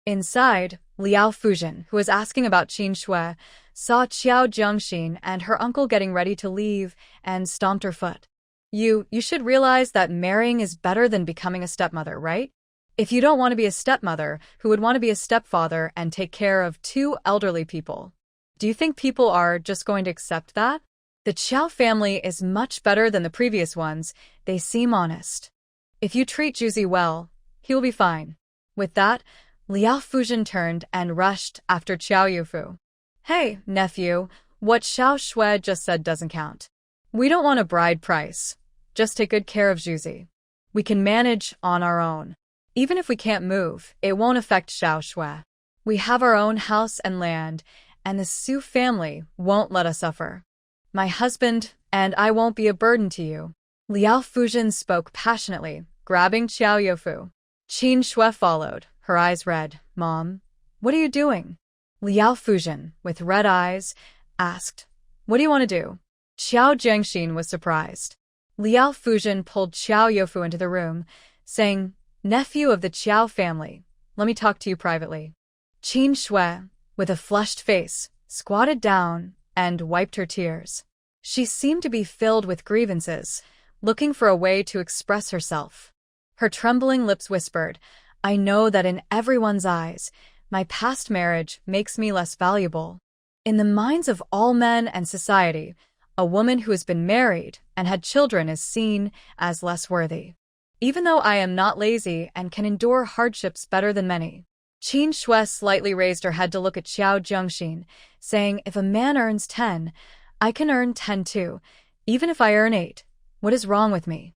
Inside, Liao Fuzhen, who was asking about Qin Shui, saw Qiao Jiangxin and her uncle getting ready to leave and stomped her foot. You should realize that marrying is better than becoming a stepmother, right? If you don't want to be a stepmother, who would want to be a stepfather and take care of two elderly people? Do you think people are just going to accept that? The Qiao family is much better than the previous ones. They seem honest. If you treat Juzi well, he will be fine. With that, Liao Fuzhen turned and rushed after Qiao Yufu. Hey, nephew, what Xiao Shui just said doesn't count. We don't want a bride price. Just take good care of Juzi. We can manage on our own. Even if we can't move, it won't affect Xiao Shui. We have our own house and land, and the Su family won't let us suffer. My husband and I won't be a burden to you. Liao Fuzhen spoke passionately, grabbing Qiao Yufu. Qin Shui followed, her eyes red. Mom, what are you doing? Liao Fuzhen, with red eyes, asked, What do you want to do? Qiao Jiangxin was surprised. Liao Fuzhen pulled Qiao Yufu into the room, saying, Nephew of the Qiao family, let me talk to you privately. Qin Shui, with a flushed face, squatted down and wiped her tears. She seemed to be filled with grievances, looking for a way to express herself. Her trembling lips whispered, I know that in everyone's eyes, my past marriage makes me less valuable. In the minds of all men and society, a woman who has been married and had children is seen as less worthy. Even though I am not lazy and can endure hardships better than many. Qin Shui slightly raised her head to look at Qiao Jiangxin, saying, If a man earns 10, I can earn 10 too. Even if I earn 8, what is wrong with me?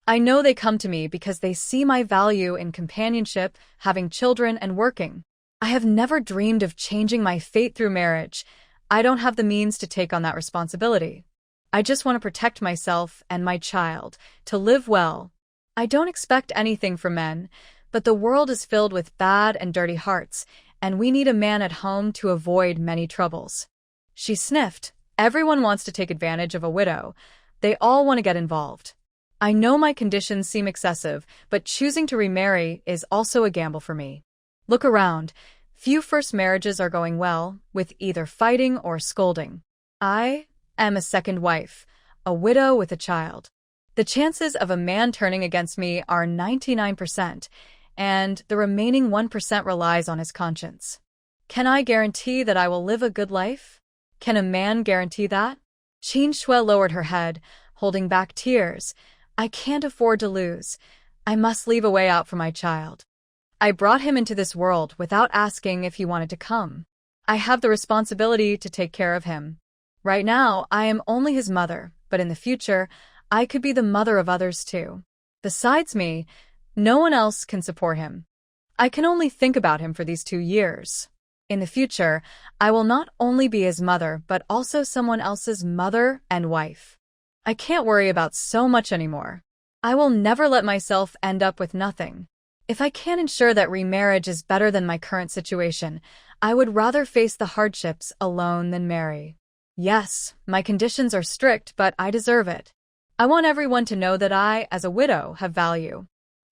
I know they come to me because they see my value in companionship, having children, and working. I have never dreamed of changing my fate through marriage. I don't have the means to take on that responsibility. I just want to protect myself and my child, to live well. I don't expect anything from men, but the world is filled with bad and dirty hearts, and we need a man at home to avoid many troubles. She sniffed. Everyone wants to take advantage of a widow. They all want to get involved. I know my conditions seem excessive, but choosing to remarry is also a gamble for me. Look around. Few first marriages are going well, with either fighting or scolding. I am a second wife, a widow with a child. The chances of a man turning against me are 99%, and the remaining 1% relies on his conscience. Can I guarantee that I will live a good life? Can a man guarantee that? Qin Shui lowered her head, holding back tears. I can't afford to lose. I must leave a way out for my child. I brought him into this world without asking if he wanted to come. I have the responsibility to take care of him. Right now, I am only his mother, but in the future, I could be the mother of others too. Besides me, no one else can support him. I can only think about him for these 2 years. In the future, I will not only be his mother, but also someone else's mother and wife. I can't worry about so much anymore. I will never let myself end up with nothing. If I can't ensure that remarriage is better than my current situation, I would rather face the hardships alone than marry. Yes, my conditions are strict, but I deserve it. I want everyone to know that I, as a widow, have value.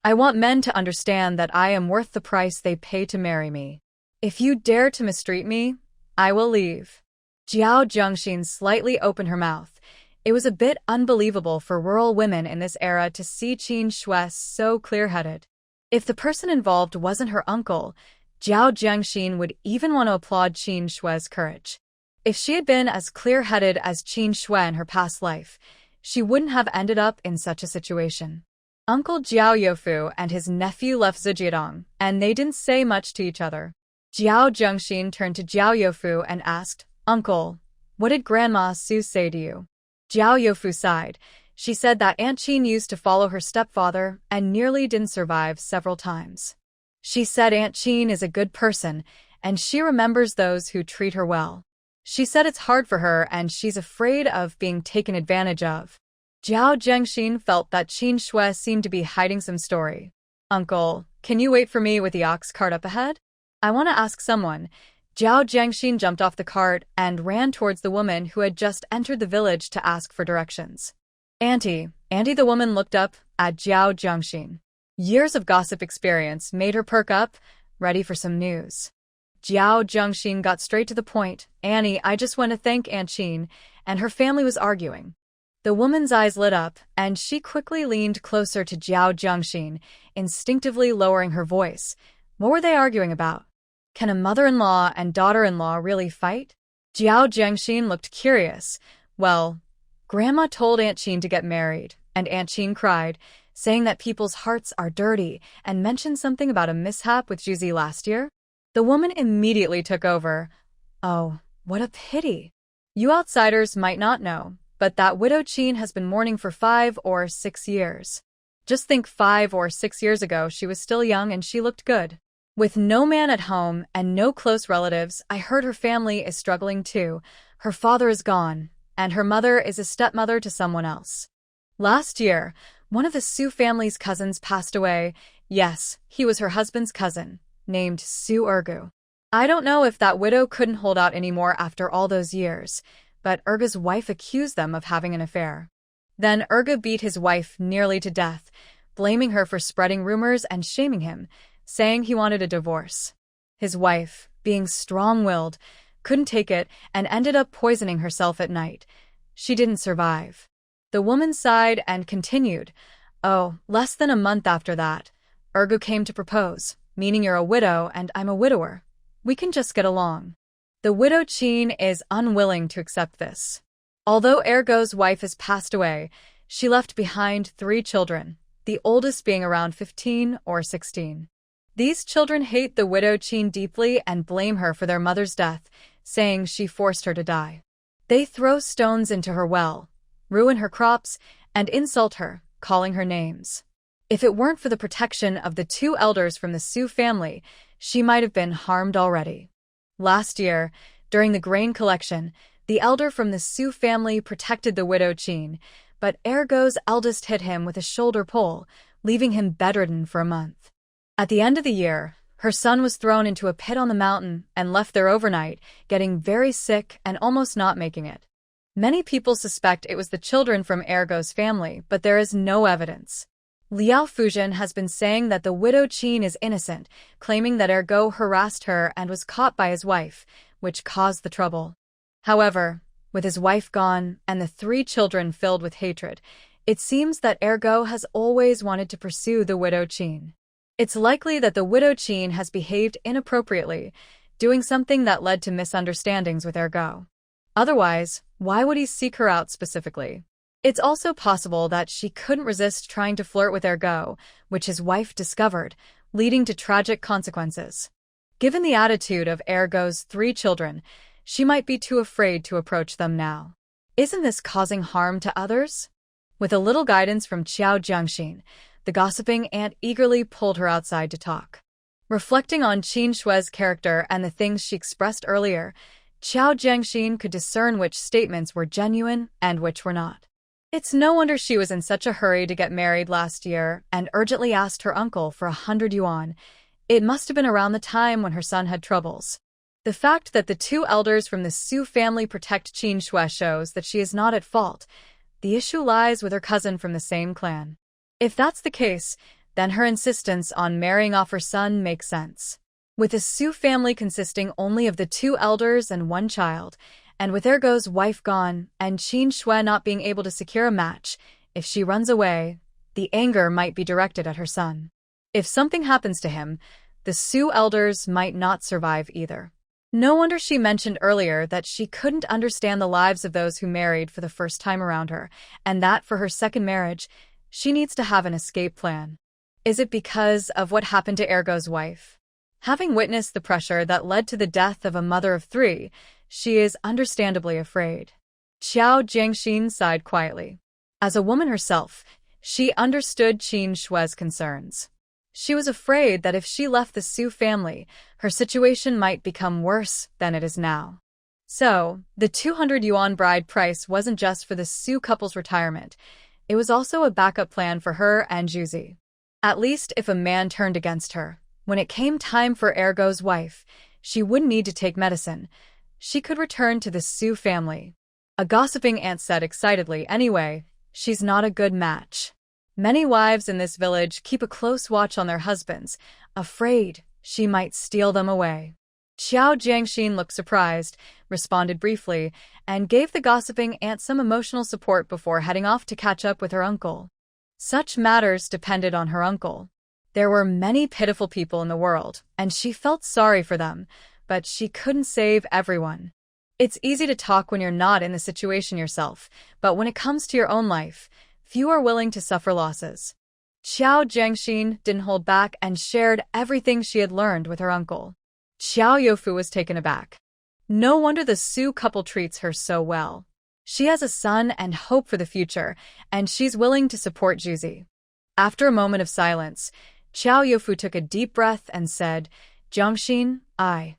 I want men to understand that I am worth the price they pay to marry me. If you dare to mistreat me, I will leave. Qiao Jiangxin slightly opened her mouth. It was a bit unbelievable for rural women in this era to see Qin Shui so clear-headed. If the person involved wasn't her uncle, Qiao Jiangxin would even want to applaud Qin Shui's courage. If she had been as clear-headed as Qin Shui in her past life, she wouldn't have ended up in such a situation. Uncle Jiao Youfu and his nephew left Zhejiang, and they didn't say much to each other. Qiao Jiangxin turned to Jiao Youfu and asked, Uncle, what did Grandma Su say to you? Jiao Youfu sighed. She said that Aunt Qin used to follow her stepfather and nearly didn't survive several times. She said Aunt Qin is a good person, and she remembers those who treat her well. She said it's hard for her and she's afraid of being taken advantage of. Jiao Jiangxin felt that Qin Shui seemed to be hiding some story. Uncle, can you wait for me with the ox cart up ahead? I want to ask someone. Jiao Jiangxin jumped off the cart and ran towards the woman who had just entered the village to ask for directions. Auntie, the woman looked up at Jiao Jiangxin. Years of gossip experience made her perk up. ready for some news. Jiao Zhengxin got straight to the point. Annie, I just want to thank Aunt Qin, and her family was arguing. The woman's eyes lit up, and she quickly leaned closer to Jiao Zhengxin, instinctively lowering her voice. What were they arguing about? Can a mother-in-law and daughter-in-law really fight? Jiao Zhengxin looked curious. Well, Grandma told Aunt Qin to get married, and Aunt Qin cried, saying that people's hearts are dirty, and mentioned something about a mishap with Juzi last year. The woman immediately took over. Oh, what a pity. You outsiders might not know, but that widow Qin has been mourning for 5 or 6 years. Just think 5 or 6 years ago she was still young and she looked good. With no man at home and no close relatives, I heard her family is struggling too. Her father is gone, and her mother is a stepmother to someone else. Last year, one of the Su family's cousins passed away. Yes, he was her husband's cousin, named Su Ergu. I don't know if that widow couldn't hold out anymore after all those years, but Ergu's wife accused them of having an affair. Then Ergu beat his wife nearly to death, blaming her for spreading rumors and shaming him, saying he wanted a divorce. His wife, being strong-willed, couldn't take it and ended up poisoning herself at night. She didn't survive. The woman sighed and continued, Oh, less than a month after that, Ergu came to propose, meaning you're a widow and I'm a widower. We can just get along. The widow Qin is unwilling to accept this. Although Ergu's wife has passed away, she left behind 3 children, the oldest being around 15 or 16. These children hate the widow Qin deeply and blame her for their mother's death, saying she forced her to die. They throw stones into her well, ruin her crops, and insult her, calling her names. If it weren't for the protection of the 2 elders from the Su family, she might have been harmed already. Last year, during the grain collection, the elder from the Su family protected the widow Qin, but Ergu's eldest hit him with a shoulder pole, leaving him bedridden for a month. At the end of the year, her son was thrown into a pit on the mountain and left there overnight, getting very sick and almost not making it. Many people suspect it was the children from Ergu's family, but there is no evidence. Liao Fuzhen has been saying that the widow Qin is innocent, claiming that Ergu harassed her and was caught by his wife, which caused the trouble. However, with his wife gone and the 3 children filled with hatred, it seems that Ergu has always wanted to pursue the widow Qin. It's likely that the widow Qin has behaved inappropriately, doing something that led to misunderstandings with Ergu. Otherwise, why would he seek her out specifically? It's also possible that she couldn't resist trying to flirt with Ergu, which his wife discovered, leading to tragic consequences. Given the attitude of Ergu's 3 children, she might be too afraid to approach them now. Isn't this causing harm to others? With a little guidance from Jiao Zhengxin, the gossiping aunt eagerly pulled her outside to talk. Reflecting on Qin Shue's character and the things she expressed earlier, Jiao Zhengxin could discern which statements were genuine and which were not. It's no wonder she was in such a hurry to get married last year and urgently asked her uncle for 100 yuan. It must have been around the time when her son had troubles. The fact that the 2 elders from the Su family protect Qin Shue shows that she is not at fault. The issue lies with her cousin from the same clan. If that's the case, then her insistence on marrying off her son makes sense. With the Su family consisting only of the 2 elders and 1 child, and with Ergu's wife gone and Qin Shue not being able to secure a match, if she runs away, the anger might be directed at her son. If something happens to him, the Su elders might not survive either. No wonder she mentioned earlier that she couldn't understand the lives of those who married for the first time around her, and that for her second marriage, she needs to have an escape plan. Is it because of what happened to Ergu's wife? Having witnessed the pressure that led to the death of a mother of 3, she is understandably afraid. Jiao Zhengxin sighed quietly. As a woman herself, she understood Qin Shue's concerns. She was afraid that if she left the Su family, her situation might become worse than it is now. So, the 200 yuan bride price wasn't just for the Su couple's retirement. It was also a backup plan for her and Juzi. At least if a man turned against her, when it came time for Ergu's wife, she wouldn't need to take medicine. She could return to the Su family. A gossiping aunt said excitedly, anyway, she's not a good match. Many wives in this village keep a close watch on their husbands, afraid She might steal them away. Xiao Jiangxin looked surprised, responded briefly, and gave the gossiping aunt some emotional support before heading off to catch up with her uncle. Such matters depended on her uncle. There were many pitiful people in the world, and she felt sorry for them, but she couldn't save everyone. It's easy to talk when you're not in the situation yourself, but when it comes to your own life, few are willing to suffer losses. Xiao Jiangxin didn't hold back and shared everything she had learned with her uncle. Xiao Youfu was taken aback. No wonder the Su couple treats her so well. She has a son and hope for the future, and she's willing to support Juzi. After a moment of silence, Xiao Youfu took a deep breath and said, Jiangxin, I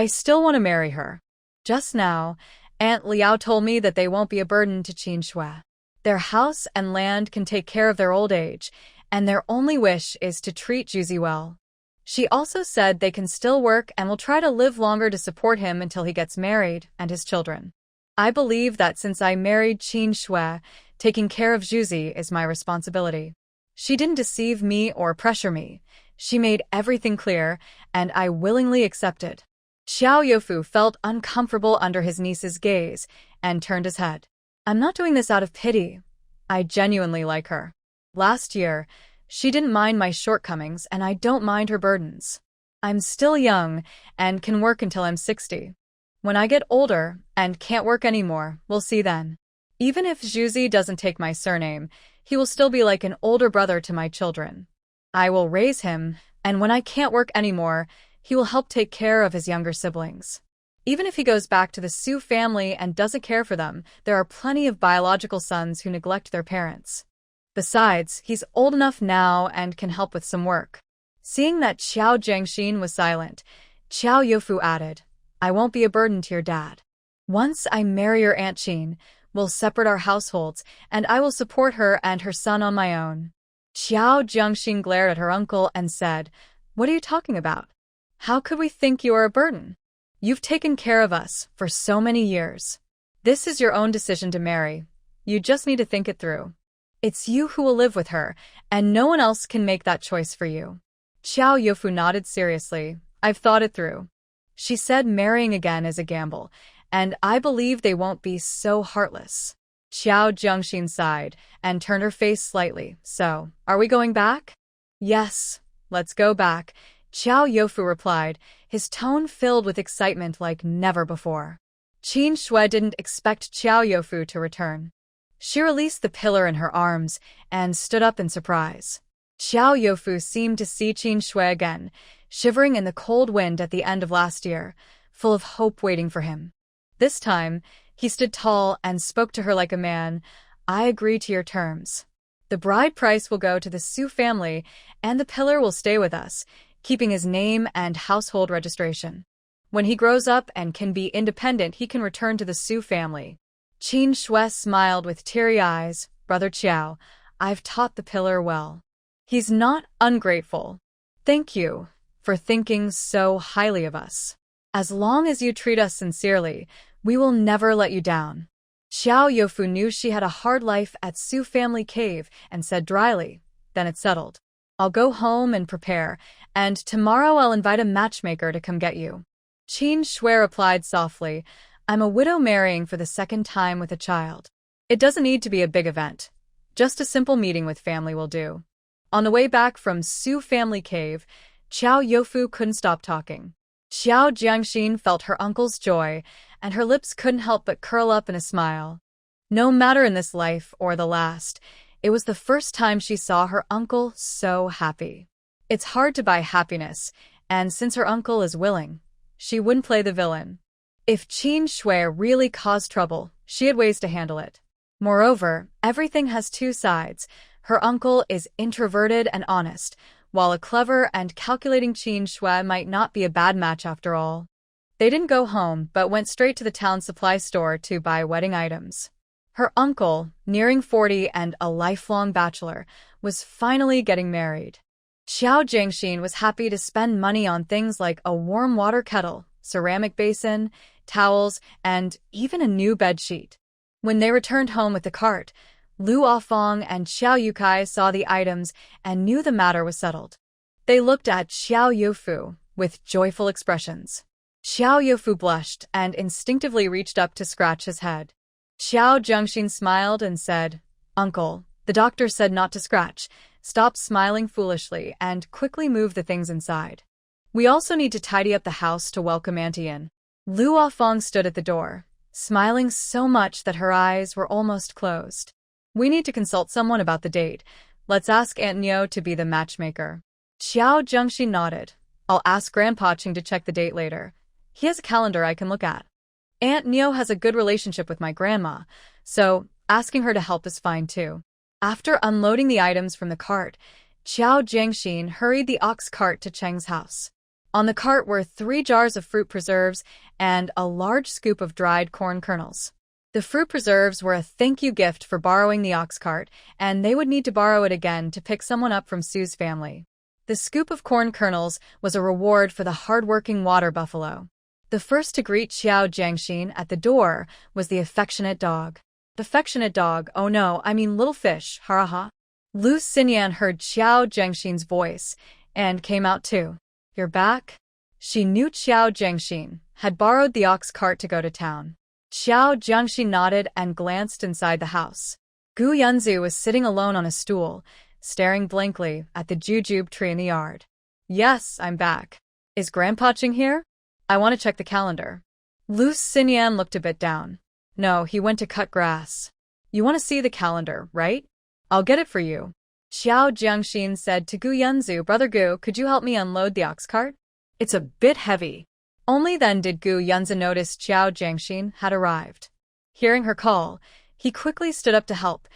still want to marry her. Just now, Aunt Liao told me that they won't be a burden to Qin Shui. Their house and land can take care of their old age, and their only wish is to treat Juzi well. She also said they can still work and will try to live longer to support him until he gets married and his children. I believe that since I married Qin Shui, taking care of Juzi is my responsibility. She didn't deceive me or pressure me. She made everything clear, and I willingly accepted. Xiao Youfu felt uncomfortable under his niece's gaze and turned his head. I'm not doing this out of pity. I genuinely like her. Last year, she didn't mind my shortcomings, and I don't mind her burdens. I'm still young and can work until I'm 60. When I get older and can't work anymore, we'll see then. Even if Juzi doesn't take my surname, he will still be like an older brother to my children. I will raise him, and when I can't work anymore, he will help take care of his younger siblings. Even if he goes back to the Su family and doesn't care for them, there are plenty of biological sons who neglect their parents. Besides, he's old enough now and can help with some work. Seeing that Xiao Jiangxin was silent, Xiao Youfu added, I won't be a burden to your dad. Once I marry your Aunt Qin, we'll separate our households, and I will support her and her son on my own. Xiao Jiangxin glared at her uncle and said, What are you talking about? How could we think you are a burden? You've taken care of us for so many years. This is your own decision to marry. You just need to think it through. It's you who will live with her, and no one else can make that choice for you. Xiao Youfu nodded seriously. I've thought it through. She said marrying again is a gamble, and I believe they won't be so heartless. Xiao Jiangxin sighed and turned her face slightly. So, are we going back? Yes, let's go back, Xiao Youfu replied, his tone filled with excitement like never before. Qin Shui didn't expect Xiao Youfu to return. She released the pillar in her arms and stood up in surprise. Xiao Youfu seemed to see Qin Shui again, shivering in the cold wind at the end of last year, full of hope waiting for him. This time, he stood tall and spoke to her like a man. I agree to your terms. The bride price will go to the Su family, and the pillar will stay with us, keeping his name and household registration. When he grows up and can be independent, he can return to the Su family. Qin Shui smiled with teary eyes. Brother Qiao, I've taught the pillar well. He's not ungrateful. Thank you for thinking so highly of us. As long as you treat us sincerely, we will never let you down. Xiao Youfu knew she had a hard life at Su family cave and said dryly, then it's settled. I'll go home and prepare, and tomorrow I'll invite a matchmaker to come get you. Qin Shui replied softly, I'm a widow marrying for the second time with a child. It doesn't need to be a big event. Just a simple meeting with family will do. On the way back from Su family cave, Xiao Youfu couldn't stop talking. Xiao Jiangxin felt her uncle's joy, and her lips couldn't help but curl up in a smile. No matter in this life or the last, it was the first time she saw her uncle so happy. It's hard to buy happiness, and since her uncle is willing, she wouldn't play the villain. If Qin Shui really caused trouble, she had ways to handle it. Moreover, everything has two sides. Her uncle is introverted and honest, while a clever and calculating Qin Shui might not be a bad match after all. They didn't go home, but went straight to the town supply store to buy wedding items. Her uncle, nearing 40 and a lifelong bachelor, was finally getting married. Xiao Jiangxin was happy to spend money on things like a warm water kettle, ceramic basin, towels, and even a new bedsheet. When they returned home with the cart, Lu Afong and Xiao Yukai saw the items and knew the matter was settled. They looked at Xiao Youfu, with joyful expressions. Xiao Youfu blushed and instinctively reached up to scratch his head. Xiao Zhengxin smiled and said, "Uncle, the doctor said not to scratch." Stop smiling foolishly and quickly move the things inside. We also need to tidy up the house to welcome Auntie in. Lu Afong stood at the door, smiling so much that her eyes were almost closed. We need to consult someone about the date. Let's ask Aunt Neo to be the matchmaker. Xiao Zhengxin nodded. I'll ask Grandpa Ching to check the date later. He has a calendar I can look at. Aunt Neo has a good relationship with my grandma, so asking her to help is fine too. After unloading the items from the cart, Xiao Zhengxin hurried the ox cart to Cheng's house. On the cart were 3 jars of fruit preserves and a large scoop of dried corn kernels. The fruit preserves were a thank you gift for borrowing the ox cart, and they would need to borrow it again to pick someone up from Sue's family. The scoop of corn kernels was a reward for the hard-working water buffalo. The first to greet Xiao Zhengxin at the door was the affectionate dog. Affectionate dog, oh no, I mean little fish, ha ha. Lu Xinyan heard Xiao Zhengxin's voice and came out too. You're back? She knew Xiao Zhengxin had borrowed the ox cart to go to town. Xiao Zhengxin nodded and glanced inside the house. Gu Yunzu was sitting alone on a stool, staring blankly at the jujube tree in the yard. Yes, I'm back. Is Grandpa Ching here? I want to check the calendar. Lu Xinyan looked a bit down. No, he went to cut grass. You want to see the calendar, right? I'll get it for you. Xiao Zhengxin said to Gu Yunzu, Brother Gu, could you help me unload the ox cart? It's a bit heavy. Only then did Gu Yunzu notice Xiao Zhengxin had arrived. Hearing her call, he quickly stood up to help,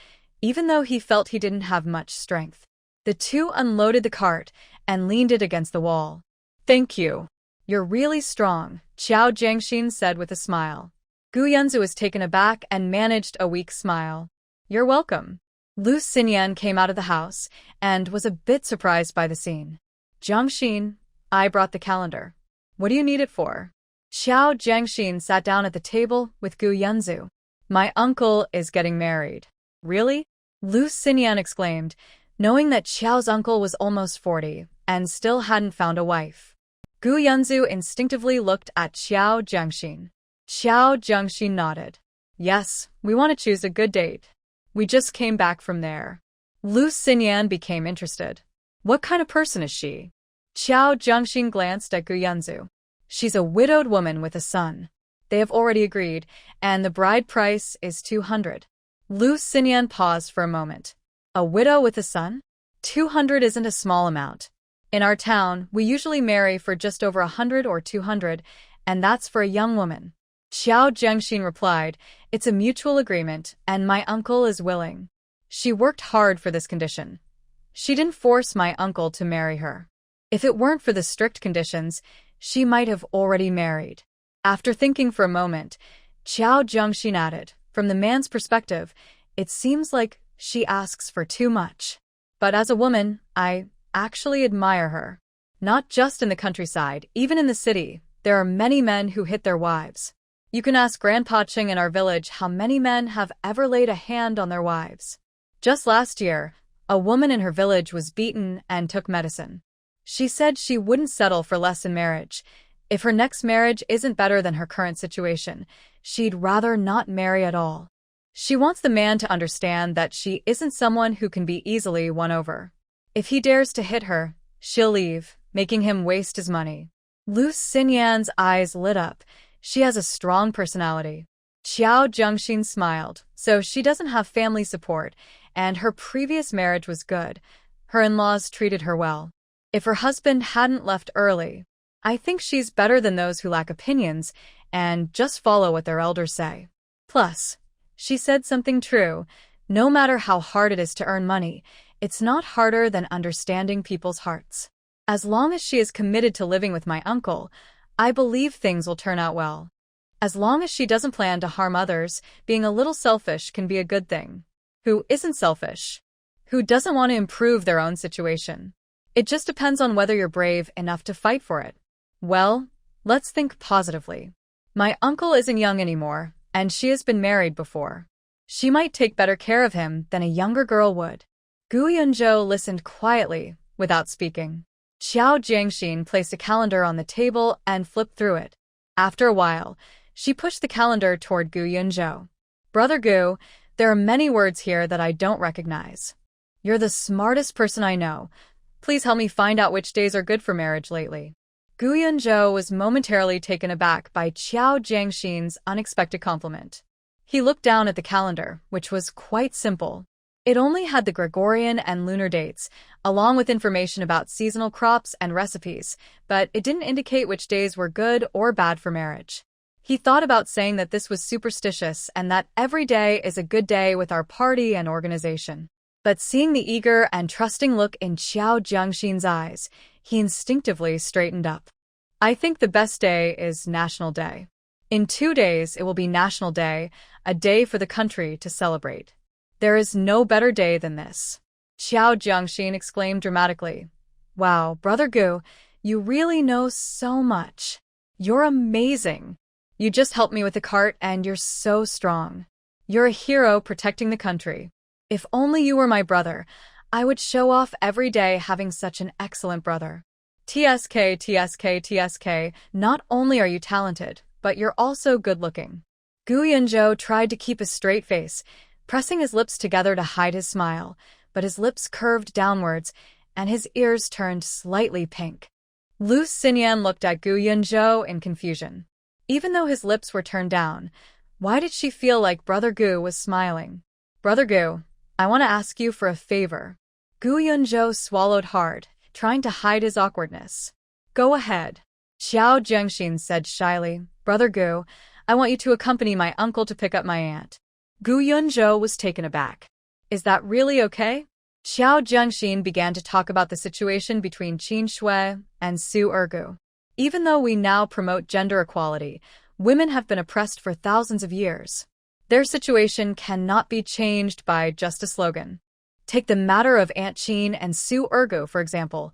even though he felt he didn't have much strength. The two unloaded the cart and leaned it against the wall. Thank you. You're really strong, Xiao Zhengxin said with a smile. Gu Yunzu was taken aback and managed a weak smile. You're welcome. Lu Xinyan came out of the house and was a bit surprised by the scene. Zhengxin, I brought the calendar. What do you need it for? Xiao Zhengxin sat down at the table with Gu Yunzu. My uncle is getting married. Really? Lu Xinyan exclaimed, knowing that Xiao's uncle was almost 40 and still hadn't found a wife. Gu Yunzu instinctively looked at Xiao Zhengxin. Xiao Zhengxin nodded. Yes, we want to choose a good date. We just came back from there. Lu Xinyan became interested. What kind of person is she? Xiao Zhengxin glanced at Gu Yunzu. She's a widowed woman with a son. They have already agreed, and the bride price is 200. Lu Xinyan paused for a moment. A widow with a son? 200 isn't a small amount. In our town, we usually marry for just over 100 or 200, and that's for a young woman. Xiao Zhengxin replied, It's a mutual agreement, and my uncle is willing. She worked hard for this condition. She didn't force my uncle to marry her. If it weren't for the strict conditions, she might have already married. After thinking for a moment, Xiao Zhengxin added, From the man's perspective, it seems like she asks for too much. But as a woman, I actually admire her. Not just in the countryside, even in the city, there are many men who hit their wives. You can ask Grandpa Ching in our village how many men have ever laid a hand on their wives. Just last year, a woman in her village was beaten and took medicine. She said she wouldn't settle for less in marriage. If her next marriage isn't better than her current situation, she'd rather not marry at all. She wants the man to understand that she isn't someone who can be easily won over. If he dares to hit her, she'll leave, making him waste his money. Lu Xinyan's eyes lit up. She has a strong personality. Xiao Zhengxin smiled. So she doesn't have family support, and her previous marriage was good. Her in-laws treated her well. If her husband hadn't left early, I think she's better than those who lack opinions and just follow what their elders say. Plus, she said something true. No matter how hard it is to earn money, it's not harder than understanding people's hearts. As long as she is committed to living with my uncle, I believe things will turn out well. As long as she doesn't plan to harm others, being a little selfish can be a good thing. Who isn't selfish? Who doesn't want to improve their own situation? It just depends on whether you're brave enough to fight for it. Well, let's think positively. My uncle isn't young anymore, and she has been married before. She might take better care of him than a younger girl would. Gu Yunzhou listened quietly, without speaking. Xiao Jiangxin placed a calendar on the table and flipped through it. After a while, she pushed the calendar toward Gu Yunzhou. Brother Gu, there are many words here that I don't recognize. You're the smartest person I know. Please help me find out which days are good for marriage lately. Gu Yunzhou was momentarily taken aback by Xiao Jiangxin's unexpected compliment. He looked down at the calendar, which was quite simple. It only had the Gregorian and lunar dates, along with information about seasonal crops and recipes, but it didn't indicate which days were good or bad for marriage. He thought about saying that this was superstitious and that every day is a good day with our party and organization. But seeing the eager and trusting look in Xiao Jiangxin's eyes, he instinctively straightened up. I think the best day is National Day. In 2 days, it will be National Day, a day for the country to celebrate. There is no better day than this. Xiao Jiangxin exclaimed dramatically. Wow, Brother Gu, you really know so much. You're amazing. You just helped me with the cart and you're so strong. You're a hero protecting the country. If only you were my brother, I would show off every day having such an excellent brother. TSK, TSK, TSK, not only are you talented, but you're also good-looking. Gu Yunzhou tried to keep a straight face, pressing his lips together to hide his smile, but his lips curved downwards, and his ears turned slightly pink. Lu Xinyan looked at Gu Yunzhou in confusion. Even though his lips were turned down, why did she feel like Brother Gu was smiling? Brother Gu, I want to ask you for a favor. Gu Yunzhou swallowed hard, trying to hide his awkwardness. Go ahead. Xiao Jiangxin said shyly. Brother Gu, I want you to accompany my uncle to pick up my aunt. Gu Yunzhou was taken aback. Is that really okay? Xiao Jiangxin began to talk about the situation between Qin Shui and Su Ergu. Even though we now promote gender equality, women have been oppressed for thousands of years. Their situation cannot be changed by just a slogan. Take the matter of Aunt Qin and Su Ergu, for example.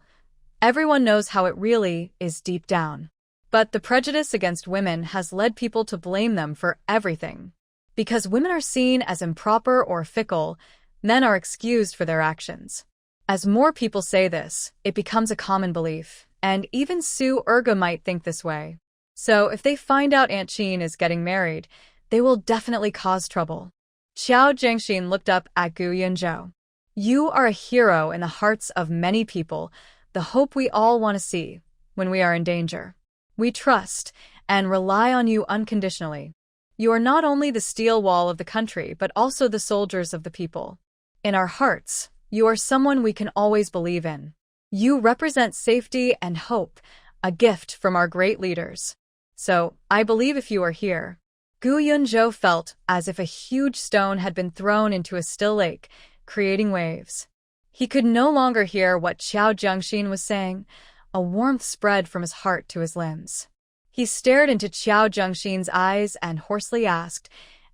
Everyone knows how it really is deep down. But the prejudice against women has led people to blame them for everything. Because women are seen as improper or fickle, men are excused for their actions. As more people say this, it becomes a common belief, and even Su Ergu might think this way. So if they find out Aunt Qin is getting married, they will definitely cause trouble. Xiao Jiangxin looked up at Gu Yunzhou. You are a hero in the hearts of many people, the hope we all want to see when we are in danger. We trust and rely on you unconditionally. You are not only the steel wall of the country, but also the soldiers of the people. In our hearts, you are someone we can always believe in. You represent safety and hope, a gift from our great leaders. So, I believe if you are here. Gu Yunzhou felt as if a huge stone had been thrown into a still lake, creating waves. He could no longer hear what Xiao Jiangxin was saying. A warmth spread from his heart to his limbs. He stared into Xiao Jiangxin's eyes and hoarsely asked,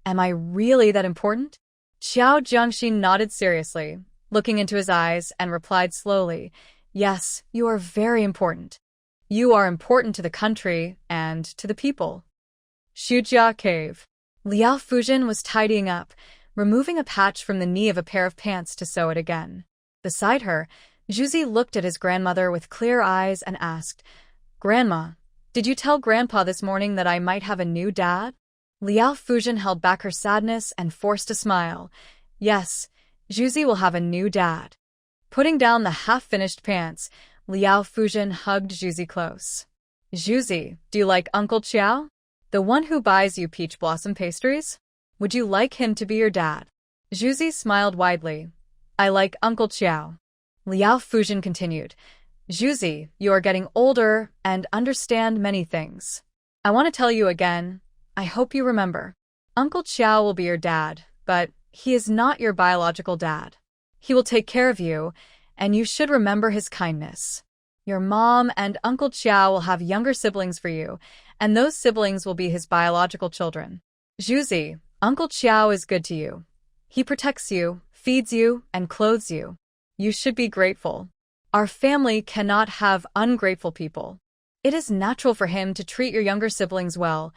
Am I really that important? Xiao Jiangxin nodded seriously, looking into his eyes, and replied slowly, Yes, you are very important. You are important to the country and to the people. Shujia Cave. Liao Fuzhen was tidying up, removing a patch from the knee of a pair of pants to sew it again. Beside her, Zhuzi looked at his grandmother with clear eyes and asked, Grandma, did you tell Grandpa this morning that I might have a new dad? Liao Fuzhen held back her sadness and forced a smile. Yes, Zhuzi will have a new dad. Putting down the half-finished pants, Liao Fuzhen hugged Zhuzi close. Zhuzi, do you like Uncle Qiao? The one who buys you peach blossom pastries? Would you like him to be your dad? Zhuzi smiled widely. I like Uncle Qiao. Liao Fuzhen continued. Zhuzi, you are getting older and understand many things. I want to tell you again, I hope you remember. Uncle Qiao will be your dad, but he is not your biological dad. He will take care of you, and you should remember his kindness. Your mom and Uncle Qiao will have younger siblings for you, and those siblings will be his biological children. Zhuzi, Uncle Qiao is good to you. He protects you, feeds you, and clothes you. You should be grateful. Our family cannot have ungrateful people. It is natural for him to treat your younger siblings well,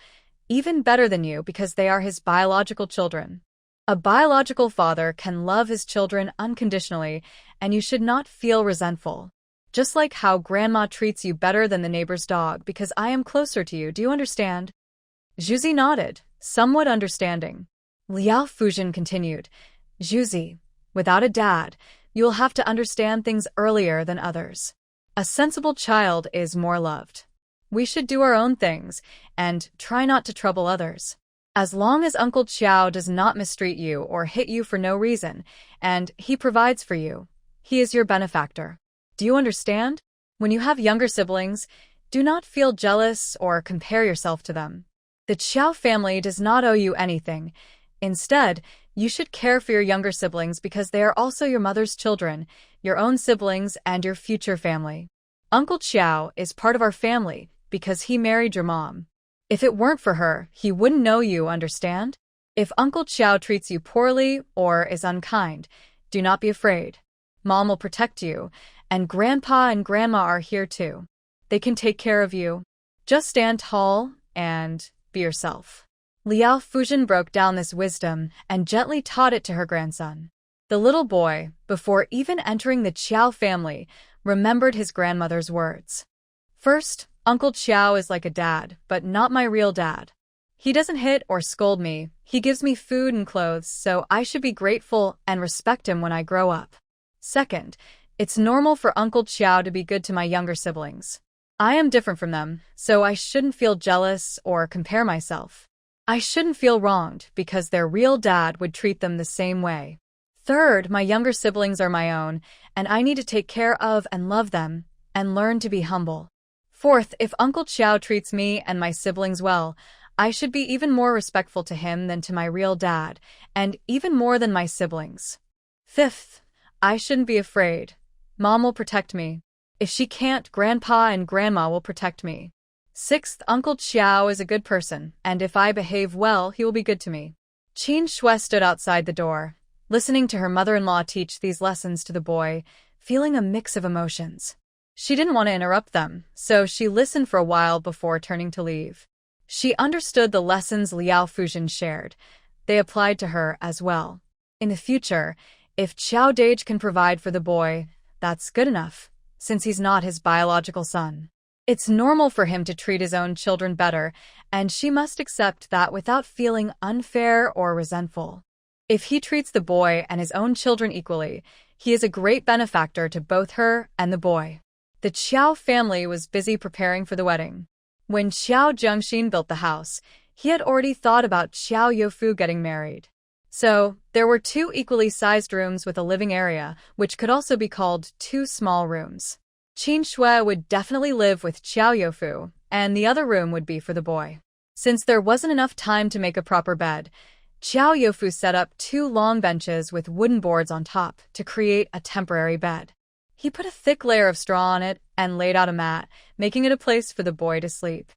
even better than you because they are his biological children. A biological father can love his children unconditionally, and you should not feel resentful. Just like how grandma treats you better than the neighbor's dog because I am closer to you, do you understand? Zhuzi nodded, somewhat understanding. Liao Fuzhen continued, Zhuzi, without a dad, you will have to understand things earlier than others. A sensible child is more loved. We should do our own things and try not to trouble others. As long as Uncle Qiao does not mistreat you or hit you for no reason, and he provides for you, he is your benefactor. Do you understand? When you have younger siblings, do not feel jealous or compare yourself to them. The Qiao family does not owe you anything. Instead, you should care for your younger siblings because they are also your mother's children, your own siblings, and your future family. Uncle Qiao is part of our family because he married your mom. If it weren't for her, he wouldn't know you, understand? If Uncle Qiao treats you poorly or is unkind, do not be afraid. Mom will protect you, and Grandpa and Grandma are here too. They can take care of you. Just stand tall and be yourself. Liao Fuzhen broke down this wisdom and gently taught it to her grandson. The little boy, before even entering the Qiao family, remembered his grandmother's words. First, Uncle Qiao is like a dad, but not my real dad. He doesn't hit or scold me, he gives me food and clothes, so I should be grateful and respect him when I grow up. Second, it's normal for Uncle Qiao to be good to my younger siblings. I am different from them, so I shouldn't feel jealous or compare myself. I shouldn't feel wronged because their real dad would treat them the same way. Third, my younger siblings are my own, and I need to take care of and love them, and learn to be humble. Fourth, if Uncle Qiao treats me and my siblings well, I should be even more respectful to him than to my real dad, and even more than my siblings. Fifth, I shouldn't be afraid. Mom will protect me. If she can't, Grandpa and Grandma will protect me. Sixth, Uncle Qiao is a good person, and if I behave well, he will be good to me. Qin Shui stood outside the door, listening to her mother-in-law teach these lessons to the boy, feeling a mix of emotions. She didn't want to interrupt them, so she listened for a while before turning to leave. She understood the lessons Liao Fuzhen shared. They applied to her as well. In the future, if Qiao Dage can provide for the boy, that's good enough, since he's not his biological son. It's normal for him to treat his own children better, and she must accept that without feeling unfair or resentful. If he treats the boy and his own children equally, he is a great benefactor to both her and the boy. The Qiao family was busy preparing for the wedding. When Qiao Zhengxin built the house, he had already thought about Qiao Youfu getting married. So, there were 2 equally sized rooms with a living area, which could also be called 2 small rooms. Qin Shui would definitely live with Qiao Youfu, and the other room would be for the boy. Since there wasn't enough time to make a proper bed, Qiao Youfu set up 2 long benches with wooden boards on top to create a temporary bed. He put a thick layer of straw on it and laid out a mat, making it a place for the boy to sleep.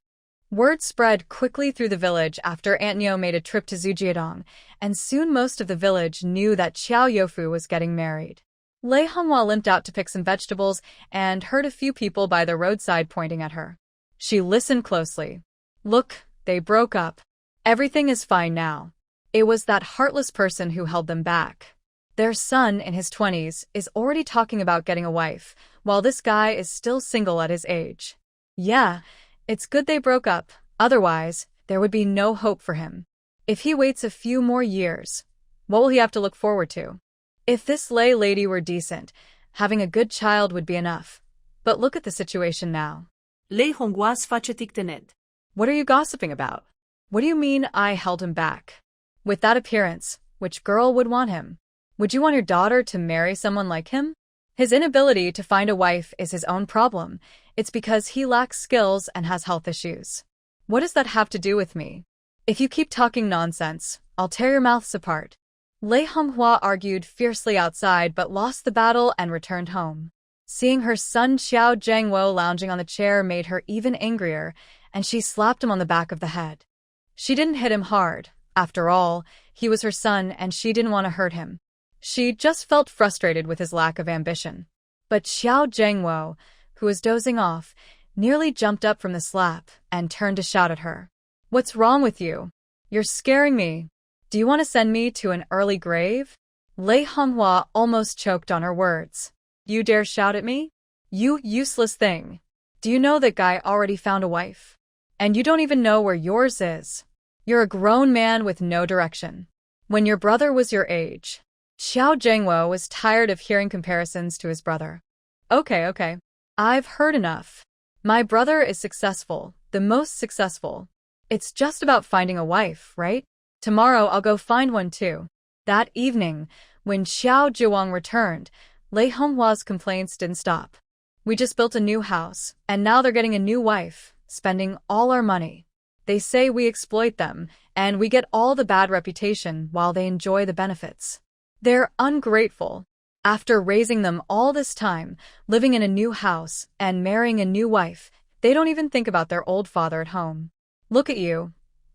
Word spread quickly through the village after Aunt Nio made a trip to Zujiadong, and soon most of the village knew that Qiao Youfu was getting married. Lei Honghua limped out to pick some vegetables and heard a few people by the roadside pointing at her. She listened closely. Look, they broke up. Everything is fine now. It was that heartless person who held them back. Their son, in his 20s, is already talking about getting a wife, while this guy is still single at his age. Yeah, it's good they broke up, otherwise, there would be no hope for him. If he waits a few more years, what will he have to look forward to? If this lay lady were decent, having a good child would be enough. But look at the situation now. Lei Honghua face tictenet. What are you gossiping about? What do you mean I held him back? With that appearance, which girl would want him? Would you want your daughter to marry someone like him? His inability to find a wife is his own problem. It's because he lacks skills and has health issues. What does that have to do with me? If you keep talking nonsense, I'll tear your mouths apart. Lei Honghua argued fiercely outside but lost the battle and returned home. Seeing her son Xiao Zhengwo lounging on the chair made her even angrier, and she slapped him on the back of the head. She didn't hit him hard. After all, he was her son and she didn't want to hurt him. She just felt frustrated with his lack of ambition. But Xiao Zhengwo, who was dozing off, nearly jumped up from the slap and turned to shout at her. What's wrong with you? You're scaring me. Do you want to send me to an early grave? Lei Honghua almost choked on her words. You dare shout at me? You useless thing. Do you know that guy already found a wife? And you don't even know where yours is. You're a grown man with no direction. When your brother was your age. Xiao Zhengwo was tired of hearing comparisons to his brother. Okay. I've heard enough. My brother is successful, the most successful. It's just about finding a wife, right? Tomorrow I'll go find one too. That evening, when Xiao Zhiwang returned, Lei Honghua's complaints didn't stop. We just built a new house, and now they're getting a new wife, spending all our money. They say we exploit them, and we get all the bad reputation while they enjoy the benefits. They're ungrateful. After raising them all this time, living in a new house, and marrying a new wife, they don't even think about their old father at home. Look at you.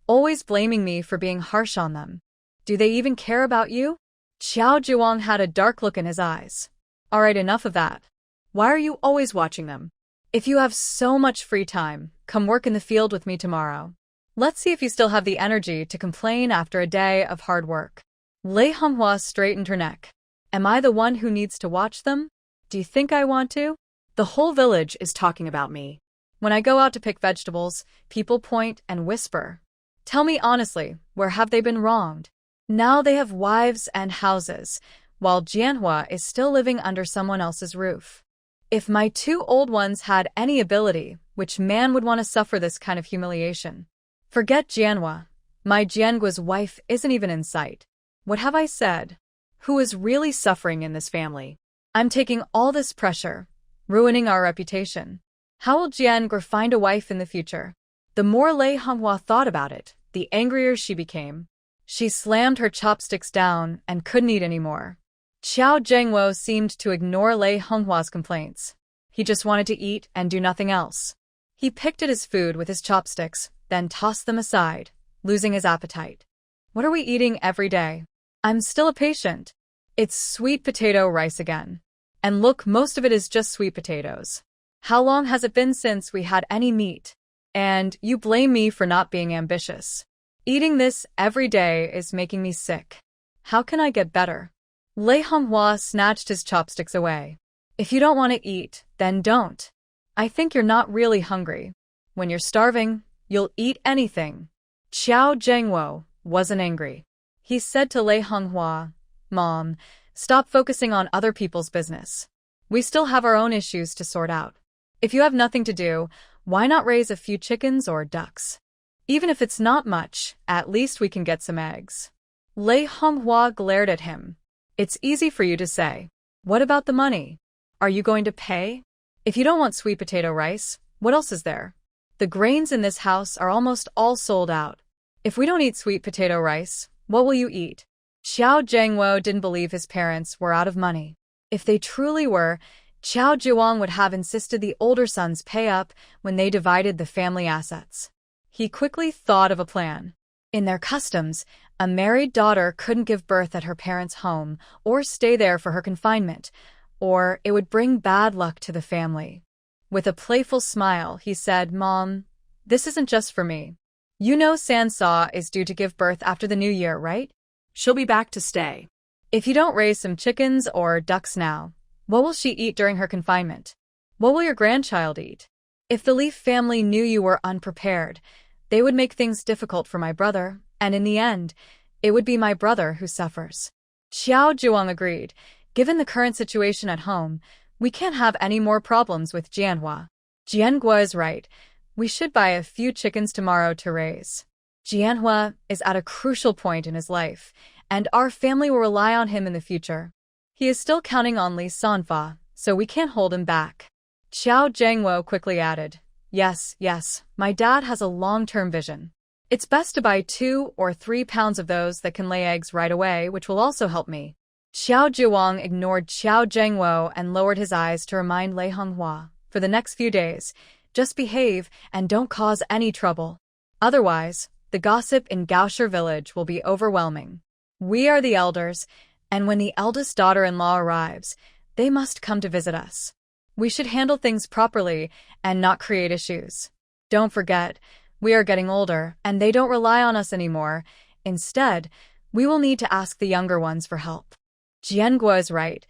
Always blaming me for being harsh on them. Do they even care about you? Xiao Zhiwang had a dark look in his eyes. Alright, enough of that. Why are you always watching them? If you have so much free time, come work in the field with me tomorrow. Let's see if you still have the energy to complain after a day of hard work. Lei Honghua straightened her neck. Am I the one who needs to watch them? Do you think I want to? The whole village is talking about me. When I go out to pick vegetables, people point and whisper. Tell me honestly, where have they been wronged? Now they have wives and houses, while Jianhua is still living under someone else's roof. If my two old ones had any ability, which man would want to suffer this kind of humiliation? Forget Jianhua. My Jiangua's wife isn't even in sight. What have I said? Who is really suffering in this family? I'm taking all this pressure, ruining our reputation. How will Jiangua find a wife in the future? The more Lei Honghua thought about it, the angrier she became. She slammed her chopsticks down and couldn't eat anymore. Xiao Zhengwo seemed to ignore Lei Honghua's complaints. He just wanted to eat and do nothing else. He picked at his food with his chopsticks, then tossed them aside, losing his appetite. What are we eating every day? I'm still a patient. It's sweet potato rice again. And look, most of it is just sweet potatoes. How long has it been since we had any meat? And you blame me for not being ambitious. Eating this every day is making me sick. How can I get better? Lei Honghua snatched his chopsticks away. If you don't want to eat, then don't. I think you're not really hungry. When you're starving, you'll eat anything. Xiao Zhengwo wasn't angry. He said to Lei Honghua, Mom, stop focusing on other people's business. We still have our own issues to sort out. If you have nothing to do, why not raise a few chickens or ducks? Even if it's not much, at least we can get some eggs. Lei Honghua glared at him. It's easy for you to say. What about the money? Are you going to pay? If you don't want sweet potato rice, what else is there? The grains in this house are almost all sold out. If we don't eat sweet potato rice, what will you eat? Xiao Zhengwo didn't believe his parents were out of money. If they truly were, Xiao Zhiwang would have insisted the older sons pay up when they divided the family assets. He quickly thought of a plan. In their customs, a married daughter couldn't give birth at her parents' home or stay there for her confinement, or it would bring bad luck to the family. With a playful smile, he said, Mom, this isn't just for me. You know Sansa is due to give birth after the new year, right? She'll be back to stay. If you don't raise some chickens or ducks now, what will she eat during her confinement? What will your grandchild eat? If the Leaf family knew you were unprepared, they would make things difficult for my brother, and in the end, it would be my brother who suffers. Xiao Zhiwang agreed. Given the current situation at home, we can't have any more problems with Jianhua. Jianhua is right. We should buy a few chickens tomorrow to raise. Jianhua is at a crucial point in his life, and our family will rely on him in the future. He is still counting on Li Sanfa, so we can't hold him back. Xiao Zhengwo quickly added, Yes, my dad has a long-term vision. It's best to buy 2 or 3 pounds of those that can lay eggs right away, which will also help me. Xiao Zhiwang ignored Xiao Zhengwo and lowered his eyes to remind Lei Honghua, for the next few days, just behave and don't cause any trouble. Otherwise, the gossip in Gaoshi village will be overwhelming. We are the elders, and when the eldest daughter-in-law arrives, they must come to visit us. We should handle things properly and not create issues. Don't forget, we are getting older, and they don't rely on us anymore. Instead, we will need to ask the younger ones for help. Jianhua is right.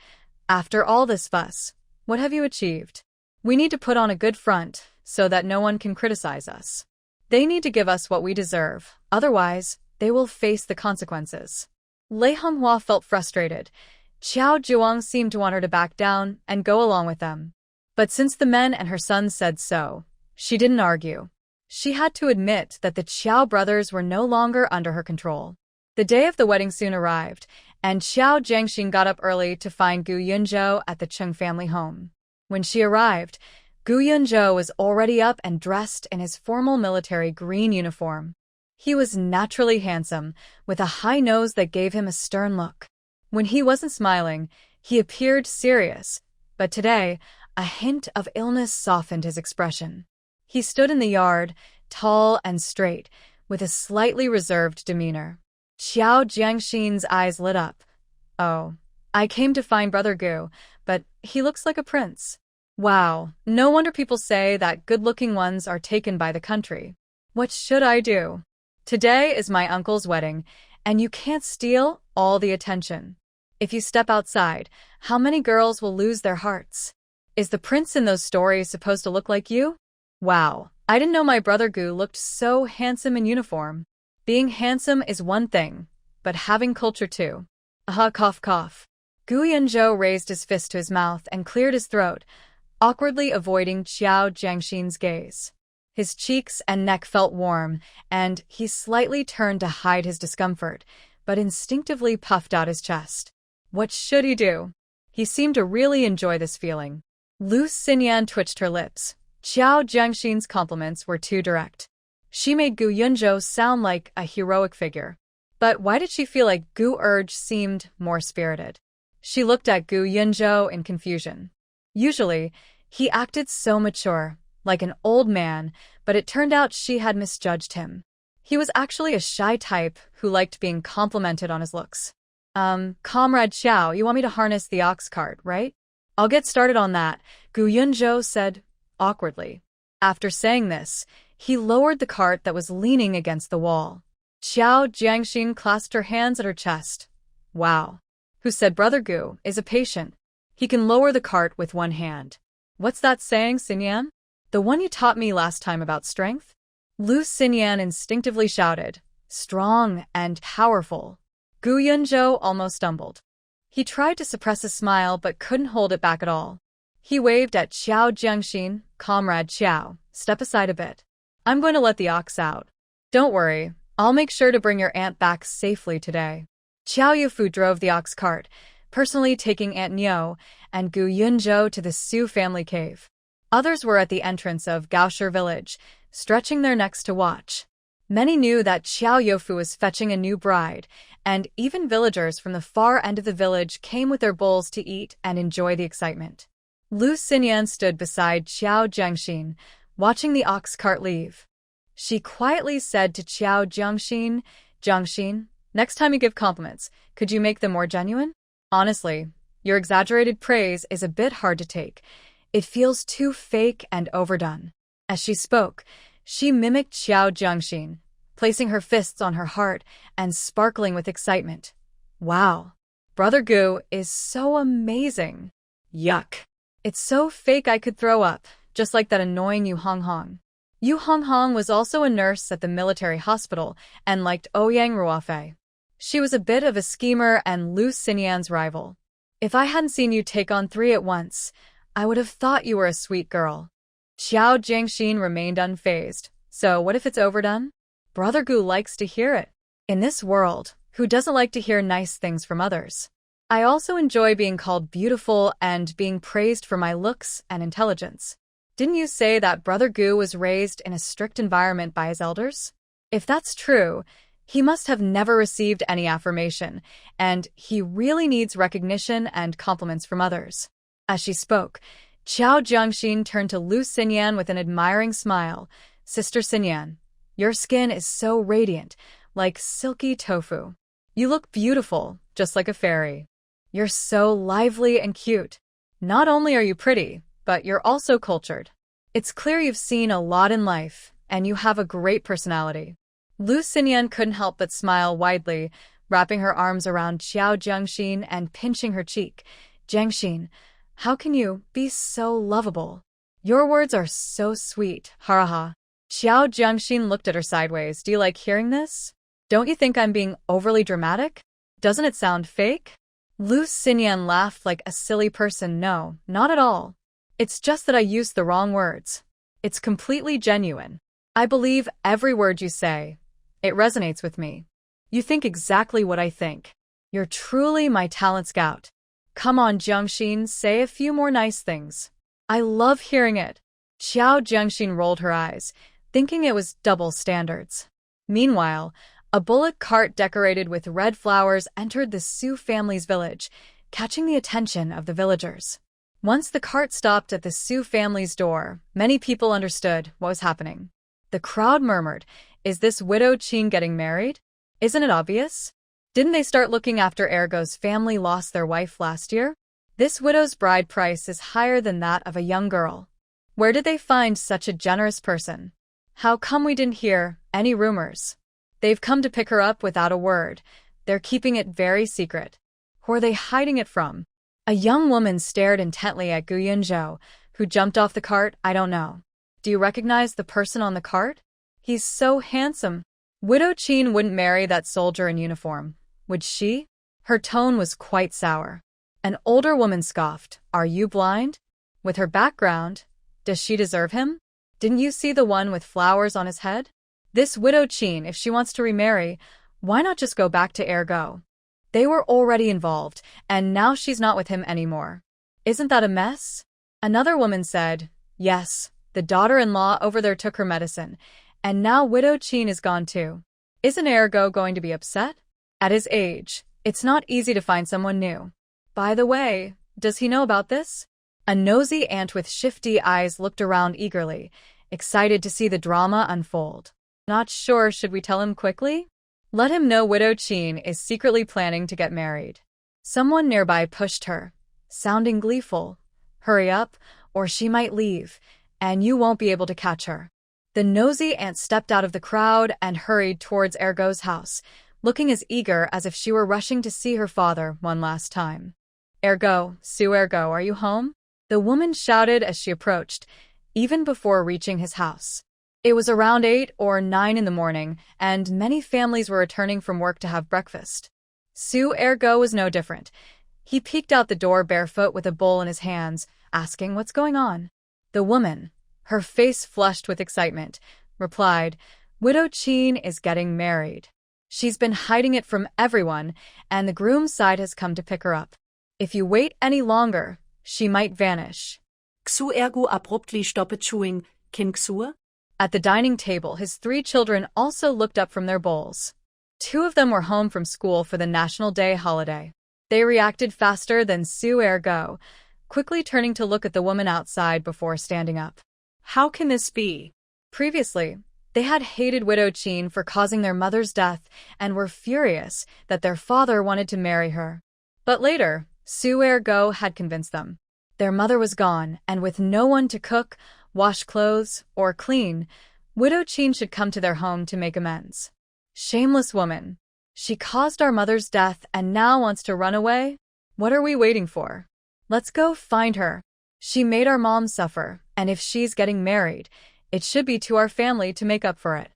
After all this fuss, what have you achieved? We need to put on a good front so that no one can criticize us. They need to give us what we deserve, otherwise, they will face the consequences. Lei Honghua felt frustrated. Qiao Zhuang seemed to want her to back down and go along with them. But since the men and her son said so, she didn't argue. She had to admit that the Qiao brothers were no longer under her control. The day of the wedding soon arrived, and Qiao Jiangxin got up early to find Gu Yunzhou at the Cheng family home. When she arrived, Gu Yunzhou was already up and dressed in his formal military green uniform. He was naturally handsome, with a high nose that gave him a stern look. When he wasn't smiling, he appeared serious, but today, a hint of illness softened his expression. He stood in the yard, tall and straight, with a slightly reserved demeanor. Qiao Jiangxin's eyes lit up. "Oh, I came to find Brother Gu, but he looks like a prince." Wow, no wonder people say that good-looking ones are taken by the country. What should I do? Today is my uncle's wedding, and you can't steal all the attention. If you step outside, how many girls will lose their hearts? Is the prince in those stories supposed to look like you? Wow, I didn't know my brother Gu looked so handsome in uniform. Being handsome is one thing, but having culture too. Cough cough. Gu Yunzhou raised his fist to his mouth and cleared his throat, awkwardly avoiding Qiao Jiangxin's gaze. His cheeks and neck felt warm, and he slightly turned to hide his discomfort, but instinctively puffed out his chest. What should he do? He seemed to really enjoy this feeling. Lu Xinyan twitched her lips. Qiao Jiangxin's compliments were too direct. She made Gu Yunzhou sound like a heroic figure. But why did she feel like Gu Urge seemed more spirited? She looked at Gu Yunzhou in confusion. Usually, he acted so mature, like an old man, but it turned out she had misjudged him. He was actually a shy type who liked being complimented on his looks. Comrade Xiao, you want me to harness the ox cart, right? I'll get started on that, Gu Yunzhou said, awkwardly. After saying this, he lowered the cart that was leaning against the wall. Qiao Jiangxin clasped her hands at her chest. Wow. Who said Brother Gu is a patient? He can lower the cart with one hand. What's that saying, Xinyan? The one you taught me last time about strength? Lu Xinyan instinctively shouted, strong and powerful. Gu Yunzhou almost stumbled. He tried to suppress a smile but couldn't hold it back at all. He waved at Qiao Jiangxin, Comrade Qiao, step aside a bit. I'm going to let the ox out. Don't worry, I'll make sure to bring your aunt back safely today. Qiao Yufu drove the ox cart, personally taking Aunt Niu and Gu Yunzhou to the Su family cave. Others were at the entrance of Gaoshi village, stretching their necks to watch. Many knew that Qiao Yufu was fetching a new bride, and even villagers from the far end of the village came with their bowls to eat and enjoy the excitement. Lu Xinyan stood beside Qiao Jiangxin, watching the ox cart leave. She quietly said to Qiao Jiangxin, Jiangxin, next time you give compliments, could you make them more genuine? Honestly, your exaggerated praise is a bit hard to take. It feels too fake and overdone. As she spoke, she mimicked Qiao Jiangxin, placing her fists on her heart and sparkling with excitement. Wow, Brother Gu is so amazing. Yuck. It's so fake I could throw up, just like that annoying Yu Honghong. Yu Honghong was also a nurse at the military hospital and liked Ouyang Ruofei. She was a bit of a schemer and Lu Xinyan's rival. If I hadn't seen you take on 3 at once, I would have thought you were a sweet girl. Qiao Jiangxin remained unfazed. So what if it's overdone? Brother Gu likes to hear it. In this world, who doesn't like to hear nice things from others? I also enjoy being called beautiful and being praised for my looks and intelligence. Didn't you say that Brother Gu was raised in a strict environment by his elders? If that's true, he must have never received any affirmation, and he really needs recognition and compliments from others. As she spoke, Qiao Jiangxin turned to Lu Xinyan with an admiring smile. Sister Xinyan, your skin is so radiant, like silky tofu. You look beautiful, just like a fairy. You're so lively and cute. Not only are you pretty, but you're also cultured. It's clear you've seen a lot in life, and you have a great personality. Lu Xinyan couldn't help but smile widely, wrapping her arms around Qiao Jiangxin and pinching her cheek. Jiangxin, how can you be so lovable? Your words are so sweet, haraha. Xiao Jiangxin looked at her sideways. Do you like hearing this? Don't you think I'm being overly dramatic? Doesn't it sound fake? Lu Xinyan laughed like a silly person. No, not at all. It's just that I used the wrong words. It's completely genuine. I believe every word you say. It resonates with me. You think exactly what I think. You're truly my talent scout. Come on, Jiangxin, say a few more nice things. I love hearing it. Xiao Jiangxin rolled her eyes, thinking it was double standards. Meanwhile, a bullock cart decorated with red flowers entered the Su family's village, catching the attention of the villagers. Once the cart stopped at the Su family's door, many people understood what was happening. The crowd murmured, "Is this widow Qin getting married? Isn't it obvious? Didn't they start looking after Ergo's family lost their wife last year? This widow's bride price is higher than that of a young girl. Where did they find such a generous person? How come we didn't hear any rumors? They've come to pick her up without a word. They're keeping it very secret. Who are they hiding it from?" A young woman stared intently at Gu Yunzhou, who jumped off the cart. "I don't know. Do you recognize the person on the cart? He's so handsome. Widow Qin wouldn't marry that soldier in uniform, would she?" Her tone was quite sour. An older woman scoffed. "Are you blind? With her background, does she deserve him? Didn't you see the one with flowers on his head? This widow Qin, if she wants to remarry, why not just go back to Ergo? They were already involved, and now she's not with him anymore. Isn't that a mess?" Another woman said, "Yes, the daughter-in-law over there took her medicine, and now widow Qin is gone too. Isn't Ergo going to be upset? At his age, it's not easy to find someone new. By the way, does he know about this?" A nosy ant with shifty eyes looked around eagerly, excited to see the drama unfold. "Not sure, should we tell him quickly? Let him know widow Qin is secretly planning to get married." Someone nearby pushed her, sounding gleeful. "Hurry up, or she might leave, and you won't be able to catch her." The nosy ant stepped out of the crowd and hurried towards Ergo's house, looking as eager as if she were rushing to see her father one last time. "Ergo, Su Ergo, are you home?" the woman shouted as she approached, even before reaching his house. It was around 8 or 9 in the morning, and many families were returning from work to have breakfast. Su Ergo was no different. He peeked out the door barefoot with a bowl in his hands, asking what's going on. The woman, her face flushed with excitement, replied, "Widow Qin is getting married. She's been hiding it from everyone, and the groom's side has come to pick her up. If you wait any longer, she might vanish." Xu Ergo abruptly stopped chewing. Kin Xue? At the dining table, his 3 children also looked up from their bowls. 2 of them were home from school for the National Day holiday. They reacted faster than Su Ergo, quickly turning to look at the woman outside before standing up. How can this be? Previously, they had hated widow Qin for causing their mother's death and were furious that their father wanted to marry her. But later, Su Ergo had convinced them. Their mother was gone, and with no one to cook, wash clothes, or clean, widow Qin should come to their home to make amends. Shameless woman. She caused our mother's death and now wants to run away? What are we waiting for? Let's go find her. She made our mom suffer, and if she's getting married, it should be to our family to make up for it.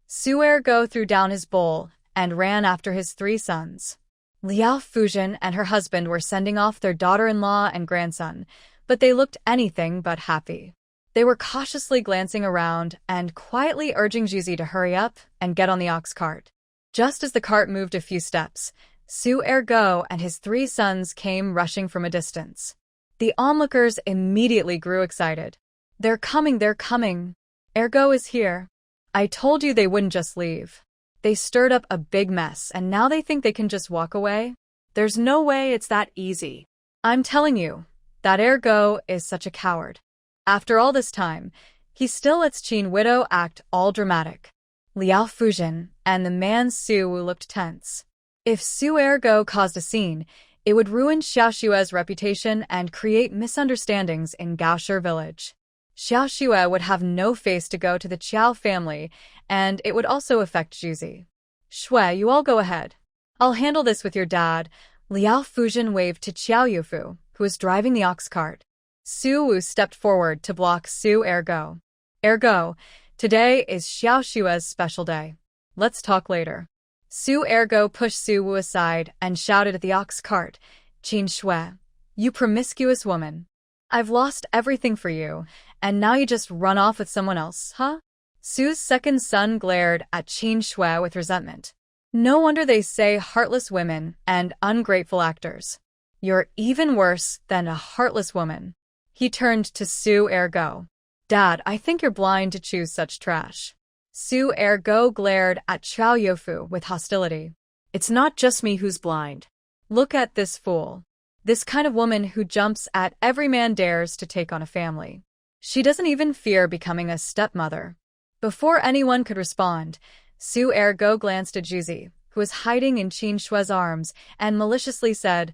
Su Ergo threw down his bowl and ran after his 3 sons. Liao Fuzhen and her husband were sending off their daughter-in-law and grandson, but they looked anything but happy. They were cautiously glancing around and quietly urging Juzi to hurry up and get on the ox cart. Just as the cart moved a few steps, Su Ergo and his 3 sons came rushing from a distance. The onlookers immediately grew excited. They're coming, they're coming. Ergo is here. I told you they wouldn't just leave. They stirred up a big mess, and now they think they can just walk away? There's no way it's that easy. I'm telling you, that Ergo is such a coward. After all this time, he still lets Qin widow act all dramatic. Liao Fuzhen and the man Su Wu looked tense. If Su Ergo caused a scene, it would ruin Xiaoxue's reputation and create misunderstandings in Gaoshi village. Xiaoxue would have no face to go to the Qiao family, and it would also affect Juzi. Shui, you all go ahead. I'll handle this with your dad. Liao Fuzhen waved to Qiao Yufu, who was driving the ox cart. Su Wu stepped forward to block Su Ergo. Ergo, today is Xiao Shua's special day. Let's talk later. Su Ergo pushed Su Wu aside and shouted at the ox cart, Qin Shui, you promiscuous woman. I've lost everything for you, and now you just run off with someone else, huh? Su's second son glared at Qin Shui with resentment. No wonder they say heartless women and ungrateful actors. You're even worse than a heartless woman. He turned to Su Ergo. Dad, I think you're blind to choose such trash. Su Ergo glared at Xiao Youfu with hostility. It's not just me who's blind. Look at this fool. This kind of woman who jumps at every man dares to take on a family. She doesn't even fear becoming a stepmother. Before anyone could respond, Su Ergo glanced at Juzi, who was hiding in Qin Shui's arms, and maliciously said,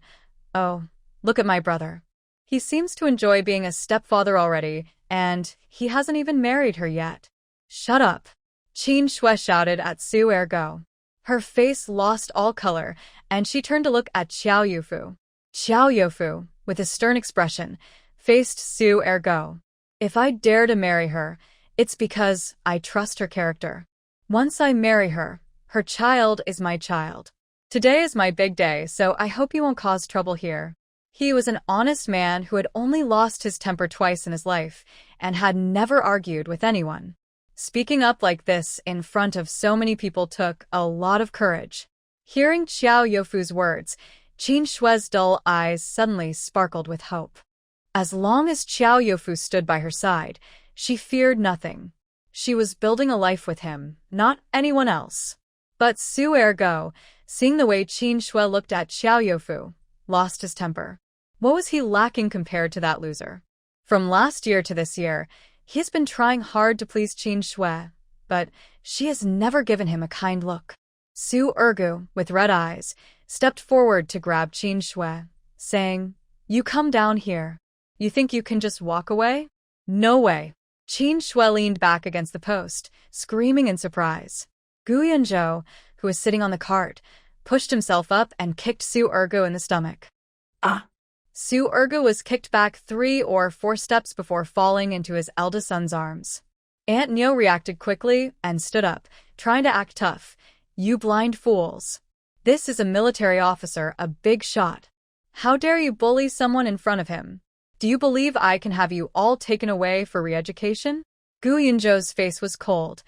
Oh, look at my brother. He seems to enjoy being a stepfather already, and he hasn't even married her yet. Shut up. Qin Shui shouted at Su Ergo. Her face lost all color, and she turned to look at Xiao Youfu. Xiao Youfu, with a stern expression, faced Su Ergo. If I dare to marry her, it's because I trust her character. Once I marry her, her child is my child. Today is my big day, so I hope you won't cause trouble here. He was an honest man who had only lost his temper twice in his life and had never argued with anyone. Speaking up like this in front of so many people took a lot of courage. Hearing Xiao Youfu's words, Qin Shui's dull eyes suddenly sparkled with hope. As long as Xiao Youfu stood by her side, she feared nothing. She was building a life with him, not anyone else. But Su Ergo, seeing the way Qin Shui looked at Xiao Youfu, lost his temper. What was he lacking compared to that loser? From last year to this year, he has been trying hard to please Qin Shui, but she has never given him a kind look. Su Ergo, with red eyes, stepped forward to grab Qin Shui, saying, You come down here. You think you can just walk away? No way. Qin Shui leaned back against the post, screaming in surprise. Gu Yunzhou, who was sitting on the cart, pushed himself up and kicked Su Ergo in the stomach. Ah! Su Ergo was kicked back 3 or 4 steps before falling into his eldest son's arms. Aunt Nyo reacted quickly and stood up, trying to act tough. You blind fools. This is a military officer, a big shot. How dare you bully someone in front of him? Do you believe I can have you all taken away for re-education? Gu Yunzhou's face was cold.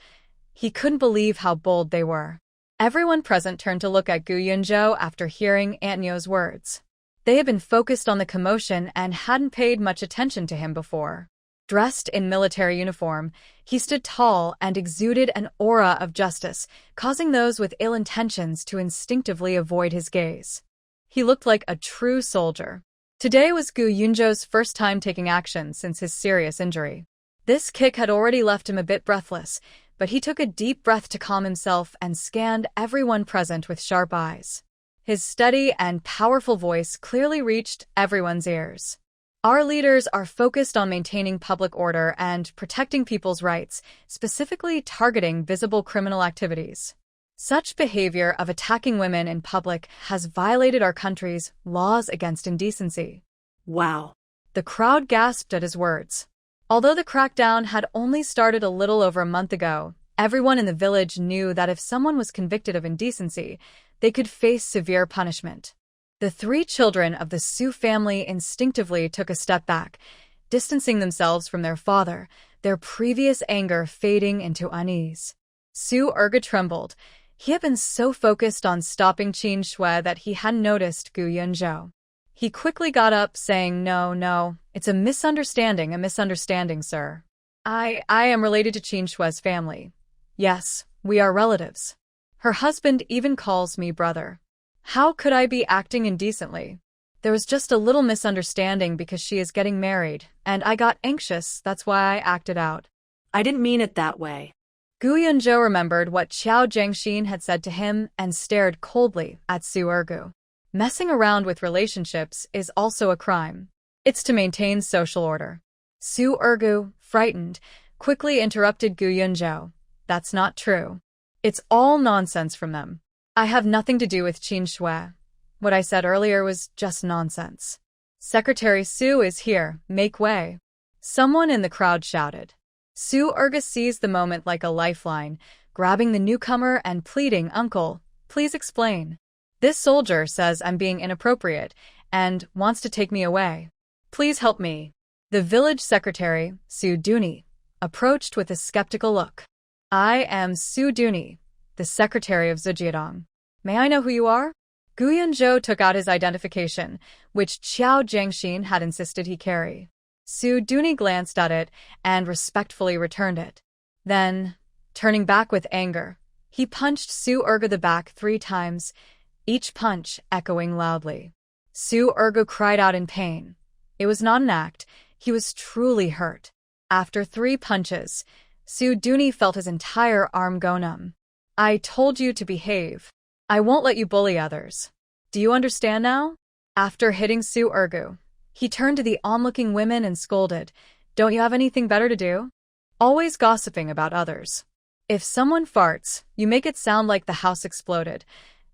He couldn't believe how bold they were. Everyone present turned to look at Gu Yunzhou after hearing Aunt Nyo's words. They had been focused on the commotion and hadn't paid much attention to him before. Dressed in military uniform, he stood tall and exuded an aura of justice, causing those with ill intentions to instinctively avoid his gaze. He looked like a true soldier. Today was Gu Yunzhou's first time taking action since his serious injury. This kick had already left him a bit breathless, but he took a deep breath to calm himself and scanned everyone present with sharp eyes. His steady and powerful voice clearly reached everyone's ears. Our leaders are focused on maintaining public order and protecting people's rights, specifically targeting visible criminal activities. Such behavior of attacking women in public has violated our country's laws against indecency. Wow. The crowd gasped at his words. Although the crackdown had only started a little over a month ago, everyone in the village knew that if someone was convicted of indecency, they could face severe punishment. The 3 children of the Su family instinctively took a step back, distancing themselves from their father, their previous anger fading into unease. Su Ergo trembled. He had been so focused on stopping Qin Shui that he hadn't noticed Gu Yunzhou. He quickly got up, saying, No, it's a misunderstanding, sir. I am related to Qin Shui's family. Yes, we are relatives. Her husband even calls me brother. How could I be acting indecently? There was just a little misunderstanding because she is getting married, and I got anxious, that's why I acted out. I didn't mean it that way. Gu Yunzhou remembered what Xiao Zhengxin had said to him and stared coldly at Su Ergo. Messing around with relationships is also a crime. It's to maintain social order. Su Ergo, frightened, quickly interrupted Gu Yunzhou. That's not true. It's all nonsense from them. I have nothing to do with Qin Shui. What I said earlier was just nonsense. Secretary Su is here, make way. Someone in the crowd shouted. Su Urga seized the moment like a lifeline, grabbing the newcomer and pleading, Uncle, please explain. This soldier says I'm being inappropriate and wants to take me away. Please help me. The village secretary, Su Duni, approached with a skeptical look. I am Su Duni, the secretary of Zhejiang. May I know who you are? Gu Yunzhou took out his identification, which Qiao Jiangxin had insisted he carry. Su Duni glanced at it and respectfully returned it. Then, turning back with anger, he punched Su Urga the back 3 times, each punch echoing loudly. Su Urga cried out in pain. It was not an act, he was truly hurt. After 3 punches, Su Duni felt his entire arm go numb. I told you to behave. I won't let you bully others. Do you understand now? After hitting Su Urgu, he turned to the onlooking women and scolded, Don't you have anything better to do? Always gossiping about others. If someone farts, you make it sound like the house exploded.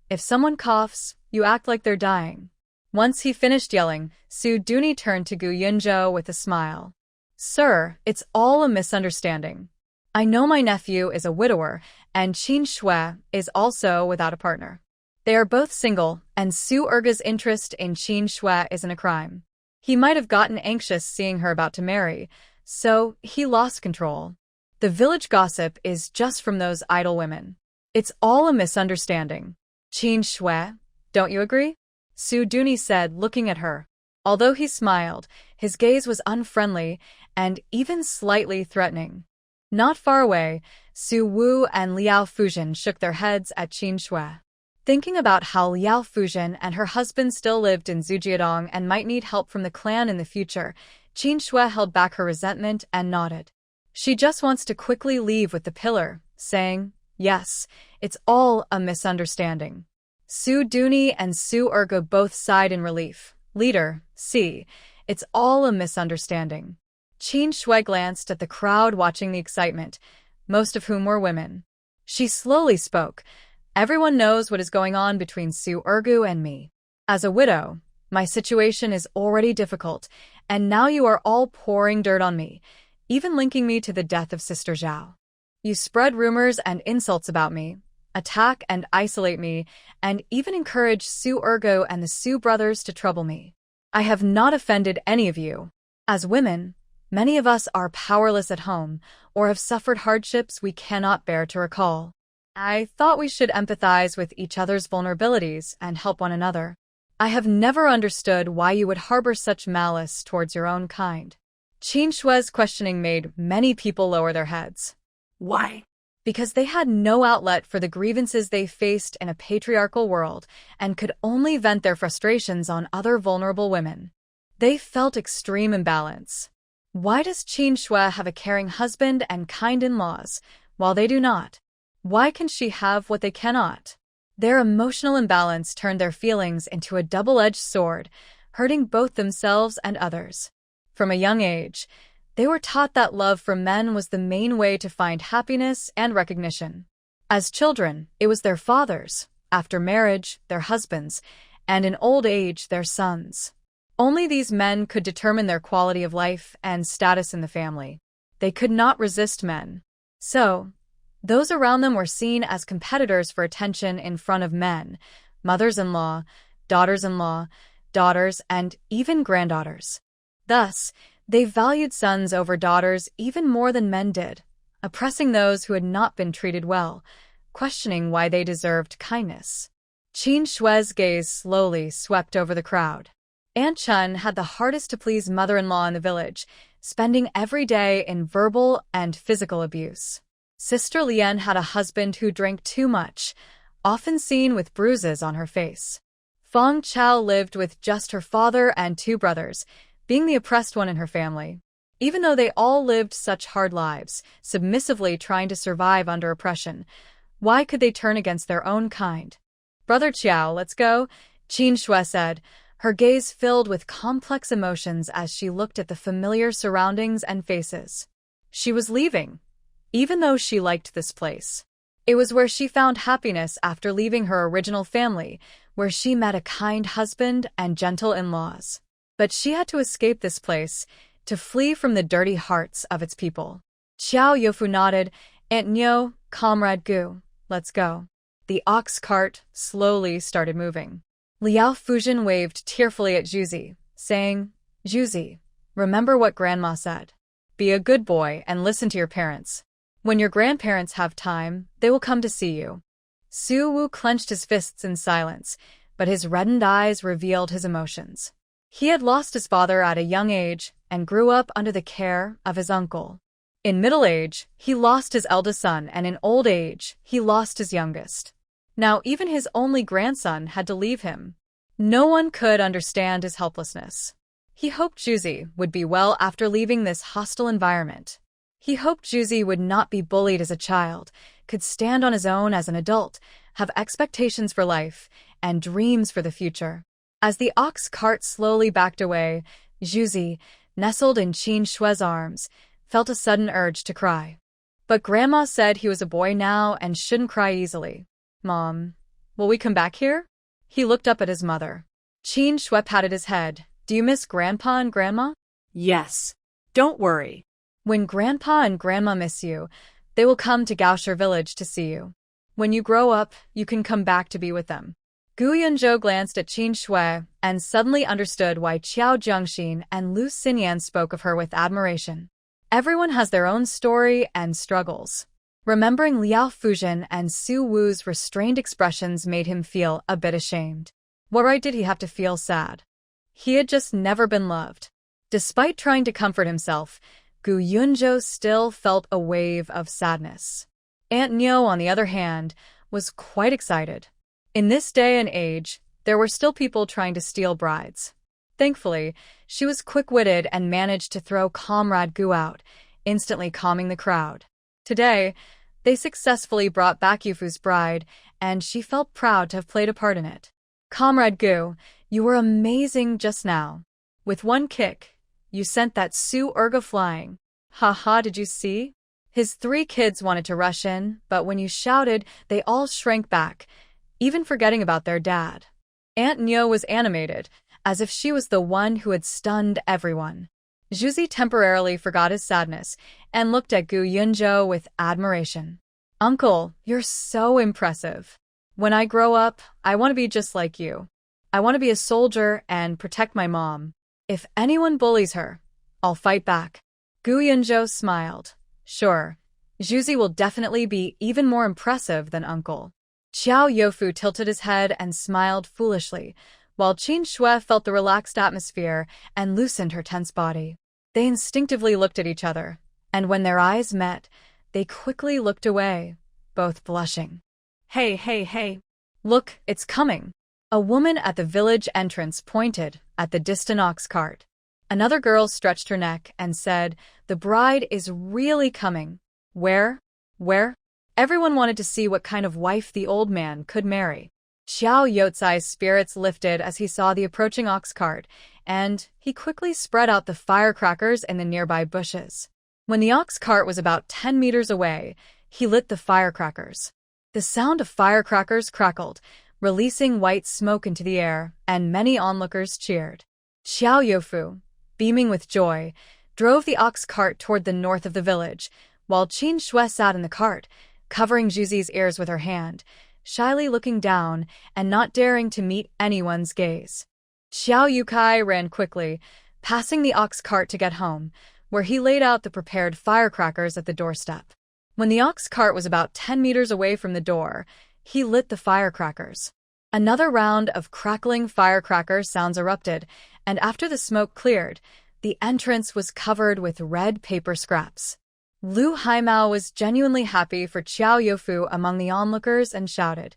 If someone coughs, you act like they're dying. Once he finished yelling, Su Duni turned to Gu Yunzhou with a smile. Sir, it's all a misunderstanding. I know my nephew is a widower, and Qin Shui is also without a partner. They are both single, and Su Urga's interest in Qin Shui isn't a crime. He might have gotten anxious seeing her about to marry, so he lost control. The village gossip is just from those idle women. It's all a misunderstanding. Qin Shui, don't you agree? Su Duni said, looking at her. Although he smiled, his gaze was unfriendly and even slightly threatening. Not far away, Su Wu and Liao Fuzhen shook their heads at Qin Shui. Thinking about how Liao Fuzhen and her husband still lived in Zhejiang and might need help from the clan in the future, Qin Shui held back her resentment and nodded. She just wants to quickly leave with the pillar, saying, Yes, it's all a misunderstanding. Su Duni and Su Urga both sighed in relief. Leader, see, it's all a misunderstanding. Qin Shui glanced at the crowd watching the excitement, most of whom were women. She slowly spoke. Everyone knows what is going on between Su Urgu and me. As a widow, my situation is already difficult, and now you are all pouring dirt on me, even linking me to the death of Sister Zhao. You spread rumors and insults about me, attack and isolate me, and even encourage Su Urgu and the Su brothers to trouble me. I have not offended any of you. As women, many of us are powerless at home or have suffered hardships we cannot bear to recall. I thought we should empathize with each other's vulnerabilities and help one another. I have never understood why you would harbor such malice towards your own kind. Qin Shui's questioning made many people lower their heads. Why? Because they had no outlet for the grievances they faced in a patriarchal world and could only vent their frustrations on other vulnerable women. They felt extreme imbalance. Why does Qin Shui have a caring husband and kind in-laws, while they do not? Why can she have what they cannot? Their emotional imbalance turned their feelings into a double-edged sword, hurting both themselves and others. From a young age, they were taught that love for men was the main way to find happiness and recognition. As children, it was their fathers, after marriage, their husbands, and in old age, their sons. Only these men could determine their quality of life and status in the family. They could not resist men. So, those around them were seen as competitors for attention in front of men, mothers-in-law, daughters-in-law, daughters, and even granddaughters. Thus, they valued sons over daughters even more than men did, oppressing those who had not been treated well, questioning why they deserved kindness. Qin Shui's gaze slowly swept over the crowd. Aunt Chun had the hardest to please mother-in-law in the village, spending every day in verbal and physical abuse. Sister Lian had a husband who drank too much, often seen with bruises on her face. Feng Chao lived with just her father and 2 brothers, being the oppressed one in her family. Even though they all lived such hard lives, submissively trying to survive under oppression, why could they turn against their own kind? Brother Qiao, let's go, Qin Shui said, her gaze filled with complex emotions as she looked at the familiar surroundings and faces. She was leaving, even though she liked this place. It was where she found happiness after leaving her original family, where she met a kind husband and gentle in-laws. But she had to escape this place, to flee from the dirty hearts of its people. Xiao Yofu nodded. Aunt Nyo, Comrade Gu, let's go. The ox cart slowly started moving. Liao Fujin waved tearfully at Juzi, saying, Juzi, remember what Grandma said. Be a good boy and listen to your parents. When your grandparents have time, they will come to see you. Su Wu clenched his fists in silence, but his reddened eyes revealed his emotions. He had lost his father at a young age and grew up under the care of his uncle. In middle age, he lost his eldest son, and in old age, he lost his youngest. Now even his only grandson had to leave him. No one could understand his helplessness. He hoped Juzi would be well after leaving this hostile environment. He hoped Juzi would not be bullied as a child, could stand on his own as an adult, have expectations for life, and dreams for the future. As the ox cart slowly backed away, Juzi, nestled in Qin Shue's arms, felt a sudden urge to cry. But Grandma said he was a boy now and shouldn't cry easily. Mom, will we come back here? He looked up at his mother. Qin Shue patted his head. Do you miss Grandpa and Grandma? Yes. Don't worry. When Grandpa and Grandma miss you, they will come to Gaoshi village to see you. When you grow up, you can come back to be with them. Gu Yunzhou glanced at Qin Shui and suddenly understood why Qiao Jiangxin and Lu Xinyan spoke of her with admiration. Everyone has their own story and struggles. Remembering Liao Fujin and Su Wu's restrained expressions made him feel a bit ashamed. What right did he have to feel sad? He had just never been loved. Despite trying to comfort himself, Gu Yunzhou still felt a wave of sadness. Aunt Nyo, on the other hand, was quite excited. In this day and age, there were still people trying to steal brides. Thankfully, she was quick-witted and managed to throw Comrade Gu out, instantly calming the crowd. Today, they successfully brought back Yufu's bride, and she felt proud to have played a part in it. Comrade Gu, you were amazing just now. With one kick, you sent that Su Erga flying. Ha, did you see? His 3 kids wanted to rush in, but when you shouted, they all shrank back, even forgetting about their dad. Aunt Nyo was animated, as if she was the one who had stunned everyone. Juzi temporarily forgot his sadness and looked at Gu Yunzhou with admiration. Uncle, you're so impressive. When I grow up, I want to be just like you. I want to be a soldier and protect my mom. If anyone bullies her, I'll fight back. Gu Yunzhou smiled. Sure, Juzi will definitely be even more impressive than Uncle. Xiao Yofu tilted his head and smiled foolishly, while Qin Shui felt the relaxed atmosphere and loosened her tense body. They instinctively looked at each other, and when their eyes met, they quickly looked away, both blushing. Hey. Look, it's coming. A woman at the village entrance pointed at the distant ox cart. Another girl stretched her neck and said, the bride is really coming. Where? Everyone wanted to see what kind of wife the old man could marry. Xiao Yotsai's spirits lifted as he saw the approaching ox cart, and he quickly spread out the firecrackers in the nearby bushes. When the ox cart was about 10 meters away, he lit the firecrackers. The sound of firecrackers crackled, releasing white smoke into the air, and many onlookers cheered. Xiao Yofu, beaming with joy, drove the ox cart toward the north of the village, while Qin Shui sat in the cart, covering Juzi's ears with her hand, shyly looking down and not daring to meet anyone's gaze. Xiao Yukai ran quickly, passing the ox cart to get home, where he laid out the prepared firecrackers at the doorstep. When the ox cart was about 10 meters away from the door, he lit the firecrackers. Another round of crackling firecracker sounds erupted, and after the smoke cleared, the entrance was covered with red paper scraps. Lu Haimao was genuinely happy for Xiao Yofu among the onlookers and shouted,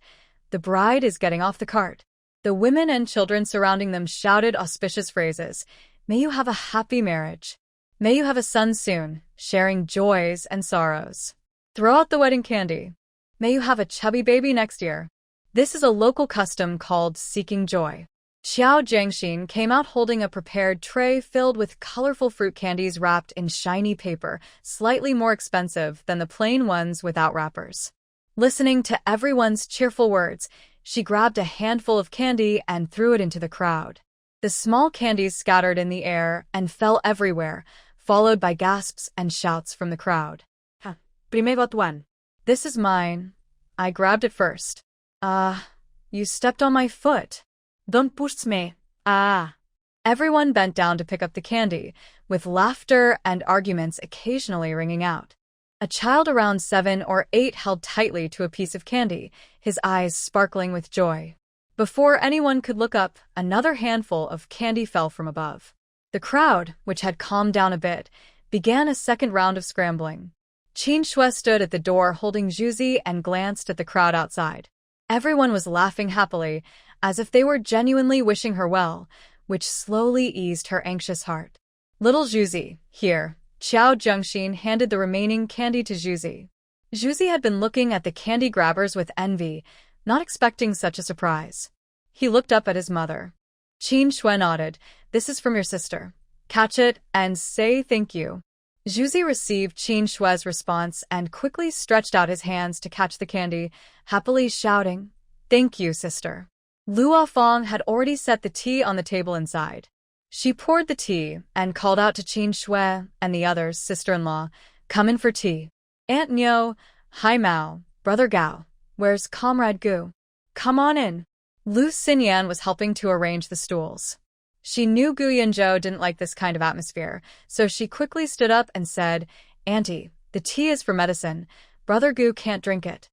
the bride is getting off the cart. The women and children surrounding them shouted auspicious phrases. May you have a happy marriage. May you have a son soon, sharing joys and sorrows. Throw out the wedding candy. May you have a chubby baby next year. This is a local custom called seeking joy. Xiao Jiangxin came out holding a prepared tray filled with colorful fruit candies wrapped in shiny paper, slightly more expensive than the plain ones without wrappers. Listening to everyone's cheerful words, she grabbed a handful of candy and threw it into the crowd. The small candies scattered in the air and fell everywhere, followed by gasps and shouts from the crowd. Ha, primero tuan. This is mine. I grabbed it first. You stepped on my foot. Don't push me. Ah. Everyone bent down to pick up the candy, with laughter and arguments occasionally ringing out. A child around 7 or 8 held tightly to a piece of candy, his eyes sparkling with joy. Before anyone could look up, another handful of candy fell from above. The crowd, which had calmed down a bit, began a second round of scrambling. Qin Shui stood at the door holding Juzi and glanced at the crowd outside. Everyone was laughing happily, as if they were genuinely wishing her well, which slowly eased her anxious heart. Little Juzi, here. Qiao Zhengxin handed the remaining candy to Juzi. Juzi had been looking at the candy grabbers with envy, not expecting such a surprise. He looked up at his mother. Qin Shui nodded. This is from your sister. Catch it and say thank you. Juzi received Qin Shui's response and quickly stretched out his hands to catch the candy, happily shouting, "Thank you, sister." Luo Fong had already set the tea on the table inside. She poured the tea and called out to Qin Shui and the others, sister-in-law, "Come in for tea." Aunt Niu, "Hi Mao, Brother Gao, where's Comrade Gu? Come on in." Lu Xinyan was helping to arrange the stools. She knew Gu Yunzhou didn't like this kind of atmosphere, so she quickly stood up and said, "Auntie, the tea is for medicine. Brother Gu can't drink it.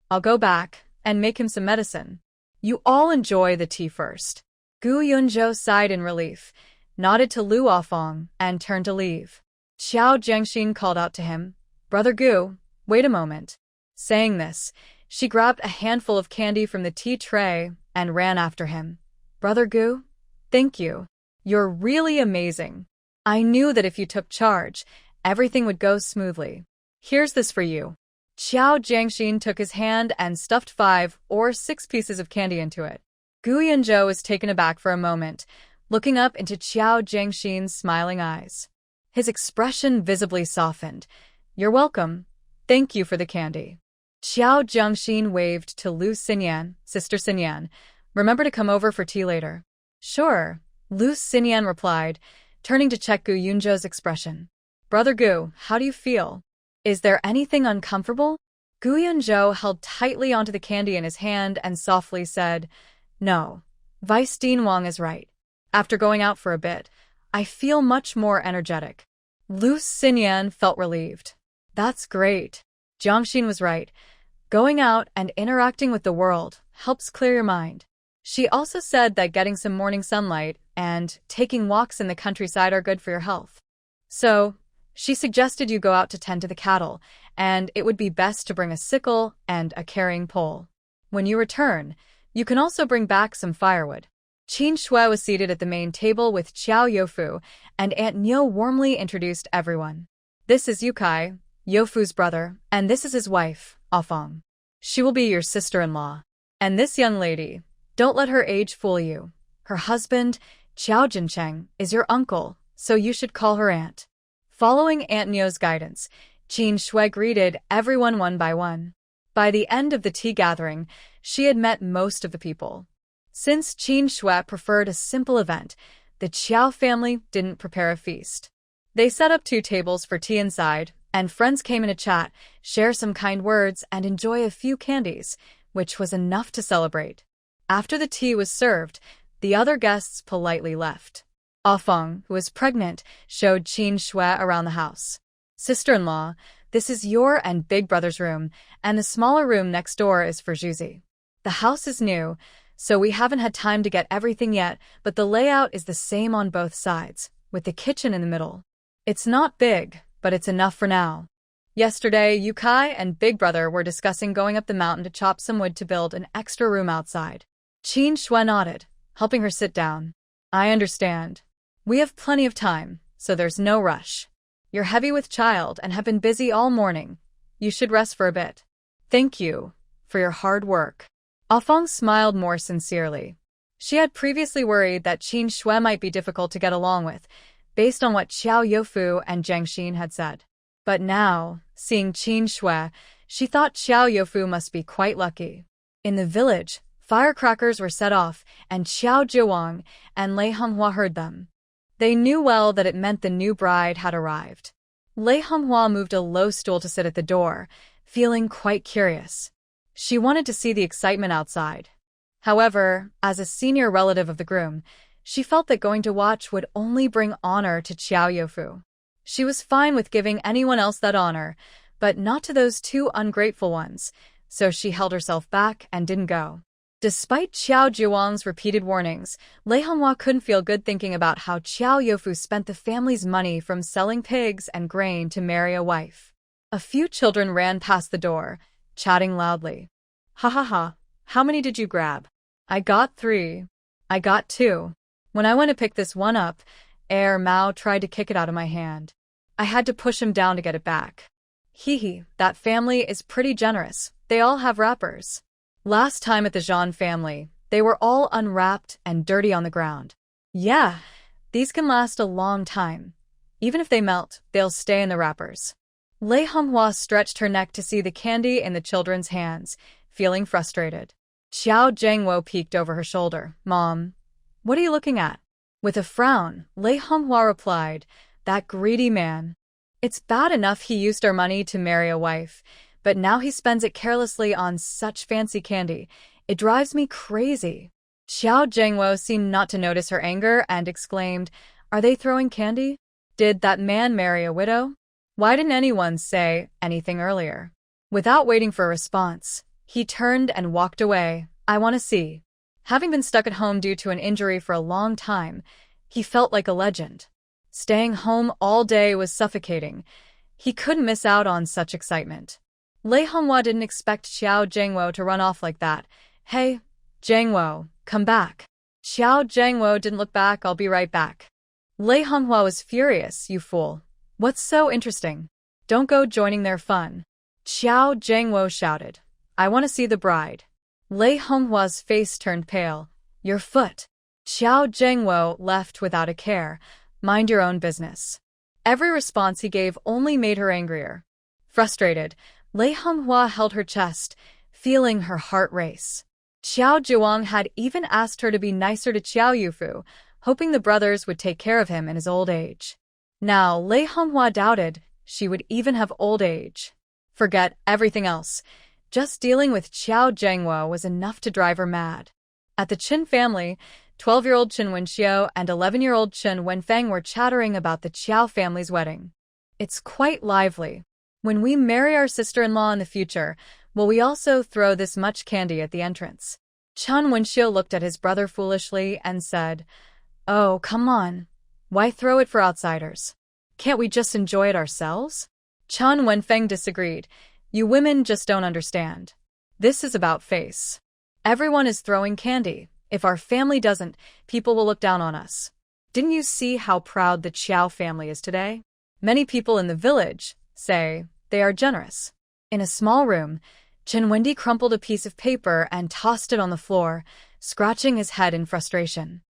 I'll go back and make him some medicine. You all enjoy the tea first." Gu Yunzhou sighed in relief, nodded to Lu Fong, and turned to leave. Qiao Zhengxin called out to him, "Brother Gu, wait a moment." Saying this, she grabbed a handful of candy from the tea tray and ran after him. "Brother Gu, thank you. You're really amazing. I knew that if you took charge, everything would go smoothly. Here's this for you." Qiao Zhengxin took his hand and stuffed 5 or 6 pieces of candy into it. Gu Yunzhou was taken aback for a moment, looking up into Qiao Zhengxin's smiling eyes. His expression visibly softened. "You're welcome. Thank you for the candy." Qiao Zhengxin waved to Lu Xinyan, Sister Xinyan. "Remember to come over for tea later." "Sure," Lu Xinyan replied, turning to check Gu Yunzhou's expression. "Brother Gu, how do you feel? Is there anything uncomfortable?" Gu Yunzhou held tightly onto the candy in his hand and softly said, "No, Vice Dean Wang is right. After going out for a bit, I feel much more energetic." Lu Xinyan felt relieved. "That's great. Jiangxin was right. Going out and interacting with the world helps clear your mind." She also said that getting some morning sunlight and taking walks in the countryside are good for your health. So, she suggested you go out to tend to the cattle, and it would be best to bring a sickle and a carrying pole. When you return, you can also bring back some firewood. Qin Shui was seated at the main table with Qiao Youfu, and Aunt Niu warmly introduced everyone. "This is Yukai, Youfu's brother, and this is his wife, Fong. She will be your sister-in-law. And this young lady, don't let her age fool you. Her husband, Qiao Jincheng, is your uncle, so you should call her aunt." Following Aunt Niu's guidance, Qin Shui greeted everyone one by one. By the end of the tea gathering, she had met most of the people. Since Qin Shui preferred a simple event, the Qiao family didn't prepare a feast. They set up 2 tables for tea inside, and friends came in to chat, share some kind words, and enjoy a few candies, which was enough to celebrate. After the tea was served, the other guests politely left. Feng, who was pregnant, showed Qin Shui around the house. "Sister-in-law, this is your and big brother's room, and the smaller room next door is for Juzi. The house is new, so we haven't had time to get everything yet, but the layout is the same on both sides, with the kitchen in the middle. It's not big, but it's enough for now. Yesterday, Yukai and Big Brother were discussing going up the mountain to chop some wood to build an extra room outside." Qin Shui nodded, helping her sit down. "I understand. We have plenty of time, so there's no rush. You're heavy with child and have been busy all morning. You should rest for a bit. Thank you for your hard work." Feng smiled more sincerely. She had previously worried that Qin Shui might be difficult to get along with, based on what Qiao Youfu and Zhengxin had said. But now, seeing Qin Shui, she thought Qiao Youfu must be quite lucky. In the village, Firecrackers were set off, and Xiao Jiwang and Lei Honghua heard them. They knew well that it meant the new bride had arrived. Lei Honghua moved a low stool to sit at the door, feeling quite curious. She wanted to see the excitement outside. However, as a senior relative of the groom, she felt that going to watch would only bring honor to Qiao Youfu. She was fine with giving anyone else that honor, but not to those two ungrateful ones, so she held herself back and didn't go. Despite Qiao Jiwang's repeated warnings, Lei Honghua couldn't feel good thinking about how Qiao Youfu spent the family's money from selling pigs and grain to marry a wife. A few children ran past the door, chatting loudly. Ha ha ha, how many did you grab? I got 3. I got 2. When I went to pick this one up, Mao tried to kick it out of my hand. I had to push him down to get it back. Hee hee, that family is pretty generous. They all have wrappers. Last time at the Zhan family, they were all unwrapped and dirty on the ground. Yeah, these can last a long time. Even if they melt, they'll stay in the wrappers. Lei Honghua stretched her neck to see the candy in the children's hands, feeling frustrated. Xiao Zhengwo peeked over her shoulder. Mom, what are you looking at? With a frown, Lei Honghua replied, that greedy man. It's bad enough he used our money to marry a wife, but now he spends it carelessly on such fancy candy. It drives me crazy. Xiao Zhengwo seemed not to notice her anger and exclaimed, are they throwing candy? Did that man marry a widow? Why didn't anyone say anything earlier? Without waiting for a response, he turned and walked away. I want to see. Having been stuck at home due to an injury for a long time, he felt like a legend. Staying home all day was suffocating. He couldn't miss out on such excitement. Lei Honghua didn't expect Xiao Zhengwo to run off like that. Hey, Zhengwo, come back. Xiao Zhengwo didn't look back. I'll be right back. Lei Honghua was furious. You fool. What's so interesting? Don't go joining their fun. Xiao Zhengwo shouted. I want to see the bride. Lei Honghua's face turned pale. Your foot. Xiao Zhengwo left without a care. Mind your own business. Every response he gave only made her angrier. Frustrated, Lei Honghua held her chest, feeling her heart race. Qiao Jiwang had even asked her to be nicer to Qiao Youfu, hoping the brothers would take care of him in his old age. Now, Lei Honghua doubted she would even have old age. Forget everything else. Just dealing with Qiao Zhengwo was enough to drive her mad. At the Qin family, 12-year-old Qin Wenxiu and 11-year-old Qin Wenfeng were chattering about the Qiao family's wedding. It's quite lively. When we marry our sister-in-law in the future, will we also throw this much candy at the entrance? Qin Wenxiu looked at his brother foolishly and said, Oh, come on. Why throw it for outsiders? Can't we just enjoy it ourselves? Qin Wenfeng disagreed. You women just don't understand. This is about face. Everyone is throwing candy. If our family doesn't, people will look down on us. Didn't you see how proud the Qiao family is today? Many people in the village say they are generous. In a small room, Qin Wendy crumpled a piece of paper and tossed it on the floor, scratching his head in frustration.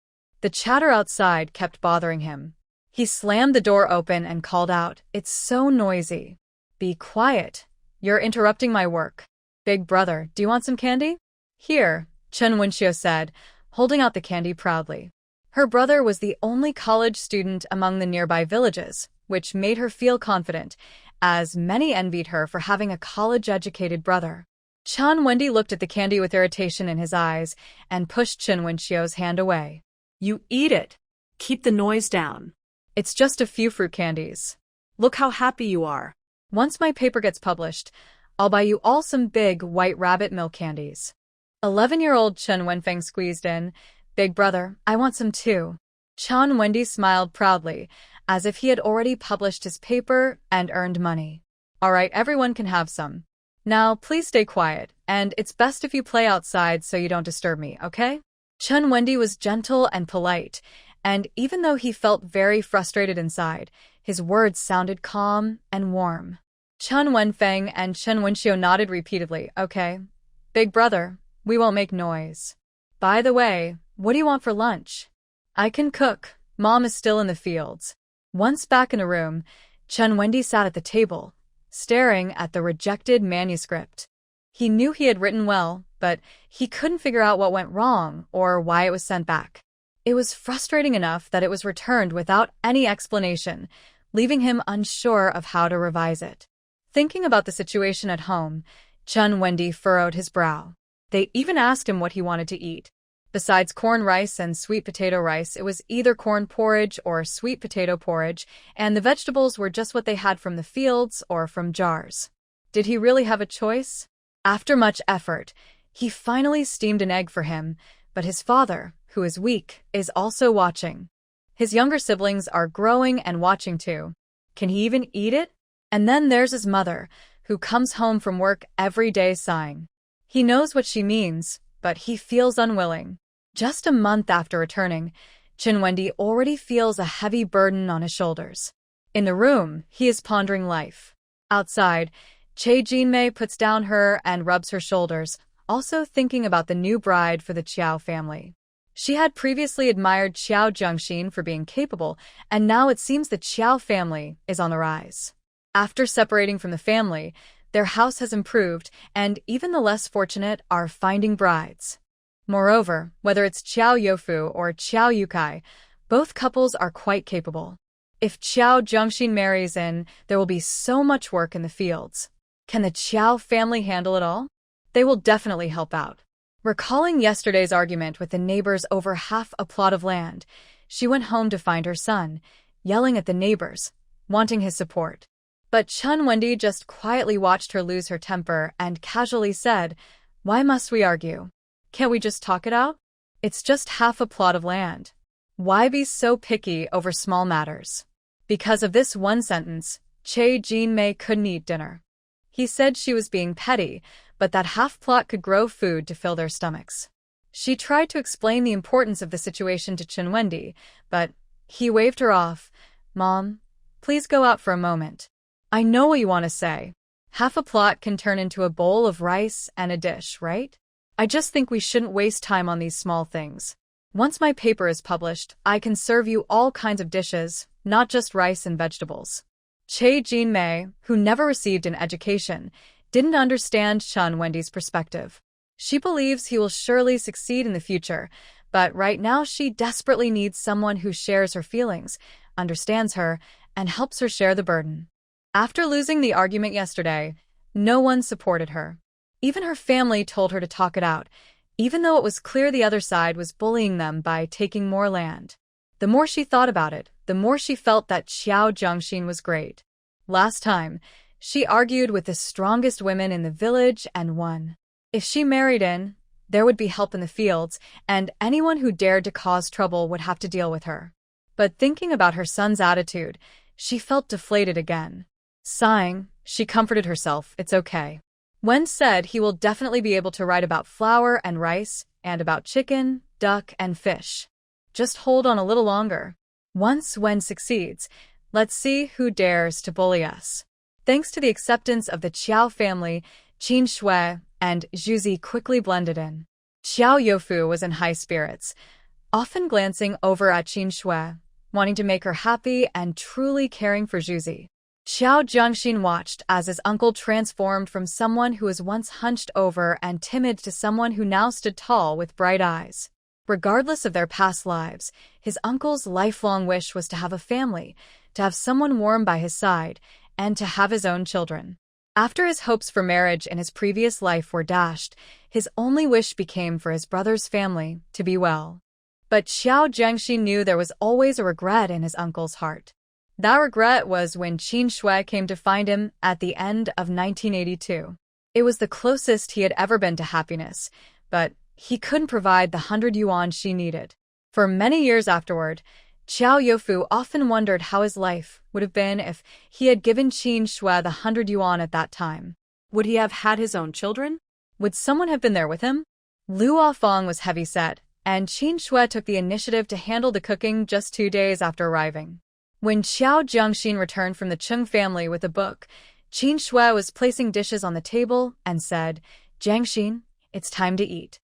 The chatter outside kept bothering him. He slammed the door open and called out, It's so noisy. Be quiet. You're interrupting my work. Big brother, do you want some candy? Here, Qin Wenxiu said, holding out the candy proudly. Her brother was the only college student among the nearby villages, which made her feel confident, as many envied her for having a college-educated brother. Qin Wendy looked at the candy with irritation in his eyes and pushed Qin Wenxiu's hand away. You eat it. Keep the noise down. It's just a few fruit candies. Look how happy you are. Once my paper gets published, I'll buy you all some big white rabbit milk candies. 11-year-old Qin Wenfeng squeezed in. Big brother, I want some too. Qin Wendy smiled proudly, as if he had already published his paper and earned money. All right, everyone can have some. Now, please stay quiet, and it's best if you play outside so you don't disturb me, okay? Qin Wendy was gentle and polite, and even though he felt very frustrated inside, his words sounded calm and warm. Qin Wenfeng and Qin Wenxiu nodded repeatedly. Okay. Big brother, we won't make noise. By the way, what do you want for lunch? I can cook. Mom is still in the fields. Once back in a room, Qin Wendy sat at the table, staring at the rejected manuscript. He knew he had written well, but he couldn't figure out what went wrong or why it was sent back. It was frustrating enough that it was returned without any explanation, leaving him unsure of how to revise it. Thinking about the situation at home, Chun Wendy furrowed his brow. They even asked him what he wanted to eat. Besides corn rice and sweet potato rice, it was either corn porridge or sweet potato porridge, and the vegetables were just what they had from the fields or from jars. Did he really have a choice? After much effort, he finally steamed an egg for him, but his father, who is weak, is also watching. His younger siblings are growing and watching too. Can he even eat it? And then there's his mother, who comes home from work every day sighing. He knows what she means, but he feels unwilling. Just a month after returning, Chinwendy already feels a heavy burden on his shoulders. In the room, he is pondering life. Outside, Che Jinmei puts down her and rubs her shoulders, also thinking about the new bride for the Chiao family. She had previously admired Chiao Zhengxin for being capable, and now it seems the Chiao family is on the rise. After separating from the family, their house has improved, and even the less fortunate are finding brides. Moreover, whether it's Chiao Youfu or Chiao Yukai, both couples are quite capable. If Chiao Zhengxin marries in, there will be so much work in the fields. Can the Chiao family handle it all? They will definitely help out. Recalling yesterday's argument with the neighbors over half a plot of land, she went home to find her son, yelling at the neighbors, wanting his support. But Chun Wendy just quietly watched her lose her temper and casually said, "Why must we argue? Can't we just talk it out? It's just half a plot of land. Why be so picky over small matters?" Because of this one sentence, Che Jinmei couldn't eat dinner. He said she was being petty, but that half-plot could grow food to fill their stomachs. She tried to explain the importance of the situation to Chun Wendy, but he waved her off. "Mom, please go out for a moment. I know what you want to say. Half a plot can turn into a bowl of rice and a dish, right? I just think we shouldn't waste time on these small things. Once my paper is published, I can serve you all kinds of dishes, not just rice and vegetables." Che Jinmei, who never received an education, didn't understand Chun Wendy's perspective. She believes he will surely succeed in the future, but right now she desperately needs someone who shares her feelings, understands her, and helps her share the burden. After losing the argument yesterday, no one supported her. Even her family told her to talk it out, even though it was clear the other side was bullying them by taking more land. The more she thought about it, the more she felt that Chiao Zhengxin was great. Last time, she argued with the strongest women in the village and won. If she married in, there would be help in the fields, and anyone who dared to cause trouble would have to deal with her. But thinking about her son's attitude, she felt deflated again. Sighing, she comforted herself, it's okay. Wen said he will definitely be able to write about flour and rice, and about chicken, duck, and fish. Just hold on a little longer. Once Wen succeeds, let's see who dares to bully us. Thanks to the acceptance of the Chiao family, Qin Shui and Zhuzi quickly blended in. Xiao Youfu was in high spirits, often glancing over at Qin Shui, wanting to make her happy and truly caring for Zhuzi. Chiao Zhengxin watched as his uncle transformed from someone who was once hunched over and timid to someone who now stood tall with bright eyes. Regardless of their past lives, his uncle's lifelong wish was to have a family, to have someone warm by his side, and to have his own children. After his hopes for marriage in his previous life were dashed, his only wish became for his brother's family to be well. But Xiao Zhengxin knew there was always a regret in his uncle's heart. That regret was when Qin Shui came to find him at the end of 1982. It was the closest he had ever been to happiness, but he couldn't provide the 100 yuan she needed. For many years afterward, Chiao Youfu often wondered how his life would have been if he had given Qin Shui the 100 yuan at that time. Would he have had his own children? Would someone have been there with him? Lu Afong was heavy-set, and Qin Shui took the initiative to handle the cooking just 2 days after arriving. When Chiao Zhengxin returned from the Chung family with a book, Qin Shui was placing dishes on the table and said, "Zhengxin, it's time to eat.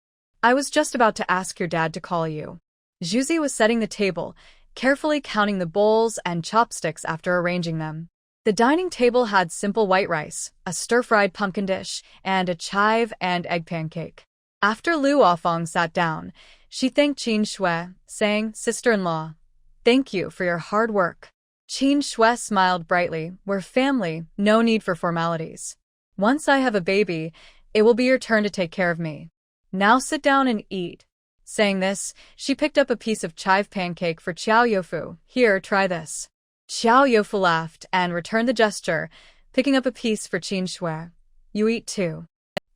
I was just about to ask your dad to call you." Zhuzi was setting the table, carefully counting the bowls and chopsticks after arranging them. The dining table had simple white rice, a stir-fried pumpkin dish, and a chive and egg pancake. After Lu Ofeng sat down, she thanked Qin Shui, saying, "Sister-in-law, thank you for your hard work." Qin Shui smiled brightly. "We're family, no need for formalities. Once I have a baby, it will be your turn to take care of me. Now sit down and eat." Saying this, she picked up a piece of chive pancake for Xiao Youfu. "Here, try this." Xiao Youfu laughed and returned the gesture, picking up a piece for Qin Shui. "You eat too."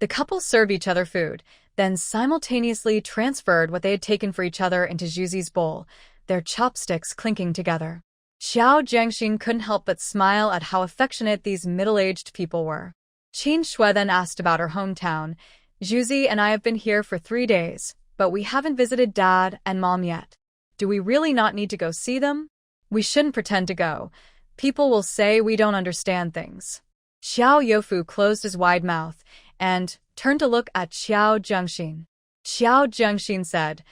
The couple served each other food, then simultaneously transferred what they had taken for each other into Zhuzi's bowl, their chopsticks clinking together. Xiao Jiangxin couldn't help but smile at how affectionate these middle-aged people were. Qin Shui then asked about her hometown. "Zhuzi and I have been here for 3 days, but we haven't visited Dad and Mom yet. Do we really not need to go see them? We shouldn't pretend to go. People will say we don't understand things." Xiao Youfu closed his wide mouth and turned to look at Xiao Jiangxin. Xiao Jiangxin said,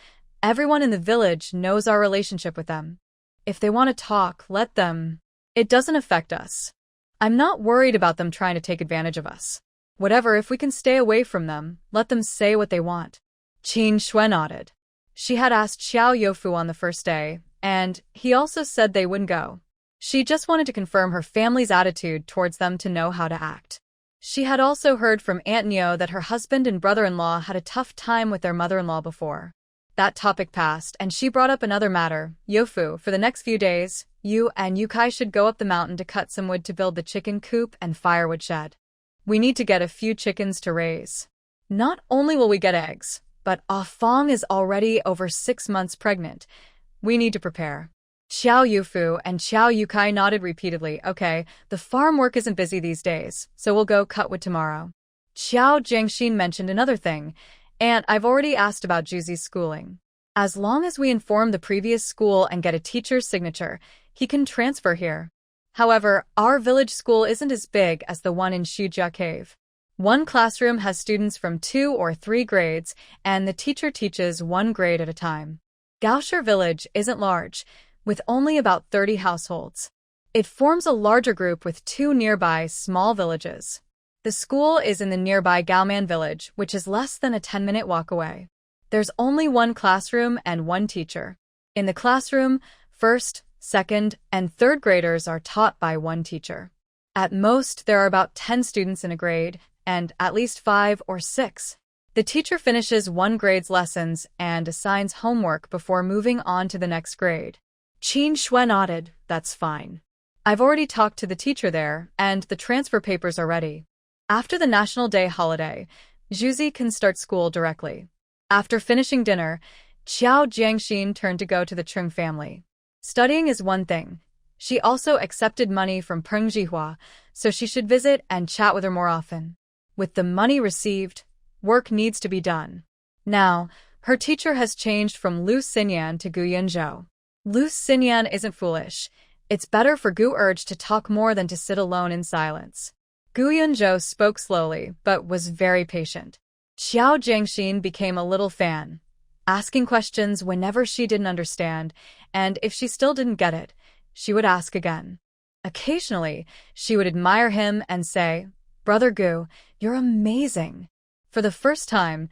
"Everyone in the village knows our relationship with them. If they want to talk, let them. It doesn't affect us. I'm not worried about them trying to take advantage of us. Whatever, if we can stay away from them, let them say what they want." Qin Shui nodded. She had asked Xiao Youfu on the first day, and he also said they wouldn't go. She just wanted to confirm her family's attitude towards them to know how to act. She had also heard from Aunt Neo that her husband and brother-in-law had a tough time with their mother-in-law before. That topic passed, and she brought up another matter. "Youfu, for the next few days, you and Yukai should go up the mountain to cut some wood to build the chicken coop and firewood shed. We need to get a few chickens to raise. Not only will we get eggs, but Ah Fong is already over 6 months pregnant. We need to prepare." Xiao Youfu and Xiao Yukai nodded repeatedly. "Okay, the farm work isn't busy these days, so we'll go cut wood tomorrow." Xiao Jiangxin mentioned another thing, and I've already asked about Zhuzi's schooling. As long as we inform the previous school and get a teacher's signature, he can transfer here. However, our village school isn't as big as the one in Shijia Cave. One classroom has students from 2 or 3 grades, and the teacher teaches 1 grade at a time. Gaoshir village isn't large, with only about 30 households. It forms a larger group with 2 nearby small villages. The school is in the nearby Gaoman village, which is less than a 10-minute walk away. There's only 1 classroom and 1 teacher. In the classroom, 1st, 2nd, and 3rd graders are taught by 1 teacher. At most, there are about 10 students in a grade, and at least 5 or 6. The teacher finishes 1 grade's lessons and assigns homework before moving on to the next grade. Qin Shui nodded. "That's fine. I've already talked to the teacher there, and the transfer papers are ready." After the National Day holiday, Zhuzi can start school directly. After finishing dinner, Xiao Jiangxin turned to go to the Chung family. Studying is one thing. She also accepted money from Peng Jihua, so she should visit and chat with her more often. With the money received, work needs to be done. Now, her teacher has changed from Lu Xinyan to Gu Yunzhou. Lu Xinyan isn't foolish. It's better for Gu Urge to talk more than to sit alone in silence. Gu Yunzhou spoke slowly, but was very patient. Xiao Jiangxin became a little fan, asking questions whenever she didn't understand, and if she still didn't get it, she would ask again. Occasionally, she would admire him and say, "Brother Gu, you're amazing." For the first time,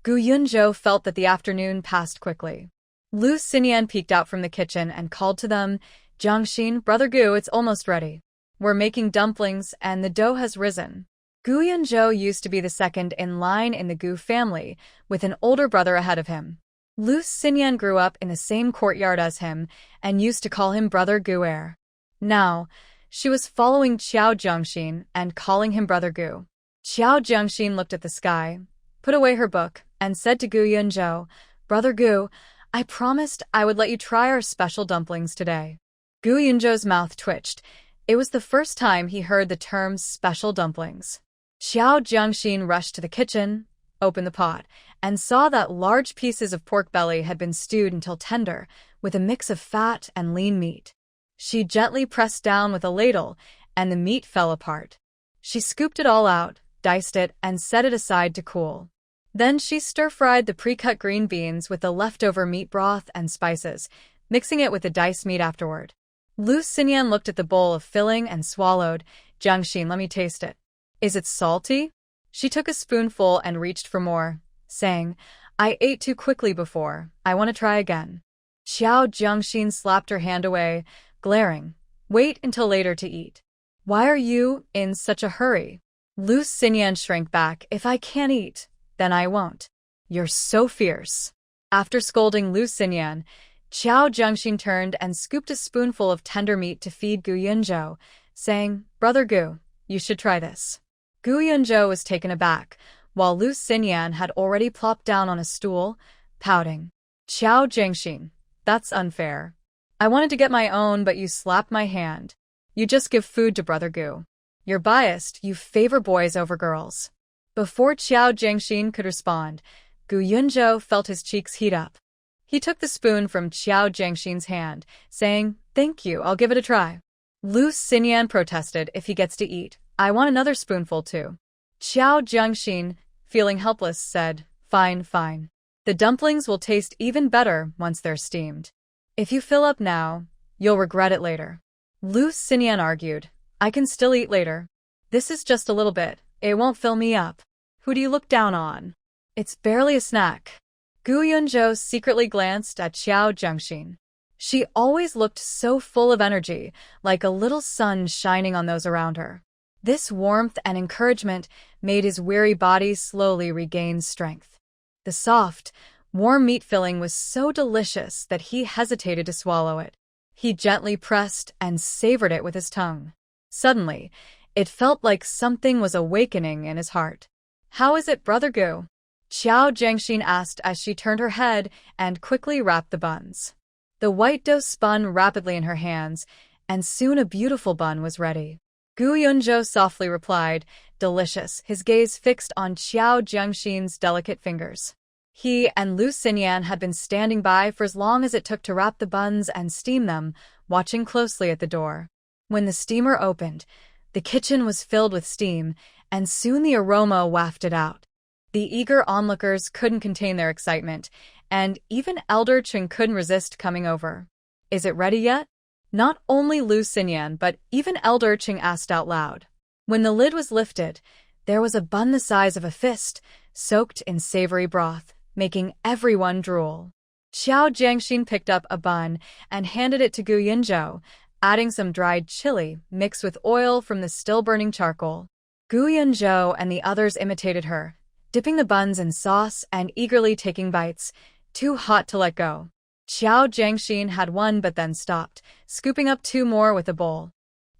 Gu Yunzhou felt that the afternoon passed quickly. Lu Xinyan peeked out from the kitchen and called to them, "Jiangxin, Brother Gu, it's almost ready. We're making dumplings and the dough has risen." Gu Yunzhou used to be the second in line in the Gu family, with an older brother ahead of him. Lu Xinyan grew up in the same courtyard as him and used to call him Brother Gu. Now, she was following Xiao Jiangxin and calling him Brother Gu. Xiao Jiangxin looked at the sky, put away her book, and said to Gu Yunzhou, "Brother Gu, I promised I would let you try our special dumplings today." Gu Yunzhou's mouth twitched. It was the first time he heard the term special dumplings. Xiao Jiangxin rushed to the kitchen, opened the pot, and saw that large pieces of pork belly had been stewed until tender, with a mix of fat and lean meat. She gently pressed down with a ladle, and the meat fell apart. She scooped it all out, diced it, and set it aside to cool. Then she stir-fried the pre-cut green beans with the leftover meat broth and spices, mixing it with the diced meat afterward. Lu Xinyan looked at the bowl of filling and swallowed. "Jiangxin, let me taste it. Is it salty?" She took a spoonful and reached for more. saying, I ate too quickly before. I want to try again. Xiao Jiangxin slapped her hand away, glaring. Wait until later to eat. Why are you in such a hurry? Lu Xinyan shrank back. If I can't eat, then I won't. You're so fierce. After scolding Lu Xinyan, Xiao Jiangxin turned and scooped a spoonful of tender meat to feed Gu Yunzhou, saying, Brother Gu, you should try this. Gu Yunzhou was taken aback, while Lu Xinyan had already plopped down on a stool, pouting. Xiao Jiangxin, that's unfair. I wanted to get my own, but you slapped my hand. You just give food to Brother Gu. You're biased, you favor boys over girls. Before Xiao Jiangxin could respond, Gu Yunzhou felt his cheeks heat up. He took the spoon from Xiao Jiangxin's hand, saying, Thank you, I'll give it a try. Lu Xinyan protested. If he gets to eat, I want another spoonful too. Xiao Jiangxin, feeling helpless, said, Fine, fine. The dumplings will taste even better once they're steamed. If you fill up now, you'll regret it later. Lu Xinyan argued, I can still eat later. This is just a little bit. It won't fill me up. Who do you look down on? It's barely a snack. Gu Yunzhou secretly glanced at Xiao Jiangxin. She always looked so full of energy, like a little sun shining on those around her. This warmth and encouragement made his weary body slowly regain strength. The soft, warm meat filling was so delicious that he hesitated to swallow it. He gently pressed and savored it with his tongue. Suddenly, it felt like something was awakening in his heart. How is it, Brother Gu? Xiao Jiangxin asked as she turned her head and quickly wrapped the buns. The white dough spun rapidly in her hands, and soon a beautiful bun was ready. Gu Yunzhou softly replied, Delicious, his gaze fixed on Xiao Jiangxin's delicate fingers. He and Lu Xinyan had been standing by for as long as it took to wrap the buns and steam them, watching closely at the door. When the steamer opened, the kitchen was filled with steam, and soon the aroma wafted out. The eager onlookers couldn't contain their excitement, and even Elder Cheng couldn't resist coming over. Is it ready yet? Not only Lu Xinyan but even Elder Cheng asked out loud. When the lid was lifted, there was a bun the size of a fist, soaked in savory broth, making everyone drool. Xiao Jiangxin picked up a bun and handed it to Gu Yunzhou, adding some dried chili mixed with oil from the still-burning charcoal. Gu Yunzhou and the others imitated her, dipping the buns in sauce and eagerly taking bites, too hot to let go. Xiao Jiangxin had one but then stopped, scooping up two more with a bowl.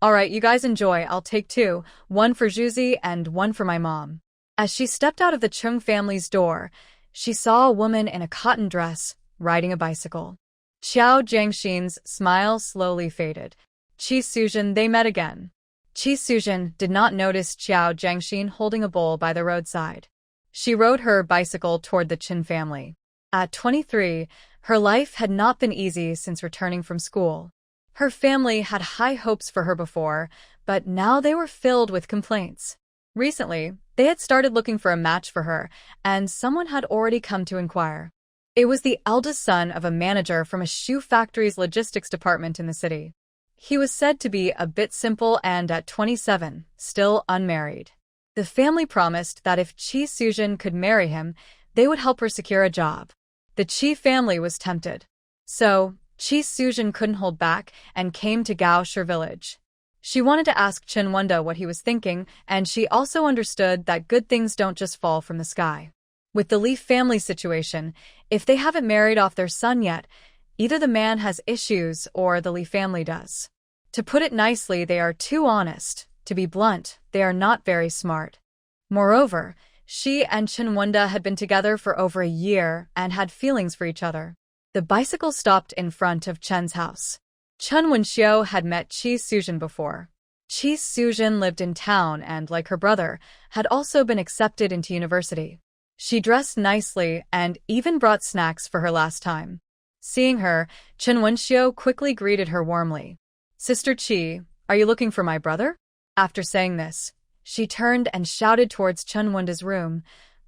All right, you guys enjoy, I'll take two, one for Zhuzi and one for my mom. As she stepped out of the Chung family's door, she saw a woman in a cotton dress, riding a bicycle. Xiao Jiangxin's smile slowly faded. Qi Suzhen, they met again. Qi Suzhen did not notice Xiao Jiangxin holding a bowl by the roadside. She rode her bicycle toward the Chen family. At 23, her life had not been easy since returning from school. Her family had high hopes for her before, but now they were filled with complaints. Recently, they had started looking for a match for her, and someone had already come to inquire. It was the eldest son of a manager from a shoe factory's logistics department in the city. He was said to be a bit simple and at 27, still unmarried. The family promised that if Qi Suzhen could marry him, they would help her secure a job. The Qi family was tempted. So, Qi Suzhen couldn't hold back and came to Gaoshi village. She wanted to ask Chen Wenda what he was thinking, and she also understood that good things don't just fall from the sky. With the Li family situation, if they haven't married off their son yet, either the man has issues or the Li family does. To put it nicely, they are too honest. To be blunt, they are not very smart. Moreover, she and Chen Wenda had been together for over a year and had feelings for each other. The bicycle stopped in front of Chen's house. Chen Wenxiu had met Qi Suzhen before. Qi Suzhen lived in town and, like her brother, had also been accepted into university. She dressed nicely and even brought snacks for her last time. Seeing her, Chen Wenxiu quickly greeted her warmly. Sister Qi, are you looking for my brother? After saying this, she turned and shouted towards Chen Wenda's room.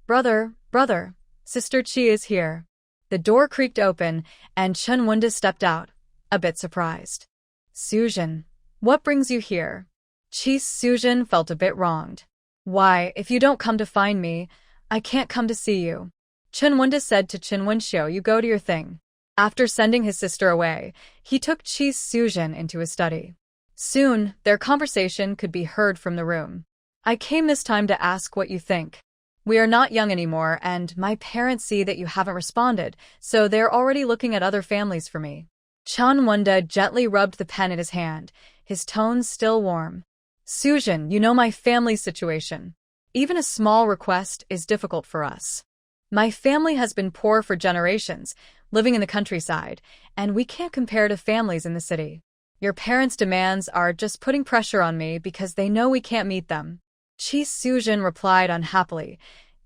Brother, brother, Sister Qi is here. The door creaked open and Chen Wenda stepped out, a bit surprised. Suzhen, what brings you here? Qi Suzhen felt a bit wronged. Why, if you don't come to find me, I can't come to see you. Chen Wenda said to Chen Wenxiu, you go to your thing. After sending his sister away, he took Chi Sujin into his study. Soon, their conversation could be heard from the room. I came this time to ask what you think. We are not young anymore, and my parents see that you haven't responded, so they're already looking at other families for me. Chen Wenda gently rubbed the pen in his hand, his tone still warm. Sujin, you know my family's situation. Even a small request is difficult for us. My family has been poor for generations, living in the countryside, and we can't compare to families in the city. Your parents' demands are just putting pressure on me because they know we can't meet them. Chi Sujin replied unhappily,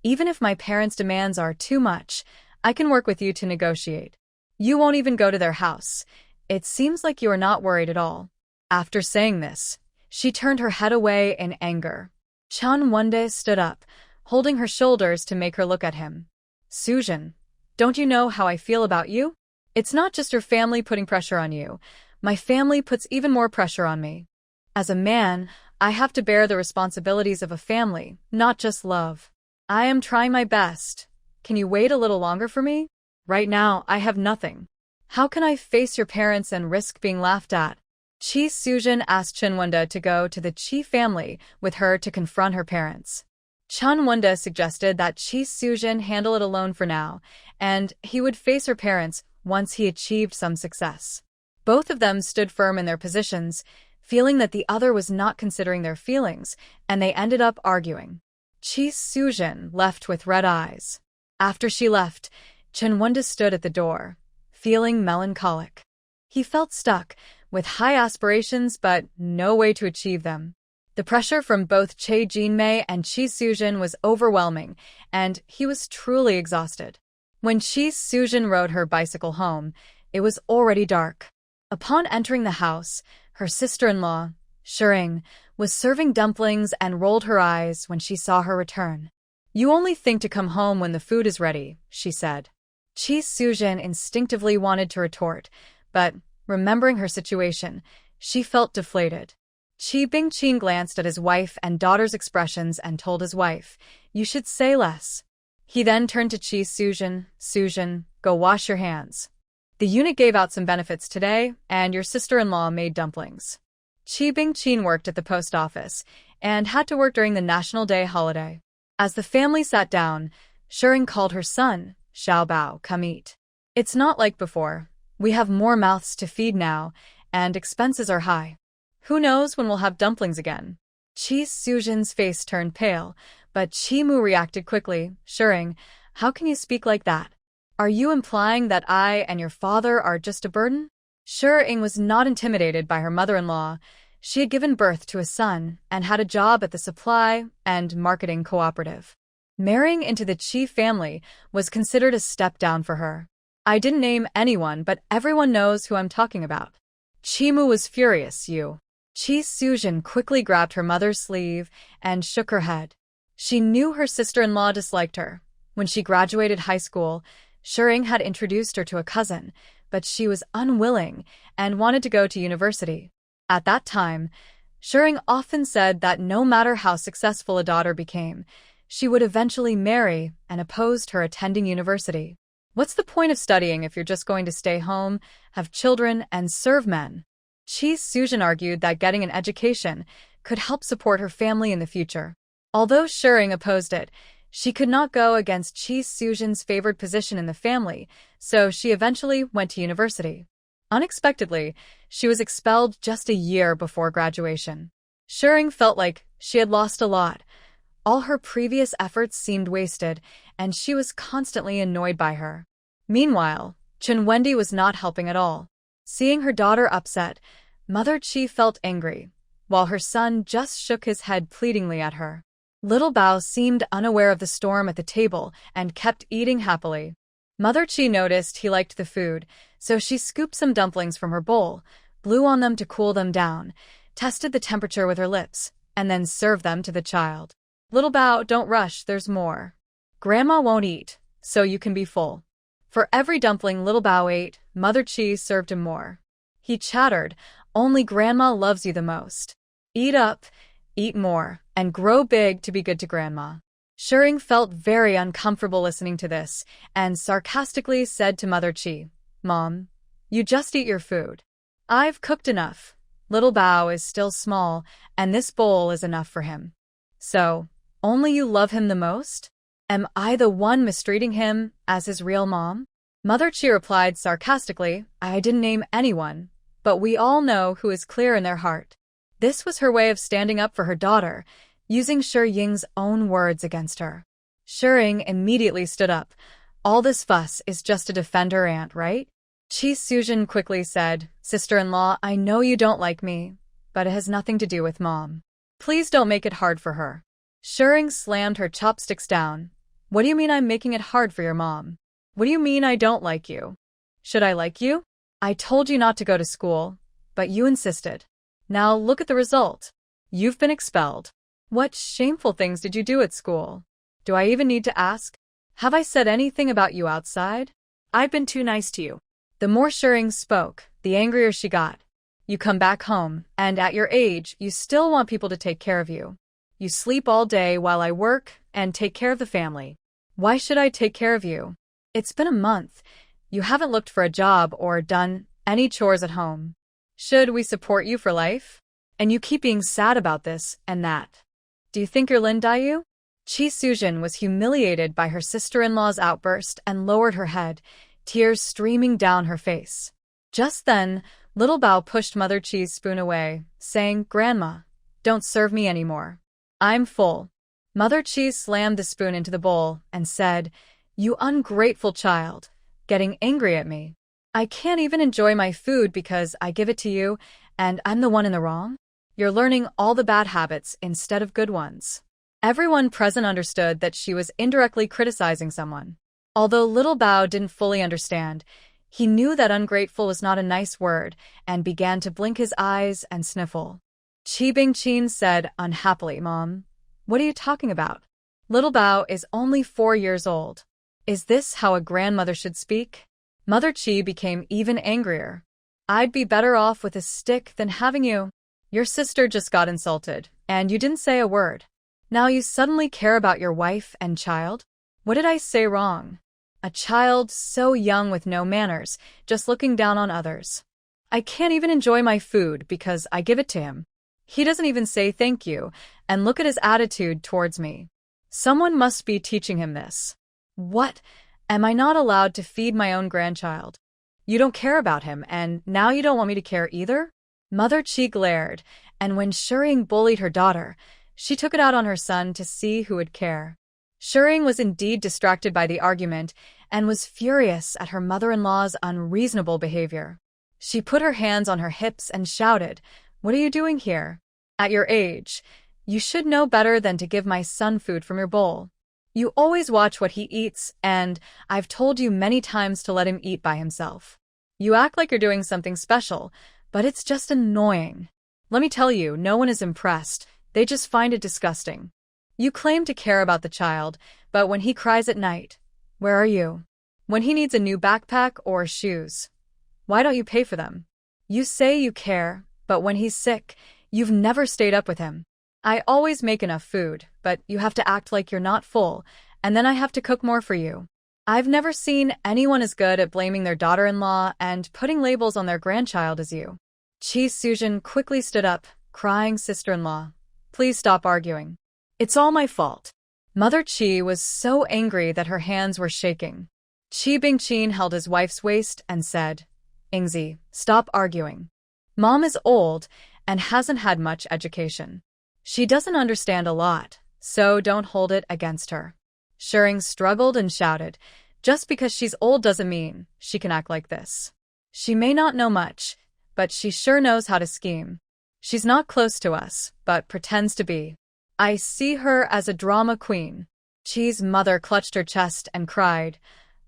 even if my parents' demands are too much, I can work with you to negotiate. You won't even go to their house. It seems like you are not worried at all. After saying this, she turned her head away in anger. Chen Wenda stood up, holding her shoulders to make her look at him. Sujin, don't you know how I feel about you? It's not just your family putting pressure on you. My family puts even more pressure on me. As a man, I have to bear the responsibilities of a family, not just love. I am trying my best. Can you wait a little longer for me? Right now, I have nothing. How can I face your parents and risk being laughed at? Chi Sujin asked Chen Wenda to go to the Chi family with her to confront her parents. Chen Wenda suggested that Chi Sujin handle it alone for now, and he would face her parents once he achieved some success. Both of them stood firm in their positions, feeling that the other was not considering their feelings, and they ended up arguing. Chi Sujin left with red eyes. After she left, Chen Wenda stood at the door, feeling melancholic. He felt stuck, with high aspirations but no way to achieve them. The pressure from both Che Jinmei and Chi Sujin was overwhelming, and he was truly exhausted. When Chi Sujin rode her bicycle home, it was already dark. Upon entering the house, her sister-in-law, Shering, was serving dumplings and rolled her eyes when she saw her return. You only think to come home when the food is ready, she said. Chi Sujin instinctively wanted to retort, but, remembering her situation, she felt deflated. Chi Bingqing glanced at his wife and daughter's expressions and told his wife, you should say less. He then turned to Chi Sujin, Sujin, go wash your hands. The unit gave out some benefits today, and your sister-in-law made dumplings. Chi Bingqing worked at the post office and had to work during the National Day holiday. As the family sat down, Shering called her son, Xiaobao, come eat. It's not like before. We have more mouths to feed now, and expenses are high. Who knows when we'll have dumplings again? Chi Sujin's face turned pale, but Chi Mu reacted quickly, Shering, how can you speak like that? Are you implying that I and your father are just a burden? Shering was not intimidated by her mother-in-law. She had given birth to a son and had a job at the supply and marketing cooperative. Marrying into the Chi family was considered a step down for her. I didn't name anyone, but everyone knows who I'm talking about. Chi Mu was furious, you. Chi Sujin quickly grabbed her mother's sleeve and shook her head. She knew her sister-in-law disliked her. When she graduated high school, Shering had introduced her to a cousin, but she was unwilling and wanted to go to university. At that time, Shering often said that no matter how successful a daughter became, she would eventually marry and opposed her attending university. What's the point of studying if you're just going to stay home, have children, and serve men? Chi Sujin argued that getting an education could help support her family in the future. Although Shering opposed it, she could not go against Chi Sujin's favored position in the family, so she eventually went to university. Unexpectedly, she was expelled just a year before graduation. Shering felt like she had lost a lot. All her previous efforts seemed wasted, and she was constantly annoyed by her. Meanwhile, Chen Wendy was not helping at all. Seeing her daughter upset, Mother Chi felt angry, while her son just shook his head pleadingly at her. Little Bao seemed unaware of the storm at the table and kept eating happily. Mother Chi noticed he liked the food, so she scooped some dumplings from her bowl, blew on them to cool them down, tested the temperature with her lips, and then served them to the child. Little Bao, don't rush, there's more. Grandma won't eat, so you can be full. For every dumpling Little Bao ate, Mother Chi served him more. He chattered, only Grandma loves you the most. Eat up, eat more, and grow big to be good to Grandma. Shering felt very uncomfortable listening to this and sarcastically said to Mother Chi, "Mom, you just eat your food. I've cooked enough. Little Bao is still small, and this bowl is enough for him. So, only you love him the most? Am I the one mistreating him as his real mom?" Mother Chi replied sarcastically, "I didn't name anyone, but we all know who is clear in their heart." This was her way of standing up for her daughter, using Shi Ying's own words against her. Shering immediately stood up. "All this fuss is just to defend her aunt, right?" Chi Sujin quickly said, "Sister-in-law, I know you don't like me, but it has nothing to do with Mom. Please don't make it hard for her." Shering slammed her chopsticks down. "What do you mean I'm making it hard for your mom? What do you mean I don't like you? Should I like you? I told you not to go to school, but you insisted. Now look at the result. You've been expelled. What shameful things did you do at school? Do I even need to ask? Have I said anything about you outside? I've been too nice to you." The more Shering spoke, the angrier she got. "You come back home, and at your age, you still want people to take care of you. You sleep all day while I work and take care of the family. Why should I take care of you? It's been a month. You haven't looked for a job or done any chores at home. Should we support you for life? And you keep being sad about this and that. Do you think you're Lin Dayu?" Chi Sujin was humiliated by her sister-in-law's outburst and lowered her head, tears streaming down her face. Just then, Little Bao pushed Mother Chi's spoon away, saying, "Grandma, don't serve me anymore. I'm full." Mother Chi slammed the spoon into the bowl and said, "You ungrateful child, getting angry at me. I can't even enjoy my food because I give it to you, and I'm the one in the wrong? You're learning all the bad habits instead of good ones." Everyone present understood that she was indirectly criticizing someone. Although Little Bao didn't fully understand, he knew that ungrateful was not a nice word and began to blink his eyes and sniffle. Chi Bingqin said unhappily, "Mom, what are you talking about? Little Bao is only 4 years old. Is this how a grandmother should speak?" Mother Chi became even angrier. "I'd be better off with a stick than having you. Your sister just got insulted, and you didn't say a word. Now you suddenly care about your wife and child? What did I say wrong? A child so young with no manners, just looking down on others. I can't even enjoy my food because I give it to him. He doesn't even say thank you, and look at his attitude towards me. Someone must be teaching him this. What? Am I not allowed to feed my own grandchild? You don't care about him, and now you don't want me to care either?" Mother Chi glared, and when Shering bullied her daughter, she took it out on her son to see who would care. Shering was indeed distracted by the argument and was furious at her mother-in-law's unreasonable behavior. She put her hands on her hips and shouted, "What are you doing here? At your age, you should know better than to give my son food from your bowl. You always watch what he eats, and I've told you many times to let him eat by himself. You act like you're doing something special, but it's just annoying. Let me tell you, no one is impressed. They just find it disgusting. You claim to care about the child, but when he cries at night, where are you? When he needs a new backpack or shoes, why don't you pay for them? You say you care, but when he's sick, you've never stayed up with him. I always make enough food, but you have to act like you're not full, and then I have to cook more for you. I've never seen anyone as good at blaming their daughter-in-law and putting labels on their grandchild as you." Chi Sujin quickly stood up, crying, "Sister-in-law, please stop arguing. It's all my fault." Mother Chi was so angry that her hands were shaking. Chi Bingqin held his wife's waist and said, "Ingzi, stop arguing. Mom is old and hasn't had much education. She doesn't understand a lot, so don't hold it against her." Shering struggled and shouted, "Just because she's old doesn't mean she can act like this. She may not know much, but she sure knows how to scheme. She's not close to us, but pretends to be. I see her as a drama queen." Chi's mother clutched her chest and cried,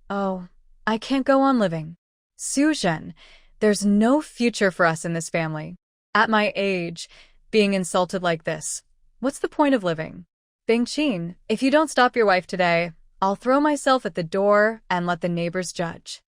"Oh, I can't go on living. Suzhen, there's no future for us in this family. At my age, being insulted like this, what's the point of living? Bingqin, if you don't stop your wife today, I'll throw myself at the door and let the neighbors judge."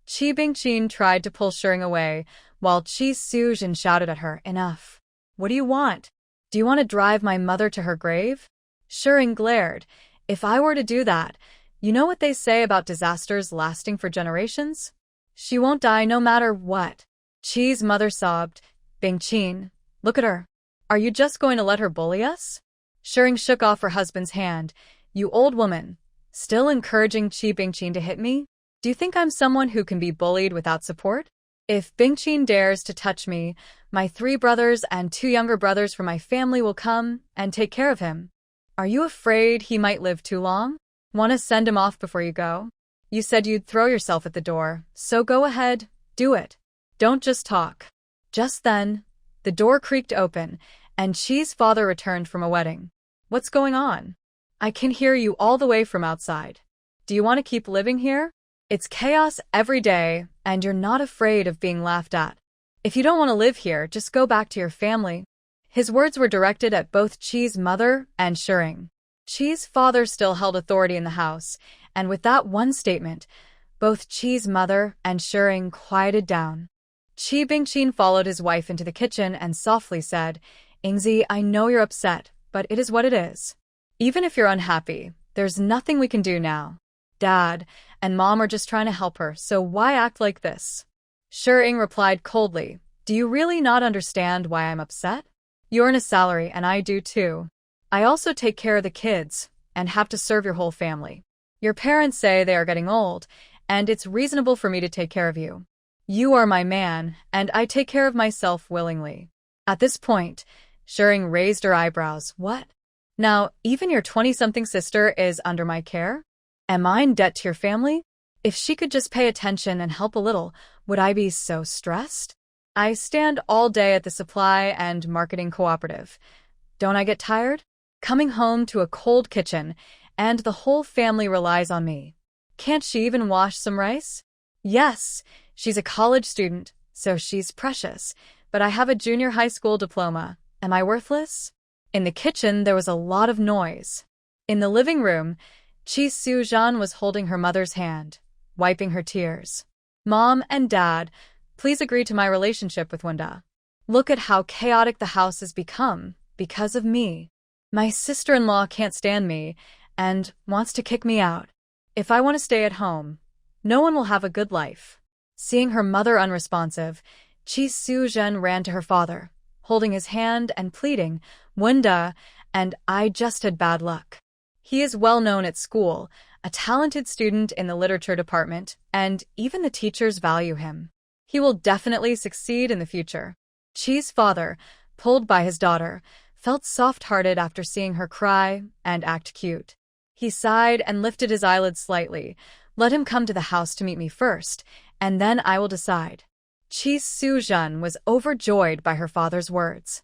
Chi Bingqin tried to pull Shering away, while Chi Suzhen shouted at her, "Enough. What do you want? Do you want to drive my mother to her grave?" Shering glared, If I were to do that, you know what they say about disasters lasting for generations? She won't die no matter what. Chi's mother sobbed. Bingqin, look at her. Are you just going to let her bully us? Shering shook off her husband's hand. You old woman. Still encouraging Chi Bingqin to hit me? Do you think I'm someone who can be bullied without support? If Bingqin dares to touch me, my 3 brothers and 2 younger brothers from my family will come and take care of him. Are you afraid he might live too long? Want to send him off before you go? You said you'd throw yourself at the door, so go ahead, do it. Don't just talk. Just then, the door creaked open, and Chi's father returned from a wedding. What's going on? I can hear you all the way from outside. Do you want to keep living here? It's chaos every day, and you're not afraid of being laughed at. If you don't want to live here, just go back to your family. His words were directed at both Chi's mother and Shering. Chi's father still held authority in the house, and with that one statement, both Chi's mother and Shering quieted down. Chi Bingqin followed his wife into the kitchen and softly said, Ingzi, I know you're upset, but it is what it is. Even if you're unhappy, there's nothing we can do now. Dad and Mom are just trying to help her, so why act like this? Shering replied coldly, Do you really not understand why I'm upset? You earn a salary and I do too. I also take care of the kids and have to serve your whole family. Your parents say they are getting old, and it's reasonable for me to take care of you. You are my man, and I take care of myself willingly. At this point, Shering raised her eyebrows. What? Now, even your 20-something sister is under my care? Am I in debt to your family? If she could just pay attention and help a little, would I be so stressed? I stand all day at the supply and marketing cooperative. Don't I get tired? Coming home to a cold kitchen, and the whole family relies on me. Can't she even wash some rice? Yes, she's a college student, so she's precious, but I have a junior high school diploma. Am I worthless? In the kitchen, there was a lot of noise. In the living room, Chi Su-jeon was holding her mother's hand, wiping her tears. Mom and Dad, please agree to my relationship with Wenda. Look at how chaotic the house has become because of me. My sister-in-law can't stand me and wants to kick me out. If I want to stay at home, no one will have a good life. Seeing her mother unresponsive, Chi Su-jeon ran to her father, holding his hand and pleading, Wenda, and I just had bad luck. He is well known at school, a talented student in the literature department, and even the teachers value him. He will definitely succeed in the future. Chi's father, pulled by his daughter, felt soft-hearted after seeing her cry and act cute. He sighed and lifted his eyelids slightly. Let him come to the house to meet me first, and then I will decide. Chi Su-jeon was overjoyed by her father's words.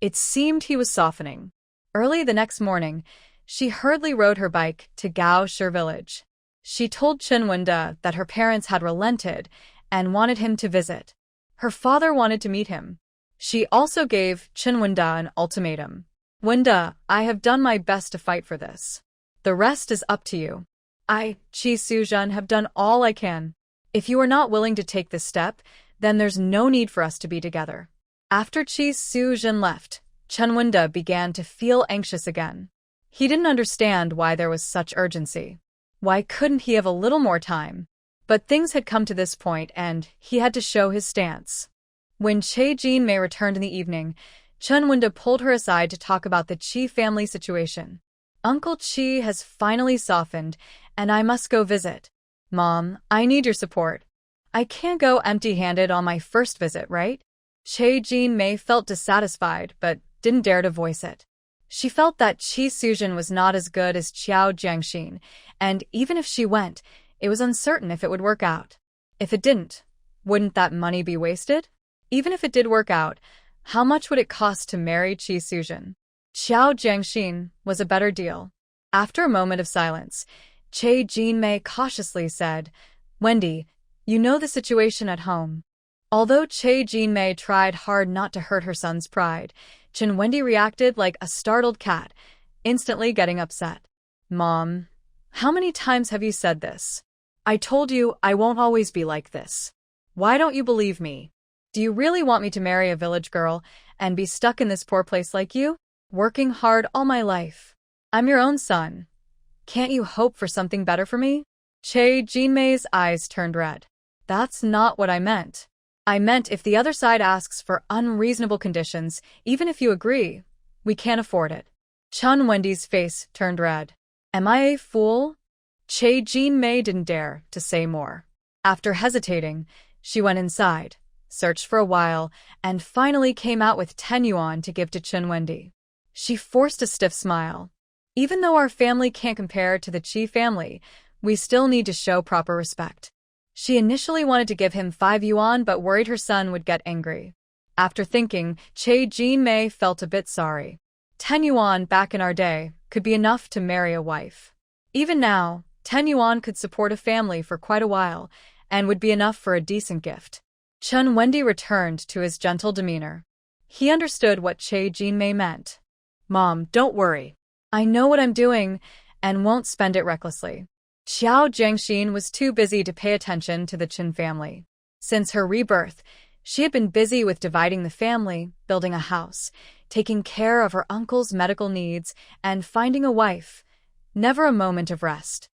It seemed he was softening. Early the next morning, she hurriedly rode her bike to Gao-shir village. She told Chen Wenda that her parents had relented and wanted him to visit. Her father wanted to meet him. She also gave Chen Wenda an ultimatum. Wenda, I have done my best to fight for this. The rest is up to you. I, Chi Su-jeon, have done all I can. If you are not willing to take this step, then there's no need for us to be together. After Chi Su-jeon left, Chen Wenda began to feel anxious again. He didn't understand why there was such urgency. Why couldn't he have a little more time? But things had come to this point, and he had to show his stance. When Che Jin-mei returned in the evening, Chen Wenda pulled her aside to talk about the Chi family situation. Uncle Chi has finally softened, and I must go visit. Mom, I need your support. I can't go empty-handed on my first visit, right? Che Jin-mei felt dissatisfied, but didn't dare to voice it. She felt that Chi Su-jeon was not as good as Qiao Jiangxin, and even if she went, it was uncertain if it would work out. If it didn't, wouldn't that money be wasted? Even if it did work out, how much would it cost to marry Chi Su-jeon? Qiao Jiangxin was a better deal. After a moment of silence, Che Jin-mei cautiously said, Wendy, you know the situation at home. Although Che Jin-mei tried hard not to hurt her son's pride, Chen Wendy reacted like a startled cat, instantly getting upset. Mom, how many times have you said this? I told you I won't always be like this. Why don't you believe me? Do you really want me to marry a village girl and be stuck in this poor place like you? Working hard all my life. I'm your own son. Can't you hope for something better for me? Che Jinmei's eyes turned red. That's not what I meant. I meant if the other side asks for unreasonable conditions, even if you agree, we can't afford it. Chun Wendy's face turned red. Am I a fool? Che Jinmei didn't dare to say more. After hesitating, she went inside, searched for a while, and finally came out with 10 yuan to give to Chun Wendy. She forced a stiff smile. Even though our family can't compare to the Qi family, we still need to show proper respect. She initially wanted to give him 5 yuan but worried her son would get angry. After thinking, Che Jinmei felt a bit sorry. 10 yuan back in our day could be enough to marry a wife. Even now, 10 yuan could support a family for quite a while and would be enough for a decent gift. Chun Wendy returned to his gentle demeanor. He understood what Che Jinmei meant. Mom, don't worry. I know what I'm doing and won't spend it recklessly. Xiao Jiangxin was too busy to pay attention to the Qin family. Since her rebirth, she had been busy with dividing the family, building a house, taking care of her uncle's medical needs, and finding a wife. Never a moment of rest.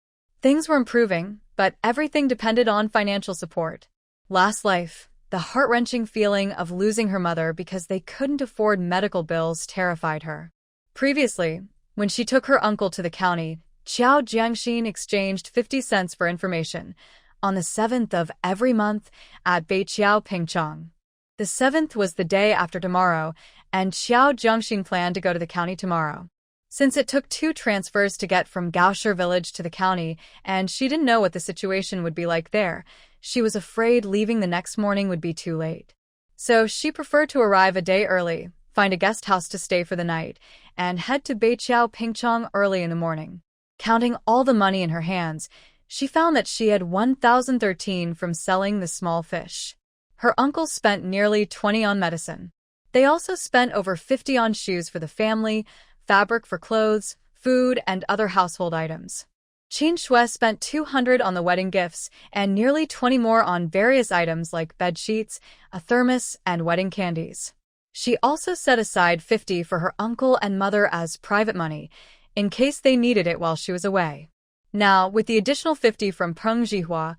Things were improving, but everything depended on financial support. Last life, the heart-wrenching feeling of losing her mother because they couldn't afford medical bills terrified her. Previously, when she took her uncle to the county, Xiao Jiangxin exchanged 50 cents for information on the 7th of every month at Beiqiao Pingchong. The 7th was the day after tomorrow, and Xiao Jiangxin planned to go to the county tomorrow. Since it took 2 transfers to get from Gaoshi village to the county, and she didn't know what the situation would be like there, she was afraid leaving the next morning would be too late. So she preferred to arrive a day early, find a guest house to stay for the night, and head to Beiqiao Pingchong early in the morning. Counting all the money in her hands, she found that she had 1,013 from selling the small fish. Her uncle spent nearly 20 on medicine. They also spent over 50 on shoes for the family, fabric for clothes, food, and other household items. Qin Shui spent 200 on the wedding gifts and nearly 20 more on various items like bed sheets, a thermos, and wedding candies. She also set aside 50 for her uncle and mother as private money, in case they needed it while she was away. Now, with the additional 50 from Peng Zhihua,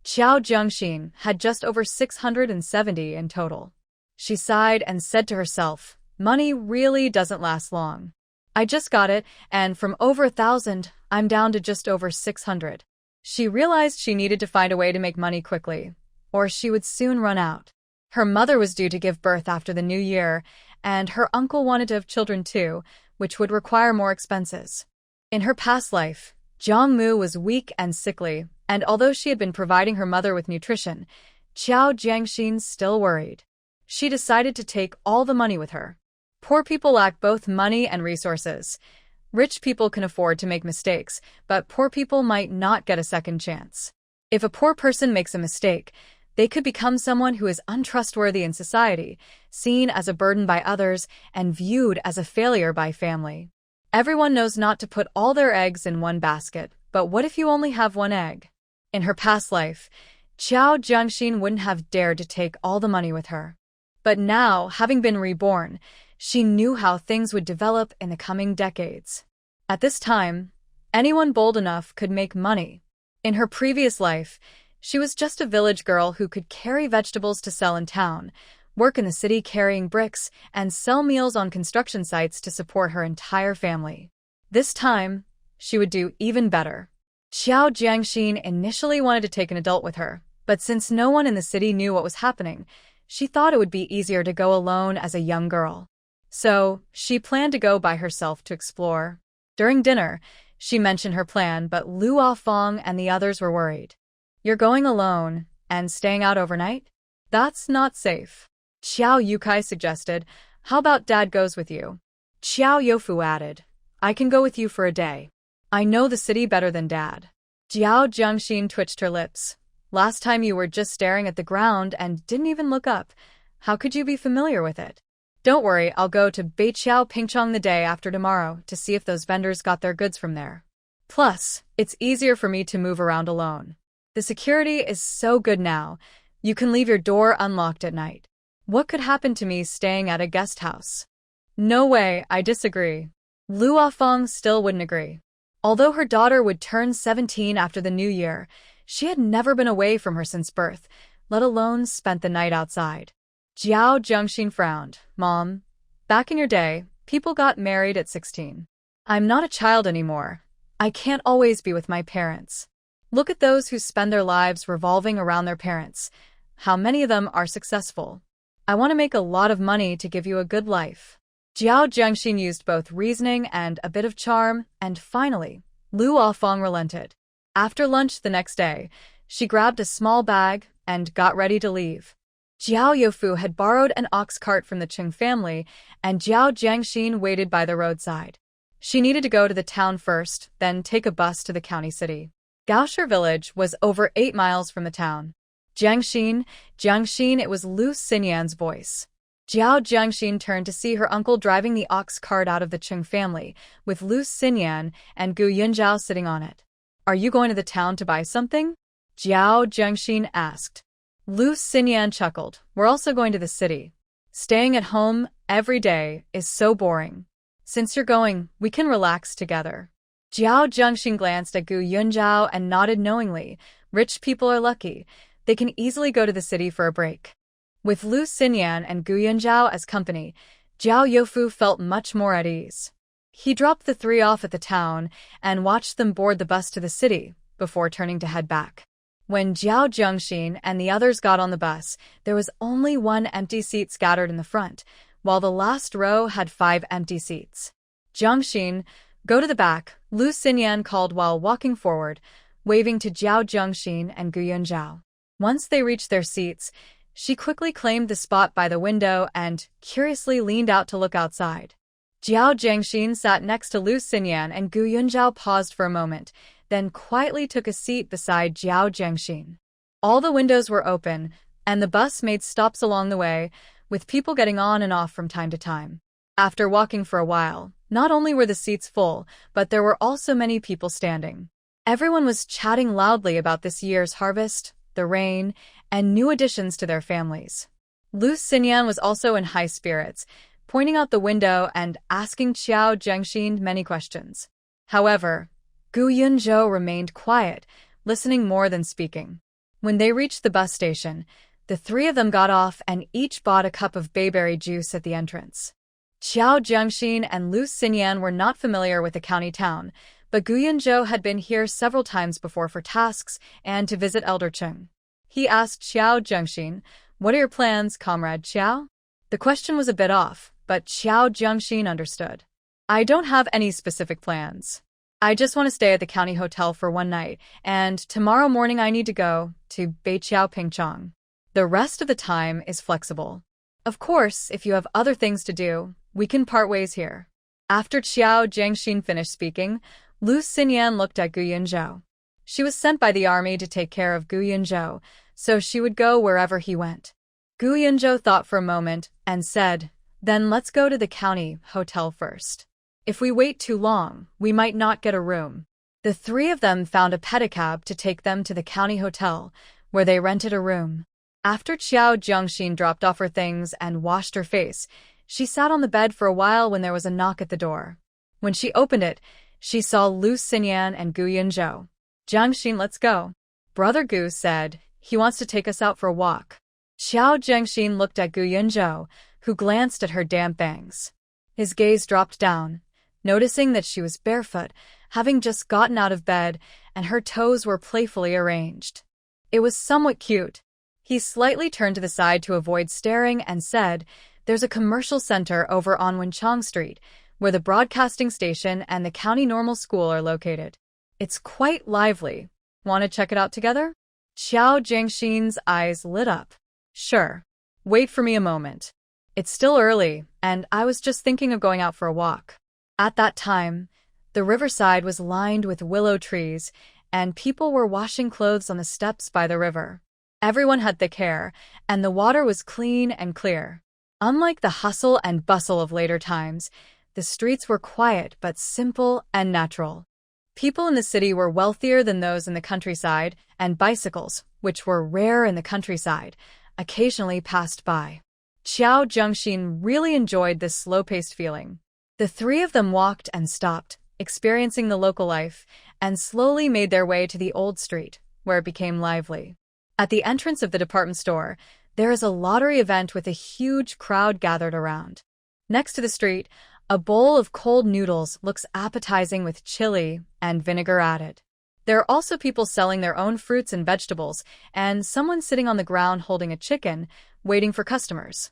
Xiao Jiangxin had just over 670 in total. She sighed and said to herself, money really doesn't last long. I just got it, and from over 1,000, I'm down to just over 600. She realized she needed to find a way to make money quickly, or she would soon run out. Her mother was due to give birth after the new year, and her uncle wanted to have children too, which would require more expenses. In her past life, Jiangmu was weak and sickly, and although she had been providing her mother with nutrition, Xiao Jiangxin still worried. She decided to take all the money with her. Poor people lack both money and resources. Rich people can afford to make mistakes, but poor people might not get a second chance. If a poor person makes a mistake, they could become someone who is untrustworthy in society, seen as a burden by others, and viewed as a failure by family. Everyone knows not to put all their eggs in one basket, but what if you only have one egg? In her past life, Xiao Jiangxin wouldn't have dared to take all the money with her. But now, having been reborn, she knew how things would develop in the coming decades. At this time, anyone bold enough could make money. In her previous life, she was just a village girl who could carry vegetables to sell in town, work in the city carrying bricks, and sell meals on construction sites to support her entire family. This time, she would do even better. Xiao Jiangxin initially wanted to take an adult with her, but since no one in the city knew what was happening, she thought it would be easier to go alone as a young girl. So, she planned to go by herself to explore. During dinner, she mentioned her plan, but Luo Fong and the others were worried. You're going alone and staying out overnight? That's not safe. Xiao Yukai suggested, how about Dad goes with you? Xiao Youfu added, I can go with you for a day. I know the city better than Dad. Jiao Jiangxin twitched her lips. Last time you were just staring at the ground and didn't even look up. How could you be familiar with it? Don't worry, I'll go to Beiqiao Pingchong the day after tomorrow to see if those vendors got their goods from there. Plus, it's easier for me to move around alone. The security is so good now, you can leave your door unlocked at night. What could happen to me staying at a guest house? No way, I disagree. Luo Fong still wouldn't agree. Although her daughter would turn 17 after the new year, she had never been away from her since birth, let alone spent the night outside. Jiao Zhengxin frowned. Mom, back in your day, people got married at 16. I'm not a child anymore. I can't always be with my parents. Look at those who spend their lives revolving around their parents. How many of them are successful? I want to make a lot of money to give you a good life. Jiao Zhengxin used both reasoning and a bit of charm, and finally, Lu Afeng relented. After lunch the next day, she grabbed a small bag and got ready to leave. Jiao Youfu had borrowed an ox cart from the Qing family, and Jiao Zhengxin waited by the roadside. She needed to go to the town first, then take a bus to the county city. Gaoshi village was over 8 miles from the town. Zhengxin, it was Lu Xinyan's voice. Jiao Zhengxin turned to see her uncle driving the ox cart out of the Qing family, with Lu Xinyan and Gu Yunzhao sitting on it. Are you going to the town to buy something? Jiao Zhengxin asked. Lu Xinyan chuckled. We're also going to the city. Staying at home every day is so boring. Since you're going, we can relax together. Jiao Zhengxin glanced at Gu Yunzhao and nodded knowingly. Rich people are lucky. They can easily go to the city for a break. With Lu Xinyan and Gu Yunzhao as company, Jiao Youfu felt much more at ease. He dropped the 3 off at the town and watched them board the bus to the city before turning to head back. When Jiao Zhengxin and the others got on the bus, there was only 1 empty seat scattered in the front, while the last row had 5 empty seats. Zhengxin, go to the back, Lu Xinyan called while walking forward, waving to Jiao Zhengxin and Gu Yunzhao. Once they reached their seats, she quickly claimed the spot by the window and curiously leaned out to look outside. Jiao Zhengxin sat next to Lu Xinyan and Gu Yunzhao paused for a moment, then quietly took a seat beside Jiao Zhengxin. All the windows were open, and the bus made stops along the way, with people getting on and off from time to time. After walking for a while, not only were the seats full, but there were also many people standing. Everyone was chatting loudly about this year's harvest, the rain, and new additions to their families. Lu Xinyan was also in high spirits, pointing out the window and asking Jiao Zhengxin many questions. However, Gu Yunzhou remained quiet, listening more than speaking. When they reached the bus station, the 3 of them got off and each bought a cup of bayberry juice at the entrance. Jiao Zhengxin and Lu Xinyan were not familiar with the county town, but Gu Yunzhou had been here several times before for tasks and to visit Elder Qing. He asked Jiao Zhengxin, "What are your plans, Comrade Qiao?" The question was a bit off, but Jiao Zhengxin understood. "I don't have any specific plans. I just want to stay at the county hotel for 1 night, and tomorrow morning I need to go to Beiqiao Pingchong. The rest of the time is flexible. Of course, if you have other things to do, we can part ways here." After Jiao Zhengxin finished speaking, Lu Xinyan looked at Gu Yunzhou. She was sent by the army to take care of Gu Yunzhou, so she would go wherever he went. Gu Yunzhou thought for a moment and said, "Then let's go to the county hotel first. If we wait too long, we might not get a room." The 3 of them found a pedicab to take them to the county hotel, where they rented a room. After Jiao Zhengxin dropped off her things and washed her face, she sat on the bed for a while when there was a knock at the door. When she opened it, she saw Lu Xinyan and Gu Yunzhou. "Zhengxin, let's go." Brother Gu said, "He wants to take us out for a walk." Jiao Zhengxin looked at Gu Yunzhou, who glanced at her damp bangs. His gaze dropped down, noticing that she was barefoot, having just gotten out of bed, and her toes were playfully arranged. It was somewhat cute. He slightly turned to the side to avoid staring and said, "There's a commercial center over on Wenchong Street, where the broadcasting station and the county normal school are located. It's quite lively. Want to check it out together?" Jiao Zhengxin's eyes lit up. "Sure. Wait for me a moment. It's still early, and I was just thinking of going out for a walk." At that time, the riverside was lined with willow trees, and people were washing clothes on the steps by the river. Everyone had thick hair, and the water was clean and clear. Unlike the hustle and bustle of later times, the streets were quiet but simple and natural. People in the city were wealthier than those in the countryside, and bicycles, which were rare in the countryside, occasionally passed by. Jiao Zhengxin really enjoyed this slow-paced feeling. The 3 of them walked and stopped, experiencing the local life, and slowly made their way to the old street, where it became lively. At the entrance of the department store, there is a lottery event with a huge crowd gathered around. Next to the street, a bowl of cold noodles looks appetizing with chili and vinegar added. There are also people selling their own fruits and vegetables, and someone sitting on the ground holding a chicken, waiting for customers.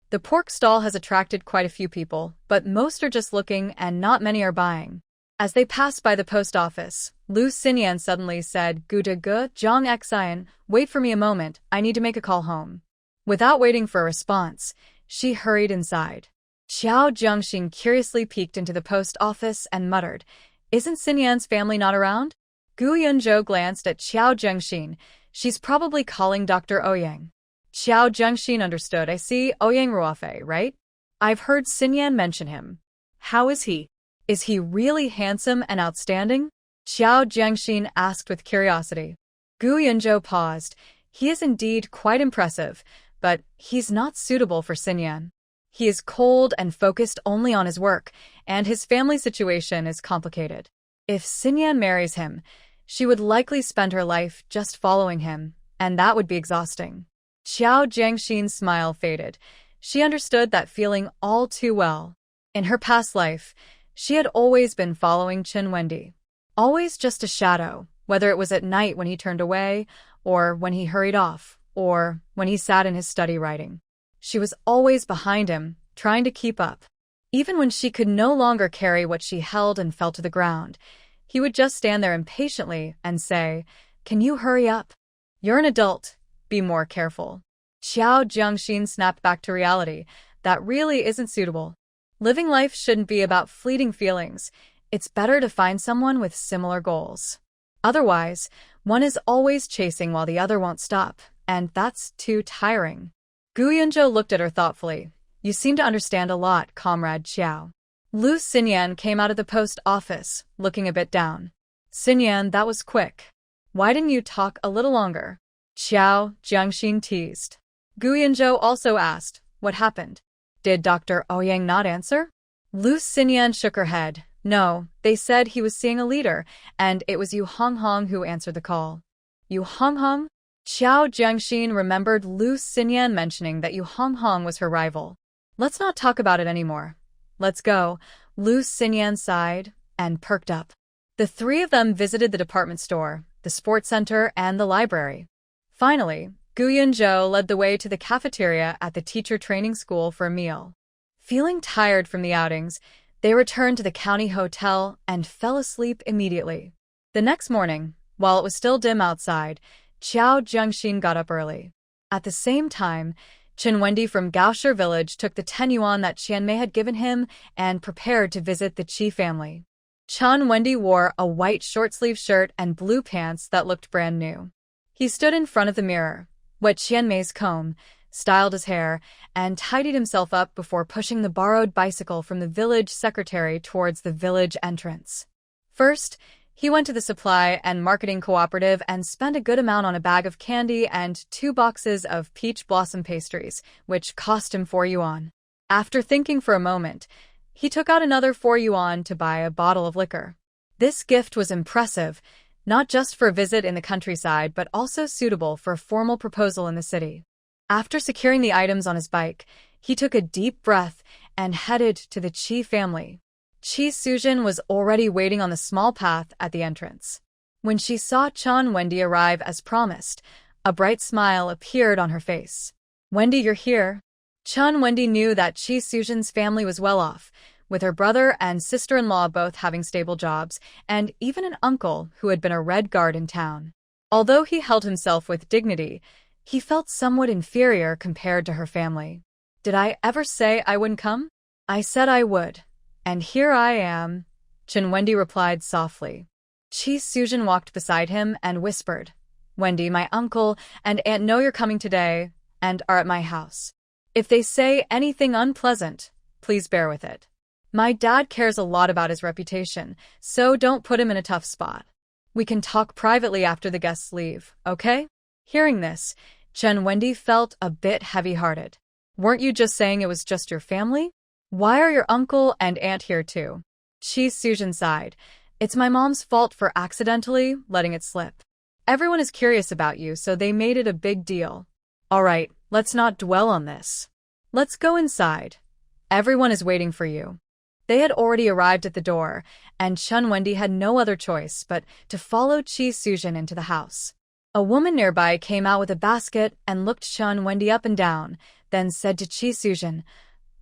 The pork stall has attracted quite a few people, but most are just looking and not many are buying. As they passed by the post office, Lu Xinyan suddenly said, "Gu de gu, Zhang Xian, wait for me a moment, I need to make a call home." Without waiting for a response, she hurried inside. Xiao Zhengxin curiously peeked into the post office and muttered, "Isn't Xinyan's family not around?" Gu Yunzhou glanced at Xiao Zhengxin. She's probably calling Dr. Ouyang. Xiao Zhengxin understood. "I see, Ouyang Ruofei, right? I've heard Xinyan mention him. How is he? Is he really handsome and outstanding?" Xiao Zhengxin asked with curiosity. Gu Yunzhou paused. "He is indeed quite impressive, but he's not suitable for Xinyan. He is cold and focused only on his work, and his family situation is complicated. If Xinyan marries him, she would likely spend her life just following him, and that would be exhausting." Xiao Zhengxin's smile faded. She understood that feeling all too well. In her past life, she had always been following Chen Wendy. Always just a shadow, whether it was at night when he turned away, or when he hurried off, or when he sat in his study writing. She was always behind him, trying to keep up. Even when she could no longer carry what she held and fell to the ground, he would just stand there impatiently and say, "Can you hurry up? You're an adult. Be more careful." Xiao Zhengxin snapped back to reality. That really isn't suitable. Living life shouldn't be about fleeting feelings. It's better to find someone with similar goals. Otherwise, one is always chasing while the other won't stop, and that's too tiring. Gu Yunzhou looked at her thoughtfully. "You seem to understand a lot, Comrade Xiao." Lu Xinyan came out of the post office, looking a bit down. "Xinyan, that was quick. Why didn't you talk a little longer?" Xiao Zhengxin teased. Gu Yunzhou also asked, "What happened? Did Dr. Ouyang not answer?" Lu Xinyan shook her head. "No, they said he was seeing a leader, and it was Yu Honghong who answered the call." Yu Honghong? Xiao Zhengxin remembered Lu Xinyan mentioning that Yu Honghong was her rival. "Let's not talk about it anymore. Let's go." Lu Xinyan sighed and perked up. The three of them visited the department store, the sports center, and the library. Finally, Gu Yunzhou led the way to the cafeteria at the teacher training school for a meal. Feeling tired from the outings, they returned to the county hotel and fell asleep immediately. The next morning, while it was still dim outside, Xiao Zhengxin got up early. At the same time, Chen Wendy from Gaoshi village took the 10 yuan that Qian Mei had given him and prepared to visit the Qi family. Chen Wendy wore a white short-sleeve shirt and blue pants that looked brand new. He stood in front of the mirror, wet Qian Mei's comb, styled his hair, and tidied himself up before pushing the borrowed bicycle from the village secretary towards the village entrance. First, he went to the supply and marketing cooperative and spent a good amount on a bag of candy and 2 boxes of peach blossom pastries, which cost him 4 yuan. After thinking for a moment, he took out another 4 yuan to buy a bottle of liquor. This gift was impressive, not just for a visit in the countryside, but also suitable for a formal proposal in the city. After securing the items on his bike, he took a deep breath and headed to the Qi family. Qi Suzhen was already waiting on the small path at the entrance. When she saw Chen Wendy arrive as promised, a bright smile appeared on her face. "Wendy, you're here." Chen Wendy knew that Qi Suzhen's family was well off, with her brother and sister-in-law both having stable jobs, and even an uncle who had been a Red Guard in town. Although he held himself with dignity, he felt somewhat inferior compared to her family. "Did I ever say I wouldn't come? I said I would. And here I am," Chen Wendy replied softly. Qi Suzhen walked beside him and whispered, "Wendy, my uncle and aunt know you're coming today and are at my house. If they say anything unpleasant, please bear with it. My dad cares a lot about his reputation, so don't put him in a tough spot. We can talk privately after the guests leave, okay?" Hearing this, Chen Wendy felt a bit heavy-hearted. "Weren't you just saying it was just your family? Why are your uncle and aunt here too?" Chi Sujin sighed. It's my mom's fault for accidentally letting it slip. Everyone is curious about you, so they made it a big deal. All right, let's not dwell on this. Let's go inside. Everyone is waiting for you. They had already arrived at the door, and Chun Wendy had no other choice but to follow Chi Sujin into the house. A woman nearby came out with a basket and looked Chun Wendy up and down, then said to Chi Sujin,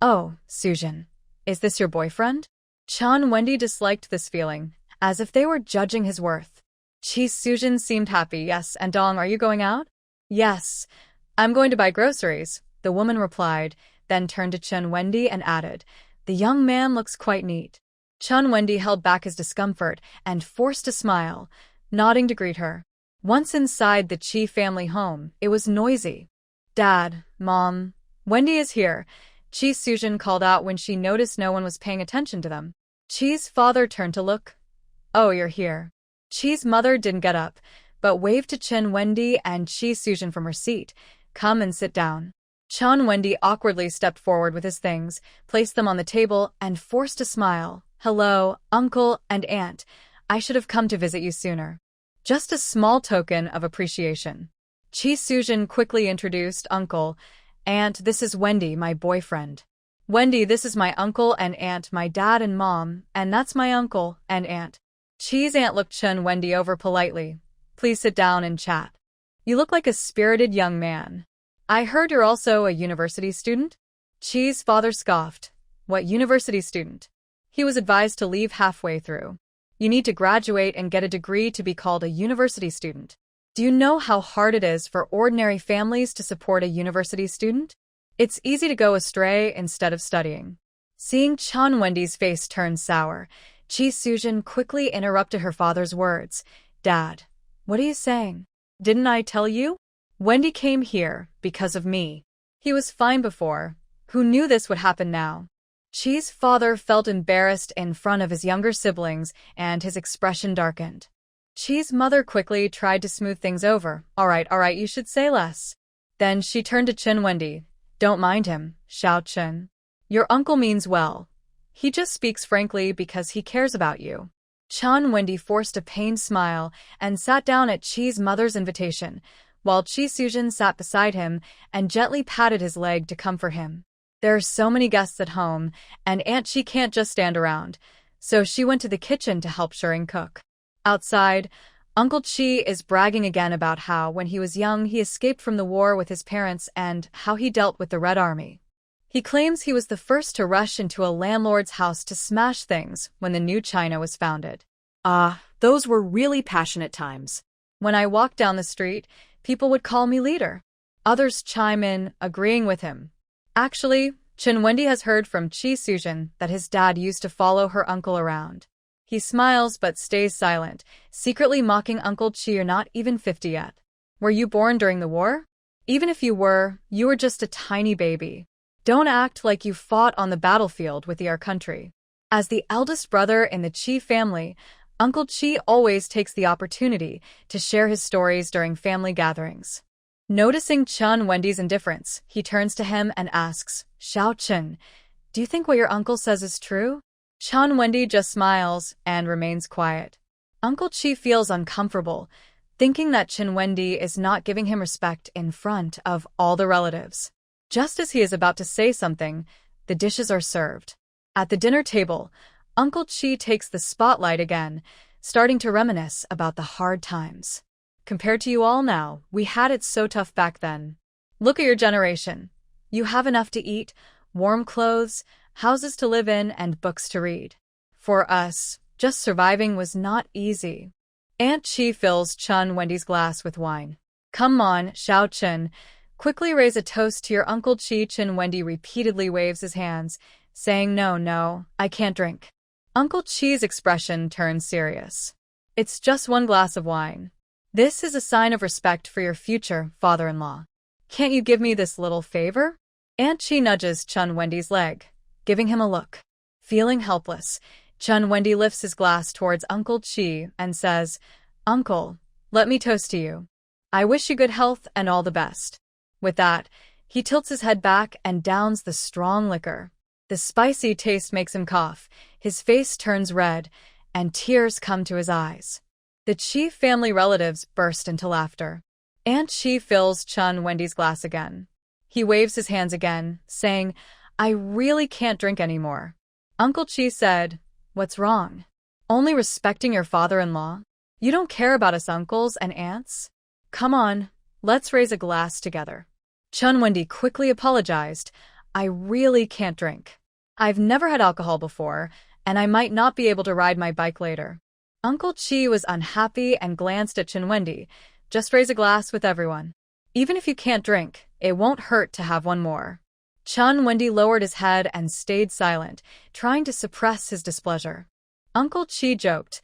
"Oh, Sujin, is this your boyfriend?" Chun Wendy disliked this feeling, as if they were judging his worth. Chi Sujin seemed happy. Yes, and Dong, are you going out? Yes, I'm going to buy groceries, the woman replied, then turned to Chun Wendy and added, "The young man looks quite neat." Chun Wendy held back his discomfort and forced a smile, nodding to greet her. Once inside the Chi family home, it was noisy. "Dad, Mom, Wendy is here," Chi Sujin called out when she noticed no one was paying attention to them. Chi's father turned to look. "Oh, you're here." Chi's mother didn't get up, but waved to Chun Wendy and Chi Sujin from her seat. "Come and sit down." Chun Wendy awkwardly stepped forward with his things, placed them on the table, and forced a smile. "Hello, uncle and aunt. I should have come to visit you sooner." Just a small token of appreciation. Chi Sujin quickly introduced Uncle. "Aunt, this is Wendy, my boyfriend." "Wendy, this is my uncle and aunt, my dad and mom, and that's my uncle and aunt." Chi's aunt looked Chun Wendy over politely. "Please sit down and chat. You look like a spirited young man. I heard you're also a university student?" Chi's father scoffed. "What university student?" He was advised to leave halfway through. "You need to graduate and get a degree to be called a university student. Do you know how hard it is for ordinary families to support a university student? It's easy to go astray instead of studying." Seeing Chun Wendy's face turn sour, Chi Sujin quickly interrupted her father's words. "Dad, what are you saying? Didn't I tell you? Wendy came here because of me." He was fine before. Who knew this would happen now? Chi's father felt embarrassed in front of his younger siblings, and his expression darkened. Chi's mother quickly tried to smooth things over. All right, you should say less." Then she turned to Chun Wendy. "Don't mind him, Xiao Chun. Your uncle means well. He just speaks frankly because he cares about you." Chun Wendy forced a pained smile and sat down at Chi's mother's invitation, while Chi Sujin sat beside him and gently patted his leg to comfort him. There are so many guests at home, and Aunt Chi can't just stand around, so she went to the kitchen to help Shireen cook. Outside, Uncle Chi is bragging again about how, when he was young, he escaped from the war with his parents and how he dealt with the Red Army. He claims he was the first to rush into a landlord's house to smash things when the new China was founded. Those were really passionate times. When I walked down the street, people would call me leader. Others chime in, agreeing with him. Actually, Chun Wendy has heard from Chi Sujin that his dad used to follow her uncle around. He smiles but stays silent, secretly mocking Uncle Chi. "You're not even 50 yet. Were you born during the war? Even if you were just a tiny baby. Don't act like you fought on the battlefield with our country." As the eldest brother in the Chi family, Uncle Chi always takes the opportunity to share his stories during family gatherings. Noticing Chun Wendy's indifference, he turns to him and asks, "Xiao Chun, do you think what your uncle says is true?" Chun Wendy just smiles and remains quiet. Uncle Chi feels uncomfortable, thinking that Chun Wendy is not giving him respect in front of all the relatives. Just as he is about to say something, the dishes are served. At the dinner table, Uncle Chi takes the spotlight again, starting to reminisce about the hard times. "Compared to you all now, we had it so tough back then. Look at your generation. You have enough to eat, warm clothes, houses to live in, and books to read. For us, just surviving was not easy." Aunt Chi fills Chun Wendy's glass with wine. "Come on, Xiao Chun. Quickly raise a toast to your Uncle Chi." Chun Wendy repeatedly waves his hands, saying, No, I can't drink." Uncle Chi's expression turns serious. "It's just one glass of wine. This is a sign of respect for your future father-in-law. Can't you give me this little favor?" Aunt Chi nudges Chun Wendy's leg, giving him a look. Feeling helpless, Chun Wendy lifts his glass towards Uncle Chi and says, "Uncle, let me toast to you. I wish you good health and all the best." With that, he tilts his head back and downs the strong liquor. The spicy taste makes him cough, his face turns red, and tears come to his eyes. The Chi family relatives burst into laughter. Aunt Chi fills Chun Wendy's glass again. He waves his hands again, saying, "I really can't drink anymore." Uncle Chi said, "What's wrong? Only respecting your father-in-law? You don't care about us uncles and aunts? Come on, let's raise a glass together." Chun Wendy quickly apologized. "I really can't drink. I've never had alcohol before, and I might not be able to ride my bike later." Uncle Chi was unhappy and glanced at Chun Wendy. "Just raise a glass with everyone. Even if you can't drink, it won't hurt to have one more." Chun Wendy lowered his head and stayed silent, trying to suppress his displeasure. Uncle Chi joked,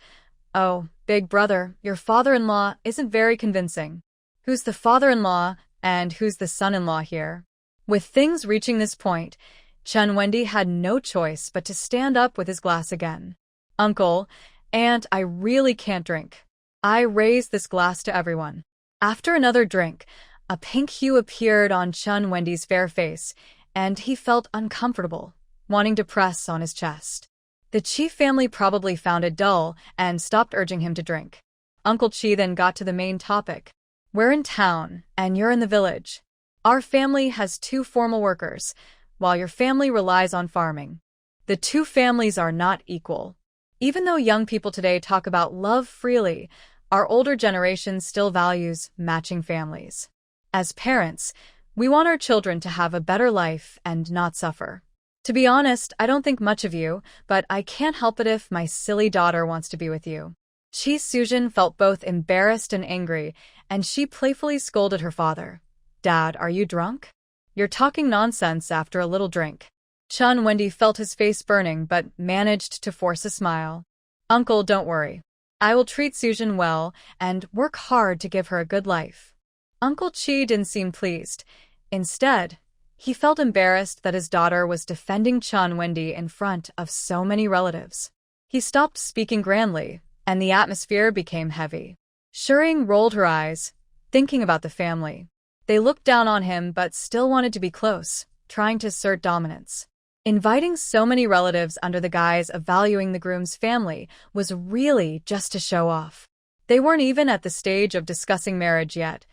"Oh, big brother, your father-in-law isn't very convincing. Who's the father-in-law and who's the son-in-law here?" With things reaching this point, Chun Wendy had no choice but to stand up with his glass again. "Uncle, Aunt, I really can't drink. I raise this glass to everyone." After another drink, a pink hue appeared on Chun Wendy's fair face, and he felt uncomfortable, wanting to press on his chest. The Chi family probably found it dull and stopped urging him to drink. Uncle Chi then got to the main topic. "We're in town, and you're in the village. Our family has 2 formal workers, while your family relies on farming. The 2 families are not equal. Even though young people today talk about love freely, our older generation still values matching families. As parents, we want our children to have a better life and not suffer. To be honest, I don't think much of you, but I can't help it if my silly daughter wants to be with you." Chi Sujin felt both embarrassed and angry, and she playfully scolded her father. "Dad, are you drunk? You're talking nonsense after a little drink." Chun Wendy felt his face burning but managed to force a smile. "Uncle, don't worry. I will treat Sujin well and work hard to give her a good life." Uncle Chi didn't seem pleased. Instead, he felt embarrassed that his daughter was defending Chun Wendy in front of so many relatives. He stopped speaking grandly, and the atmosphere became heavy. Shirring rolled her eyes, thinking about the family. They looked down on him but still wanted to be close, trying to assert dominance. Inviting so many relatives under the guise of valuing the groom's family was really just to show off. They weren't even at the stage of discussing marriage yet.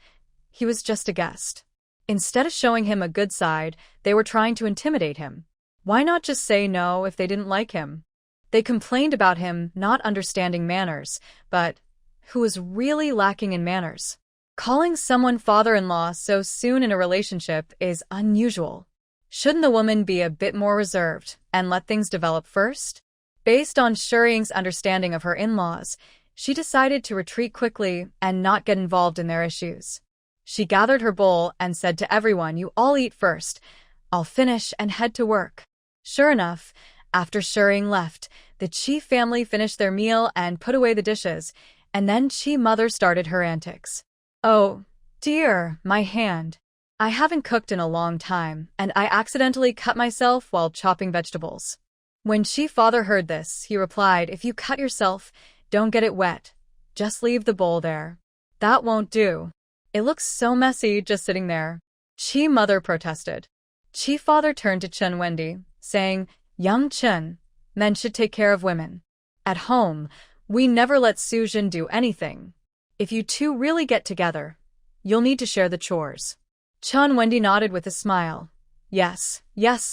He was just a guest. Instead of showing him a good side, they were trying to intimidate him. Why not just say no if they didn't like him? They complained about him not understanding manners, but who was really lacking in manners? Calling someone father-in-law so soon in a relationship is unusual. Shouldn't the woman be a bit more reserved and let things develop first? Based on Shuring's understanding of her in-laws, she decided to retreat quickly and not get involved in their issues. She gathered her bowl and said to everyone, "You all eat first. I'll finish and head to work." Sure enough, after Shuring left, the Chi family finished their meal and put away the dishes, and then Chi mother started her antics. "Oh, dear, my hand. I haven't cooked in a long time, and I accidentally cut myself while chopping vegetables." When Chi father heard this, he replied, "If you cut yourself, don't get it wet. Just leave the bowl there. That won't do. It looks so messy just sitting there." Chi mother protested. Chi father turned to Chun Wendy, saying, "Young Chun, men should take care of women. At home, we never let Sujin do anything. If you two really get together, you'll need to share the chores." Chun Wendy nodded with a smile. Yes,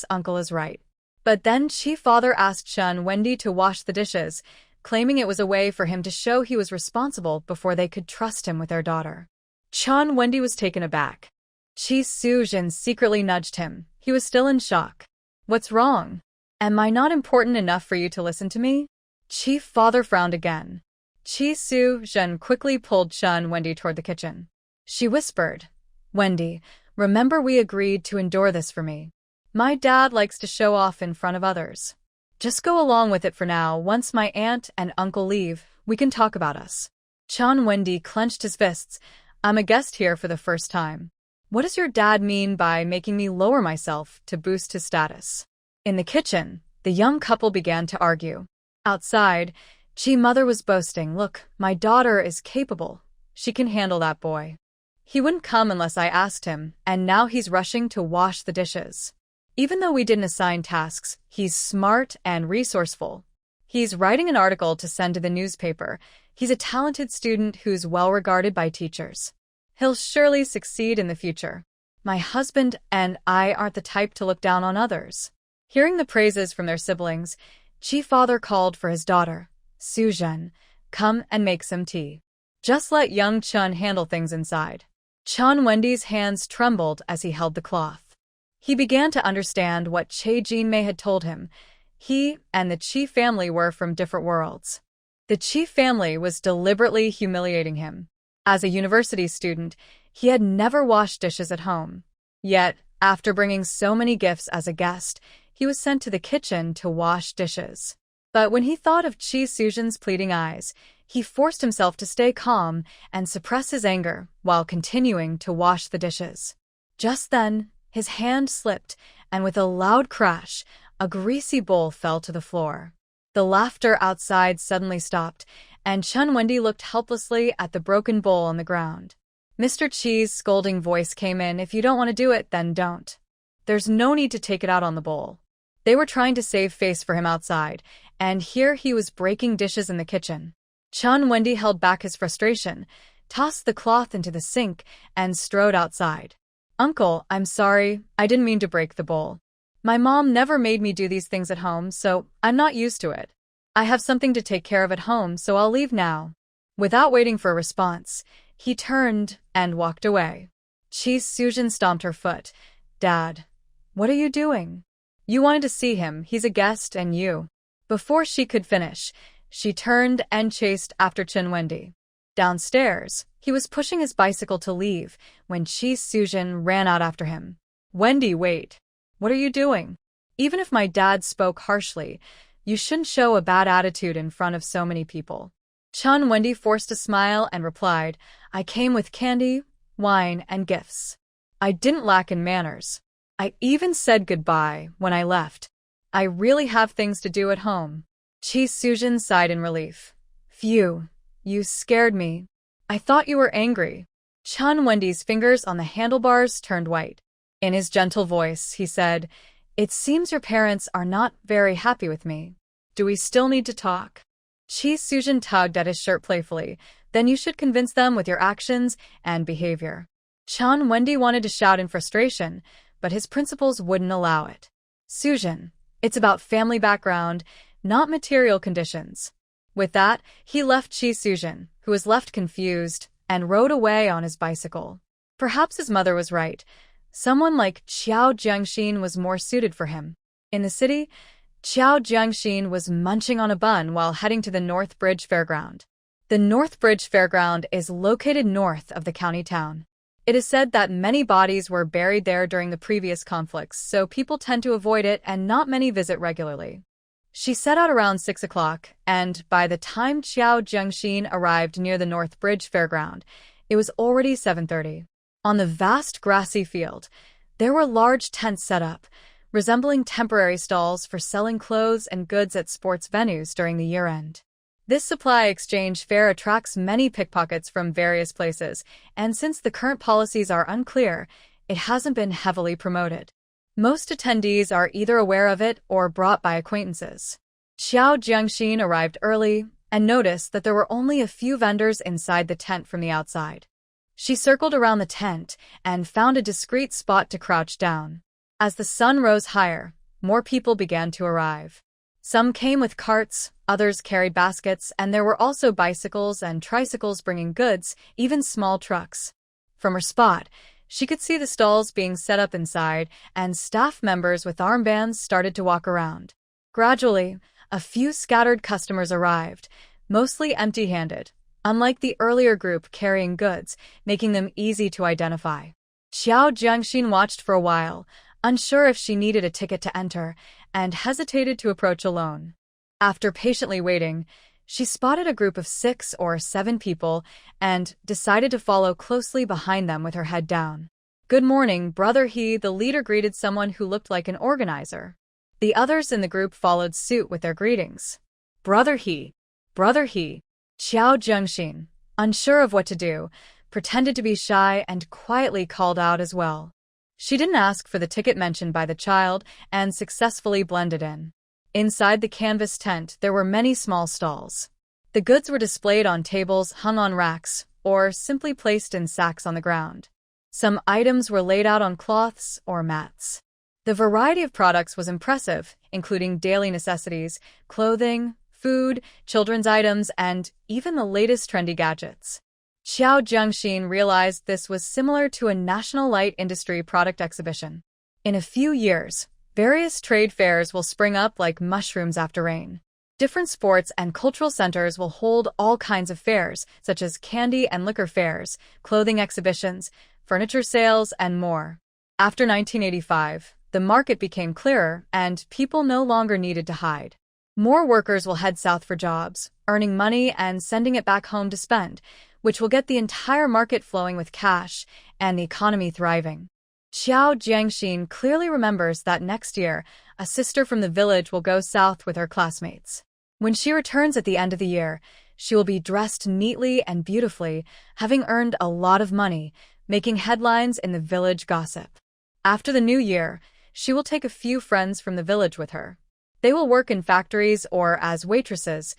uncle is right." But then Chi father asked Chun Wendy to wash the dishes, claiming it was a way for him to show he was responsible before they could trust him with their daughter. Chun Wendy was taken aback. Chi Sujin secretly nudged him. He was still in shock. "What's wrong? Am I not important enough for you to listen to me?" Chi father frowned again. Chi Sujin quickly pulled Chun Wendy toward the kitchen. She whispered, "Wendy, remember we agreed to endure this for me. My dad likes to show off in front of others. Just go along with it for now. Once my aunt and uncle leave, we can talk about us." Chun Wendy clenched his fists. "I'm a guest here for the first time. What does your dad mean by making me lower myself to boost his status?" In the kitchen, the young couple began to argue. Outside, Chi mother was boasting, "Look, my daughter is capable. She can handle that boy. He wouldn't come unless I asked him, and now he's rushing to wash the dishes. Even though we didn't assign tasks, he's smart and resourceful. He's writing an article to send to the newspaper. He's a talented student who's well regarded by teachers. He'll surely succeed in the future. My husband and I aren't the type to look down on others. Hearing the praises from their siblings, Chi-father called for his daughter, Sujun. Come and make some tea. Just let young Chun handle things inside. Chun Wendy's hands trembled as he held the cloth. He began to understand what Che Jinmei had told him. He and the Chi family were from different worlds. The Chi family was deliberately humiliating him. As a university student, he had never washed dishes at home. Yet, after bringing so many gifts as a guest, he was sent to the kitchen to wash dishes. But when he thought of Chi Sujin's pleading eyes, he forced himself to stay calm and suppress his anger while continuing to wash the dishes. Just then, his hand slipped, and with a loud crash, a greasy bowl fell to the floor. The laughter outside suddenly stopped, and Chun Wendy looked helplessly at the broken bowl on the ground. Mr. Chi's scolding voice came in. If you don't want to do it, then don't. There's no need to take it out on the bowl. They were trying to save face for him outside, and here he was breaking dishes in the kitchen. Chun Wendy held back his frustration, tossed the cloth into the sink, and strode outside. Uncle, I'm sorry, I didn't mean to break the bowl. My mom never made me do these things at home, so I'm not used to it. I have something to take care of at home, so I'll leave now. Without waiting for a response, he turned and walked away. Chi Sujin stomped her foot. Dad, what are you doing? You wanted to see him, he's a guest, and you. Before she could finish, she turned and chased after Chun Wendy. Downstairs, he was pushing his bicycle to leave when Chi Sujin ran out after him. Wendy, wait. What are you doing? Even if my dad spoke harshly, you shouldn't show a bad attitude in front of so many people. Chun Wendy forced a smile and replied, I came with candy, wine, and gifts. I didn't lack in manners. I even said goodbye when I left. I really have things to do at home. Chi Sujin sighed in relief. Phew, you scared me. I thought you were angry. Chun Wendy's fingers on the handlebars turned white. In his gentle voice, he said, It seems your parents are not very happy with me. Do we still need to talk? Chi Sujin tugged at his shirt playfully. Then you should convince them with your actions and behavior. Chun Wendy wanted to shout in frustration, but his principles wouldn't allow it. Sujin, it's about family background, not material conditions. With that, he left Chi Sujin, who was left confused, and rode away on his bicycle. Perhaps his mother was right. Someone like Qiao Jiangxin was more suited for him. In the city, Qiao Jiangxin was munching on a bun while heading to the North Bridge Fairground. The North Bridge Fairground is located north of the county town. It is said that many bodies were buried there during the previous conflicts, so people tend to avoid it and not many visit regularly. She set out around 6 o'clock, and by the time Qiao Jiangxin arrived near the North Bridge Fairground, it was already 7:30. On the vast grassy field, there were large tents set up, resembling temporary stalls for selling clothes and goods at sports venues during the year-end. This supply exchange fair attracts many pickpockets from various places, and since the current policies are unclear, it hasn't been heavily promoted. Most attendees are either aware of it or brought by acquaintances. Qiao Jiangxin arrived early and noticed that there were only a few vendors inside the tent from the outside. She circled around the tent and found a discreet spot to crouch down. As the sun rose higher, more people began to arrive. Some came with carts, others carried baskets, and there were also bicycles and tricycles bringing goods, even small trucks. From her spot, she could see the stalls being set up inside, and staff members with armbands started to walk around. Gradually, a few scattered customers arrived, mostly empty-handed, unlike the earlier group carrying goods, making them easy to identify. Qiao Jiangxin watched for a while, unsure if she needed a ticket to enter, and hesitated to approach alone. After patiently waiting, she spotted a group of 6 or 7 people and decided to follow closely behind them with her head down. Good morning, Brother He, the leader greeted someone who looked like an organizer. The others in the group followed suit with their greetings. Brother He, Brother He. Qiao Jiangxin, unsure of what to do, pretended to be shy and quietly called out as well. She didn't ask for the ticket mentioned by the child and successfully blended in. Inside the canvas tent, there were many small stalls. The goods were displayed on tables hung on racks or simply placed in sacks on the ground. Some items were laid out on cloths or mats. The variety of products was impressive, including daily necessities, clothing, food, children's items, and even the latest trendy gadgets. Xiao Jiangxin realized this was similar to a national light industry product exhibition. In a few years, various trade fairs will spring up like mushrooms after rain. Different sports and cultural centers will hold all kinds of fairs, such as candy and liquor fairs, clothing exhibitions, furniture sales, and more. After 1985, the market became clearer and people no longer needed to hide. More workers will head south for jobs, earning money and sending it back home to spend, which will get the entire market flowing with cash and the economy thriving. Xiao Jiangxin clearly remembers that next year, a sister from the village will go south with her classmates. When she returns at the end of the year, she will be dressed neatly and beautifully, having earned a lot of money, making headlines in the village gossip. After the new year, she will take a few friends from the village with her. They will work in factories or as waitresses,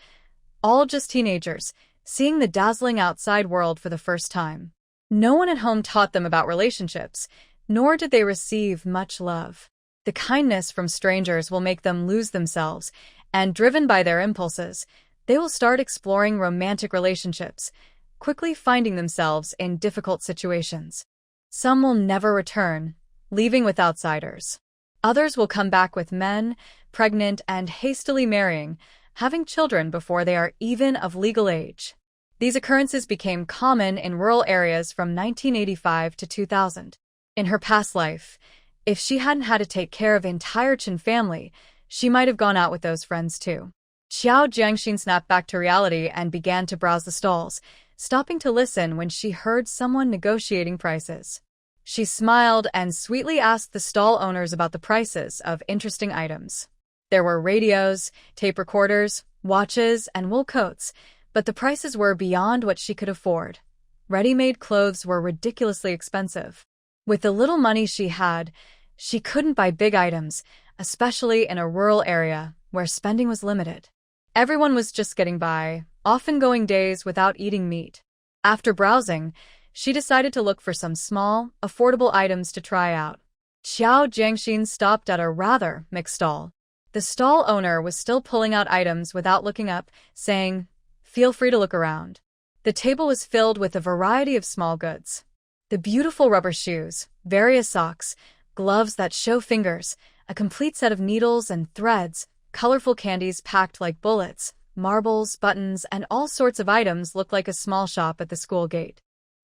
all just teenagers, seeing the dazzling outside world for the first time. No one at home taught them about relationships, nor did they receive much love. The kindness from strangers will make them lose themselves, and driven by their impulses, they will start exploring romantic relationships, quickly finding themselves in difficult situations. Some will never return, leaving with outsiders. Others will come back with men, pregnant and hastily marrying, having children before they are even of legal age. These occurrences became common in rural areas from 1985 to 2000. In her past life, if she hadn't had to take care of the entire Chen family, she might have gone out with those friends too. Xiao Jiangxin snapped back to reality and began to browse the stalls, stopping to listen when she heard someone negotiating prices. She smiled and sweetly asked the stall owners about the prices of interesting items. There were radios, tape recorders, watches, and wool coats, but the prices were beyond what she could afford. Ready-made clothes were ridiculously expensive. With the little money she had, she couldn't buy big items, especially in a rural area where spending was limited. Everyone was just getting by, often going days without eating meat. After browsing, she decided to look for some small, affordable items to try out. Xiao Jiangxin stopped at a rather mixed stall. The stall owner was still pulling out items without looking up, saying, "Feel free to look around." The table was filled with a variety of small goods. The beautiful rubber shoes, various socks, gloves that show fingers, a complete set of needles and threads, colorful candies packed like bullets, marbles, buttons, and all sorts of items looked like a small shop at the school gate.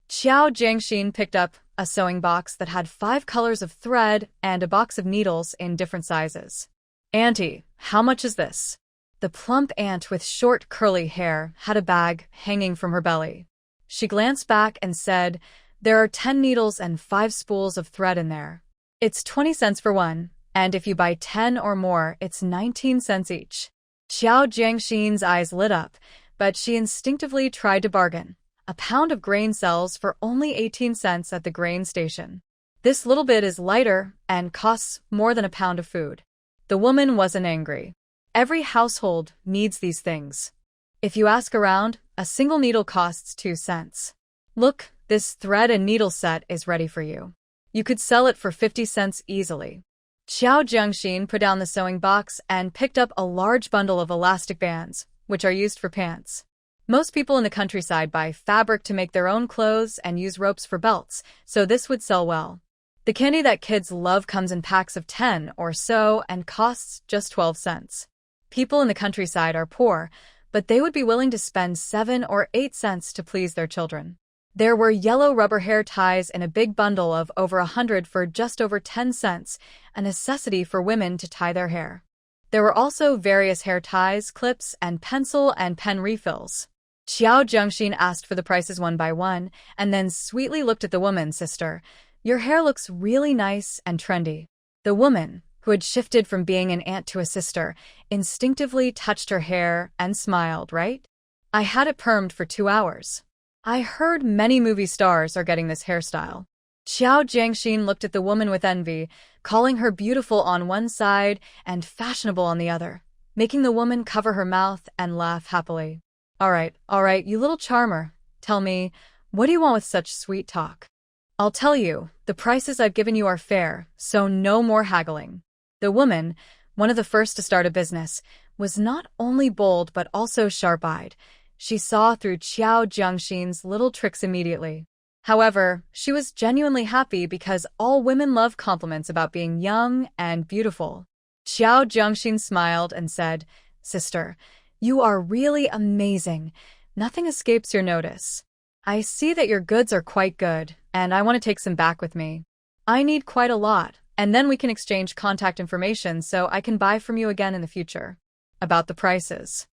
Xiao Jiangxin picked up a sewing box that had 5 colors of thread and a box of needles in different sizes. "Auntie, how much is this?" The plump aunt with short curly hair had a bag hanging from her belly. She glanced back and said, "There are 10 needles and 5 spools of thread in there. It's 20 cents for one, and if you buy 10 or more, it's 19 cents each." Xiao Jiangxin's eyes lit up, but she instinctively tried to bargain. A pound of grain sells for only 18 cents at the grain station. This little bit is lighter and costs more than a pound of food. The woman wasn't angry. Every household needs these things. If you ask around, a single needle costs 2 cents. "Look, this thread and needle set is ready for you. You could sell it for 50 cents easily." Xiao Jiangxin put down the sewing box and picked up a large bundle of elastic bands, which are used for pants. Most people in the countryside buy fabric to make their own clothes and use ropes for belts, so this would sell well. The candy that kids love comes in packs of 10 or so and costs just 12 cents. People in the countryside are poor, but they would be willing to spend 7 or 8 cents to please their children. There were yellow rubber hair ties in a big bundle of over 100 for just over 10 cents, a necessity for women to tie their hair. There were also various hair ties, clips, and pencil and pen refills. Xiao Jiangxin asked for the prices one by one, and then sweetly looked at the woman's sister. "Your hair looks really nice and trendy." The woman, who had shifted from being an aunt to a sister, instinctively touched her hair and smiled, "Right? I had it permed for 2 hours. I heard many movie stars are getting this hairstyle." Xiao Jiangxin looked at the woman with envy, calling her beautiful on one side and fashionable on the other, making the woman cover her mouth and laugh happily. All right, you little charmer. Tell me, what do you want with such sweet talk? I'll tell you, the prices I've given you are fair, so no more haggling. The woman, one of the first to start a business, was not only bold but also sharp-eyed. She saw through Xiao Jiangxin's little tricks immediately. However, she was genuinely happy because all women love compliments about being young and beautiful. Xiao Jiangxin smiled and said, "Sister, you are really amazing. Nothing escapes your notice. I see that your goods are quite good, and I want to take some back with me. I need quite a lot, and then we can exchange contact information so I can buy from you again in the future." About the prices.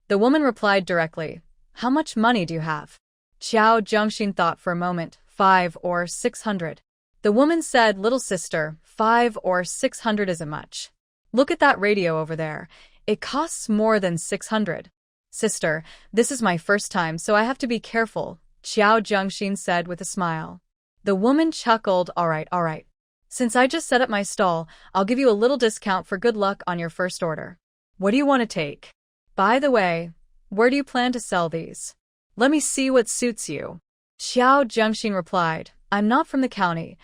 The woman replied directly, "How much money do you have?" Xiao Jiangxin thought for a moment, 5 or 600. The woman said, "Little sister, 5 or 600 isn't much. Look at that radio over there. It costs more than 600. Sister, this is my first time, so I have to be careful," Xiao Jiangxin said with a smile. The woman chuckled, all right. Since I just set up my stall, I'll give you a little discount for good luck on your first order. What do you want to take? By the way, where do you plan to sell these? Let me see what suits you." Xiao Jiangxin replied, "I'm not from the county.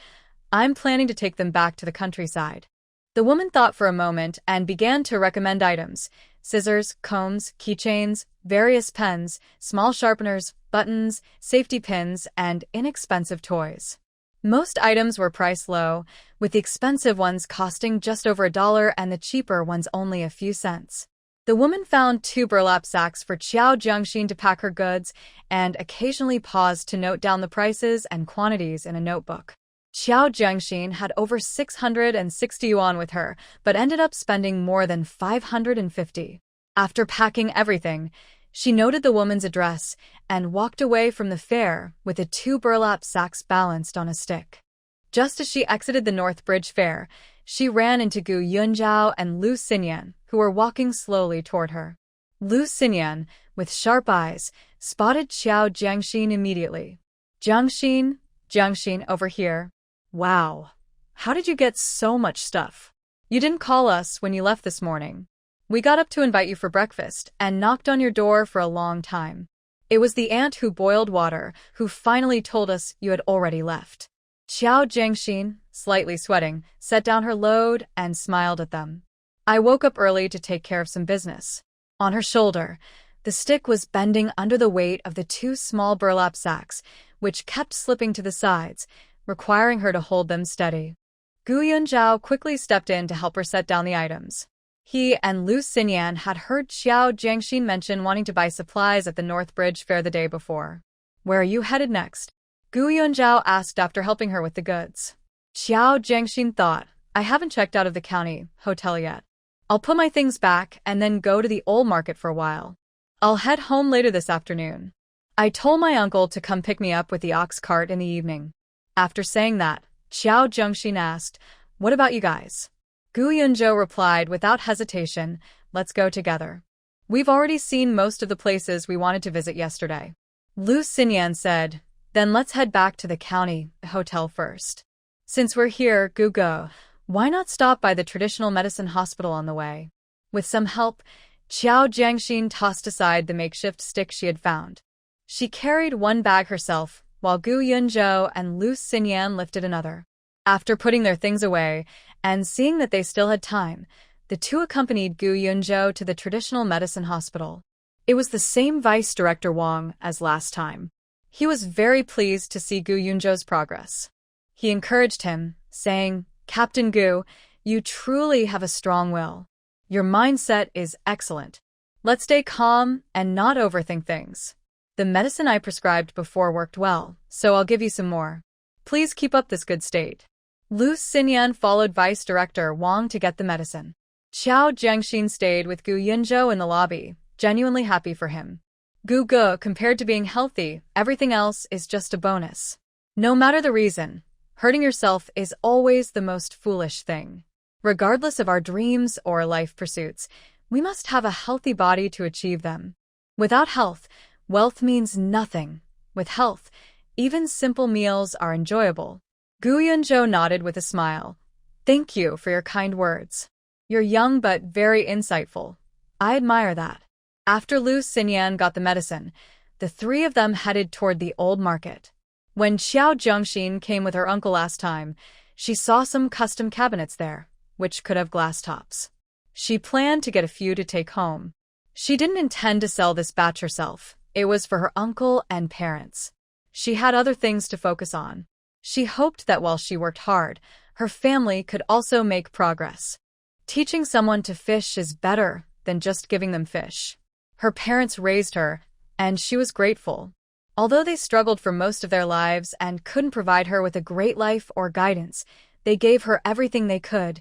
I'm planning to take them back to the countryside." The woman thought for a moment and began to recommend items: scissors, combs, keychains, various pens, small sharpeners, buttons, safety pins, and inexpensive toys. Most items were priced low, with the expensive ones costing just over $1 and the cheaper ones only a few cents. The woman found 2 burlap sacks for Xiao Jiangxin to pack her goods and occasionally paused to note down the prices and quantities in a notebook. Xiao Jiangxin had over 660 yuan with her, but ended up spending more than 550. After packing everything, she noted the woman's address and walked away from the fair with the 2 burlap sacks balanced on a stick. Just as she exited the North Bridge Fair, she ran into Gu Yunzhao and Lu Xinyan, who were walking slowly toward her. Lu Xinyan, with sharp eyes, spotted Xiao Jiangxin immediately. Jiangxin, over here. Wow. How did you get so much stuff? You didn't call us when you left this morning. We got up to invite you for breakfast and knocked on your door for a long time. It was the aunt who boiled water who finally told us you had already left." Xiao Jiangxin, slightly sweating, set down her load and smiled at them. "I woke up early to take care of some business." On her shoulder, the stick was bending under the weight of the 2 small burlap sacks, which kept slipping to the sides, requiring her to hold them steady. Gu Yunzhao quickly stepped in to help her set down the items. He and Lu Xinyan had heard Xiao Jiangxin mention wanting to buy supplies at the North Bridge Fair the day before. "Where are you headed next?" Gu Yunzhao asked after helping her with the goods. Xiao Jiangxin thought, "I haven't checked out of the county hotel yet. I'll put my things back and then go to the old market for a while. I'll head home later this afternoon. I told my uncle to come pick me up with the ox cart in the evening." After saying that, Xiao Jiangxin asked, "What about you guys?" Gu Yunzhou replied without hesitation, "Let's go together. We've already seen most of the places we wanted to visit yesterday." Lu Xinyan said, "Then let's head back to the county hotel first. Since we're here, Gugo, why not stop by the traditional medicine hospital on the way?" With some help, Xiao Jiangxin tossed aside the makeshift stick she had found. She carried one bag herself, while Gu Yunzhou and Lu Xinyan lifted another. After putting their things away and seeing that they still had time, the two accompanied Gu Yunzhou to the traditional medicine hospital. It was the same Vice Director Wang as last time. He was very pleased to see Gu Yunzhou's progress. He encouraged him, saying, "Captain Gu, you truly have a strong will. Your mindset is excellent. Let's stay calm and not overthink things. The medicine I prescribed before worked well, so I'll give you some more. Please keep up this good state." Lu Xinyan followed Vice Director Wang to get the medicine. Xiao Jiangxin stayed with Gu Yunzhou in the lobby, genuinely happy for him. Gu, compared to being healthy, everything else is just a bonus. No matter the reason, hurting yourself is always the most foolish thing. Regardless of our dreams or life pursuits, we must have a healthy body to achieve them. Without health, wealth means nothing. With health, even simple meals are enjoyable. Gu Yunzhou nodded with a smile. Thank you for your kind words. You're young but very insightful. I admire that. After Lu Xinyan got the medicine, the three of them headed toward the old market. When Xiao Zhengxin came with her uncle last time, she saw some custom cabinets there, which could have glass tops. She planned to get a few to take home. She didn't intend to sell this batch herself. It was for her uncle and parents. She had other things to focus on. She hoped that while she worked hard, her family could also make progress. Teaching someone to fish is better than just giving them fish. Her parents raised her, and she was grateful. Although they struggled for most of their lives and couldn't provide her with a great life or guidance, they gave her everything they could,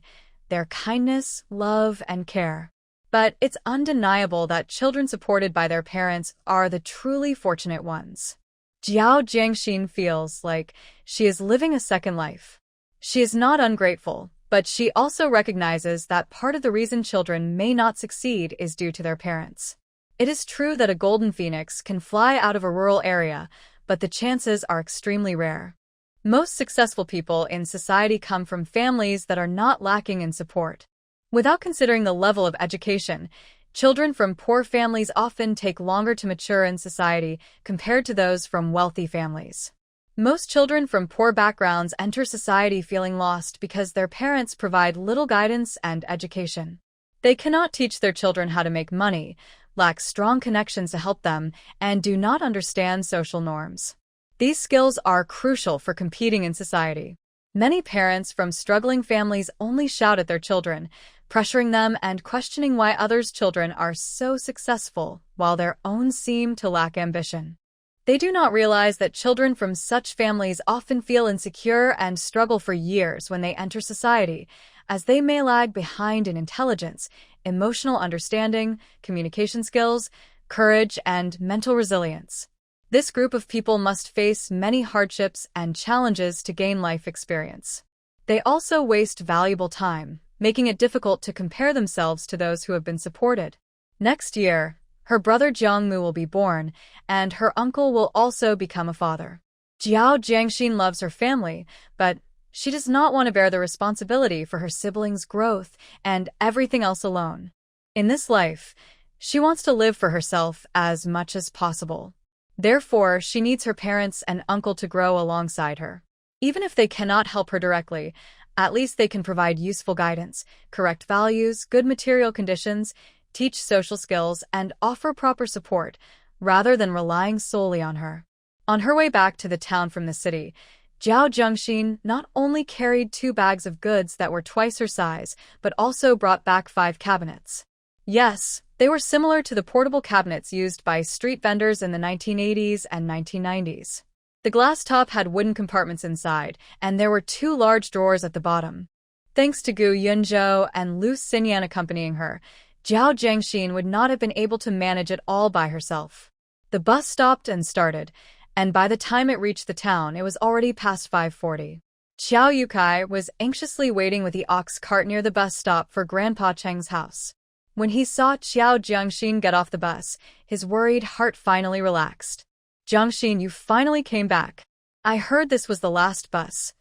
their kindness, love, and care. But it's undeniable that children supported by their parents are the truly fortunate ones. Jiao Jiangxin feels like she is living a second life. She is not ungrateful, but she also recognizes that part of the reason children may not succeed is due to their parents. It is true that a golden phoenix can fly out of a rural area, but the chances are extremely rare. Most successful people in society come from families that are not lacking in support. Without considering the level of education, children from poor families often take longer to mature in society compared to those from wealthy families. Most children from poor backgrounds enter society feeling lost because their parents provide little guidance and education. They cannot teach their children how to make money, lack strong connections to help them, and do not understand social norms. These skills are crucial for competing in society. Many parents from struggling families only shout at their children, pressuring them and questioning why others' children are so successful while their own seem to lack ambition. They do not realize that children from such families often feel insecure and struggle for years when they enter society, as they may lag behind in intelligence, emotional understanding, communication skills, courage, and mental resilience. This group of people must face many hardships and challenges to gain life experience. They also waste valuable time, making it difficult to compare themselves to those who have been supported. Next year, her brother Jiangmu will be born, and her uncle will also become a father. Jiao Jiangxin loves her family, but she does not want to bear the responsibility for her siblings' growth and everything else alone. In this life, she wants to live for herself as much as possible. Therefore, she needs her parents and uncle to grow alongside her. Even if they cannot help her directly, at least they can provide useful guidance, correct values, good material conditions, teach social skills, and offer proper support, rather than relying solely on her. On her way back to the town from the city, Jiao Zhengxin not only carried 2 bags of goods that were twice her size, but also brought back 5 cabinets. Yes, they were similar to the portable cabinets used by street vendors in the 1980s and 1990s. The glass top had wooden compartments inside, and there were 2 large drawers at the bottom. Thanks to Gu Yunzhou and Lu Xinyan accompanying her, Jiao Zhengxin would not have been able to manage it all by herself. The bus stopped and started, and by the time it reached the town, it was already past 5:40. Xiao Yukai was anxiously waiting with the ox cart near the bus stop for Grandpa Cheng's house. When he saw Xiao Jiangxin get off the bus, his worried heart finally relaxed. Jiangxin, you finally came back. I heard this was the last bus.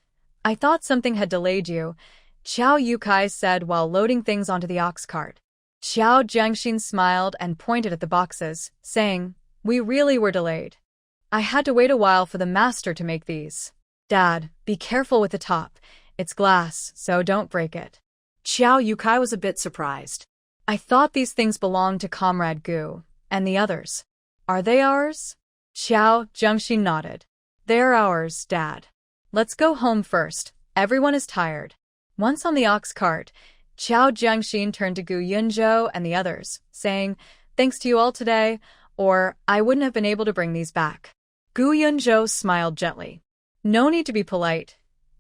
I thought something had delayed you, Xiao Yukai said while loading things onto the ox cart. Xiao Jiangxin smiled and pointed at the boxes, saying, We really were delayed. I had to wait a while for the master to make these. Dad, be careful with the top. It's glass, so don't break it. Xiao Yukai was a bit surprised. I thought these things belonged to Comrade Gu, and the others. Are they ours? Xiao Zhengxin nodded. They're ours, Dad. Let's go home first. Everyone is tired. Once on the ox cart, Xiao Zhengxin turned to Gu Yunzhou and the others, saying, Thanks to you all today, or I wouldn't have been able to bring these back. Gu Yunzhou smiled gently. No need to be polite.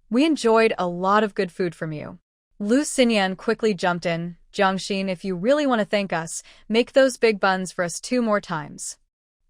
We enjoyed a lot of good food from you. Lu Xinyan quickly jumped in. Jiangxin, if you really want to thank us, make those big buns for us 2 more times.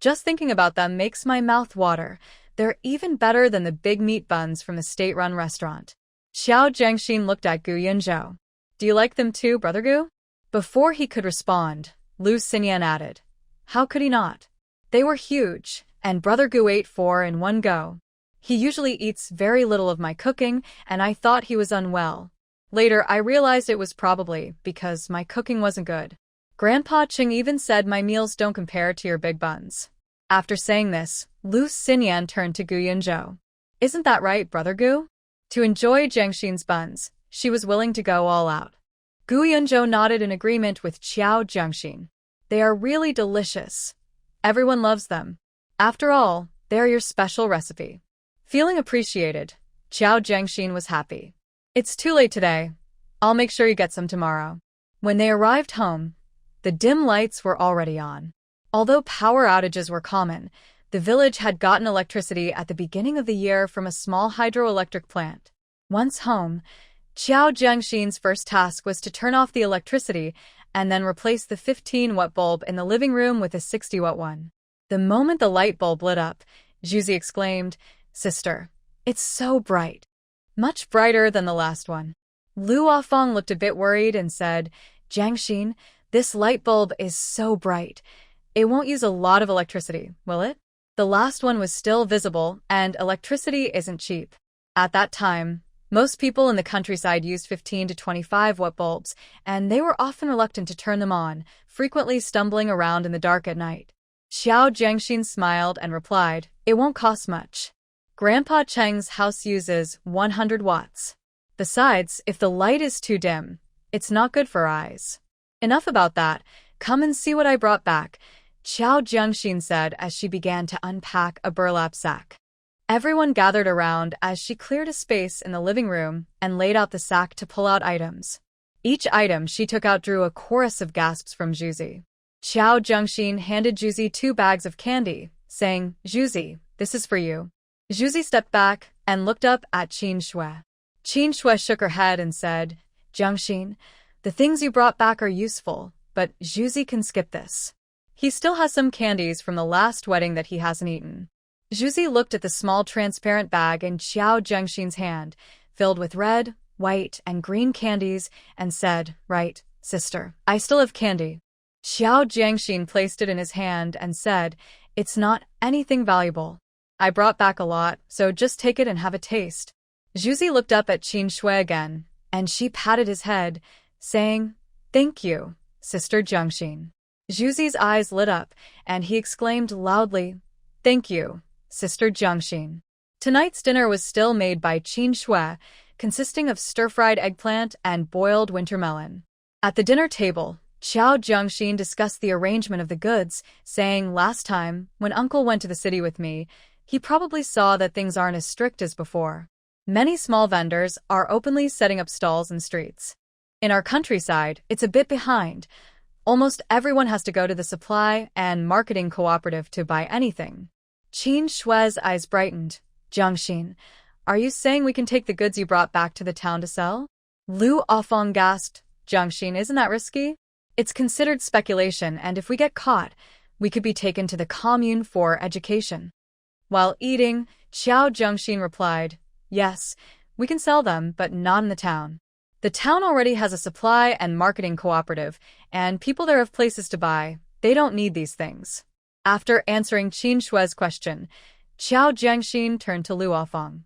Just thinking about them makes my mouth water. They're even better than the big meat buns from the state-run restaurant. Xiao Zhengxin looked at Gu Yunzhou. Do you like them too, Brother Gu? Before he could respond, Lu Xinyan added. How could he not? They were huge, and Brother Gu ate 4 in one go. He usually eats very little of my cooking, and I thought he was unwell. Later, I realized it was probably because my cooking wasn't good. Grandpa Ching even said my meals don't compare to your big buns. After saying this, Lu Xinyan turned to Gu Yunzhou. Isn't that right, Brother Gu? To enjoy Jiangxin's buns, she was willing to go all out. Gu Yunzhou nodded in agreement with Qiao Jiangxin. They are really delicious. Everyone loves them. After all, they're your special recipe. Feeling appreciated, Qiao Jiangxin was happy. It's too late today. I'll make sure you get some tomorrow. When they arrived home, the dim lights were already on. Although power outages were common, the village had gotten electricity at the beginning of the year from a small hydroelectric plant. Once home, Qiao Jiangxin's first task was to turn off the electricity and then replace the 15-watt bulb in the living room with a 60-watt one. The moment the light bulb lit up, Zhuzi exclaimed, "Sister, it's so bright. Much brighter than the last one." Lu Afong looked a bit worried and said, "Jiangxin, this light bulb is so bright. It won't use a lot of electricity, will it?" The last one was still visible, and electricity isn't cheap. At that time, most people in the countryside used 15 to 25-watt bulbs, and they were often reluctant to turn them on, frequently stumbling around in the dark at night. Xiao Jiangxin smiled and replied, "It won't cost much. Grandpa Cheng's house uses 100 watts. Besides, if the light is too dim, it's not good for eyes." "Enough about that. Come and see what I brought back," Qiao Jiangxin said as she began to unpack a burlap sack. Everyone gathered around as she cleared a space in the living room and laid out the sack to pull out items. Each item she took out drew a chorus of gasps from Zhuzi. Qiao Jiangxin handed Zhuzi 2 bags of candy, saying, "Zhuzi, this is for you." Zhuzi stepped back and looked up at Qin Shui. Qin Shui shook her head and said, "Jiangxin, the things you brought back are useful, but Zhuzi can skip this. He still has some candies from the last wedding that he hasn't eaten." Zhuzi looked at the small transparent bag in Qiao Jiangxin's hand, filled with red, white, and green candies, and said, "Right, sister, I still have candy." Qiao Jiangxin placed it in his hand and said, "It's not anything valuable. I brought back a lot, so just take it and have a taste." Zhuzi looked up at Qin Shui again, and she patted his head, saying, "Thank you, Sister Jiangxin." Zhuzi's eyes lit up, and he exclaimed loudly, "Thank you, Sister Jiangxin." Tonight's dinner was still made by Qin Shui, consisting of stir-fried eggplant and boiled winter melon. At the dinner table, Qiao Jiangxin discussed the arrangement of the goods, saying, "Last time, when Uncle went to the city with me, he probably saw that things aren't as strict as before. Many small vendors are openly setting up stalls in streets. In our countryside, it's a bit behind. Almost everyone has to go to the supply and marketing cooperative to buy anything." Qin Shui's eyes brightened. "Jiangxin, are you saying we can take the goods you brought back to the town to sell?" Lu Afong gasped, "Jiangxin, isn't that risky? It's considered speculation, and if we get caught, we could be taken to the commune for education." While eating, Qiao Jiangxin replied, "Yes, we can sell them, but not in the town. The town already has a supply and marketing cooperative, and people there have places to buy. They don't need these things." After answering Qin Shui's question, Qiao Jiangxin turned to Lu Afong.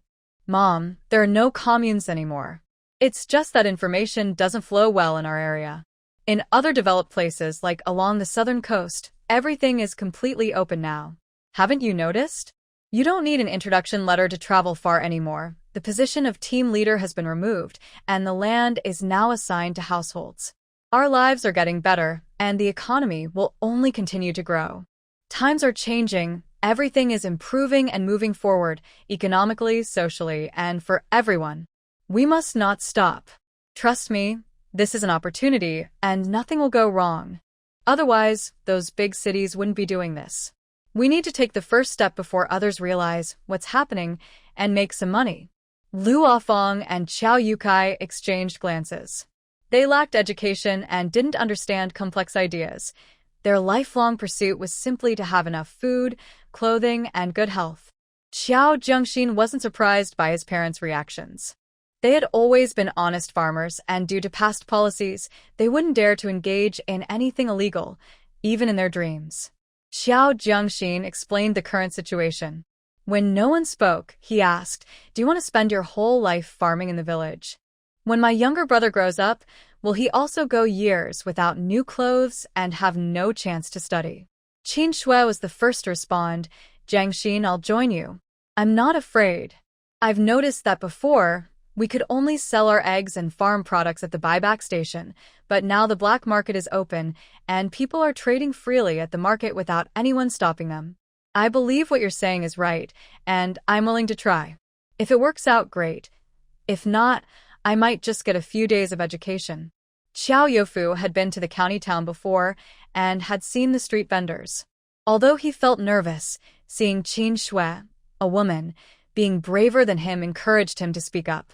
"Mom, there are no communes anymore. It's just that information doesn't flow well in our area. In other developed places, like along the southern coast, everything is completely open now. Haven't you noticed? You don't need an introduction letter to travel far anymore. The position of team leader has been removed, and the land is now assigned to households. Our lives are getting better, and the economy will only continue to grow. Times are changing, everything is improving and moving forward, economically, socially, and for everyone. We must not stop. Trust me, this is an opportunity, and nothing will go wrong. Otherwise, those big cities wouldn't be doing this. We need to take the first step before others realize what's happening and make some money." Lu Afong and Qiao Yukai exchanged glances. They lacked education and didn't understand complex ideas. Their lifelong pursuit was simply to have enough food, clothing, and good health. Qiao Jiangxin wasn't surprised by his parents' reactions. They had always been honest farmers, and due to past policies, they wouldn't dare to engage in anything illegal, even in their dreams. Qiao Jiangxin explained the current situation. When no one spoke, he asked, "Do you want to spend your whole life farming in the village? When my younger brother grows up, will he also go years without new clothes and have no chance to study?" Qin Shui was the first to respond, "Jiangxin, I'll join you. I'm not afraid. I've noticed that before, we could only sell our eggs and farm products at the buyback station, but now the black market is open, and people are trading freely at the market without anyone stopping them. I believe what you're saying is right, and I'm willing to try. If it works out, great. If not, I might just get a few days of education." Xiao Youfu had been to the county town before and had seen the street vendors. Although he felt nervous, seeing Qin Shui, a woman, being braver than him encouraged him to speak up.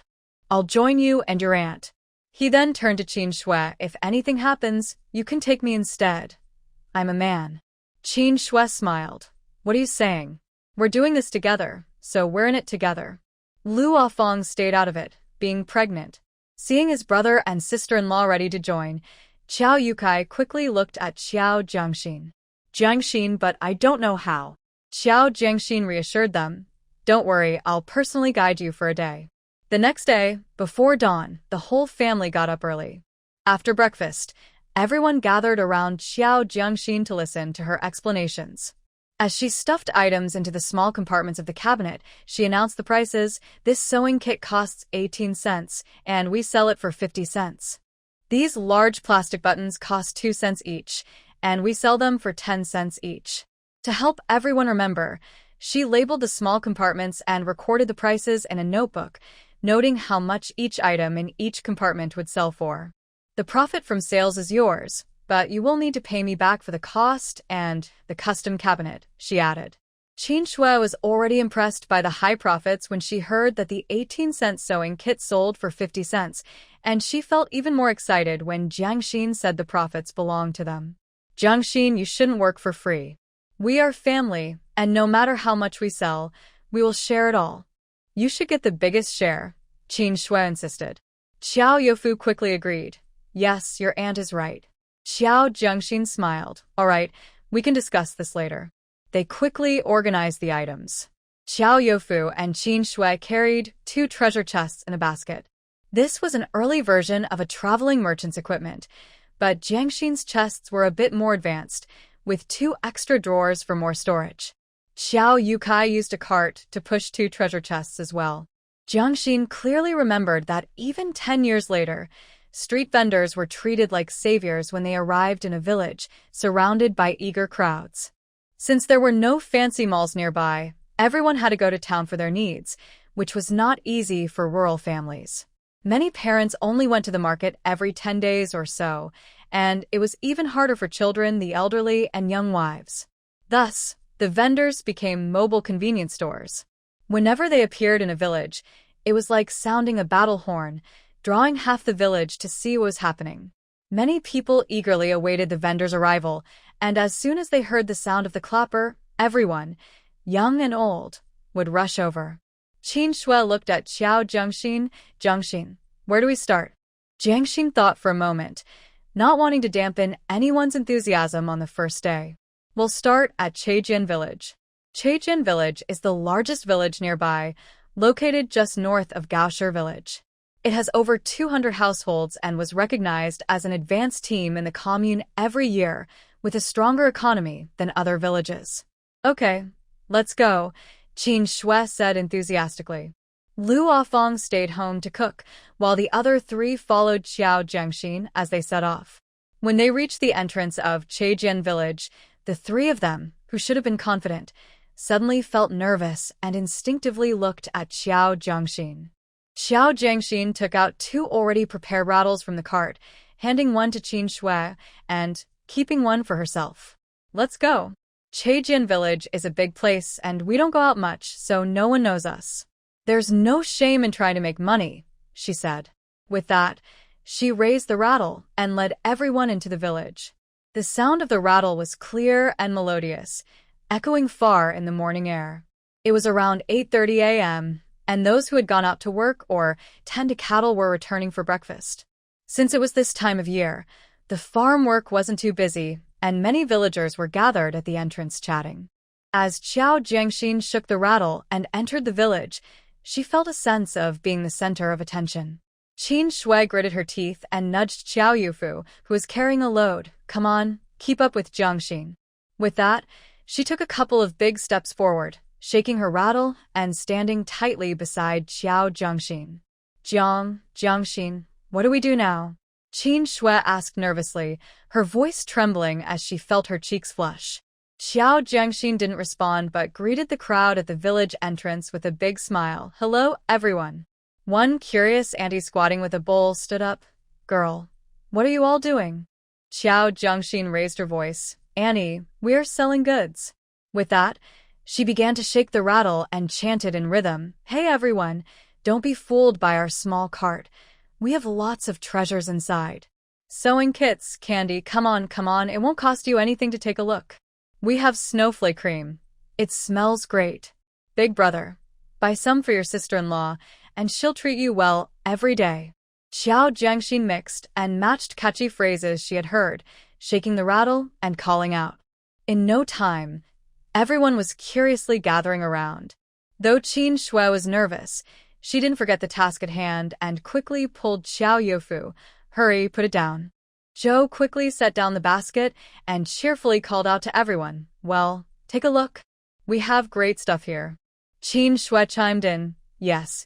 "I'll join you and your aunt." He then turned to Qin Shui, "If anything happens, you can take me instead. I'm a man." Qin Shui smiled. "What are you saying? We're doing this together, so we're in it together." Lu Afong stayed out of it, being pregnant. Seeing his brother and sister-in-law ready to join, Qiao Yukai quickly looked at Xiao Jiangxin. "Jiangxin, but I don't know how." Xiao Jiangxin reassured them, "Don't worry, I'll personally guide you for a day." The next day, before dawn, the whole family got up early. After breakfast, everyone gathered around Xiao Jiangxin to listen to her explanations. As she stuffed items into the small compartments of the cabinet, she announced the prices. "This sewing kit costs 18 cents, and we sell it for 50 cents. These large plastic buttons cost 2 cents each, and we sell them for 10 cents each." To help everyone remember, she labeled the small compartments and recorded the prices in a notebook, noting how much each item in each compartment would sell for. "The profit from sales is yours, but you will need to pay me back for the cost and the custom cabinet," she added. Qin Shui was already impressed by the high profits when she heard that the 18-cent sewing kit sold for 50 cents, and she felt even more excited when Jiangxin said the profits belonged to them. "Jiangxin, you shouldn't work for free. We are family, and no matter how much we sell, we will share it all." "You should get the biggest share," Qin Shui insisted. Xiao Youfu quickly agreed. "Yes, your aunt is right." Xiao Jiangxin smiled. "All right, we can discuss this later." They quickly organized the items. Xiao Youfu and Qin Shui carried 2 treasure chests in a basket. This was an early version of a traveling merchant's equipment, but Jiangxin's chests were a bit more advanced, with 2 extra drawers for more storage. Xiao Yukai used a cart to push 2 treasure chests as well. Jiangxin clearly remembered that even 10 years later, street vendors were treated like saviors when they arrived in a village, surrounded by eager crowds. Since there were no fancy malls nearby, everyone had to go to town for their needs, which was not easy for rural families. Many parents only went to the market every 10 days or so, and it was even harder for children, the elderly, and young wives. Thus, the vendors became mobile convenience stores. Whenever they appeared in a village, it was like sounding a battle horn, drawing half the village to see what was happening. Many people eagerly awaited the vendor's arrival, and as soon as they heard the sound of the clapper, everyone, young and old, would rush over. Qin Shui looked at Xiao Jiangxin. "Jiangxin, where do we start?" Jiangxin thought for a moment, not wanting to dampen anyone's enthusiasm on the first day. "We'll start at Cheijian Village." Cheijian Village is the largest village nearby, located just north of Gaoshi Village. It has over 200 households and was recognized as an advanced team in the commune every year, with a stronger economy than other villages. "Okay, let's go," Qin Shui said enthusiastically. Lu Afong stayed home to cook, while the other 3 followed Xiao Jiangxin as they set off. When they reached the entrance of Cheijian Village, the 3 of them, who should have been confident, suddenly felt nervous and instinctively looked at Xiao Jiangxin. Xiao Jiangxin took out 2 already prepared rattles from the cart, handing one to Qin Shui and keeping one for herself. "Let's go. Cheijian Village is a big place and we don't go out much, so no one knows us. There's no shame in trying to make money," she said. With that, she raised the rattle and led everyone into the village. The sound of the rattle was clear and melodious, echoing far in the morning air. It was around 8:30 a.m., and those who had gone out to work or tend to cattle were returning for breakfast. Since it was this time of year, the farm work wasn't too busy, and many villagers were gathered at the entrance chatting. As Qiao Jiangxin shook the rattle and entered the village, she felt a sense of being the center of attention. Qin Shui gritted her teeth and nudged Xiao Yufu, who was carrying a load. Come on, keep up with Jiangxin. With that, she took a couple of big steps forward, shaking her rattle and standing tightly beside Qiao Jiangxin. Jiangxin, what do we do now? Qin Shui asked nervously, her voice trembling as she felt her cheeks flush. Xiao Jiangxin didn't respond but greeted the crowd at the village entrance with a big smile. Hello, everyone. One curious auntie squatting with a bowl stood up. Girl, what are you all doing? Xiao Jiangxin raised her voice. Annie, we're selling goods. With that, she began to shake the rattle and chanted in rhythm. Hey everyone, don't be fooled by our small cart. We have lots of treasures inside. Sewing kits, candy, come on, it won't cost you anything to take a look. We have snowflake cream. It smells great. Big brother, buy some for your sister-in-law, and she'll treat you well every day. Xiao Jiangxin mixed and matched catchy phrases she had heard, shaking the rattle and calling out. In no time, everyone was curiously gathering around. Though Qin Shui was nervous, she didn't forget the task at hand and quickly pulled Xiao Yufu. Hurry, put it down. Zhou quickly set down the basket and cheerfully called out to everyone. Well, take a look. We have great stuff here. Qin Shui chimed in. Yes.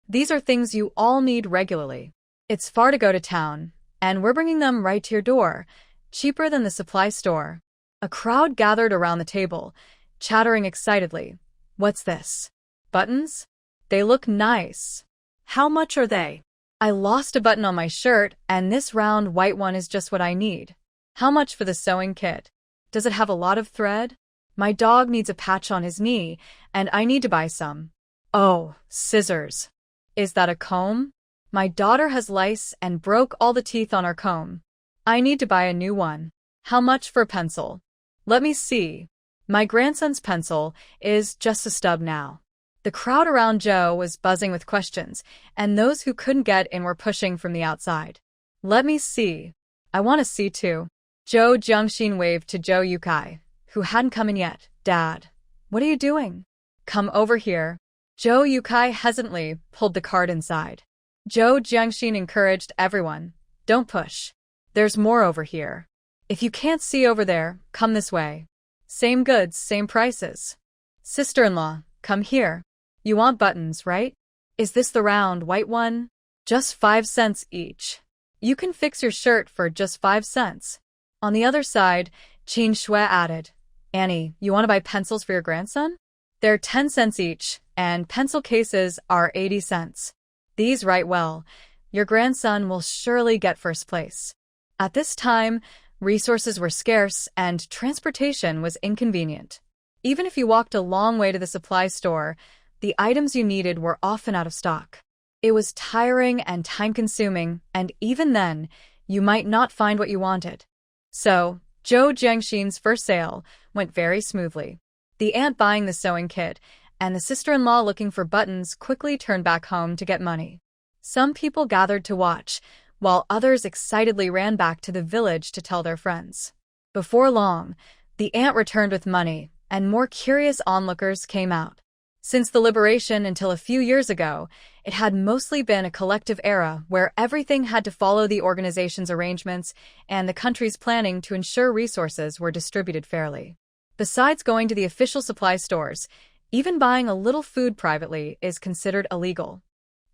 These are things you all need regularly. It's far to go to town, and we're bringing them right to your door, cheaper than the supply store. A crowd gathered around the table, chattering excitedly. What's this? Buttons? They look nice. How much are they? I lost a button on my shirt, and this round white one is just what I need. How much for the sewing kit? Does it have a lot of thread? My dog needs a patch on his knee, and I need to buy some. Oh, scissors. Is that a comb? My daughter has lice and broke all the teeth on her comb. I need to buy a new one. How much for a pencil? Let me see. My grandson's pencil is just a stub now. The crowd around Zhou was buzzing with questions, and those who couldn't get in were pushing from the outside. Let me see. I want to see too. Zhou Jiangxin waved to Zhou Yukai, who hadn't come in yet. Dad, what are you doing? Come over here. Zhou Yukai hesitantly pulled the cart inside. Zhou Jiangxin encouraged everyone. Don't push. There's more over here. If you can't see over there, come this way. Same goods, same prices. Sister-in-law, come here. You want buttons, right? Is this the round white one? Just 5 cents each. You can fix your shirt for just 5 cents. On the other side, Qin Shui added, Annie, you want to buy pencils for your grandson? They're 10 cents each, and pencil cases are 80 cents. These write well. Your grandson will surely get first place. At this time, resources were scarce and transportation was inconvenient. Even if you walked a long way to the supply store, the items you needed were often out of stock. It was tiring and time-consuming, and even then, you might not find what you wanted. So, Zhou Jiangxin's first sale went very smoothly. The aunt buying the sewing kit and the sister-in-law looking for buttons quickly turned back home to get money. Some people gathered to watch, while others excitedly ran back to the village to tell their friends. Before long, the aunt returned with money, and more curious onlookers came out. Since the liberation until a few years ago, it had mostly been a collective era where everything had to follow the organization's arrangements and the country's planning to ensure resources were distributed fairly. Besides going to the official supply stores, even buying a little food privately is considered illegal.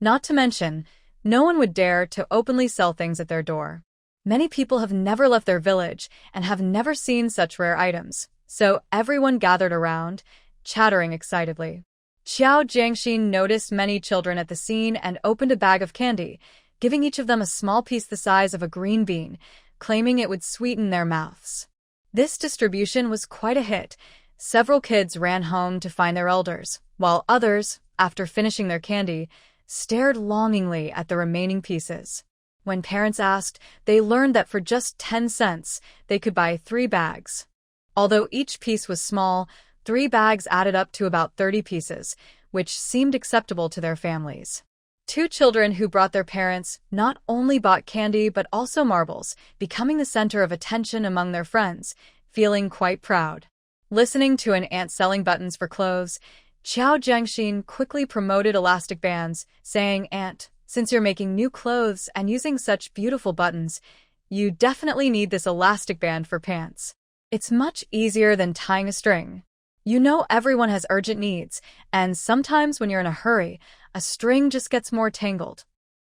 Not to mention, no one would dare to openly sell things at their door. Many people have never left their village and have never seen such rare items, so everyone gathered around, chattering excitedly. Xiao Jiangxin noticed many children at the scene and opened a bag of candy, giving each of them a small piece the size of a green bean, claiming it would sweeten their mouths. This distribution was quite a hit. Several kids ran home to find their elders, while others, after finishing their candy, stared longingly at the remaining pieces. When parents asked, they learned that for just 10 cents, they could buy 3 bags. Although each piece was small, 3 bags added up to about 30 pieces, which seemed acceptable to their families. 2 children who brought their parents not only bought candy but also marbles, becoming the center of attention among their friends, feeling quite proud. Listening to an aunt selling buttons for clothes, Qiao Jiangxin quickly promoted elastic bands, saying, "Aunt, since you're making new clothes and using such beautiful buttons, you definitely need this elastic band for pants. It's much easier than tying a string. You know everyone has urgent needs, and sometimes when you're in a hurry, a string just gets more tangled.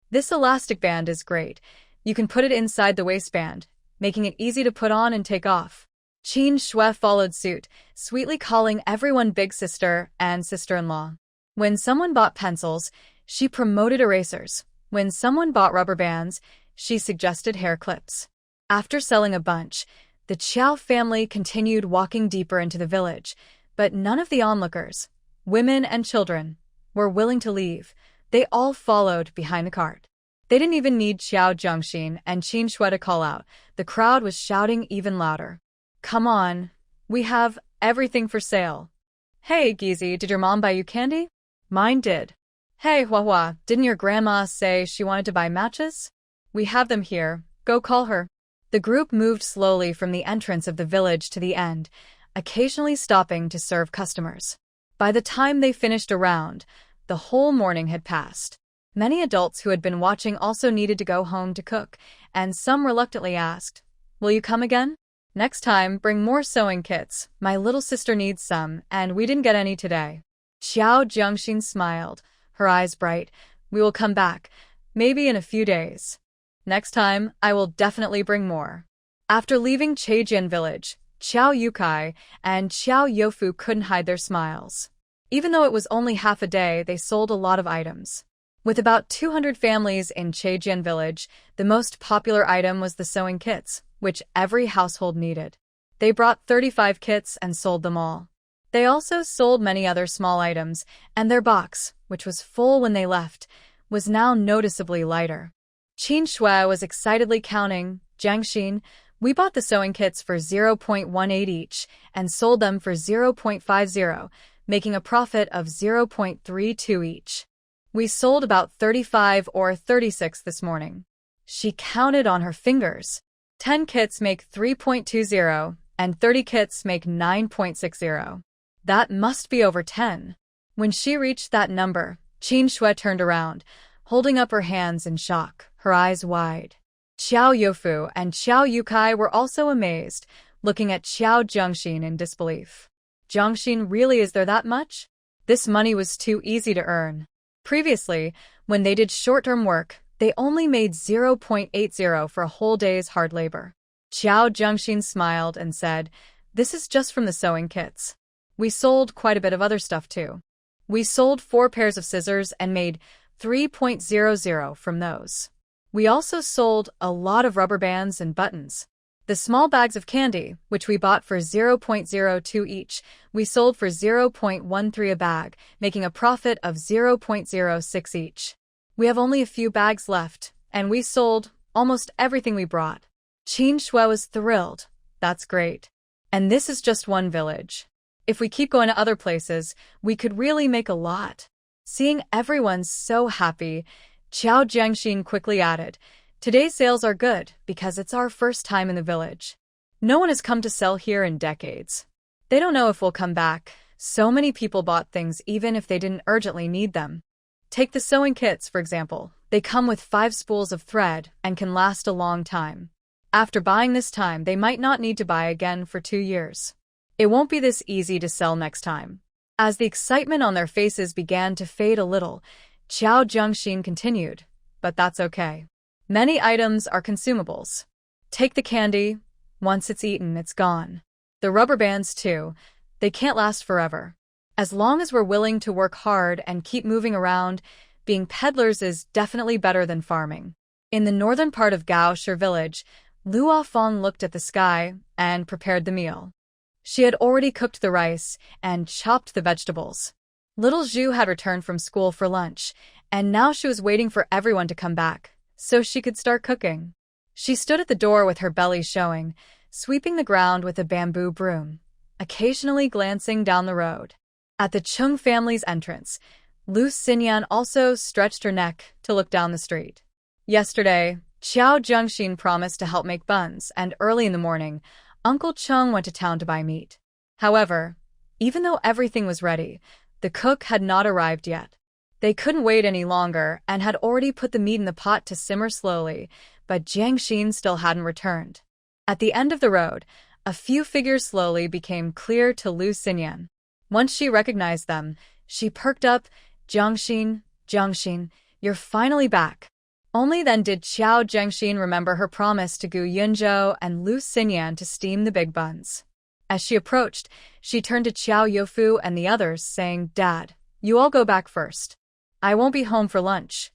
This elastic band is great. You can put it inside the waistband, making it easy to put on and take off." Qin Shui followed suit, sweetly calling everyone big sister and sister-in-law. When someone bought pencils, she promoted erasers. When someone bought rubber bands, she suggested hair clips. After selling a bunch, the Qiao family continued walking deeper into the village, but none of the onlookers, women and children, were willing to leave. They all followed behind the cart. They didn't even need Qiao Jiangxin and Qin Shui to call out. The crowd was shouting even louder. "Come on, we have everything for sale." "Hey, Gizi, did your mom buy you candy?" "Mine did." "Hey, Huahua, didn't your grandma say she wanted to buy matches?" "We have them here, go call her." The group moved slowly from the entrance of the village to the end, occasionally stopping to serve customers. By the time they finished a round, the whole morning had passed. Many adults who had been watching also needed to go home to cook, and some reluctantly asked, "Will you come again? Next time, bring more sewing kits. My little sister needs some, and we didn't get any today." Qiao Jiangxin smiled, her eyes bright. "We will come back, maybe in a few days. Next time, I will definitely bring more." After leaving Cheijian village, Qiao Yukai and Qiao Youfu couldn't hide their smiles. Even though it was only half a day, they sold a lot of items. With about 200 families in Cheijian village, the most popular item was the sewing kits, which every household needed. They brought 35 kits and sold them all. They also sold many other small items, and their box, which was full when they left, was now noticeably lighter. Qin Shui was excitedly counting. "Jiangxin, we bought the sewing kits for 0.18 each and sold them for 0.50, making a profit of 0.32 each. We sold about 35 or 36 this morning." She counted on her fingers. 10 kits make 3.20, and 30 kits make 9.60. That must be over 10. When she reached that number, Qin Shui turned around, holding up her hands in shock, her eyes wide. Qiao Youfu and Qiao Yukai were also amazed, looking at Qiao Jiangxin in disbelief. "Jiangxin, really, is there that much? This money was too easy to earn." Previously, when they did short-term work, they only made 0.80 for a whole day's hard labor. Qiao Jiangxin smiled and said, "This is just from the sewing kits. We sold quite a bit of other stuff too. We sold 4 pairs of scissors and made 3.00 from those. We also sold a lot of rubber bands and buttons. The small bags of candy, which we bought for 0.02 each, we sold for 0.13 a bag, making a profit of 0.06 each. We have only a few bags left, and we sold almost everything we brought." Qin Shui was thrilled. "That's great. And this is just one village. If we keep going to other places, we could really make a lot." Seeing everyone so happy, Qiao Jiangxin quickly added, "Today's sales are good because it's our first time in the village. No one has come to sell here in decades. They don't know if we'll come back. So many people bought things even if they didn't urgently need them. Take the sewing kits, for example. They come with 5 spools of thread and can last a long time. After buying this time, they might not need to buy again for 2 years. It won't be this easy to sell next time." As the excitement on their faces began to fade a little, Qiao Jiangxin continued, "But that's okay. Many items are consumables. Take the candy. Once it's eaten, it's gone. The rubber bands, too. They can't last forever. As long as we're willing to work hard and keep moving around, being peddlers is definitely better than farming." In the northern part of Gaoshi village, Luo Fong looked at the sky and prepared the meal. She had already cooked the rice and chopped the vegetables. Little Zhu had returned from school for lunch, and now she was waiting for everyone to come back, so she could start cooking. She stood at the door with her belly showing, sweeping the ground with a bamboo broom, occasionally glancing down the road. At the Chung family's entrance, Lu Xinyan also stretched her neck to look down the street. Yesterday, Qiao Jiangxin promised to help make buns, and early in the morning, Uncle Chung went to town to buy meat. However, even though everything was ready, the cook had not arrived yet. They couldn't wait any longer and had already put the meat in the pot to simmer slowly, but Jiang Xin still hadn't returned. At the end of the road, a few figures slowly became clear to Lu Xinyan. Once she recognized them, she perked up. Jiang Xin, you're finally back. Only then did Xiao Jiangxin remember her promise to Gu Yunzhou and Lu Xinyan to steam the big buns. As she approached, she turned to Qiao Youfu and the others, saying, "Dad, you all go back first. I won't be home for lunch.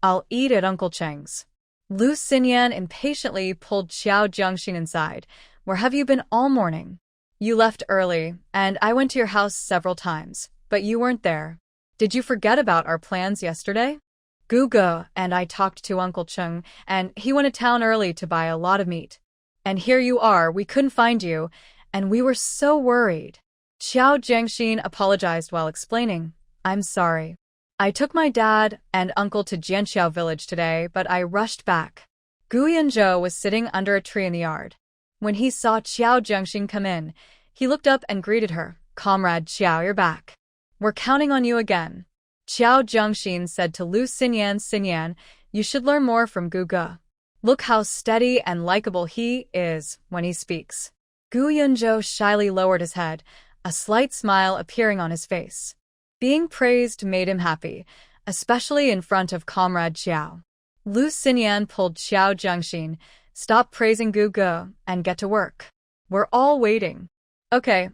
I'll eat at Uncle Cheng's." Lu Xinyan impatiently pulled Xiao Jiangxin inside. "Where have you been all morning? You left early, and I went to your house several times, but you weren't there. Did you forget about our plans yesterday? Gugu and I talked to Uncle Cheng, and he went to town early to buy a lot of meat. And here you are, we couldn't find you, and we were so worried." Xiao Jiangxin apologized while explaining, "I'm sorry. I took my dad and uncle to Jianxiao village today, but I rushed back." Gu Yunzhou was sitting under a tree in the yard. When he saw Xiao Jiangxin come in, he looked up and greeted her. "Comrade Xiao, you're back. We're counting on you again." Xiao Jiangxin said to Lu Xinyan, "You should learn more from Gugu. Look how steady and likable he is when he speaks." Gu Yunzhou shyly lowered his head, a slight smile appearing on his face. Being praised made him happy, especially in front of Comrade Xiao. Lu Xinyan pulled Xiao Jiangxin, "Stop praising Gugu and get to work. We're all waiting." Okay,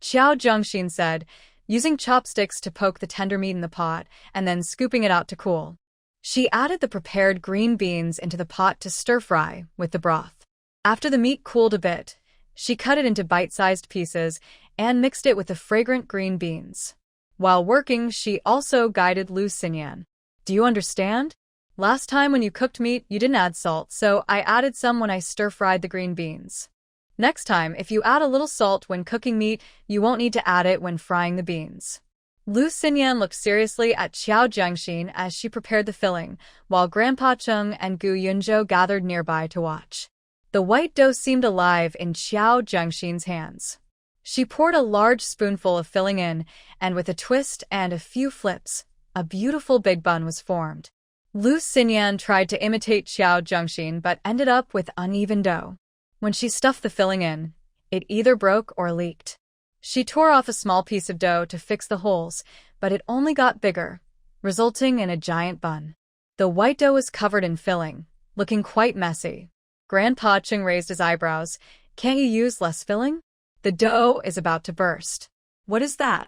Xiao Jiangxin said, using chopsticks to poke the tender meat in the pot and then scooping it out to cool. She added the prepared green beans into the pot to stir-fry with the broth. After the meat cooled a bit, she cut it into bite-sized pieces and mixed it with the fragrant green beans. While working, she also guided Lu Xinyan. "Do you understand? Last time when you cooked meat, you didn't add salt, so I added some when I stir-fried the green beans. Next time, if you add a little salt when cooking meat, you won't need to add it when frying the beans." Lu Xinyan looked seriously at Xiao Jiangxin as she prepared the filling, while Grandpa Cheng and Gu Yunzhou gathered nearby to watch. The white dough seemed alive in Xiao Jiangxin's hands. She poured a large spoonful of filling in, and with a twist and a few flips, a beautiful big bun was formed. Lu Xinyan tried to imitate Xiao Jiangxin but ended up with uneven dough. When she stuffed the filling in, it either broke or leaked. She tore off a small piece of dough to fix the holes, but it only got bigger, resulting in a giant bun. The white dough was covered in filling, looking quite messy. Grandpa Cheng raised his eyebrows. "Can't you use less filling? The dough is about to burst." "What is that?"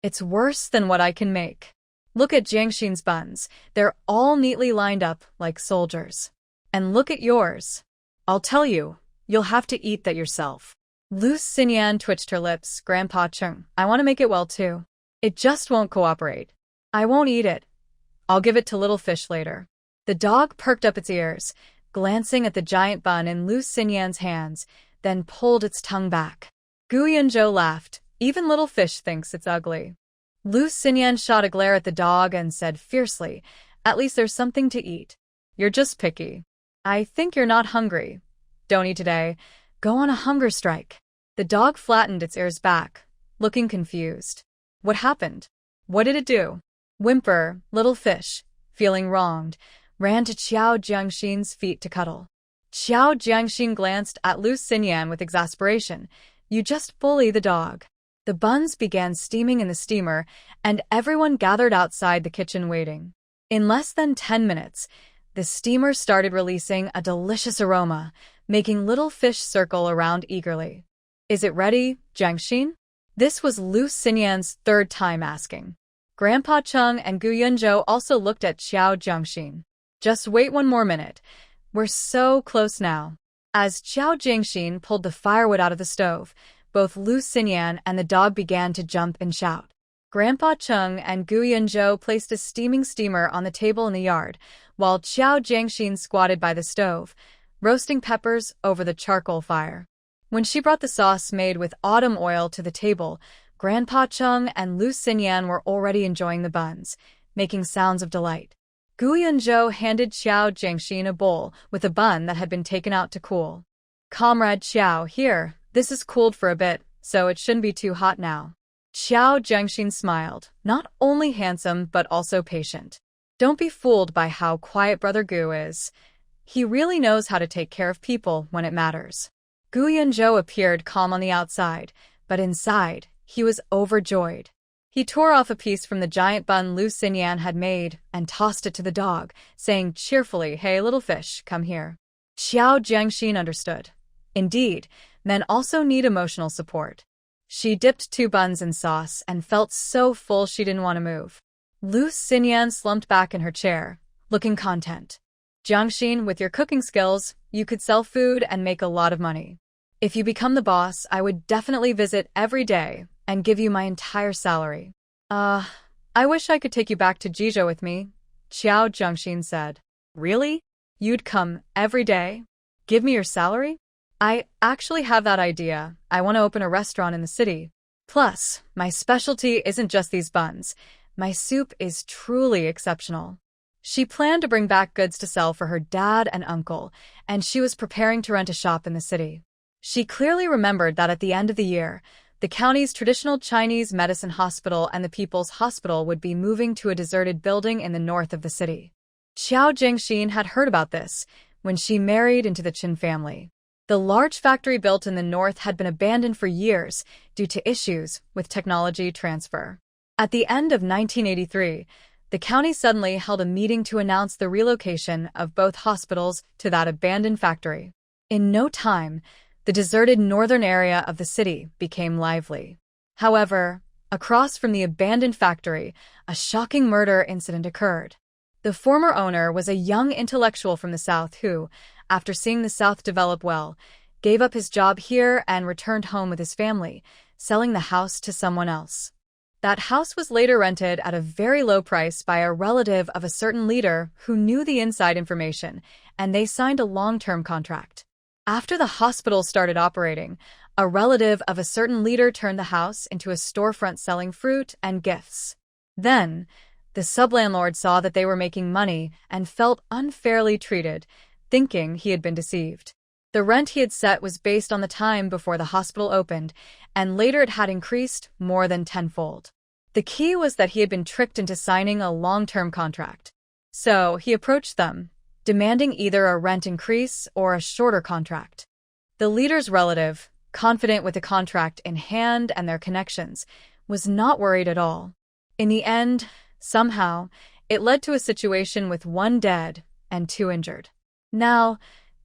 "It's worse than what I can make. Look at Jiangxin's buns. They're all neatly lined up like soldiers. And look at yours. I'll tell you. You'll have to eat that yourself." Lu Xinyan twitched her lips. "Grandpa Cheng, I want to make it well too. It just won't cooperate. I won't eat it. I'll give it to Little Fish later." The dog perked up its ears, glancing at the giant bun in Lu Xinyan's hands, then pulled its tongue back. Gu Yunzhou laughed. "Even Little Fish thinks it's ugly." Lu Xinyan shot a glare at the dog and said fiercely, "At least there's something to eat. You're just picky. I think you're not hungry. Don't eat today. Go on a hunger strike." The dog flattened its ears back, looking confused. What happened? What did it do? Whimper, Little Fish, feeling wronged, ran to Xiao Jiangxin's feet to cuddle. Xiao Jiangxin glanced at Lu Xinyan with exasperation. "You just bully the dog." The buns began steaming in the steamer, and everyone gathered outside the kitchen waiting. In less than 10 minutes, the steamer started releasing a delicious aroma, making Little Fish circle around eagerly. "Is it ready, Jiangxin?" This was Lu Xinyan's third time asking. Grandpa Cheng and Gu Yunzhou also looked at Xiao Jiangxin. "Just wait one more minute. We're so close now." As Xiao Jiangxin pulled the firewood out of the stove, both Lu Xinyan and the dog began to jump and shout. Grandpa Cheng and Gu Yunzhou placed a steaming steamer on the table in the yard, while Xiao Jiangxin squatted by the stove, roasting peppers over the charcoal fire. When she brought the sauce made with autumn oil to the table, Grandpa Cheng and Lu Xinyan were already enjoying the buns, making sounds of delight. Gu Yunzhou handed Xiao Jiangxin a bowl with a bun that had been taken out to cool. "Comrade Xiao, here, this is cooled for a bit. so it shouldn't be too hot now. Xiao Zhengxin smiled, not only handsome but also patient. Don't be fooled by how quiet Brother Gu is. He really knows how to take care of people when it matters. Gu Yunzhou appeared calm on the outside, but inside, he was overjoyed. He tore off a piece from the giant bun Lu Xinyan had made and tossed it to the dog, saying cheerfully, "Hey, little fish, come here." Xiao Zhengxin understood. Indeed, men also need emotional support. She dipped 2 buns in sauce and felt so full she didn't want to move. Lu Xinyan slumped back in her chair, looking content. "Jiangxin, with your cooking skills, you could sell food and make a lot of money. If you become the boss, I would definitely visit every day and give you my entire salary." I wish I could take you back to Jizhou with me," Xiao Zhengxin said. "Really? You'd come every day? Give me your salary?" "I actually have that idea. I want to open a restaurant in the city. Plus, my specialty isn't just these buns. My soup is truly exceptional." She planned to bring back goods to sell for her dad and uncle, and she was preparing to rent a shop in the city. She clearly remembered that at the end of the year, the county's traditional Chinese medicine hospital and the People's Hospital would be moving to a deserted building in the north of the city. Xiao Zhengxin had heard about this when she married into the Qin family. The large factory built in the north had been abandoned for years due to issues with technology transfer. At the end of 1983, the county suddenly held a meeting to announce the relocation of both hospitals to that abandoned factory. In no time, the deserted northern area of the city became lively. However, across from the abandoned factory, a shocking murder incident occurred. The former owner was a young intellectual from the South who, after seeing the South develop well, gave up his job here and returned home with his family, selling the house to someone else. That house was later rented at a very low price by a relative of a certain leader who knew the inside information, and they signed a long-term contract. After the hospital started operating, a relative of a certain leader turned the house into a storefront selling fruit and gifts. Then, the sublandlord saw that they were making money and felt unfairly treated, thinking he had been deceived. The rent he had set was based on the time before the hospital opened, and later it had increased more than tenfold. The key was that he had been tricked into signing a long-term contract. So he approached them, demanding either a rent increase or a shorter contract. The leader's relative, confident with the contract in hand and their connections, was not worried at all. In the end, somehow, it led to a situation with 1 dead and 2 injured. Now,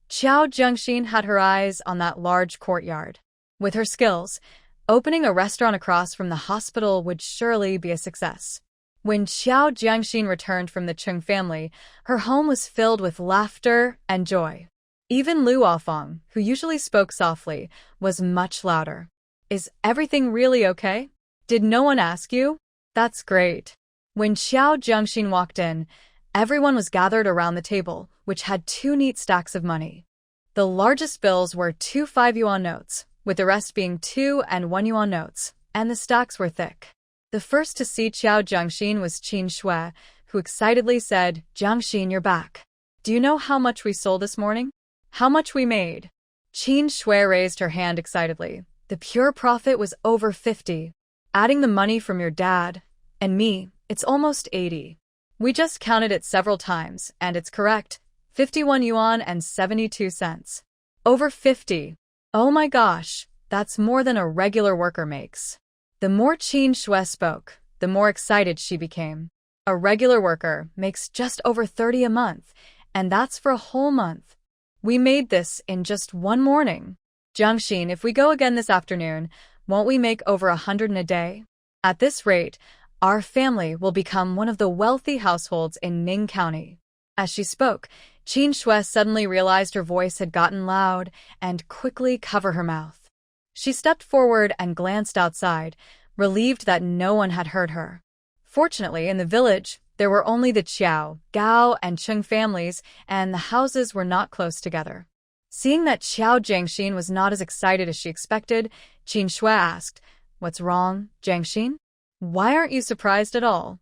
Xiao Zhengxin had her eyes on that large courtyard. With her skills, opening a restaurant across from the hospital would surely be a success. When Xiao Zhengxin returned from the Chung family, her home was filled with laughter and joy. Even Lu Afeng, who usually spoke softly, was much louder. "Is everything really okay? Did no one ask you? That's great." When Xiao Zhengxin walked in, everyone was gathered around the table, which had 2 neat stacks of money. The largest bills were 2 5-yuan notes, with the rest being 2 and 1 yuan notes, and the stacks were thick. The first to see Xiao Zhengxin was Qin Shui, who excitedly said, "Zhengxin, you're back. Do you know how much we sold this morning? How much we made?" Qin Shui raised her hand excitedly. "The pure profit was over 50. Adding the money from your dad and me, it's almost 80. We just counted it several times, and it's correct. 51 yuan and 72 cents. Over 50. Oh my gosh, that's more than a regular worker makes." The more Qin Shui spoke, the more excited she became. A regular worker makes just over 30 a month, and that's for a whole month. We made this in just 1 morning. "Jiangxin, if we go again this afternoon, won't we make over 100 in a day? At this rate, our family will become one of the wealthy households in Ning County." As she spoke, Qin Shui suddenly realized her voice had gotten loud and quickly covered her mouth. She stepped forward and glanced outside, relieved that no one had heard her. Fortunately, in the village, there were only the Qiao, Gao, and Chung families, and the houses were not close together. Seeing that Xiao Zhengxin was not as excited as she expected, Qin Shui asked, "What's wrong, Zhengxin? Why aren't you surprised at all?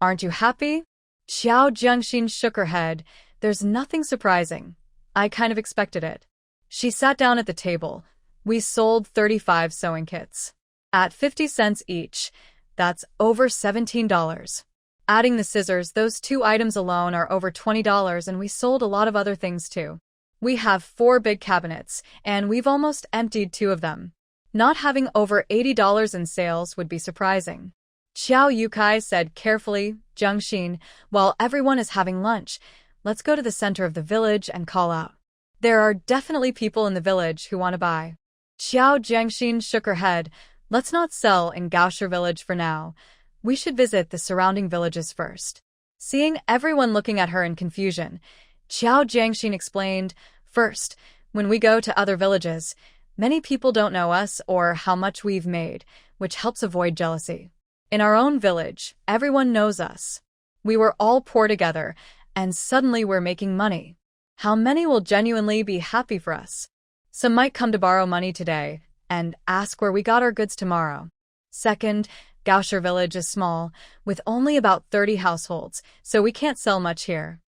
Aren't you happy?" Xiao Zhengxin shook her head. "There's nothing surprising. I kind of expected it." She sat down at the table, We sold 35 sewing kits. At 50 cents each, that's over $17. Adding the scissors, those two items alone are over $20, and we sold a lot of other things too. We have 4 big cabinets, and we've almost emptied 2 of them. Not having over $80 in sales would be surprising. Xiao Yukai said carefully, Jiangxin, while everyone is having lunch, let's go to the center of the village and call out. There are definitely people in the village who want to buy. Xiao Jiangxin shook her head. Let's not sell in Gaoshi village for now. We should visit the surrounding villages first. Seeing everyone looking at her in confusion, Xiao Jiangxin explained, first, when we go to other villages, many people don't know us or how much we've made, which helps avoid jealousy. In our own village, everyone knows us. We were all poor together, and suddenly we're making money. How many will genuinely be happy for us? Some might come to borrow money today and ask where we got our goods tomorrow. Second, Gaoshi village is small, with only about 30 households, so we can't sell much here.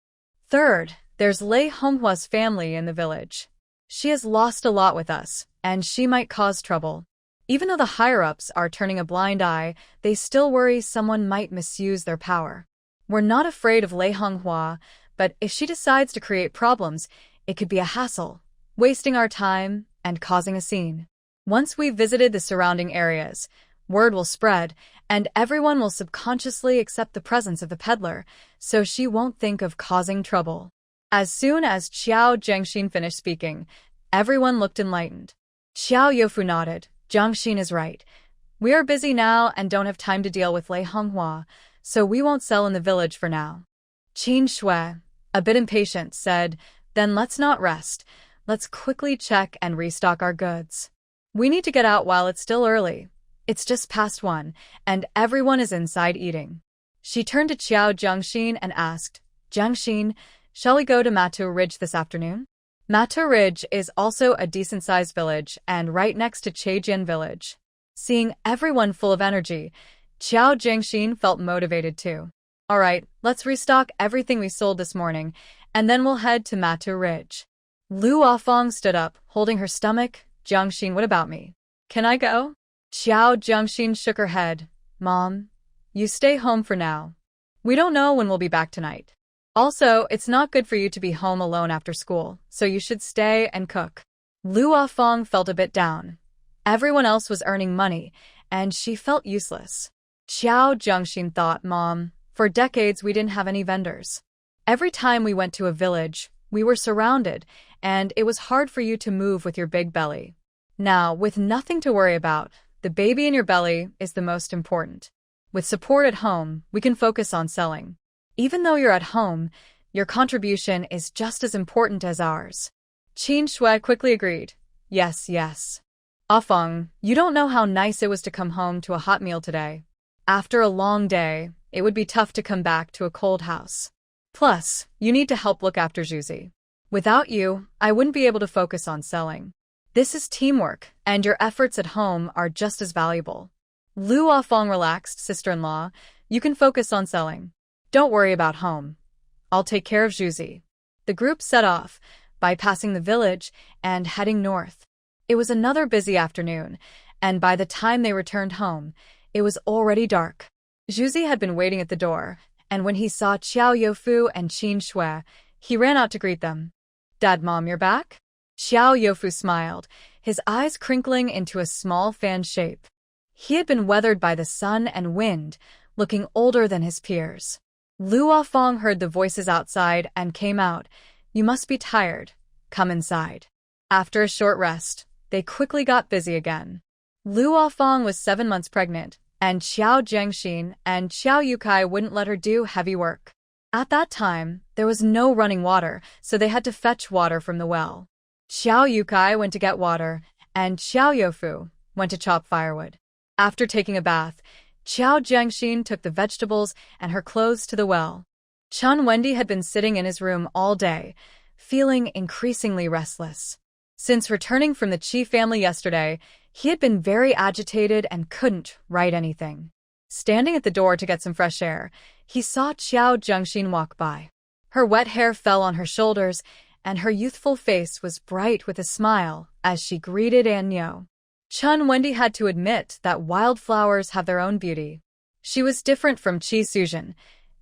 Third, there's Lei Honghua's family in the village. She has lost a lot with us, and she might cause trouble. Even though the higher-ups are turning a blind eye, they still worry someone might misuse their power. We're not afraid of Lei Honghua, but if she decides to create problems, it could be a hassle, wasting our time and causing a scene. Once we've visited the surrounding areas, word will spread, and everyone will subconsciously accept the presence of the peddler, so she won't think of causing trouble. As soon as Xiao Jiangxin finished speaking, everyone looked enlightened. Xiao Youfu nodded. Jiangxin is right. We are busy now and don't have time to deal with Lei Honghua, so we won't sell in the village for now. Qin Shui, a bit impatient, said, then let's not rest. Let's quickly check and restock our goods. We need to get out while it's still early. It's just past 1, and everyone is inside eating. She turned to Xiao Jiangxin and asked, Jiangxin, shall we go to Matu Ridge this afternoon? Matu Ridge is also a decent-sized village and right next to Cheijian village. Seeing everyone full of energy, Xiao Jiangxin felt motivated too. All right, let's restock everything we sold this morning, and then we'll head to Matu Ridge. Lu Afong stood up, holding her stomach. Jiangxin, what about me? Can I go? Xiao Jiangxin shook her head. Mom, you stay home for now. We don't know when we'll be back tonight. Also, it's not good for you to be home alone after school, so you should stay and cook. Lu Afong felt a bit down. Everyone else was earning money, and she felt useless. Xiao Jiangxin thought, Mom, for decades we didn't have any vendors. Every time we went to a village, we were surrounded, and it was hard for you to move with your big belly. Now, with nothing to worry about, the baby in your belly is the most important. With support at home, we can focus on selling. Even though you're at home, your contribution is just as important as ours. Qin Shui quickly agreed. Yes, yes. Afeng, you don't know how nice it was to come home to a hot meal today. After a long day, it would be tough to come back to a cold house. Plus, you need to help look after Zhuzi. Without you, I wouldn't be able to focus on selling. This is teamwork, and your efforts at home are just as valuable. Lu Afeng relaxed, sister-in-law. You can focus on selling. Don't worry about home. I'll take care of Zhuzi. The group set off, bypassing the village and heading north. It was another busy afternoon, and by the time they returned home, it was already dark. Zhuzi had been waiting at the door, and when he saw Xiao Youfu and Qin Shui, he ran out to greet them. Dad, Mom, you're back? Xiao Youfu smiled, his eyes crinkling into a small fan shape. He had been weathered by the sun and wind, looking older than his peers. Lu Afeng heard the voices outside and came out. You must be tired. Come inside. After a short rest, they quickly got busy again. Lu Afeng was 7 months pregnant, and Xiao Jiangxin and Xiao Yukai wouldn't let her do heavy work. At that time, there was no running water, so they had to fetch water from the well. Xiao Yukai went to get water, and Xiao Youfu went to chop firewood. After taking a bath, Xiao Jiangxin took the vegetables and her clothes to the well. Chun Wendy had been sitting in his room all day, feeling increasingly restless. Since returning from the Qi family yesterday, he had been very agitated and couldn't write anything. Standing at the door to get some fresh air, he saw Xiao Jiangxin walk by. Her wet hair fell on her shoulders, and her youthful face was bright with a smile as she greeted Aunt Nyo. Chun Wendy had to admit that wildflowers have their own beauty. She was different from Chi Sujin.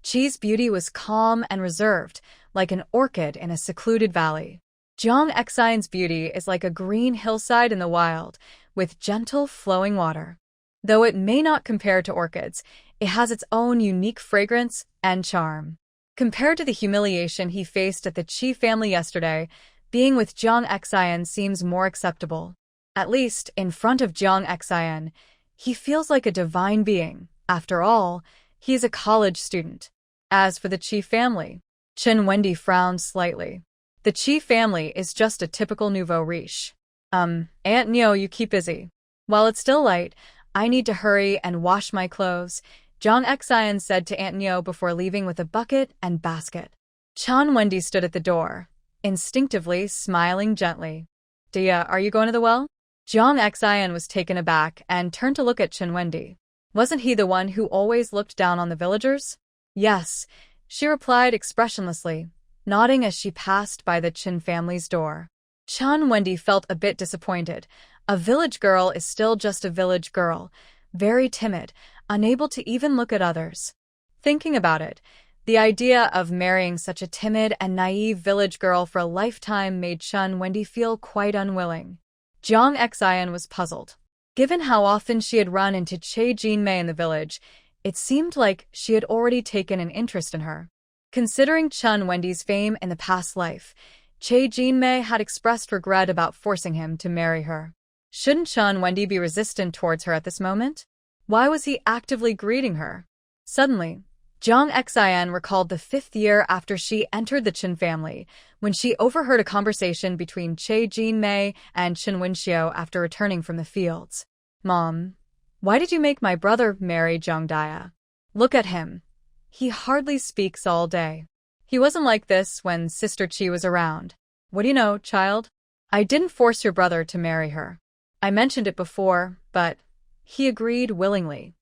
Chi's beauty was calm and reserved, like an orchid in a secluded valley. Jong Exion's beauty is like a green hillside in the wild, with gentle flowing water. Though it may not compare to orchids, it has its own unique fragrance and charm. Compared to the humiliation he faced at the Chi family yesterday, being with Jong Exion seems more acceptable. At least, in front of Jong Exion, he feels like a divine being. After all, he is a college student. As for the Chi family, Chun Wendy frowned slightly. The Chi family is just a typical nouveau riche. Aunt Nyo, you keep busy. While it's still light, I need to hurry and wash my clothes, Jong Exion said to Aunt Nyo before leaving with a bucket and basket. Chun Wendy stood at the door, instinctively smiling gently. Dia, are you going to the well? Jong Exion was taken aback and turned to look at Chun Wendy. Wasn't he the one who always looked down on the villagers? Yes, she replied expressionlessly, nodding as she passed by the Chin family's door. Chun Wendy felt a bit disappointed. A village girl is still just a village girl, very timid, unable to even look at others. Thinking about it, the idea of marrying such a timid and naive village girl for a lifetime made Chun Wendy feel quite unwilling. Jong Exion was puzzled. Given how often she had run into Che Jinmei in the village, it seemed like she had already taken an interest in her. Considering Chun Wendy's fame in the past life, Che Jinmei had expressed regret about forcing him to marry her. Shouldn't Chun Wendy be resistant towards her at this moment? Why was he actively greeting her? Suddenly, Jong Exion recalled the 5th year after she entered the Chin family, when she overheard a conversation between Che Jinmei and Chen Wenxiao after returning from the fields. Mom, why did you make my brother marry Zhang Dia? Look at him. He hardly speaks all day. He wasn't like this when Sister Chi was around. What do you know, child? I didn't force your brother to marry her. I mentioned it before, but he agreed willingly.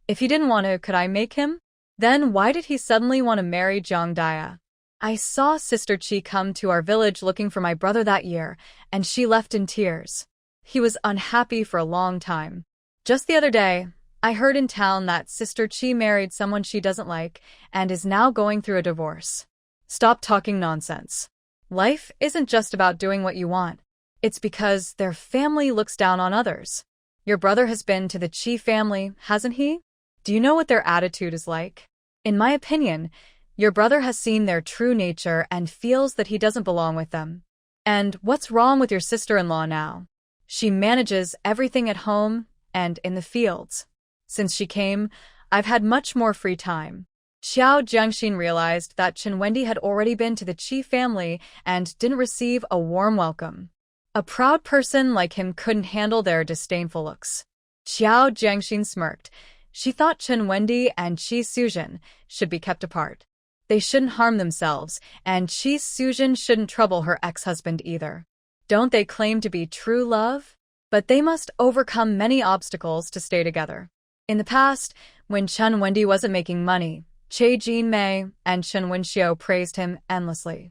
If he didn't want to, could I make him? Then why did he suddenly want to marry Zhang Dia? I saw Sister Chi come to our village looking for my brother that year, and she left in tears. He was unhappy for a long time. Just the other day, I heard in town that Sister Chi married someone she doesn't like and is now going through a divorce. Stop talking nonsense. Life isn't just about doing what you want. It's because their family looks down on others. Your brother has been to the Chi family, hasn't he? Do you know what their attitude is like? In my opinion, your brother has seen their true nature and feels that he doesn't belong with them. And what's wrong with your sister-in-law now? She manages everything at home and in the fields. Since she came, I've had much more free time. Xiao Jiangxin realized that Chen Wendy had already been to the Chi family and didn't receive a warm welcome. A proud person like him couldn't handle their disdainful looks. Xiao Jiangxin smirked. She thought Chen Wendy and Chi Sujin should be kept apart. They shouldn't harm themselves, and Chi Sujin shouldn't trouble her ex-husband either. Don't they claim to be true love? But they must overcome many obstacles to stay together. In the past, when Chen Wendy wasn't making money, Che Jinmei and Chen Wenxiao praised him endlessly.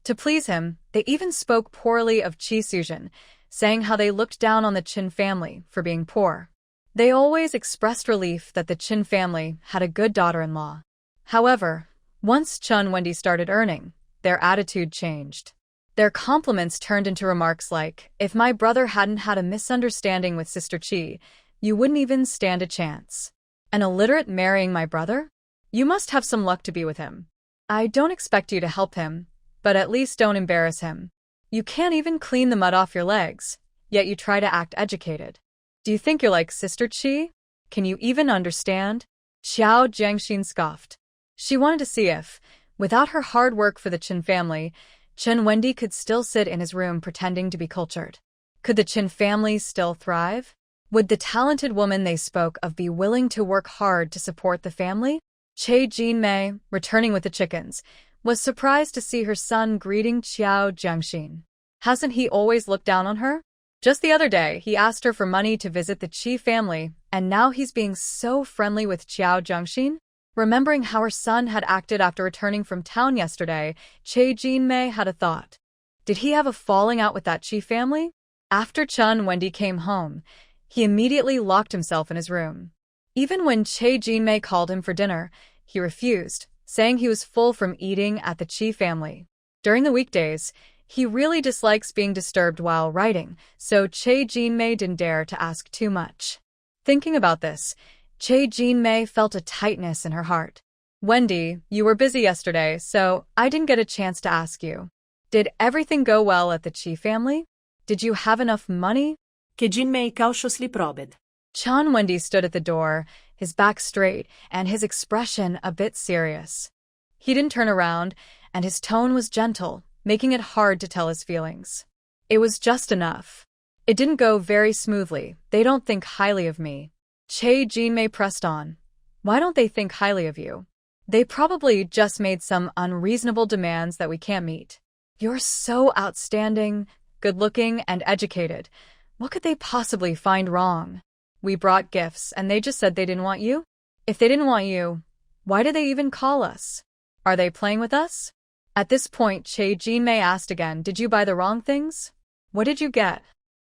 To please him, they even spoke poorly of Chi Sujin, saying how they looked down on the Chin family for being poor. They always expressed relief that the Chin family had a good daughter-in-law. However, once Chun Wendy started earning, their attitude changed. Their compliments turned into remarks like, if my brother hadn't had a misunderstanding with Sister Chi, you wouldn't even stand a chance. An illiterate marrying my brother? You must have some luck to be with him. I don't expect you to help him, but at least don't embarrass him. You can't even clean the mud off your legs, yet you try to act educated. Do you think you're like Sister Chi? Can you even understand? Xiao Jiangxin scoffed. She wanted to see if, without her hard work for the Chin family, Chen Wendy could still sit in his room pretending to be cultured. Could the Chin family still thrive? Would the talented woman they spoke of be willing to work hard to support the family? Che Jinmei, returning with the chickens, was surprised to see her son greeting Xiao Jiangxin. Hasn't he always looked down on her? Just the other day, he asked her for money to visit the Chi family, and now he's being so friendly with Xiao Jiangxin? Remembering how her son had acted after returning from town yesterday, Che Jinmei had a thought. Did he have a falling out with that Chi family? After Chun Wendy came home, he immediately locked himself in his room. Even when Che Jinmei called him for dinner, he refused, saying he was full from eating at the Chi family. During the weekdays, he really dislikes being disturbed while writing, so Che Jinmei didn't dare to ask too much. Thinking about this, Che Jinmei felt a tightness in her heart. Wendy, you were busy yesterday, so I didn't get a chance to ask you. Did everything go well at the Chi family? Did you have enough money? Che Jinmei cautiously probed. Chun Wendy stood at the door, his back straight and his expression a bit serious. He didn't turn around, and his tone was gentle, making it hard to tell his feelings. It was just enough. It didn't go very smoothly. They don't think highly of me. Che Jinmei pressed on. Why don't they think highly of you? They probably just made some unreasonable demands that we can't meet. You're so outstanding, good-looking, and educated. What could they possibly find wrong? We brought gifts, and they just said they didn't want you? If they didn't want you, why did they even call us? Are they playing with us? At this point, Che Jinmei asked again, did you buy the wrong things? What did you get?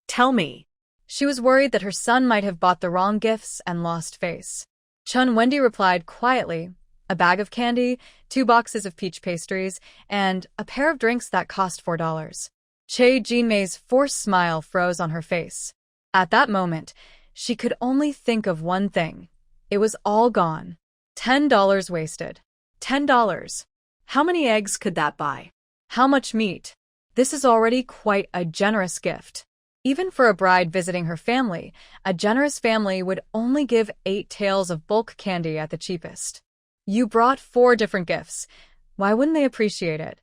Tell me. She was worried that her son might have bought the wrong gifts and lost face. Chun Wendy replied quietly, a bag of candy, 2 boxes of peach pastries, and a pair of drinks that cost $4. Che Jinmei's forced smile froze on her face. At that moment, she could only think of one thing. It was all gone. $10 wasted. $10. How many eggs could that buy? How much meat? This is already quite a generous gift. Even for a bride visiting her family, a generous family would only give 8 taels of bulk candy at the cheapest. You brought 4 different gifts. Why wouldn't they appreciate it?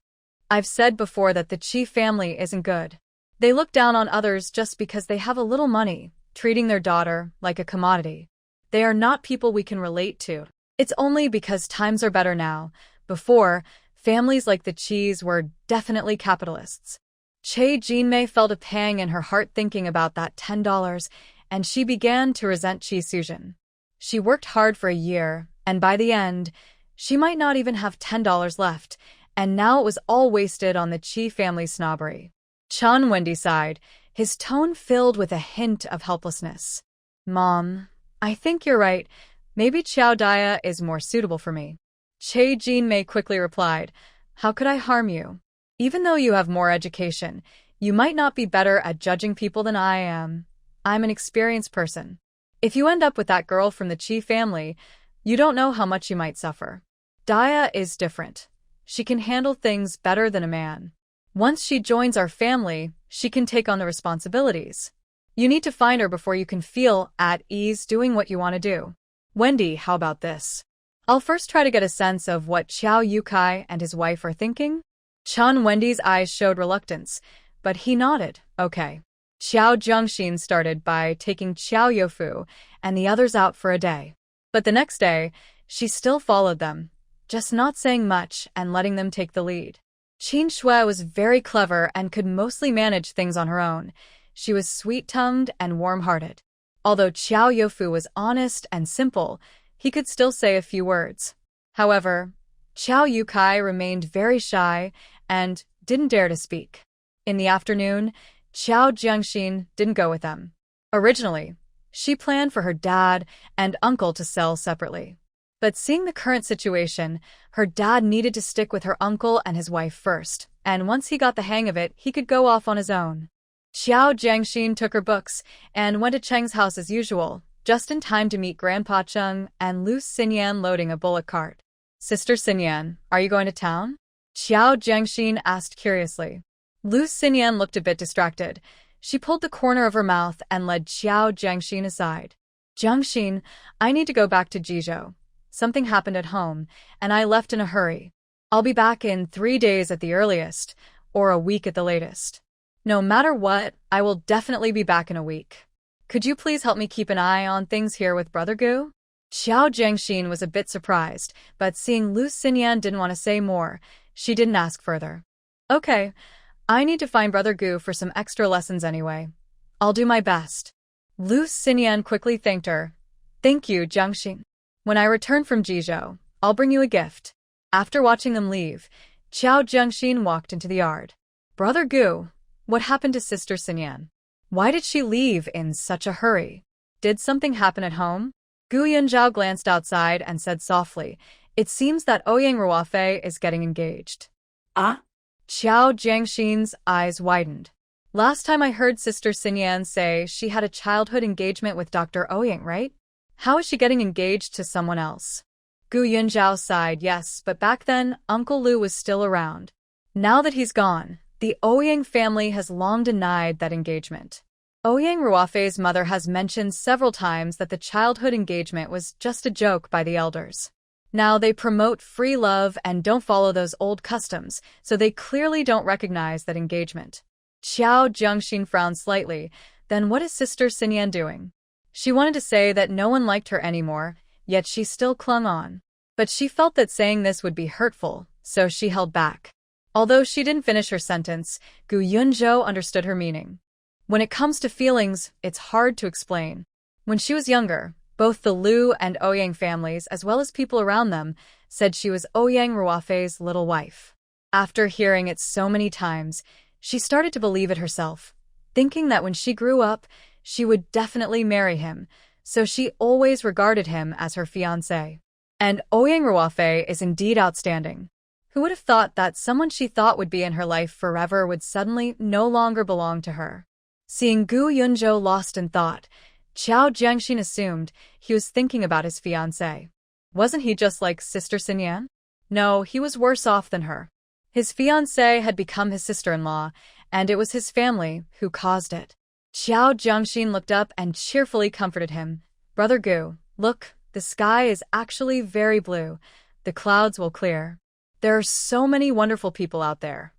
I've said before that the Chi family isn't good. They look down on others just because they have a little money, treating their daughter like a commodity. They are not people we can relate to. It's only because times are better now. Before, families like the Chis were definitely capitalists. Che Jinmei felt a pang in her heart thinking about that $10, and she began to resent Chi Sujin. She worked hard for a year, and by the end, she might not even have $10 left, and now it was all wasted on the Chi family snobbery. Chun Wendy sighed, his tone filled with a hint of helplessness. Mom, I think you're right. Maybe Xiao Dia is more suitable for me. Che Jinmei quickly replied, how could I harm you? Even though you have more education, you might not be better at judging people than I am. I'm an experienced person. If you end up with that girl from the Chi family, you don't know how much you might suffer. Dia is different. She can handle things better than a man. Once she joins our family, she can take on the responsibilities. You need to find her before you can feel at ease doing what you want to do. Wendy, how about this? I'll first try to get a sense of what Xiao Yukai and his wife are thinking. Chun Wendy's eyes showed reluctance, but he nodded. Okay. Xiao Jiangxin started by taking Xiao Youfu and the others out for a day. But the next day, she still followed them, just not saying much and letting them take the lead. Qin Shui was very clever and could mostly manage things on her own. She was sweet-tongued and warm-hearted. Although Xiao Youfu was honest and simple, he could still say a few words. However, Xiao Yukai remained very shy and didn't dare to speak. In the afternoon, Xiao Jiangxin didn't go with them. Originally, she planned for her dad and uncle to sell separately. But seeing the current situation, her dad needed to stick with her uncle and his wife first, and once he got the hang of it, he could go off on his own. Xiao Jiangxin took her books and went to Cheng's house as usual, just in time to meet Grandpa Cheng and Lu Xinyan loading a bullock cart. Sister Xinyan, are you going to town? Xiao Jiangxin asked curiously. Lu Xinyan looked a bit distracted. She pulled the corner of her mouth and led Xiao Jiangxin aside. Jiangxin, I need to go back to Jizhou. Something happened at home, and I left in a hurry. I'll be back in 3 days at the earliest, or a week at the latest. No matter what, I will definitely be back in a week. Could you please help me keep an eye on things here with Brother Gu? Xiao Jiangxin was a bit surprised, but seeing Lu Xinyan didn't want to say more, she didn't ask further. Okay, I need to find Brother Gu for some extra lessons anyway. I'll do my best. Lu Xinyan quickly thanked her. Thank you, Jiangxin. When I return from Jizhou, I'll bring you a gift. After watching them leave, Xiao Jiangxin walked into the yard. Brother Gu, what happened to Sister Xinyan? Why did she leave in such a hurry? Did something happen at home? Gu Yunzhao glanced outside and said softly, "It seems that Ouyang Ruofei is getting engaged." Ah? Qiao Jiangxin's eyes widened. Last time I heard Sister Xinyan say she had a childhood engagement with Dr. Ouyang, right? How is she getting engaged to someone else? Gu Yunzhao sighed, yes, but back then, Uncle Lu was still around. Now that he's gone, the Ouyang family has long denied that engagement. Ouyang Ruofei's mother has mentioned several times that the childhood engagement was just a joke by the elders. Now they promote free love and don't follow those old customs, so they clearly don't recognize that engagement. Qiao Jiangxin frowned slightly. Then what is Sister Xinyan doing? She wanted to say that no one liked her anymore, yet she still clung on. But she felt that saying this would be hurtful, so she held back. Although she didn't finish her sentence, Gu Yunzhou understood her meaning. When it comes to feelings, it's hard to explain. When she was younger, both the Lu and Ouyang families, as well as people around them, said she was Ouyang Ruofei's little wife. After hearing it so many times, she started to believe it herself, thinking that when she grew up, she would definitely marry him, so she always regarded him as her fiancé. And Ouyang Ruofei is indeed outstanding. Who would have thought that someone she thought would be in her life forever would suddenly no longer belong to her? Seeing Gu Yunzhou lost in thought, Qiao Jiangxin assumed he was thinking about his fiancé. Wasn't he just like Sister Xinyan? No, he was worse off than her. His fiancé had become his sister-in-law, and it was his family who caused it. Qiao Jiangxin looked up and cheerfully comforted him. Brother Gu, look, the sky is actually very blue. The clouds will clear. There are so many wonderful people out there.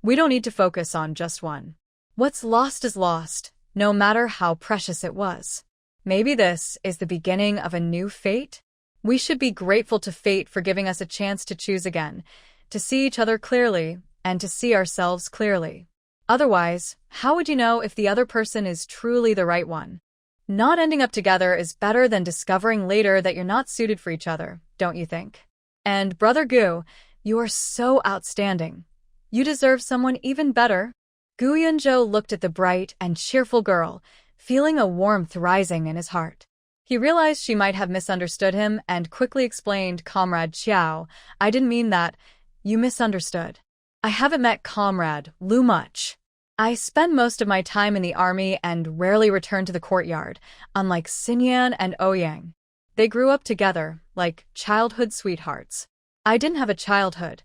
We don't need to focus on just one. What's lost is lost, no matter how precious it was. Maybe this is the beginning of a new fate? We should be grateful to fate for giving us a chance to choose again, to see each other clearly, and to see ourselves clearly. Otherwise, how would you know if the other person is truly the right one? Not ending up together is better than discovering later that you're not suited for each other, don't you think? And Brother Gu, you are so outstanding. You deserve someone even better. Gu Yunzhou looked at the bright and cheerful girl, feeling a warmth rising in his heart. He realized she might have misunderstood him and quickly explained, Comrade Qiao, I didn't mean that. You misunderstood. I haven't met Comrade Lu much. I spend most of my time in the army and rarely return to the courtyard, unlike Xinyan and Ouyang. They grew up together, like childhood sweethearts. I didn't have a childhood.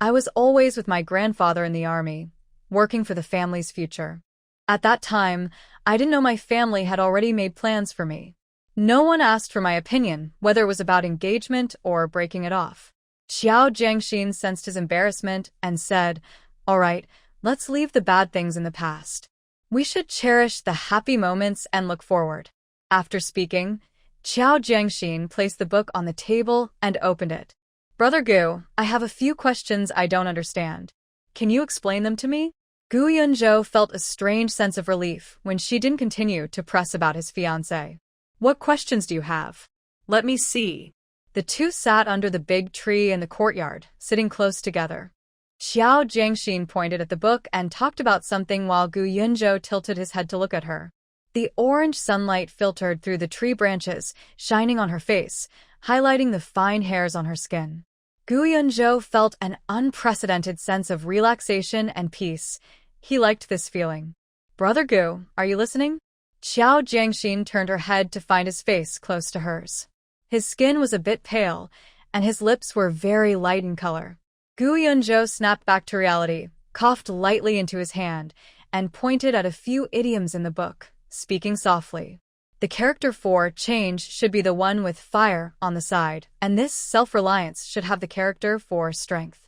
I was always with my grandfather in the army, working for the family's future. At that time, I didn't know my family had already made plans for me. No one asked for my opinion, whether it was about engagement or breaking it off. Qiao Jiangxin sensed his embarrassment and said, All right, let's leave the bad things in the past. We should cherish the happy moments and look forward. After speaking, Qiao Jiangxin placed the book on the table and opened it. Brother Gu, I have a few questions I don't understand. Can you explain them to me? Gu Yunzhou felt a strange sense of relief when she didn't continue to press about his fiancé. What questions do you have? Let me see. The two sat under the big tree in the courtyard, sitting close together. Qiao Jiangxin pointed at the book and talked about something while Gu Yunzhou tilted his head to look at her. The orange sunlight filtered through the tree branches, shining on her face, highlighting the fine hairs on her skin. Gu Yunzhou felt an unprecedented sense of relaxation and peace. He liked this feeling. Brother Gu, are you listening? Qiao Jiangxin turned her head to find his face close to hers. His skin was a bit pale, and his lips were very light in color. Gu Yunzhou snapped back to reality, coughed lightly into his hand, and pointed at a few idioms in the book, speaking softly. The character for change should be the one with fire on the side, and this self-reliance should have the character for strength.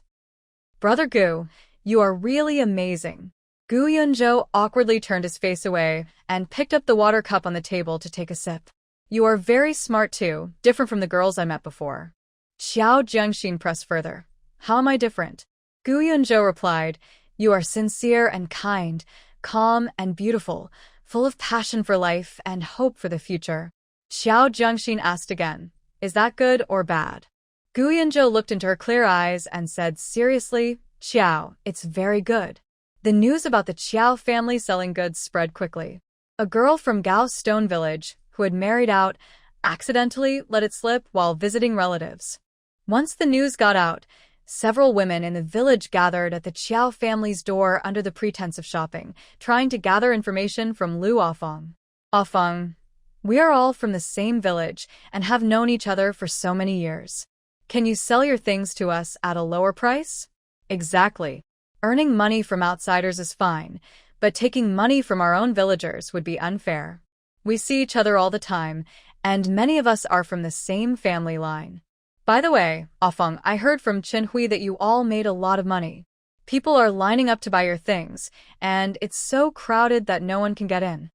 Brother Gu, you are really amazing. Gu Yunzhou awkwardly turned his face away and picked up the water cup on the table to take a sip. You are very smart too, different from the girls I met before. Qiao Jiangxin pressed further. How am I different? Gu Yunzhou replied, You are sincere and kind, calm and beautiful, full of passion for life and hope for the future. Qiao Jiangxin asked again, Is that good or bad? Gu Yunzhou looked into her clear eyes and said seriously, Qiao, it's very good. The news about the Qiao family selling goods spread quickly. A girl from Gao's Stone Village, who had married out, accidentally let it slip while visiting relatives. Once the news got out, several women in the village gathered at the Qiao family's door under the pretense of shopping, trying to gather information from Lu Afeng. Afeng, we are all from the same village and have known each other for so many years. Can you sell your things to us at a lower price? Exactly. Earning money from outsiders is fine, but taking money from our own villagers would be unfair. We see each other all the time, and many of us are from the same family line. By the way, Afeng, I heard from Chenhui that you all made a lot of money. People are lining up to buy your things, and it's so crowded that no one can get in.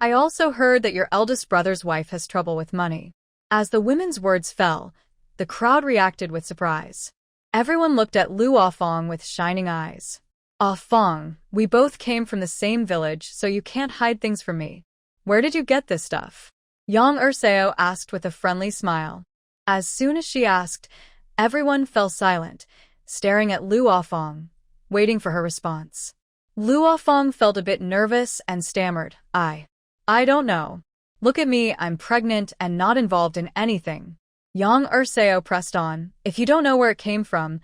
I also heard that your eldest brother's wife has trouble with money. As the women's words fell, the crowd reacted with surprise. Everyone looked at Lu Afeng with shining eyes. Afeng, we both came from the same village, so you can't hide things from me. Where did you get this stuff? Yang Erseo asked with a friendly smile. As soon as she asked, everyone fell silent, staring at Lu Afeng, waiting for her response. Lu Afeng felt a bit nervous and stammered, I don't know. Look at me, I'm pregnant and not involved in anything. Yang Erseo pressed on, if you don't know where it came from,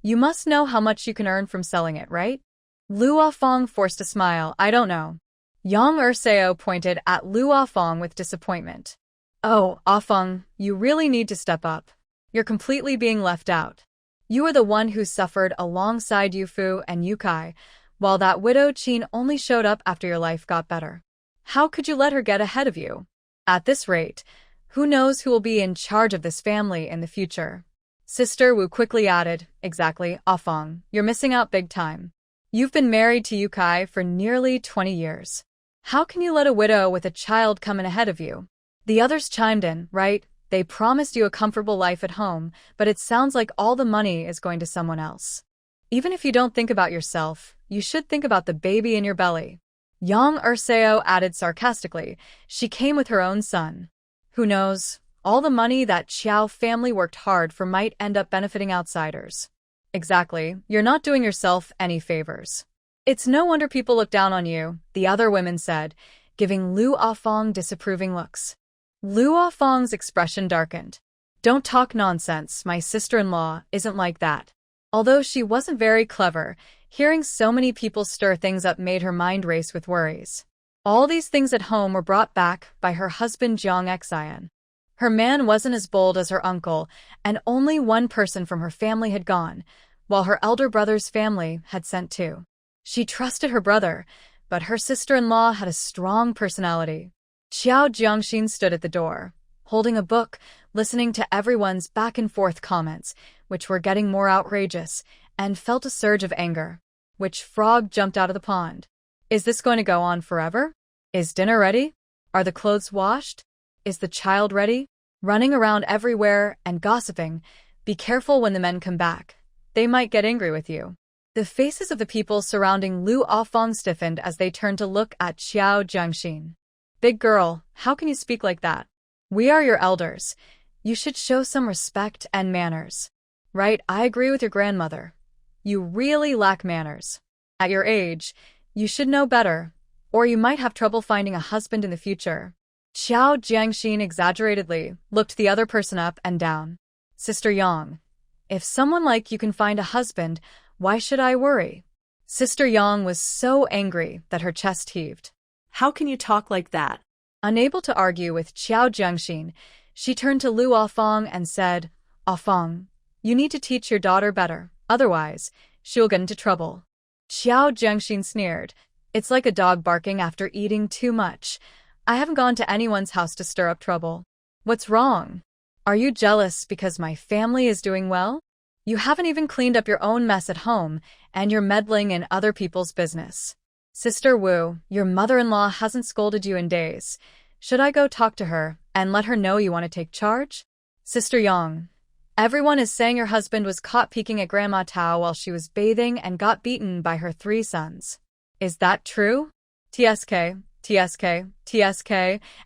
you must know how much you can earn from selling it, right? Lu Afeng forced a smile, I don't know. Yang Erseo pointed at Lu Afeng with disappointment. Oh, Afeng, you really need to step up. You're completely being left out. You are the one who suffered alongside Yufu and Yukai, while that widow Qin only showed up after your life got better. How could you let her get ahead of you? At this rate, who knows who will be in charge of this family in the future? Sister Wu quickly added, exactly, Afeng, you're missing out big time. You've been married to Yukai for nearly 20 years. How can you let a widow with a child come in ahead of you? The others chimed in, right? They promised you a comfortable life at home, but it sounds like all the money is going to someone else. Even if you don't think about yourself, you should think about the baby in your belly. Yang Erseo added sarcastically, she came with her own son. Who knows, all the money that Qiao family worked hard for might end up benefiting outsiders. Exactly, you're not doing yourself any favors. It's no wonder people look down on you, the other women said, giving Lu Afeng disapproving looks. Lu Afeng's expression darkened. Don't talk nonsense, my sister-in-law isn't like that. Although she wasn't very clever, hearing so many people stir things up made her mind race with worries. All these things at home were brought back by her husband Jiang Xian. Her man wasn't as bold as her uncle, and only one person from her family had gone, while her elder brother's family had sent two. She trusted her brother, but her sister-in-law had a strong personality. Xiao Jiangxin stood at the door, holding a book, listening to everyone's back-and-forth comments, which were getting more outrageous, and felt a surge of anger. Which frog jumped out of the pond? Is this going to go on forever? Is dinner ready? Are the clothes washed? Is the child ready? Running around everywhere and gossiping, be careful when the men come back. They might get angry with you. The faces of the people surrounding Lu Afeng stiffened as they turned to look at Xiao Jiangxin. Big girl, how can you speak like that? We are your elders. You should show some respect and manners. Right, I agree with your grandmother. You really lack manners. At your age, you should know better, or you might have trouble finding a husband in the future. Xiao Jiangxin exaggeratedly looked the other person up and down. Sister Yang, if someone like you can find a husband, why should I worry? Sister Yang was so angry that her chest heaved. How can you talk like that? Unable to argue with Xiao Jiangxin, she turned to Lu Afeng and said, Afeng, you need to teach your daughter better, otherwise, she'll get into trouble. Xiao Jiangxin sneered. It's like a dog barking after eating too much. I haven't gone to anyone's house to stir up trouble. What's wrong? Are you jealous because my family is doing well? You haven't even cleaned up your own mess at home, and you're meddling in other people's business. Sister Wu, your mother-in-law hasn't scolded you in days. Should I go talk to her and let her know you want to take charge? Sister Yang, everyone is saying your husband was caught peeking at Grandma Tao while she was bathing and got beaten by her 3 sons. Is that true? TSK,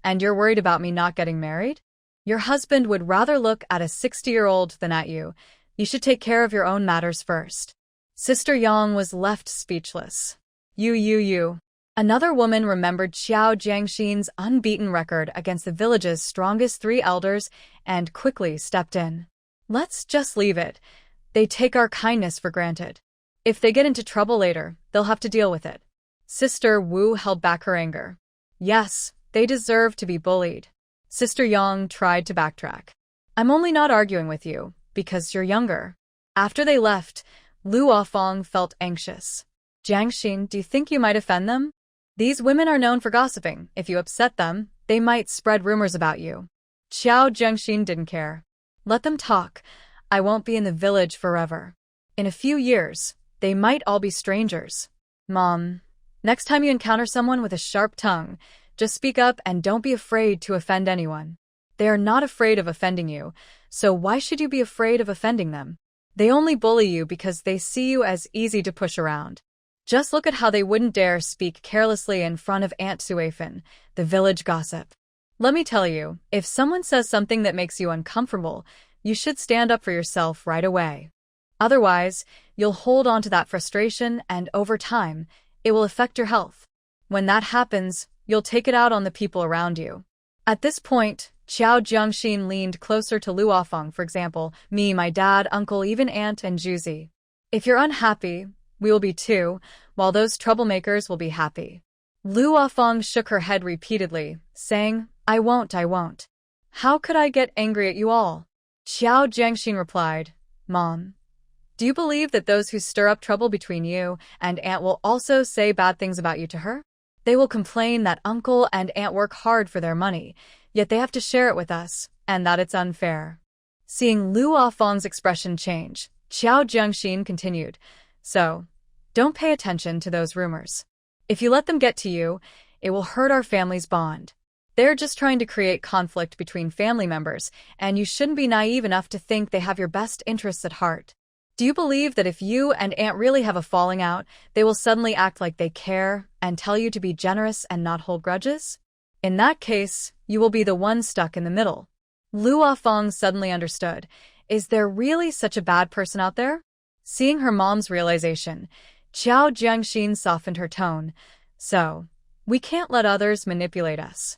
and you're worried about me not getting married? Your husband would rather look at a 60-year-old than at you. You should take care of your own matters first. Sister Yang was left speechless. You. Another woman remembered Xiao Jiangxin's unbeaten record against the village's strongest 3 elders and quickly stepped in. Let's just leave it. They take our kindness for granted. If they get into trouble later, they'll have to deal with it. Sister Wu held back her anger. Yes, they deserve to be bullied. Sister Yang tried to backtrack. I'm only not arguing with you, because you're younger. After they left, Lu Afong felt anxious. Jiangxin, do you think you might offend them? These women are known for gossiping. If you upset them, they might spread rumors about you. Xiao Jiangxin didn't care. Let them talk. I won't be in the village forever. In a few years, they might all be strangers. Mom, next time you encounter someone with a sharp tongue, just speak up and don't be afraid to offend anyone. They are not afraid of offending you, so why should you be afraid of offending them? They only bully you because they see you as easy to push around. Just look at how they wouldn't dare speak carelessly in front of Aunt Suifan, the village gossip. Let me tell you, if someone says something that makes you uncomfortable, you should stand up for yourself right away. Otherwise, you'll hold on to that frustration and over time, it will affect your health. When that happens, you'll take it out on the people around you. At this point, Xiao Jiangxin leaned closer to Lu Afong, for example, me, my dad, uncle, even aunt and Juzi. If you're unhappy, we will be too, while those troublemakers will be happy. Lu Afong shook her head repeatedly, saying, I won't. How could I get angry at you all? Xiao Jiangxin replied, Mom, do you believe that those who stir up trouble between you and Aunt will also say bad things about you to her? They will complain that uncle and aunt work hard for their money, yet they have to share it with us, and that it's unfair. Seeing Lu Afong's expression change, Xiao Jiangxin continued, So, don't pay attention to those rumors. If you let them get to you, it will hurt our family's bond. They're just trying to create conflict between family members, and you shouldn't be naive enough to think they have your best interests at heart. Do you believe that if you and Aunt really have a falling out, they will suddenly act like they care and tell you to be generous and not hold grudges? In that case, you will be the one stuck in the middle. Lu Afong suddenly understood. Is there really such a bad person out there? Seeing her mom's realization, Xiao Jiangxin softened her tone. So, we can't let others manipulate us.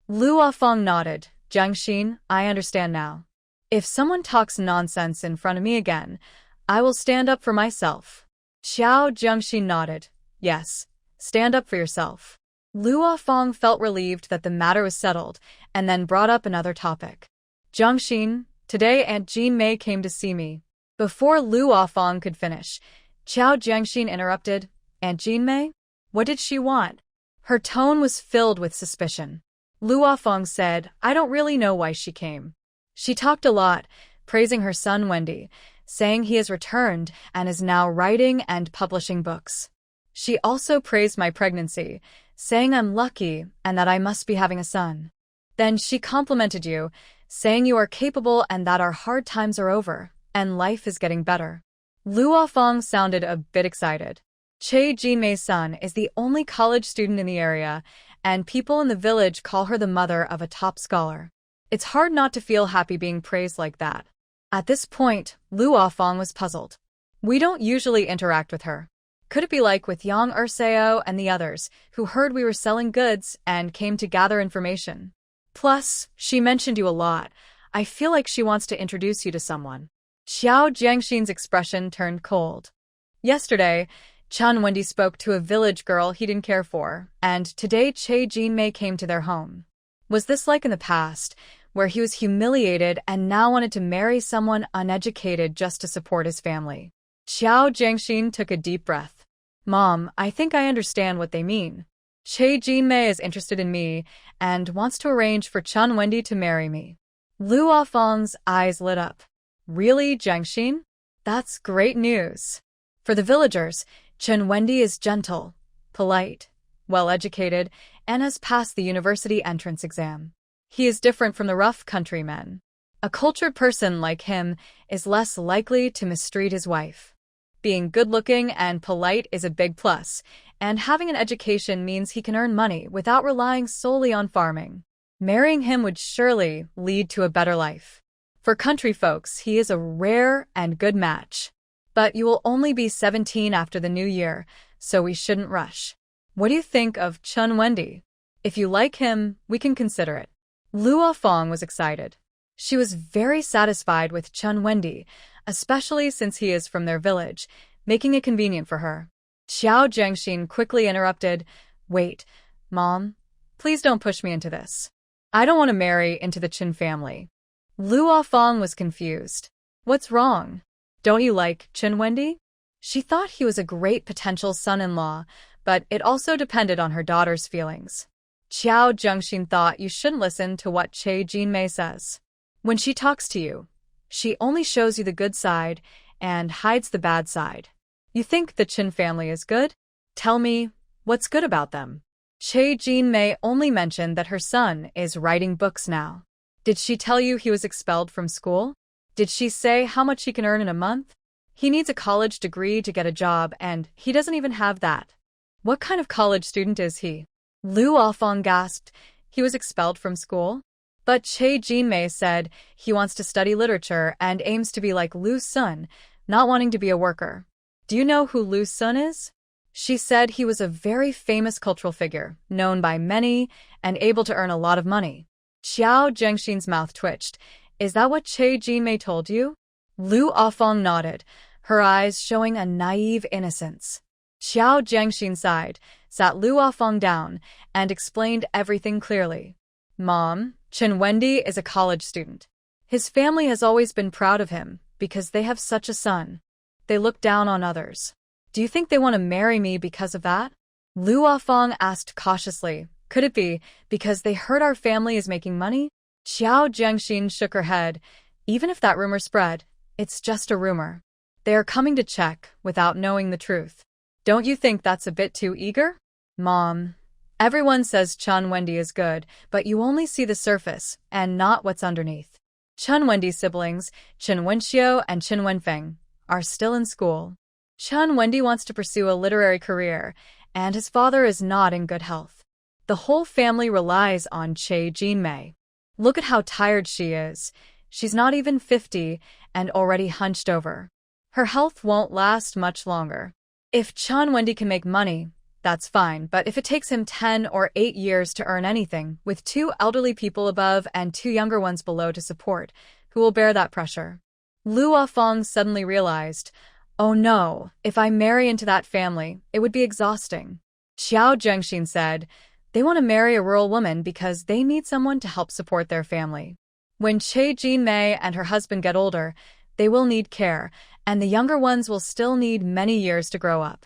Lu Afong nodded. Jiangxin, I understand now. If someone talks nonsense in front of me again, I will stand up for myself. Xiao Jiangxin nodded. Yes, stand up for yourself. Lu Afong felt relieved that the matter was settled, and then brought up another topic. Jiangxin, today Aunt Jean Mei came to see me. Before Lu Afong could finish, Xiao Jiangxin interrupted. Aunt Jean Mei? What did she want? Her tone was filled with suspicion. Lu Afong said, I don't really know why she came. She talked a lot, praising her son Wendy, saying he has returned and is now writing and publishing books. She also praised my pregnancy, saying I'm lucky and that I must be having a son. Then she complimented you, saying you are capable and that our hard times are over, and life is getting better. Lu Afong sounded a bit excited. Che Jinmei's son is the only college student in the area, and people in the village call her the mother of a top scholar. It's hard not to feel happy being praised like that. At this point, Lu Afong was puzzled. We don't usually interact with her. Could it be like with Yang Erseo and the others, who heard we were selling goods and came to gather information? Plus, she mentioned you a lot. I feel like she wants to introduce you to someone. Xiao Jiangxin's expression turned cold. Yesterday, Chan Wendy spoke to a village girl he didn't care for, and today Che Jinmei came to their home. Was this like in the past, where he was humiliated and now wanted to marry someone uneducated just to support his family? Xiao Jiangxin took a deep breath. Mom, I think I understand what they mean. Che Jinmei is interested in me and wants to arrange for Chan Wendy to marry me. Lu Afong's eyes lit up. Really, Jiangxin? That's great news. For the villagers, Chen Wendy is gentle, polite, well-educated, and has passed the university entrance exam. He is different from the rough countrymen. A cultured person like him is less likely to mistreat his wife. Being good-looking and polite is a big plus, and having an education means he can earn money without relying solely on farming. Marrying him would surely lead to a better life. For country folks, he is a rare and good match. But you will only be 17 after the new year, so we shouldn't rush. What do you think of Chun Wendy? If you like him, we can consider it. Luo Fong was excited. She was very satisfied with Chun Wendy, especially since he is from their village, making it convenient for her. Xiao Zhengxin quickly interrupted, "Wait, Mom, please don't push me into this. I don't want to marry into the Chin family." Luo Fong was confused. What's wrong? Don't you like Chun Wendy? She thought he was a great potential son-in-law, but it also depended on her daughter's feelings. Xiao Zhengxin thought you shouldn't listen to what Che Jinmei says. When she talks to you, she only shows you the good side and hides the bad side. You think the Chin family is good? Tell me, what's good about them? Che Jinmei only mentioned that her son is writing books now. Did she tell you he was expelled from school? Did she say how much he can earn in a month? He needs a college degree to get a job, and he doesn't even have that. What kind of college student is he? Lu Alfong gasped. He was expelled from school? But Che Jinmei said he wants to study literature and aims to be like Lu Sun, not wanting to be a worker. Do you know who Lu Sun is? She said he was a very famous cultural figure, known by many and able to earn a lot of money. Xiao Zhengxin's mouth twitched. Is that what Che Jinmei told you? Lu Afong nodded, her eyes showing a naive innocence. Xiao Zhengxin sighed, sat Lu Afong down, and explained everything clearly. Mom, Chen Wendy is a college student. His family has always been proud of him because they have such a son. They look down on others. Do you think they want to marry me because of that? Lu Afong asked cautiously. Could it be because they heard our family is making money? Xiao Zhengxin shook her head. Even if that rumor spread, it's just a rumor. They are coming to check without knowing the truth. Don't you think that's a bit too eager? Mom, everyone says Chun Wendy is good, but you only see the surface and not what's underneath. Chun Wendy's siblings, Chen Wenxiu and Chen Wenfeng, are still in school. Chun Wendy wants to pursue a literary career, and his father is not in good health. The whole family relies on Che Jinmei. Look at how tired she is. She's not even 50 and already hunched over. Her health won't last much longer. If Chun Wendy can make money, that's fine, but if it takes him 10 or 8 years to earn anything, with 2 elderly people above and 2 younger ones below to support, who will bear that pressure? Lu Afong suddenly realized, oh no, if I marry into that family, it would be exhausting. Xiao Zhengxin said, they want to marry a rural woman because they need someone to help support their family. When Che Jinmei and her husband get older, they will need care, and the younger ones will still need many years to grow up.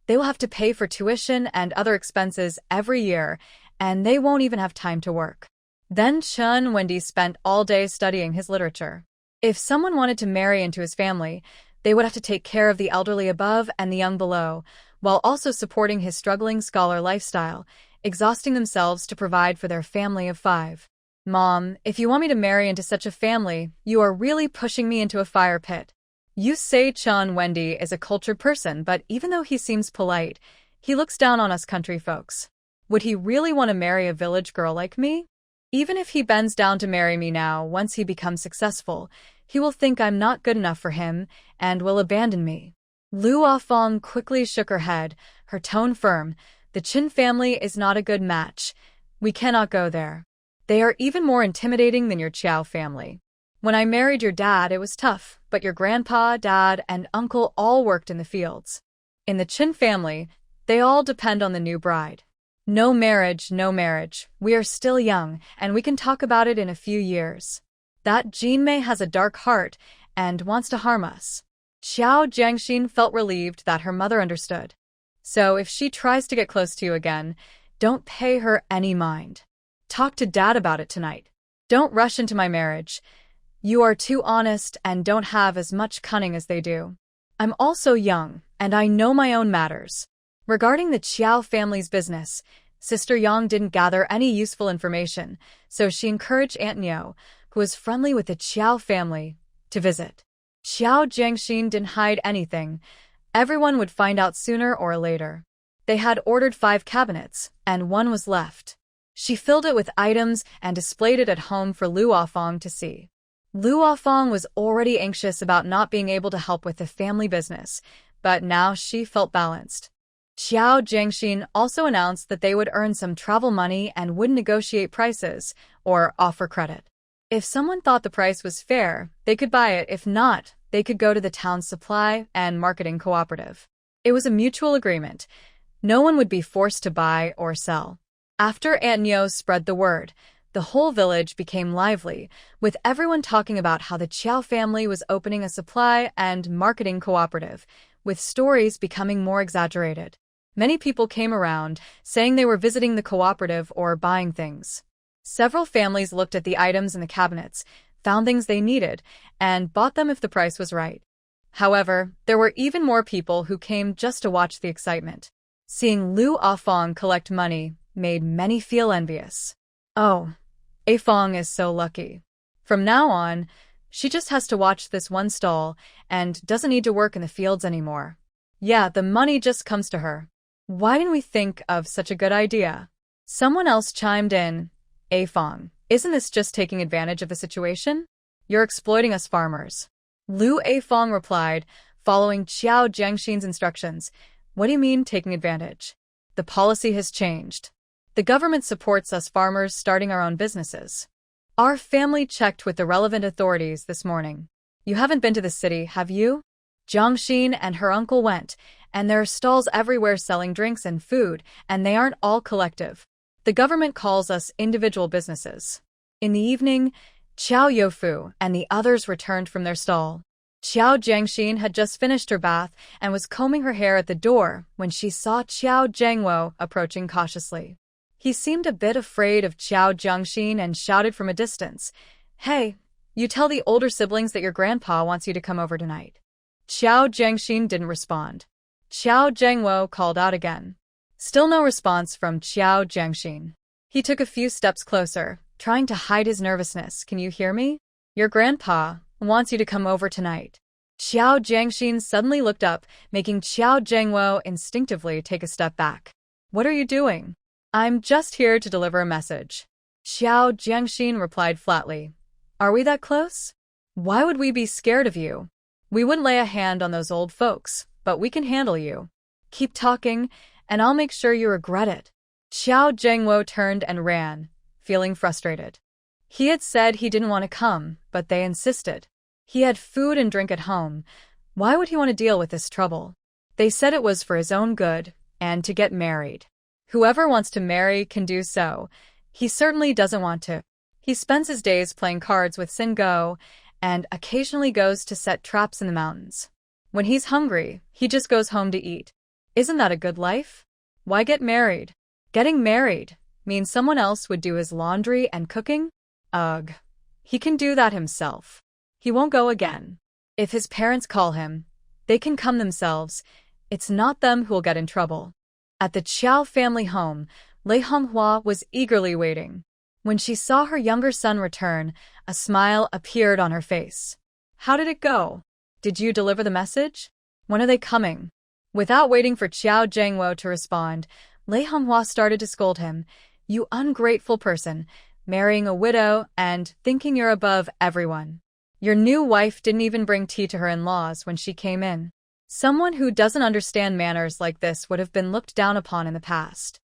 They will have to pay for tuition and other expenses every year, and they won't even have time to work. Then Chun Wendy spent all day studying his literature. If someone wanted to marry into his family, they would have to take care of the elderly above and the young below, while also supporting his struggling scholar lifestyle, exhausting themselves to provide for their family of 5. Mom, if you want me to marry into such a family, you are really pushing me into a fire pit. You say Chun Wendy is a cultured person, but even though he seems polite, he looks down on us country folks. Would he really want to marry a village girl like me? Even if he bends down to marry me now, once he becomes successful, he will think I'm not good enough for him and will abandon me. Lu Afong quickly shook her head, her tone firm. The Chin family is not a good match. We cannot go there. They are even more intimidating than your Chiao family. When I married your dad, it was tough, but your grandpa, dad, and uncle all worked in the fields. In the Chin family, they all depend on the new bride. No marriage, no marriage. We are still young, and we can talk about it in a few years. That Jinmei has a dark heart and wants to harm us. Xiao Zhengxin felt relieved that her mother understood. So if she tries to get close to you again, don't pay her any mind. Talk to Dad about it tonight. Don't rush into my marriage. You are too honest and don't have as much cunning as they do. I'm also young, and I know my own matters. Regarding the Chiao family's business, Sister Yang didn't gather any useful information, so she encouraged Aunt Nyo, who was friendly with the Chiao family, to visit. Xiao Zhengxin didn't hide anything. Everyone would find out sooner or later. They had ordered 5 cabinets, and 1 was left. She filled it with items and displayed it at home for Lu Afong to see. Lu Afong was already anxious about not being able to help with the family business, but now she felt balanced. Xiao Jiangxin also announced that they would earn some travel money and would negotiate prices or offer credit. If someone thought the price was fair, they could buy it. If not, they could go to the town's supply and marketing cooperative. It was a mutual agreement. No one would be forced to buy or sell. After Aunt Nyo spread the word, the whole village became lively, with everyone talking about how the Chiao family was opening a supply and marketing cooperative, with stories becoming more exaggerated. Many people came around, saying they were visiting the cooperative or buying things. Several families looked at the items in the cabinets, found things they needed, and bought them if the price was right. However, there were even more people who came just to watch the excitement. Seeing Lu Afong collect money made many feel envious. Oh, Afong is so lucky. From now on, she just has to watch this one stall and doesn't need to work in the fields anymore. Yeah, the money just comes to her. Why didn't we think of such a good idea? Someone else chimed in. Afong, isn't this just taking advantage of the situation? You're exploiting us farmers. Lu Afong replied, following Xiao Jiangxin's instructions. What do you mean taking advantage? The policy has changed. The government supports us farmers starting our own businesses. Our family checked with the relevant authorities this morning. You haven't been to the city, have you? Jiangxin and her uncle went, and there are stalls everywhere selling drinks and food, and they aren't all collective. The government calls us individual businesses. In the evening, Qiao Youfu and the others returned from their stall. Qiao Jiangxin had just finished her bath and was combing her hair at the door when she saw Qiao Jiangwo approaching cautiously. He seemed a bit afraid of Qiao Jiangxin and shouted from a distance, Hey, you tell the older siblings that your grandpa wants you to come over tonight. Qiao Jiangxin didn't respond. Qiao Jiangwo called out again. Still no response from Qiao Jiangxin. He took a few steps closer, trying to hide his nervousness. Can you hear me? Your grandpa wants you to come over tonight. Qiao Jiangxin suddenly looked up, making Qiao Jiangwo instinctively take a step back. What are you doing? I'm just here to deliver a message. Qiao Jiangxin replied flatly. Are we that close? Why would we be scared of you? We wouldn't lay a hand on those old folks, but we can handle you. Keep talking, and I'll make sure you regret it. Qiao Jiangwo turned and ran, feeling frustrated. He had said he didn't want to come, but they insisted. He had food and drink at home. Why would he want to deal with this trouble? They said it was for his own good, and to get married. Whoever wants to marry can do so. He certainly doesn't want to. He spends his days playing cards with Sin Go, and occasionally goes to set traps in the mountains. When he's hungry, he just goes home to eat. Isn't that a good life? Why get married? Getting married means someone else would do his laundry and cooking? Ugh. He can do that himself. He won't go again. If his parents call him, they can come themselves. It's not them who'll get in trouble. At the Qiao family home, Lei Honghua was eagerly waiting. When she saw her younger son return, a smile appeared on her face. How did it go? Did you deliver the message? When are they coming? Without waiting for Qiao Jiangwo to respond, Lei Honghua started to scold him. You ungrateful person, marrying a widow and thinking you're above everyone. Your new wife didn't even bring tea to her in-laws when she came in. Someone who doesn't understand manners like this would have been looked down upon in the past.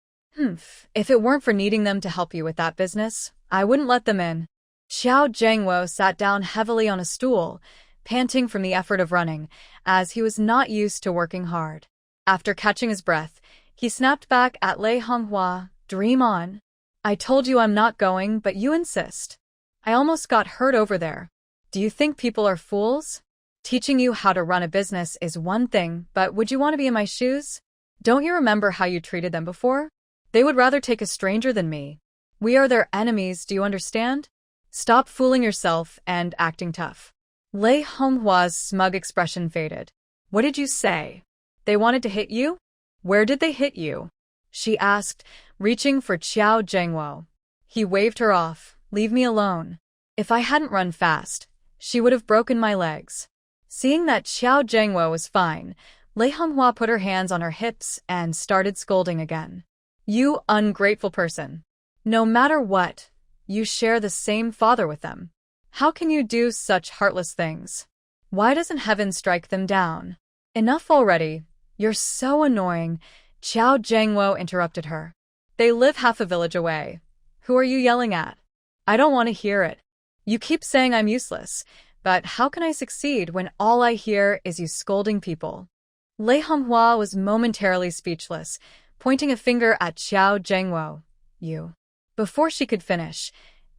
If it weren't for needing them to help you with that business, I wouldn't let them in. Qiao Jiangwo sat down heavily on a stool, panting from the effort of running, as he was not used to working hard. After catching his breath, he snapped back at Lei Honghua, Dream on. I told you I'm not going, but you insist. I almost got hurt over there. Do you think people are fools? Teaching you how to run a business is one thing, but would you want to be in my shoes? Don't you remember how you treated them before? They would rather take a stranger than me. We are their enemies, do you understand? Stop fooling yourself and acting tough. Lei Honghua's smug expression faded. What did you say? They wanted to hit you? Where did they hit you? She asked, reaching for Qiao Jiangwo. He waved her off. Leave me alone. If I hadn't run fast, she would have broken my legs. Seeing that Qiao Jiangwo was fine, Lei Honghua put her hands on her hips and started scolding again. You ungrateful person. No matter what, you share the same father with them. How can you do such heartless things? Why doesn't heaven strike them down? Enough already. You're so annoying. Qiao Jiangwo interrupted her. They live half a village away. Who are you yelling at? I don't want to hear it. You keep saying I'm useless, but how can I succeed when all I hear is you scolding people? Lei Honghua was momentarily speechless, pointing a finger at Qiao Jiangwo. You. Before she could finish,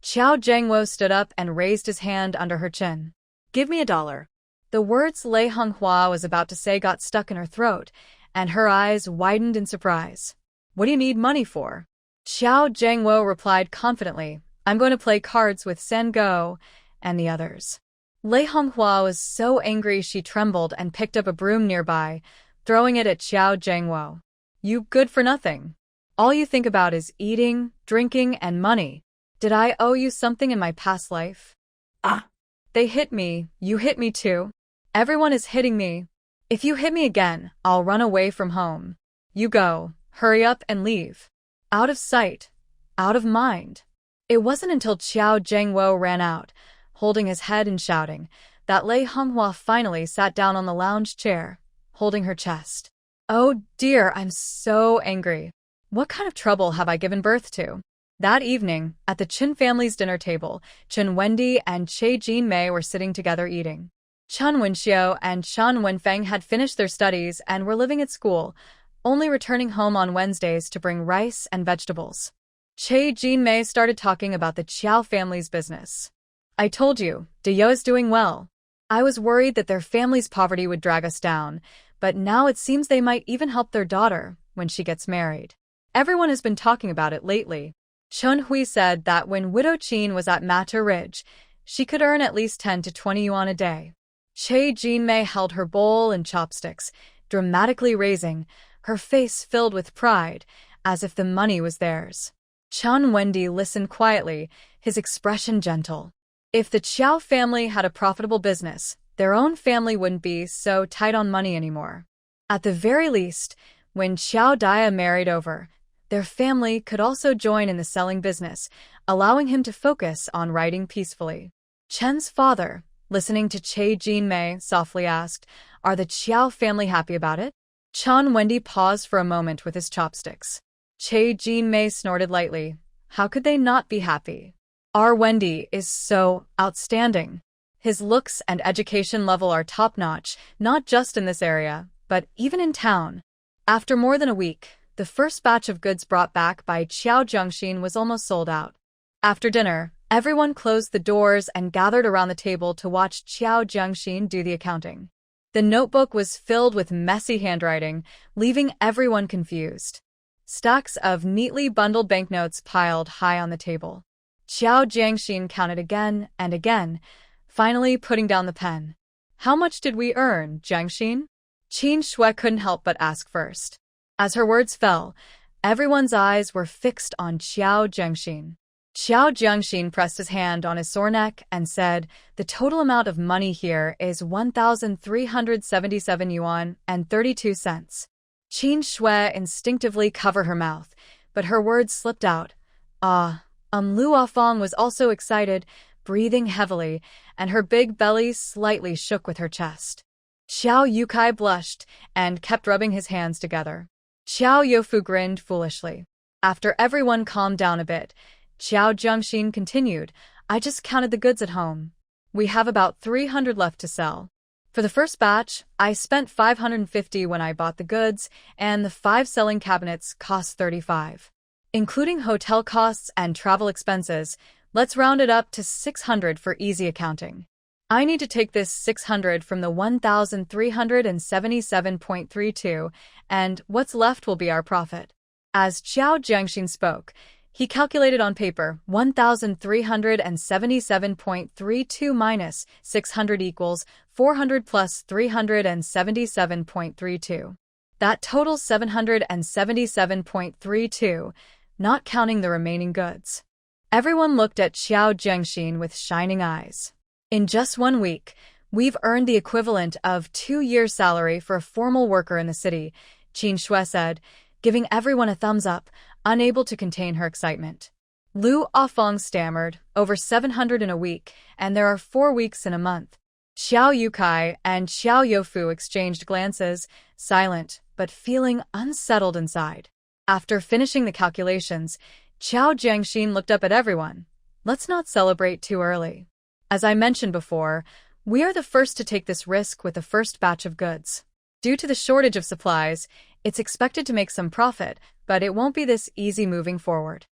Qiao Jiangwo stood up and raised his hand under her chin. Give me $1. The words Lei Honghua was about to say got stuck in her throat, and her eyes widened in surprise. What do you need money for? Qiao Jiangwo replied confidently, I'm going to play cards with San Go and the others. Lei Honghua was so angry she trembled and picked up a broom nearby, throwing it at Qiao Jiangwo. You good for nothing. All you think about is eating, drinking, and money. Did I owe you something in my past life? Ah. They hit me, you hit me too. Everyone is hitting me. If you hit me again, I'll run away from home. You go, hurry up and leave. Out of sight, out of mind. It wasn't until Qiao Jiangwo ran out, holding his head and shouting, that Lei Honghua finally sat down on the lounge chair, holding her chest. Oh dear, I'm so angry. What kind of trouble have I given birth to? That evening, at the Chen family's dinner table, Chen Wendy and Che Jinmei were sitting together eating. Chen Wenxiu and Chen Wenfeng had finished their studies and were living at school, only returning home on Wednesdays to bring rice and vegetables. Che Jinmei started talking about the Qiao family's business. I told you, Diyou is doing well. I was worried that their family's poverty would drag us down, but now it seems they might even help their daughter when she gets married. Everyone has been talking about it lately. Chen Hui said that when Widow Qin was at Mata Ridge, she could earn at least 10 to 20 yuan a day. Che Jinmei held her bowl and chopsticks, dramatically raising, her face filled with pride, as if the money was theirs. Chen Wendy listened quietly, his expression gentle. If the Qiao family had a profitable business, their own family wouldn't be so tight on money anymore. At the very least, when Qiao Dia married over, their family could also join in the selling business, allowing him to focus on writing peacefully. Chen's father, listening to Che Jinmei, softly asked, Are the Qiao family happy about it? Chen Wendy paused for a moment with his chopsticks. Che Jinmei snorted lightly. How could they not be happy? Our Wendy is so outstanding. His looks and education level are top-notch, not just in this area, but even in town. After more than a week, the first batch of goods brought back by Qiao Jiangxin was almost sold out. After dinner, everyone closed the doors and gathered around the table to watch Qiao Jiangxin do the accounting. The notebook was filled with messy handwriting, leaving everyone confused. Stacks of neatly bundled banknotes piled high on the table. Qiao Jiangxin counted again and again, finally putting down the pen. How much did we earn, Jiangxin? Qin Shui couldn't help but ask first. As her words fell, everyone's eyes were fixed on Qiao Jiangxin. Qiao Jiangxin pressed his hand on his sore neck and said, The total amount of money here is 1,377 yuan and 32 cents. Qin Shui instinctively covered her mouth, but her words slipped out. Lu Afong was also excited, breathing heavily, and her big belly slightly shook with her chest. Xiao Yukai blushed and kept rubbing his hands together. Xiao Youfu grinned foolishly. After everyone calmed down a bit, Qiao Jiangxin continued, I just counted the goods at home. We have about 300 left to sell. For the first batch, I spent 550 when I bought the goods, and the 5 selling cabinets cost 35. Including hotel costs and travel expenses, let's round it up to 600 for easy accounting. I need to take this 600 from the 1,377.32, and what's left will be our profit. As Qiao Jiangxin spoke, he calculated on paper 1,377.32 minus 600 equals 400 plus 377.32. That totals 777.32, not counting the remaining goods. Everyone looked at Qiao Jiangxin with shining eyes. In just 1 week, we've earned the equivalent of 2 years' salary for a formal worker in the city, Qin Shui said, giving everyone a thumbs up, unable to contain her excitement. Lu Afong stammered, over 700 in a week, and there are 4 weeks in a month. Xiao Yukai and Xiao Youfu exchanged glances, silent, but feeling unsettled inside. After finishing the calculations, Qiao Jiangxin looked up at everyone. Let's not celebrate too early. As I mentioned before, we are the first to take this risk with the first batch of goods. Due to the shortage of supplies, it's expected to make some profit, but it won't be this easy moving forward.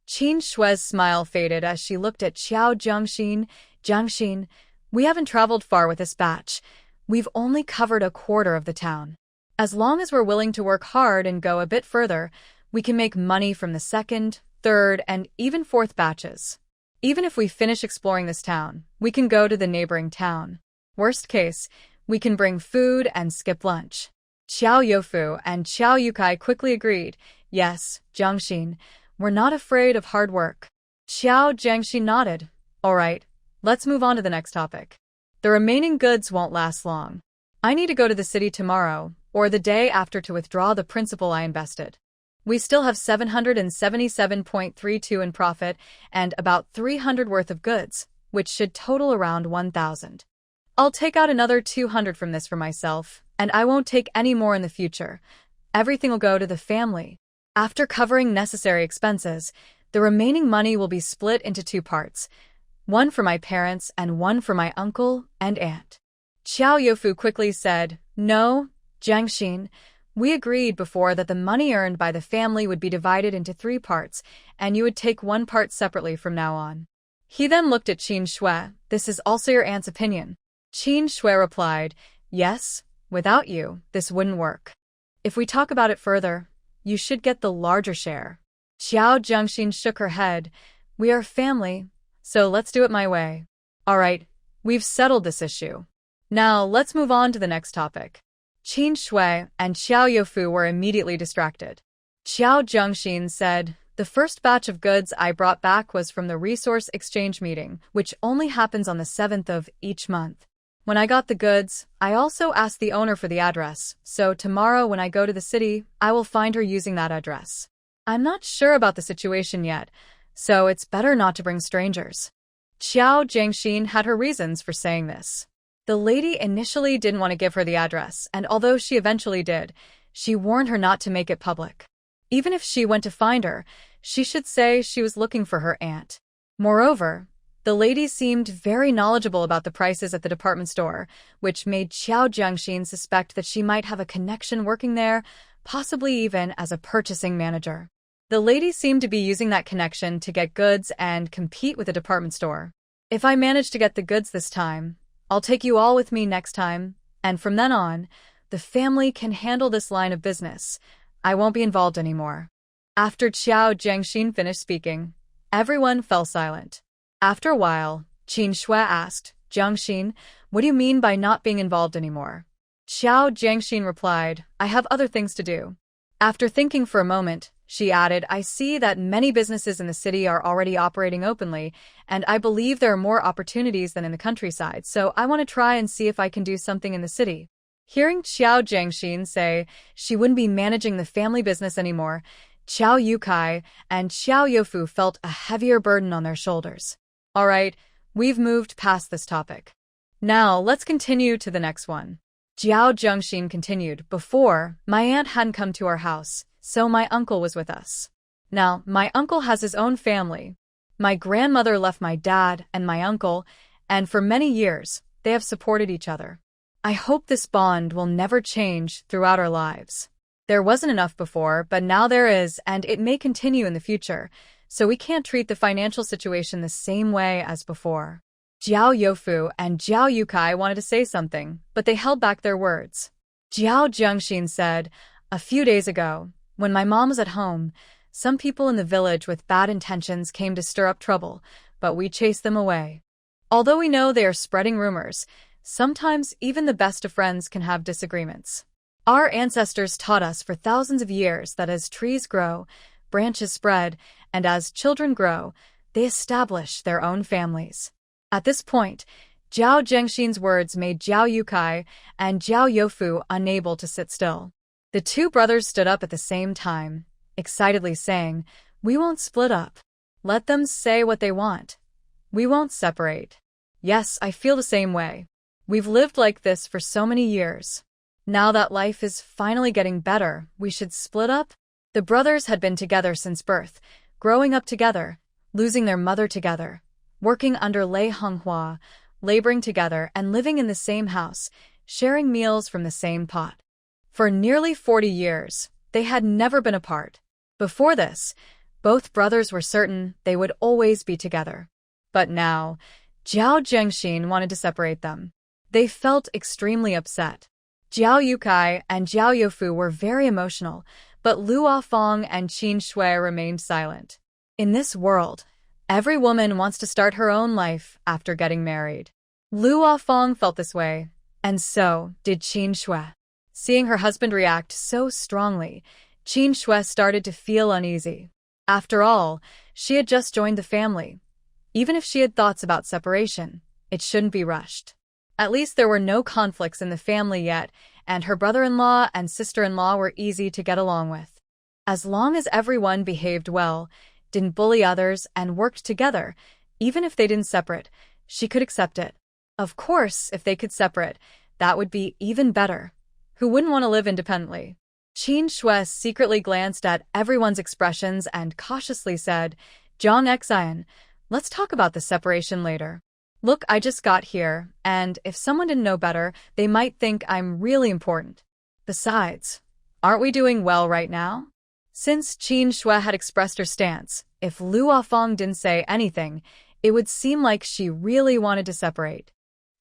Qin Shui's smile faded as she looked at Qiao Jiangxin. Jiangxin, we haven't traveled far with this batch. We've only covered a quarter of the town. As long as we're willing to work hard and go a bit further, we can make money from the second, third, and even fourth batches. Even if we finish exploring this town, we can go to the neighboring town. Worst case, we can bring food and skip lunch. Qiao Youfu and Qiao Yukai quickly agreed. Yes, Jiangxin, we're not afraid of hard work. Qiao Jiangxin nodded. All right, let's move on to the next topic. The remaining goods won't last long. I need to go to the city tomorrow, or the day after, to withdraw the principal I invested. We still have 777.32 in profit and about 300 worth of goods, which should total around 1,000. I'll take out another 200 from this for myself, and I won't take any more in the future. Everything will go to the family. After covering necessary expenses, the remaining money will be split into two parts, one for my parents and one for my uncle and aunt. Qiao Youfu quickly said, No, Jiangxin, we agreed before that the money earned by the family would be divided into three parts, and you would take one part separately from now on. He then looked at Qin Shui. This is also your aunt's opinion. Qin Shui replied, Yes, without you, this wouldn't work. If we talk about it further, you should get the larger share. Qiao Jiangxin shook her head. We are family, so let's do it my way. All right, we've settled this issue. Now let's move on to the next topic. Qin Shui and Qiao Youfu were immediately distracted. Qiao Jiangxin said, The first batch of goods I brought back was from the resource exchange meeting, which only happens on the 7th of each month. When I got the goods, I also asked the owner for the address, so tomorrow when I go to the city, I will find her using that address. I'm not sure about the situation yet, so it's better not to bring strangers. Qiao Jiangxin had her reasons for saying this. The lady initially didn't want to give her the address, and although she eventually did, she warned her not to make it public. Even if she went to find her, she should say she was looking for her aunt. Moreover, the lady seemed very knowledgeable about the prices at the department store, which made Qiao Jiangxin suspect that she might have a connection working there, possibly even as a purchasing manager. The lady seemed to be using that connection to get goods and compete with the department store. If I manage to get the goods this time, I'll take you all with me next time, and from then on, the family can handle this line of business. I won't be involved anymore. After Qiao Jiangxin finished speaking, everyone fell silent. After a while, Qin Shui asked, Jiangxin, what do you mean by not being involved anymore? Qiao Jiangxin replied, I have other things to do. After thinking for a moment, she added, I see that many businesses in the city are already operating openly, and I believe there are more opportunities than in the countryside, so I want to try and see if I can do something in the city. Hearing Qiao Jiangxin say she wouldn't be managing the family business anymore, Qiao Yukai and Qiao Youfu felt a heavier burden on their shoulders. All right, we've moved past this topic. Now let's continue to the next one. Qiao Jiangxin continued, Before, my aunt hadn't come to our house, so my uncle was with us. Now, my uncle has his own family. My grandmother left my dad and my uncle, and for many years, they have supported each other. I hope this bond will never change throughout our lives. There wasn't enough before, but now there is, and it may continue in the future, so we can't treat the financial situation the same way as before. Jiao Youfu and Jiao Yukai wanted to say something, but they held back their words. Jiao Jiangxin said, A few days ago, when my mom was at home, some people in the village with bad intentions came to stir up trouble, but we chased them away. Although we know they are spreading rumors, sometimes even the best of friends can have disagreements. Our ancestors taught us for thousands of years that as trees grow, branches spread, and as children grow, they establish their own families. At this point, Jiao Jiangxin's words made Jiao Yukai and Jiao Youfu unable to sit still. The two brothers stood up at the same time, excitedly saying, We won't split up. Let them say what they want. We won't separate. Yes, I feel the same way. We've lived like this for so many years. Now that life is finally getting better, we should split up? The brothers had been together since birth, growing up together, losing their mother together, working under Lei Honghua, laboring together and living in the same house, sharing meals from the same pot. For nearly 40 years, they had never been apart. Before this, both brothers were certain they would always be together. But now, Jiao Zhengxin wanted to separate them. They felt extremely upset. Jiao Yukai and Jiao Youfu were very emotional, but Lu Afong and Qin Shui remained silent. In this world, every woman wants to start her own life after getting married. Lu Afong felt this way, and so did Qin Shui. Seeing her husband react so strongly, Qin Shui started to feel uneasy. After all, she had just joined the family. Even if she had thoughts about separation, it shouldn't be rushed. At least there were no conflicts in the family yet, and her brother-in-law and sister-in-law were easy to get along with. As long as everyone behaved well, didn't bully others, and worked together, even if they didn't separate, she could accept it. Of course, if they could separate, that would be even better. Who wouldn't want to live independently? Qin Shui secretly glanced at everyone's expressions and cautiously said, Zhang Xian, let's talk about the separation later. Look, I just got here, and if someone didn't know better, they might think I'm really important. Besides, aren't we doing well right now? Since Qin Shui had expressed her stance, if Lu Afong didn't say anything, it would seem like she really wanted to separate.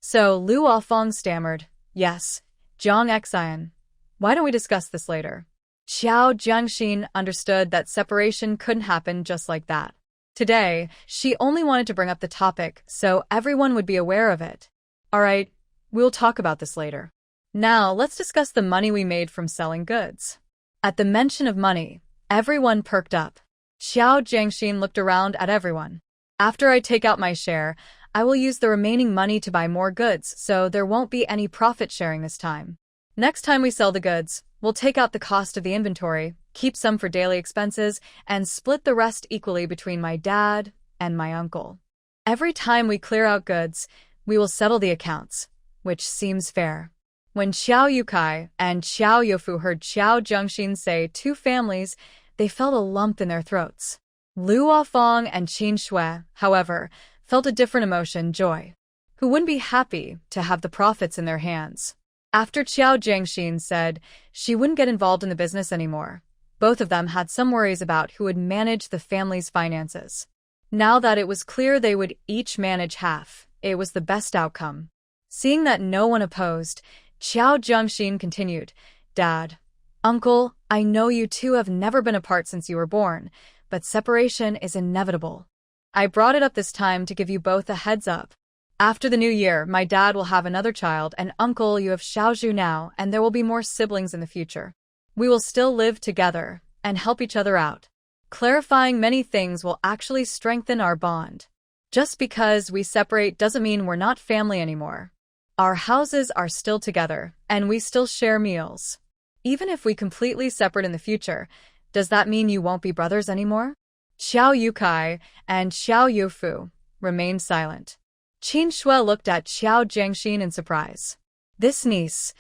So Lu Afong stammered, yes, Zhang Xian. Why don't we discuss this later? Xiao Jiangxin understood that separation couldn't happen just like that. Today, she only wanted to bring up the topic so everyone would be aware of it. All right, we'll talk about this later. Now, let's discuss the money we made from selling goods. At the mention of money, everyone perked up. Xiao Jiangxin looked around at everyone. After I take out my share, I will use the remaining money to buy more goods, so there won't be any profit sharing this time. Next time we sell the goods, we'll take out the cost of the inventory, keep some for daily expenses, and split the rest equally between my dad and my uncle. Every time we clear out goods, we will settle the accounts, which seems fair. When Xiao Yukai and Xiao Youfu heard Xiao Zhengxin say two families, they felt a lump in their throats. Lu Afong and Qin Shui, however, felt a different emotion, joy. Who wouldn't be happy to have the profits in their hands? After Xiao Zhengxin said she wouldn't get involved in the business anymore, both of them had some worries about who would manage the family's finances. Now that it was clear they would each manage half, it was the best outcome. Seeing that no one opposed, Xiao Zhengxin continued, Dad, Uncle, I know you two have never been apart since you were born, but separation is inevitable. I brought it up this time to give you both a heads up. After the new year, my dad will have another child, and Uncle, you have Xiaozhu now, and there will be more siblings in the future. We will still live together and help each other out. Clarifying many things will actually strengthen our bond. Just because we separate doesn't mean we're not family anymore. Our houses are still together, and we still share meals. Even if we completely separate in the future, does that mean you won't be brothers anymore? Xiao Yukai and Xiao Youfu remained silent. Qin Shui looked at Xiao Zhengxin in surprise. This niece,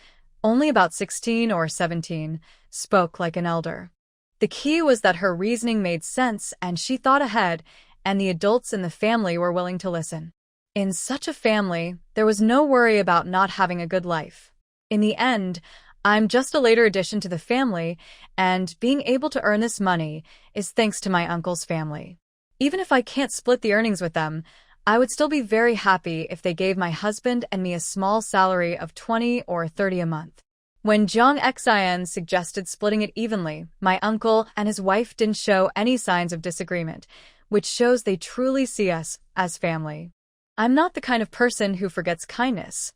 only about 16 or 17, spoke like an elder. The key was that her reasoning made sense and she thought ahead, and the adults in the family were willing to listen. In such a family, there was no worry about not having a good life. In the end, I'm just a later addition to the family, and being able to earn this money is thanks to my uncle's family. Even if I can't split the earnings with them, I would still be very happy if they gave my husband and me a small salary of 20 or 30 a month. When Zhang Xian suggested splitting it evenly, my uncle and his wife didn't show any signs of disagreement, which shows they truly see us as family. I'm not the kind of person who forgets kindness.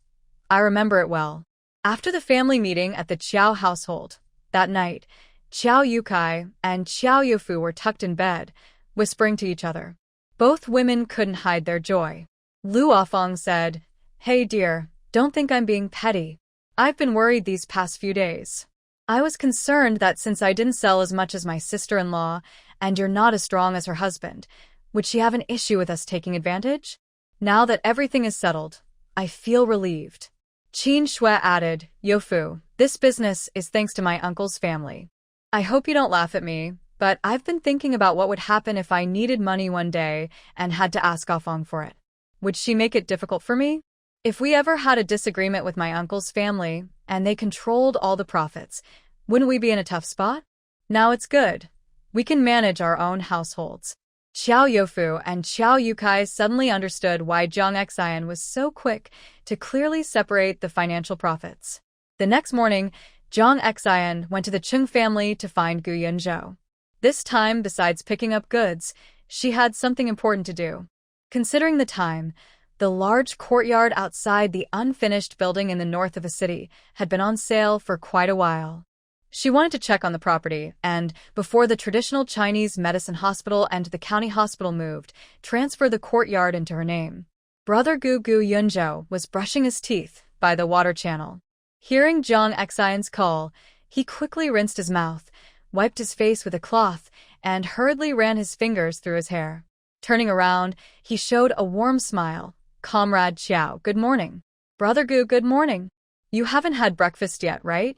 I remember it well. After the family meeting at the Qiao household, that night, Qiao Yukai and Qiao Youfu were tucked in bed, whispering to each other. Both women couldn't hide their joy. Lu Afong said, Hey dear, don't think I'm being petty. I've been worried these past few days. I was concerned that since I didn't sell as much as my sister-in-law, and you're not as strong as her husband, would she have an issue with us taking advantage? Now that everything is settled, I feel relieved. Qin Shui added, Yofu, this business is thanks to my uncle's family. I hope you don't laugh at me, but I've been thinking about what would happen if I needed money one day and had to ask Afong for it. Would she make it difficult for me? If we ever had a disagreement with my uncle's family and they controlled all the profits, wouldn't we be in a tough spot? Now it's good. We can manage our own households. Xiao Yofu and Xiao Yukai suddenly understood why Jiang Xian was so quick to clearly separate the financial profits. The next morning, Jiang Xian went to the Chung family to find Gu Yunzhou. This time, besides picking up goods, she had something important to do. Considering the time, the large courtyard outside the unfinished building in the north of the city had been on sale for quite a while. She wanted to check on the property and, before the traditional Chinese medicine hospital and the county hospital moved, transfer the courtyard into her name. Brother Gu Yunzhou was brushing his teeth by the water channel. Hearing Jiang Xian's call, he quickly rinsed his mouth, wiped his face with a cloth, and hurriedly ran his fingers through his hair. Turning around, he showed a warm smile. Comrade Xiao, good morning. Brother Gu, good morning. You haven't had breakfast yet, right?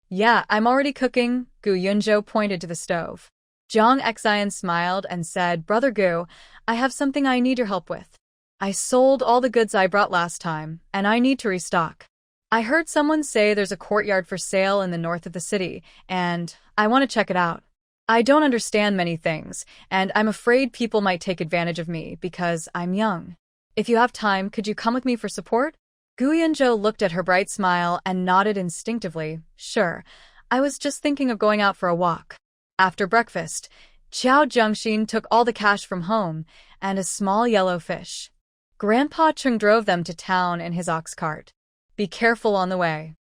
Yeah, I'm already cooking, Gu Yunzhou pointed to the stove. Jiang Xian smiled and said, Brother Gu, I have something I need your help with. I sold all the goods I brought last time, and I need to restock. I heard someone say there's a courtyard for sale in the north of the city, and I want to check it out. I don't understand many things, and I'm afraid people might take advantage of me because I'm young. If you have time, could you come with me for support? Gu Yunzhou looked at her bright smile and nodded instinctively. Sure, I was just thinking of going out for a walk. After breakfast, Qiao Zhengxin took all the cash from home and a small yellow fish. Grandpa Chung drove them to town in his ox cart. Be careful on the way.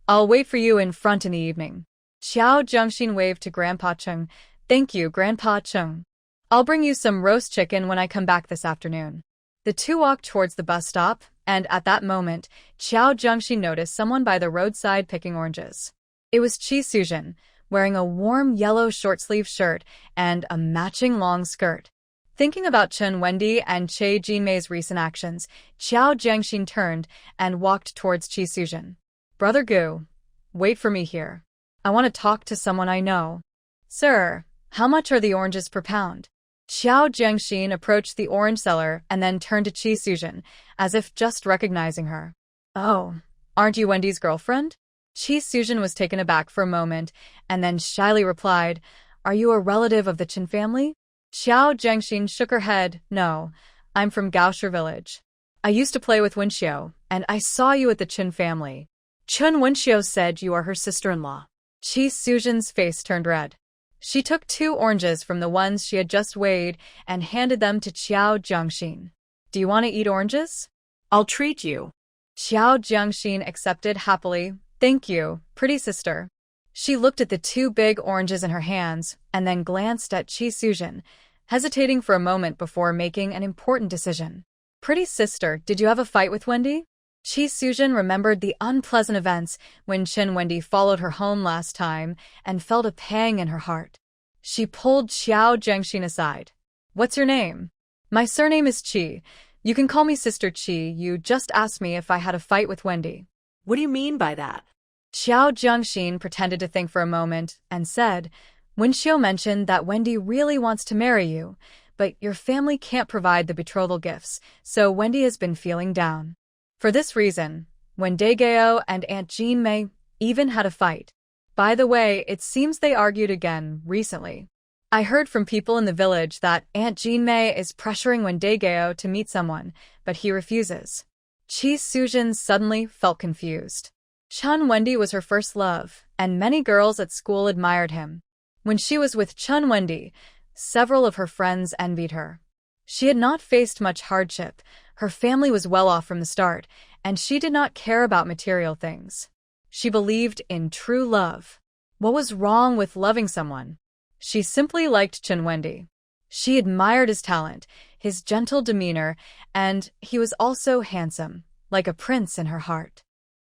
I'll wait for you in front in the evening. Qiao Zhengxin waved to Grandpa Chung. Thank you, Grandpa Chung. I'll bring you some roast chicken when I come back this afternoon. The two walked towards the bus stop, and at that moment, Qiao Zhengxin noticed someone by the roadside picking oranges. It was Qi Suzhen, wearing a warm yellow short-sleeved shirt and a matching long skirt. Thinking about Chen Wendy and Che Jinmei's recent actions, Qiao Zhengxin turned and walked towards Qi Suzhen. Brother Gu, wait for me here. I want to talk to someone I know. Sir, how much are the oranges per pound? Qiao Zhengxin approached the orange seller and then turned to Qi Suzhen, as if just recognizing her. Oh, aren't you Wendy's girlfriend? Qi Suzhen was taken aback for a moment and then shyly replied, Are you a relative of the Chen family? Qiao Zhengxin shook her head. No, I'm from Gaoshi village. I used to play with Wenxiu, and I saw you at the Chen family. Chen Wenxiu said you are her sister-in-law. Qi Suzhen's face turned red. She took 2 oranges from the ones she had just weighed and handed them to Qiao Zhengxin. Do you want to eat oranges? I'll treat you. Qiao Zhengxin accepted happily. Thank you, pretty sister. She looked at the 2 big oranges in her hands and then glanced at Qi Suzhen, hesitating for a moment before making an important decision. Pretty sister, did you have a fight with Wendy? Qi Suzhen remembered the unpleasant events when Chen Wendy followed her home last time and felt a pang in her heart. She pulled Qiao Zhengxin aside. What's your name? My surname is Qi. You can call me Sister Qi. You just asked me if I had a fight with Wendy. What do you mean by that? Qiao Zhengxin pretended to think for a moment and said, Wenxiu mentioned that Wendy really wants to marry you, but your family can't provide the betrothal gifts, so Wendy has been feeling down. For this reason, Wendegeo and Aunt Jinmei even had a fight. By the way, it seems they argued again recently. I heard from people in the village that Aunt Jinmei is pressuring Wendegeo to meet someone, but he refuses. Qi Suzhen suddenly felt confused. Chen Wendy was her first love, and many girls at school admired him. When she was with Chen Wendy, several of her friends envied her. She had not faced much hardship. Her family was well off from the start, and she did not care about material things. She believed in true love. What was wrong with loving someone? She simply liked Chen Wendy. She admired his talent, his gentle demeanor, and he was also handsome, like a prince in her heart.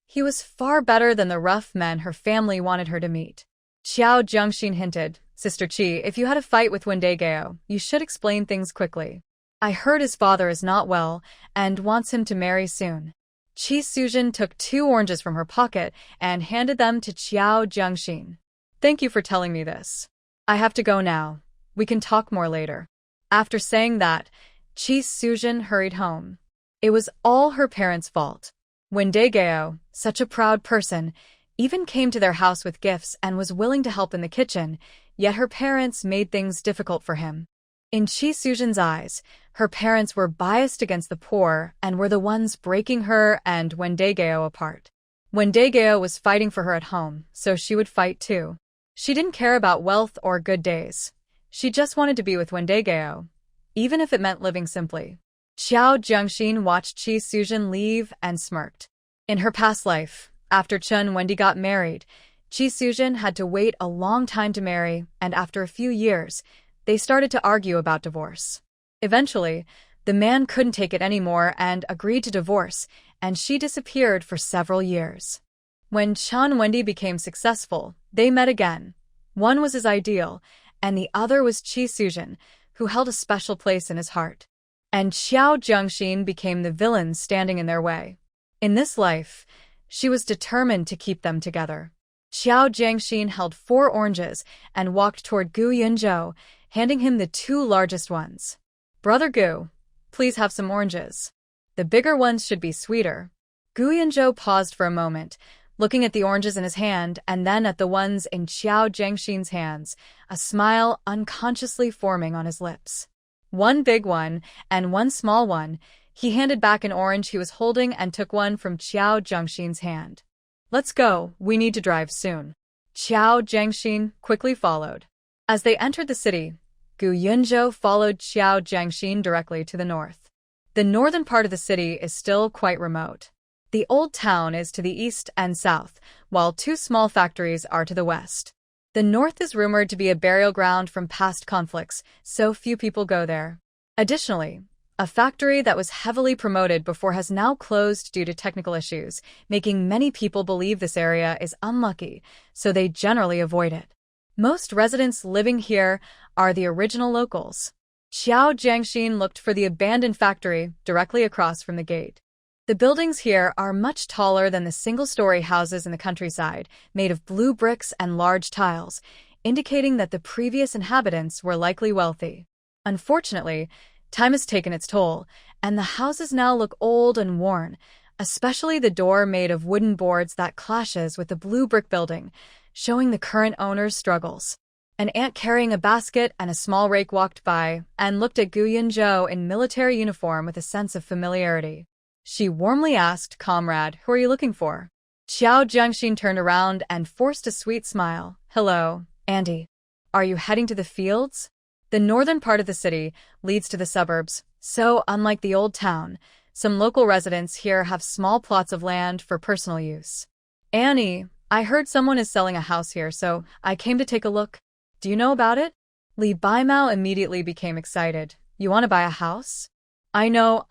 He was far better than the rough men her family wanted her to meet. Qiao Zhengxin hinted, Sister Qi, if you had a fight with Wendegeo, you should explain things quickly. I heard his father is not well and wants him to marry soon. Qi Suzhen took 2 oranges from her pocket and handed them to Qiao Jiangxin. Thank you for telling me this. I have to go now. We can talk more later. After saying that, Qi Suzhen hurried home. It was all her parents' fault. When Daegeo, such a proud person, even came to their house with gifts and was willing to help in the kitchen, yet her parents made things difficult for him. In Qi Suzhen's eyes, her parents were biased against the poor and were the ones breaking her and Wendaegeo apart. Wendaegeo was fighting for her at home, so she would fight too. She didn't care about wealth or good days. She just wanted to be with Wendaegeo, even if it meant living simply. Qiao Jiangxin watched Qi Suzhen leave and smirked. In her past life, after Chun Wendy got married, Qi Suzhen had to wait a long time to marry, and after a few years, they started to argue about divorce. Eventually, the man couldn't take it anymore and agreed to divorce, and she disappeared for several years. When Chun Wendy became successful, they met again. One was his ideal, and the other was Qi Suzhen, who held a special place in his heart. And Qiao Jiangxin became the villain standing in their way. In this life, she was determined to keep them together. Qiao Jiangxin held 4 oranges and walked toward Gu Yunzhou, handing him the 2 largest ones. Brother Gu, please have some oranges. The bigger ones should be sweeter. Gu Yunzhou paused for a moment, looking at the oranges in his hand and then at the ones in Qiao Jiangxin's hands, a smile unconsciously forming on his lips. 1 big one and 1 small one, he handed back an orange he was holding and took one from Qiao Jiangxin's hand. Let's go, we need to drive soon. Qiao Jiangxin quickly followed. As they entered the city, Gu Yunzhou followed Qiao Jiangxin directly to the north. The northern part of the city is still quite remote. The old town is to the east and south, while 2 small factories are to the west. The north is rumored to be a burial ground from past conflicts, so few people go there. Additionally, a factory that was heavily promoted before has now closed due to technical issues, making many people believe this area is unlucky, so they generally avoid it. Most residents living here are the original locals. Qiao Jiangxin looked for the abandoned factory directly across from the gate. The buildings here are much taller than the single-story houses in the countryside, made of blue bricks and large tiles, indicating that the previous inhabitants were likely wealthy. Unfortunately, time has taken its toll, and the houses now look old and worn, especially the door made of wooden boards that clashes with the blue brick building, showing the current owner's struggles. An ant carrying a basket and a small rake walked by and looked at Gu Yunzhou in military uniform with a sense of familiarity. She warmly asked, "Comrade, who are you looking for?" Qiao Jiangxin turned around and forced a sweet smile. "Hello, Andy. Are you heading to the fields?" The northern part of the city leads to the suburbs, so unlike the old town, some local residents here have small plots of land for personal use. "Annie, I heard someone is selling a house here, so I came to take a look. Do you know about it?" Li Baimao immediately became excited. "You want to buy a house?" I know.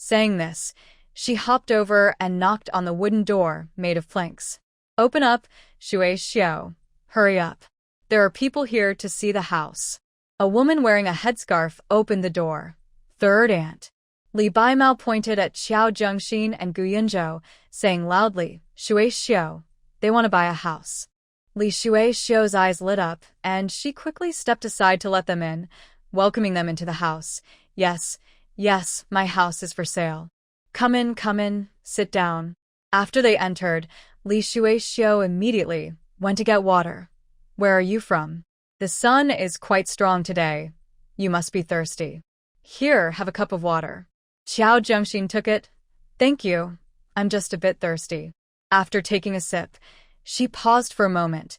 Saying this, she hopped over and knocked on the wooden door made of planks. "Open up, Shui Xiao. Hurry up. There are people here to see the house." A woman wearing a headscarf opened the door. "Third aunt." Li Baimao pointed at Qiao Jiangxin and Gu Yunzhou, saying loudly, "Shui Xiao. They want to buy a house." Li Shui Xiao's eyes lit up, and she quickly stepped aside to let them in, welcoming them into the house. Yes, my house is for sale. Come in, sit down." After they entered, Li Shui Xiao immediately went to get water. "Where are you from? The sun is quite strong today. You must be thirsty. Here, have a cup of water." Qiao Jiangxin took it. "Thank you. I'm just a bit thirsty." After taking a sip, she paused for a moment.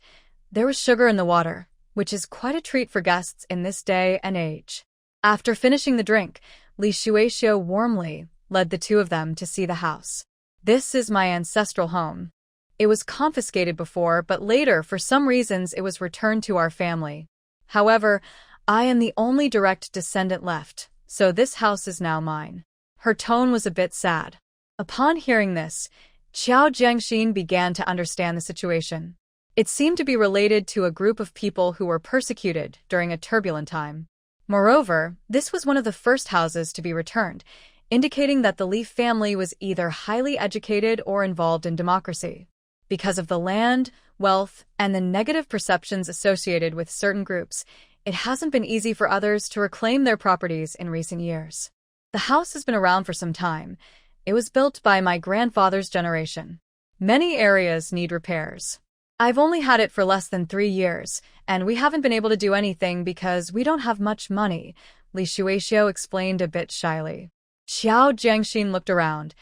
There was sugar in the water, which is quite a treat for guests in this day and age. After finishing the drink, Li Shuexiu warmly led the 2 of them to see the house. "This is my ancestral home. It was confiscated before, but later, for some reasons, it was returned to our family. However, I am the only direct descendant left, so this house is now mine." Her tone was a bit sad. Upon hearing this, Qiao Jiangxin began to understand the situation. It seemed to be related to a group of people who were persecuted during a turbulent time. Moreover, this was one of the first houses to be returned, indicating that the Li family was either highly educated or involved in democracy. Because of the land, wealth, and the negative perceptions associated with certain groups, it hasn't been easy for others to reclaim their properties in recent years. The house has been around for some time. It was built by my grandfather's generation. Many areas need repairs. I've only had it for less than 3 years, and we haven't been able to do anything because we don't have much money, Li Shuexiu explained a bit shyly. Xiao Jiangxin looked around.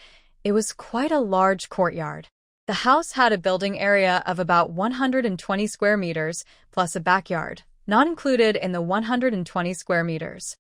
It was quite a large courtyard. The house had a building area of about 120 square meters, plus a backyard, not included in the 120 square meters.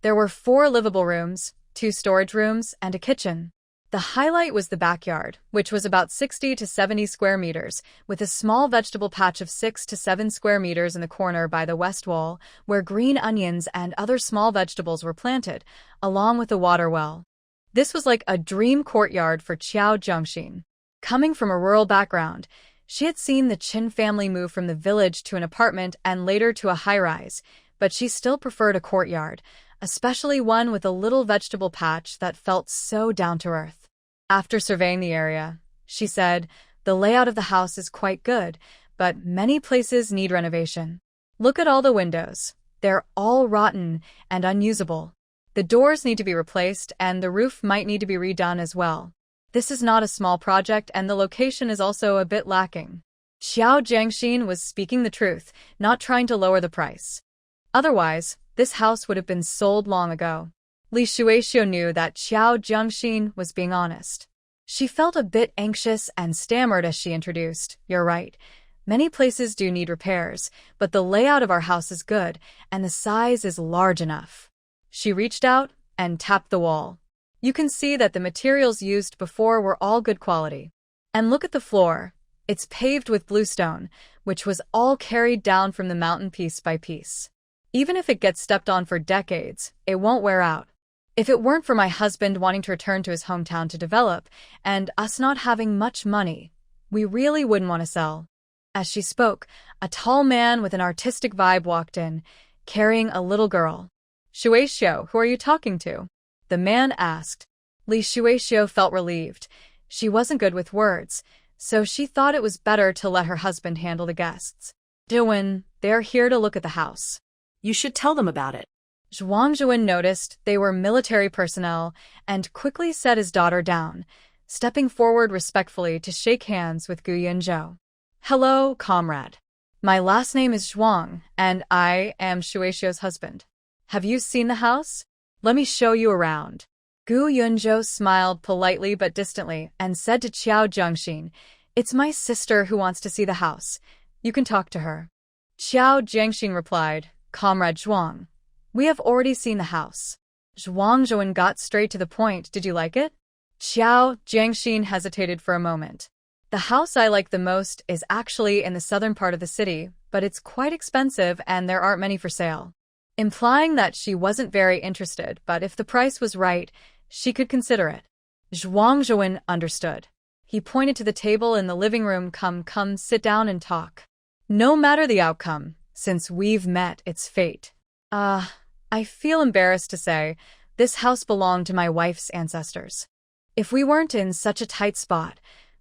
There were 4 livable rooms, 2 storage rooms, and a kitchen. The highlight was the backyard, which was about 60 to 70 square meters, with a small vegetable patch of 6 to 7 square meters in the corner by the west wall, where green onions and other small vegetables were planted, along with a water well. This was like a dream courtyard for Qiao Zhengxin. Coming from a rural background, she had seen the Qin family move from the village to an apartment and later to a high-rise, but she still preferred a courtyard, especially one with a little vegetable patch that felt so down-to-earth. After surveying the area, she said, "The layout of the house is quite good, but many places need renovation. Look at all the windows. They're all rotten and unusable. The doors need to be replaced and the roof might need to be redone as well. This is not a small project and the location is also a bit lacking." Xiao Jiangxin was speaking the truth, not trying to lower the price. Otherwise, this house would have been sold long ago. Li Shuexiu knew that Xiao Jiangxin was being honest. She felt a bit anxious and stammered as she introduced, "You're right. Many places do need repairs, but the layout of our house is good, and the size is large enough." She reached out and tapped the wall. You can see that the materials used before were all good quality. And look at the floor. It's paved with bluestone, which was all carried down from the mountain piece by piece. Even if it gets stepped on for decades, it won't wear out. If it weren't for my husband wanting to return to his hometown to develop, and us not having much money, we really wouldn't want to sell. As she spoke, a tall man with an artistic vibe walked in, carrying a little girl. "Shuexiu, who are you talking to?" the man asked. Li Shuexiu felt relieved. She wasn't good with words, so she thought it was better to let her husband handle the guests. "Zhuwen, they're here to look at the house." You should tell them about it. Zhuang Zhuwen noticed they were military personnel and quickly set his daughter down, stepping forward respectfully to shake hands with Gu Yunzhou. "Hello, comrade. My last name is Zhuang, and I am Shuexiu's husband. Have you seen the house? Let me show you around." Gu Yunzhou smiled politely but distantly and said to Qiao Zhengxin, "It's my sister who wants to see the house. You can talk to her." Qiao Zhengxin replied, "Comrade Zhuang, we have already seen the house." Zhuang Zhuwen got straight to the point. "Did you like it?" Qiao Jiangxin hesitated for a moment. "The house I like the most is actually in the southern part of the city, but it's quite expensive and there aren't many for sale," implying that she wasn't very interested, but if the price was right, she could consider it. Zhuang Zhuwen understood. He pointed to the table in the living room. Come, sit down and talk. No matter the outcome, since we've met, it's fate. I feel embarrassed to say, this house belonged to my wife's ancestors. If we weren't in such a tight spot,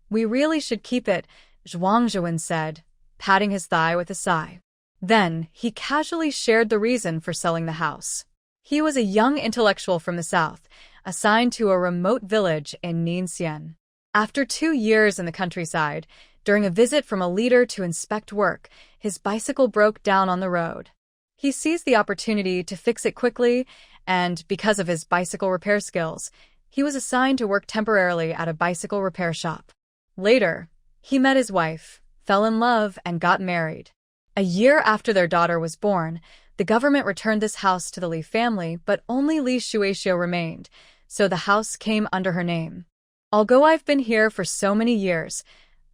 we really should keep it, Zhuang Zhuwen said, patting his thigh with a sigh. Then, he casually shared the reason for selling the house. He was a young intellectual from the south, assigned to a remote village in Ningxian. After 2 years in the countryside, during a visit from a leader to inspect work, his bicycle broke down on the road. He seized the opportunity to fix it quickly, and because of his bicycle repair skills, he was assigned to work temporarily at a bicycle repair shop. Later, he met his wife, fell in love, and got married. A year after their daughter was born, the government returned this house to the Li family, but only Li Shuexiu remained, so the house came under her name. Although I've been here for so many years,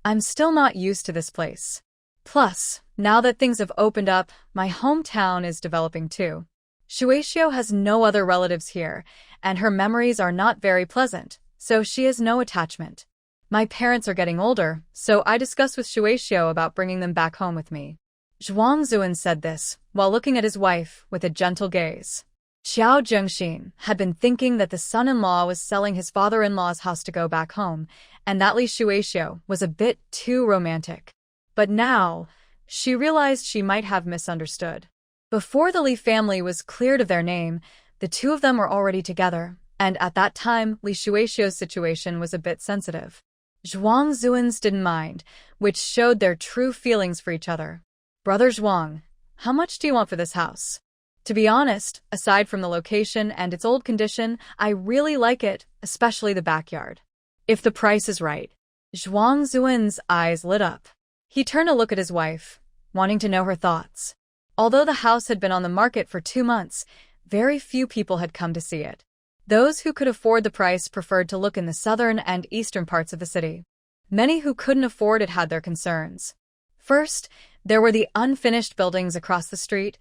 I'm still not used to this place. Plus, now that things have opened up, my hometown is developing too. Shuexiu has no other relatives here, and her memories are not very pleasant, so she has no attachment. My parents are getting older, so I discussed with Shuexiu about bringing them back home with me. Zhuang Zhuwen said this, while looking at his wife with a gentle gaze. Xiao Zhengxin had been thinking that the son-in-law was selling his father-in-law's house to go back home, and that Li Shuexiu was a bit too romantic. But now, she realized she might have misunderstood. Before the Li family was cleared of their name, the two of them were already together, and at that time, Li Shuexiu's situation was a bit sensitive. Zhuang Zuan's didn't mind, which showed their true feelings for each other. Brother Zhuang, how much do you want for this house? To be honest, aside from the location and its old condition, I really like it, especially the backyard. If the price is right. Zhuang Zuan's eyes lit up. He turned to look at his wife, wanting to know her thoughts. Although the house had been on the market for 2 months, very few people had come to see it. Those who could afford the price preferred to look in the southern and eastern parts of the city. Many who couldn't afford it had their concerns. First, there were the unfinished buildings across the street,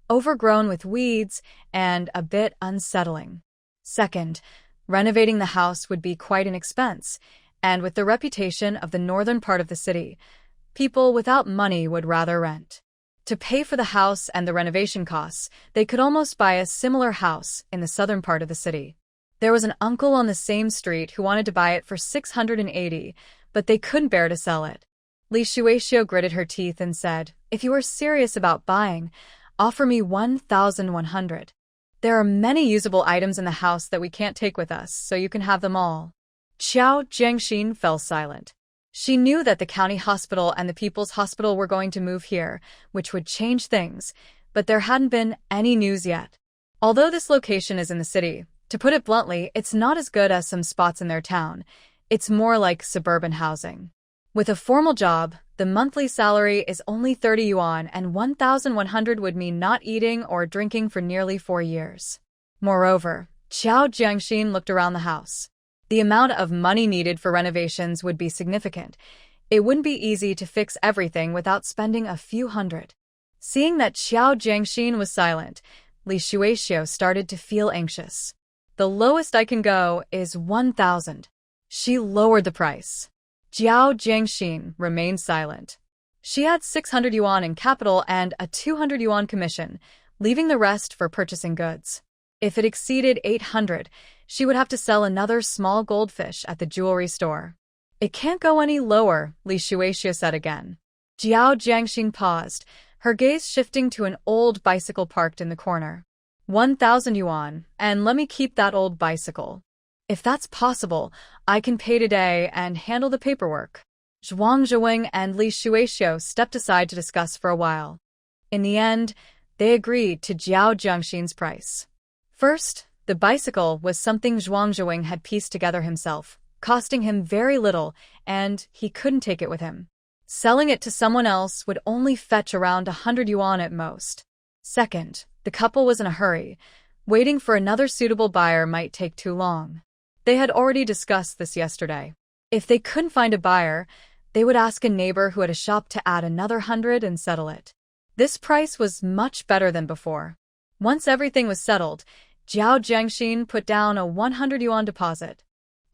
overgrown with weeds and a bit unsettling. Second, renovating the house would be quite an expense, and with the reputation of the northern part of the city, people without money would rather rent. To pay for the house and the renovation costs, they could almost buy a similar house in the southern part of the city. There was an uncle on the same street who wanted to buy it for 680, but they couldn't bear to sell it. Li Shuexiu gritted her teeth and said, "If you are serious about buying, offer me 1,100. There are many usable items in the house that we can't take with us, so you can have them all." Xiao Zhengxin fell silent. She knew that the county hospital and the people's hospital were going to move here, which would change things, but there hadn't been any news yet. Although this location is in the city, to put it bluntly, it's not as good as some spots in their town. It's more like suburban housing. With a formal job, the monthly salary is only 30 yuan, and 1,100 would mean not eating or drinking for nearly 4 years. Moreover, Xiao Zhengxin looked around the house. The amount of money needed for renovations would be significant. It wouldn't be easy to fix everything without spending a few hundred. Seeing that Xiao Zhengxin was silent, Li Shuexiu started to feel anxious. "The lowest I can go is 1,000. She lowered the price. Xiao Zhengxin remained silent. She had 600 yuan in capital and a 200 yuan commission, leaving the rest for purchasing goods. If it exceeded 800, she would have to sell another small goldfish at the jewelry store. "It can't go any lower," Li Shuexiu said again. Xiao Zhengxin paused, her gaze shifting to an old bicycle parked in the corner. 1,000 yuan, and let me keep that old bicycle. If that's possible, I can pay today and handle the paperwork." Zhuang Zhuang and Li Shuexiu stepped aside to discuss for a while. In the end, they agreed to Xiao Zhengxin's price. First, the bicycle was something Zhuang Zhuang had pieced together himself, costing him very little, and he couldn't take it with him. Selling it to someone else would only fetch around 100 yuan at most. Second, the couple was in a hurry. Waiting for another suitable buyer might take too long. They had already discussed this yesterday. If they couldn't find a buyer, they would ask a neighbor who had a shop to add another 100 and settle it. This price was much better than before. Once everything was settled, Xiao Zhengxin put down a 100 yuan deposit.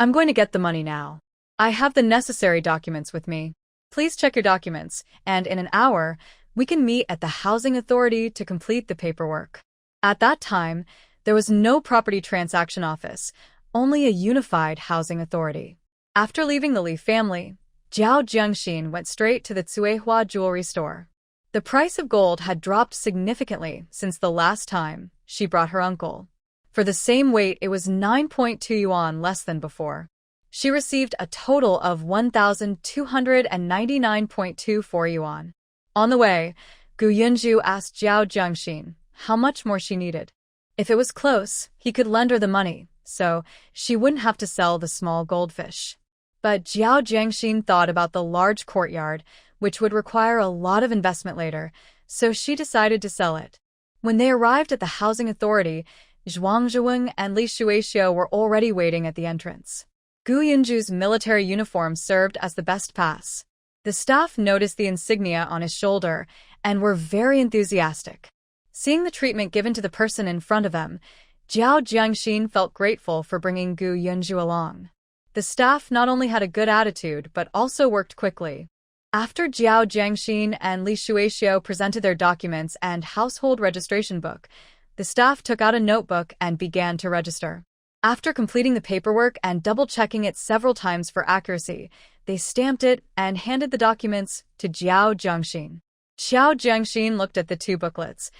"I'm going to get the money now. I have the necessary documents with me. Please check your documents, and in an hour, we can meet at the housing authority to complete the paperwork." At that time, there was no property transaction office, only a unified housing authority. After leaving the Li family, Xiao Zhengxin went straight to the Tsuehua jewelry store. The price of gold had dropped significantly since the last time she brought her uncle. For the same weight, it was 9.2 yuan less than before. She received a total of 1,299.24 yuan. On the way, Gu Yunju asked Xiao Zhengxin how much more she needed. If it was close, he could lend her the money, so she wouldn't have to sell the small goldfish. But Xiao Zhengxin thought about the large courtyard, which would require a lot of investment later, so she decided to sell it. When they arrived at the housing authority, Zhuang Zhuang and Li Shuexiu were already waiting at the entrance. Gu Yunju's military uniform served as the best pass. The staff noticed the insignia on his shoulder and were very enthusiastic. Seeing the treatment given to the person in front of them, Xiao Zhengxin felt grateful for bringing Gu Yunju along. The staff not only had a good attitude but also worked quickly. After Xiao Zhengxin and Li Shuexiu presented their documents and household registration book, The staff took out a notebook and began to register. After completing the paperwork and double-checking it several times for accuracy, they stamped it and handed the documents to Jiao Jiangxin. Xiao Jiangxin looked at the two booklets.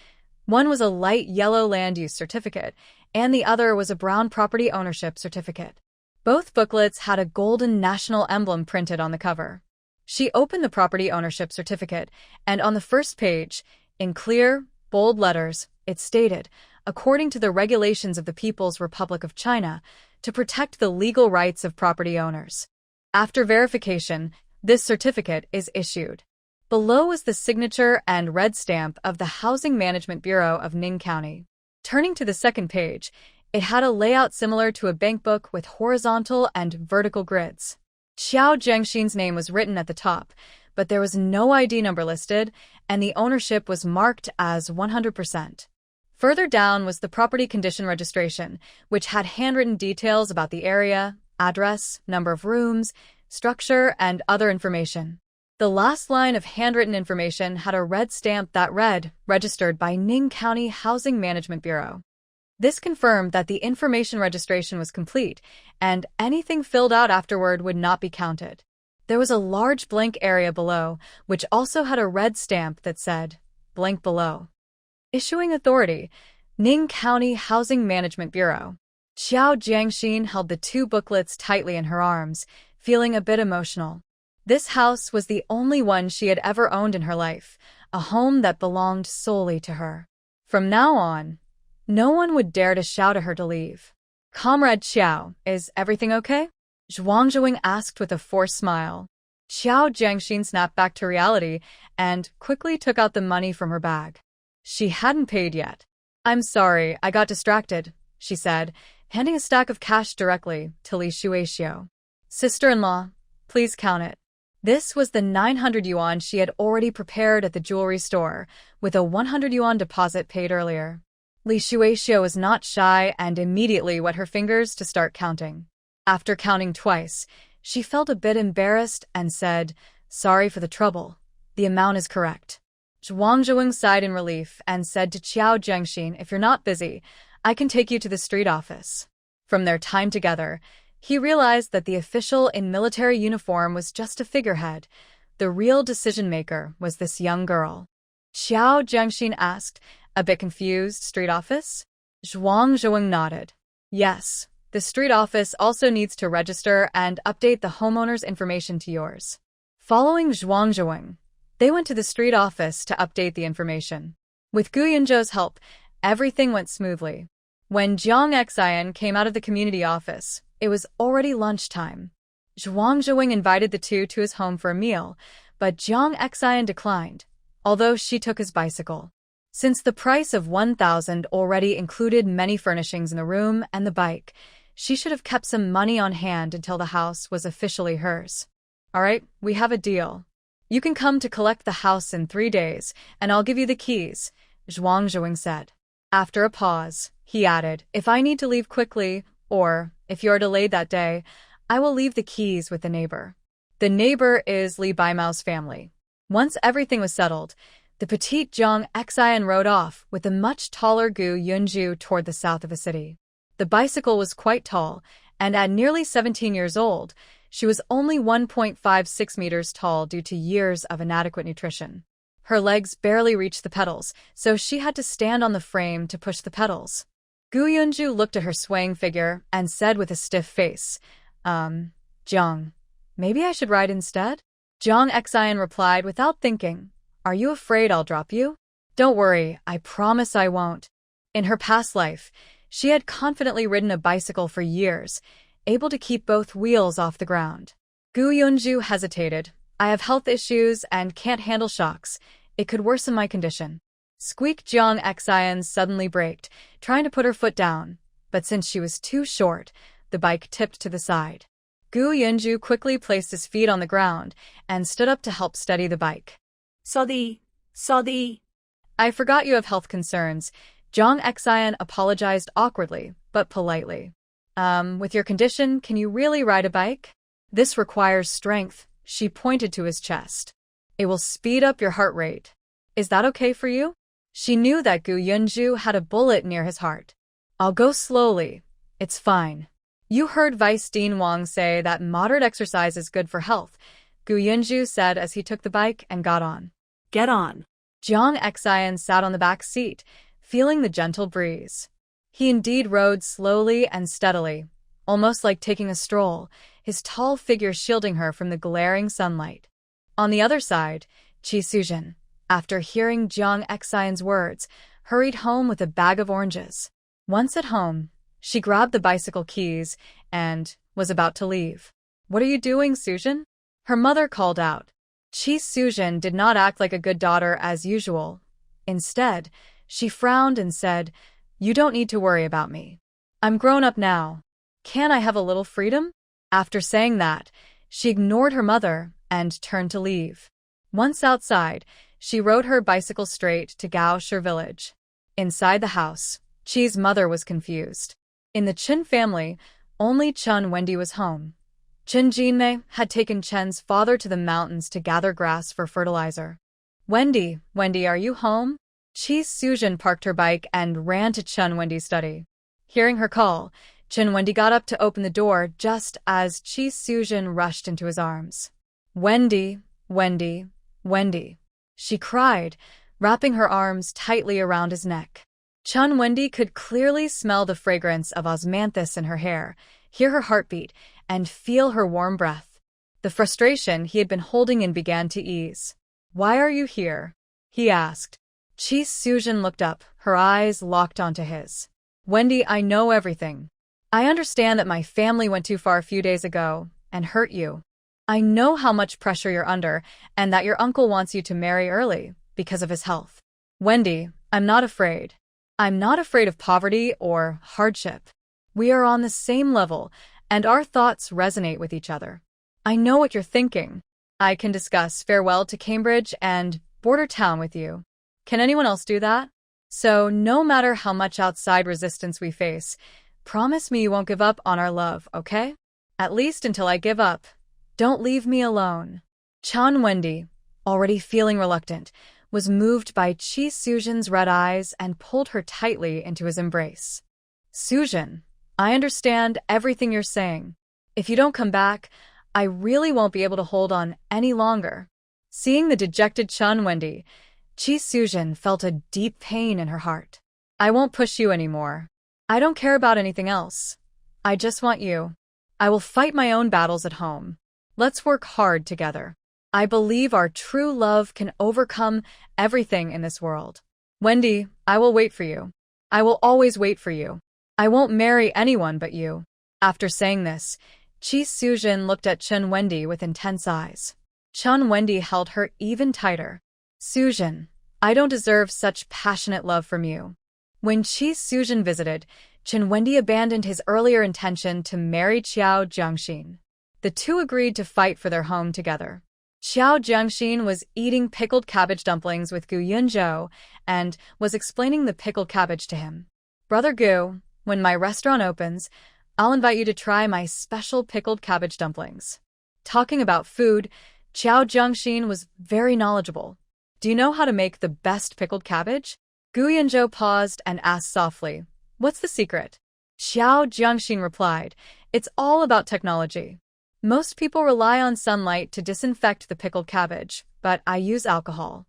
One was a light yellow land use certificate, and the other was a brown property ownership certificate. Both booklets had a golden national emblem printed on the cover. She opened the property ownership certificate, and on the first page, in clear, bold letters, it stated, according to the regulations of the People's Republic of China, to protect the legal rights of property owners. After verification, this certificate is issued. Below was the signature and red stamp of the Housing Management Bureau of Ning County. Turning to the second page, it had a layout similar to a bank book with horizontal and vertical grids. Xiao Jiangxin's name was written at the top, but there was no ID number listed, and the ownership was marked as 100%. Further down was the property condition registration, which had handwritten details about the area, address, number of rooms, structure, and other information. The last line of handwritten information had a red stamp that read, "Registered by Ning County Housing Management Bureau." This confirmed that the information registration was complete, and anything filled out afterward would not be counted. There was a large blank area below, which also had a red stamp that said, "Blank below." Issuing authority, Ning County Housing Management Bureau. Xiao Jiangxin held the two booklets tightly in her arms, feeling a bit emotional. This house was the only one she had ever owned in her life, a home that belonged solely to her. From now on, no one would dare to shout at her to leave. "Comrade Xiao, is everything okay?" Zhuang Zhuang asked with a forced smile. Xiao Jiangxin snapped back to reality and quickly took out the money from her bag. She hadn't paid yet. "I'm sorry, I got distracted," she said, handing a stack of cash directly to Li Shuexiu. "Sister-in-law, please count it." This was the 900 yuan she had already prepared at the jewelry store, with a 100 yuan deposit paid earlier. Li Shuexiu was not shy and immediately wet her fingers to start counting. After counting twice, she felt a bit embarrassed and said, "Sorry for the trouble. The amount is correct." Zhuang Zhuang sighed in relief and said to Xiao Jiangxin, "If you're not busy, I can take you to the street office." From their time together, he realized that the official in military uniform was just a figurehead. The real decision-maker was this young girl. Xiao Jiangxin asked, a bit confused, "Street office?" Zhuang Zhuang nodded. "Yes, the street office also needs to register and update the homeowner's information to yours." Following Zhuang Zhuang, they went to the street office to update the information. With Gu Yunzhou's help, everything went smoothly. When Jiang Xian came out of the community office, it was already lunchtime. Zhuang Zhuang invited the two to his home for a meal, but Jiang Xian declined, although she took his bicycle. Since the price of 1,000 already included many furnishings in the room and the bike, she should have kept some money on hand until the house was officially hers. "All right, we have a deal. You can come to collect the house in 3 days, and I'll give you the keys," Zhuang Zhuang said. After a pause, he added, "If I need to leave quickly, or if you are delayed that day, I will leave the keys with the neighbor." The neighbor is Li Baimao's family. Once everything was settled, the petite Jiang Xian rode off with the much taller Gu Yunzhu toward the south of the city. The bicycle was quite tall, and at nearly 17 years old, she was only 1.56 meters tall due to years of inadequate nutrition. Her legs barely reached the pedals, so she had to stand on the frame to push the pedals. Gu Yunzhu looked at her swaying figure and said with a stiff face, Jiang, maybe I should ride instead?" Jiang Xian replied without thinking, "Are you afraid I'll drop you?" "Don't worry, I promise I won't." In her past life, she had confidently ridden a bicycle for years, able to keep both wheels off the ground. Gu Yunzhu hesitated. "I have health issues and can't handle shocks. It could worsen my condition." Squeak Jiang Xian suddenly braked, trying to put her foot down, but since she was too short, the bike tipped to the side. Gu Yunzhu quickly placed his feet on the ground and stood up to help steady the bike. Sorry. "I forgot you have health concerns." Jiang Xian apologized awkwardly, but politely. With your condition, can you really ride a bike?" "This requires strength," she pointed to his chest. "It will speed up your heart rate. Is that okay for you?" She knew that Gu Yunju had a bullet near his heart. I'll go slowly. It's fine. You heard Vice Dean Wang say that moderate exercise is good for health, Gu Yunju said as he took the bike and got on. Get on. Jiang Xian sat on the back seat, feeling the gentle breeze. He indeed rode slowly and steadily, almost like taking a stroll, his tall figure shielding her from the glaring sunlight. On the other side, Qi Suzhen, after hearing Jiang Xian's words, hurried home with a bag of oranges. Once at home, she grabbed the bicycle keys and was about to leave. What are you doing, Suzhen? Her mother called out. Qi Suzhen did not act like a good daughter as usual. Instead, she frowned and said, You don't need to worry about me. I'm grown up now. Can I have a little freedom? After saying that, she ignored her mother and turned to leave. Once outside, she rode her bicycle straight to Gaoshi village. Inside the house, Qi's mother was confused. In the Chen family, only Chen Wendy was home. Chen Jinmei had taken Chen's father to the mountains to gather grass for fertilizer. Wendy, are you home? Qi Suzhen parked her bike and ran to Chen Wendy's study. Hearing her call, Chen Wendy got up to open the door just as Qi Suzhen rushed into his arms. Wendy, she cried, wrapping her arms tightly around his neck. Chen Wendy could clearly smell the fragrance of osmanthus in her hair, hear her heartbeat, and feel her warm breath. The frustration he had been holding in began to ease. Why are you here? He asked. Qi Suzhen looked up, her eyes locked onto his. Wendy, I know everything. I understand that my family went too far a few days ago and hurt you. I know how much pressure you're under and that your uncle wants you to marry early because of his health. Wendy, I'm not afraid. I'm not afraid of poverty or hardship. We are on the same level, and our thoughts resonate with each other. I know what you're thinking. I can discuss farewell to Cambridge and border town with you. Can anyone else do that? So, no matter how much outside resistance we face, promise me you won't give up on our love, okay? At least until I give up. Don't leave me alone. Chen Wendy, already feeling reluctant, was moved by Qi Suzhen's red eyes and pulled her tightly into his embrace. Suzhen, I understand everything you're saying. If you don't come back, I really won't be able to hold on any longer. Seeing the dejected Chen Wendy, Qi Suzhen felt a deep pain in her heart. I won't push you anymore. I don't care about anything else. I just want you. I will fight my own battles at home. Let's work hard together. I believe our true love can overcome everything in this world. Wendy, I will wait for you. I will always wait for you. I won't marry anyone but you. After saying this, Qi Suzhen looked at Chen Wendy with intense eyes. Chen Wendy held her even tighter. Suzhen, I don't deserve such passionate love from you. When Qi Suzhen visited, Chen Wendy abandoned his earlier intention to marry Qiao Jiangxin. The two agreed to fight for their home together. Qiao Jiangxin was eating pickled cabbage dumplings with Gu Yunzhou and was explaining the pickled cabbage to him. Brother Gu, when my restaurant opens, I'll invite you to try my special pickled cabbage dumplings. Talking about food, Qiao Jiangxin was very knowledgeable. Do you know how to make the best pickled cabbage? Gu Yunzhou paused and asked softly, What's the secret? Qiao Jiangxin replied, It's all about technology. Most people rely on sunlight to disinfect the pickled cabbage, but I use alcohol.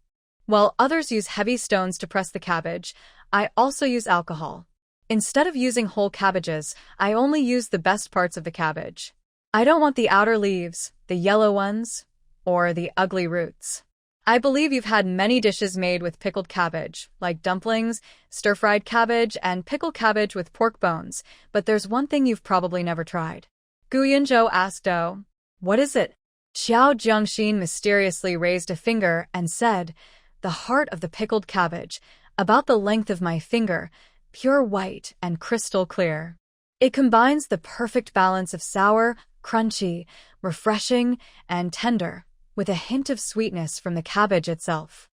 While others use heavy stones to press the cabbage, I also use alcohol. Instead of using whole cabbages, I only use the best parts of the cabbage. I don't want the outer leaves, the yellow ones, or the ugly roots. I believe you've had many dishes made with pickled cabbage, like dumplings, stir-fried cabbage, and pickled cabbage with pork bones, but there's one thing you've probably never tried. Gu Yunzhou asked, Oh, what is it? Qiao Jiangxin mysteriously raised a finger and said, The heart of the pickled cabbage, about the length of my finger, pure white and crystal clear. It combines the perfect balance of sour, crunchy, refreshing, and tender, with a hint of sweetness from the cabbage itself.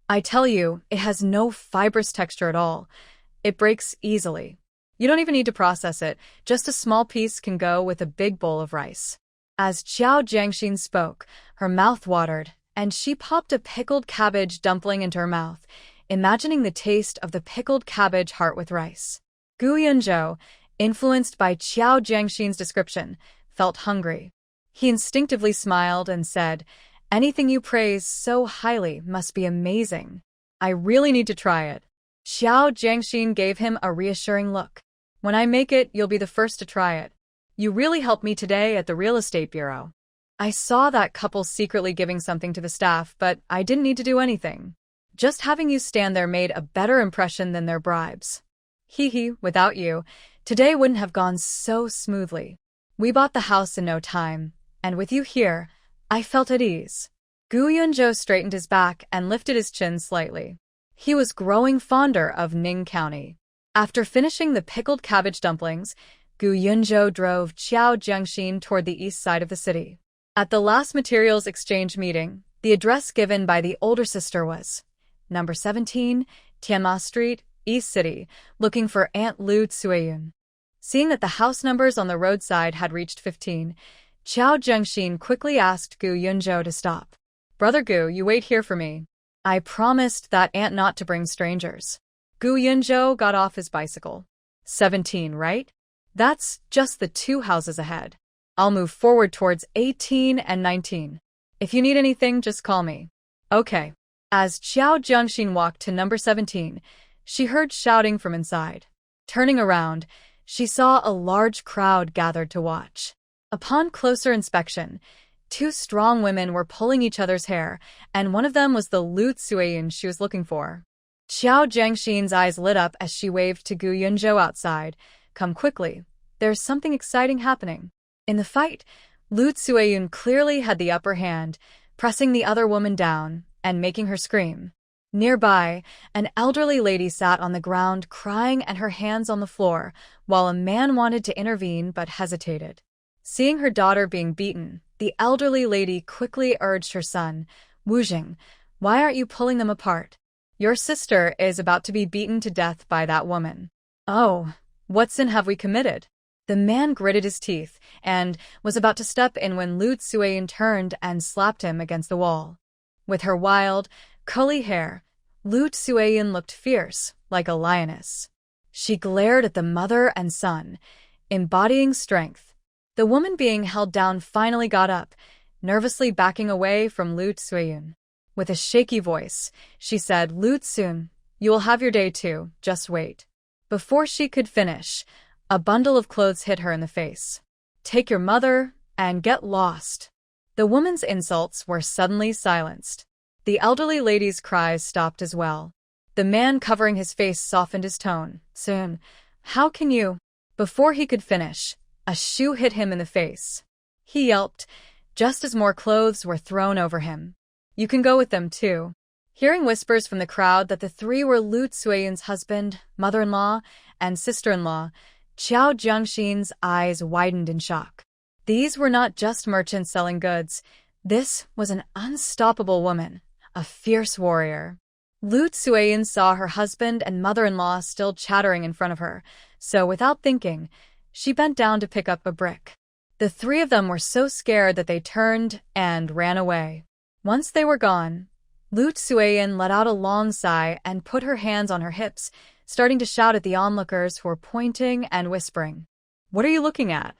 I tell you, it has no fibrous texture at all. It breaks easily. You don't even need to process it, just a small piece can go with a big bowl of rice. As Qiao Jiangxin spoke, her mouth watered, and she popped a pickled cabbage dumpling into her mouth, imagining the taste of the pickled cabbage heart with rice. Gu Yunzhou, influenced by Qiao Jiangxin's description, felt hungry. He instinctively smiled and said, "Anything you praise so highly must be amazing. I really need to try it." Qiao Jiangxin gave him a reassuring look. "When I make it, you'll be the first to try it. You really helped me today at the real estate bureau. I saw that couple secretly giving something to the staff, but I didn't need to do anything. Just having you stand there made a better impression than their bribes. Hee, without you, today wouldn't have gone so smoothly. We bought the house in no time, and with you here, I felt at ease." Gu Yunzhou straightened his back and lifted his chin slightly. He was growing fonder of Ning County. After finishing the pickled cabbage dumplings, Gu Yunzhou drove Qiao Jiangxin toward the east side of the city. At the last materials exchange meeting, the address given by the older sister was Number 17, Tianma Street, East City, looking for Aunt Lu Tsueyun. Seeing that the house numbers on the roadside had reached 15, Qiao Jiangxin quickly asked Gu Yunzhou to stop. "Brother Gu, you wait here for me. I promised that aunt not to bring strangers." Gu Yunzhou got off his bicycle. 17, right? That's just the 2 houses ahead. I'll move forward towards 18 and 19. If you need anything, just call me. Okay. As Qiao Jiangxin walked to number 17, she heard shouting from inside. Turning around, she saw a large crowd gathered to watch. Upon closer inspection, 2 strong women were pulling each other's hair, and one of them was the Lu Tsueyun she was looking for. Qiao Jiangxin's eyes lit up as she waved to Gu Yunzhou outside. "Come quickly. There's something exciting happening." In the fight, Lu Tsueyun clearly had the upper hand, pressing the other woman down and making her scream. Nearby, an elderly lady sat on the ground crying and her hands on the floor, while a man wanted to intervene but hesitated. Seeing her daughter being beaten, the elderly lady quickly urged her son, "Wujing, why aren't you pulling them apart? Your sister is about to be beaten to death by that woman." "Oh, what sin have we committed?" The man gritted his teeth and was about to step in when Lu Tsueyun turned and slapped him against the wall. With her wild, curly hair, Lu Tsueyun looked fierce, like a lioness. She glared at the mother and son, embodying strength. The woman being held down finally got up, nervously backing away from Lu Tsueyun. With a shaky voice, she said, "Lu Tsun, you will have your day too, just wait." Before she could finish, a bundle of clothes hit her in the face. "Take your mother and get lost." The woman's insults were suddenly silenced. The elderly lady's cries stopped as well. The man covering his face softened his tone. "Soon, how can you?" Before he could finish, a shoe hit him in the face. He yelped, just as more clothes were thrown over him. "You can go with them too." Hearing whispers from the crowd that the 3 were Lu Tsueyun's husband, mother-in-law, and sister-in-law, Qiao Jiangxin's eyes widened in shock. These were not just merchants selling goods. This was an unstoppable woman, a fierce warrior. Lu Tsueyun saw her husband and mother-in-law still chattering in front of her, so without thinking, she bent down to pick up a brick. The 3 of them were so scared that they turned and ran away. Once they were gone, Lu Tsueyun let out a long sigh and put her hands on her hips, starting to shout at the onlookers who were pointing and whispering. "What are you looking at?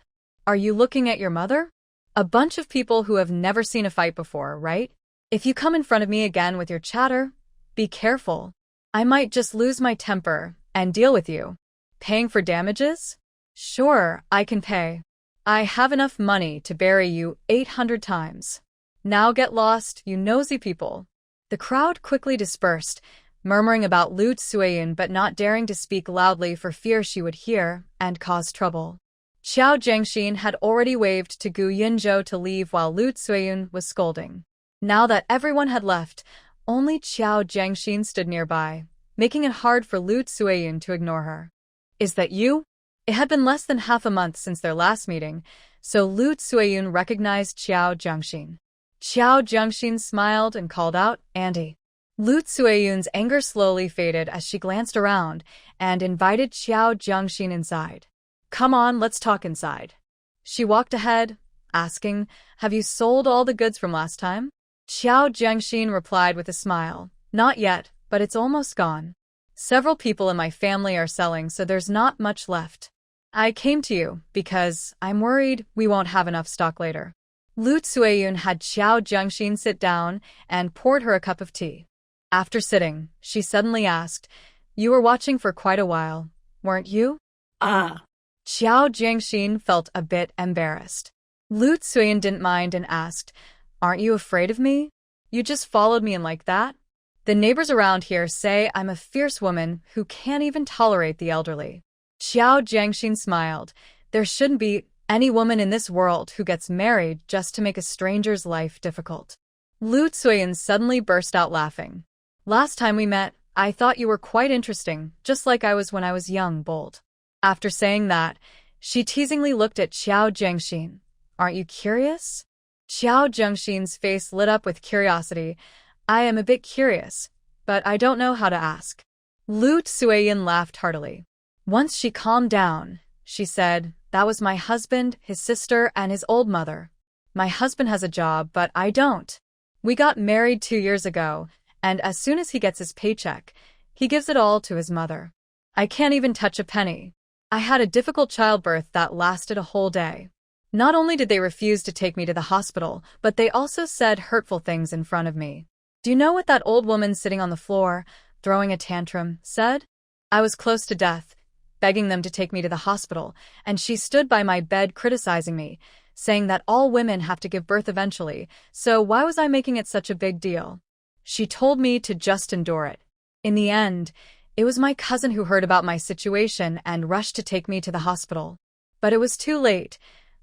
Are you looking at your mother? A bunch of people who have never seen a fight before, right? If you come in front of me again with your chatter, be careful. I might just lose my temper and deal with you." "Paying for damages? Sure, I can pay. I have enough money to bury you 800 times. Now get lost, you nosy people." The crowd quickly dispersed, murmuring about Lu Tsueyun but not daring to speak loudly for fear she would hear and cause trouble. Qiao Jiangxin had already waved to Gu Yunzhou to leave while Lu Tsueyun was scolding. Now that everyone had left, only Qiao Jiangxin stood nearby, making it hard for Lu Tsueyun to ignore her. "Is that you?" It had been less than half a month since their last meeting, so Lu Tsueyun recognized Qiao Jiangxin. Qiao Jiangxin smiled and called out, "Auntie." Lu Tsueyun's anger slowly faded as she glanced around and invited Qiao Jiangxin inside. "Come on, let's talk inside." She walked ahead, asking, "Have you sold all the goods from last time?" Qiao Jiangxin replied with a smile, "Not yet, but it's almost gone. Several people in my family are selling, so there's not much left. I came to you because I'm worried we won't have enough stock later. Lu Tsueyun had Xiao Jiangxin sit down and poured her a cup of tea. After sitting, she suddenly asked, "You were watching for quite a while, weren't you?" Ah. Xiao Jiangxin felt a bit embarrassed. Lu Tsueyun didn't mind and asked, "Aren't you afraid of me? You just followed me in like that?" The neighbors around here say I'm a fierce woman who can't even tolerate the elderly. Xiao Jiangxin smiled. There shouldn't be any woman in this world who gets married just to make a stranger's life difficult. Lu Tsueyun suddenly burst out laughing. "Last time we met, I thought you were quite interesting, just like I was when I was young, bold." After saying that, she teasingly looked at Xiao Jiangxin. "Aren't you curious?" Xiao Jiangxin's face lit up with curiosity. "I am a bit curious, but I don't know how to ask." Lu Tsueyun laughed heartily. Once she calmed down, she said, "That was my husband, his sister, and his old mother. My husband has a job, but I don't. We got married 2 years ago, and as soon as he gets his paycheck, he gives it all to his mother. I can't even touch a penny. I had a difficult childbirth that lasted a whole day. Not only did they refuse to take me to the hospital, but they also said hurtful things in front of me. Do you know what that old woman sitting on the floor, throwing a tantrum, said? I was close to death, begging them to take me to the hospital, and she stood by my bed criticizing me, saying that all women have to give birth eventually, so why was I making it such a big deal? She told me to just endure it. In the end, it was my cousin who heard about my situation and rushed to take me to the hospital. But it was too late.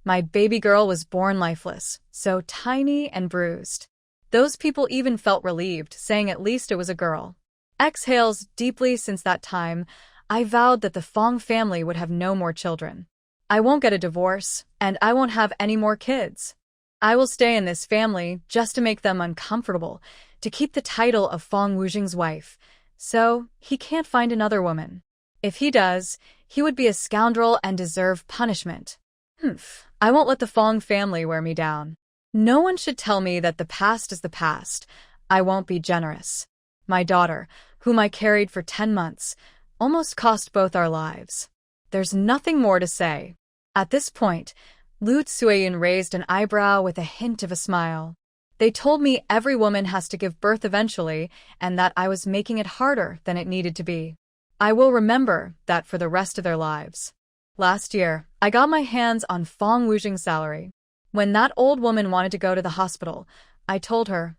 My baby girl was born lifeless, so tiny and bruised. Those people even felt relieved, saying at least it was a girl. Exhales deeply. Since that time, I vowed that the Fong family would have no more children. I won't get a divorce, and I won't have any more kids. I will stay in this family just to make them uncomfortable, to keep the title of Fong Wujing's wife, so he can't find another woman. If he does, he would be a scoundrel and deserve punishment. I won't let the Fong family wear me down. No one should tell me that the past is the past. I won't be generous. My daughter, whom I carried for 10 months, almost cost both our lives. There's nothing more to say." At this point, Lu Tsueyun raised an eyebrow with a hint of a smile. "They told me every woman has to give birth eventually, and that I was making it harder than it needed to be. I will remember that for the rest of their lives. Last year, I got my hands on Fong Wujing's salary. When that old woman wanted to go to the hospital, I told her,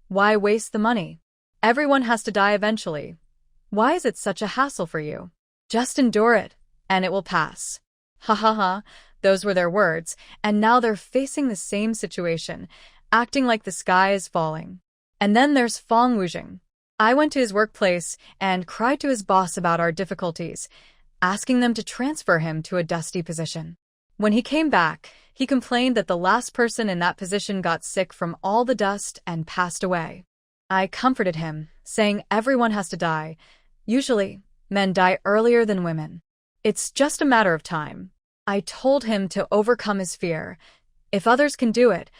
'Why waste the money? Everyone has to die eventually. Why is it such a hassle for you? Just endure it, and it will pass.' Ha ha ha, those were their words, and now they're facing the same situation, acting like the sky is falling. And then there's Fong Wujing. I went to his workplace and cried to his boss about our difficulties, asking them to transfer him to a dusty position. When he came back, he complained that the last person in that position got sick from all the dust and passed away. I comforted him, saying everyone has to die. Usually, men die earlier than women. It's just a matter of time. I told him to overcome his fear. If others can do it,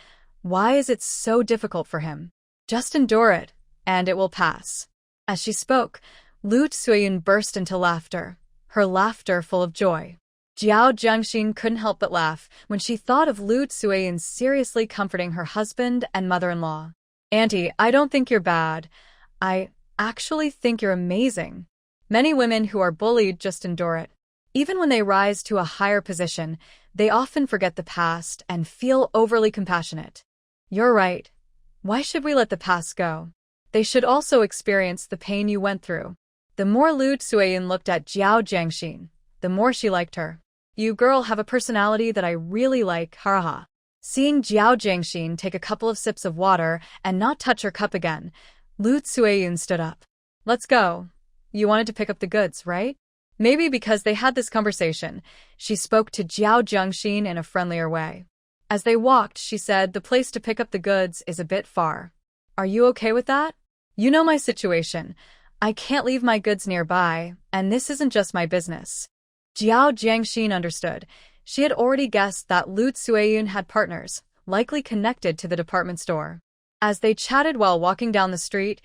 why is it so difficult for him? Just endure it, and it will pass." As she spoke, Lu Tsueyun burst into laughter, her laughter full of joy. Jiao Jiangxin couldn't help but laugh when she thought of Lu Tsueyun seriously comforting her husband and mother-in-law. "Auntie, I don't think you're bad. I actually think you're amazing. Many women who are bullied just endure it. Even when they rise to a higher position, they often forget the past and feel overly compassionate. You're right. Why should we let the past go? They should also experience the pain you went through." The more Lu Tsueyun looked at Jiao Jiangxin, the more she liked her. "You girl have a personality that I really like, haha." Seeing Jiao Jiangxin take a couple of sips of water and not touch her cup again, Lu Tsueyun stood up. "Let's go. You wanted to pick up the goods, right?" Maybe because they had this conversation, she spoke to Jiao Jiangxin in a friendlier way. As they walked, she said, "The place to pick up the goods is a bit far. Are you okay with that? You know my situation. I can't leave my goods nearby, and this isn't just my business." Jiao Jiangxin understood. She had already guessed that Lu Tsueyun had partners, likely connected to the department store. As they chatted while walking down the street,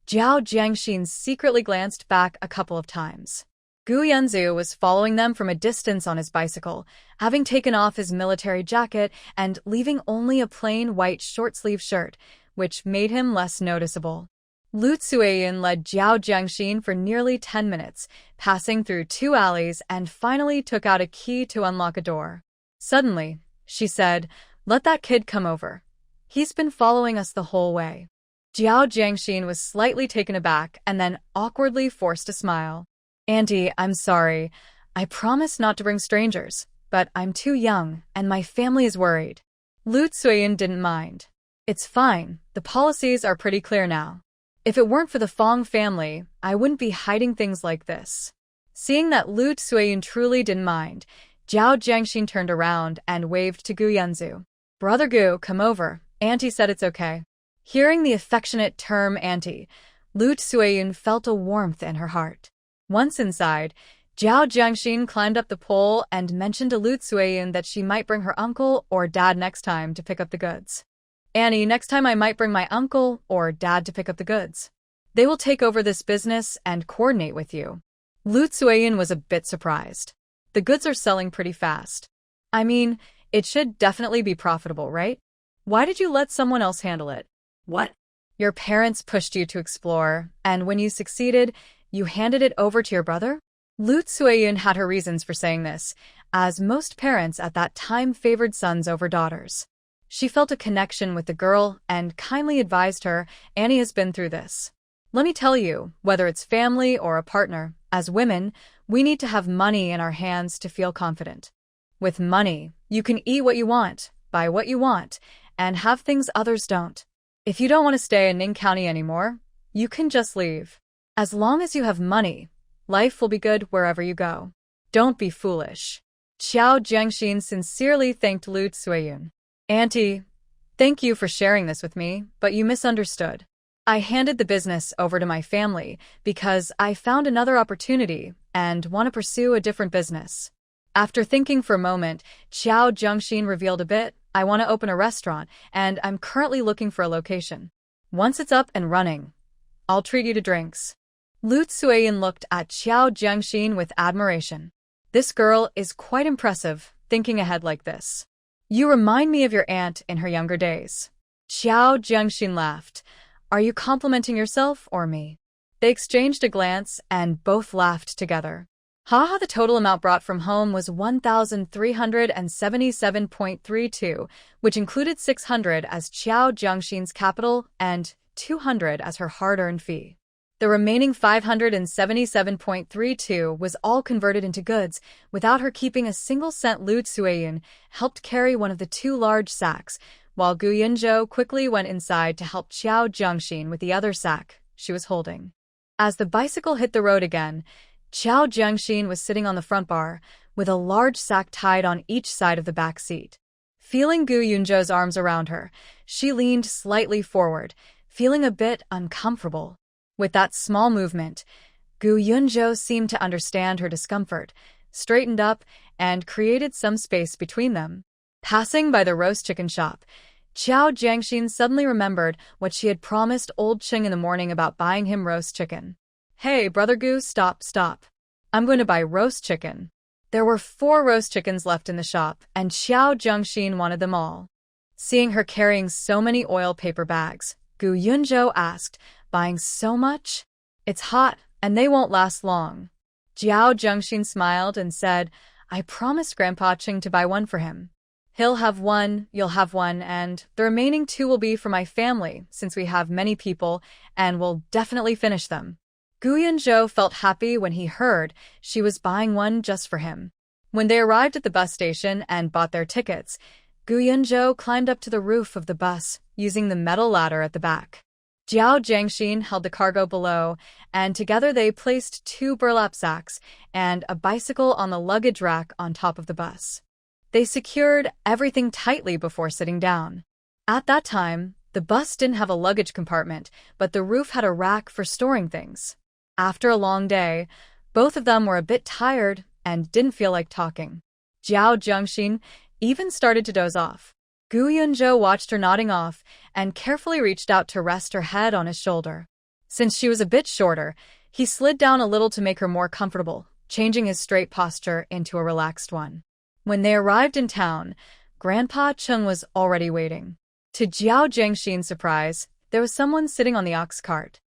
Zhao Jiangxin secretly glanced back a couple of times. Gu Yunzu was following them from a distance on his bicycle, having taken off his military jacket and leaving only a plain white short-sleeve shirt, which made him less noticeable. Lu Tsueyin led Zhao Jiangxin for nearly 10 minutes, passing through 2 alleys and finally took out a key to unlock a door. Suddenly, she said, "Let that kid come over. He's been following us the whole way." Zhao Jiangxin was slightly taken aback and then awkwardly forced a smile. "Auntie, I'm sorry. I promised not to bring strangers, but I'm too young and my family is worried." Lu Tsueyin didn't mind. "It's fine. The policies are pretty clear now. If it weren't for the Fong family, I wouldn't be hiding things like this." Seeing that Lu Tsueyin truly didn't mind, Zhao Jiangxin turned around and waved to Gu Yunzu. "Brother Gu, come over. Auntie said it's okay." Hearing the affectionate term auntie, Lu Tsueyin felt a warmth in her heart. Once inside, Zhao Jiangxin climbed up the pole and mentioned to Lu Tsueyin that she might bring her uncle or dad next time to pick up the goods. "Annie, next time I might bring my uncle or dad to pick up the goods. They will take over this business and coordinate with you." Lu Tsueyin was a bit surprised. The goods are selling pretty fast. I mean, it should definitely be profitable, right? Why did you let someone else handle it? What? Your parents pushed you to explore, and when you succeeded, you handed it over to your brother? Lu Tsueyin had her reasons for saying this, as most parents at that time favored sons over daughters. She felt a connection with the girl and kindly advised her, "Annie has been through this. Let me tell you, whether it's family or a partner, as women, we need to have money in our hands to feel confident. With money, you can eat what you want, buy what you want, and have things others don't. If you don't want to stay in Ning County anymore, you can just leave. As long as you have money, life will be good wherever you go. Don't be foolish." Xiao Jiangxin sincerely thanked Lu Tsueyin. "Auntie, thank you for sharing this with me, but you misunderstood. I handed the business over to my family because I found another opportunity and want to pursue a different business." After thinking for a moment, Xiao Jiangxin revealed a bit, "I want to open a restaurant, and I'm currently looking for a location. Once it's up and running, I'll treat you to drinks." Lu Tsueyin looked at Xiao Jiangxin with admiration. This girl is quite impressive, thinking ahead like this. "You remind me of your aunt in her younger days." Xiao Jiangxin laughed. "Are you complimenting yourself or me?" They exchanged a glance and both laughed together. The total amount brought from home was 1,377.32, which included 600 as Xiao Jiangxin's capital and 200 as her hard-earned fee. The remaining 577.32 was all converted into goods, without her keeping a single cent. Lu Tsueyin helped carry one of the 2 large sacks, while Gu Yunzhou quickly went inside to help Xiao Jiangxin with the other sack she was holding. As the bicycle hit the road again, Xiao Jiangxin was sitting on the front bar, with a large sack tied on each side of the back seat. Feeling Gu Yunzhou's arms around her, she leaned slightly forward, feeling a bit uncomfortable. With that small movement, Gu Yunzhou seemed to understand her discomfort, straightened up, and created some space between them. Passing by the roast chicken shop, Xiao Jiangxin suddenly remembered what she had promised old Qing in the morning about buying him roast chicken. "Hey, Brother Gu, stop. I'm going to buy roast chicken." There were 4 roast chickens left in the shop, and Xiao Jiangxin wanted them all. Seeing her carrying so many oil paper bags, Gu Yunzhou asked, "Buying so much? It's hot, and they won't last long." Zhao Jiangxin smiled and said, "I promised Grandpa Qing to buy one for him. He'll have one, you'll have one, and the remaining 2 will be for my family, since we have many people, and we'll definitely finish them." Gu Yunzhou felt happy when he heard she was buying one just for him. When they arrived at the bus station and bought their tickets, Gu Yunzhou climbed up to the roof of the bus, using the metal ladder at the back. Zhao Jiangxin held the cargo below, and together they placed 2 burlap sacks and a bicycle on the luggage rack on top of the bus. They secured everything tightly before sitting down. At that time, the bus didn't have a luggage compartment, but the roof had a rack for storing things. After a long day, both of them were a bit tired and didn't feel like talking. Zhao Jiangxin even started to doze off. Gu Yunzhou watched her nodding off and carefully reached out to rest her head on his shoulder. Since she was a bit shorter, he slid down a little to make her more comfortable, changing his straight posture into a relaxed one. When they arrived in town, Grandpa Chung was already waiting. To Jiao Jiangxin's surprise, there was someone sitting on the ox cart.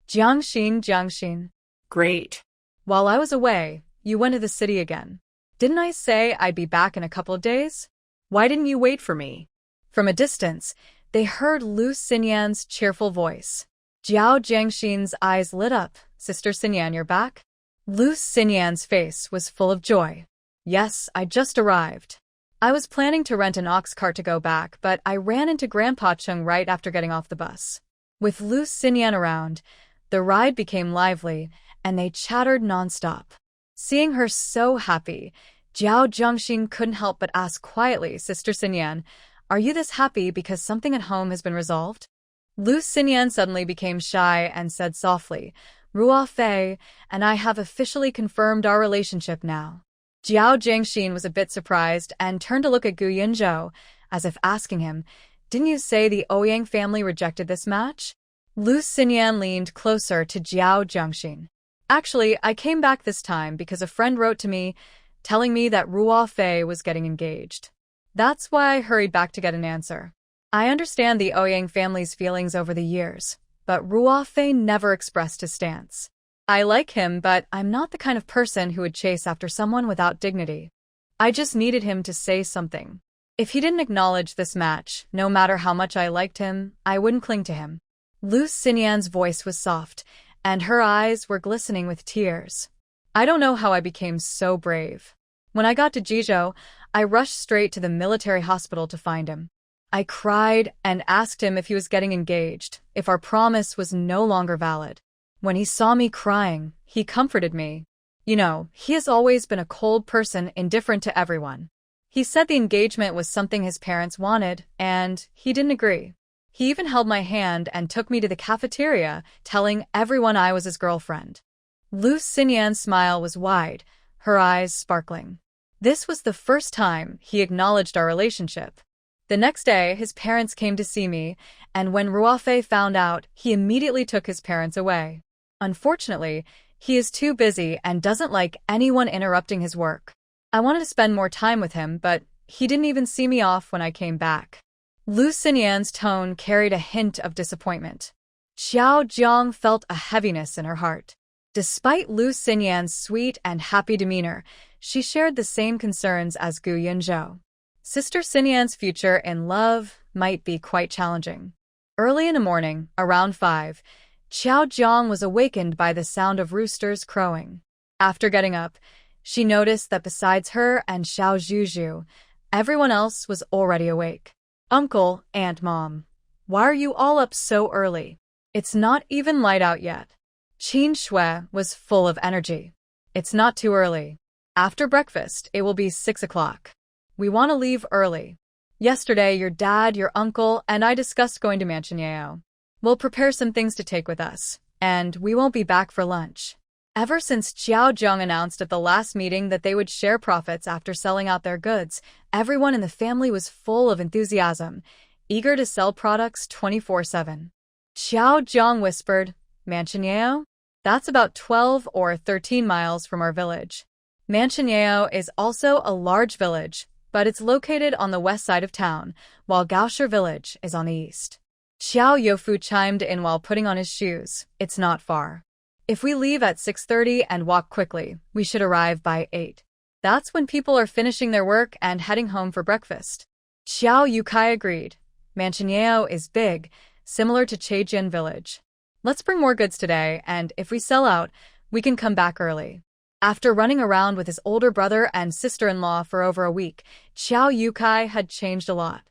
Jiangxin. Great. While I was away, you went to the city again. Didn't I say I'd be back in a couple of days? Why didn't you wait for me? From a distance, they heard Lu Xinyan's cheerful voice. Jiao Jiangxin's eyes lit up. Sister Xinyan, you're back? Lu Xinyan's face was full of joy. Yes, I just arrived. I was planning to rent an ox cart to go back, but I ran into Grandpa Chung right after getting off the bus. With Lu Xinyan around, the ride became lively, and they chattered nonstop. Seeing her so happy, Jiao Jiangxin couldn't help but ask quietly, Sister Xinyan, are you this happy because something at home has been resolved? Lu Xinyan suddenly became shy and said softly, Ruo Fei and I have officially confirmed our relationship now. Jiao Jiangxin was a bit surprised and turned to look at Gu Yinzhou, as if asking him, didn't you say the Ouyang family rejected this match? Lu Xinyan leaned closer to Jiao Jiangxin. Actually, I came back this time because a friend wrote to me, telling me that Ruo Fei was getting engaged. That's why I hurried back to get an answer. I understand the Ouyang family's feelings over the years, but Ruo Fei never expressed his stance. I like him, but I'm not the kind of person who would chase after someone without dignity. I just needed him to say something. If he didn't acknowledge this match, no matter how much I liked him, I wouldn't cling to him. Lu Xinyan's voice was soft, and her eyes were glistening with tears. I don't know how I became so brave. When I got to Jizhou, I rushed straight to the military hospital to find him. I cried and asked him if he was getting engaged, if our promise was no longer valid. When he saw me crying, he comforted me. You know, he has always been a cold person, indifferent to everyone. He said the engagement was something his parents wanted, and he didn't agree. He even held my hand and took me to the cafeteria, telling everyone I was his girlfriend. Lu Xinyan's smile was wide, her eyes sparkling. This was the first time he acknowledged our relationship. The next day, his parents came to see me, and when Ruo Fei found out, he immediately took his parents away. Unfortunately, he is too busy and doesn't like anyone interrupting his work. I wanted to spend more time with him, but he didn't even see me off when I came back. Lu Xinyan's tone carried a hint of disappointment. Xiao Jiang felt a heaviness in her heart. Despite Lu Xinyan's sweet and happy demeanor, she shared the same concerns as Gu Yinzhou. Sister Xinyan's future in love might be quite challenging. Early in the morning, around 5, Xiao Jiang was awakened by the sound of roosters crowing. After getting up, she noticed that besides her and Xiao Zhuzhu, everyone else was already awake. Uncle, Aunt, Mom, why are you all up so early? It's not even light out yet. Qin Shui was full of energy. It's not too early. After breakfast, it will be 6 o'clock. We want to leave early. Yesterday, your dad, your uncle, and I discussed going to Manhwa. We'll prepare some things to take with us, and we won't be back for lunch. Ever since Xiao Zheng announced at the last meeting that they would share profits after selling out their goods, everyone in the family was full of enthusiasm, eager to sell products 24/7. Xiao Zheng whispered, Manhwa? That's about 12 or 13 miles from our village. Manhwa is also a large village, but it's located on the west side of town, while Gaoshi village is on the east. Xiao Youfu chimed in while putting on his shoes. It's not far. If we leave at 6:30 and walk quickly, we should arrive by 8. That's when people are finishing their work and heading home for breakfast. Xiao Yukai agreed. Manhwa is big, similar to Chejin village. Let's bring more goods today, and if we sell out, we can come back early. After running around with his older brother and sister-in-law for over a week, Xiao Yukai had changed a lot.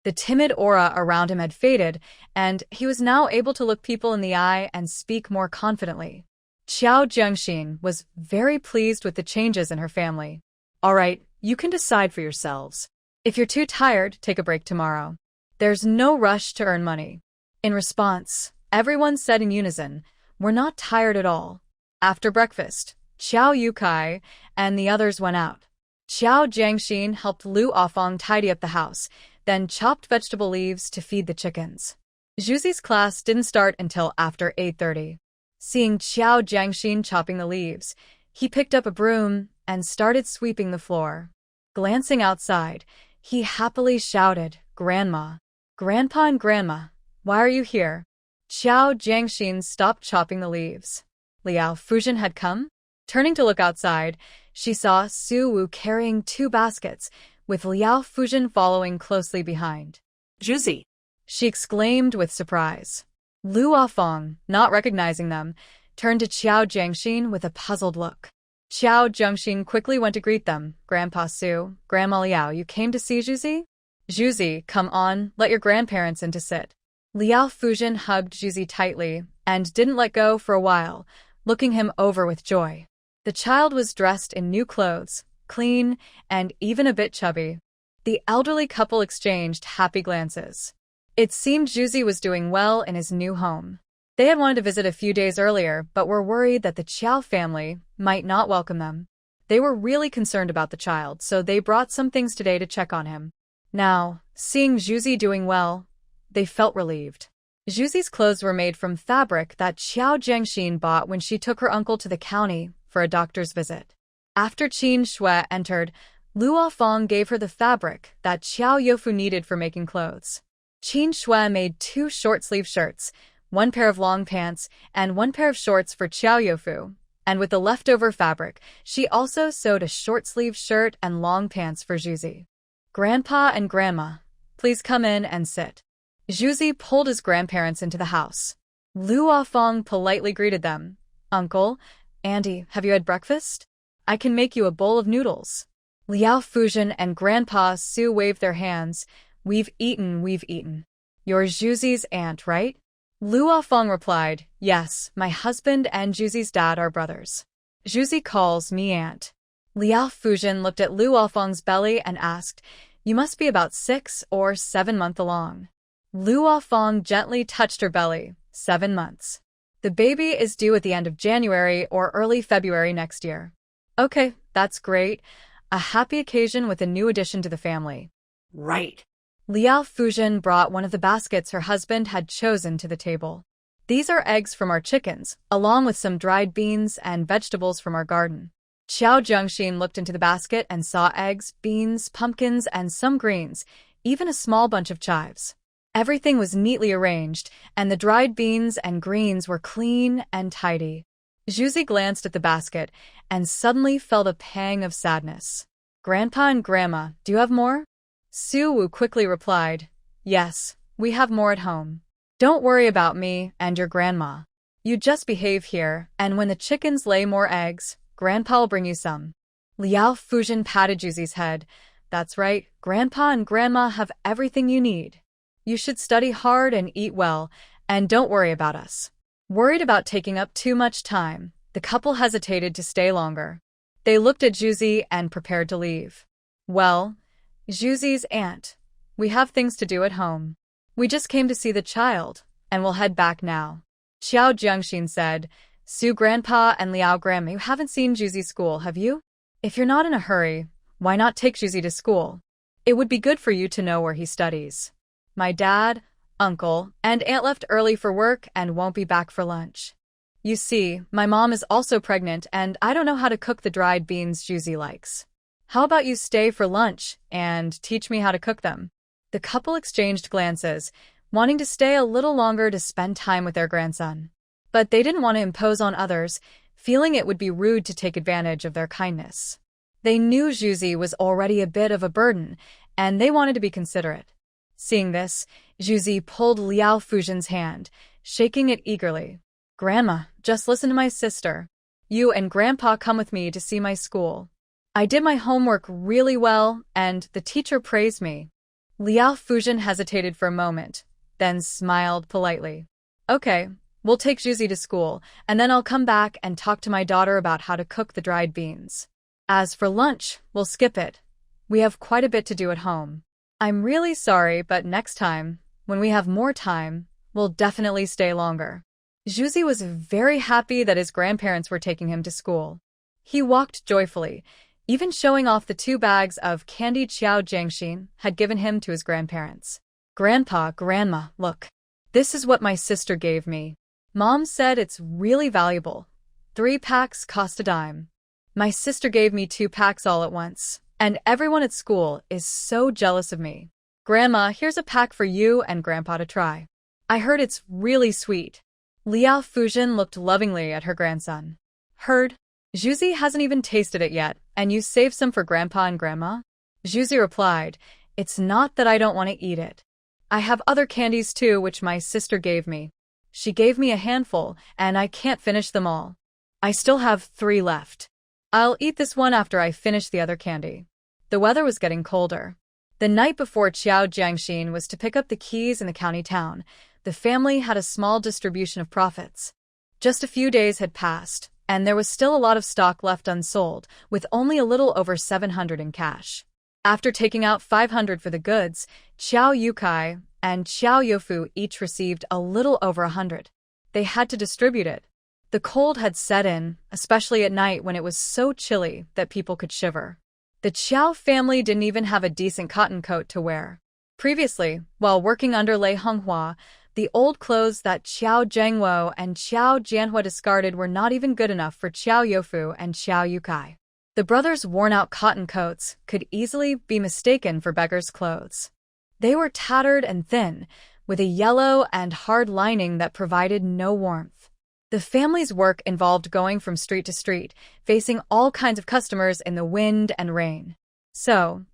The timid aura around him had faded, and he was now able to look people in the eye and speak more confidently. Xiao Jiangxin was very pleased with the changes in her family. All right, you can decide for yourselves. If you're too tired, take a break tomorrow. There's no rush to earn money. In response, everyone said in unison, we're not tired at all. After breakfast, Xiao Yukai and the others went out. Xiao Jiangxin helped Lu Afong tidy up the house, then chopped vegetable leaves to feed the chickens. Zhuzi's class didn't start until after 8:30. Seeing Qiao Jiangxin chopping the leaves, he picked up a broom and started sweeping the floor. Glancing outside, he happily shouted, "Grandma! Grandpa and Grandma, why are you here?" Qiao Jiangxin stopped chopping the leaves. Liao Fuzhen had come? Turning to look outside, she saw Su Wu carrying 2 baskets, with Liao Fuzhen following closely behind. Juicy, She exclaimed with surprise. Lu Afong, not recognizing them, turned to Qiao Jiangxin with a puzzled look. Qiao Jiangxin quickly went to greet them. "Grandpa Su, Grandma Liao, you came to see Juzi?" "Juzi, come on, let your grandparents in to sit." Liao Fuzhen hugged Juzi tightly and didn't let go for a while, looking him over with joy. The child was dressed in new clothes, clean, and even a bit chubby. The elderly couple exchanged happy glances. It seemed Juzi was doing well in his new home. They had wanted to visit a few days earlier, but were worried that the Qiao family might not welcome them. They were really concerned about the child, so they brought some things today to check on him. Now, seeing Juzi doing well, they felt relieved. Juzi's clothes were made from fabric that Qiao Jiangxin bought when she took her uncle to the county for a doctor's visit. After Qin Shui entered, Lu Afong gave her the fabric that Qiao Youfu needed for making clothes. Qin Shui made 2 short-sleeve shirts, 1 pair of long pants, and 1 pair of shorts for Qiao Youfu, and with the leftover fabric, she also sewed a short-sleeve shirt and long pants for Juzi. "Grandpa and Grandma, please come in and sit." Juzi pulled his grandparents into the house. Lu Afong politely greeted them. "Uncle, Auntie, have you had breakfast? I can make you a bowl of noodles." Liao Fuzhen and Grandpa Su waved their hands. We've eaten. You're Juzi's aunt, right?" Lu Afong replied, "Yes, my husband and Juzi's dad are brothers. Juzi calls me aunt." Liao Fuzhen looked at Lu Afong's belly and asked, "You must be about 6 or 7 months along." Lu Afong gently touched her belly. 7 months. "The baby is due at the end of January or early February next year." "Okay, that's great. A happy occasion with a new addition to the family." right. Liao Fuzhen brought one of the baskets her husband had chosen to the table. "These are eggs from our chickens, along with some dried beans and vegetables from our garden." Qiao Jiangxin looked into the basket and saw eggs, beans, pumpkins, and some greens, even a small bunch of chives. Everything was neatly arranged, and the dried beans and greens were clean and tidy. Juzi glanced at the basket and suddenly felt a pang of sadness. "Grandpa and Grandma, do you have more?" Su Wu quickly replied, "Yes, we have more at home. Don't worry about me and your grandma. You just behave here, and when the chickens lay more eggs, Grandpa will bring you some." Liao Fuzhen patted Juzi's head. "That's right, Grandpa and Grandma have everything you need. You should study hard and eat well, and don't worry about us." Worried about taking up too much time, the couple hesitated to stay longer. They looked at Juzi and prepared to leave. "Well, Juzi's aunt, we have things to do at home. We just came to see the child, and we'll head back now." Qiao Jiangxin said, "Su Grandpa and Liao Grandma, you haven't seen Juzi's school, have you? If you're not in a hurry, why not take Juzi to school? It would be good for you to know where he studies." "My dad, uncle, and aunt left early for work and won't be back for lunch. You see, my mom is also pregnant and I don't know how to cook the dried beans Juzi likes. How about you stay for lunch and teach me how to cook them?" The couple exchanged glances, wanting to stay a little longer to spend time with their grandson. But they didn't want to impose on others, feeling it would be rude to take advantage of their kindness. They knew Juzi was already a bit of a burden, and they wanted to be considerate. Seeing this, Juzi pulled Liao Fuzhen's hand, shaking it eagerly. "Grandma, just listen to my sister. You and Grandpa come with me to see my school. I did my homework really well, and the teacher praised me." Liao Fuzhen hesitated for a moment, then smiled politely. "Okay, we'll take Juzi to school, and then I'll come back and talk to my daughter about how to cook the dried beans. As for lunch, we'll skip it. We have quite a bit to do at home. I'm really sorry, but next time, when we have more time, we'll definitely stay longer." Juzi was very happy that his grandparents were taking him to school. He walked joyfully, even showing off the 2 bags of candy Qiao Jiangxin had given him to his grandparents. "Grandpa, Grandma, look. This is what my sister gave me." Mom said it's really valuable. 3 packs cost a dime. My sister gave me 2 packs all at once, and everyone at school is so jealous of me. Grandma, here's a pack for you and Grandpa to try. I heard it's really sweet. Liao Fujin looked lovingly at her grandson. Heard? Juzi hasn't even tasted it yet, and you saved some for Grandpa and Grandma? Juzi replied, It's not that I don't want to eat it. I have other candies too which my sister gave me. She gave me a handful, and I can't finish them all. I still have 3 left. I'll eat this one after I finish the other candy. The weather was getting colder. The night before Qiao Jiangxin was to pick up the keys in the county town, the family had a small distribution of profits. Just a few days had passed, and there was still a lot of stock left unsold, with only a little over 700 in cash. After taking out 500 for the goods, Qiao Yukai and Qiao Youfu each received a little over 100. They had to distribute it. The cold had set in, especially at night when it was so chilly that people could shiver. The Qiao family didn't even have a decent cotton coat to wear. Previously, while working under Lei Honghua, the old clothes that Qiao Zhengwo and Qiao Jianhua discarded were not even good enough for Qiao Youfu and Qiao Yukai. The brothers' worn-out cotton coats could easily be mistaken for beggars' clothes. They were tattered and thin, with a yellow and hard lining that provided no warmth. The family's work involved going from street to street, facing all kinds of customers in the wind and rain. So,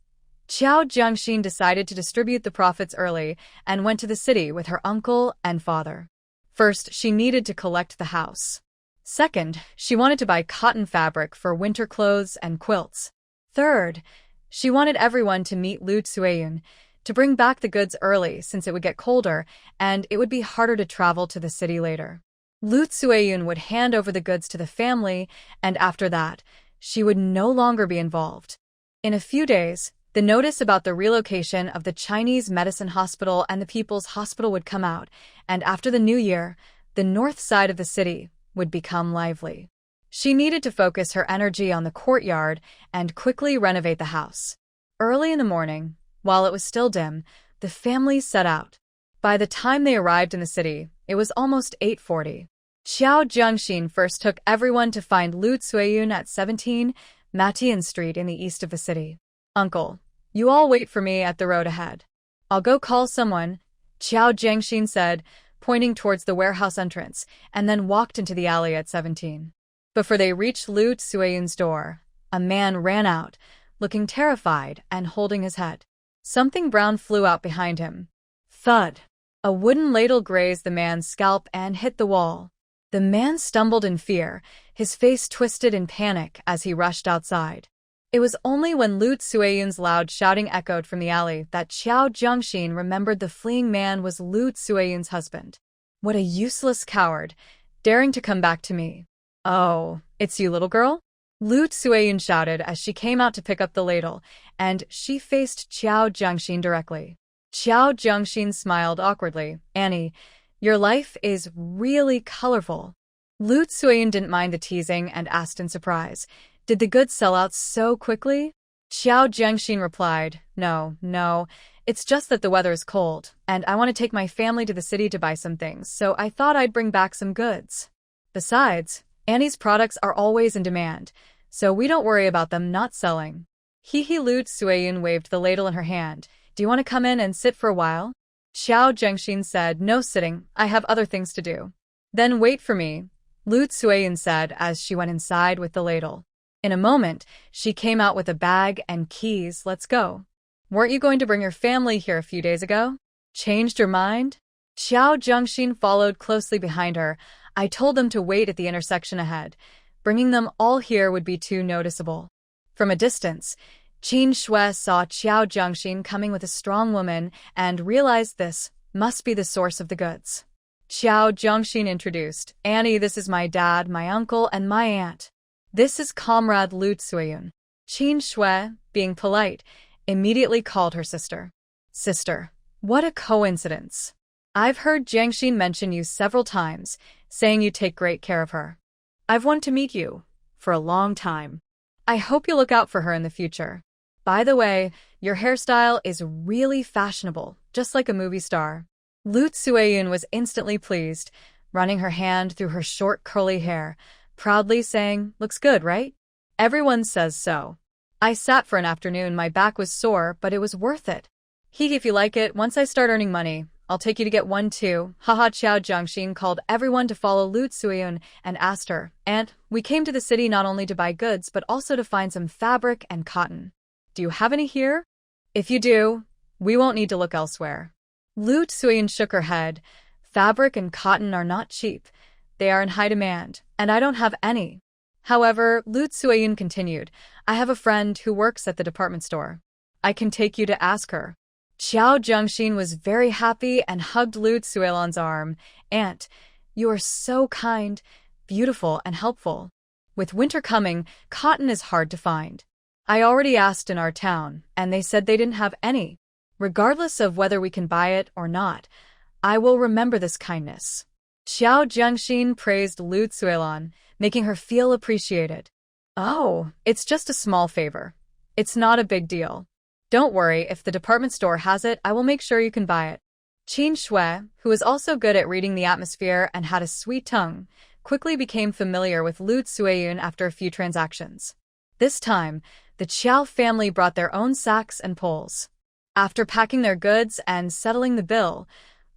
Qiao Jiangxin decided to distribute the profits early and went to the city with her uncle and father. First, she needed to collect the house. Second, she wanted to buy cotton fabric for winter clothes and quilts. Third, she wanted everyone to meet Lu Tsueyun, to bring back the goods early since it would get colder and it would be harder to travel to the city later. Lu Tsueyun would hand over the goods to the family, and after that, she would no longer be involved. In a few days, the notice about the relocation of the Chinese Medicine Hospital and the People's Hospital would come out, and after the new year, the north side of the city would become lively. She needed to focus her energy on the courtyard and quickly renovate the house. Early in the morning, while it was still dim, the family set out. By the time they arrived in the city, it was almost 8:40. Qiao Jiangxin first took everyone to find Lu Tsueyun at 17 Matian Street in the east of the city. Uncle, you all wait for me at the road ahead. I'll go call someone, Qiao Jiangxin said, pointing towards the warehouse entrance, and then walked into the alley at 17. Before they reached Lu Tsueyun's door, a man ran out, looking terrified and holding his head. Something brown flew out behind him. Thud! A wooden ladle grazed the man's scalp and hit the wall. The man stumbled in fear, his face twisted in panic as he rushed outside. It was only when Lu Tsueyun's loud shouting echoed from the alley that Qiao Jiangxin remembered the fleeing man was Lu Tsueyun's husband. What a useless coward, daring to come back to me. Oh, it's you, little girl? Lu Tsueyun shouted as she came out to pick up the ladle, and she faced Qiao Jiangxin directly. Qiao Jiangxin smiled awkwardly. Annie, your life is really colorful. Lu Tsueyun didn't mind the teasing and asked in surprise, Did the goods sell out so quickly? Qiao Jiangxin replied, No, it's just that the weather is cold, and I want to take my family to the city to buy some things, so I thought I'd bring back some goods. Besides, Annie's products are always in demand, so we don't worry about them not selling. Lu Tsueyun waved the ladle in her hand. Do you want to come in and sit for a while? Qiao Jiangxin said, No sitting, I have other things to do. Then wait for me, Lu Tsueyun said as she went inside with the ladle. In a moment, she came out with a bag and keys. Let's go. Weren't you going to bring your family here a few days ago? Changed your mind? Qiao Jiangxin followed closely behind her. I told them to wait at the intersection ahead. Bringing them all here would be too noticeable. From a distance, Qin Shui saw Qiao Jiangxin coming with a strong woman and realized this must be the source of the goods. Qiao Jiangxin introduced, Annie, this is my dad, my uncle, and my aunt. This is Comrade Lu Tsueyun. Qin Shui, being polite, immediately called her sister. Sister, what a coincidence. I've heard Jiangxin mention you several times, saying you take great care of her. I've wanted to meet you for a long time. I hope you look out for her in the future. By the way, your hairstyle is really fashionable, just like a movie star. Lu Tsueyun was instantly pleased, running her hand through her short curly hair, proudly saying, "Looks good, right?" "Everyone says so. I sat for an afternoon, my back was sore, but it was worth it." If you like it, once I start earning money, I'll take you to get one too." Haha. Xiao Jiangxin called everyone to follow Lu Tsuyun and asked her, "And we came to the city not only to buy goods but also to find some fabric and cotton. Do you have any here? If you do, we won't need to look elsewhere." Lu Tsuyun shook her head. "Fabric and cotton are not cheap. They are in high demand, and I don't have any." However, Lu Tsuyun continued, "I have a friend who works at the department store. I can take you to ask her." Xiao Jiangxin was very happy and hugged Lu Tsuelan's arm. "Aunt, you are so kind, beautiful, and helpful. With winter coming, cotton is hard to find. I already asked in our town, and they said they didn't have any. Regardless of whether we can buy it or not, I will remember this kindness." Xiao Jiangxin praised Lu Tsuelan, making her feel appreciated. "Oh, it's just a small favor. It's not a big deal. Don't worry, if the department store has it, I will make sure you can buy it." Qin Shui, who was also good at reading the atmosphere and had a sweet tongue, quickly became familiar with Lu Tsuyun after a few transactions. This time, the Qiao family brought their own sacks and poles. After packing their goods and settling the bill,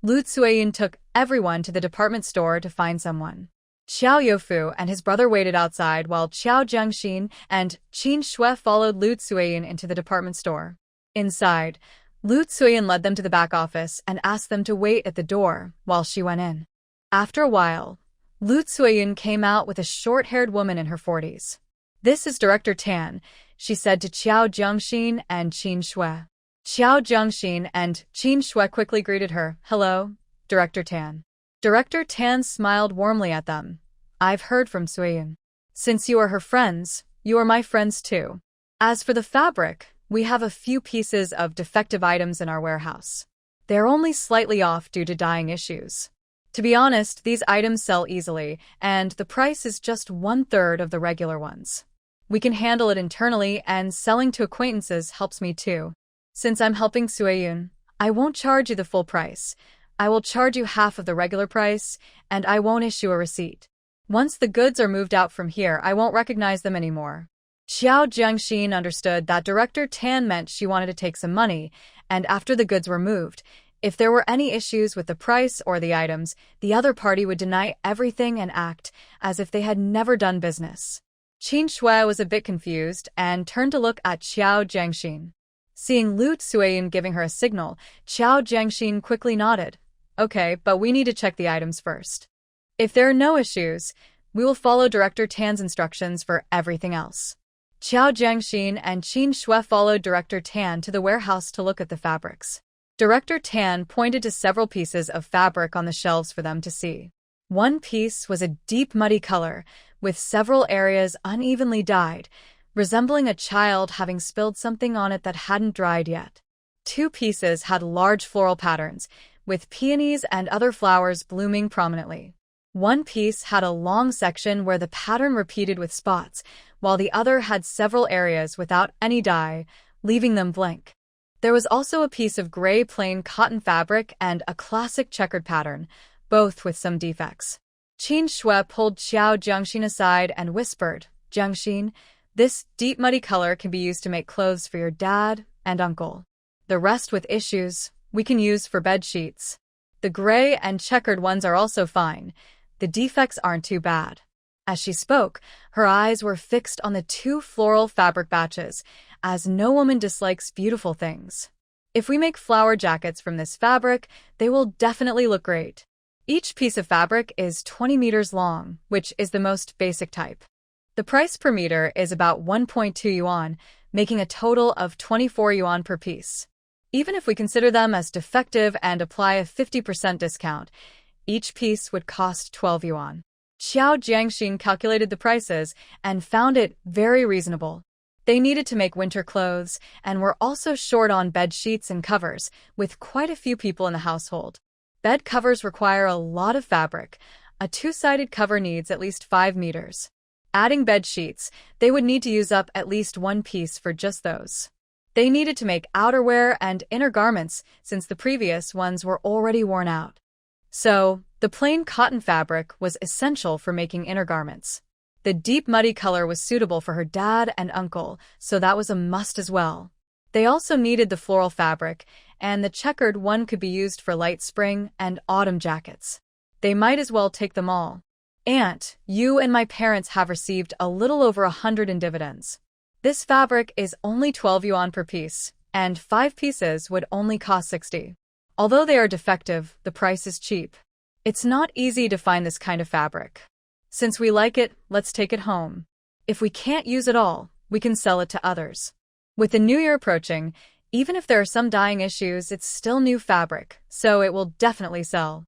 Lu Tsuyun took everyone to the department store to find someone. Xiao Youfu and his brother waited outside while Xiao Jiangxin and Qin Shui followed Lu Tsuyun into the department store. Inside, Lu Tsuyun led them to the back office and asked them to wait at the door while she went in. After a while, Lu Tsuyun came out with a short-haired woman in her 40s. "This is Director Tan," she said to Xiao Jiangxin and Qin Shui. Xiao Jiangxin and Qin Shui quickly greeted her. "Hello, Director Tan." Director Tan smiled warmly at them. "I've heard from Tsuyun. Since you are her friends, you are my friends too. As for the fabric, we have a few pieces of defective items in our warehouse. They're only slightly off due to dyeing issues. To be honest, these items sell easily, and the price is just 1/3 of the regular ones. We can handle it internally, and selling to acquaintances helps me too. Since I'm helping Tsuyun, I won't charge you the full price. I will charge you half of the regular price, and I won't issue a receipt. Once the goods are moved out from here, I won't recognize them anymore." Xiao Jiangxin understood that Director Tan meant she wanted to take some money, and after the goods were moved, if there were any issues with the price or the items, the other party would deny everything and act as if they had never done business. Qin Shui was a bit confused and turned to look at Xiao Jiangxin. Seeing Lu Tsuyun giving her a signal, Xiao Jiangxin quickly nodded. "Okay, but we need to check the items first. If there are no issues, we will follow Director Tan's instructions for everything else." Xiao Jiangxin and Qin Shui followed Director Tan to the warehouse to look at the fabrics. Director Tan pointed to several pieces of fabric on the shelves for them to see. One piece was a deep muddy color, with several areas unevenly dyed, resembling a child having spilled something on it that hadn't dried yet. Two pieces had large floral patterns, with peonies and other flowers blooming prominently. One piece had a long section where the pattern repeated with spots, while the other had several areas without any dye, leaving them blank. There was also a piece of gray plain cotton fabric and a classic checkered pattern, both with some defects. Qin Shui pulled Xiao Jiangxin aside and whispered, "Jiangxin, this deep muddy color can be used to make clothes for your dad and uncle. The rest with issues, we can use for bed sheets. The gray and checkered ones are also fine. The defects aren't too bad." As she spoke, her eyes were fixed on the two floral fabric batches, as no woman dislikes beautiful things. "If we make flower jackets from this fabric, they will definitely look great. Each piece of fabric is 20 meters long, which is the most basic type. The price per meter is about 1.2 yuan, making a total of 24 yuan per piece. Even if we consider them as defective and apply a 50% discount, each piece would cost 12 yuan. Xiao Jiangxin calculated the prices and found it very reasonable. They needed to make winter clothes and were also short on bed sheets and covers, with quite a few people in the household. Bed covers require a lot of fabric. A two-sided cover needs at least 5 meters. Adding bed sheets, they would need to use up at least one piece for just those. They needed to make outerwear and inner garments since the previous ones were already worn out. So, The plain cotton fabric was essential for making inner garments. The deep muddy color was suitable for her dad and uncle, so that was a must as well. They also needed the floral fabric, and the checkered one could be used for light spring and autumn jackets. They might as well take them all. Aunt, you and my parents have received a little over 100 in dividends. This fabric is only 12 yuan per piece, and 5 pieces would only cost 60. Although they are defective, the price is cheap. It's not easy to find this kind of fabric. Since we like it, let's take it home. If we can't use it all, we can sell it to others. With the new year approaching, even if there are some dyeing issues, it's still new fabric, so it will definitely sell.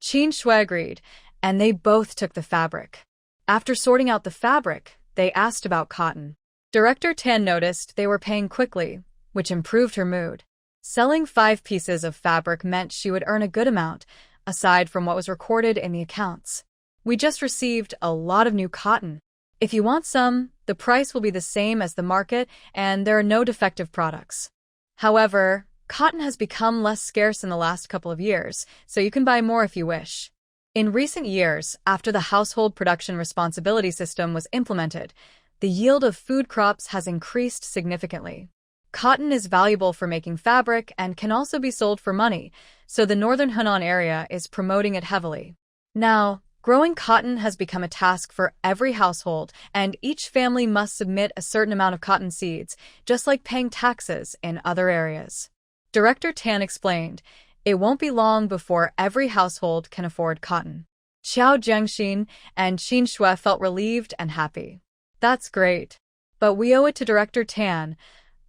Qin Shui agreed, and they both took the fabric. After sorting out the fabric, they asked about cotton. Director Tan noticed they were paying quickly, which improved her mood. Selling 5 pieces of fabric meant she would earn a good amount, aside from what was recorded in the accounts. We just received a lot of new cotton. If you want some, the price will be the same as the market, and there are no defective products. However, cotton has become less scarce in the last couple of years, so you can buy more if you wish. In recent years, after the household production responsibility system was implemented, the yield of food crops has increased significantly. Cotton is valuable for making fabric and can also be sold for money, so the northern Hunan area is promoting it heavily. Now, growing cotton has become a task for every household, and each family must submit a certain amount of cotton seeds, just like paying taxes in other areas. Director Tan explained, it won't be long before every household can afford cotton. Xiao Zhengxin and Qin Shui felt relieved and happy. That's great. But we owe it to Director Tan.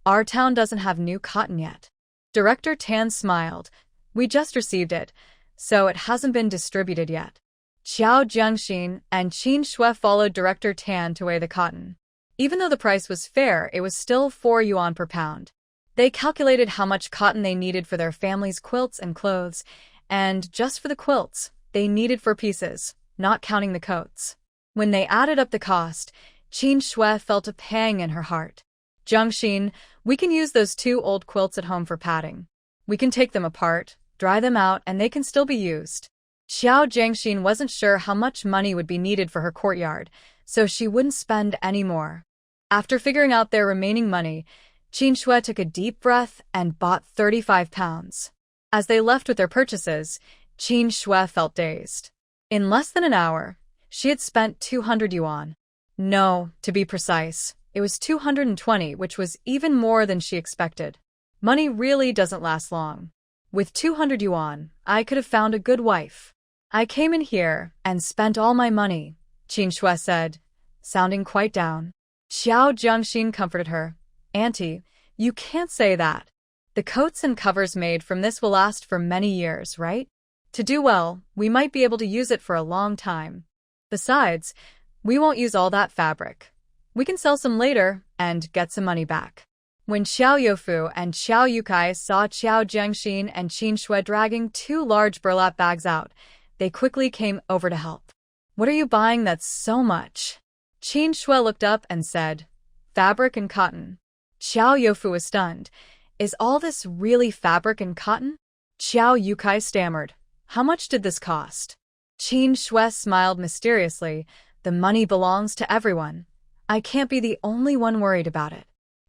Our town doesn't have new cotton yet. Director Tan smiled. We just received it, so it hasn't been distributed yet. Xiao Zhengxin and Qin Shui followed Director Tan to weigh the cotton. Even though the price was fair, it was still 4 yuan per pound. They calculated how much cotton they needed for their family's quilts and clothes, and just for the quilts, they needed 4 pieces, not counting the coats. When they added up the cost, Qin Shui felt a pang in her heart. Zhengxin, we can use those 2 old quilts at home for padding. We can take them apart, dry them out, and they can still be used. Xiao Zhengxin wasn't sure how much money would be needed for her courtyard, so she wouldn't spend any more. After figuring out their remaining money, Qin Shui took a deep breath and bought 35 pounds. As they left with their purchases, Qin Shui felt dazed. In less than an hour, she had spent 200 yuan. No, to be precise, it was 220, which was even more than she expected. Money really doesn't last long. With 200 yuan, I could have found a good wife. I came in here and spent all my money, Qin Shui said, sounding quite down. Xiao Zhengxin comforted her. Auntie, you can't say that. The coats and covers made from this will last for many years, right? To do well, we might be able to use it for a long time. Besides, we won't use all that fabric. We can sell some later and get some money back. When Xiao Youfu and Xiao Yukai saw Xiao Zhengxin and Qin Shui dragging 2 large burlap bags out, they quickly came over to help. What are you buying that's so much? Qin Shui looked up and said, fabric and cotton. Xiao Youfu was stunned. Is all this really fabric and cotton? Xiao Yukai stammered. How much did this cost? Qin Shui smiled mysteriously. The money belongs to everyone. I can't be the only one worried about it.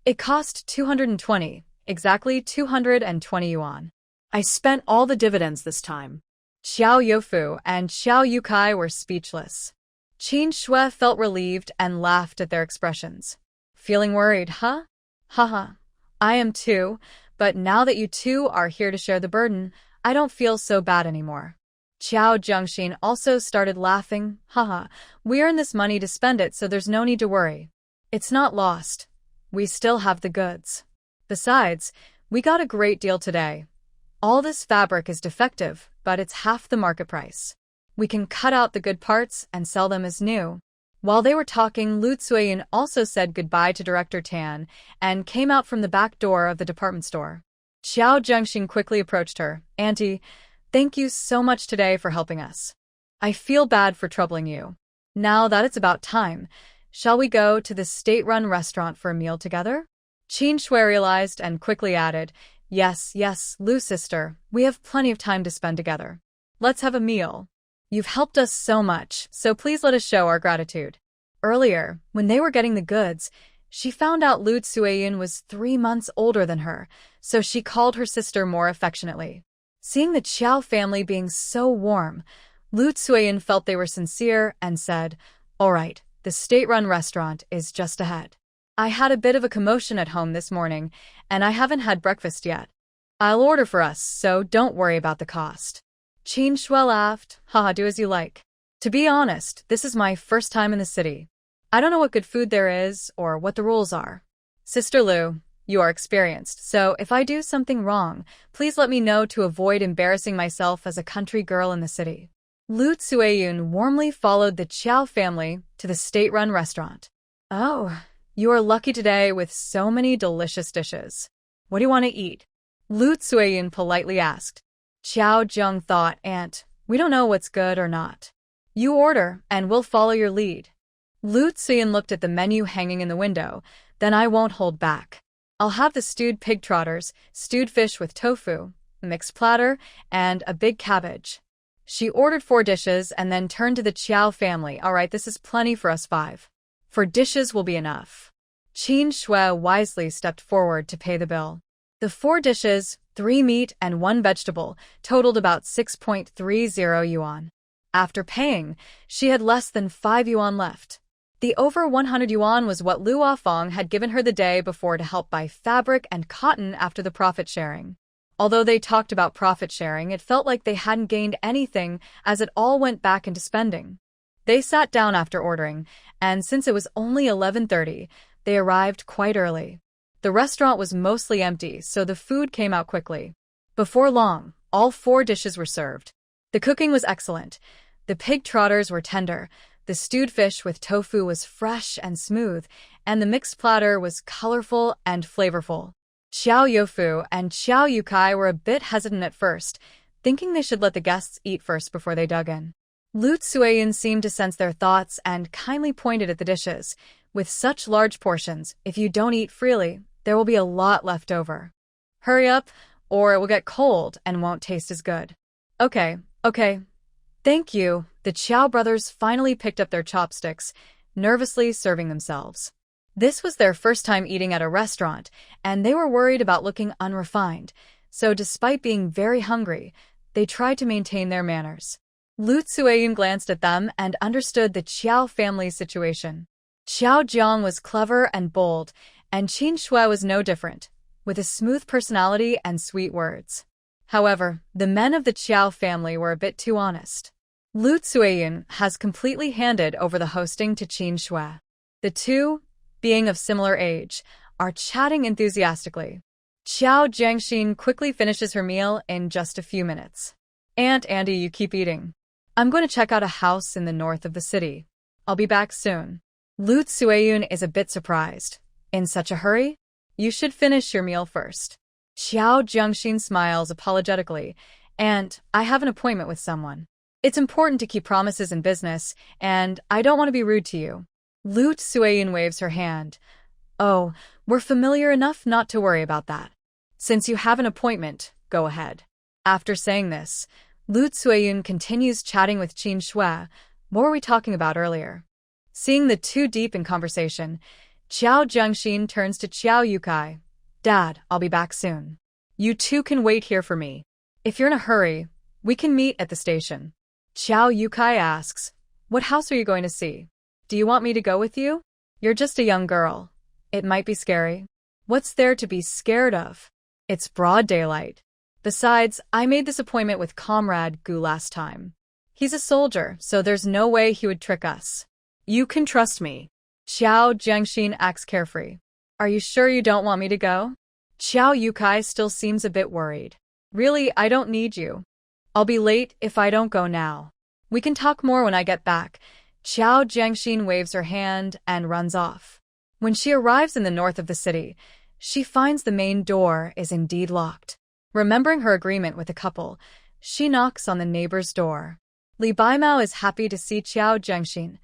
It cost 220, exactly 220 yuan. I spent all the dividends this time. Xiao Youfu and Xiao Yukai were speechless. Qin Shui felt relieved and laughed at their expressions. Feeling worried, huh? Haha, I am too, but now that you two are here to share the burden, I don't feel so bad anymore. Xiao Zhengxin also started laughing. Haha, we earn this money to spend it, so there's no need to worry. It's not lost. We still have the goods. Besides, we got a great deal today. All this fabric is defective, but it's half the market price. We can cut out the good parts and sell them as new. While they were talking, Lu Tsuyin also said goodbye to Director Tan and came out from the back door of the department store. Xiao Zhengxin quickly approached her. Auntie, thank you so much today for helping us. I feel bad for troubling you. Now that it's about time, shall we go to the state-run restaurant for a meal together? Qin Shui realized and quickly added, Yes, Lu sister, we have plenty of time to spend together. Let's have a meal. You've helped us so much, so please let us show our gratitude. Earlier, when they were getting the goods, she found out Lu Tsueyun was 3 months older than her, so she called her sister more affectionately. Seeing the Chiao family being so warm, Lu Tsueyun felt they were sincere and said, "All right, the state-run restaurant is just ahead. I had a bit of a commotion at home this morning, and I haven't had breakfast yet. I'll order for us, so don't worry about the cost." Qin Shui laughed, "Haha, do as you like. To be honest, this is my first time in the city. I don't know what good food there is or what the rules are. Sister Lu, you are experienced, so if I do something wrong, please let me know to avoid embarrassing myself as a country girl in the city." Lu Tsueyun warmly followed the Chiao family to the state-run restaurant. "Oh, you are lucky today with so many delicious dishes. What do you want to eat?" Lu Tsueyun politely asked. Qiao Zheng thought, "Aunt, we don't know what's good or not. You order, and we'll follow your lead." Lu Tsueyun looked at the menu hanging in the window. "Then I won't hold back. I'll have the stewed pig trotters, stewed fish with tofu, a mixed platter, and a big cabbage." She ordered 4 dishes and then turned to the Chiao family. "All right, this is plenty for us 5. 4 dishes will be enough." Qin Shui wisely stepped forward to pay the bill. The 4 dishes, 3 meat and 1 vegetable, totaled about 6.30 yuan. After paying, she had less than 5 yuan left. The over 100 yuan was what Lu Afong had given her the day before to help buy fabric and cotton after the profit sharing. Although they talked about profit sharing, it felt like they hadn't gained anything as it all went back into spending. They sat down after ordering, and since it was only 11:30, they arrived quite early. The restaurant was mostly empty, so the food came out quickly. Before long, all 4 dishes were served. The cooking was excellent. The pig trotters were tender, the stewed fish with tofu was fresh and smooth, and the mixed platter was colorful and flavorful. Xiao Youfu and Xiao Yukai were a bit hesitant at first, thinking they should let the guests eat first before they dug in. Lu Tsueyun seemed to sense their thoughts and kindly pointed at the dishes. "With such large portions, if you don't eat freely, there will be a lot left over. Hurry up, or it will get cold and won't taste as good." Okay. Thank you." The Chiao brothers finally picked up their chopsticks, nervously serving themselves. This was their first time eating at a restaurant, and they were worried about looking unrefined, so despite being very hungry, they tried to maintain their manners. Lu Tsueyun glanced at them and understood the Chiao family's situation. Xiao Jiang was clever and bold, and Qin Shui was no different, with a smooth personality and sweet words. However, the men of the Chiao family were a bit too honest. Lu Tsueyun has completely handed over the hosting to Qin Shui. The two, being of similar age, are chatting enthusiastically. Xiao Jiangxin quickly finishes her meal in just a few minutes. "Aunt Andy, you keep eating. I'm going to check out a house in the north of the city. I'll be back soon." Lu Tsueyun is a bit surprised. "In such a hurry? You should finish your meal first." Xiao Jiangxin smiles apologetically. "Aunt, I have an appointment with someone. It's important to keep promises in business, and I don't want to be rude to you." Lu Tsueyun waves her hand. "Oh, we're familiar enough not to worry about that. Since you have an appointment, go ahead." After saying this, Lu Tsueyun continues chatting with Qin Shui. What were we talking about earlier? Seeing the two deep in conversation, Xiao Jiangxin turns to Xiao Yukai. "Dad, I'll be back soon. You two can wait here for me. If you're in a hurry, we can meet at the station." Xiao Yukai asks, "What house are you going to see? Do you want me to go with you? You're just a young girl. It might be scary." "What's there to be scared of? It's broad daylight. Besides, I made this appointment with Comrade Gu last time. He's a soldier, so there's no way he would trick us. You can trust me." Xiao Jiangxin acts carefree. "Are you sure you don't want me to go?" Xiao Yukai still seems a bit worried. "Really, I don't need you. I'll be late if I don't go now. We can talk more when I get back." Xiao Jiangxin waves her hand and runs off. When she arrives in the north of the city, she finds the main door is indeed locked. Remembering her agreement with the couple, she knocks on the neighbor's door. Li Baimao is happy to see Xiao Jiangxin.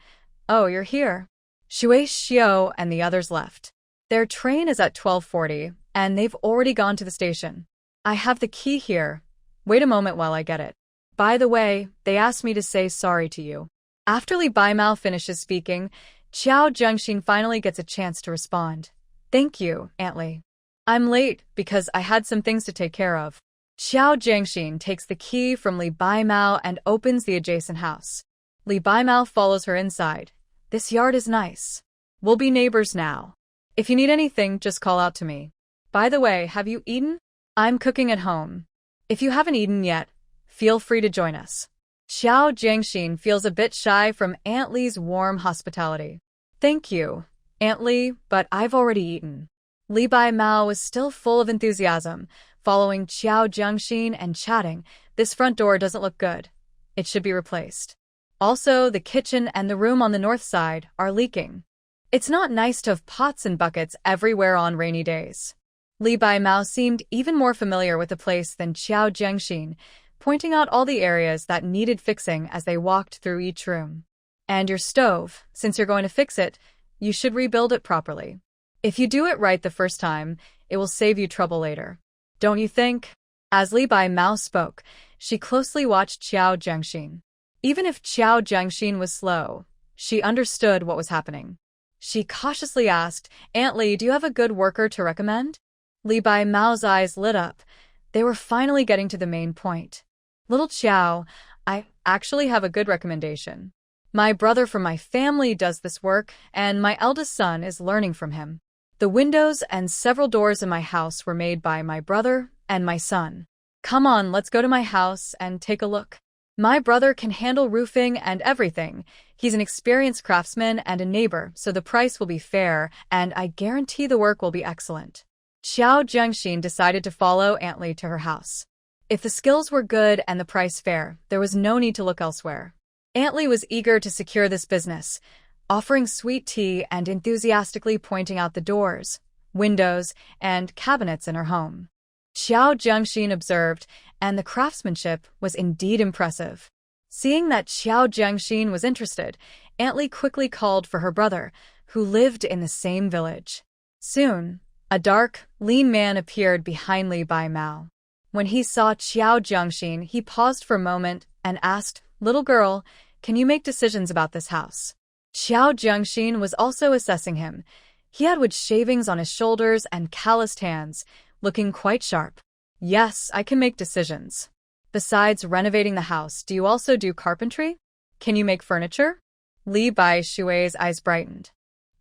"Oh, you're here." Shui Xiao and the others left. Their train is at 12:40, and they've already gone to the station. "I have the key here. Wait a moment while I get it." By the way, they asked me to say sorry to you. After Li Baimao finishes speaking, Qiao Zhengxin finally gets a chance to respond. Thank you, Aunt Li. I'm late because I had some things to take care of. Qiao Zhengxin takes the key from Li Baimao and opens the adjacent house. Li Baimao follows her inside. This yard is nice. We'll be neighbors now. If you need anything, just call out to me. By the way, have you eaten? I'm cooking at home. If you haven't eaten yet, feel free to join us. Qiao Zhengxin feels a bit shy from Aunt Li's warm hospitality. Thank you, Aunt Li, but I've already eaten. Li Baimao was still full of enthusiasm, following Qiao Zhengxin and chatting. This front door doesn't look good. It should be replaced. Also, the kitchen and the room on the north side are leaking. It's not nice to have pots and buckets everywhere on rainy days. Li Baimao seemed even more familiar with the place than Qiao Zhengxin, pointing out all the areas that needed fixing as they walked through each room. And your stove, since you're going to fix it, you should rebuild it properly. If you do it right the first time, it will save you trouble later. Don't you think? As Li Baimao spoke, she closely watched Qiao Zhengxin. Even if Qiao Zhengxin was slow, she understood what was happening. She cautiously asked, Aunt Li, do you have a good worker to recommend? Li Baimao's eyes lit up. They were finally getting to the main point. Little Qiao, I actually have a good recommendation. My brother from my family does this work, and my eldest son is learning from him. The windows and several doors in my house were made by my brother and my son. Come on, let's go to my house and take a look. My brother can handle roofing and everything. He's an experienced craftsman and a neighbor, so the price will be fair, and I guarantee the work will be excellent. Qiao Zhengxin decided to follow Aunt Li to her house. If the skills were good and the price fair, there was no need to look elsewhere. Aunt Li was eager to secure this business, offering sweet tea and enthusiastically pointing out the doors, windows, and cabinets in her home. Qiao Zhengxin observed, and the craftsmanship was indeed impressive. Seeing that Qiao Zhengxin was interested, Aunt Li quickly called for her brother, who lived in the same village. Soon, a dark, lean man appeared behind Li Baimao. When he saw Qiao Zhengxin, he paused for a moment and asked, Little girl, can you make decisions about this house? Qiao Zhengxin was also assessing him. He had wood shavings on his shoulders and calloused hands, looking quite sharp. Yes, I can make decisions. Besides renovating the house, do you also do carpentry? Can you make furniture? Li Baishui's eyes brightened.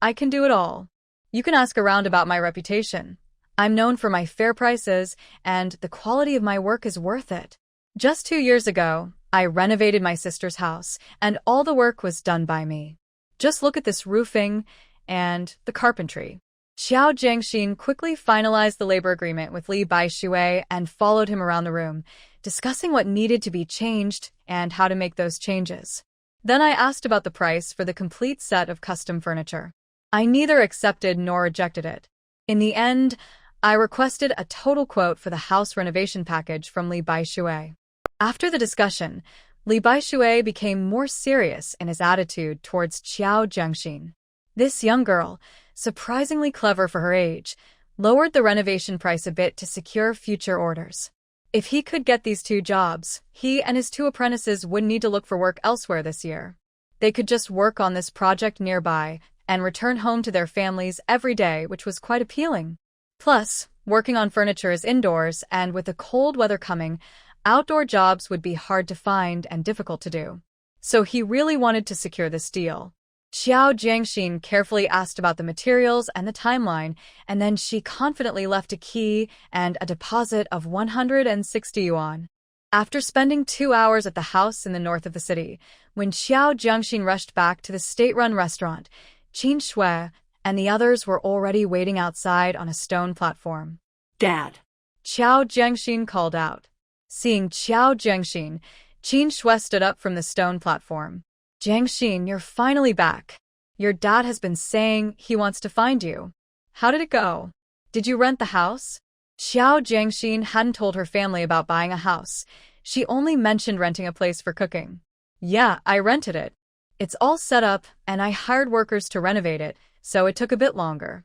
I can do it all. You can ask around about my reputation. I'm known for my fair prices, and the quality of my work is worth it. Just 2 years ago, I renovated my sister's house, and all the work was done by me. Just look at this roofing and the carpentry. Qiao Zhengxin quickly finalized the labor agreement with Li Baishui and followed him around the room, discussing what needed to be changed and how to make those changes. Then I asked about the price for the complete set of custom furniture. I neither accepted nor rejected it. In the end, I requested a total quote for the house renovation package from Li Baishui. After the discussion, Li Baishui became more serious in his attitude towards Qiao Zhengxin. This young girl, surprisingly clever for her age, lowered the renovation price a bit to secure future orders. If he could get these 2 jobs, he and his 2 apprentices wouldn't need to look for work elsewhere this year. They could just work on this project nearby and return home to their families every day, which was quite appealing. Plus, working on furniture is indoors, and with the cold weather coming, outdoor jobs would be hard to find and difficult to do. So he really wanted to secure this deal. Qiao Zhengxin carefully asked about the materials and the timeline, and then she confidently left a key and a deposit of 160 yuan. After spending 2 hours at the house in the north of the city, when Qiao Zhengxin rushed back to the state-run restaurant, Qin Shui and the others were already waiting outside on a stone platform. Dad. Qiao Zhengxin called out. Seeing Qiao Zhengxin, Qin Shui stood up from the stone platform. Zhengxin, you're finally back. Your dad has been saying he wants to find you. How did it go? Did you rent the house? Qiao Zhengxin hadn't told her family about buying a house. She only mentioned renting a place for cooking. Yeah, I rented it. It's all set up, and I hired workers to renovate it, so it took a bit longer.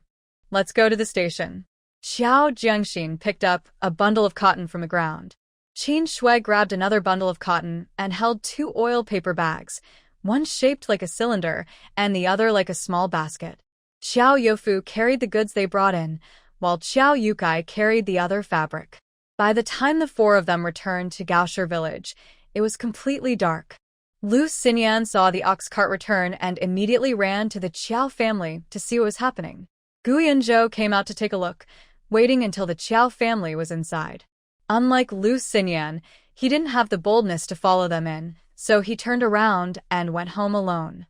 Let's go to the station. Qiao Zhengxin picked up a bundle of cotton from the ground. Qin Shui grabbed another bundle of cotton and held 2 oil paper bags, one shaped like a cylinder and the other like a small basket. Xiao Youfu carried the goods they brought in, while Xiao Yukai carried the other fabric. By the time the 4 of them returned to Gaoshi village, it was completely dark. Lu Xinyan saw the ox cart return and immediately ran to the Qiao family to see what was happening. Gu Yunzhou came out to take a look, waiting until the Qiao family was inside. Unlike Lu Xinyan, he didn't have the boldness to follow them in, so he turned around and went home alone.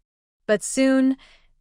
But soon,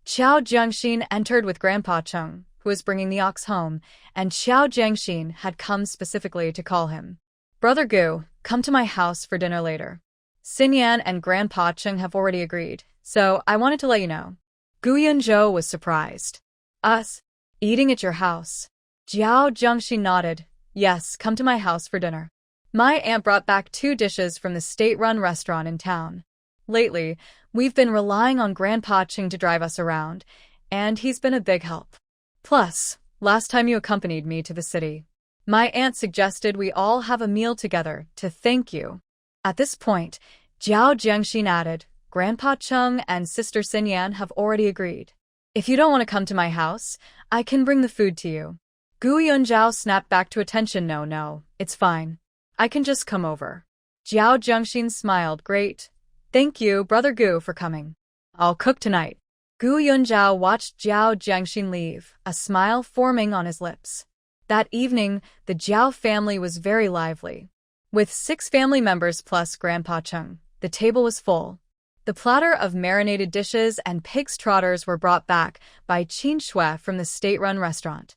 Qiao Jiangxin entered with Grandpa Cheng, who was bringing the ox home, and Qiao Jiangxin had come specifically to call him. Brother Gu, come to my house for dinner later. Xinyan and Grandpa Cheng have already agreed, so I wanted to let you know. Gu Yunzhou was surprised. Us? Eating at your house? Qiao Jiangxin nodded. Yes, come to my house for dinner. My aunt brought back 2 dishes from the state-run restaurant in town. Lately, we've been relying on Grandpa Cheng to drive us around, and he's been a big help. Plus, last time you accompanied me to the city, my aunt suggested we all have a meal together to thank you. At this point, Qiao Jiangxin added, Grandpa Cheng and Sister Xinyan have already agreed. If you don't want to come to my house, I can bring the food to you. Gu Yunzhou snapped back to attention. No, it's fine. I can just come over. Qiao Jiangxin smiled. Great. Thank you, Brother Gu, for coming. I'll cook tonight. Gu Yunzhou watched Qiao Jiangxin leave, a smile forming on his lips. That evening, the Jiao family was very lively. With 6 family members plus Grandpa Cheng, the table was full. The platter of marinated dishes and pig's trotters were brought back by Qin Shui from the state-run restaurant.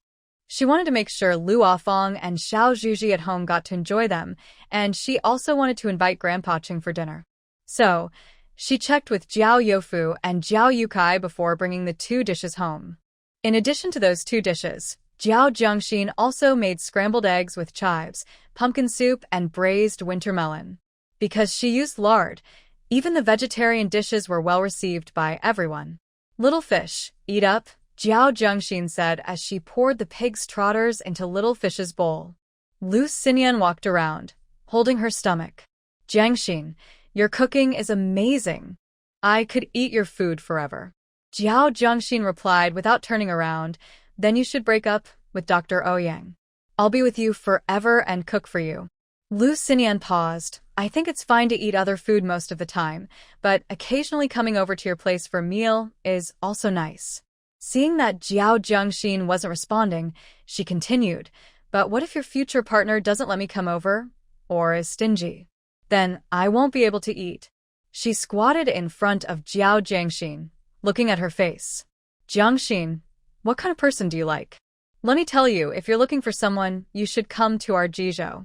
She wanted to make sure Lu Afong and Xiao Zhuji at home got to enjoy them, and she also wanted to invite Grandpa Cheng for dinner. So, she checked with Jiao Youfu and Jiao Yukai before bringing the 2 dishes home. In addition to those 2 dishes, Qiao Jiangxin also made scrambled eggs with chives, pumpkin soup, and braised winter melon. Because she used lard, even the vegetarian dishes were well received by everyone. Little fish, eat up, Qiao Jiangxin said as she poured the pig's trotters into Little Fish's bowl. Lu Xinyan walked around, holding her stomach. Jiangxin, your cooking is amazing. I could eat your food forever. Qiao Jiangxin replied without turning around, then you should break up with Dr. Ouyang. I'll be with you forever and cook for you. Lu Xinyan paused. I think it's fine to eat other food most of the time, but occasionally coming over to your place for a meal is also nice. Seeing that Qiao Jiangxin wasn't responding, she continued, but what if your future partner doesn't let me come over, or is stingy? Then I won't be able to eat. She squatted in front of Qiao Jiangxin, looking at her face. Jiangxin, what kind of person do you like? Let me tell you, if you're looking for someone, you should come to our Jizhou.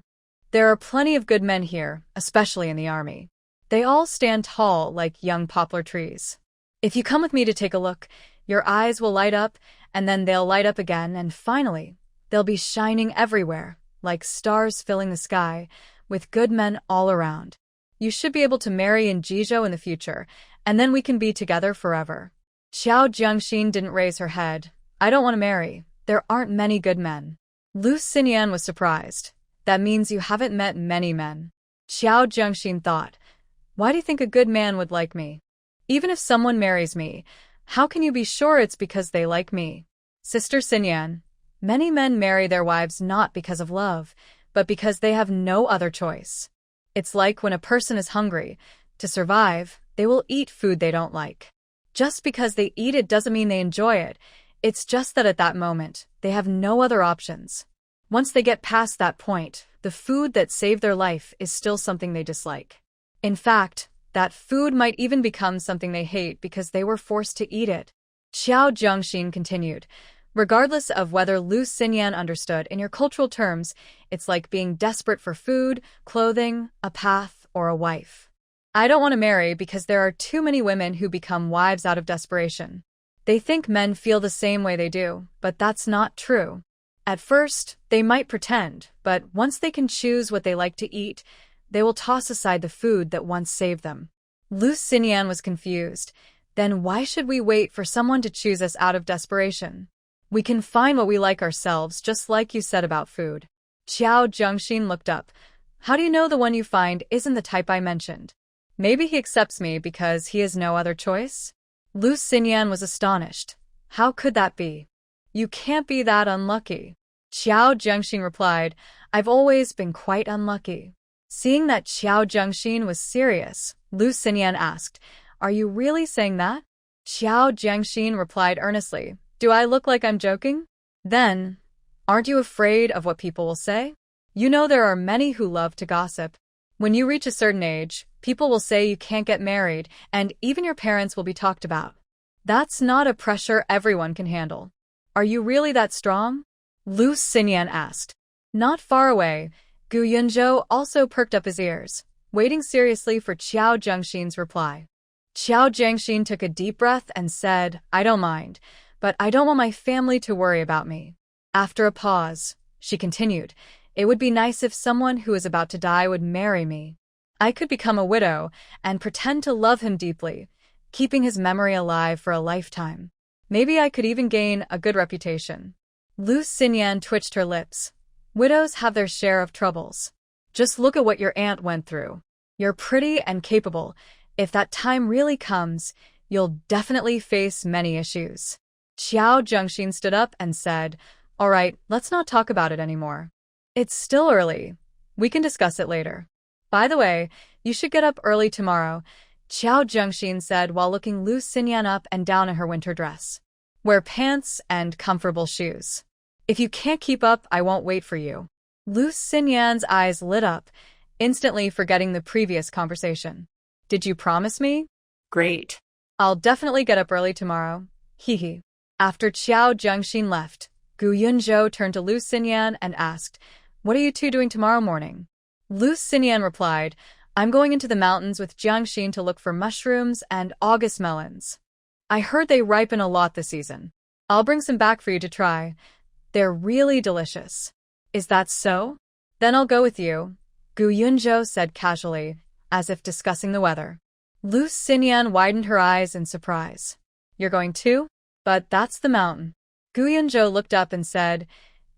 There are plenty of good men here, especially in the army. They all stand tall like young poplar trees. If you come with me to take a look, your eyes will light up, and then they'll light up again, and finally, they'll be shining everywhere, like stars filling the sky, with good men all around. You should be able to marry in Jizhou in the future, and then we can be together forever. Qiao Jiangxin didn't raise her head. I don't want to marry. There aren't many good men. Lu Xinyan was surprised. That means you haven't met many men. Qiao Jiangxin thought, why do you think a good man would like me? Even if someone marries me, how can you be sure it's because they like me? Sister Xinyan, many men marry their wives not because of love, but because they have no other choice. It's like when a person is hungry. To survive, they will eat food they don't like. Just because they eat it doesn't mean they enjoy it. It's just that at that moment, they have no other options. Once they get past that point, the food that saved their life is still something they dislike. In fact, that food might even become something they hate because they were forced to eat it. Qiao Jiangxin continued, regardless of whether Lu Xinyan understood in your cultural terms, it's like being desperate for food, clothing, a path, or a wife. I don't want to marry because there are too many women who become wives out of desperation. They think men feel the same way they do, but that's not true. At first, they might pretend, but once they can choose what they like to eat, they will toss aside the food that once saved them. Lu Xinyan was confused. Then why should we wait for someone to choose us out of desperation? We can find what we like ourselves, just like you said about food. Qiao Jiangxin looked up. How do you know the one you find isn't the type I mentioned? Maybe he accepts me because he has no other choice? Lu Xinyan was astonished. How could that be? You can't be that unlucky. Qiao Zhengxin replied, I've always been quite unlucky. Seeing that Qiao Zhengxin was serious, Lu Xinyan asked, Are you really saying that? Qiao Zhengxin replied earnestly, Do I look like I'm joking? Then, aren't you afraid of what people will say? You know there are many who love to gossip. When you reach a certain age, people will say you can't get married, and even your parents will be talked about. That's not a pressure everyone can handle. Are you really that strong? Lu Xinyan asked. Not far away, Gu Yunzhou also perked up his ears, waiting seriously for Qiao Zhengxin's reply. Qiao Zhengxin took a deep breath and said, I don't mind, but I don't want my family to worry about me. After a pause, she continued, It would be nice if someone who is about to die would marry me. I could become a widow and pretend to love him deeply, keeping his memory alive for a lifetime. Maybe I could even gain a good reputation. Lu Xinyan twitched her lips. Widows have their share of troubles. Just look at what your aunt went through. You're pretty and capable. If that time really comes, you'll definitely face many issues. Qiao Zhengxin stood up and said, All right, let's not talk about it anymore. It's still early. We can discuss it later. By the way, you should get up early tomorrow, Qiao Zhengxin said while looking Lu Xinyan up and down in her winter dress. Wear pants and comfortable shoes. If you can't keep up, I won't wait for you. Lu Xinyan's eyes lit up, instantly forgetting the previous conversation. Did you promise me? Great. I'll definitely get up early tomorrow. Hee. After Qiao Zhengxin left, Gu Yunzhou turned to Lu Xinyan and asked, What are you two doing tomorrow morning? Lu Xinyan replied, I'm going into the mountains with Jiangxin to look for mushrooms and August melons. I heard they ripen a lot this season. I'll bring some back for you to try. They're really delicious. Is that so? Then I'll go with you, Gu Yunzhou said casually, as if discussing the weather. Lu Xinyan widened her eyes in surprise. You're going too? But that's the mountain. Gu Yunzhou looked up and said,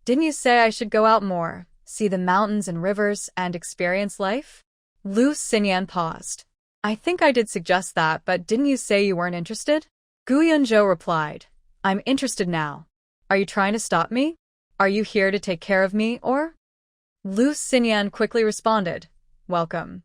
Didn't you say I should go out more, see the mountains and rivers, and experience life? Lu Xinyan paused. I think I did suggest that, but didn't you say you weren't interested? Gu Yunzhou replied, I'm interested now. Are you trying to stop me? Are you here to take care of me, or? Lu Xinyan quickly responded, Welcome.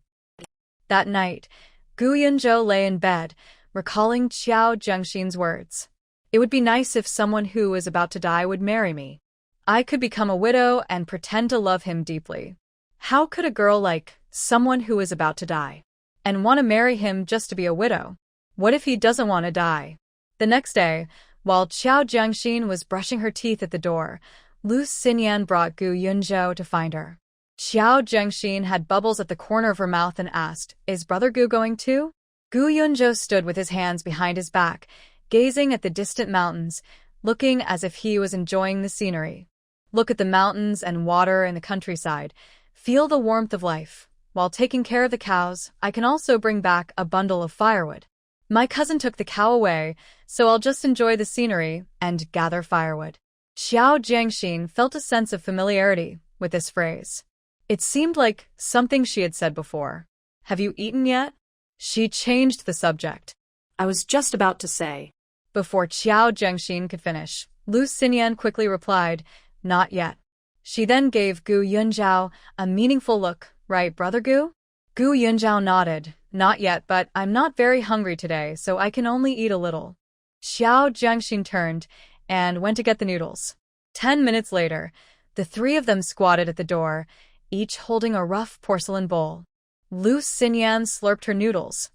That night, Gu Yunzhou lay in bed, recalling Qiao Zhengxin's words. It would be nice if someone who is about to die would marry me. I could become a widow and pretend to love him deeply. How could a girl like someone who is about to die and want to marry him just to be a widow? What if he doesn't want to die? The next day, while Qiao Zhengxin was brushing her teeth at the door, Lu Xinyan brought Gu Yunzhou to find her. Qiao Zhengxin had bubbles at the corner of her mouth and asked, Is Brother Gu going too? Gu Yunzhou stood with his hands behind his back, gazing at the distant mountains, looking as if he was enjoying the scenery. Look at the mountains and water in the countryside. Feel the warmth of life. While taking care of the cows, I can also bring back a bundle of firewood. My cousin took the cow away, so I'll just enjoy the scenery and gather firewood. Qiao Zhengxin felt a sense of familiarity with this phrase. It seemed like something she had said before. Have you eaten yet? She changed the subject. I was just about to say. Before Qiao Zhengxin could finish, Lu Xinyan quickly replied, Not yet. She then gave Gu Yunzhou a meaningful look, Right, Brother Gu? Gu Yunzhou nodded, Not yet, but I'm not very hungry today, so I can only eat a little. Qiao Zhengxin turned and went to get the noodles. 10 minutes later, the three of them squatted at the door, each holding a rough porcelain bowl. Lu Xinyan slurped her noodles.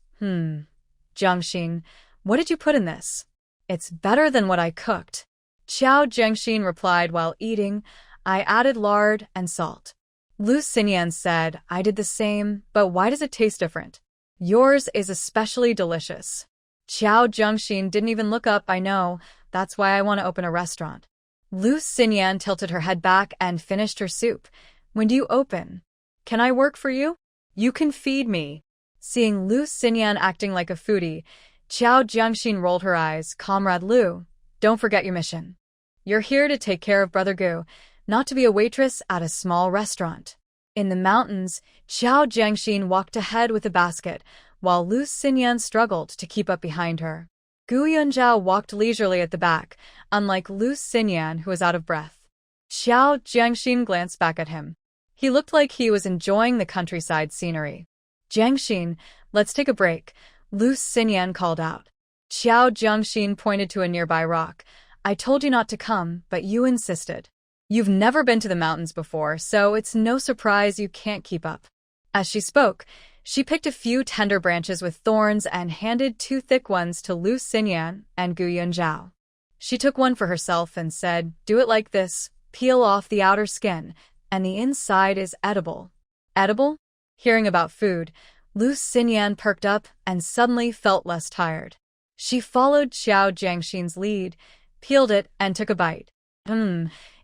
Zhengxin, what did you put in this? It's better than what I cooked. Qiao Zhengxin replied while eating, I added lard and salt. Lu Xinyan said, I did the same, but why does it taste different? Yours is especially delicious. Qiao Zhengxin didn't even look up. I know, that's why I want to open a restaurant. Lu Xinyan tilted her head back and finished her soup. When do you open? Can I work for you? You can feed me. Seeing Lu Xinyan acting like a foodie, Qiao Zhengxin rolled her eyes. Comrade Lu, don't forget your mission. You're here to take care of Brother Gu, not to be a waitress at a small restaurant. In the mountains, Xiao Jiangxin walked ahead with a basket, while Lu Xinyan struggled to keep up behind her. Gu Yunzhao walked leisurely at the back, unlike Lu Xinyan, who was out of breath. Xiao Jiangxin glanced back at him. He looked like he was enjoying the countryside scenery. Jiangxin, let's take a break, Lu Xinyan called out. Xiao Jiangxin pointed to a nearby rock. I told you not to come, but you insisted. You've never been to the mountains before, so it's no surprise you can't keep up. As she spoke, she picked a few tender branches with thorns and handed 2 thick ones to Lu Xinyan and Gu Yunzhao. She took one for herself and said, do it like this, peel off the outer skin, and the inside is edible. Edible? Hearing about food, Lu Xinyan perked up and suddenly felt less tired. She followed Xiao Jiangxin's lead, peeled it, and took a bite.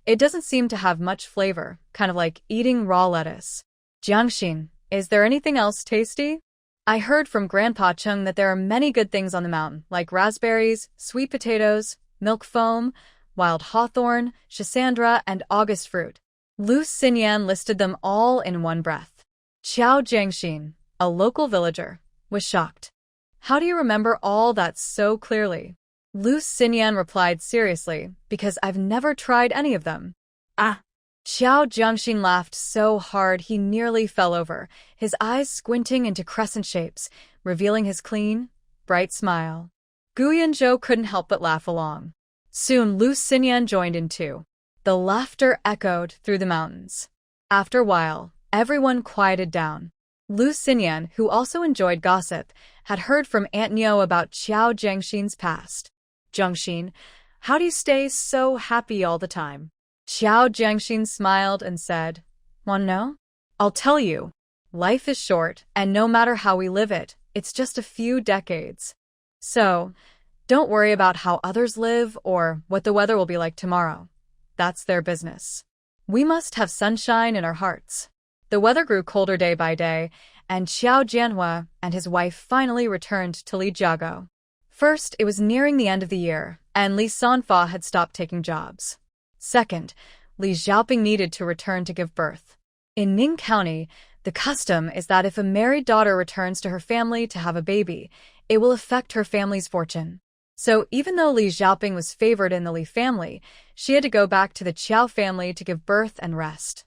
It doesn't seem to have much flavor, kind of like eating raw lettuce. Jiangxin, is there anything else tasty? I heard from Grandpa Chung that there are many good things on the mountain, like raspberries, sweet potatoes, milk foam, wild hawthorn, schisandra, and August fruit. Lu Xinyan listed them all in one breath. Xiao Jiangxin, a local villager, was shocked. How do you remember all that so clearly? Lu Xinyan replied seriously, because I've never tried any of them. Ah. Xiao Jiangxin laughed so hard he nearly fell over, his eyes squinting into crescent shapes, revealing his clean, bright smile. Gu Yunzhou couldn't help but laugh along. Soon Lu Xinyan joined in too. The laughter echoed through the mountains. After a while, everyone quieted down. Lu Xinyan, who also enjoyed gossip, had heard from Aunt Nio about Xiao Jiangxin's past. Jiangxin, how do you stay so happy all the time? Xiao Jiangxin smiled and said, Want to know? I'll tell you. Life is short, and no matter how we live it, it's just a few decades. So, don't worry about how others live or what the weather will be like tomorrow. That's their business. We must have sunshine in our hearts. The weather grew colder day by day, and Xiao Jianhua and his wife finally returned to Lijiago. First, it was nearing the end of the year, and Li Sanfa had stopped taking jobs. Second, Li Xiaoping needed to return to give birth. In Ning County, the custom is that if a married daughter returns to her family to have a baby, it will affect her family's fortune. So even though Li Xiaoping was favored in the Li family, she had to go back to the Qiao family to give birth and rest.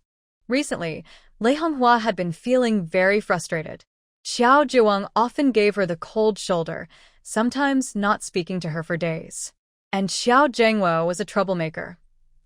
Recently, Lei Honghua had been feeling very frustrated. Xiao Zhiwang often gave her the cold shoulder, sometimes not speaking to her for days. And Xiao Zhengwo was a troublemaker.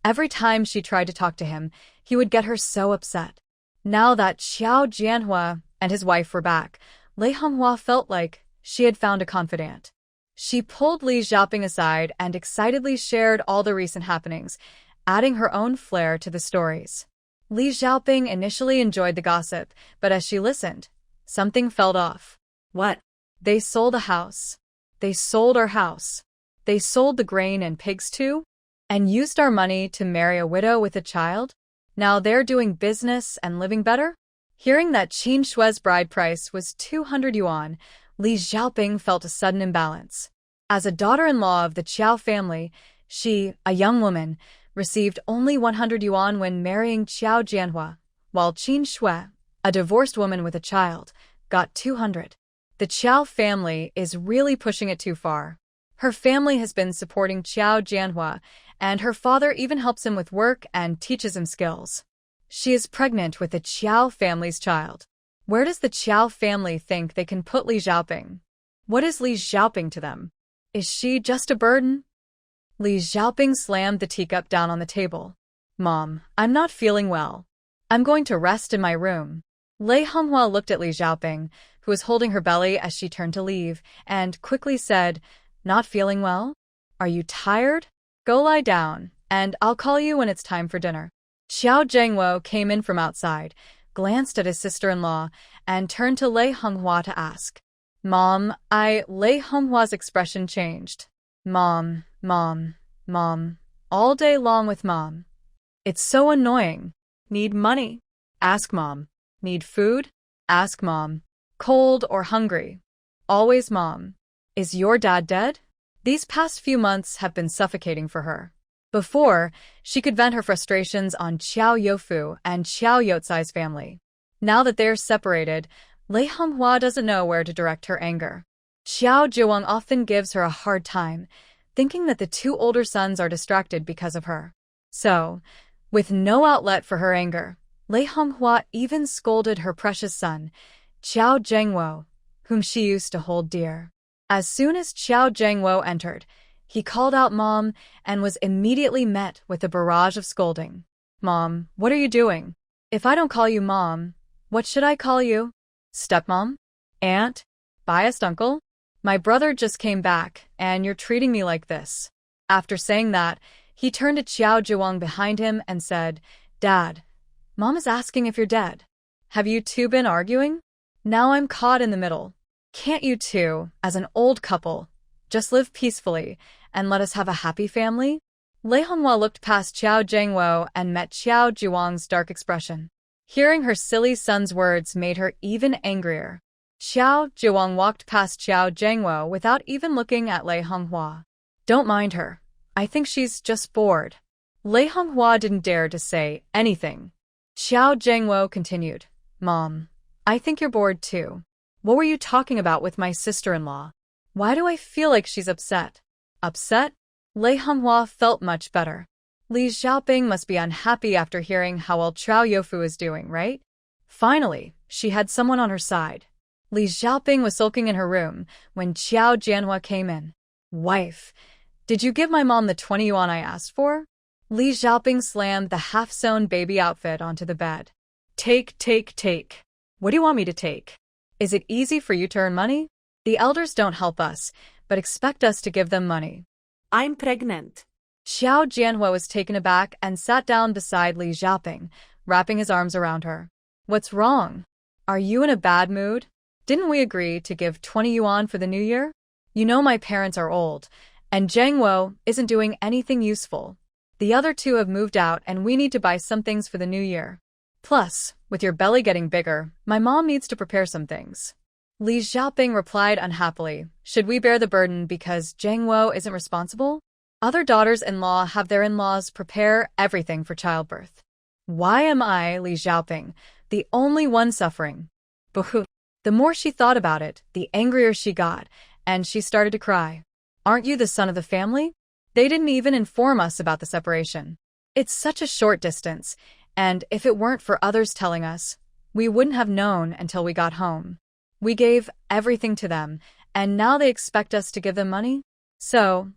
Every time she tried to talk to him, he would get her so upset. Now that Xiao Jianhua and his wife were back, Lei Honghua felt like she had found a confidant. She pulled Li Xiaoping aside and excitedly shared all the recent happenings, adding her own flair to the stories. Li Xiaoping initially enjoyed the gossip, but as she listened, something felt off. What? They sold a house. They sold our house. They sold the grain and pigs too, and used our money to marry a widow with a child. Now they're doing business and living better? Hearing that Qin Shue's bride price was 200 yuan, Li Xiaoping felt a sudden imbalance. As a daughter-in-law of the Qiao family, she, a young woman, received only 100 yuan when marrying Qiao Jianhua, while Qin Shue, a divorced woman with a child, got 200. The Qiao family is really pushing it too far. Her family has been supporting Qiao Jianhua, and her father even helps him with work and teaches him skills. She is pregnant with the Qiao family's child. Where does the Qiao family think they can put Li Xiaoping? What is Li Xiaoping to them? Is she just a burden? Li Xiaoping slammed the teacup down on the table. Mom, I'm not feeling well. I'm going to rest in my room. Lei Honghua looked at Li Xiaoping, who was holding her belly as she turned to leave, and quickly said, Not feeling well? Are you tired? Go lie down, and I'll call you when it's time for dinner. Xiao Zhengwo came in from outside, glanced at his sister-in-law, and turned to Lei Honghua to ask, Mom, Lei Honghua's expression changed. Mom, all day long with Mom. It's so annoying. Need money? Ask Mom. Need food? Ask Mom. Cold or hungry? Always Mom. Is your dad dead? These past few months have been suffocating for her. Before, she could vent her frustrations on Qiao Youfu and Qiao Youcai's family. Now that they're separated, Lei Honghua doesn't know where to direct her anger. Xiao Zhiwang often gives her a hard time, thinking that the two older sons are distracted because of her. So, with no outlet for her anger, Lei Honghua even scolded her precious son, Qiao Zhengwo, whom she used to hold dear. As soon as Qiao Zhengwo entered, he called out Mom and was immediately met with a barrage of scolding. Mom, what are you doing? If I don't call you Mom, what should I call you? Stepmom? Aunt? Biased uncle? My brother just came back, and you're treating me like this. After saying that, he turned to Qiao Zhiwang behind him and said, Dad, Mom is asking if you're dead. Have you two been arguing? Now I'm caught in the middle. Can't you two, as an old couple, just live peacefully and let us have a happy family? Lei Honghua looked past Qiao Zhengwo and met Qiao Zhiwang's dark expression. Hearing her silly son's words made her even angrier. Qiao Zhiwang walked past Qiao Zhengwo without even looking at Lei Honghua. Don't mind her. I think she's just bored. Lei Honghua didn't dare to say anything. Qiao Zhengwo continued, Mom, I think you're bored too. What were you talking about with my sister-in-law? Why do I feel like she's upset? Upset? Lei Honghua felt much better. Li Xiaoping must be unhappy after hearing how well Chao Youfu is doing, right? Finally, she had someone on her side. Li Xiaoping was sulking in her room when Qiao Jianhua came in. Wife, did you give my mom the 20 yuan I asked for? Li Xiaoping slammed the half-sewn baby outfit onto the bed. Take. What do you want me to take? Is it easy for you to earn money? The elders don't help us, but expect us to give them money. I'm pregnant. Xiao Jianhua was taken aback and sat down beside Li Xiaoping, wrapping his arms around her. What's wrong? Are you in a bad mood? Didn't we agree to give 20 yuan for the new year? You know my parents are old, and Zhengwo isn't doing anything useful. The other two have moved out and we need to buy some things for the new year. Plus, with your belly getting bigger, my mom needs to prepare some things. Li Xiaoping replied unhappily, should we bear the burden because Zhengwo isn't responsible? Other daughters-in-law have their in-laws prepare everything for childbirth. Why am I, Li Xiaoping, the only one suffering? Boo-hoo. The more she thought about it, the angrier she got, and she started to cry. Aren't you the son of the family? They didn't even inform us about the separation. It's such a short distance, and if it weren't for others telling us, we wouldn't have known until we got home. We gave everything to them, and now they expect us to give them money? So,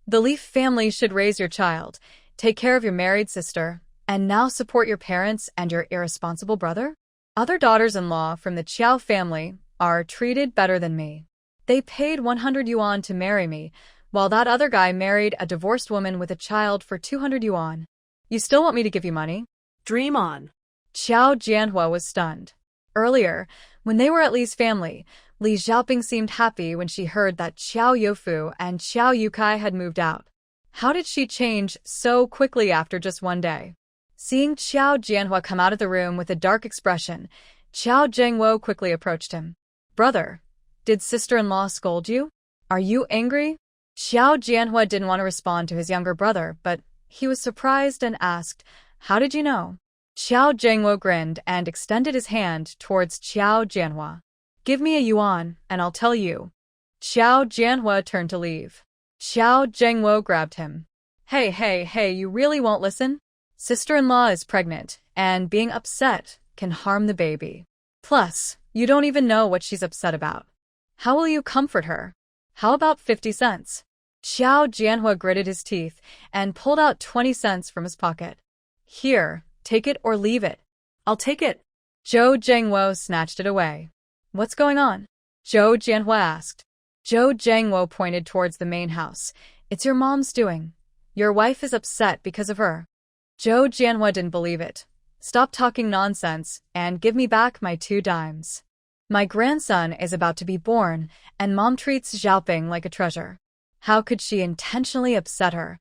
the Leaf family should raise your child, take care of your married sister, and now support your parents and your irresponsible brother? Other daughters-in-law from the Qiao family are treated better than me. They paid 100 yuan to marry me, while that other guy married a divorced woman with a child for 200 yuan. You still want me to give you money? Dream on. Qiao Jianhua was stunned. Earlier, when they were at Li's family, Li Xiaoping seemed happy when she heard that Qiao Youfu and Qiao Yukai had moved out. How did she change so quickly after just one day? Seeing Qiao Jianhua come out of the room with a dark expression, Qiao Zhengwo quickly approached him. Brother, did sister-in-law scold you? Are you angry? Qiao Jianhua didn't want to respond to his younger brother, but he was surprised and asked, how did you know? Qiao Zhengwo grinned and extended his hand towards Qiao Jianhua. Give me a yuan, and I'll tell you. Qiao Jianhua turned to leave. Qiao Zhengwo grabbed him. Hey, you really won't listen? Sister-in-law is pregnant, and being upset can harm the baby. Plus, you don't even know what she's upset about. How will you comfort her? How about 50 cents? Qiao Jianhua gritted his teeth and pulled out 20 cents from his pocket. Here, take it or leave it. I'll take it. Zhou Zhengwo snatched it away. What's going on? Zhou Jianhua asked. Zhou Zhengwo pointed towards the main house. It's your mom's doing. Your wife is upset because of her. Zhou Jianhua didn't believe it. Stop talking nonsense and give me back my 2 dimes. My grandson is about to be born, and Mom treats Xiaoping like a treasure. How could she intentionally upset her?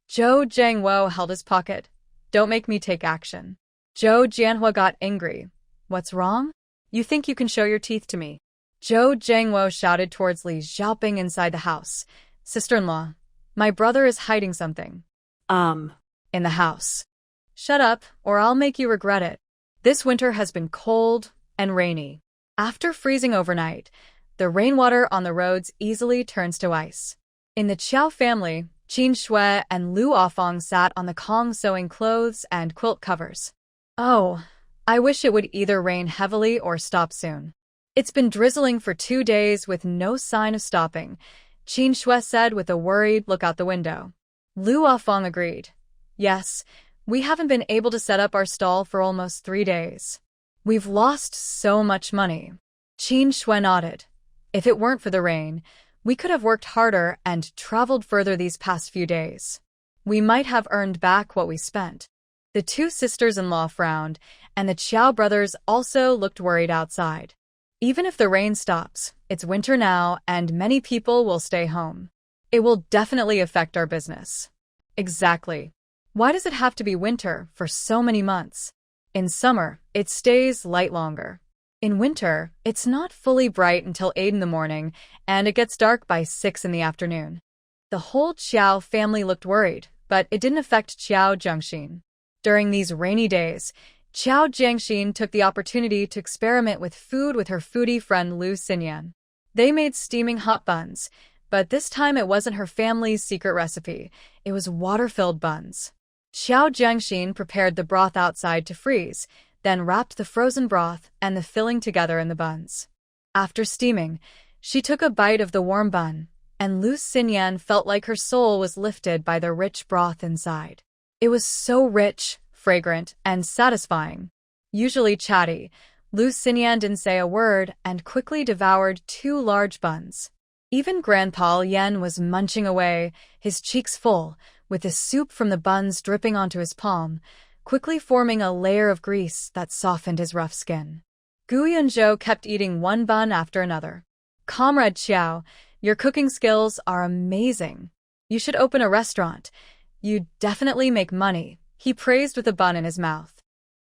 Zhou Zhengwo held his pocket. Don't make me take action. Zhou Jianhua got angry. What's wrong? You think you can show your teeth to me? Zhou Zhengwo shouted towards Li Xiaoping inside the house. Sister-in-law, my brother is hiding something. In the house. Shut up, or I'll make you regret it. This winter has been cold and rainy. After freezing overnight, the rainwater on the roads easily turns to ice. In the Qiao family, Qin Shui and Lu Afong sat on the Kong sewing clothes and quilt covers. Oh, I wish it would either rain heavily or stop soon. It's been drizzling for 2 days with no sign of stopping, Qin Shui said with a worried look out the window. Lu Afong agreed. Yes, we haven't been able to set up our stall for almost 3 days. We've lost so much money. Qin Shui nodded. If it weren't for the rain, we could have worked harder and traveled further these past few days. We might have earned back what we spent. The two sisters-in-law frowned, and the Qiao brothers also looked worried outside. Even if the rain stops, it's winter now and many people will stay home. It will definitely affect our business. Exactly. Why does it have to be winter for so many months? In summer, it stays light longer. In winter, it's not fully bright until 8 in the morning, and it gets dark by 6 in the afternoon. The whole Qiao family looked worried, but it didn't affect Qiao Zhengxin. During these rainy days, Qiao Zhengxin took the opportunity to experiment with food with her foodie friend Lu Xinyan. They made steaming hot buns, but this time it wasn't her family's secret recipe. It was water-filled buns. Qiao Zhengxin prepared the broth outside to freeze, then wrapped the frozen broth and the filling together in the buns. After steaming, she took a bite of the warm bun, and Lu Xinyan felt like her soul was lifted by the rich broth inside. It was so rich, fragrant, and satisfying. Usually chatty, Lu Xinyan didn't say a word and quickly devoured 2 large buns. Even Grandpa Yen was munching away, his cheeks full, with the soup from the buns dripping onto his palm, quickly forming a layer of grease that softened his rough skin. Gu Yunzhou kept eating one bun after another. Comrade Qiao, your cooking skills are amazing. You should open a restaurant. You'd definitely make money, he praised with a bun in his mouth.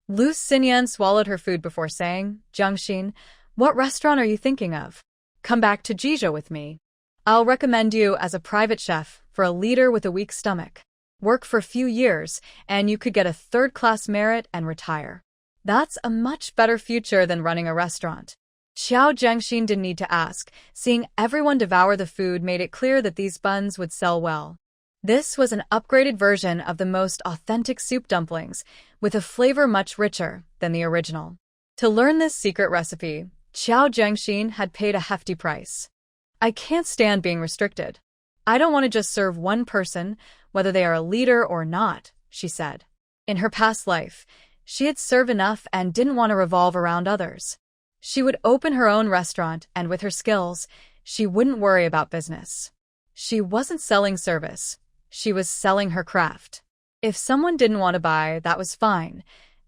Lu Xinyan swallowed her food before saying, Zhengxin, what restaurant are you thinking of? Come back to Jizhou with me. I'll recommend you as a private chef for a leader with a weak stomach. Work for a few years, and you could get a 3rd-class merit and retire. That's a much better future than running a restaurant. Qiao Zhengxin didn't need to ask. Seeing everyone devour the food made it clear that these buns would sell well. This was an upgraded version of the most authentic soup dumplings, with a flavor much richer than the original. To learn this secret recipe, Qiao Zhengxin had paid a hefty price. I can't stand being restricted. I don't want to just serve one person, whether they are a leader or not, she said. In her past life, she had served enough and didn't want to revolve around others. She would open her own restaurant, and with her skills, she wouldn't worry about business. She wasn't selling service. She was selling her craft. If someone didn't want to buy, that was fine.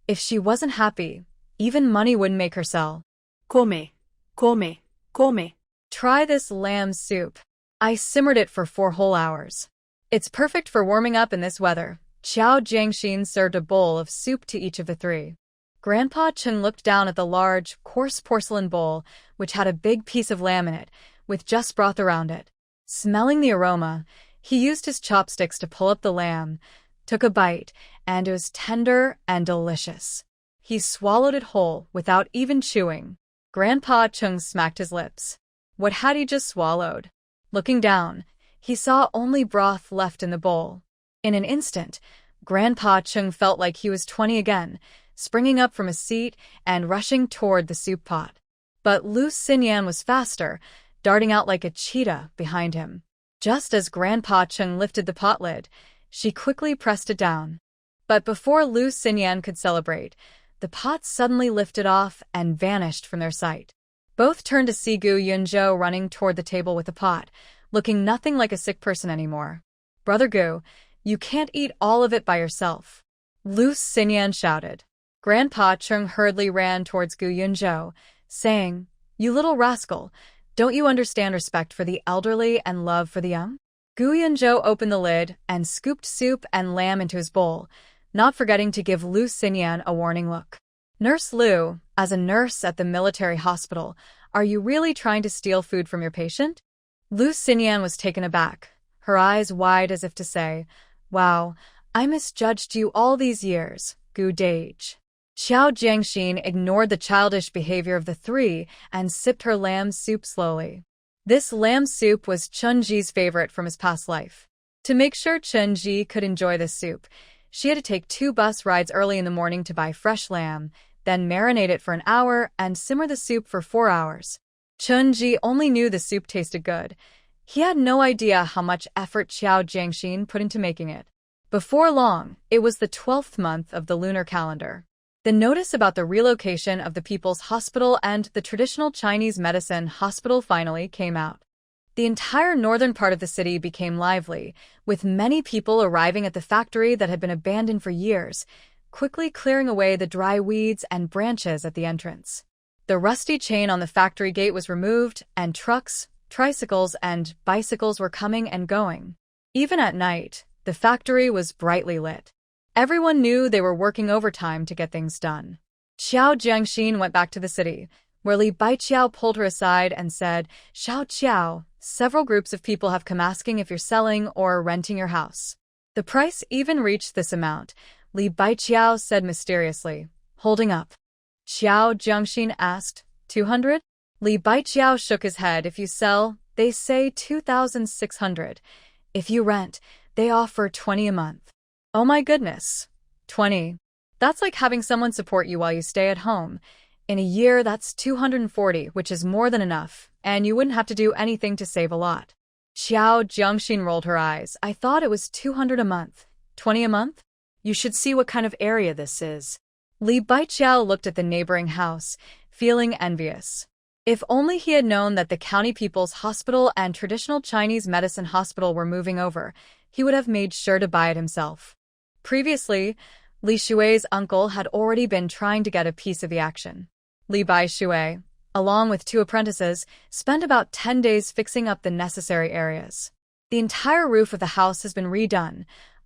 If she wasn't happy, even money wouldn't make her sell. Come, come, come. Try this lamb soup. I simmered it for 4 whole hours. It's perfect for warming up in this weather. Qiao Zhengxin served a bowl of soup to each of the 3. Grandpa Chen looked down at the large, coarse porcelain bowl, which had a big piece of lamb in it, with just broth around it. Smelling the aroma, he used his chopsticks to pull up the lamb, took a bite, and it was tender and delicious. He swallowed it whole without even chewing. Grandpa Chung smacked his lips. What had he just swallowed? Looking down, he saw only broth left in the bowl. In an instant, Grandpa Chung felt like he was 20 again, springing up from his seat and rushing toward the soup pot. But Lu Xinyan was faster, darting out like a cheetah behind him. Just as Grandpa Chung lifted the pot lid, she quickly pressed it down. But before Lu Xinyan could celebrate, the pot suddenly lifted off and vanished from their sight. Both turned to see Gu Yunzhou running toward the table with the pot, looking nothing like a sick person anymore. Brother Gu, you can't eat all of it by yourself. Lu Xinyan shouted. Grandpa Chung hurriedly ran towards Gu Yunzhou, saying, You little rascal, don't you understand respect for the elderly and love for the young? Gu Yunzhou opened the lid and scooped soup and lamb into his bowl, not forgetting to give Lu Xinyan a warning look. Nurse Lu, as a nurse at the military hospital, are you really trying to steal food from your patient? Lu Xinyan was taken aback, her eyes wide as if to say, Wow, I misjudged you all these years, Gu Dage. Xiao Jiangxin ignored the childish behavior of the three and sipped her lamb soup slowly. This lamb soup was Chun-Ji's favorite from his past life. To make sure Chun-Ji could enjoy this soup, she had to take 2 bus rides early in the morning to buy fresh lamb, then marinate it for an hour and simmer the soup for 4 hours. Chun-Ji only knew the soup tasted good. He had no idea how much effort Xiao Jiangxin put into making it. Before long, it was the 12th month of the lunar calendar. The notice about the relocation of the People's Hospital and the traditional Chinese medicine hospital finally came out. The entire northern part of the city became lively, with many people arriving at the factory that had been abandoned for years, quickly clearing away the dry weeds and branches at the entrance. The rusty chain on the factory gate was removed, and trucks, tricycles, and bicycles were coming and going. Even at night, the factory was brightly lit. Everyone knew they were working overtime to get things done. Xiao Jiangxin went back to the city, where Li Baiqiao pulled her aside and said, "Xiao Qiao, several groups of people have come asking if you're selling or renting your house." The price even reached this amount, Li Baiqiao said mysteriously, holding up. Xiao Jiangxin asked, 200? Li Baiqiao shook his head. If you sell, they say 2,600. If you rent, they offer 20 a month. Oh my goodness. 20. That's like having someone support you while you stay at home. In a year, that's 240, which is more than enough, and you wouldn't have to do anything to save a lot. Xiao Jiangxin rolled her eyes. I thought it was 200 a month. 20 a month? You should see what kind of area this is. Li Baiqiao looked at the neighboring house, feeling envious. If only he had known that the County People's Hospital and traditional Chinese medicine hospital were moving over, he would have made sure to buy it himself. Previously, Li Shui's uncle had already been trying to get a piece of the action. Li Baishui, along with 2 apprentices, spent about 10 days fixing up the necessary areas. The entire roof of the house has been redone.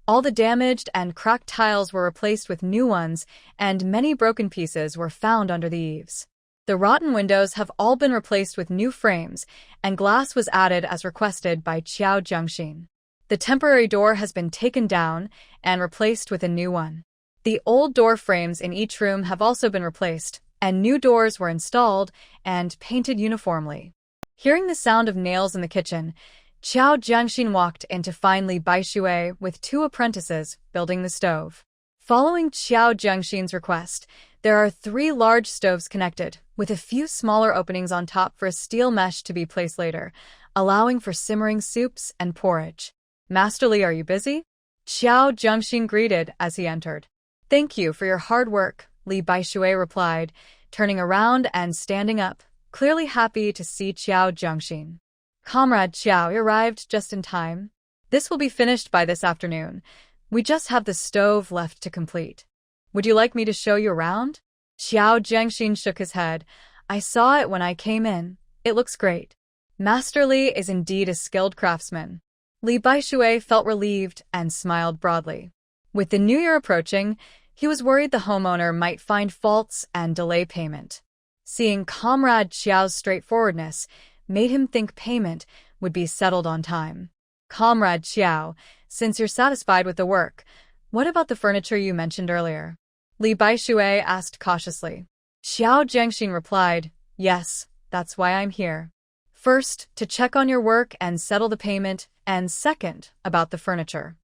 All the damaged and cracked tiles were replaced with new ones, and many broken pieces were found under the eaves. The rotten windows have all been replaced with new frames, and glass was added as requested by Xiao Jiangxin. The temporary door has been taken down and replaced with a new one. The old door frames in each room have also been replaced, and new doors were installed and painted uniformly. Hearing the sound of nails in the kitchen, Xiao Jiangxin walked in to find Li Baishui with 2 apprentices building the stove. Following Xiao Jiangxin's request, there are 3 large stoves connected, with a few smaller openings on top for a steel mesh to be placed later, allowing for simmering soups and porridge. Master Li, are you busy? Xiao Jiangxin greeted as he entered. Thank you for your hard work, Li Baishui replied, turning around and standing up, clearly happy to see Xiao Jiangxin. Comrade Xiao, you arrived just in time. This will be finished by this afternoon. We just have the stove left to complete. Would you like me to show you around? Xiao Jiangxin shook his head. I saw it when I came in. It looks great. Master Li is indeed a skilled craftsman. Li Baishui felt relieved and smiled broadly. With the new year approaching, he was worried the homeowner might find faults and delay payment. Seeing Comrade Xiao's straightforwardness made him think payment would be settled on time. Comrade Xiao, since you're satisfied with the work, what about the furniture you mentioned earlier? Li Baishui asked cautiously. Xiao Jiangxin replied, yes, that's why I'm here. First, to check on your work and settle the payment, and second, about the furniture.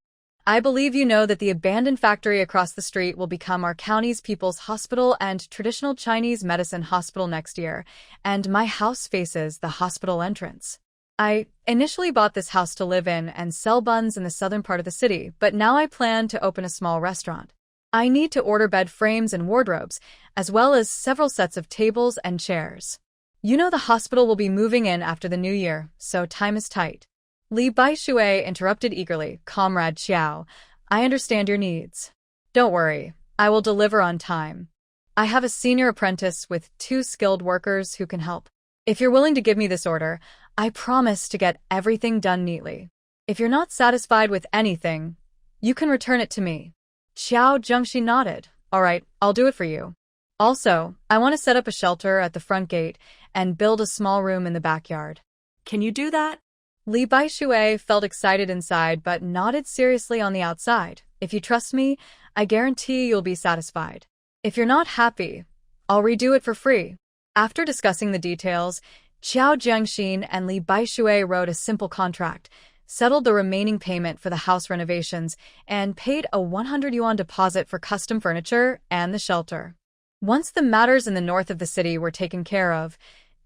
I believe you know that the abandoned factory across the street will become our county's People's Hospital and traditional Chinese medicine hospital next year, and my house faces the hospital entrance. I initially bought this house to live in and sell buns in the southern part of the city, but now I plan to open a small restaurant. I need to order bed frames and wardrobes, as well as several sets of tables and chairs. You know the hospital will be moving in after the new year, so time is tight. Li Baishui interrupted eagerly, Comrade Xiao, I understand your needs. Don't worry, I will deliver on time. I have a senior apprentice with 2 skilled workers who can help. If you're willing to give me this order, I promise to get everything done neatly. If you're not satisfied with anything, you can return it to me. Xiao Jiangxin nodded. All right, I'll do it for you. Also, I want to set up a shelter at the front gate and build a small room in the backyard. Can you do that? Li Baishui felt excited inside but nodded seriously on the outside. If you trust me, I guarantee you'll be satisfied. If you're not happy, I'll redo it for free. After discussing the details, Qiao Jiangxin and Li Baishui wrote a simple contract, settled the remaining payment for the house renovations, and paid a 100 yuan deposit for custom furniture and the shelter. Once the matters in the north of the city were taken care of,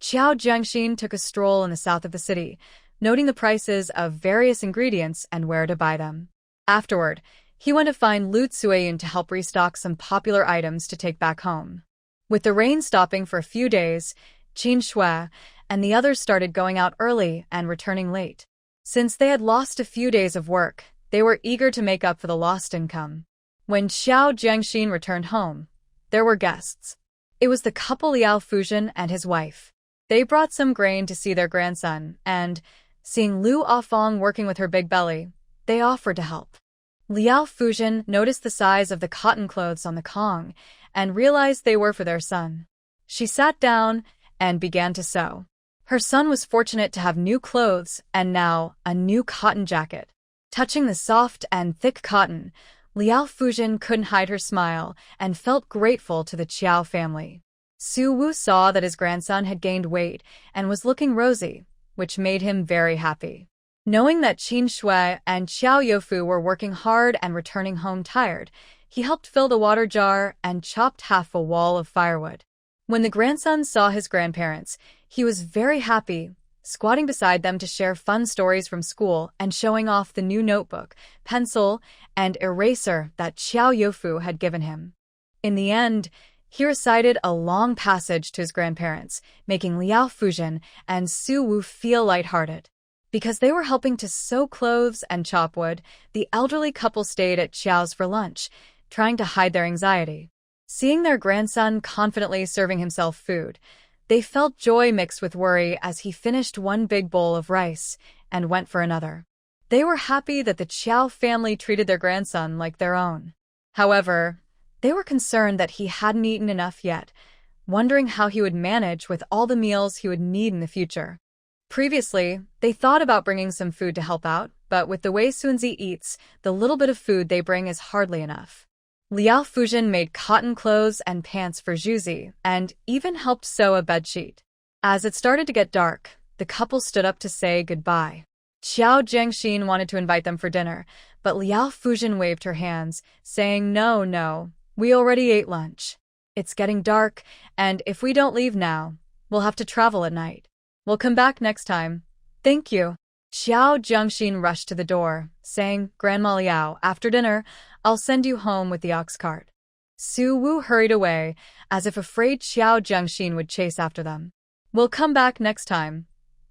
Qiao Jiangxin took a stroll in the south of the city, noting the prices of various ingredients and where to buy them. Afterward, he went to find Lu Tsueyun to help restock some popular items to take back home. With the rain stopping for a few days, Qin Shui and the others started going out early and returning late. Since they had lost a few days of work, they were eager to make up for the lost income. When Qiao Jiangxin returned home, there were guests. It was the couple Liao Fuzhen and his wife. They brought some grain to see their grandson, and, seeing Lu Afong working with her big belly, they offered to help. Liao Fuzhen noticed the size of the cotton clothes on the Kong and realized they were for their son. She sat down and began to sew. Her son was fortunate to have new clothes and now a new cotton jacket. Touching the soft and thick cotton, Liao Fuzhen couldn't hide her smile and felt grateful to the Qiao family. Su Wu saw that his grandson had gained weight and was looking rosy, which made him very happy. Knowing that Qin Shui and Qiao Youfu were working hard and returning home tired, he helped fill the water jar and chopped half a wall of firewood. When the grandson saw his grandparents, he was very happy, squatting beside them to share fun stories from school and showing off the new notebook, pencil, and eraser that Qiao Youfu had given him. In the end, he recited a long passage to his grandparents, making Liao Fuzhen and Su Wu feel lighthearted. Because they were helping to sew clothes and chop wood, the elderly couple stayed at Qiao's for lunch, trying to hide their anxiety. Seeing their grandson confidently serving himself food, they felt joy mixed with worry as he finished one big bowl of rice and went for another. They were happy that the Qiao family treated their grandson like their own. However, they were concerned that he hadn't eaten enough yet, wondering how he would manage with all the meals he would need in the future. Previously, they thought about bringing some food to help out, but with the way Sunzi eats, the little bit of food they bring is hardly enough. Liao Fuzhen made cotton clothes and pants for Zhuzi and even helped sew a bedsheet. As it started to get dark, the couple stood up to say goodbye. Qiao Jiangxin wanted to invite them for dinner, but Liao Fuzhen waved her hands, saying, No, we already ate lunch. It's getting dark, and if we don't leave now, we'll have to travel at night. We'll come back next time. Thank you. Qiao Jiangxin rushed to the door, saying, Grandma Liao, after dinner, I'll send you home with the ox cart. Su Wu hurried away, as if afraid Qiao Jiangxin would chase after them. We'll come back next time.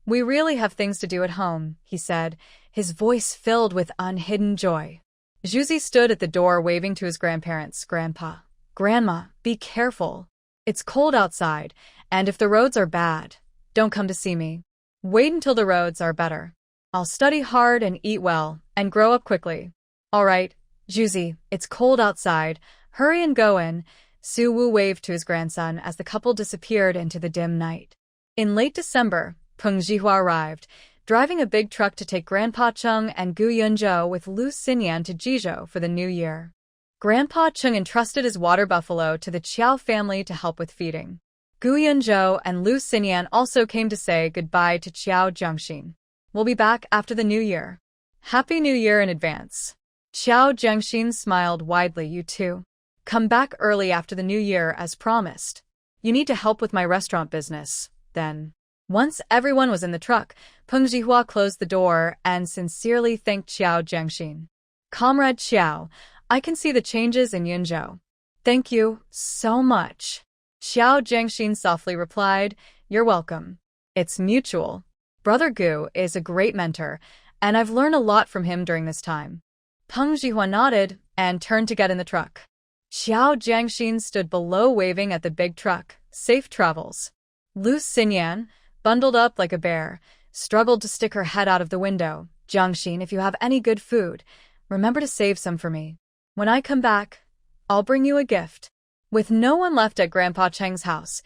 We really have things to do at home, he said, his voice filled with unhidden joy. Zhuzi stood at the door waving to his grandparents. Grandpa, Grandma, be careful. It's cold outside, and if the roads are bad, don't come to see me. Wait until the roads are better. I'll study hard and eat well, and grow up quickly. All right, Zhuzi, it's cold outside. Hurry and go in. Su Wu waved to his grandson as the couple disappeared into the dim night. In late December, Peng Zhihua arrived, driving a big truck to take Grandpa Cheng and Gu Yunzhou with Lu Xinyan to Jizhou for the new year. Grandpa Cheng entrusted his water buffalo to the Qiao family to help with feeding. Gu Yunzhou and Lu Xinyan also came to say goodbye to Qiao Jiangxin. We'll be back after the new year. Happy New Year in advance. Qiao Jiangxin smiled widely. You too. Come back early after the new year as promised. You need to help with my restaurant business, then. Once everyone was in the truck, Peng Zhihua closed the door and sincerely thanked Qiao Jiangxin. Comrade Qiao, I can see the changes in Yunzhou. Thank you so much. Qiao Jiangxin softly replied, You're welcome. It's mutual. Brother Gu is a great mentor, and I've learned a lot from him during this time. Peng Zhihua nodded and turned to get in the truck. Qiao Jiangxin stood below waving at the big truck. Safe travels. Lu Xinyan, bundled up like a bear, struggled to stick her head out of the window. Jiangxin, if you have any good food, remember to save some for me. When I come back, I'll bring you a gift. With no one left at Grandpa Cheng's house,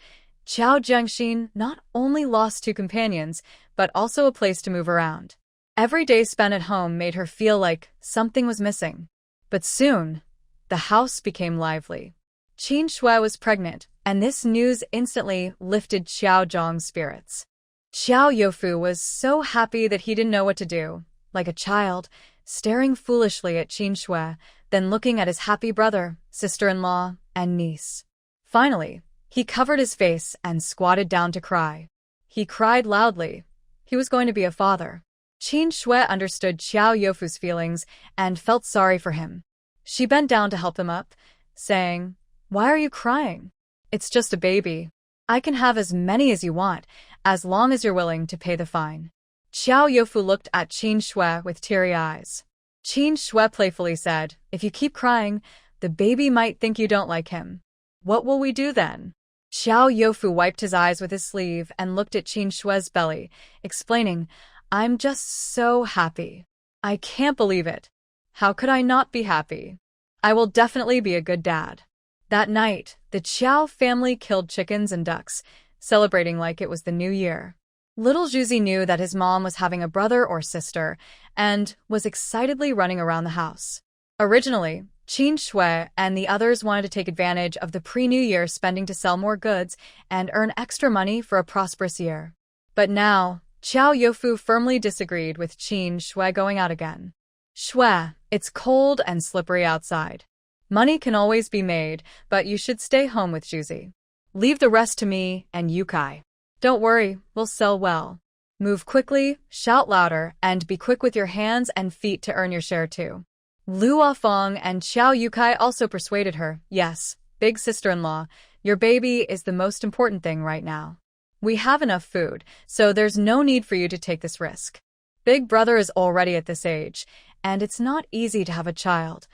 Qiao Jiangxin not only lost 2 companions, but also a place to move around. Every day spent at home made her feel like something was missing. But soon, the house became lively. Qin Shui was pregnant, and this news instantly lifted Xiao Zhang's spirits. Xiao Youfu was so happy that he didn't know what to do, like a child, staring foolishly at Qin Shui, then looking at his happy brother, sister-in-law, and niece. Finally, he covered his face and squatted down to cry. He cried loudly. He was going to be a father. Qin Shui understood Xiao Youfu's feelings and felt sorry for him. She bent down to help him up, saying, "Why are you crying? It's just a baby. I can have as many as you want, as long as you're willing to pay the fine." Xiao Youfu looked at Qin Shui with teary eyes. Qin Shui playfully said, "If you keep crying, the baby might think you don't like him. What will we do then?" Xiao Youfu wiped his eyes with his sleeve and looked at Qin Shui's belly, explaining, "I'm just so happy. I can't believe it. How could I not be happy? I will definitely be a good dad." That night, the Qiao family killed chickens and ducks, celebrating like it was the new year. Little Juzi knew that his mom was having a brother or sister and was excitedly running around the house. Originally, Qin Shui and the others wanted to take advantage of the pre-New Year spending to sell more goods and earn extra money for a prosperous year. But now, Xiao Youfu firmly disagreed with Qin Shui going out again. "Shui, it's cold and slippery outside. Money can always be made, but you should stay home with Juzi. Leave the rest to me and Yukai. Don't worry, we'll sell well. Move quickly, shout louder, and be quick with your hands and feet to earn your share too." Lu Afeng and Xiao Yukai also persuaded her, "Yes, big sister-in-law, your baby is the most important thing right now. We have enough food, so there's no need for you to take this risk. Big brother is already at this age, and it's not easy to have a child.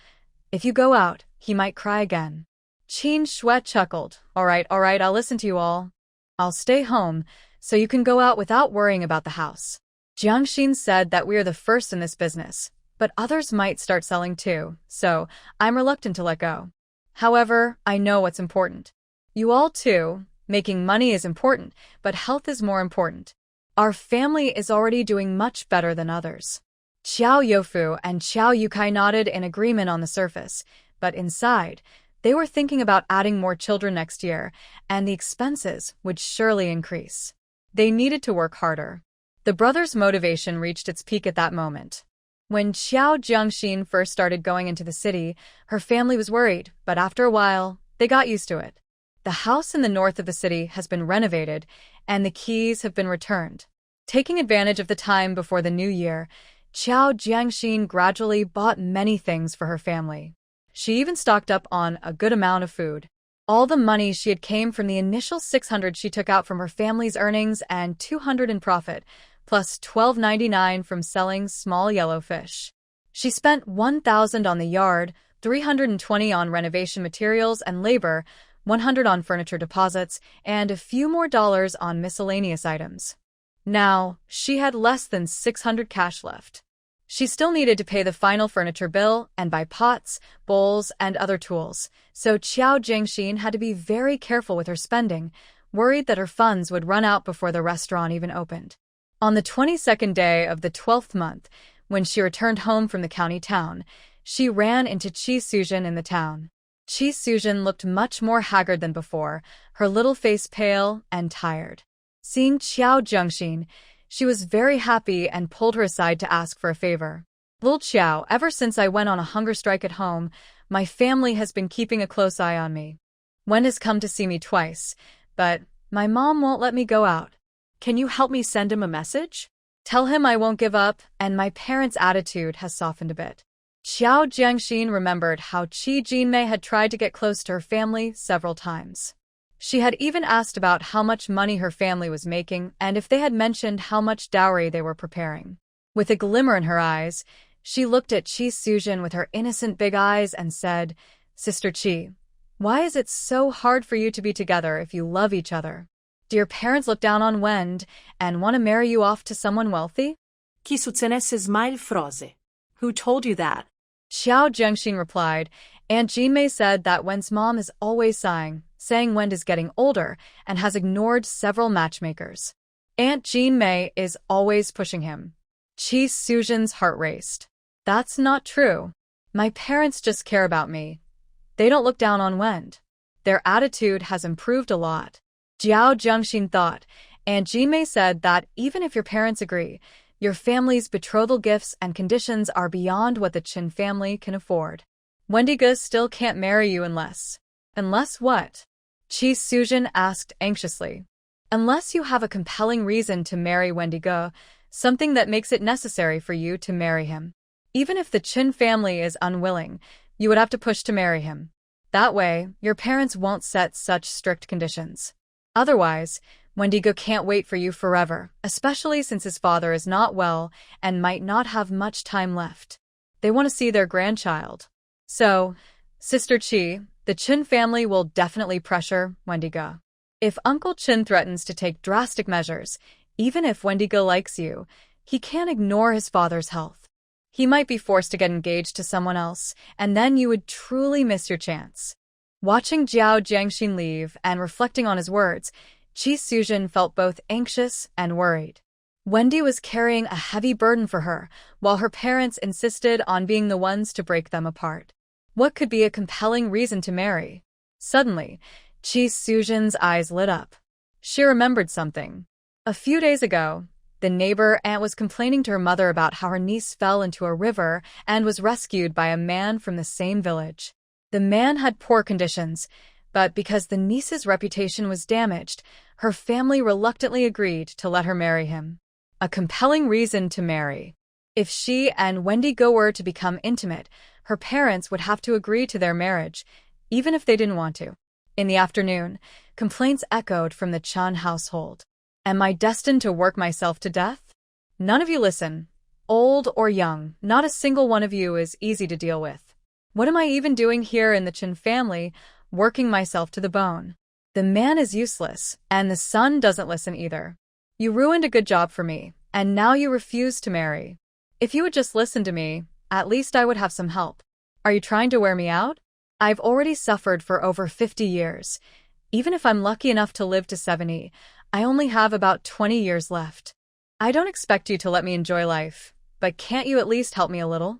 If you go out, he might cry again." Qin Shui chuckled. All right, I'll listen to you all. I'll stay home, so you can go out without worrying about the house. Jiangxin said that we are the first in this business, but others might start selling too, so I'm reluctant to let go. However, I know what's important. You all too. Making money is important, but health is more important. Our family is already doing much better than others. Xiao Youfu and Xiao Yukai nodded in agreement on the surface, but inside, they were thinking about adding more children next year, and the expenses would surely increase. They needed to work harder. The brothers' motivation reached its peak at that moment. When Xiao Jiangxin first started going into the city, her family was worried, but after a while, they got used to it. The house in the north of the city has been renovated, and the keys have been returned. Taking advantage of the time before the new year, Xiao Jiangxin gradually bought many things for her family. She even stocked up on a good amount of food. All the money she had came from the initial 600 she took out from her family's earnings and 200 in profit, plus $12.99 from selling small yellow fish. She spent 1,000 on the yard, 320 on renovation materials and labor, 100 on furniture deposits, and a few more dollars on miscellaneous items. Now, she had less than 600 cash left. She still needed to pay the final furniture bill and buy pots, bowls, and other tools, so Xiao Jiangxin had to be very careful with her spending, worried that her funds would run out before the restaurant even opened. On the 22nd day of the 12th month, when she returned home from the county town, she ran into Qi Suzhen in the town. Qi Suzhen looked much more haggard than before, her little face pale and tired. Seeing Xiao Jiangxin, she was very happy and pulled her aside to ask for a favor. "Lil Xiao, ever since I went on a hunger strike at home, my family has been keeping a close eye on me. Wen has come to see me twice, but my mom won't let me go out. Can you help me send him a message? Tell him I won't give up, and my parents' attitude has softened a bit." Xiao Jiangxin remembered how Qi Jinmei had tried to get close to her family several times. She had even asked about how much money her family was making and if they had mentioned how much dowry they were preparing. With a glimmer in her eyes, she looked at Qi Suzhen with her innocent big eyes and said, "Sister Qi, why is it so hard for you to be together if you love each other? Do your parents look down on Wend and want to marry you off to someone wealthy?" Qi Suzhen's smile froze. "Who told you that?" Xiao Jiangxin replied, "Aunt Jinmei said that Wen's mom is always sighing, saying Wen is getting older and has ignored several matchmakers. Aunt Jinmei is always pushing him." Qi Suzhen's heart raced. "That's not true. My parents just care about me. They don't look down on Wen." Their attitude has improved a lot. Jiao Zhengxin thought, and Jinmei said that even if your parents agree, your family's betrothal gifts and conditions are beyond what the Qin family can afford. Wendigo still can't marry you unless... Unless what? Qi Suzhen asked anxiously. Unless you have a compelling reason to marry Wendigo, something that makes it necessary for you to marry him. Even if the Qin family is unwilling, you would have to push to marry him. That way, your parents won't set such strict conditions. Otherwise, Wendigo can't wait for you forever, especially since his father is not well and might not have much time left. They want to see their grandchild. So, Sister Qi, the Qin family will definitely pressure Wendigo. If Uncle Qin threatens to take drastic measures, even if Wendigo likes you, he can't ignore his father's health. He might be forced to get engaged to someone else, and then you would truly miss your chance. Watching Jiao Zhengxin leave and reflecting on his words, Qi Suzhen felt both anxious and worried. Wendy was carrying a heavy burden for her, while her parents insisted on being the ones to break them apart. What could be a compelling reason to marry? Suddenly, Qi Suzhen's eyes lit up. She remembered something. A few days ago, the neighbor aunt was complaining to her mother about how her niece fell into a river and was rescued by a man from the same village. The man had poor conditions, but because the niece's reputation was damaged, her family reluctantly agreed to let her marry him. A compelling reason to marry. If she and Wendigo were to become intimate, her parents would have to agree to their marriage, even if they didn't want to. In the afternoon, complaints echoed from the Chan household. Am I destined to work myself to death? None of you listen. Old or young, not a single one of you is easy to deal with. What am I even doing here in the Qin family, working myself to the bone? The man is useless, and the son doesn't listen either. You ruined a good job for me, and now you refuse to marry. If you would just listen to me, at least I would have some help. Are you trying to wear me out? I've already suffered for over 50 years. Even if I'm lucky enough to live to 70, I only have about 20 years left. I don't expect you to let me enjoy life, but can't you at least help me a little?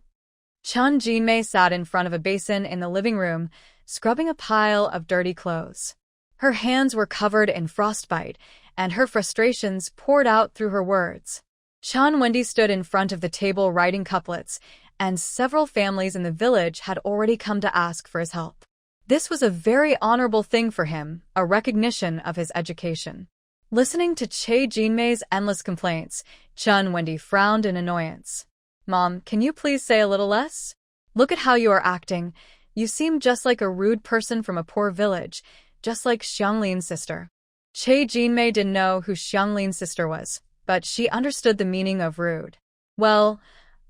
Chan Jinmei sat in front of a basin in the living room, scrubbing a pile of dirty clothes. Her hands were covered in frostbite, and her frustrations poured out through her words. Chan Wendy stood in front of the table writing couplets, and several families in the village had already come to ask for his help. This was a very honorable thing for him, a recognition of his education. Listening to Che Jinmei's endless complaints, Chan Wendy frowned in annoyance. Mom, can you please say a little less? Look at how you are acting. You seem just like a rude person from a poor village, just like Xianglin's sister. Che Jinmei didn't know who Xianglin's sister was, but she understood the meaning of rude. Well,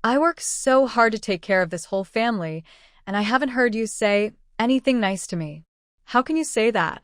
I work so hard to take care of this whole family, and I haven't heard you say anything nice to me. How can you say that?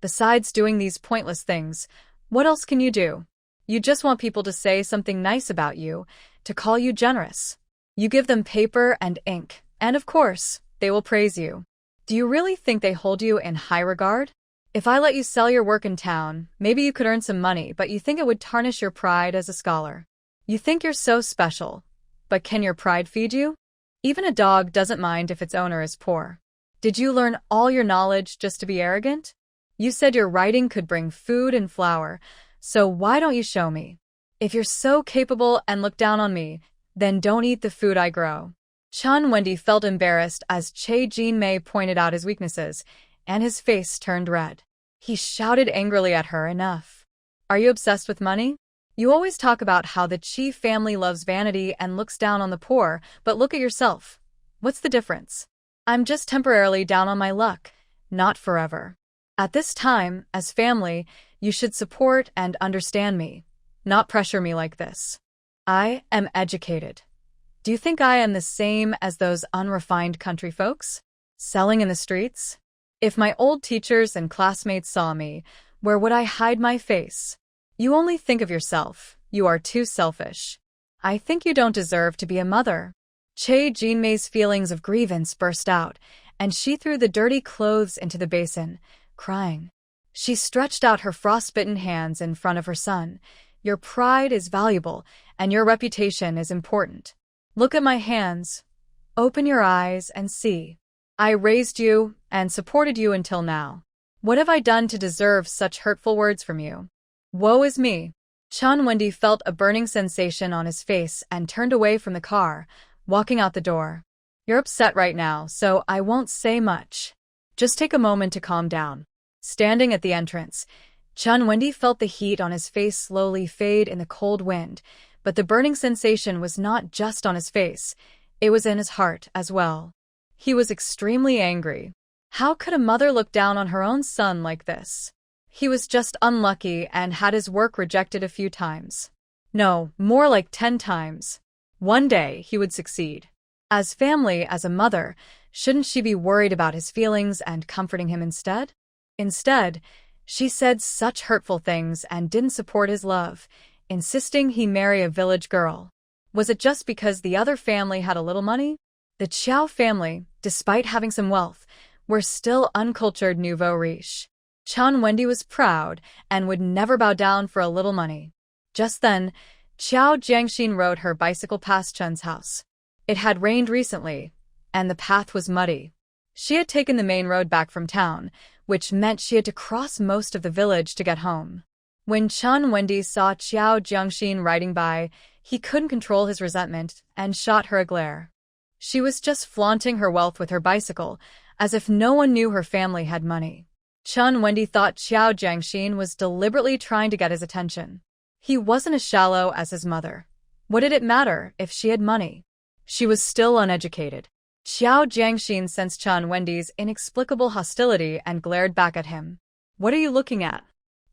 Besides doing these pointless things, what else can you do? You just want people to say something nice about you, to call you generous. You give them paper and ink, and of course, they will praise you. Do you really think they hold you in high regard? If I let you sell your work in town, maybe you could earn some money, but you think it would tarnish your pride as a scholar. You think you're so special, but can your pride feed you? Even a dog doesn't mind if its owner is poor. Did you learn all your knowledge just to be arrogant? You said your writing could bring food and flour, so why don't you show me? If you're so capable and look down on me, then don't eat the food I grow. Chan Wendy felt embarrassed as Che Jinmei pointed out his weaknesses, and his face turned red. He shouted angrily at her, enough. Are you obsessed with money? You always talk about how the Qi family loves vanity and looks down on the poor, but look at yourself. What's the difference? I'm just temporarily down on my luck, not forever. At this time, as family, you should support and understand me, not pressure me like this. I am educated. Do you think I am the same as those unrefined country folks? Selling in the streets? If my old teachers and classmates saw me, where would I hide my face? You only think of yourself. You are too selfish. I think you don't deserve to be a mother. Che Jinmei's feelings of grievance burst out, and she threw the dirty clothes into the basin, crying. She stretched out her frostbitten hands in front of her son. Your pride is valuable, and your reputation is important. Look at my hands. Open your eyes and see. I raised you and supported you until now. What have I done to deserve such hurtful words from you? Woe is me. Chun Wendy felt a burning sensation on his face and turned away from the car, walking out the door. You're upset right now, so I won't say much. Just take a moment to calm down. Standing at the entrance, Chun Wendy felt the heat on his face slowly fade in the cold wind, but the burning sensation was not just on his face, it was in his heart as well. He was extremely angry. How could a mother look down on her own son like this? He was just unlucky and had his work rejected a few times. No, more like 10 times. One day he would succeed. As family, as a mother, shouldn't she be worried about his feelings and comforting him instead? Instead, she said such hurtful things and didn't support his love, insisting he marry a village girl. Was it just because the other family had a little money? The Chow family, despite having some wealth, were still uncultured nouveau riche. Chun Wendy was proud and would never bow down for a little money. Just then, Xiao Jiangxin rode her bicycle past Chun's house. It had rained recently, and the path was muddy. She had taken the main road back from town, which meant she had to cross most of the village to get home. When Chun Wendy saw Xiao Jiangxin riding by, he couldn't control his resentment and shot her a glare. She was just flaunting her wealth with her bicycle, as if no one knew her family had money. Chun Wendy thought Xiao Jiangxin was deliberately trying to get his attention. He wasn't as shallow as his mother. What did it matter if she had money? She was still uneducated. Xiao Jiangxin sensed Chun Wendy's inexplicable hostility and glared back at him. What are you looking at?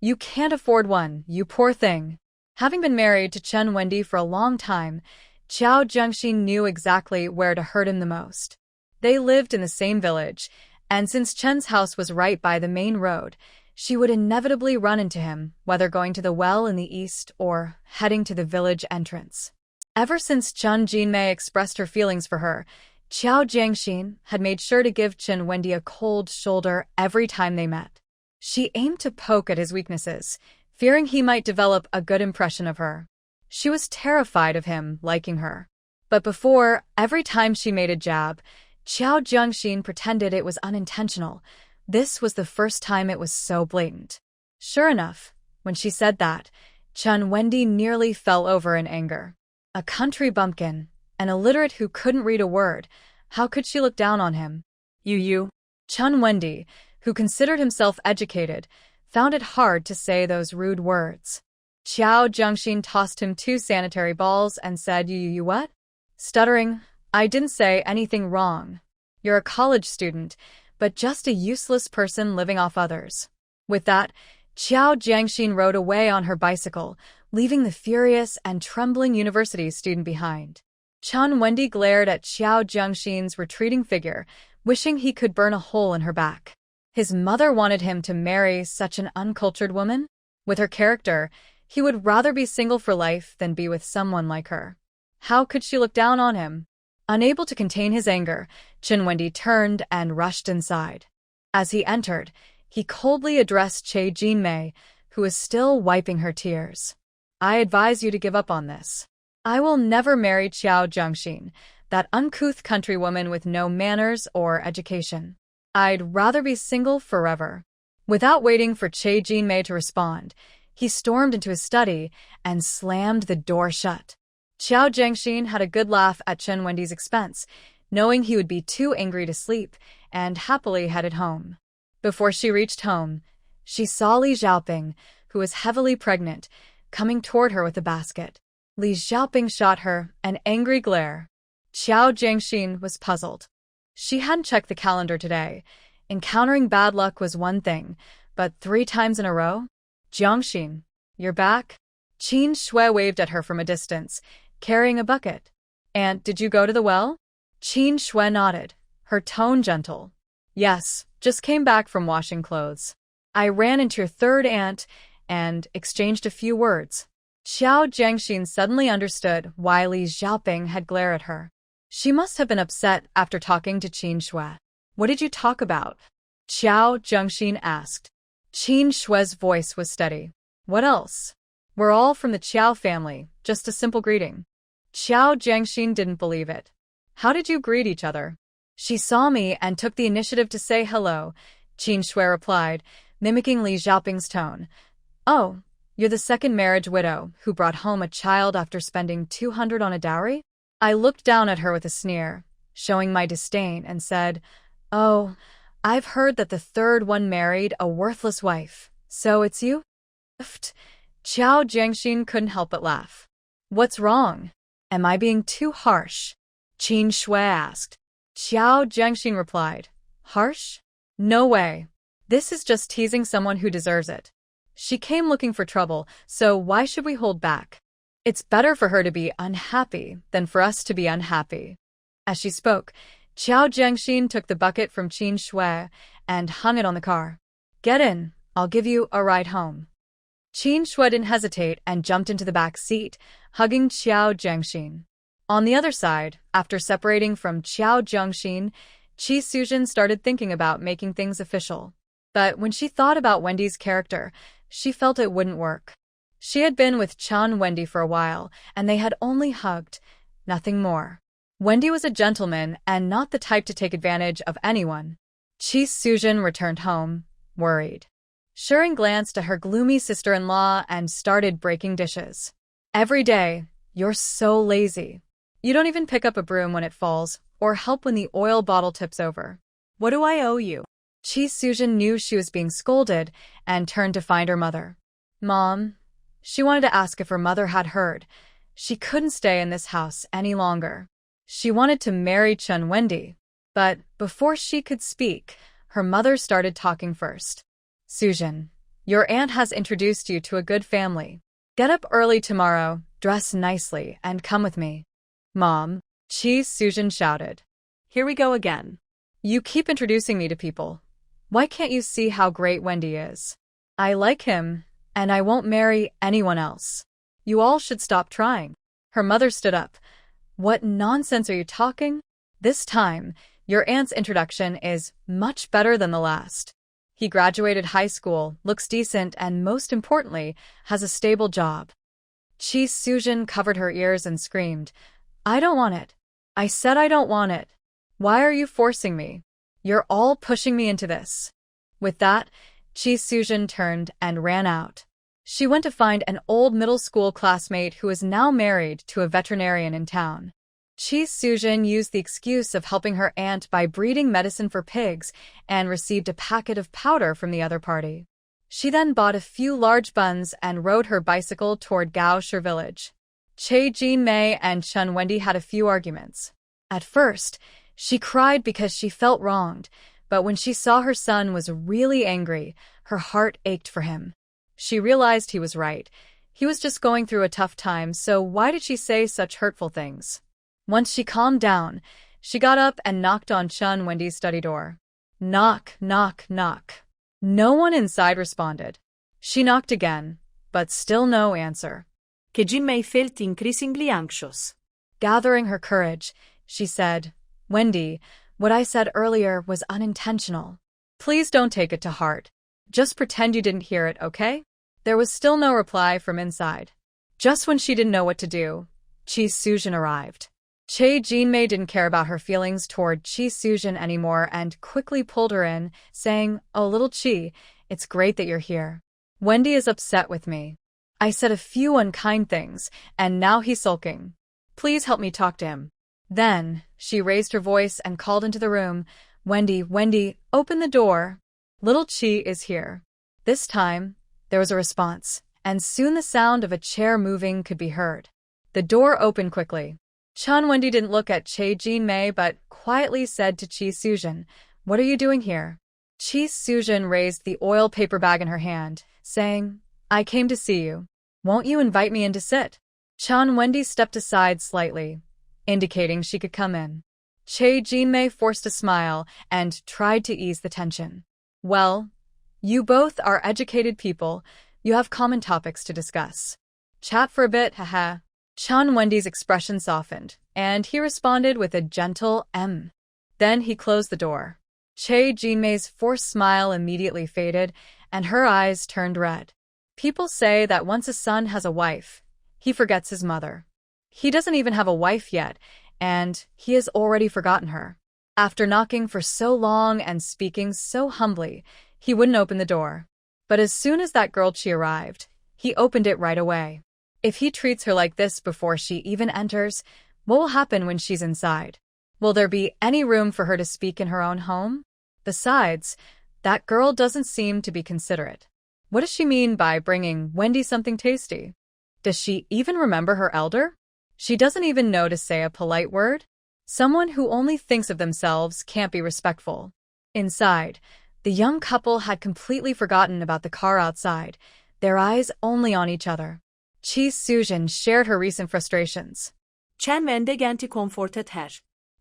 You can't afford one, you poor thing. Having been married to Chun Wendy for a long time, Xiao Jiangxin knew exactly where to hurt him the most. They lived in the same village, and since Chen's house was right by the main road, she would inevitably run into him, whether going to the well in the east or heading to the village entrance. Ever since Chun Jinmei expressed her feelings for her, Xiao Jiangxin had made sure to give Chun Wendy a cold shoulder every time they met. She aimed to poke at his weaknesses, fearing he might develop a good impression of her. She was terrified of him liking her. But before, every time she made a jab, Xiao Jiangxin pretended it was unintentional. This was the first time it was so blatant. Sure enough, when she said that, Chun Wendy nearly fell over in anger. A country bumpkin, an illiterate who couldn't read a word, how could she look down on him? You. Chun Wendy, who considered himself educated, found it hard to say those rude words. Xiao Jiangxin tossed him 2 sanitary balls and said, You what? Stuttering, I didn't say anything wrong. You're a college student, but just a useless person living off others. With that, Xiao Jiangxin rode away on her bicycle, leaving the furious and trembling university student behind. Chun Wendy glared at Xiao Jiangxin's retreating figure, wishing he could burn a hole in her back. His mother wanted him to marry such an uncultured woman? With her character, he would rather be single for life than be with someone like her. How could she look down on him? Unable to contain his anger, Chun Wendy turned and rushed inside. As he entered, he coldly addressed Che Jinmei, who was still wiping her tears. I advise you to give up on this. I will never marry Xiao Jiangxin, that uncouth countrywoman with no manners or education. I'd rather be single forever. Without waiting for Che Jinmei to respond, he stormed into his study and slammed the door shut. Xiao Jiangxin had a good laugh at Chun Wendy's expense, knowing he would be too angry to sleep, and happily headed home. Before she reached home, she saw Li Xiaoping, who was heavily pregnant, coming toward her with a basket. Li Xiaoping shot her an angry glare. Xiao Jiangxin was puzzled. She hadn't checked the calendar today. Encountering bad luck was one thing, but 3 times in a row? Jiangxin, you're back? Qin Shui waved at her from a distance, carrying a bucket. Aunt, did you go to the well? Qin Shui nodded, her tone gentle. Yes, just came back from washing clothes. I ran into your third aunt and exchanged a few words. Xiao Jiangxin suddenly understood why Li Xiaoping had glared at her. She must have been upset after talking to Qin Shui. What did you talk about? Xiao Jiangxin asked. Qin Shui's voice was steady. What else? We're all from the Qiao family, just a simple greeting. Xiao Jiangxin didn't believe it. How did you greet each other? She saw me and took the initiative to say hello, Qin Shui replied, mimicking Li Xiaoping's tone. Oh, you're the second marriage widow who brought home a child after spending 200 on a dowry? I looked down at her with a sneer, showing my disdain, and said, Oh, I've heard that the third one married a worthless wife. So it's you? Qiao Jiangxin couldn't help but laugh. What's wrong? Am I being too harsh? Qin Shui asked. Qiao Jiangxin replied, Harsh? No way. This is just teasing someone who deserves it. She came looking for trouble, so why should we hold back? It's better for her to be unhappy than for us to be unhappy. As she spoke, Qiao Jiangxin took the bucket from Qin Shui and hung it on the car. Get in, I'll give you a ride home. Qin Shui didn't hesitate and jumped into the back seat, hugging Qiao Jiangxin. On the other side, after separating from Qiao Jiangxin, Qi Suzhen started thinking about making things official. But when she thought about Wendy's character, she felt it wouldn't work. She had been with Chen Wendy for a while, and they had only hugged, nothing more. Wendy was a gentleman and not the type to take advantage of anyone. Qi Suzhen returned home, worried. Shuren glanced at her gloomy sister-in-law and started breaking dishes. Every day, you're so lazy. You don't even pick up a broom when it falls, or help when the oil bottle tips over. What do I owe you? Qi Suzhen knew she was being scolded and turned to find her mother. Mom, she wanted to ask if her mother had heard. She couldn't stay in this house any longer. She wanted to marry Chen Wendy, but before she could speak, her mother started talking first. Suzhen, your aunt has introduced you to a good family. Get up early tomorrow, dress nicely, and come with me. Mom, Qi Suzhen shouted. Here we go again. You keep introducing me to people. Why can't you see how great Wendy is? I like him, and I won't marry anyone else. You all should stop trying. Her mother stood up. What nonsense are you talking? This time, your aunt's introduction is much better than the last. He graduated high school, looks decent, and most importantly, has a stable job. Qi Suzhen covered her ears and screamed, I don't want it. I said I don't want it. Why are you forcing me? You're all pushing me into this. With that, Qi Suzhen turned and ran out. She went to find an old middle school classmate who is now married to a veterinarian in town. Qi Suzhen used the excuse of helping her aunt by breeding medicine for pigs and received a packet of powder from the other party. She then bought a few large buns and rode her bicycle toward Gaoshi village. Che Jinmei and Chen Wendy had a few arguments. At first, she cried because she felt wronged, but when she saw her son was really angry, her heart ached for him. She realized he was right. He was just going through a tough time, so why did she say such hurtful things? Once she calmed down, she got up and knocked on Chen Wendy's study door. Knock, knock, knock. No one inside responded. She knocked again, but still no answer. Jinmei felt increasingly anxious. Gathering her courage, she said, Wendy, what I said earlier was unintentional. Please don't take it to heart. Just pretend you didn't hear it, okay? There was still no reply from inside. Just when she didn't know what to do, Qi Suzhen arrived. Che Jinmei didn't care about her feelings toward Qi Suzhen anymore and quickly pulled her in, saying, Oh, little Qi, it's great that you're here. Wendy is upset with me. I said a few unkind things, and now he's sulking. Please help me talk to him. Then, she raised her voice and called into the room, Wendy, Wendy, open the door. Little Qi is here. This time, there was a response, and soon the sound of a chair moving could be heard. The door opened quickly. Chen Wendy didn't look at Che Jinmei but quietly said to Qi Suzhen, What are you doing here? Qi Suzhen raised the oil paper bag in her hand, saying, I came to see you. Won't you invite me in to sit? Chen Wendy stepped aside slightly, indicating she could come in. Che Jinmei forced a smile and tried to ease the tension. Well, you both are educated people. You have common topics to discuss. Chat for a bit, haha. Chen Wendy's expression softened, and he responded with a gentle Then he closed the door. Che Jinmei's forced smile immediately faded, and her eyes turned red. People say that once a son has a wife, he forgets his mother. He doesn't even have a wife yet, and he has already forgotten her. After knocking for so long and speaking so humbly, he wouldn't open the door. But as soon as that girl Chi arrived, he opened it right away. If he treats her like this before she even enters, what will happen when she's inside? Will there be any room for her to speak in her own home? Besides, that girl doesn't seem to be considerate. What does she mean by bringing Wendy something tasty? Does she even remember her elder? She doesn't even know to say a polite word? Someone who only thinks of themselves can't be respectful. Inside, the young couple had completely forgotten about the car outside, their eyes only on each other. Chi Sujin shared her recent frustrations. Chen Wende genti komfortet her.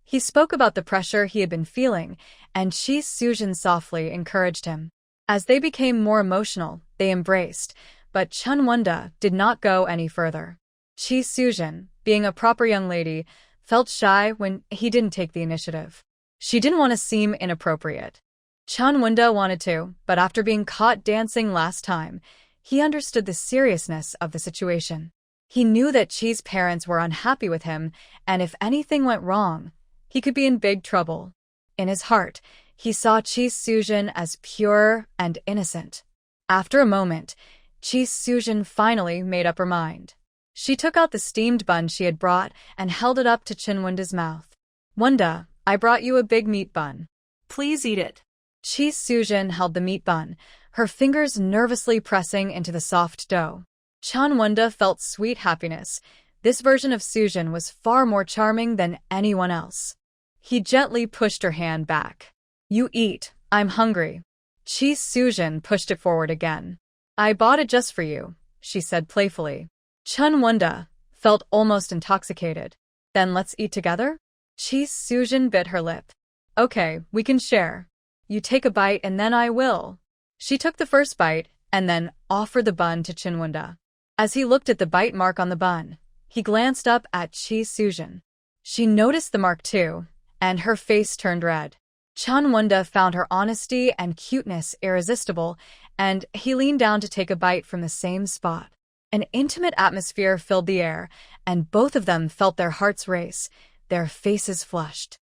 He spoke about the pressure he had been feeling, and Chi Sujin softly encouraged him. As they became more emotional, they embraced, but Chun Wenda did not go any further. Chi Sujin, being a proper young lady, felt shy when he didn't take the initiative. She didn't want to seem inappropriate. Chun Wenda wanted to, but after being caught dancing last time, he understood the seriousness of the situation. He knew that Chi's parents were unhappy with him, and if anything went wrong, he could be in big trouble. In his heart, he saw Chi Sujin as pure and innocent. After a moment, Chi Sujin finally made up her mind. She took out the steamed bun she had brought and held it up to Chin Wenda's mouth. Wenda, I brought you a big meat bun. Please eat it. Chi Sujin held the meat bun, her fingers nervously pressing into the soft dough. Chan Wenda felt sweet happiness. This version of Sujin was far more charming than anyone else. He gently pushed her hand back. You eat, I'm hungry. Chi Sujin pushed it forward again. I bought it just for you, she said playfully. Chun Wenda felt almost intoxicated. Then let's eat together? Chi Sujin bit her lip. Okay, we can share. You take a bite and then I will. She took the first bite and then offered the bun to Chin Wenda. As he looked at the bite mark on the bun, he glanced up at Chi Sujin. She noticed the mark too, and her face turned red. Chan Wenda found her honesty and cuteness irresistible, and he leaned down to take a bite from the same spot. An intimate atmosphere filled the air, and both of them felt their hearts race, their faces flushed.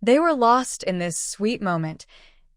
They were lost in this sweet moment,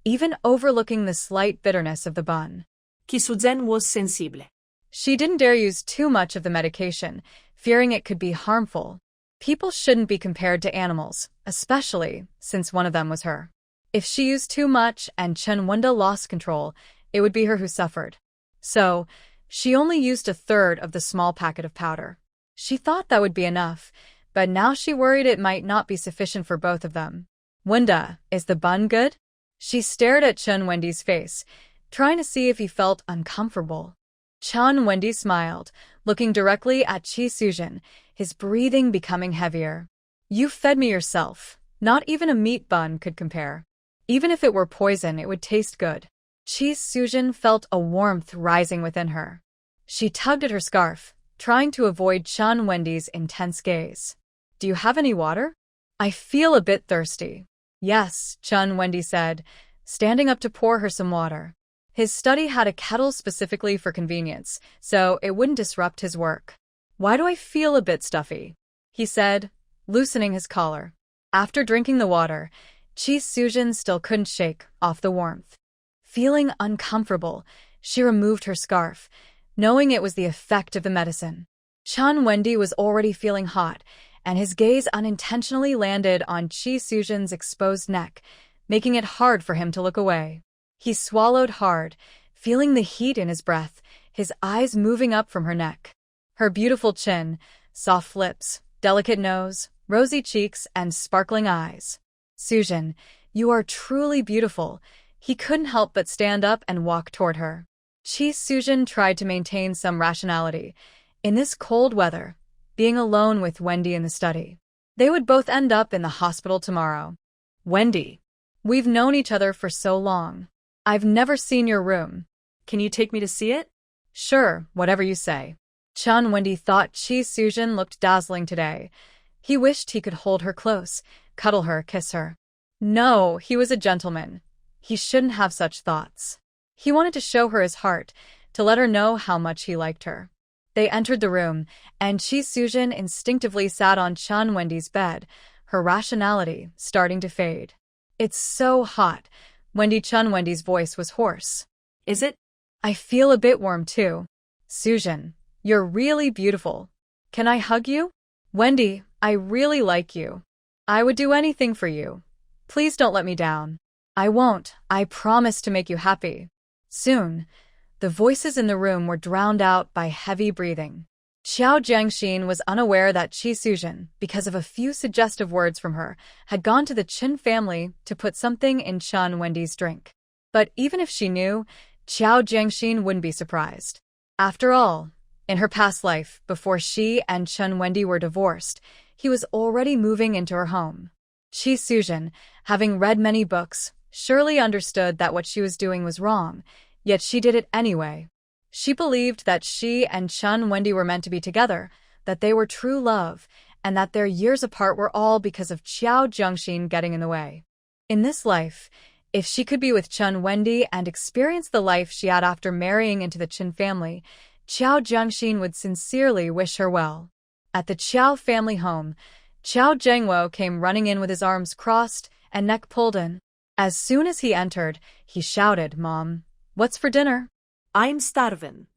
even overlooking the slight bitterness of the bun. Kisuzen was sensible. She didn't dare use too much of the medication, fearing it could be harmful. People shouldn't be compared to animals, especially since one of them was her. If she used too much and Chen Wenda lost control, it would be her who suffered. So, she only used a third of the small packet of powder. She thought that would be enough, but now she worried it might not be sufficient for both of them. Wenda, is the bun good? She stared at Chun Wendy's face, trying to see if he felt uncomfortable. Chun Wendy smiled, looking directly at Chi Sujin, his breathing becoming heavier. You fed me yourself. Not even a meat bun could compare. Even if it were poison, it would taste good. Chi Sujin felt a warmth rising within her. She tugged at her scarf, trying to avoid Chun Wendy's intense gaze. Do you have any water? I feel a bit thirsty. Yes, Chun Wendy said, standing up to pour her some water. His study had a kettle specifically for convenience, so it wouldn't disrupt his work. Why do I feel a bit stuffy? He said, loosening his collar. After drinking the water, Chi Sujin still couldn't shake off the warmth. Feeling uncomfortable, she removed her scarf, knowing it was the effect of the medicine. Chun Wendy was already feeling hot, and his gaze unintentionally landed on Chi Sujin's exposed neck, making it hard for him to look away. He swallowed hard, feeling the heat in his breath, his eyes moving up from her neck. Her beautiful chin, soft lips, delicate nose, rosy cheeks, and sparkling eyes. Sujin, you are truly beautiful. He couldn't help but stand up and walk toward her. Chi Sujin tried to maintain some rationality. In this cold weather, being alone with Wendy in the study, they would both end up in the hospital tomorrow. Wendy, we've known each other for so long. I've never seen your room. Can you take me to see it? Sure, whatever you say. Chun Wendy thought Chi Sujin looked dazzling today. He wished he could hold her close, cuddle her, kiss her. No, he was a gentleman. He shouldn't have such thoughts. He wanted to show her his heart, to let her know how much he liked her. They entered the room, and Chi Sujin instinctively sat on Chun Wendy's bed, her rationality starting to fade. It's so hot. Wendy's voice was hoarse. Is it? I feel a bit warm too. Sujin, you're really beautiful. Can I hug you? Wendy, I really like you. I would do anything for you. Please don't let me down. I won't. I promise to make you happy. Soon, the voices in the room were drowned out by heavy breathing. Xiao Jiangxin was unaware that Qi Sujin, because of a few suggestive words from her, had gone to the Qin family to put something in Chen Wendy's drink. But even if she knew, Xiao Jiangxin wouldn't be surprised. After all, in her past life, before she and Chen Wendy were divorced, he was already moving into her home. Qi Sujin, having read many books, surely understood that what she was doing was wrong, yet she did it anyway. She believed that she and Chen Wendy were meant to be together, that they were true love, and that their years apart were all because of Xiao Jiangxin getting in the way. In this life, if she could be with Chen Wendy and experience the life she had after marrying into the Qin family, Xiao Jiangxin would sincerely wish her well. At the Qiao family home, Qiao Zhengwo came running in with his arms crossed and neck pulled in. As soon as he entered, he shouted, "Mom, what's for dinner?" I'm starving.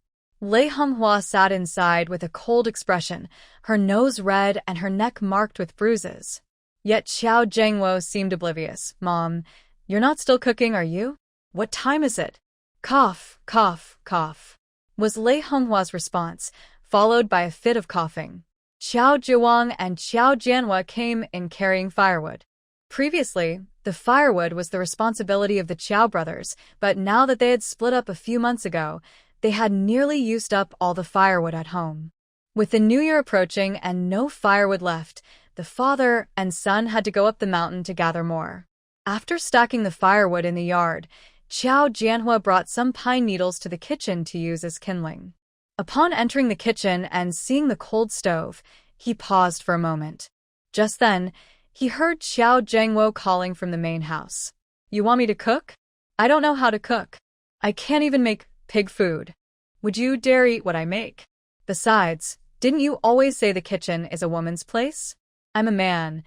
Lei Honghua sat inside with a cold expression, her nose red and her neck marked with bruises. Yet Xiao Zhengwo seemed oblivious. "Mom, you're not still cooking, are you? What time is it?" "Cough, cough, cough," was Lei Honghua's response, followed by a fit of coughing. Xiao Zhiwang and Xiao Jianhua came in carrying firewood. Previously, the firewood was the responsibility of the Qiao brothers, but now that they had split up a few months ago, they had nearly used up all the firewood at home. With the new year approaching and no firewood left, the father and son had to go up the mountain to gather more. After stacking the firewood in the yard, Qiao Jianhua brought some pine needles to the kitchen to use as kindling. Upon entering the kitchen and seeing the cold stove, he paused for a moment. Just then, he heard Xiao Zhengwo calling from the main house. "You want me to cook? I don't know how to cook. I can't even make pig food. Would you dare eat what I make? Besides, didn't you always say the kitchen is a woman's place? I'm a man.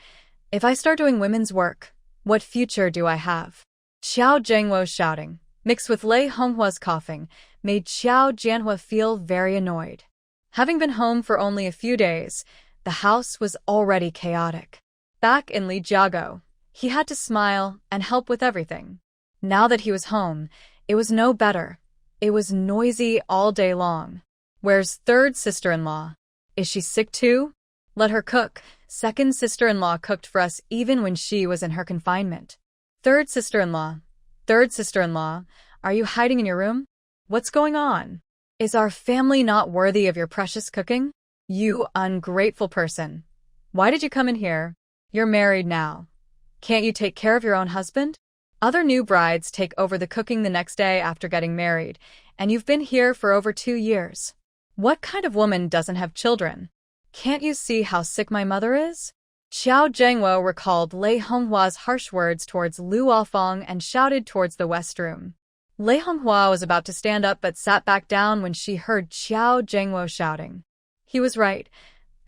If I start doing women's work, what future do I have?" Xiao Zhengwo's shouting, mixed with Lei Honghua's coughing, made Xiao Jianhua feel very annoyed. Having been home for only a few days, the house was already chaotic. Back in Lijiago, he had to smile and help with everything. Now that he was home, it was no better. It was noisy all day long. "Where's third sister-in-law? Is she sick too? Let her cook." Second sister-in-law cooked for us even when she was in her confinement. Third sister-in-law, are you hiding in your room? What's going on? Is our family not worthy of your precious cooking? You ungrateful person. Why did you come in here? You're married now. Can't you take care of your own husband? Other new brides take over the cooking the next day after getting married, and you've been here for over 2 years. What kind of woman doesn't have children? Can't you see how sick my mother is? Xiao Zhengwo recalled Lei Honghua's harsh words towards Lu Alfong and shouted towards the west room. Lei Honghua was about to stand up but sat back down when she heard Xiao Zhengwo shouting. He was right.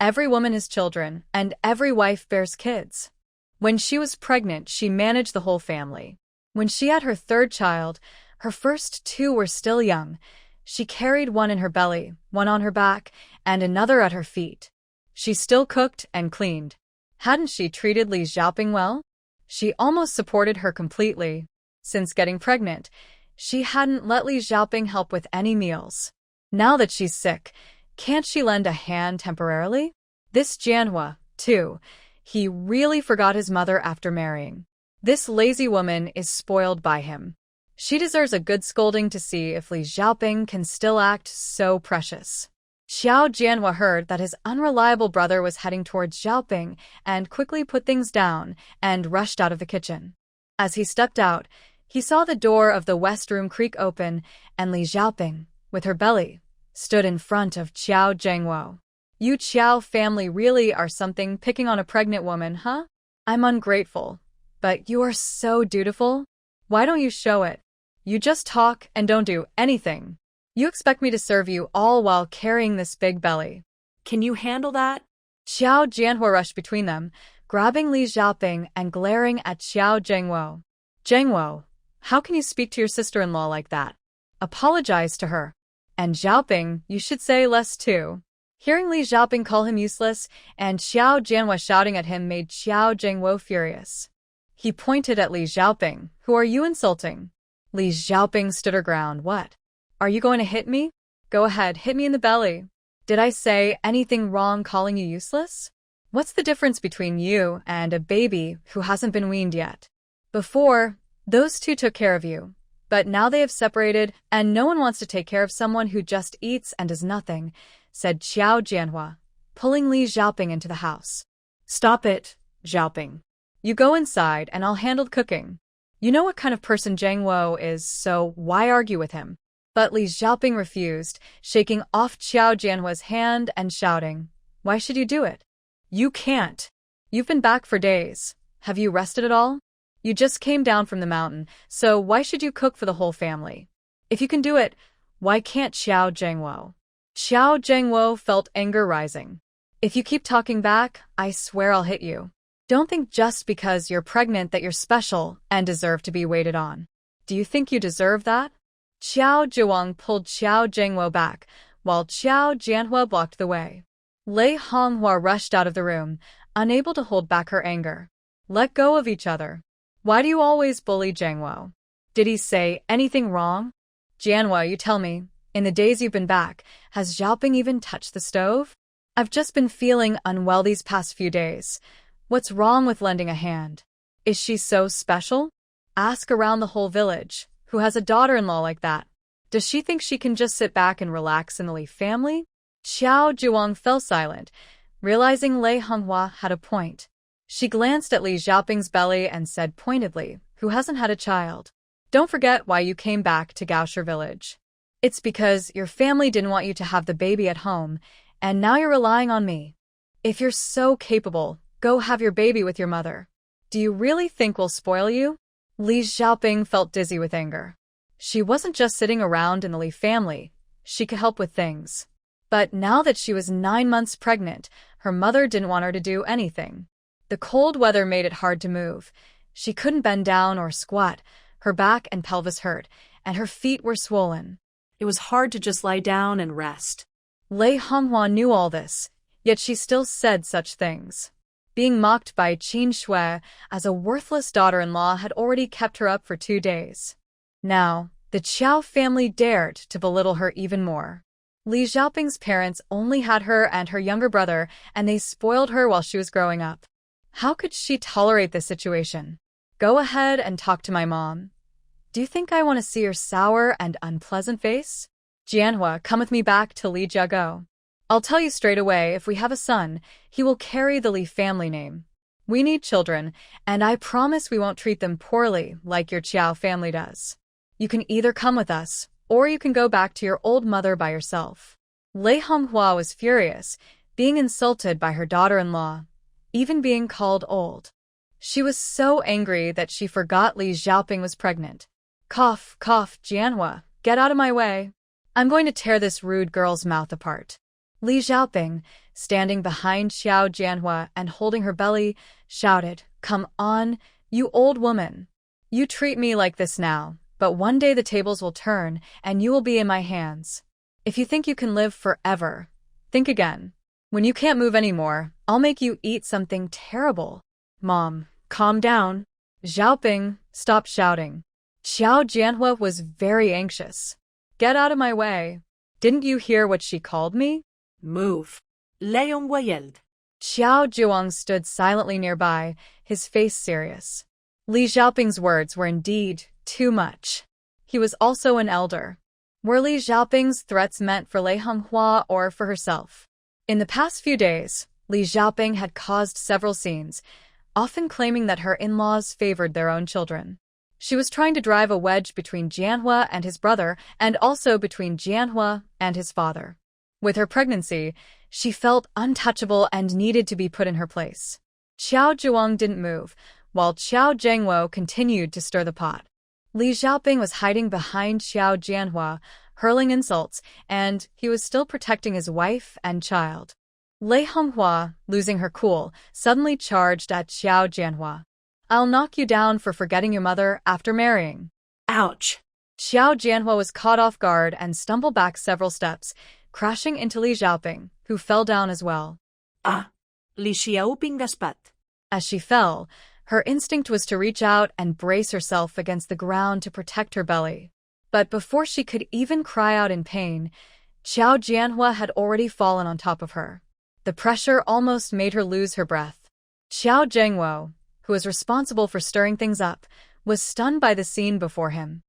Every woman has children, and every wife bears kids. When she was pregnant, she managed the whole family. When she had her third child, her first 2 were still young. She carried one in her belly, one on her back, and another at her feet. She still cooked and cleaned. Hadn't she treated Li Xiaoping well? She almost supported her completely. Since getting pregnant, she hadn't let Li Xiaoping help with any meals. Now that she's sick, can't she lend a hand temporarily? This Jianhua, too. He really forgot his mother after marrying. This lazy woman is spoiled by him. She deserves a good scolding to see if Li Xiaoping can still act so precious. Xiao Jianhua heard that his unreliable brother was heading towards Xiaoping and quickly put things down and rushed out of the kitchen. As he stepped out, he saw the door of the west room creak open and Li Xiaoping, with her belly, stood in front of Xiao Zhengwo. "You Qiao family really are something, picking on a pregnant woman, huh? I'm ungrateful. But you are so dutiful. Why don't you show it? You just talk and don't do anything. You expect me to serve you all while carrying this big belly. Can you handle that?" Xiao Jianhua rushed between them, grabbing Li Xiaoping and glaring at Xiao Zhengwo. Zhengwo, how can you speak to your sister-in-law like that? Apologize to her. And Xiaoping, you should say less too. Hearing Li Xiaoping call him useless and Xiao Jianhua shouting at him made Xiao Zhengwo furious. He pointed at Li Xiaoping. Who are you insulting? Li Xiaoping stood her ground. What? Are you going to hit me? Go ahead, hit me in the belly. Did I say anything wrong calling you useless? What's the difference between you and a baby who hasn't been weaned yet? Before, those two took care of you. But now they have separated, and no one wants to take care of someone who just eats and does nothing, said Xiao Jianhua, pulling Li Xiaoping into the house. Stop it, Xiaoping. You go inside and I'll handle the cooking. You know what kind of person Zhengwo is, so why argue with him? But Li Xiaoping refused, shaking off Xiao Jianhua's hand and shouting, Why should you do it? You can't. You've been back for days. Have you rested at all? You just came down from the mountain, so why should you cook for the whole family? If you can do it, why can't Xiao Zhengwo? Xiao Zhengwo felt anger rising. If you keep talking back, I swear I'll hit you. Don't think just because you're pregnant that you're special and deserve to be waited on. Do you think you deserve that? Xiao Zhuang pulled Xiao Zhengwo back, while Xiao Jianhua blocked the way. Lei Honghua rushed out of the room, unable to hold back her anger. Let go of each other. Why do you always bully Zhengwo? Did he say anything wrong? Jianhua, you tell me, in the days you've been back, has Xiaoping even touched the stove? I've just been feeling unwell these past few days. What's wrong with lending a hand? Is she so special? Ask around the whole village, who has a daughter-in-law like that. Does she think she can just sit back and relax in the Li family? Xiao Zhuang fell silent, realizing Lei Honghua had a point. She glanced at Li Xiaoping's belly and said pointedly, Who hasn't had a child? Don't forget why you came back to Gaoshi village. It's because your family didn't want you to have the baby at home, and now you're relying on me. If you're so capable, go have your baby with your mother. Do you really think we'll spoil you? Li Xiaoping felt dizzy with anger. She wasn't just sitting around in the Li family. She could help with things. But now that she was 9 months pregnant, her mother didn't want her to do anything. The cold weather made it hard to move. She couldn't bend down or squat. Her back and pelvis hurt, and her feet were swollen. It was hard to just lie down and rest. Lei Honghua knew all this, yet she still said such things. Being mocked by Qin Shui as a worthless daughter-in-law had already kept her up for 2 days. Now, the Qiao family dared to belittle her even more. Li Xiaoping's parents only had her and her younger brother, and they spoiled her while she was growing up. How could she tolerate this situation? Go ahead and talk to my mom. Do you think I want to see your sour and unpleasant face? Jianhua, come with me back to Li Jiago. I'll tell you straight away, if we have a son, he will carry the Li family name. We need children, and I promise we won't treat them poorly like your Qiao family does. You can either come with us, or you can go back to your old mother by yourself. Lei Honghua was furious, being insulted by her daughter-in-law, even being called old. She was so angry that she forgot Li Xiaoping was pregnant. Cough, cough, Jianhua, get out of my way. I'm going to tear this rude girl's mouth apart. Li Xiaoping, standing behind Xiao Jianhua and holding her belly, shouted, Come on, you old woman. You treat me like this now, but one day the tables will turn and you will be in my hands. If you think you can live forever, think again. When you can't move anymore, I'll make you eat something terrible. Mom, calm down. Xiaoping, stop shouting. Xiao Jianhua was very anxious. Get out of my way. Didn't you hear what she called me? Move. Lei Honghua yelled. Xiao Zhuang stood silently nearby, his face serious. Li Xiaoping's words were indeed too much. He was also an elder. Were Li Xiaoping's threats meant for Lei Honghua or for herself? In the past few days, Li Xiaoping had caused several scenes, often claiming that her in-laws favored their own children. She was trying to drive a wedge between Jianhua and his brother, and also between Jianhua and his father. With her pregnancy, she felt untouchable and needed to be put in her place. Qiao Zhuang didn't move, while Qiao Zhengwo continued to stir the pot. Li Xiaoping was hiding behind Xiao Jianhua, hurling insults, and he was still protecting his wife and child. Lei Honghua, losing her cool, suddenly charged at Xiao Jianhua. I'll knock you down for forgetting your mother after marrying. Ouch. Xiao Jianhua was caught off guard and stumbled back several steps, crashing into Li Xiaoping, who fell down as well. Ah. Li Xiaoping gaspat. As she fell, her instinct was to reach out and brace herself against the ground to protect her belly. But before she could even cry out in pain, Xiao Jianhua had already fallen on top of her. The pressure almost made her lose her breath. Xiao Zhengwo, who was responsible for stirring things up, was stunned by the scene before him.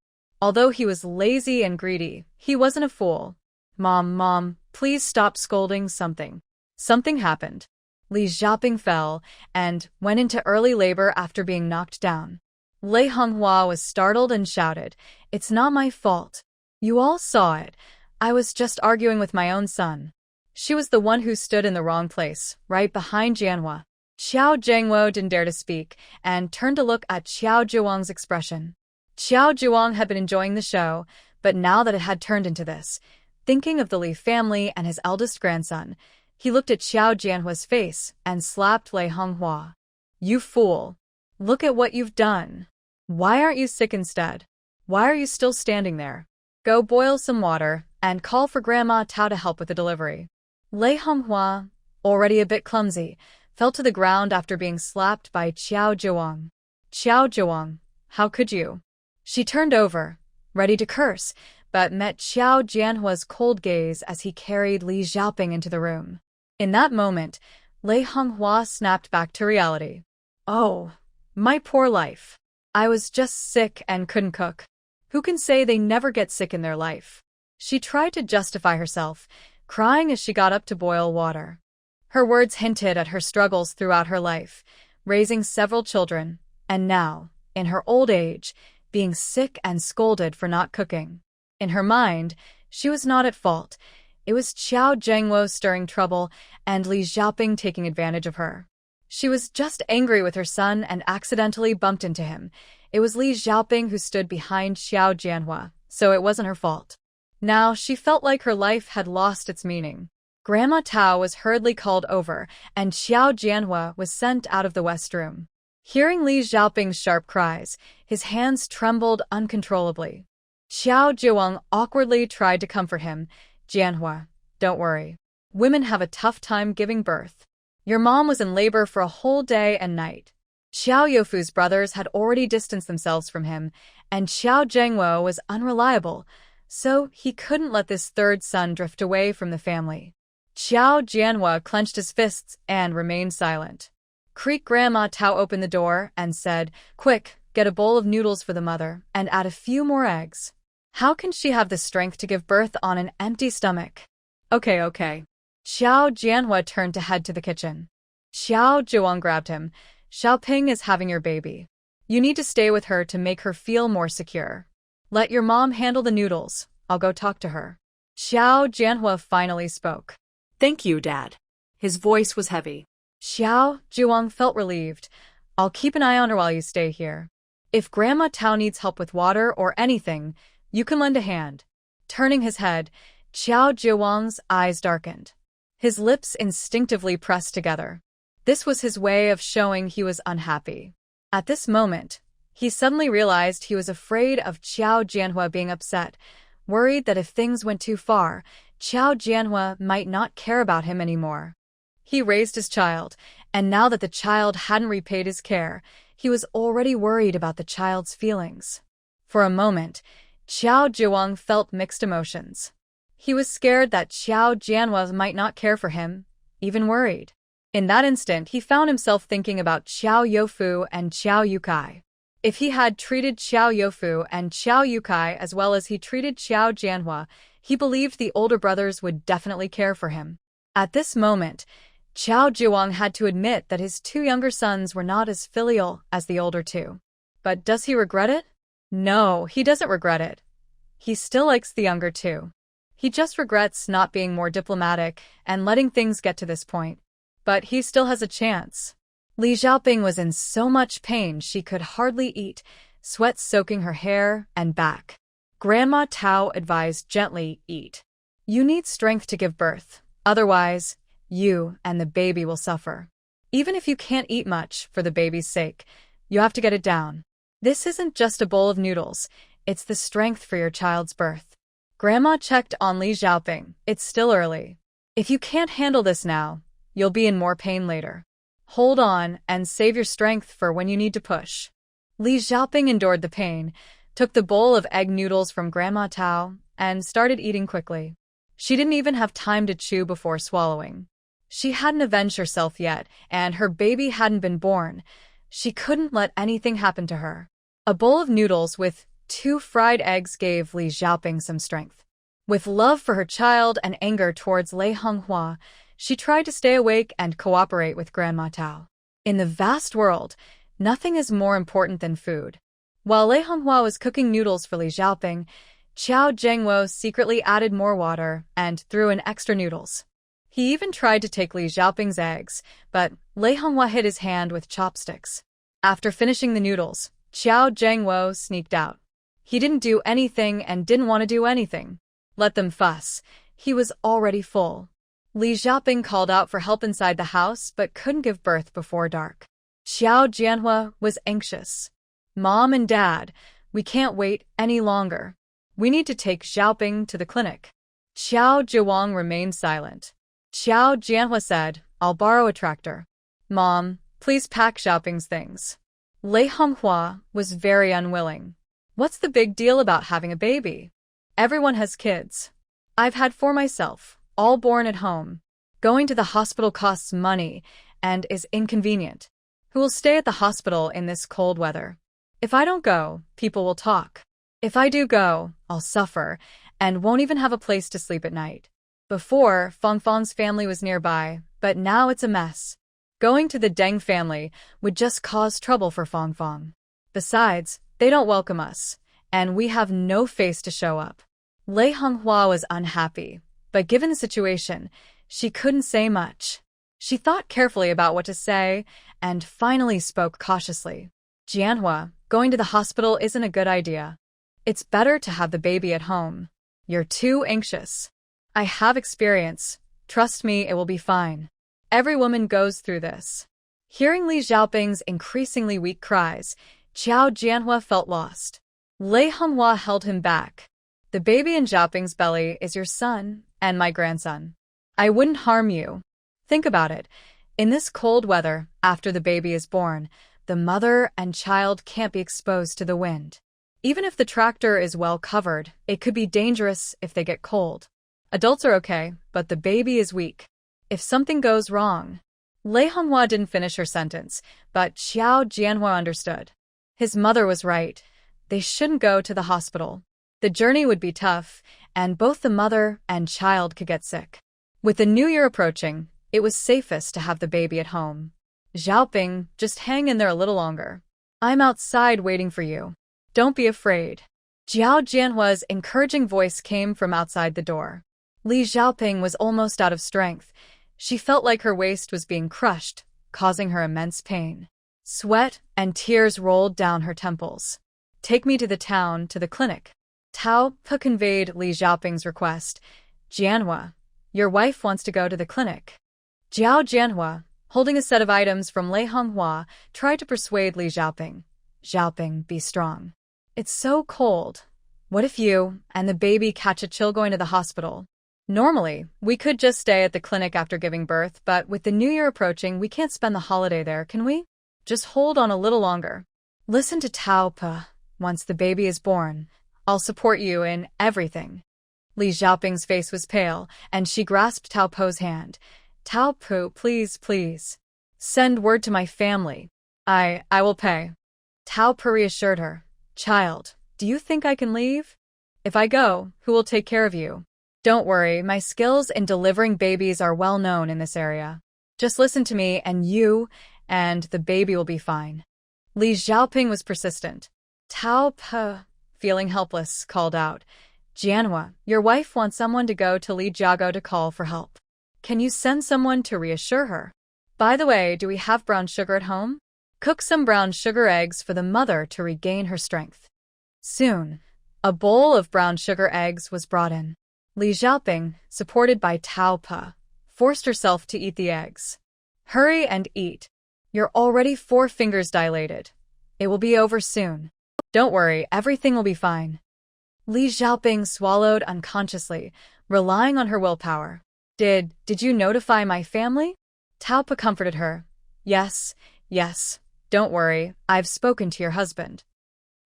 Although he was lazy and greedy, he wasn't a fool. Mom, please stop scolding something. Something happened. Li Xiaoping fell and went into early labor after being knocked down. Lei Honghua was startled and shouted, "It's not my fault. You all saw it. I was just arguing with my own son." She was the one who stood in the wrong place, right behind Jianhua. Xiao Zhengwo didn't dare to speak and turned to look at Xiao Zhuang's expression. Xiao Zhuang had been enjoying the show, but now that it had turned into this, thinking of the Li family and his eldest grandson, he looked at Xiao Jianhua's face and slapped Lei Honghua. "You fool! Look at what you've done! Why aren't you sick instead? Why are you still standing there? Go boil some water and call for Grandma Tao to help with the delivery." Lei Honghua, already a bit clumsy, fell to the ground after being slapped by Xiao Zhuang. "Xiao Zhuang, how could you?" She turned over, ready to curse, but met Xiao Jianhua's cold gaze as he carried Li Xiaoping into the room. In that moment, Lei Honghua snapped back to reality. "Oh, my poor life. I was just sick and couldn't cook. Who can say they never get sick in their life?" She tried to justify herself, crying as she got up to boil water. Her words hinted at her struggles throughout her life, raising several children, and now, in her old age, being sick and scolded for not cooking. In her mind, she was not at fault. It was Xiao Zhengwo stirring trouble and Li Xiaoping taking advantage of her. She was just angry with her son and accidentally bumped into him. It was Li Xiaoping who stood behind Xiao Jianhua, so it wasn't her fault. Now she felt like her life had lost its meaning. Grandma Tao was hurriedly called over, and Xiao Jianhua was sent out of the west room. Hearing Li Xiaoping's sharp cries, his hands trembled uncontrollably. Xiao Zhuang awkwardly tried to comfort him. "Jianhua, don't worry. Women have a tough time giving birth. Your mom was in labor for a whole day and night." Xiao Youfu's brothers had already distanced themselves from him, and Xiao Zhengwo was unreliable, so he couldn't let this third son drift away from the family. Xiao Jianhua clenched his fists and remained silent. Creek Grandma Tao opened the door and said, "Quick, get a bowl of noodles for the mother and add a few more eggs. How can she have the strength to give birth on an empty stomach?" Okay. Xiao Jianhua turned to head to the kitchen. Xiao Zhuang grabbed him. "Xiaoping is having your baby. You need to stay with her to make her feel more secure. Let your mom handle the noodles. I'll go talk to her." Xiao Jianhua finally spoke. Thank you, Dad. His voice was heavy. Xiao Zhuang felt relieved. "I'll keep an eye on her while you stay here. If Grandma Tao needs help with water or anything, you can lend a hand." Turning his head, Xiao Zhuang's eyes darkened. His lips instinctively pressed together. This was his way of showing he was unhappy. At this moment, he suddenly realized he was afraid of Xiao Jianhua being upset, worried that if things went too far, Xiao Jianhua might not care about him anymore. He raised his child, and now that the child hadn't repaid his care, he was already worried about the child's feelings. For a moment, Xiao Zhuang felt mixed emotions. He was scared that Xiao Jianhua might not care for him, even worried. In that instant, he found himself thinking about Xiao Youfu and Xiao Yukai. If he had treated Xiao Youfu and Xiao Yukai as well as he treated Xiao Jianhua, he believed the older brothers would definitely care for him. At this moment, Xiao Zhuang had to admit that his two younger sons were not as filial as the older two. But does he regret it? No, he doesn't regret it. He still likes the younger two. He just regrets not being more diplomatic and letting things get to this point. But he still has a chance. Li Xiaoping was in so much pain she could hardly eat, sweat soaking her hair and back. Grandma Tao advised gently, "Eat. You need strength to give birth. Otherwise, You and the baby will suffer. Even if you can't eat much for the baby's sake, you have to get it down. This isn't just a bowl of noodles, it's the strength for your child's birth. Grandma checked on Li Xiaoping. It's still early. If you can't handle this now, you'll be in more pain later. Hold on and save your strength for when you need to push. Li Xiaoping endured the pain, took the bowl of egg noodles from Grandma Tao, and started eating quickly. She didn't even have time to chew before swallowing. She hadn't avenged herself yet, and her baby hadn't been born. She couldn't let anything happen to her. A bowl of noodles with 2 fried eggs gave Li Xiaoping some strength. With love for her child and anger towards Lei Honghua, she tried to stay awake and cooperate with Grandma Tao. In the vast world, nothing is more important than food. While Lei Honghua was cooking noodles for Li Xiaoping, Qiao Zhengwo secretly added more water and threw in extra noodles. He even tried to take Li Xiaoping's eggs, but Lei Honghua hit his hand with chopsticks. After finishing the noodles, Qiao Zhengwo sneaked out. He didn't do anything and didn't want to do anything. Let them fuss. He was already full. Li Xiaoping called out for help inside the house but couldn't give birth before dark. Xiao Jianhua was anxious. Mom and Dad, we can't wait any longer. We need to take Xiaoping to the clinic. Xiao Zhiwang remained silent. Xiao Jianhua said, I'll borrow a tractor. Mom, please pack Xiaoping's things. Lei Honghua was very unwilling. What's the big deal about having a baby? Everyone has kids. I've had 4 myself, all born at home. Going to the hospital costs money and is inconvenient. Who will stay at the hospital in this cold weather? If I don't go, people will talk. If I do go, I'll suffer and won't even have a place to sleep at night. Before, Fangfang's family was nearby, but now it's a mess. Going to the Deng family would just cause trouble for Fangfang. Besides, they don't welcome us, and we have no face to show up. Lei Honghua was unhappy, but given the situation, she couldn't say much. She thought carefully about what to say, and finally spoke cautiously. Jianhua, going to the hospital isn't a good idea. It's better to have the baby at home. You're too anxious. I have experience. Trust me, it will be fine. Every woman goes through this. Hearing Li Xiaoping's increasingly weak cries, Qiao Jianhua felt lost. Lei Honghua held him back. The baby in Xiaoping's belly is your son and my grandson. I wouldn't harm you. Think about it. In this cold weather, after the baby is born, the mother and child can't be exposed to the wind. Even if the tractor is well covered, it could be dangerous if they get cold. Adults are okay, but the baby is weak. If something goes wrong... Lei Honghua didn't finish her sentence, but Xiao Jianhua understood. His mother was right. They shouldn't go to the hospital. The journey would be tough, and both the mother and child could get sick. With the new year approaching, it was safest to have the baby at home. Xiaoping, just hang in there a little longer. I'm outside waiting for you. Don't be afraid. Xiao Jianhua's encouraging voice came from outside the door. Li Xiaoping was almost out of strength. She felt like her waist was being crushed, causing her immense pain. Sweat and tears rolled down her temples. Take me to the town, to the clinic. Tao Pu conveyed Li Xiaoping's request. Jianhua, your wife wants to go to the clinic. Jiao Jianhua, holding a set of items from Lei Honghua, tried to persuade Li Xiaoping. Xiaoping, be strong. It's so cold. What if you and the baby catch a chill going to the hospital? Normally, we could just stay at the clinic after giving birth, but with the new year approaching, we can't spend the holiday there, can we? Just hold on a little longer. Listen to Tao Pu. Once the baby is born, I'll support you in everything. Li Xiaoping's face was pale, and she grasped Tao Pu's hand. Tao Pu, please, please. Send word to my family. I will pay. Tao Pu reassured her. Child, do you think I can leave? If I go, who will take care of you? Don't worry, my skills in delivering babies are well known in this area. Just listen to me and you and the baby will be fine. Li Xiaoping was persistent. Tao Pu, feeling helpless, called out. Jianhua, your wife wants someone to go to Li Jiago to call for help. Can you send someone to reassure her? By the way, do we have brown sugar at home? Cook some brown sugar eggs for the mother to regain her strength. Soon, a bowl of brown sugar eggs was brought in. Li Xiaoping, supported by Tao Pu, forced herself to eat the eggs. Hurry and eat. You're already 4 fingers dilated. It will be over soon. Don't worry, everything will be fine. Li Xiaoping swallowed unconsciously, relying on her willpower. Did you notify my family? Tao Pa comforted her. Yes. Don't worry, I've spoken to your husband.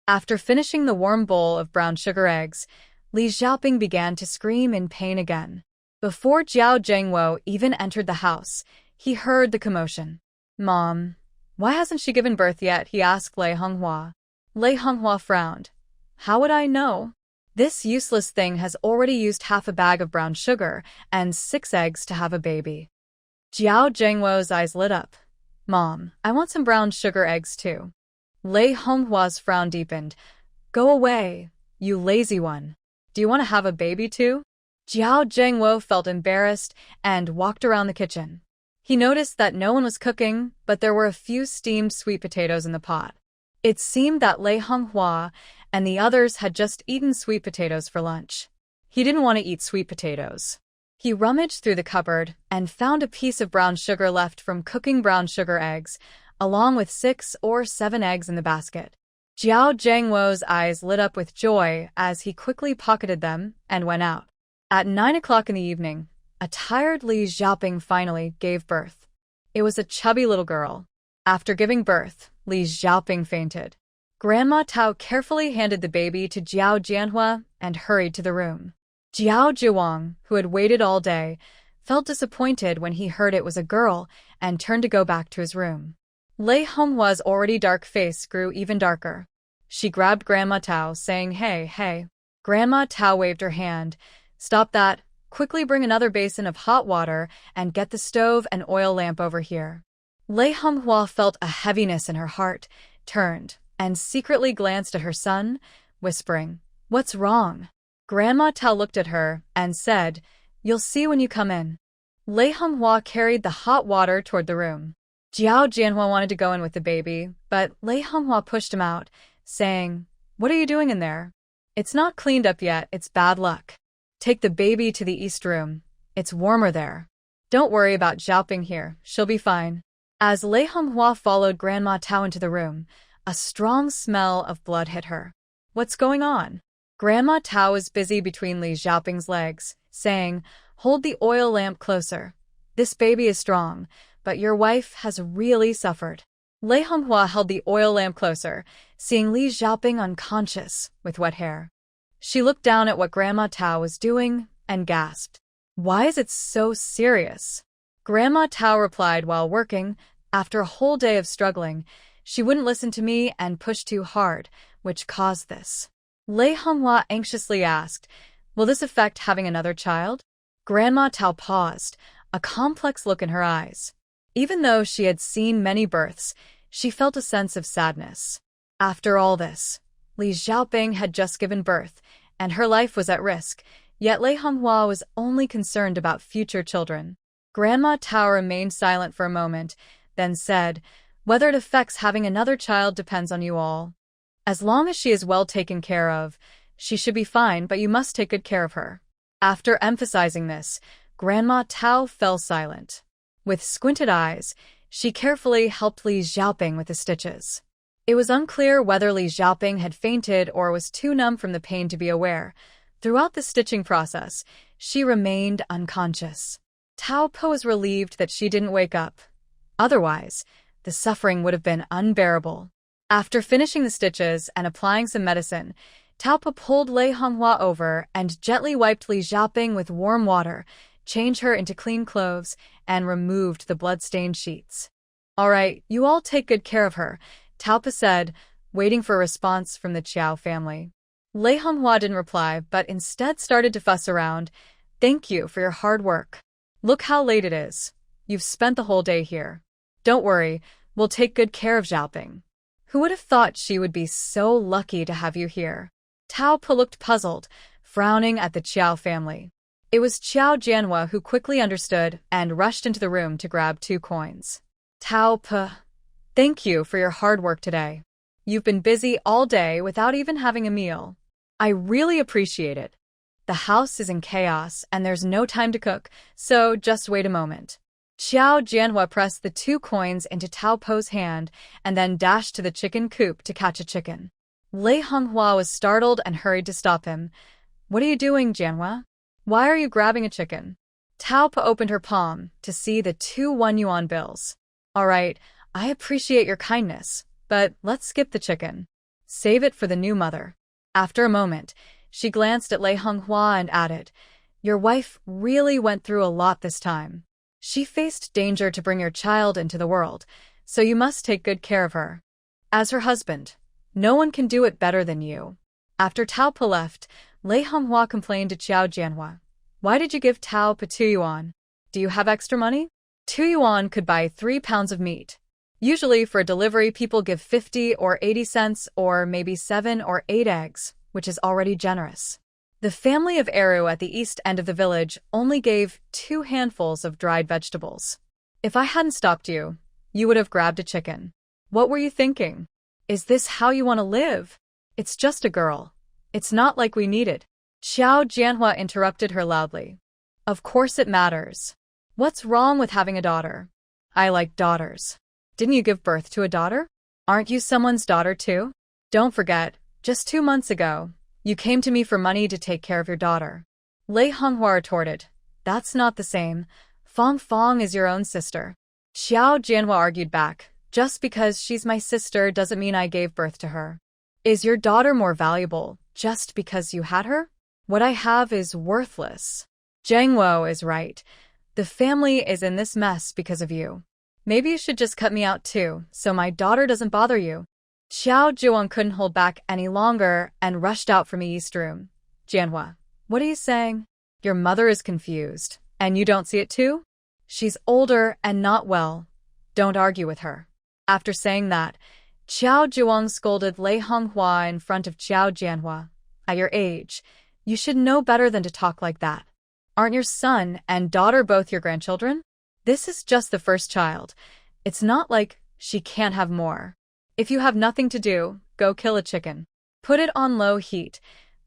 After finishing the warm bowl of brown sugar eggs, Li Xiaoping began to scream in pain again. Before Jiao Zhengwo even entered the house, he heard the commotion. Mom, why hasn't she given birth yet? He asked Lei Honghua. Lei Honghua frowned. How would I know? This useless thing has already used half a bag of brown sugar and 6 eggs to have a baby. Jiao Zhengwo's eyes lit up. Mom, I want some brown sugar eggs too. Lei Honghua's frown deepened. Go away, you lazy one. Do you want to have a baby too? Jiao Zhengwo felt embarrassed and walked around the kitchen. He noticed that no one was cooking, but there were a few steamed sweet potatoes in the pot. It seemed that Lei Honghua and the others had just eaten sweet potatoes for lunch. He didn't want to eat sweet potatoes. He rummaged through the cupboard and found a piece of brown sugar left from cooking brown sugar eggs, along with 6 or 7 eggs in the basket. Jiao Zhengwo's eyes lit up with joy as he quickly pocketed them and went out. At 9 o'clock in the evening, a tired Li Xiaoping finally gave birth. It was a chubby little girl. After giving birth, Li Xiaoping fainted. Grandma Tao carefully handed the baby to Jiao Jianhua and hurried to the room. Jiao Zhiwang, who had waited all day, felt disappointed when he heard it was a girl and turned to go back to his room. Lei Honghua's already dark face grew even darker. She grabbed Grandma Tao, saying, Hey. Grandma Tao waved her hand. Stop that. Quickly bring another basin of hot water and get the stove and oil lamp over here. Lei Honghua felt a heaviness in her heart, turned, and secretly glanced at her son, whispering, What's wrong? Grandma Tao looked at her and said, You'll see when you come in. Lei Honghua carried the hot water toward the room. Jiao Jianhua wanted to go in with the baby, but Lei Honghua pushed him out, saying, What are you doing in there? It's not cleaned up yet, it's bad luck. Take the baby to the east room. It's warmer there. Don't worry about Xiaoping here, she'll be fine. As Lei Honghua followed Grandma Tao into the room, a strong smell of blood hit her. What's going on? Grandma Tao was busy between Li Xiaoping's legs, saying, Hold the oil lamp closer. This baby is strong, but your wife has really suffered. Lei Honghua held the oil lamp closer, seeing Li Xiaoping unconscious, with wet hair. She looked down at what Grandma Tao was doing and gasped. Why is it so serious? Grandma Tao replied while working. After a whole day of struggling, she wouldn't listen to me and pushed too hard, which caused this. Lei Honghua anxiously asked, Will this affect having another child? Grandma Tao paused, a complex look in her eyes. Even though she had seen many births, she felt a sense of sadness. After all this, Li Xiaoping had just given birth, and her life was at risk, yet Lei Honghua was only concerned about future children. Grandma Tao remained silent for a moment, then said, Whether it affects having another child depends on you all. As long as she is well taken care of, she should be fine, but you must take good care of her. After emphasizing this, Grandma Tao fell silent. With squinted eyes, she carefully helped Li Xiaoping with the stitches. It was unclear whether Li Xiaoping had fainted or was too numb from the pain to be aware. Throughout the stitching process, she remained unconscious. Tao Po was relieved that she didn't wake up. Otherwise, the suffering would have been unbearable. After finishing the stitches and applying some medicine, Tao Po pulled Lei Honghua over and gently wiped Li Xiaoping with warm water, changed her into clean clothes, and removed the blood-stained sheets. All right, you all take good care of her, Tao Po said, waiting for a response from the Qiao family. Lei Honghua didn't reply, but instead started to fuss around. Thank you for your hard work. Look how late it is. You've spent the whole day here. Don't worry, we'll take good care of Xiaoping. Who would have thought she would be so lucky to have you here? Tao Po looked puzzled, frowning at the Qiao family. It was Jiao Jianhua who quickly understood and rushed into the room to grab 2 coins. Tao Po, thank you for your hard work today. You've been busy all day without even having a meal. I really appreciate it. The house is in chaos and there's no time to cook, so just wait a moment. Xiao Jianhua pressed the 2 coins into Tao Po's hand and then dashed to the chicken coop to catch a chicken. Lei Honghua was startled and hurried to stop him. What are you doing, Jianhua? Why are you grabbing a chicken? Tao Po opened her palm to see the 2 1 yuan bills. All right, I appreciate your kindness, but let's skip the chicken. Save it for the new mother. After a moment, she glanced at Lei Honghua and added, your wife really went through a lot this time. She faced danger to bring your child into the world, so you must take good care of her. As her husband, no one can do it better than you. After Tao Po left, Lei Honghua complained to Xiao Jianhua. Why did you give Tao Po 2 yuan? Do you have extra money? 2 yuan could buy 3 pounds of meat. Usually for a delivery, people give 50 or 80 cents or maybe 7 or 8 eggs, which is already generous. The family of Eru at the east end of the village only gave 2 handfuls of dried vegetables. If I hadn't stopped you, you would have grabbed a chicken. What were you thinking? Is this how you want to live? It's just a girl. It's not like we need it. Xiao Jianhua interrupted her loudly. Of course it matters. What's wrong with having a daughter? I like daughters. Didn't you give birth to a daughter? Aren't you someone's daughter too? Don't forget, just 2 months ago, you came to me for money to take care of your daughter. Lei Honghua retorted, that's not the same. Fong Fong is your own sister. Xiao Jianhua argued back, just because she's my sister doesn't mean I gave birth to her. Is your daughter more valuable just because you had her? What I have is worthless. Zhang Wo is right. The family is in this mess because of you. Maybe you should just cut me out too, so my daughter doesn't bother you. Xiao Zhiwang couldn't hold back any longer and rushed out from the east room. Jianhua, what are you saying? Your mother is confused, and you don't see it too? She's older and not well. Don't argue with her. After saying that, Xiao Zhiwang scolded Lei Honghua in front of Xiao Jianhua. At your age, you should know better than to talk like that. Aren't your son and daughter both your grandchildren? This is just the first child. It's not like she can't have more. If you have nothing to do, go kill a chicken. Put it on low heat.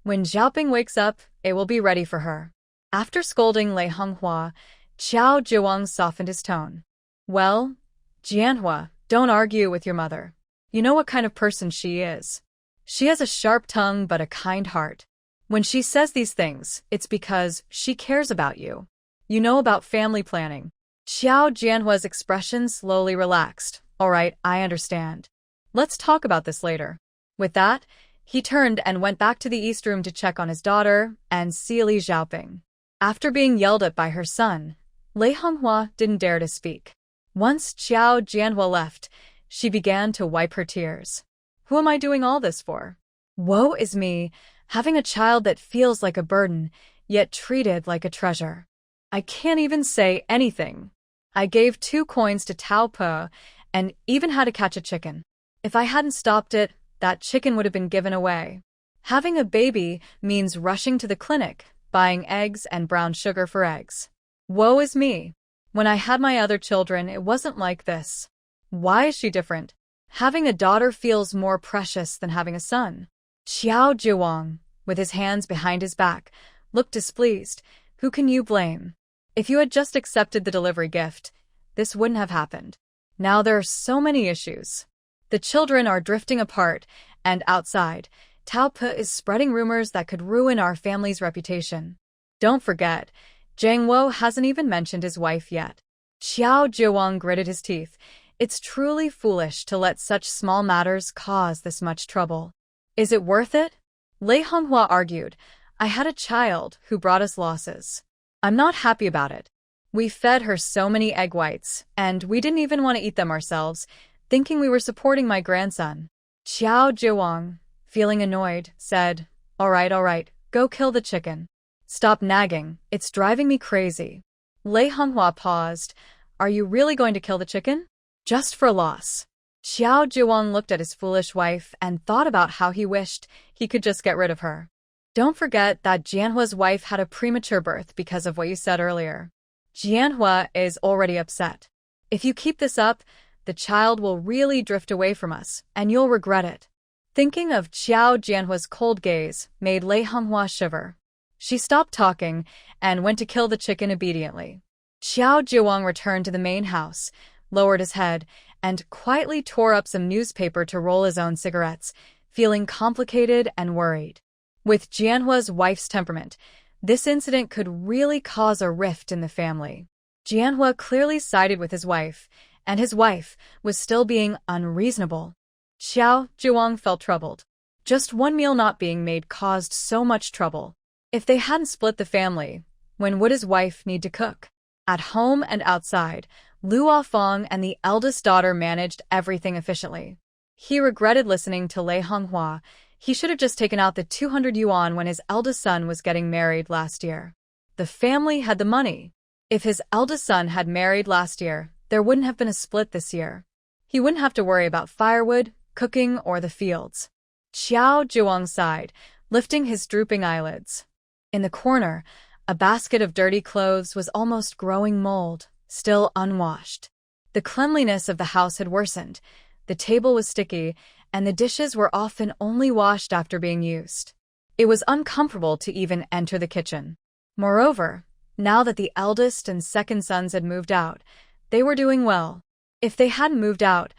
When Xiaoping wakes up, it will be ready for her. After scolding Lei Honghua, Xiao Zhiwang softened his tone. Well, Jianhua, don't argue with your mother. You know what kind of person she is. She has a sharp tongue but a kind heart. When she says these things, it's because she cares about you. You know about family planning. Xiao Jianhua's expression slowly relaxed. All right, I understand. Let's talk about this later. With that, he turned and went back to the east room to check on his daughter and see Li Xiaoping. After being yelled at by her son, Lei Honghua didn't dare to speak. Once Xiao Jianhua left, she began to wipe her tears. Who am I doing all this for? Woe is me, having a child that feels like a burden, yet treated like a treasure. I can't even say anything. I gave 2 coins to Tao Po and even had to catch a chicken. If I hadn't stopped it, that chicken would have been given away. Having a baby means rushing to the clinic, buying eggs and brown sugar for eggs. Woe is me. When I had my other children, it wasn't like this. Why is she different? Having a daughter feels more precious than having a son. Xiao Zhiwang, with his hands behind his back, looked displeased. Who can you blame? If you had just accepted the delivery gift, this wouldn't have happened. Now there are so many issues. The children are drifting apart, and outside, Tao Po is spreading rumors that could ruin our family's reputation. Don't forget, Zhang Wo hasn't even mentioned his wife yet. Xiao Zhiwang gritted his teeth. It's truly foolish to let such small matters cause this much trouble. Is it worth it? Lei Honghua argued. I had a child who brought us losses. I'm not happy about it. We fed her so many egg whites, and we didn't even want to eat them ourselves, thinking we were supporting my grandson. Xiao Zhiwang, feeling annoyed, said, all right, go kill the chicken. Stop nagging, it's driving me crazy. Lei Honghua paused. Are you really going to kill the chicken? Just for a loss. Xiao Zhiwang looked at his foolish wife and thought about how he wished he could just get rid of her. Don't forget that Jianhua's wife had a premature birth because of what you said earlier. Jianhua is already upset. If you keep this up, the child will really drift away from us, and you'll regret it. Thinking of Xiao Jianhua's cold gaze made Lei Honghua shiver. She stopped talking and went to kill the chicken obediently. Xiao Jiwang returned to the main house, lowered his head, and quietly tore up some newspaper to roll his own cigarettes, feeling complicated and worried. With Jianhua's wife's temperament, this incident could really cause a rift in the family. Jianhua clearly sided with his wife, and his wife was still being unreasonable. Xiao Jiwang felt troubled. Just one meal not being made caused so much trouble. If they hadn't split the family, when would his wife need to cook? At home and outside, Lu Afong and the eldest daughter managed everything efficiently. He regretted listening to Lei Honghua. He should have just taken out the 200 yuan when his eldest son was getting married last year. The family had the money. If his eldest son had married last year, there wouldn't have been a split this year. He wouldn't have to worry about firewood, cooking, or the fields. Xiao Jiwang sighed, lifting his drooping eyelids. In the corner, a basket of dirty clothes was almost growing mold, still unwashed. The cleanliness of the house had worsened. The table was sticky, and the dishes were often only washed after being used. It was uncomfortable to even enter the kitchen. Moreover, now that the eldest and second sons had moved out, they were doing well. If they hadn't moved out,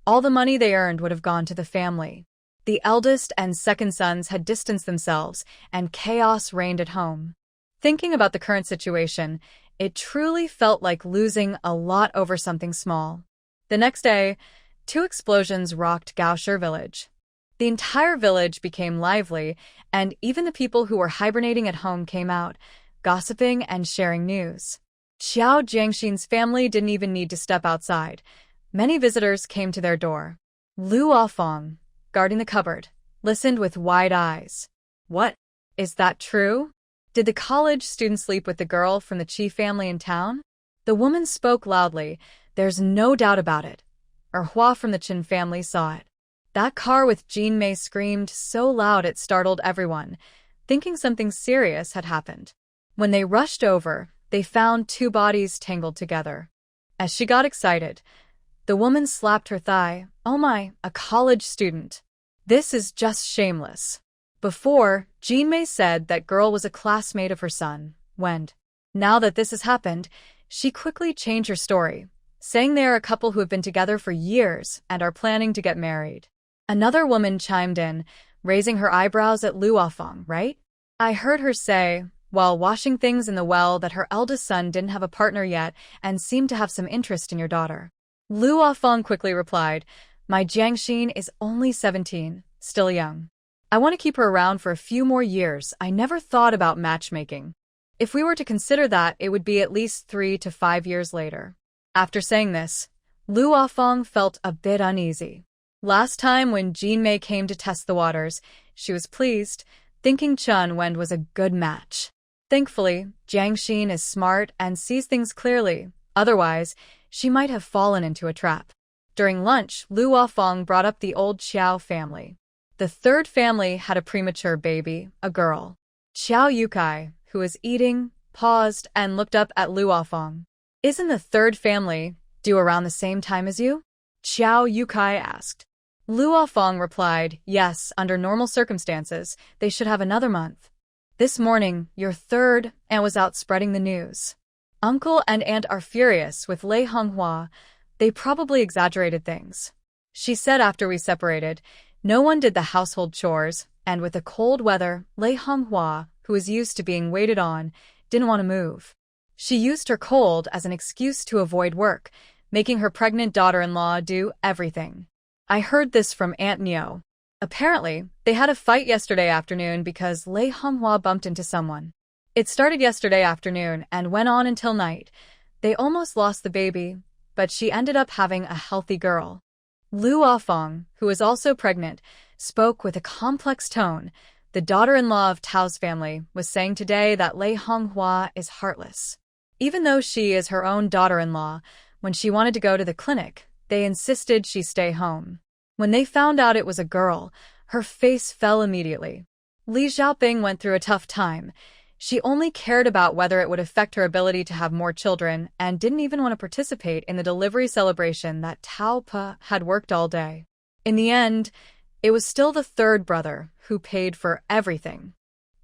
all the money they earned would have gone to the family. The eldest and second sons had distanced themselves, and chaos reigned at home. Thinking about the current situation, it truly felt like losing a lot over something small. The next day, 2 explosions rocked Gaoshi village. The entire village became lively, and even the people who were hibernating at home came out, gossiping and sharing news. Xiao Jiangxin's family didn't even need to step outside. Many visitors came to their door. Lu Afong, guarding the cupboard, listened with wide eyes. What? Is that true? Did the college student sleep with the girl from the Qi family in town? The woman spoke loudly. There's no doubt about it. Hua from the Qin family saw it. That car with Jean Mei screamed so loud it startled everyone, thinking something serious had happened. When they rushed over, they found 2 bodies tangled together. As she got excited, the woman slapped her thigh. Oh my, a college student. This is just shameless. Before, Jean Mei said that girl was a classmate of her son, Wend. Now that this has happened, she quickly changed her story, saying they are a couple who have been together for years and are planning to get married. Another woman chimed in, raising her eyebrows at Lu Afong, right? I heard her say, while washing things in the well, that her eldest son didn't have a partner yet and seemed to have some interest in your daughter. Lu Afong quickly replied, my Jiangxin is only 17, still young. I want to keep her around for a few more years. I never thought about matchmaking. If we were to consider that, it would be at least 3 to 5 years later. After saying this, Lu Afong felt a bit uneasy. Last time when Jean Mei came to test the waters, she was pleased, thinking Chen Wend was a good match. Thankfully, Jiangxin is smart and sees things clearly. Otherwise, she might have fallen into a trap. During lunch, Lu Afong brought up the old Xiao family. The third family had a premature baby, a girl. Xiao Yukai, who was eating, paused and looked up at Lu Afong. Isn't the third family due around the same time as you? Xiao Yukai asked. Lu Afong replied, yes, under normal circumstances, they should have another month. This morning, your third aunt was out spreading the news. Uncle and aunt are furious with Lei Honghua. They probably exaggerated things. She said after we separated, no one did the household chores, and with the cold weather, Lei Honghua, who was used to being waited on, didn't want to move. She used her cold as an excuse to avoid work, making her pregnant daughter-in-law do everything. I heard this from Aunt Neo. Apparently, they had a fight yesterday afternoon because Lei Honghua bumped into someone. It started yesterday afternoon and went on until night. They almost lost the baby, but she ended up having a healthy girl. Lu Afong, who is also pregnant, spoke with a complex tone. The daughter-in-law of Tao's family was saying today that Lei Honghua is heartless. Even though she is her own daughter-in-law, when she wanted to go to the clinic, they insisted she stay home. When they found out it was a girl, her face fell immediately. Li Xiaoping went through a tough time. She only cared about whether it would affect her ability to have more children and didn't even want to participate in the delivery celebration that Tao Pe had worked all day. In the end, it was still the third brother who paid for everything.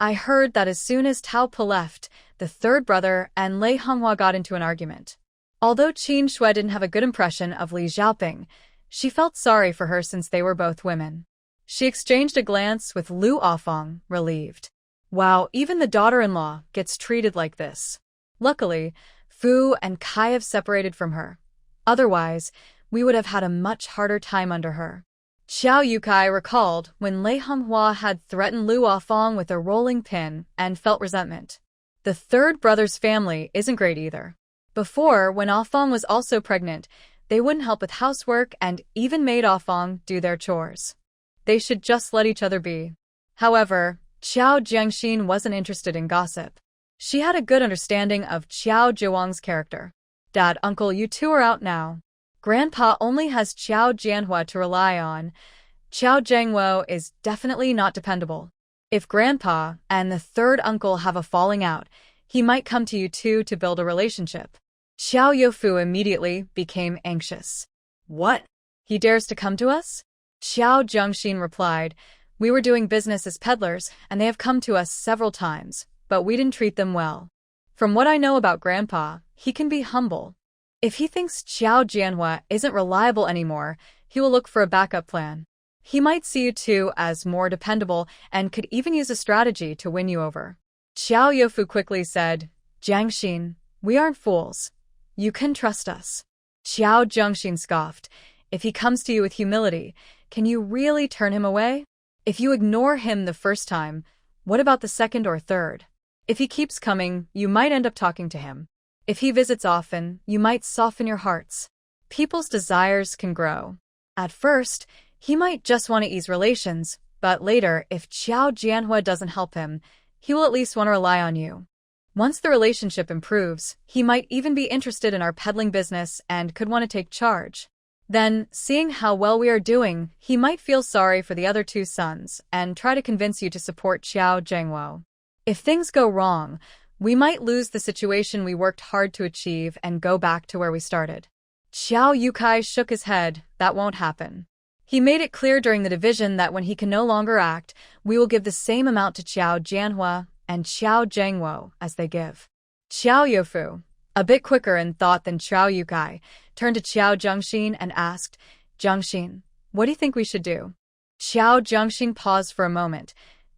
I heard that as soon as Tao Po left, the third brother and Lei Honghua got into an argument. Although Qin Shui didn't have a good impression of Li Xiaoping, she felt sorry for her since they were both women. She exchanged a glance with Lu Afong, relieved. Wow, even the daughter-in-law gets treated like this. Luckily, Fu and Kai have separated from her. Otherwise, we would have had a much harder time under her. Xiao Yukai recalled when Lei Honghua had threatened Lu Afong with a rolling pin and felt resentment. The third brother's family isn't great either. Before, when Afong was also pregnant, they wouldn't help with housework and even made Afong do their chores. They should just let each other be. However, Qiao Jiangxin wasn't interested in gossip. She had a good understanding of Qiao Zhuang's character. Dad, uncle, you two are out now. Grandpa only has Qiao Jianhua to rely on. Qiao Zhengwo is definitely not dependable. If Grandpa and the third uncle have a falling out, he might come to you two to build a relationship. Xiao Youfu immediately became anxious. What? He dares to come to us? Xiao Zhengxin replied, we were doing business as peddlers, and they have come to us several times, but we didn't treat them well. From what I know about Grandpa, he can be humble. If he thinks Qiao Jianhua isn't reliable anymore, he will look for a backup plan. He might see you two as more dependable and could even use a strategy to win you over. Xiao Youfu quickly said, Jiangxin, we aren't fools. You can trust us. Xiao Zhengxin scoffed. If he comes to you with humility, can you really turn him away? If you ignore him the first time, what about the second or third? If he keeps coming, you might end up talking to him. If he visits often, you might soften your hearts. People's desires can grow. At first, he might just want to ease relations, but later, if Qiao Jianhua doesn't help him, he will at least want to rely on you. Once the relationship improves, he might even be interested in our peddling business and could want to take charge. Then, seeing how well we are doing, he might feel sorry for the other two sons and try to convince you to support Qiao Zhengwo. If things go wrong, we might lose the situation we worked hard to achieve and go back to where we started. Xiao Yukai shook his head. That won't happen. He made it clear during the division that when he can no longer act, we will give the same amount to Qiao Jianhua and Qiao Zhengwo as they give. Xiao Youfu, a bit quicker in thought than Xiao Yukai, turned to Qiao Zhengxin and asked, Zhengxin, what do you think we should do? Xiao Zhengxin paused for a moment.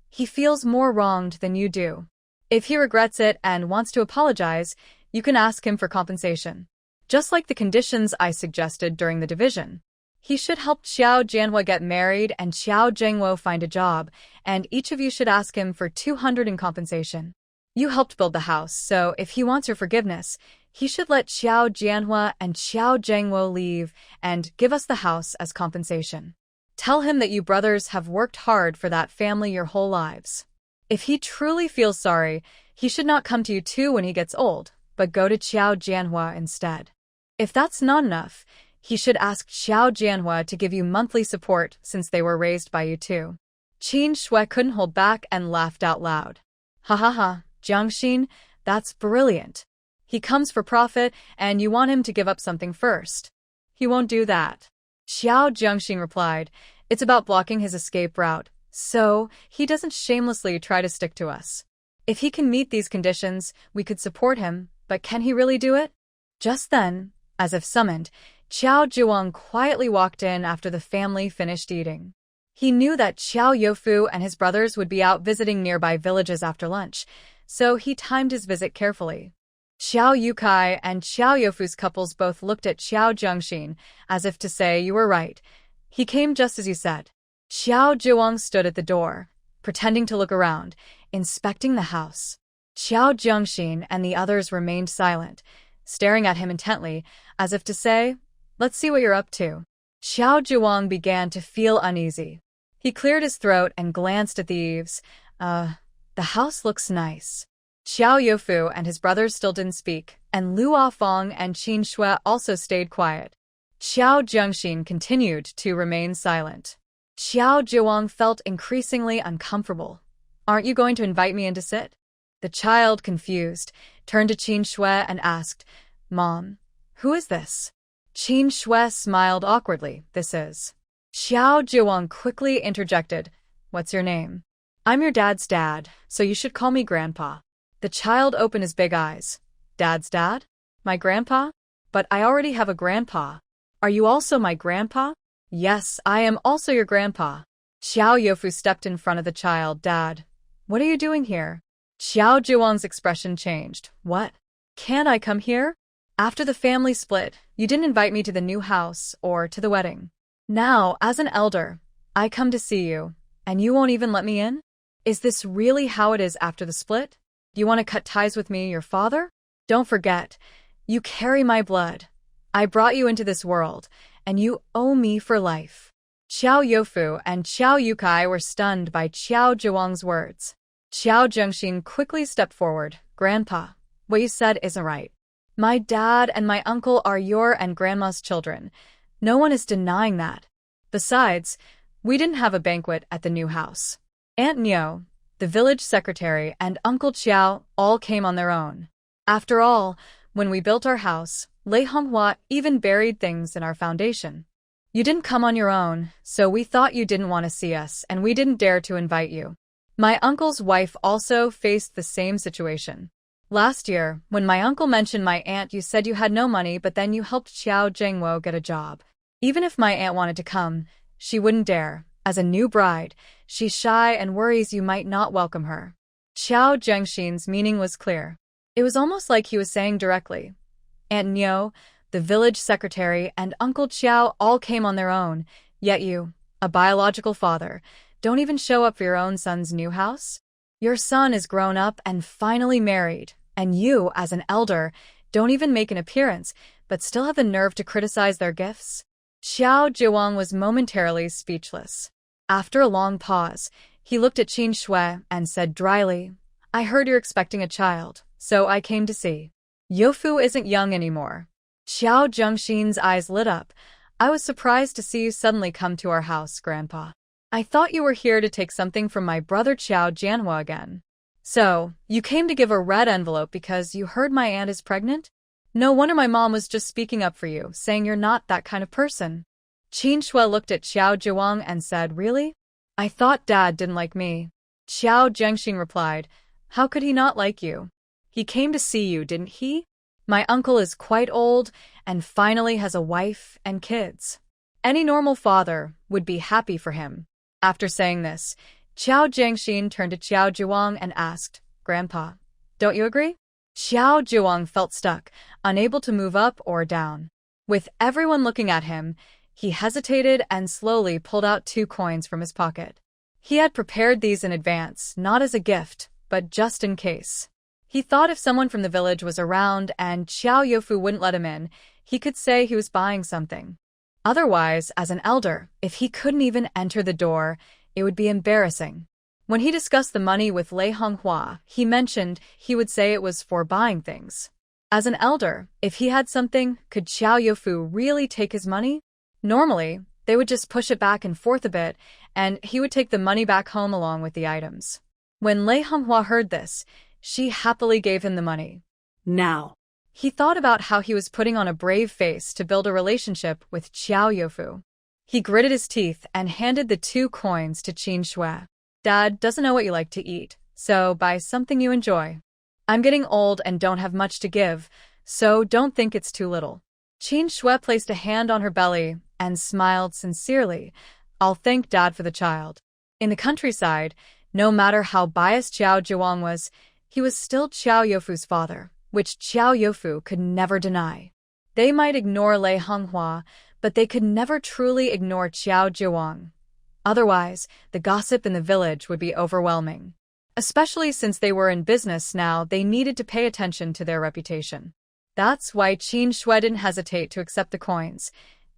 He feels more wronged than you do. If he regrets it and wants to apologize, you can ask him for compensation. Just like the conditions I suggested during the division. He should help Qiao Jianhua get married and Qiao Zhengwo find a job, and each of you should ask him for 200 in compensation. You helped build the house, so if he wants your forgiveness, he should let Qiao Jianhua and Qiao Zhengwo leave and give us the house as compensation. Tell him that you brothers have worked hard for that family your whole lives. If he truly feels sorry, he should not come to you two when he gets old, but go to Qiao Jianhua instead. If that's not enough, he should ask Qiao Jianhua to give you monthly support since they were raised by you two. Qin Shui couldn't hold back and laughed out loud. Ha ha ha, Jiangxin, that's brilliant. He comes for profit and you want him to give up something first. He won't do that. Xiao Jiangxin replied, it's about blocking his escape route, so he doesn't shamelessly try to stick to us. If he can meet these conditions, we could support him, but can he really do it? Just then, as if summoned, Qiao Zhuang quietly walked in after the family finished eating. He knew that Xiao Youfu and his brothers would be out visiting nearby villages after lunch, so he timed his visit carefully. Xiao Yukai and Xiao Youfu's couples both looked at Xiao Zhengxin, as if to say, you were right. He came just as you said. Xiao Zhuang stood at the door, pretending to look around, inspecting the house. Xiao Zhengxin and the others remained silent, staring at him intently, as if to say, let's see what you're up to. Xiao Zhuang began to feel uneasy. He cleared his throat and glanced at the eaves. The house looks nice. Xiao Youfu and his brothers still didn't speak, and Lu Afong and Qin Shui also stayed quiet. Xiao Zhengxin continued to remain silent. Xiao Zhuang felt increasingly uncomfortable. Aren't you going to invite me in to sit? The child, confused, turned to Qin Shui and asked, Mom, who is this? Qin Shui smiled awkwardly. This is. Xiao Zhuang quickly interjected, what's your name? I'm your dad's dad, so you should call me Grandpa. The child opened his big eyes. Dad's dad? My grandpa? But I already have a grandpa. Are you also my grandpa? Yes, I am also your grandpa. Xiao Yofu stepped in front of the child. Dad, what are you doing here? Xiao Zhuang's expression changed. What? Can't I come here? After the family split, you didn't invite me to the new house or to the wedding. Now, as an elder, I come to see you, and you won't even let me in? Is this really how it is after the split? Do you want to cut ties with me, your father? Don't forget, you carry my blood. I brought you into this world, and you owe me for life. Xiao Youfu and Xiao Yukai were stunned by Xiao Zhuang's words. Xiao Zhengxin quickly stepped forward. Grandpa, what you said isn't right. My dad and my uncle are your and grandma's children. No one is denying that. Besides, we didn't have a banquet at the new house. Aunt Nio, the village secretary, and Uncle Qiao all came on their own. After all, when we built our house, Lei Honghua even buried things in our foundation. You didn't come on your own, so we thought you didn't want to see us, and we didn't dare to invite you. My uncle's wife also faced the same situation. Last year, when my uncle mentioned my aunt, you said you had no money, but then you helped Xiao Zhengwo get a job. Even if my aunt wanted to come, she wouldn't dare. As a new bride, she's shy and worries you might not welcome her. Xiao Zhengxin's meaning was clear. It was almost like he was saying directly, Aunt Nio, the village secretary, and Uncle Qiao all came on their own, yet you, a biological father, don't even show up for your own son's new house? Your son is grown up and finally married, and you, as an elder, don't even make an appearance, but still have the nerve to criticize their gifts? Xiao Zhuang was momentarily speechless. After a long pause, he looked at Qin Shui and said dryly, I heard you're expecting a child, so I came to see. Youfu isn't young anymore. Xiao Zhengxin's eyes lit up. I was surprised to see you suddenly come to our house, Grandpa. I thought you were here to take something from my brother Qiao Jianhua again. So, you came to give a red envelope because you heard my aunt is pregnant? No wonder my mom was just speaking up for you, saying you're not that kind of person. Qin Shui looked at Xiao Zhuang and said, Really? I thought Dad didn't like me. Xiao Zhengxin replied, How could he not like you? He came to see you, didn't he? My uncle is quite old and finally has a wife and kids. Any normal father would be happy for him. After saying this, Xiao Zhengxin turned to Xiao Zhuang and asked, Grandpa, don't you agree? Xiao Zhuang felt stuck, unable to move up or down. With everyone looking at him, he hesitated and slowly pulled out 2 coins from his pocket. He had prepared these in advance, not as a gift, but just in case. He thought if someone from the village was around and Xiao Youfu wouldn't let him in, he could say he was buying something. Otherwise, as an elder, if he couldn't even enter the door, it would be embarrassing. When he discussed the money with Lei Honghua, he mentioned he would say it was for buying things. As an elder, if he had something, could Xiao Youfu really take his money? Normally, they would just push it back and forth a bit, and he would take the money back home along with the items. When Lei Honghua heard this, she happily gave him the money. Now. He thought about how he was putting on a brave face to build a relationship with Xiao Youfu. He gritted his teeth and handed the 2 coins to Qin Shui. Dad doesn't know what you like to eat, so buy something you enjoy. I'm getting old and don't have much to give, so don't think it's too little. Qin Shui placed a hand on her belly and smiled sincerely. I'll thank Dad for the child. In the countryside, no matter how biased Xiao Zhuang was, he was still Xiao Youfu's father, which Xiao Youfu could never deny. They might ignore Lei Honghua, but they could never truly ignore Xiao Zhuang. Otherwise, the gossip in the village would be overwhelming. Especially since they were in business now, they needed to pay attention to their reputation. That's why Qin Shui didn't hesitate to accept the coins.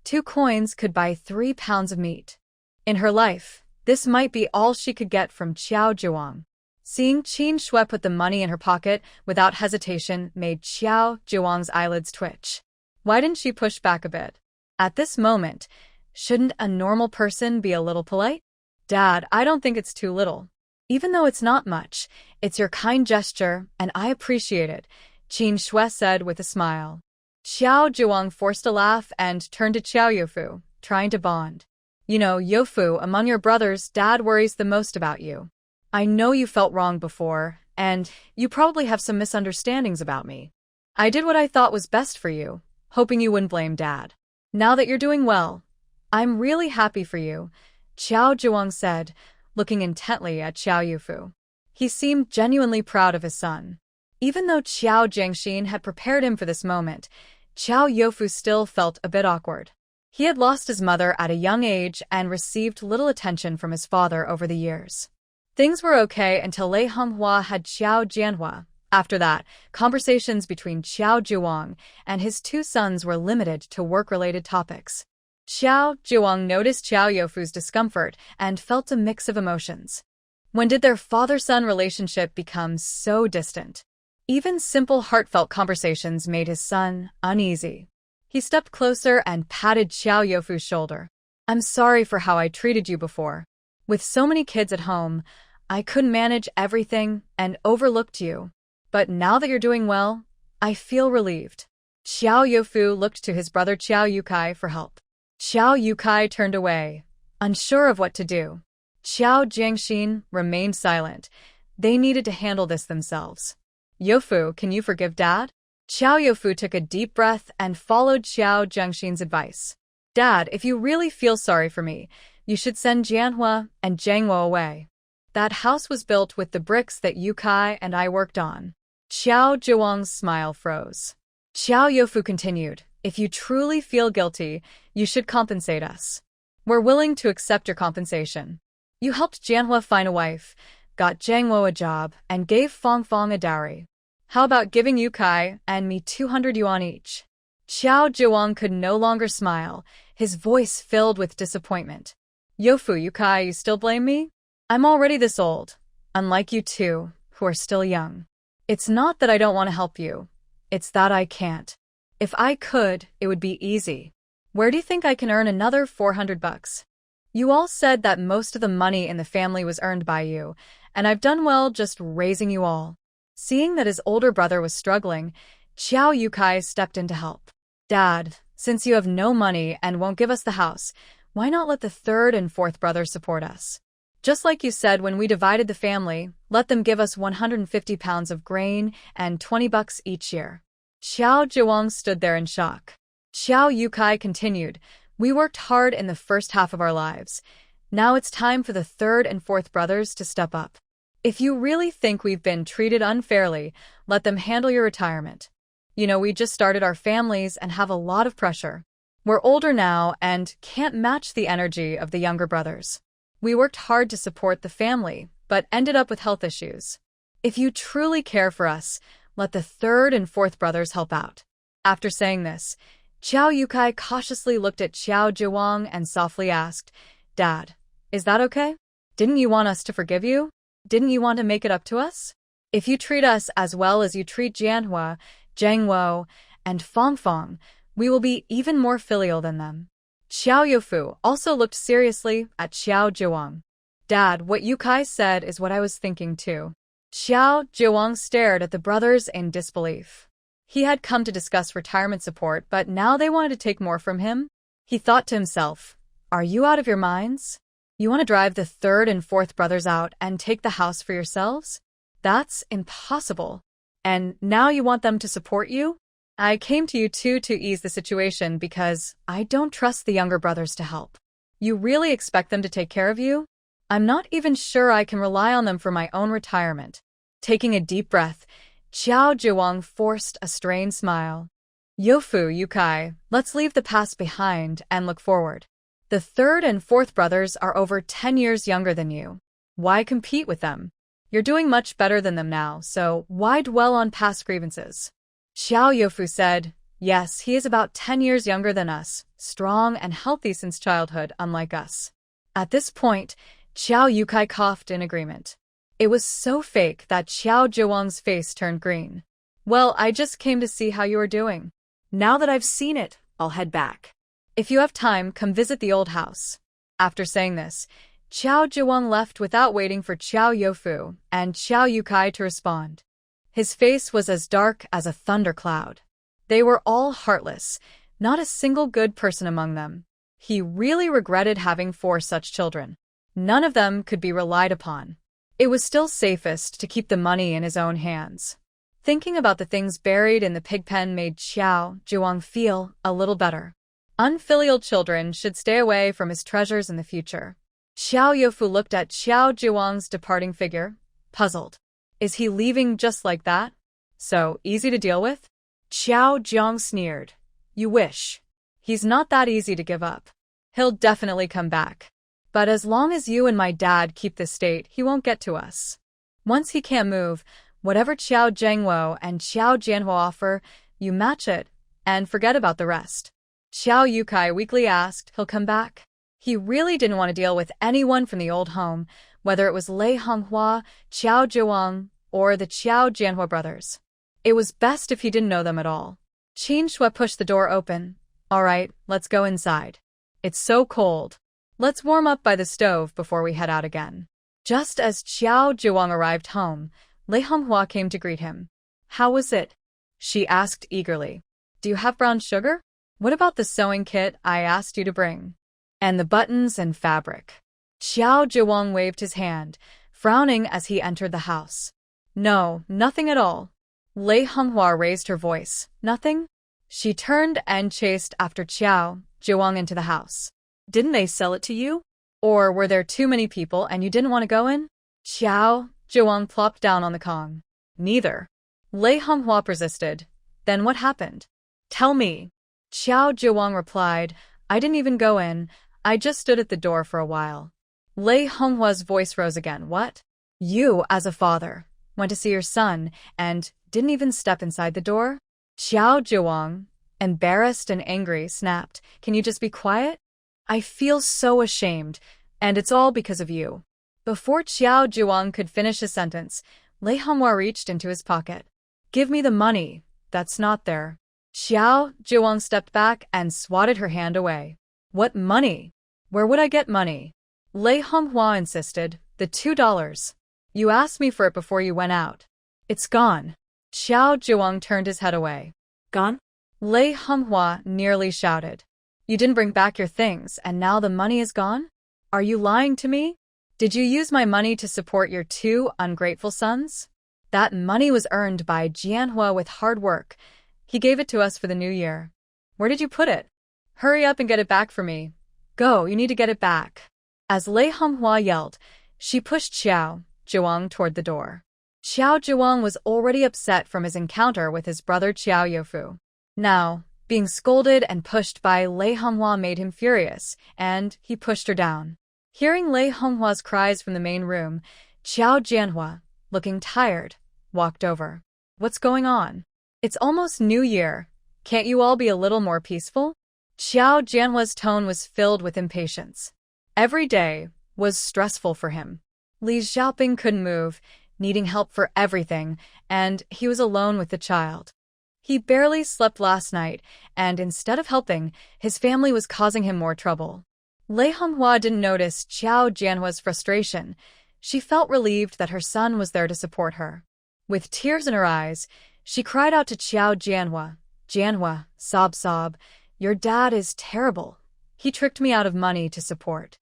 2 coins could buy 3 pounds of meat. In her life, this might be all she could get from Xiao Zhuang. Seeing Qin Shui put the money in her pocket without hesitation made Xiao Zhuang's eyelids twitch. Why didn't she push back a bit? At this moment, shouldn't a normal person be a little polite? Dad, I don't think it's too little. Even though it's not much, it's your kind gesture, and I appreciate it, Qin Shui said with a smile. Xiao Zhuang forced a laugh and turned to Xiao Youfu, trying to bond. You know, Youfu, among your brothers, Dad worries the most about you. I know you felt wrong before, and you probably have some misunderstandings about me. I did what I thought was best for you, hoping you wouldn't blame Dad. Now that you're doing well, I'm really happy for you, Xiao Zhuang said, looking intently at Xiao Yufu. He seemed genuinely proud of his son. Even though Xiao Jiangxin had prepared him for this moment, Xiao Youfu still felt a bit awkward. He had lost his mother at a young age and received little attention from his father over the years. Things were okay until Lei Honghua had Xiao Jianhua. After that, conversations between Xiao Zhuang and his two sons were limited to work-related topics. Xiao Zhuang noticed Xiao Youfu's discomfort and felt a mix of emotions. When did their father-son relationship become so distant? Even simple heartfelt conversations made his son uneasy. He stepped closer and patted Xiao Youfu's shoulder. I'm sorry for how I treated you before. With so many kids at home, I couldn't manage everything and overlooked you. But now that you're doing well, I feel relieved. Xiao Youfu looked to his brother Xiao Yukai for help. Xiao Yukai turned away, unsure of what to do. Xiao Jiangxin remained silent. They needed to handle this themselves. Youfu, can you forgive Dad? Xiao Youfu took a deep breath and followed Xiao Jiangxin's advice. Dad, if you really feel sorry for me, you should send Jianhua and Zhengwo away. That house was built with the bricks that Yukai and I worked on. Xiao Zhuang's smile froze. Xiao Youfu continued, if you truly feel guilty, you should compensate us. We're willing to accept your compensation. You helped Jianhua find a wife, got Zhengwo a job, and gave Fangfang a dowry. How about giving Yukai and me 200 yuan each? Xiao Zhuang could no longer smile, his voice filled with disappointment. Youfu, Yukai, you still blame me? I'm already this old, unlike you two, who are still young. It's not that I don't want to help you. It's that I can't. If I could, it would be easy. Where do you think I can earn another 400 bucks? You all said that most of the money in the family was earned by you, and I've done well just raising you all. Seeing that his older brother was struggling, Xiao Yukai stepped in to help. Dad, since you have no money and won't give us the house, why not let the third and fourth brothers support us? Just like you said when we divided the family, let them give us 150 pounds of grain and 20 bucks each year. Xiao Zhuang stood there in shock. Xiao Yukai continued, we worked hard in the first half of our lives. Now it's time for the third and fourth brothers to step up. If you really think we've been treated unfairly, let them handle your retirement. You know, we just started our families and have a lot of pressure. We're older now and can't match the energy of the younger brothers. We worked hard to support the family, but ended up with health issues. If you truly care for us, let the third and fourth brothers help out. After saying this, Xiao Yukai cautiously looked at Xiao Zhuang and softly asked, Dad, is that okay? Didn't you want us to forgive you? Didn't you want to make it up to us? If you treat us as well as you treat Jianhua, Zhengwo, and Fangfang, we will be even more filial than them. Xiao Youfu also looked seriously at Xiao Zhuang. Dad, what Yukai said is what I was thinking too. Xiao Zhuang stared at the brothers in disbelief. He had come to discuss retirement support, but now they wanted to take more from him? He thought to himself, are you out of your minds? You want to drive the third and fourth brothers out and take the house for yourselves? That's impossible. And now you want them to support you? I came to you two to ease the situation because I don't trust the younger brothers to help. You really expect them to take care of you? I'm not even sure I can rely on them for my own retirement. Taking a deep breath, Xiao Zhuang forced a strained smile. Youfu, Yukai, let's leave the past behind and look forward. The third and fourth brothers are over 10 years younger than you. Why compete with them? You're doing much better than them now, so why dwell on past grievances? Xiao Youfu said, yes, he is about 10 years younger than us, strong and healthy since childhood, unlike us. At this point, Xiao Yukai coughed in agreement. It was so fake that Xiao Zhuang's face turned green. Well, I just came to see how you are doing. Now that I've seen it, I'll head back. If you have time, come visit the old house. After saying this, Xiao Zhuang left without waiting for Xiao Youfu and Xiao Yukai to respond. His face was as dark as a thundercloud. They were all heartless, not a single good person among them. He really regretted having 4 such children. None of them could be relied upon. It was still safest to keep the money in his own hands. Thinking about the things buried in the pigpen made Xiao Zhuang feel a little better. Unfilial children should stay away from his treasures in the future. Xiao Youfu looked at Xiao Zhuang's departing figure, puzzled. Is he leaving just like that? So easy to deal with? Xiao Zhuang sneered. You wish. He's not that easy to give up. He'll definitely come back. But as long as you and my dad keep the state, he won't get to us. Once he can't move, whatever Qiao Zhengwo and Qiao Jianhua offer, you match it, and forget about the rest. Xiao Yukai weakly asked, he'll come back? He really didn't want to deal with anyone from the old home, whether it was Lei Honghua, Qiao Zhuang, or the Qiao Jianhua brothers. It was best if he didn't know them at all. Qin Shui pushed the door open. All right, let's go inside. It's so cold. Let's warm up by the stove before we head out again. Just as Qiao Zhuang arrived home, Lei Honghua came to greet him. How was it? She asked eagerly. Do you have brown sugar? What about the sewing kit I asked you to bring? And the buttons and fabric? Qiao Zhuang waved his hand, frowning as he entered the house. No, nothing at all. Lei Honghua raised her voice. Nothing? She turned and chased after Qiao Zhuang into the house. Didn't they sell it to you? Or were there too many people and you didn't want to go in? Qiao Zhuang plopped down on the Kong. Neither. Lei Honghua persisted. Then what happened? Tell me. Qiao Zhuang replied, I didn't even go in, I just stood at the door for a while. Lei Honghua's voice rose again. What? You, as a father, went to see your son and didn't even step inside the door? Qiao Zhuang, embarrassed and angry, snapped, Can you just be quiet? I feel so ashamed, and it's all because of you. Before Qiao Zhuang could finish his sentence, Lei Honghua reached into his pocket. Give me the money. That's not there. Qiao Zhuang stepped back and swatted her hand away. What money? Where would I get money? Lei Honghua insisted. The $2. You asked me for it before you went out. It's gone. Qiao Zhuang turned his head away. Gone? Lei Honghua nearly shouted. You didn't bring back your things, and now the money is gone? Are you lying to me? Did you use my money to support your 2 ungrateful sons? That money was earned by Jianhua with hard work. He gave it to us for the new year. Where did you put it? Hurry up and get it back for me. Go, you need to get it back. As Lei Honghua yelled, she pushed Xiao Zhuang toward the door. Xiao Zhuang was already upset from his encounter with his brother Qiao Youfu. Now, being scolded and pushed by Lei Honghua made him furious, and he pushed her down. Hearing Lei Honghua's cries from the main room, Qiao Jianhua, looking tired, walked over. What's going on? It's almost New Year. Can't you all be a little more peaceful? Qiao Jianhua's tone was filled with impatience. Every day was stressful for him. Li Xiaoping couldn't move, needing help for everything, and he was alone with the child. He barely slept last night, and instead of helping, his family was causing him more trouble. Lei Honghua didn't notice Qiao Jianhua's frustration. She felt relieved that her son was there to support her. With tears in her eyes, she cried out to Qiao Jianhua. Jianhua, sob, your dad is terrible. He tricked me out of money to support.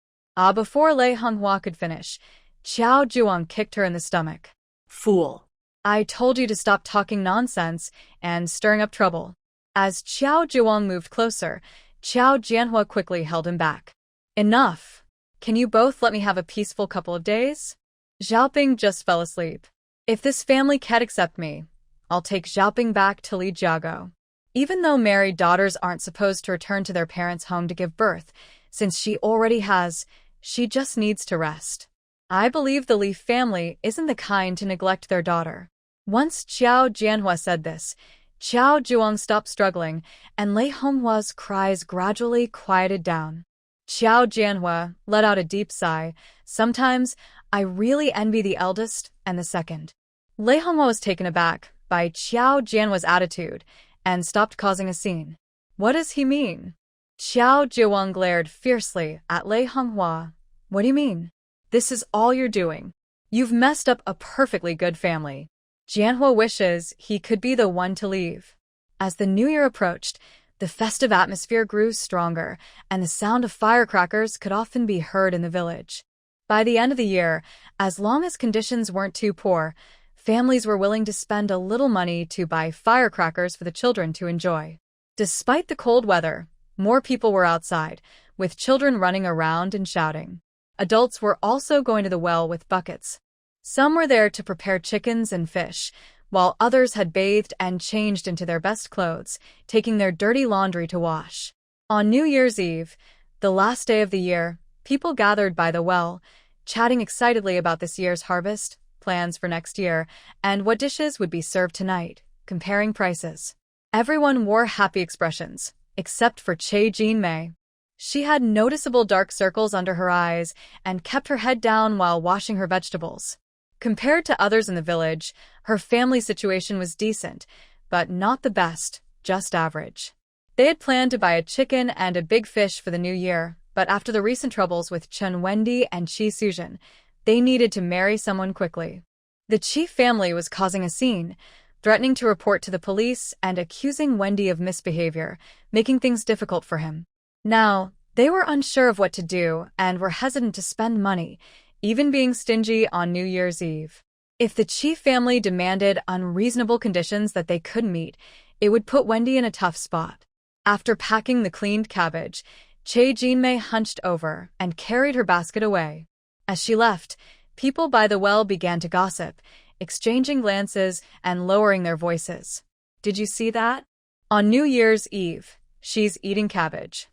Before Lei Honghua could finish, Qiao Zhuang kicked her in the stomach. Fool. I told you to stop talking nonsense and stirring up trouble. As Qiao Zhuang moved closer, Qiao Jianhua quickly held him back. Enough. Can you both let me have a peaceful couple of days? Xiaoping just fell asleep. If this family can't accept me, I'll take Xiaoping back to Li Jiago. Even though married daughters aren't supposed to return to their parents' home to give birth, since she already has, she just needs to rest. I believe the Li family isn't the kind to neglect their daughter. Once Qiao Jianhua said this, Qiao Zhuang stopped struggling, and Lei Honghua's cries gradually quieted down. Qiao Jianhua let out a deep sigh. Sometimes, I really envy the eldest and the second. Lei Honghua was taken aback by Qiao Jianhua's attitude and stopped causing a scene. What does he mean? Qiao Zhuang glared fiercely at Lei Honghua. What do you mean? This is all you're doing. You've messed up a perfectly good family. Jianhua wishes he could be the one to leave. As the new year approached, the festive atmosphere grew stronger, and the sound of firecrackers could often be heard in the village. By the end of the year, as long as conditions weren't too poor, families were willing to spend a little money to buy firecrackers for the children to enjoy. Despite the cold weather, more people were outside, with children running around and shouting. Adults were also going to the well with buckets. Some were there to prepare chickens and fish, while others had bathed and changed into their best clothes, taking their dirty laundry to wash. On New Year's Eve, the last day of the year, people gathered by the well, chatting excitedly about this year's harvest, plans for next year, and what dishes would be served tonight, comparing prices. Everyone wore happy expressions, except for Chae Jin-mei. She had noticeable dark circles under her eyes and kept her head down while washing her vegetables. Compared to others in the village, her family situation was decent, but not the best, just average. They had planned to buy a chicken and a big fish for the new year, but after the recent troubles with Chun Wendy and Chi Sujin, they needed to marry someone quickly. The Chi family was causing a scene, threatening to report to the police and accusing Wendy of misbehavior, making things difficult for him. Now, they were unsure of what to do and were hesitant to spend money, even being stingy on New Year's Eve. If the Chi family demanded unreasonable conditions that they couldn't meet, it would put Wendy in a tough spot. After packing the cleaned cabbage, Chae Jin-mei hunched over and carried her basket away. As she left, people by the well began to gossip, exchanging glances and lowering their voices. Did you see that? On New Year's Eve, she's eating cabbage.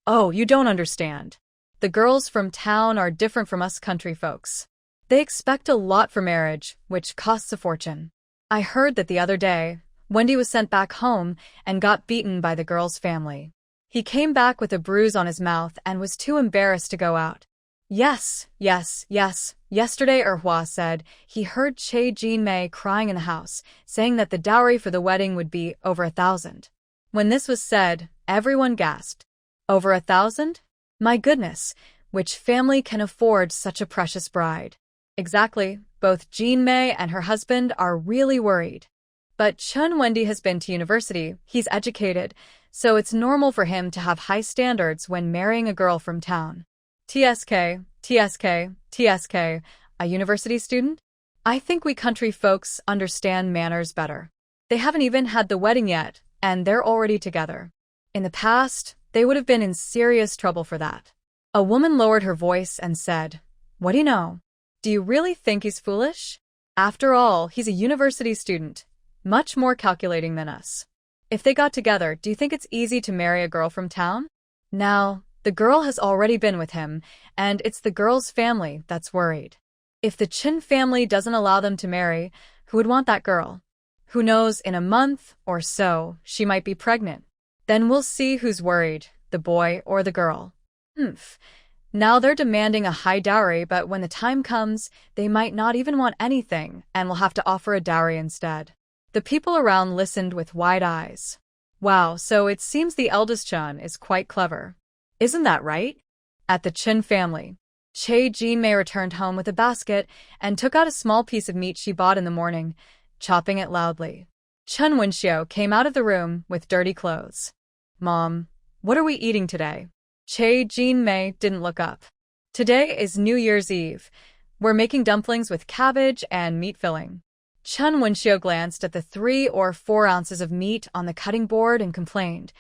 Oh, you don't understand. The girls from town are different from us country folks. They expect a lot for marriage, which costs a fortune. I heard that the other day, Wendy was sent back home and got beaten by the girl's family. He came back with a bruise on his mouth and was too embarrassed to go out. Yes. Yesterday Erhua said he heard Chae Jin-mei crying in the house, saying that the dowry for the wedding would be over 1,000. When this was said, everyone gasped. Over 1,000? My goodness, which family can afford such a precious bride? Exactly, both Jin-mei and her husband are really worried. But Chun Wendy has been to university, he's educated, so it's normal for him to have high standards when marrying a girl from town. TSK, a university student? I think we country folks understand manners better. They haven't even had the wedding yet, and they're already together. In the past, they would have been in serious trouble for that. A woman lowered her voice and said, "What do you know? Do you really think he's foolish? After all, he's a university student, much more calculating than us. If they got together, do you think it's easy to marry a girl from town? Now, the girl has already been with him, and it's the girl's family that's worried. If the Chin family doesn't allow them to marry, who would want that girl? Who knows, in a month or so, she might be pregnant. Then we'll see who's worried, the boy or the girl. Now they're demanding a high dowry, but when the time comes, they might not even want anything and will have to offer a dowry instead." The people around listened with wide eyes. Wow, so it seems the eldest Chun is quite clever. Isn't that right? At the Chin family, Chae Jin-mei returned home with a basket and took out a small piece of meat she bought in the morning, chopping it loudly. Chun Wenxiu came out of the room with dirty clothes. "Mom, what are we eating today?" Chae Jin-mei didn't look up. "Today is New Year's Eve. We're making dumplings with cabbage and meat filling." Chun Wenxiu glanced at the 3 or 4 ounces of meat on the cutting board and complained,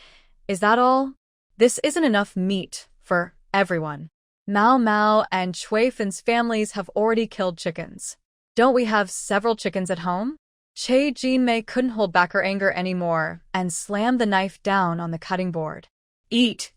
"Is that all? This isn't enough meat for everyone. Mao Mao and Chui Fin's families have already killed chickens. Don't we have several chickens at home?" Chae Jin-mei couldn't hold back her anger anymore and slammed the knife down on the cutting board. Eat.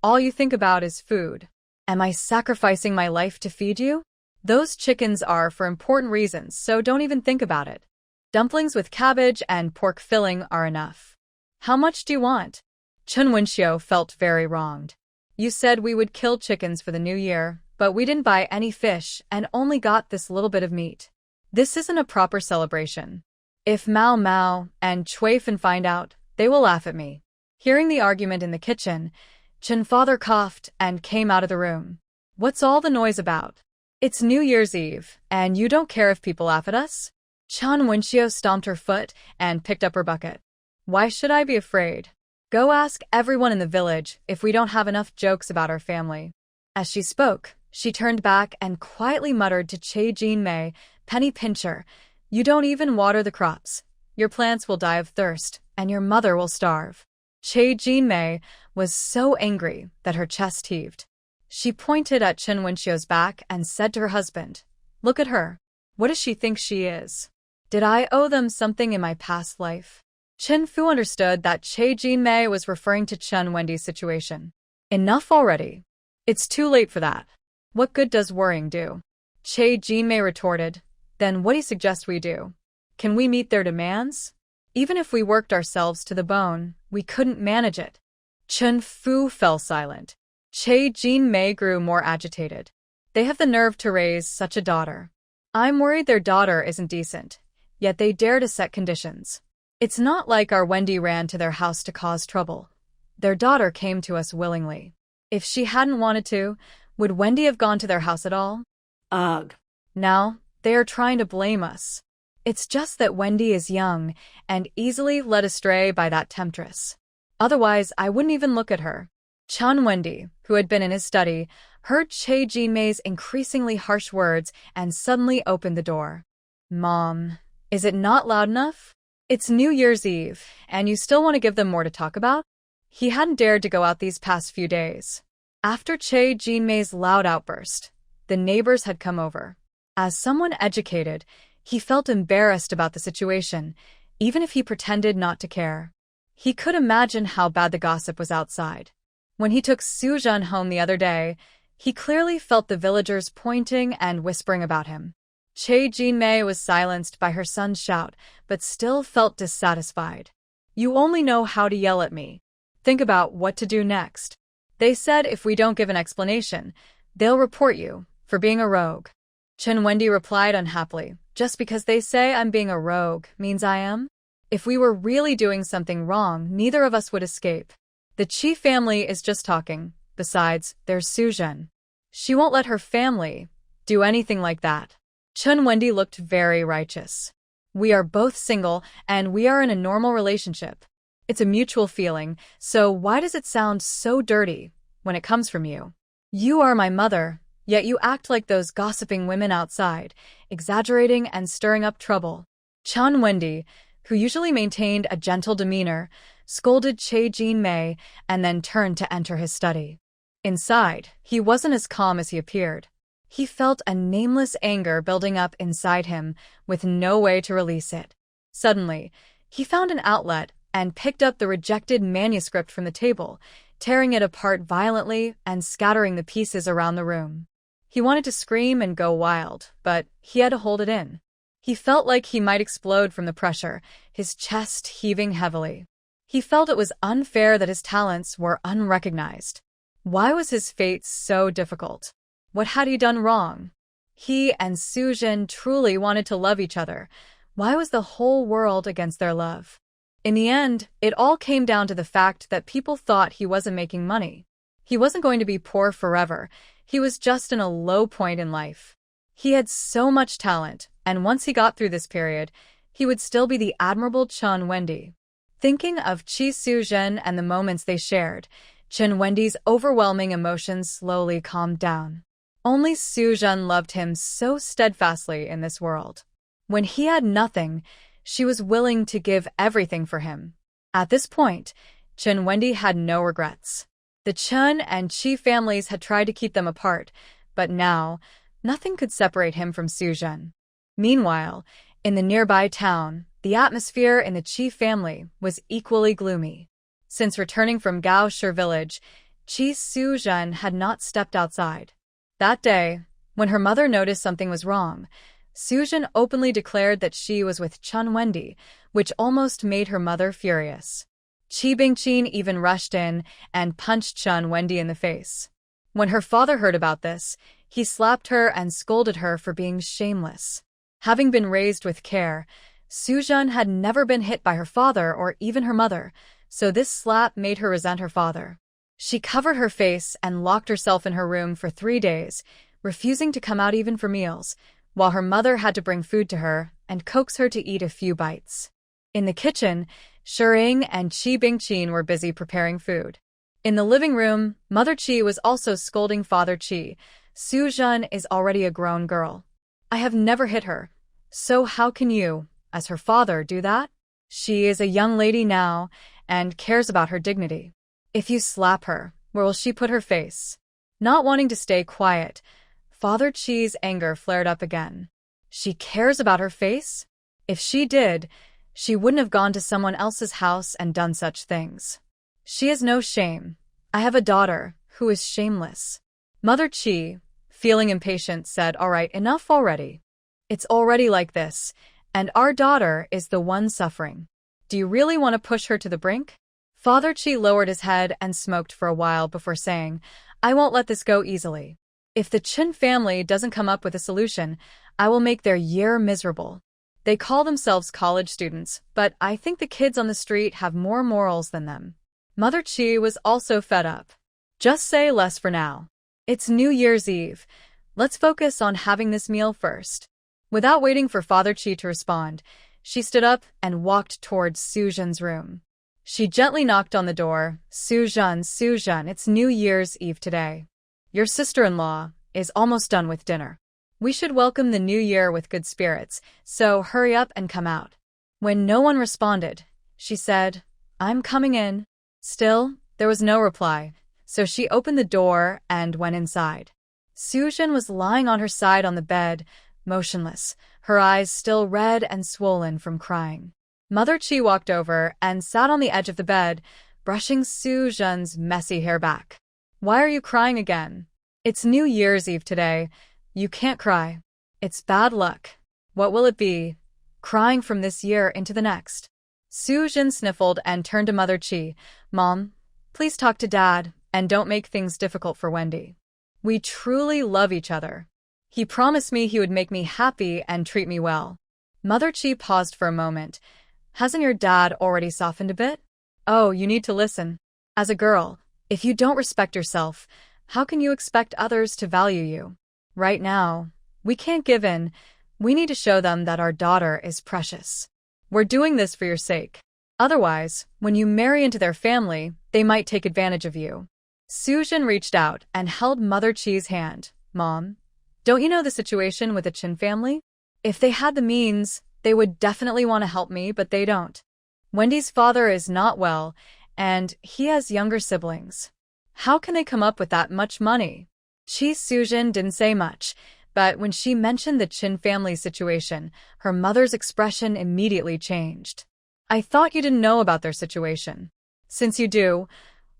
All you think about is food. Am I sacrificing my life to feed you? Those chickens are for important reasons, so don't even think about it. Dumplings with cabbage and pork filling are enough. How much do you want? Chun Wenxiu felt very wronged. You said we would kill chickens for the new year, but we didn't buy any fish and only got this little bit of meat. This isn't a proper celebration. If Mao Mao and Chui Fin find out, they will laugh at me. Hearing the argument in the kitchen, Chen father coughed and came out of the room. What's all the noise about? It's New Year's Eve, and you don't care if people laugh at us? Chun Wenxiu stomped her foot and picked up her bucket. Why should I be afraid? Go ask everyone in the village if we don't have enough jokes about our family. As she spoke, She turned back and quietly muttered to Che Jin-mei, "Penny pincher, you don't even water the crops. Your plants will die of thirst, and your mother will starve." Che Jin-mei was so angry that her chest heaved. She pointed at Chen Wenxio's back and said to her husband, "Look at her. What does she think she is? Did I owe them something in my past life?" Chen Fu understood that Che Jin-mei was referring to Chen Wendy's situation. "Enough already. It's too late for that. What good does worrying do?" Che Jin-mei retorted, "Then what do you suggest we do? Can we meet their demands? Even if we worked ourselves to the bone, we couldn't manage it." Chen Fu fell silent. Che Jin-mei grew more agitated. They have the nerve to raise such a daughter. I'm worried their daughter isn't decent, yet they dare to set conditions. It's not like our Wendy ran to their house to cause trouble. Their daughter came to us willingly. If she hadn't wanted to, would Wendy have gone to their house at all? Ugh. Now, they are trying to blame us. It's just that Wendy is young and easily led astray by that temptress. Otherwise, I wouldn't even look at her. Chen Wendy, who had been in his study, heard Che Jin-mei's increasingly harsh words and suddenly opened the door. "Mom, is it not loud enough? It's New Year's Eve, and you still want to give them more to talk about?" He hadn't dared to go out these past few days. After Che Jin-mei's loud outburst, the neighbors had come over. As someone educated, he felt embarrassed about the situation, even if he pretended not to care. He could imagine how bad the gossip was outside. When he took Su-jun home the other day, he clearly felt the villagers pointing and whispering about him. Che Jin-mei was silenced by her son's shout, but still felt dissatisfied. "You only know how to yell at me. Think about what to do next. They said if we don't give an explanation, they'll report you for being a rogue." Chen Wendy replied unhappily, "Just because they say I'm being a rogue means I am? If we were really doing something wrong, neither of us would escape. The Chi family is just talking. Besides, there's Su-jun. She won't let her family do anything like that." Chen Wendy looked very righteous. "We are both single, and we are in a normal relationship. It's a mutual feeling, so why does it sound so dirty when it comes from you? You are my mother, yet you act like those gossiping women outside, exaggerating and stirring up trouble." Chen Wendy, who usually maintained a gentle demeanor, scolded Che Jin-mei and then turned to enter his study. Inside, he wasn't as calm as he appeared. He felt a nameless anger building up inside him with no way to release it. Suddenly, he found an outlet and picked up the rejected manuscript from the table, tearing it apart violently and scattering the pieces around the room. He wanted to scream and go wild, but he had to hold it in. He felt like he might explode from the pressure, his chest heaving heavily. He felt it was unfair that his talents were unrecognized. Why was his fate so difficult? What had he done wrong? He and Su-jun truly wanted to love each other. Why was the whole world against their love? In the end, it all came down to the fact that people thought he wasn't making money. He wasn't going to be poor forever. He was just in a low point in life. He had so much talent, and once he got through this period, he would still be the admirable Chen Wendy. Thinking of Chi Su-jun and the moments they shared, Chen Wendy's overwhelming emotions slowly calmed down. Only Su-jun loved him so steadfastly in this world. When he had nothing, she was willing to give everything for him. At this point, Chen Wendy had no regrets. The Chen and Chi families had tried to keep them apart, but now, nothing could separate him from Su-jun. Meanwhile, in the nearby town, the atmosphere in the Chi family was equally gloomy. Since returning from Gaoshi village, Chi Su-jun had not stepped outside. That day, when her mother noticed something was wrong, Su-jun openly declared that she was with Chen Wendy, which almost made her mother furious. Chi Bingqin even rushed in and punched Chen Wendy in the face. When her father heard about this, he slapped her and scolded her for being shameless. Having been raised with care, Su-jun had never been hit by her father or even her mother, so this slap made her resent her father. She covered her face and locked herself in her room for 3 days, refusing to come out even for meals, while her mother had to bring food to her and coax her to eat a few bites. In the kitchen, Shering and Chi Bingqin were busy preparing food. In the living room, Mother Chi was also scolding Father Chi, Sujun is already a grown girl. I have never hit her. So how can you, as her father, do that? She is a young lady now and cares about her dignity. If you slap her, where will she put her face? Not wanting to stay quiet, Father Chi's anger flared up again. She cares about her face? If she did, she wouldn't have gone to someone else's house and done such things. She has no shame. I have a daughter who is shameless. Mother Chi, feeling impatient, said, "All right, enough already. It's already like this, and our daughter is the one suffering. Do you really want to push her to the brink?" Father Chi lowered his head and smoked for a while before saying, "I won't let this go easily. If the Chin family doesn't come up with a solution, I will make their year miserable. They call themselves college students, but I think the kids on the street have more morals than them." Mother Chi was also fed up. "Just say less for now. It's New Year's Eve. Let's focus on having this meal first." Without waiting for Father Chi to respond, she stood up and walked towards Sujun's room. She gently knocked on the door. Sujun, it's New Year's Eve today. Your sister-in-law is almost done with dinner. We should welcome the new year with good spirits, so hurry up and come out." When no one responded, she said, "I'm coming in." Still, there was no reply, so she opened the door and went inside. Sujun was lying on her side on the bed, motionless, her eyes still red and swollen from crying. Mother Chi walked over and sat on the edge of the bed, brushing Sujun's messy hair back. "Why are you crying again? It's New Year's Eve today. You can't cry. It's bad luck. What will it be? Crying from this year into the next." Sujun sniffled and turned to Mother Chi. "Mom, please talk to Dad and don't make things difficult for Wendy. We truly love each other. He promised me he would make me happy and treat me well." Mother Chi paused for a moment. "Hasn't your dad already softened a bit? Oh, you need to listen. As a girl, if you don't respect yourself, how can you expect others to value you? Right now, we can't give in. We need to show them that our daughter is precious. We're doing this for your sake. Otherwise, when you marry into their family, they might take advantage of you." Sujun reached out and held Mother Chi's hand. "Mom, don't you know the situation with the Chin family? If they had the means, they would definitely want to help me, but they don't. Wendy's father is not well, and he has younger siblings. How can they come up with that much money?" Sujun didn't say much, but when she mentioned the Chin family situation, her mother's expression immediately changed. "I thought you didn't know about their situation. Since you do,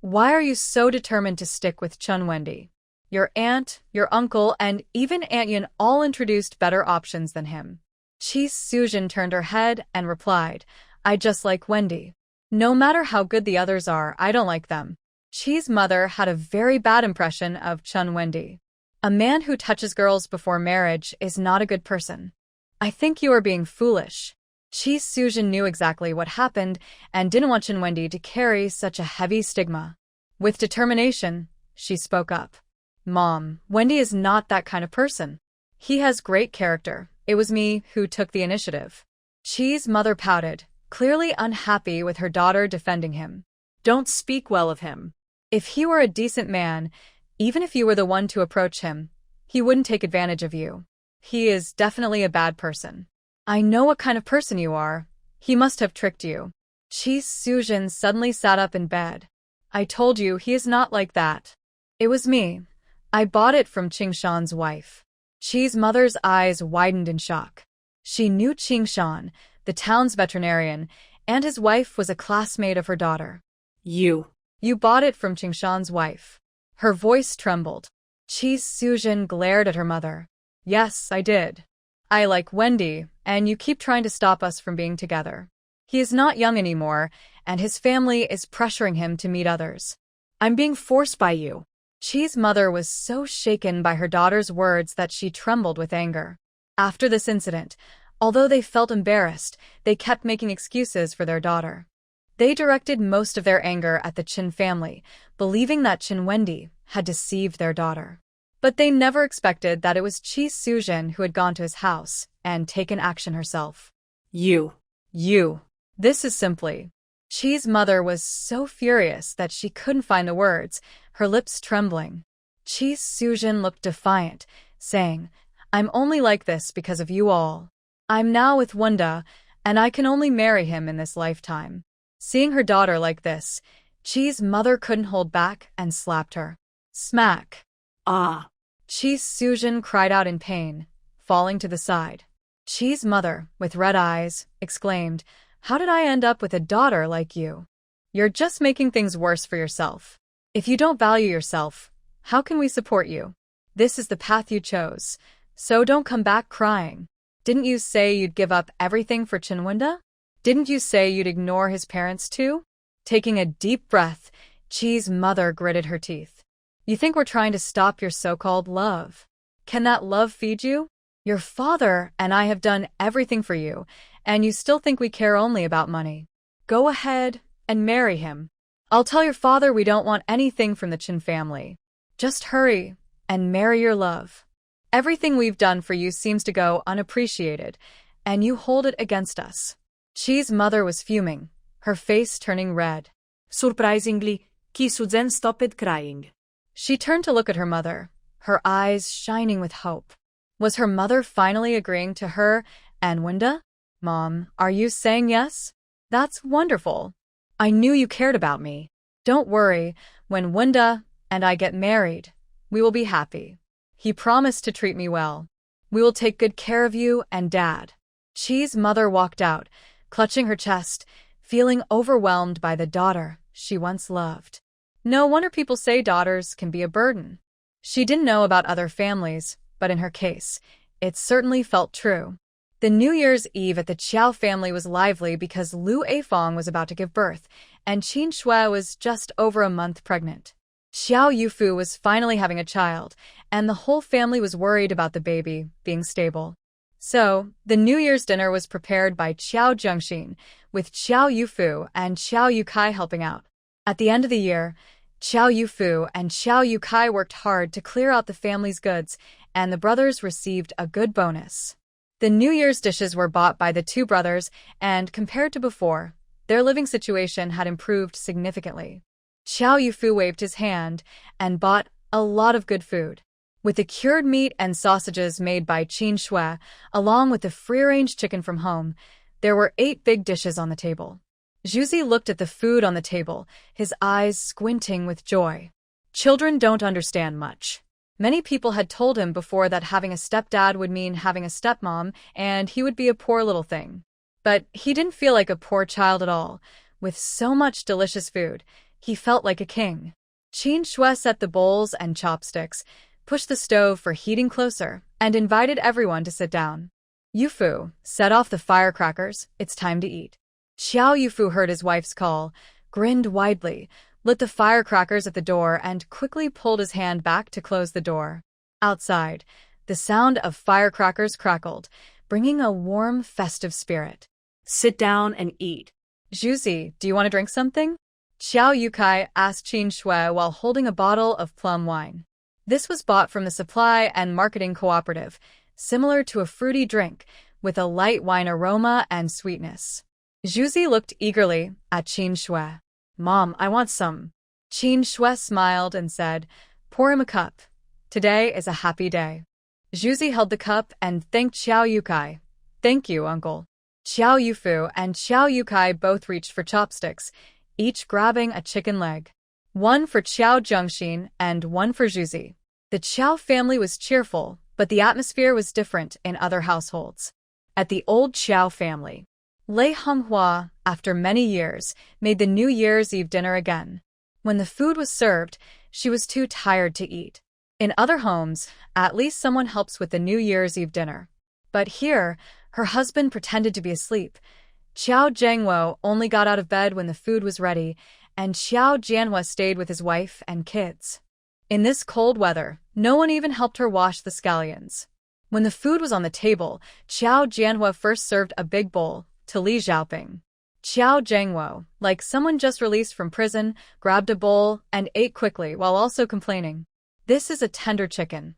why are you so determined to stick with Chun Wendy? Your aunt, your uncle, and even Aunt Yin all introduced better options than him." Sujun turned her head and replied, "I just like Wendy. No matter how good the others are, I don't like them." Chi's mother had a very bad impression of Chun Wendy. "A man who touches girls before marriage is not a good person. I think you are being foolish." Sujun knew exactly what happened and didn't want Chun Wendy to carry such a heavy stigma. With determination, she spoke up. "Mom, Wendy is not that kind of person. He has great character. It was me who took the initiative." Chi's mother pouted, clearly unhappy with her daughter defending him. "Don't speak well of him. If he were a decent man, even if you were the one to approach him, he wouldn't take advantage of you. He is definitely a bad person. I know what kind of person you are. He must have tricked you." Sujun suddenly sat up in bed. "I told you he is not like that. It was me. I bought it from Qingshan's wife." Chi's mother's eyes widened in shock. She knew Qingshan, the town's veterinarian, and his wife was a classmate of her daughter. You bought it from Qingshan's wife." Her voice trembled. Sujun glared at her mother. "Yes, I did. I like Wendy, and you keep trying to stop us from being together. He is not young anymore, and his family is pressuring him to meet others. I'm being forced by you." Chi's mother was so shaken by her daughter's words that she trembled with anger. After this incident, although they felt embarrassed, they kept making excuses for their daughter. They directed most of their anger at the Chin family, believing that Chin Wendy had deceived their daughter. But they never expected that it was Chi Sujin who had gone to his house and taken action herself. You. This is simply. Chi's mother was so furious that she couldn't find the words, her lips trembling. Chi Sujin looked defiant, saying, I'm only like this because of you all. I'm now with Wunda, and I can only marry him in this lifetime. Seeing her daughter like this, Chi's mother couldn't hold back and slapped her. Smack. Ah! Chi Sujin cried out in pain, falling to the side. Chi's mother, with red eyes, exclaimed, How did I end up with a daughter like you? You're just making things worse for yourself. If you don't value yourself, how can we support you? This is the path you chose, so don't come back crying. Didn't you say you'd give up everything for Chinwunda? Didn't you say you'd ignore his parents too? Taking a deep breath, Chi's mother gritted her teeth. You think we're trying to stop your so-called love? Can that love feed you? Your father and I have done everything for you, and you still think we care only about money. Go ahead and marry him. I'll tell your father we don't want anything from the Chin family. Just hurry and marry your love. Everything we've done for you seems to go unappreciated, and you hold it against us. Chi's mother was fuming, her face turning red. Surprisingly, Chi Sujin stopped crying. She turned to look at her mother, her eyes shining with hope. Was her mother finally agreeing to her and Wunda? Mom, are you saying yes? That's wonderful. I knew you cared about me. Don't worry, when Wunda and I get married, we will be happy. He promised to treat me well. We will take good care of you and Dad. Chi's mother walked out, clutching her chest, feeling overwhelmed by the daughter she once loved. No wonder people say daughters can be a burden. She didn't know about other families, but in her case, it certainly felt true. The New Year's Eve at the Chiao family was lively because Lu Eifong was about to give birth, and Qin Shui was just over a month pregnant. Xiao Yufu was finally having a child, and the whole family was worried about the baby being stable. So, the New Year's dinner was prepared by Qiao Zhengxin, with Qiao Yufu and Qiao Yukai helping out. At the end of the year, Qiao Yufu and Qiao Yukai worked hard to clear out the family's goods, and the brothers received a good bonus. The New Year's dishes were bought by the two brothers, and compared to before, their living situation had improved significantly. Qiao Yufu waved his hand and bought a lot of good food. With the cured meat and sausages made by Qin Shui, along with the free-range chicken from home, there were 8 big dishes on the table. Zhuzi looked at the food on the table, his eyes squinting with joy. Children don't understand much. Many people had told him before that having a stepdad would mean having a stepmom, and he would be a poor little thing. But he didn't feel like a poor child at all. With so much delicious food, he felt like a king. Qin Shui set the bowls and chopsticks, pushed the stove for heating closer, and invited everyone to sit down. Yufu, set off the firecrackers, it's time to eat. Xiao Yufu heard his wife's call, grinned widely, lit the firecrackers at the door, and quickly pulled his hand back to close the door. Outside, the sound of firecrackers crackled, bringing a warm, festive spirit. Sit down and eat. Zhuzi, do you want to drink something? Xiao Yukai asked Qin Shui while holding a bottle of plum wine. This was bought from the Supply and Marketing Cooperative, similar to a fruity drink, with a light wine aroma and sweetness. Zhuzi looked eagerly at Qin Shui. Mom, I want some. Qin Shui smiled and said, Pour him a cup. Today is a happy day. Zhuzi held the cup and thanked Xiao Yukai. Thank you, uncle. Xiao Yufu and Xiao Yukai both reached for chopsticks, each grabbing a chicken leg. One for Qiao Zhengxin and one for Zhuzi. The Qiao family was cheerful, but the atmosphere was different in other households. At the old Qiao family, Lei Honghua, after many years, made the New Year's Eve dinner again. When the food was served, she was too tired to eat. In other homes, at least someone helps with the New Year's Eve dinner. But here, her husband pretended to be asleep. Qiao Zhengwo only got out of bed when the food was ready, and Qiao Jianhua stayed with his wife and kids. In this cold weather, no one even helped her wash the scallions. When the food was on the table, Qiao Jianhua first served a big bowl to Li Xiaoping. Qiao Zhengwo, like someone just released from prison, grabbed a bowl and ate quickly while also complaining. This is a tender chicken.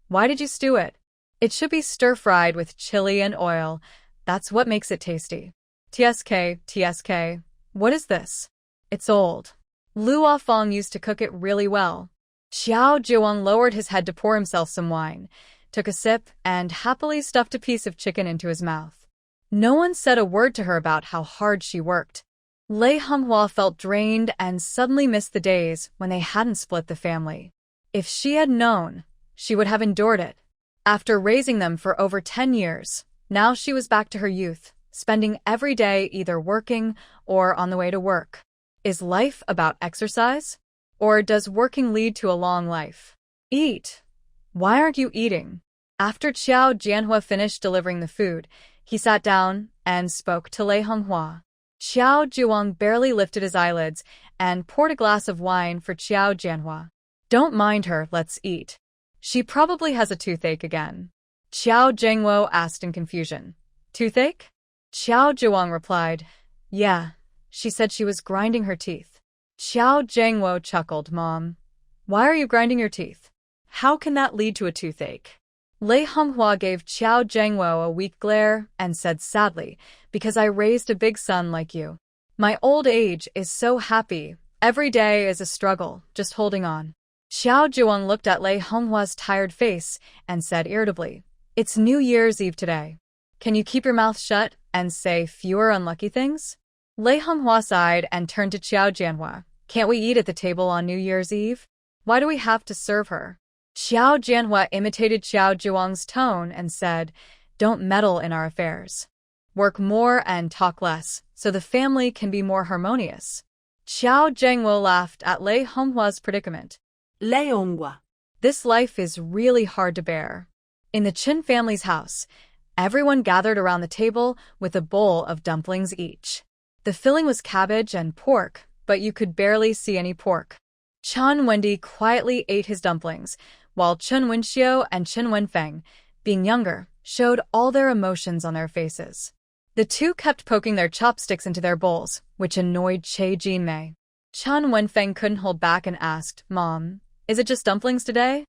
Why did you stew it? It should be stir-fried with chili and oil. That's what makes it tasty. TSK, what is this? It's old. Lu Afong used to cook it really well. Xiao Zhiwang lowered his head to pour himself some wine, took a sip, and happily stuffed a piece of chicken into his mouth. No one said a word to her about how hard she worked. Lei Honghua felt drained and suddenly missed the days when they hadn't split the family. If she had known, she would have endured it. After raising them for over 10 years, now she was back to her youth, spending every day either working or on the way to work. Is life about exercise? Or does working lead to a long life? Eat. Why aren't you eating? After Qiao Jianhua finished delivering the food, he sat down and spoke to Lei Honghua. Qiao Zhiwang barely lifted his eyelids and poured a glass of wine for Qiao Jianhua. Don't mind her, let's eat. She probably has a toothache again. Qiao Zhengwo asked in confusion. Toothache? Qiao Zhiwang replied, yeah. She said she was grinding her teeth. Qiao Zhengwo chuckled, Mom. Why are you grinding your teeth? How can that lead to a toothache? Lei Honghua gave Qiao Zhengwo a weak glare and said sadly, because I raised a big son like you. My old age is so happy. Every day is a struggle, just holding on. Xiao Zhiwang looked at Lei Honghua's tired face and said irritably, It's New Year's Eve today. Can you keep your mouth shut and say fewer unlucky things? Lei Honghua sighed and turned to Qiao Jianhua. Can't we eat at the table on New Year's Eve? Why do we have to serve her? Qiao Jianhua imitated Xiao Zhiwang's tone and said, Don't meddle in our affairs. Work more and talk less, so the family can be more harmonious. Qiao Zhengwo laughed at Lei Honghua's predicament. Lei Honghua. This life is really hard to bear. In the Qin family's house, everyone gathered around the table with a bowl of dumplings each. The filling was cabbage and pork, but you could barely see any pork. Chen Wendi quietly ate his dumplings, while Chen Wenxiu and Chen Wenfeng, being younger, showed all their emotions on their faces. The two kept poking their chopsticks into their bowls, which annoyed Che Jinmei. Chen Wenfeng couldn't hold back and asked, Mom, is it just dumplings today?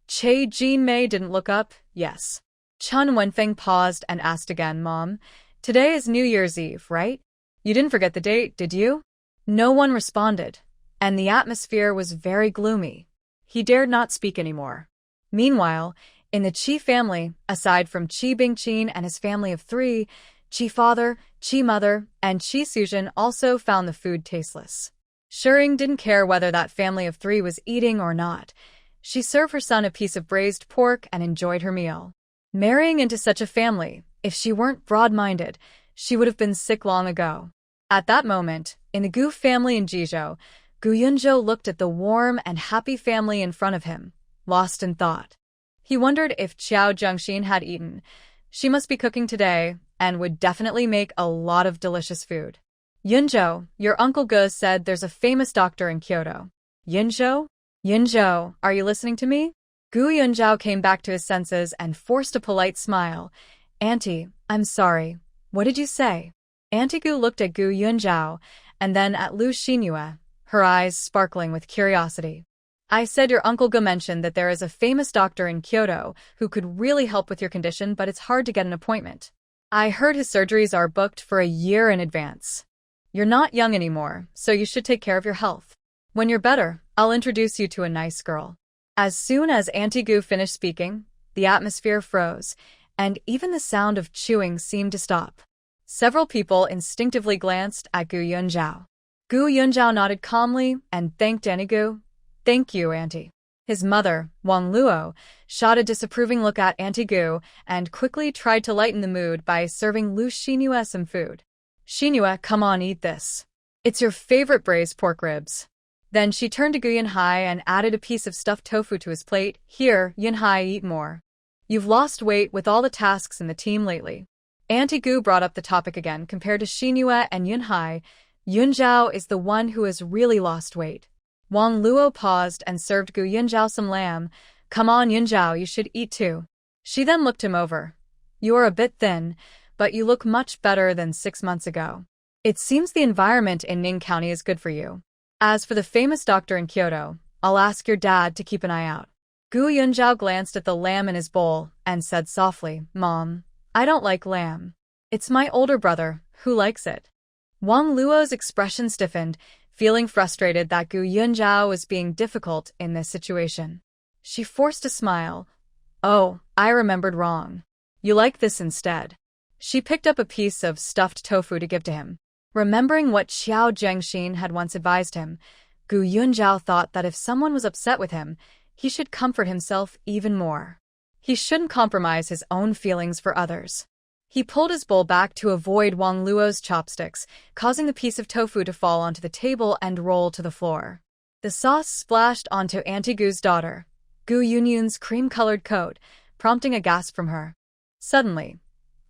Che Jinmei didn't look up. Yes. Chen Wenfeng paused and asked again, Mom, today is New Year's Eve, right? You didn't forget the date, did you? No one responded, and the atmosphere was very gloomy. He dared not speak anymore. Meanwhile, in the Qi family, aside from Qi Bingqin and his family of 3, Qi father, Qi mother, and Qi Suzhen also found the food tasteless. Shering didn't care whether that family of 3 was eating or not. She served her son a piece of braised pork and enjoyed her meal. Marrying into such a family, if she weren't broad-minded, she would have been sick long ago. At that moment, in the Gu family in Jizhou, Gu Yunzhou looked at the warm and happy family in front of him, lost in thought. He wondered if Qiao Zhengxin had eaten. She must be cooking today, and would definitely make a lot of delicious food. Yunzhou, your Uncle Gu said there's a famous doctor in Kyoto. Yunzhou? Yunzhou, are you listening to me? Gu Yunzhou came back to his senses and forced a polite smile. Auntie, I'm sorry. What did you say? Auntie Gu looked at Gu Yunzhou, and then at Lu Xinyue, her eyes sparkling with curiosity. I said your Uncle Gu mentioned that there is a famous doctor in Kyoto who could really help with your condition, but it's hard to get an appointment. I heard his surgeries are booked for a year in advance. You're not young anymore, so you should take care of your health. When you're better, I'll introduce you to a nice girl. As soon as Auntie Gu finished speaking, the atmosphere froze, and even the sound of chewing seemed to stop. Several people instinctively glanced at Gu Yunzhou. Gu Yunzhou nodded calmly and thanked Auntie Gu. Thank you, Auntie. His mother, Wang Luo, shot a disapproving look at Auntie Gu and quickly tried to lighten the mood by serving Lu Xinyue some food. Xinyue, come on, eat this. It's your favorite braised pork ribs. Then she turned to Gu Yunhai and added a piece of stuffed tofu to his plate. Here, Yunhai, eat more. You've lost weight with all the tasks in the team lately. Auntie Gu brought up the topic again. Compared to Xinyue and Yunhai, Yunzhao is the one who has really lost weight. Wang Luo paused and served Gu Yunzhao some lamb. Come on, Yunzhao, you should eat too. She then looked him over. You are a bit thin, but you look much better than 6 months ago. It seems the environment in Ning County is good for you. As for the famous doctor in Kyoto, I'll ask your dad to keep an eye out. Gu Yunzhao glanced at the lamb in his bowl and said softly, Mom, I don't like lamb. It's my older brother who likes it. Wang Luo's expression stiffened, feeling frustrated that Gu Yunzhao was being difficult in this situation. She forced a smile. Oh, I remembered wrong. You like this instead. She picked up a piece of stuffed tofu to give to him. Remembering what Xiao Zhengxin had once advised him, Gu Yunzhao thought that if someone was upset with him, he should comfort himself even more. He shouldn't compromise his own feelings for others. He pulled his bowl back to avoid Wang Luo's chopsticks, causing the piece of tofu to fall onto the table and roll to the floor. The sauce splashed onto Auntie Gu's daughter, Gu Yunyun's cream-colored coat, prompting a gasp from her. Suddenly,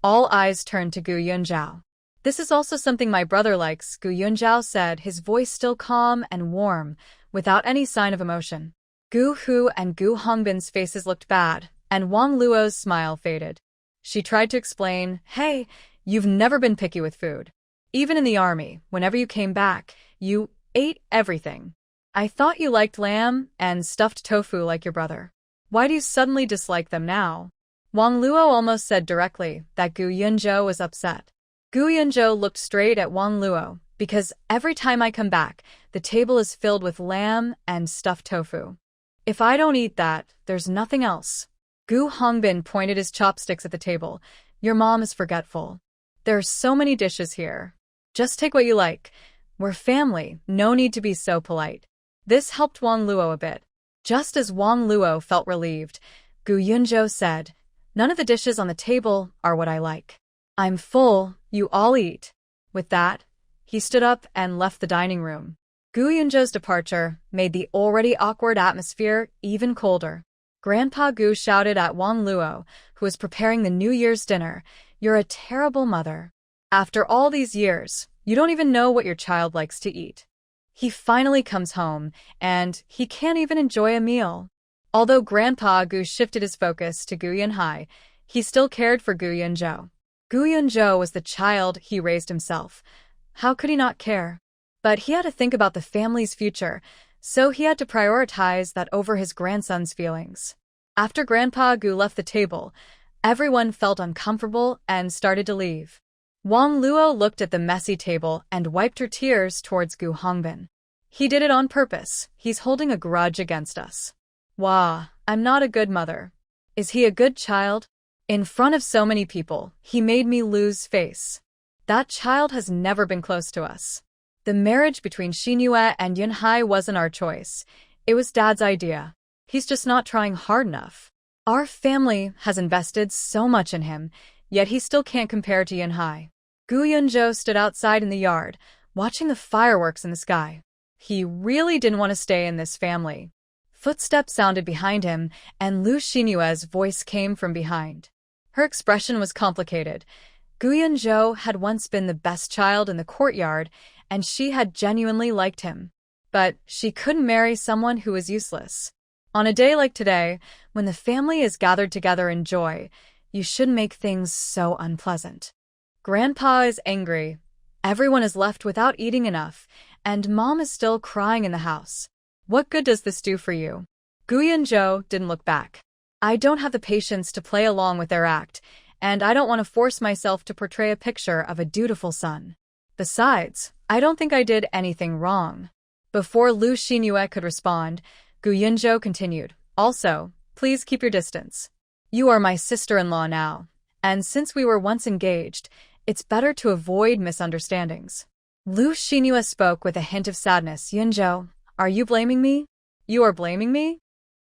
all eyes turned to Gu Yunzhao. This is also something my brother likes, Gu Yunzhao said, his voice still calm and warm, without any sign of emotion. Gu Hu and Gu Hongbin's faces looked bad, and Wang Luo's smile faded. She tried to explain, hey, you've never been picky with food. Even in the army, whenever you came back, you ate everything. I thought you liked lamb and stuffed tofu like your brother. Why do you suddenly dislike them now? Wang Luo almost said directly that Gu Yunzhou was upset. Gu Yunzhou looked straight at Wang Luo, because every time I come back, the table is filled with lamb and stuffed tofu. If I don't eat that, there's nothing else. Gu Hongbin pointed his chopsticks at the table. Your mom is forgetful. There are so many dishes here. Just take what you like. We're family, no need to be so polite. This helped Wang Luo a bit. Just as Wang Luo felt relieved, Gu Yunzhou said, none of the dishes on the table are what I like. I'm full, you all eat. With that, he stood up and left the dining room. Gu Yunzhou's departure made the already awkward atmosphere even colder. Grandpa Gu shouted at Wang Luo, who was preparing the New Year's dinner, you're a terrible mother. After all these years, you don't even know what your child likes to eat. He finally comes home, and he can't even enjoy a meal. Although Grandpa Gu shifted his focus to Gu Yunhai, he still cared for Gu Yunzhou. Gu Yunzhou was the child he raised himself. How could he not care? But he had to think about the family's future, so he had to prioritize that over his grandson's feelings. After Grandpa Gu left the table, everyone felt uncomfortable and started to leave. Wang Luo looked at the messy table and wiped her tears towards Gu Hongbin. He did it on purpose. He's holding a grudge against us. Wah, I'm not a good mother. Is he a good child? In front of so many people, he made me lose face. That child has never been close to us. The marriage between Xinyue and Yunhai wasn't our choice. It was Dad's idea. He's just not trying hard enough. Our family has invested so much in him, yet he still can't compare to Yunhai. Gu Yunzhou stood outside in the yard, watching the fireworks in the sky. He really didn't want to stay in this family. Footsteps sounded behind him, and Lu Xinyue's voice came from behind. Her expression was complicated. Gu Yunzhou had once been the best child in the courtyard, and she had genuinely liked him. But she couldn't marry someone who was useless. On a day like today, when the family is gathered together in joy, you shouldn't make things so unpleasant. Grandpa is angry. Everyone is left without eating enough, and Mom is still crying in the house. What good does this do for you? Gu Yunzhou didn't look back. I don't have the patience to play along with their act, and I don't want to force myself to portray a picture of a dutiful son. Besides, I don't think I did anything wrong. Before Lu Xinyue could respond, Gu Yunzhou continued, also, please keep your distance. You are my sister-in-law now, and since we were once engaged, it's better to avoid misunderstandings. Lu Xinyue spoke with a hint of sadness. Yunzhou, are you blaming me? You are blaming me?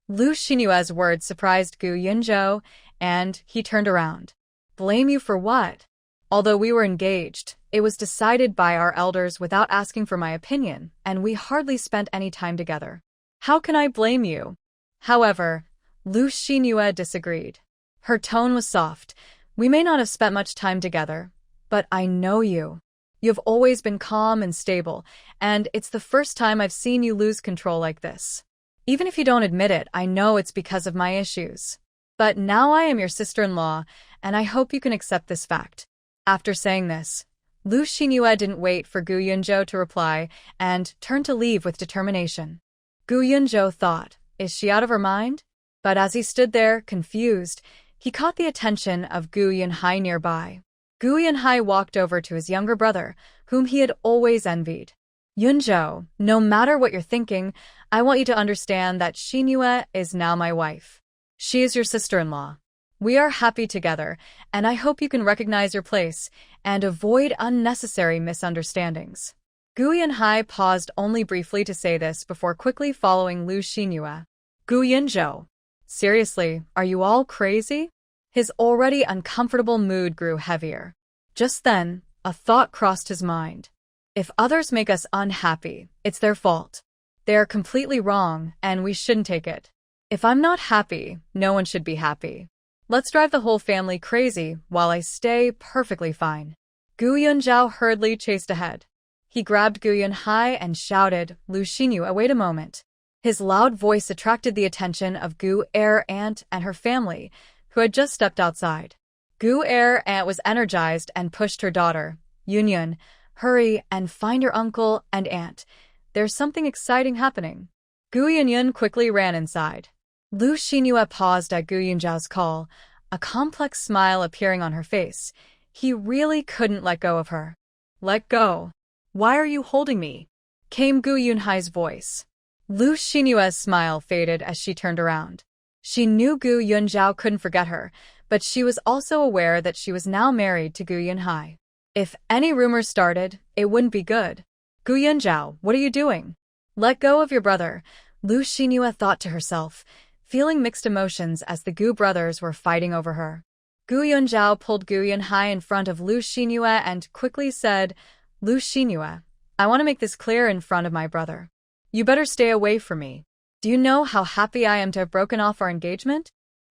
Lu Xinyue's words surprised Gu Yunzhou, and he turned around. Blame you for what? Although we were engaged, it was decided by our elders without asking for my opinion, and we hardly spent any time together. How can I blame you? However, Lu Xinyue disagreed. Her tone was soft. We may not have spent much time together, but I know you. You've always been calm and stable, and it's the first time I've seen you lose control like this. Even if you don't admit it, I know it's because of my issues. But now I am your sister-in-law, and I hope you can accept this fact. After saying this, Lu Xinyue didn't wait for Gu Yunzhou to reply and turned to leave with determination. Gu Yunzhou thought, is she out of her mind? But as he stood there, confused, he caught the attention of Gu Yunhai nearby. Gu Yunhai walked over to his younger brother, whom he had always envied. Yunjo, no matter what you're thinking, I want you to understand that Shinue is now my wife. She is your sister-in-law. We are happy together, and I hope you can recognize your place and avoid unnecessary misunderstandings. Gu Yunhai paused only briefly to say this before quickly following Lu Xinhua. Gu Yunzhou. Seriously, are you all crazy? His already uncomfortable mood grew heavier. Just then, a thought crossed his mind. If others make us unhappy, it's their fault. They are completely wrong, and we shouldn't take it. If I'm not happy, no one should be happy. Let's drive the whole family crazy while I stay perfectly fine. Gu Yunzhao hurriedly chased ahead. He grabbed Gu Yunhai and shouted, Lu Xinyu, wait a moment. His loud voice attracted the attention of Gu Er Aunt and her family, who had just stepped outside. Gu Er Aunt was energized and pushed her daughter, Yunyun, hurry and find your uncle and aunt. There's something exciting happening. Gu Yunyun quickly ran inside. Lu Xinyu paused at Gu Yunzhao's call, a complex smile appearing on her face. He really couldn't let go of her. Let go. Why are you holding me? Came Gu Yunhai's voice. Lu Xinyue's smile faded as she turned around. She knew Gu Yunzhao couldn't forget her, but she was also aware that she was now married to Gu Yunhai. If any rumors started, it wouldn't be good. Gu Yunzhao, what are you doing? Let go of your brother, Lu Xinyu thought to herself, feeling mixed emotions as the Gu brothers were fighting over her. Gu Yunzhao pulled Gu Yunhai in front of Lu Xinyu and quickly said, Lu Xinyu, I want to make this clear in front of my brother. You better stay away from me. Do you know how happy I am to have broken off our engagement?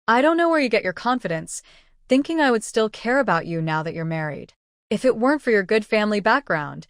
I don't know where you get your confidence, thinking I would still care about you now that you're married. If it weren't for your good family background,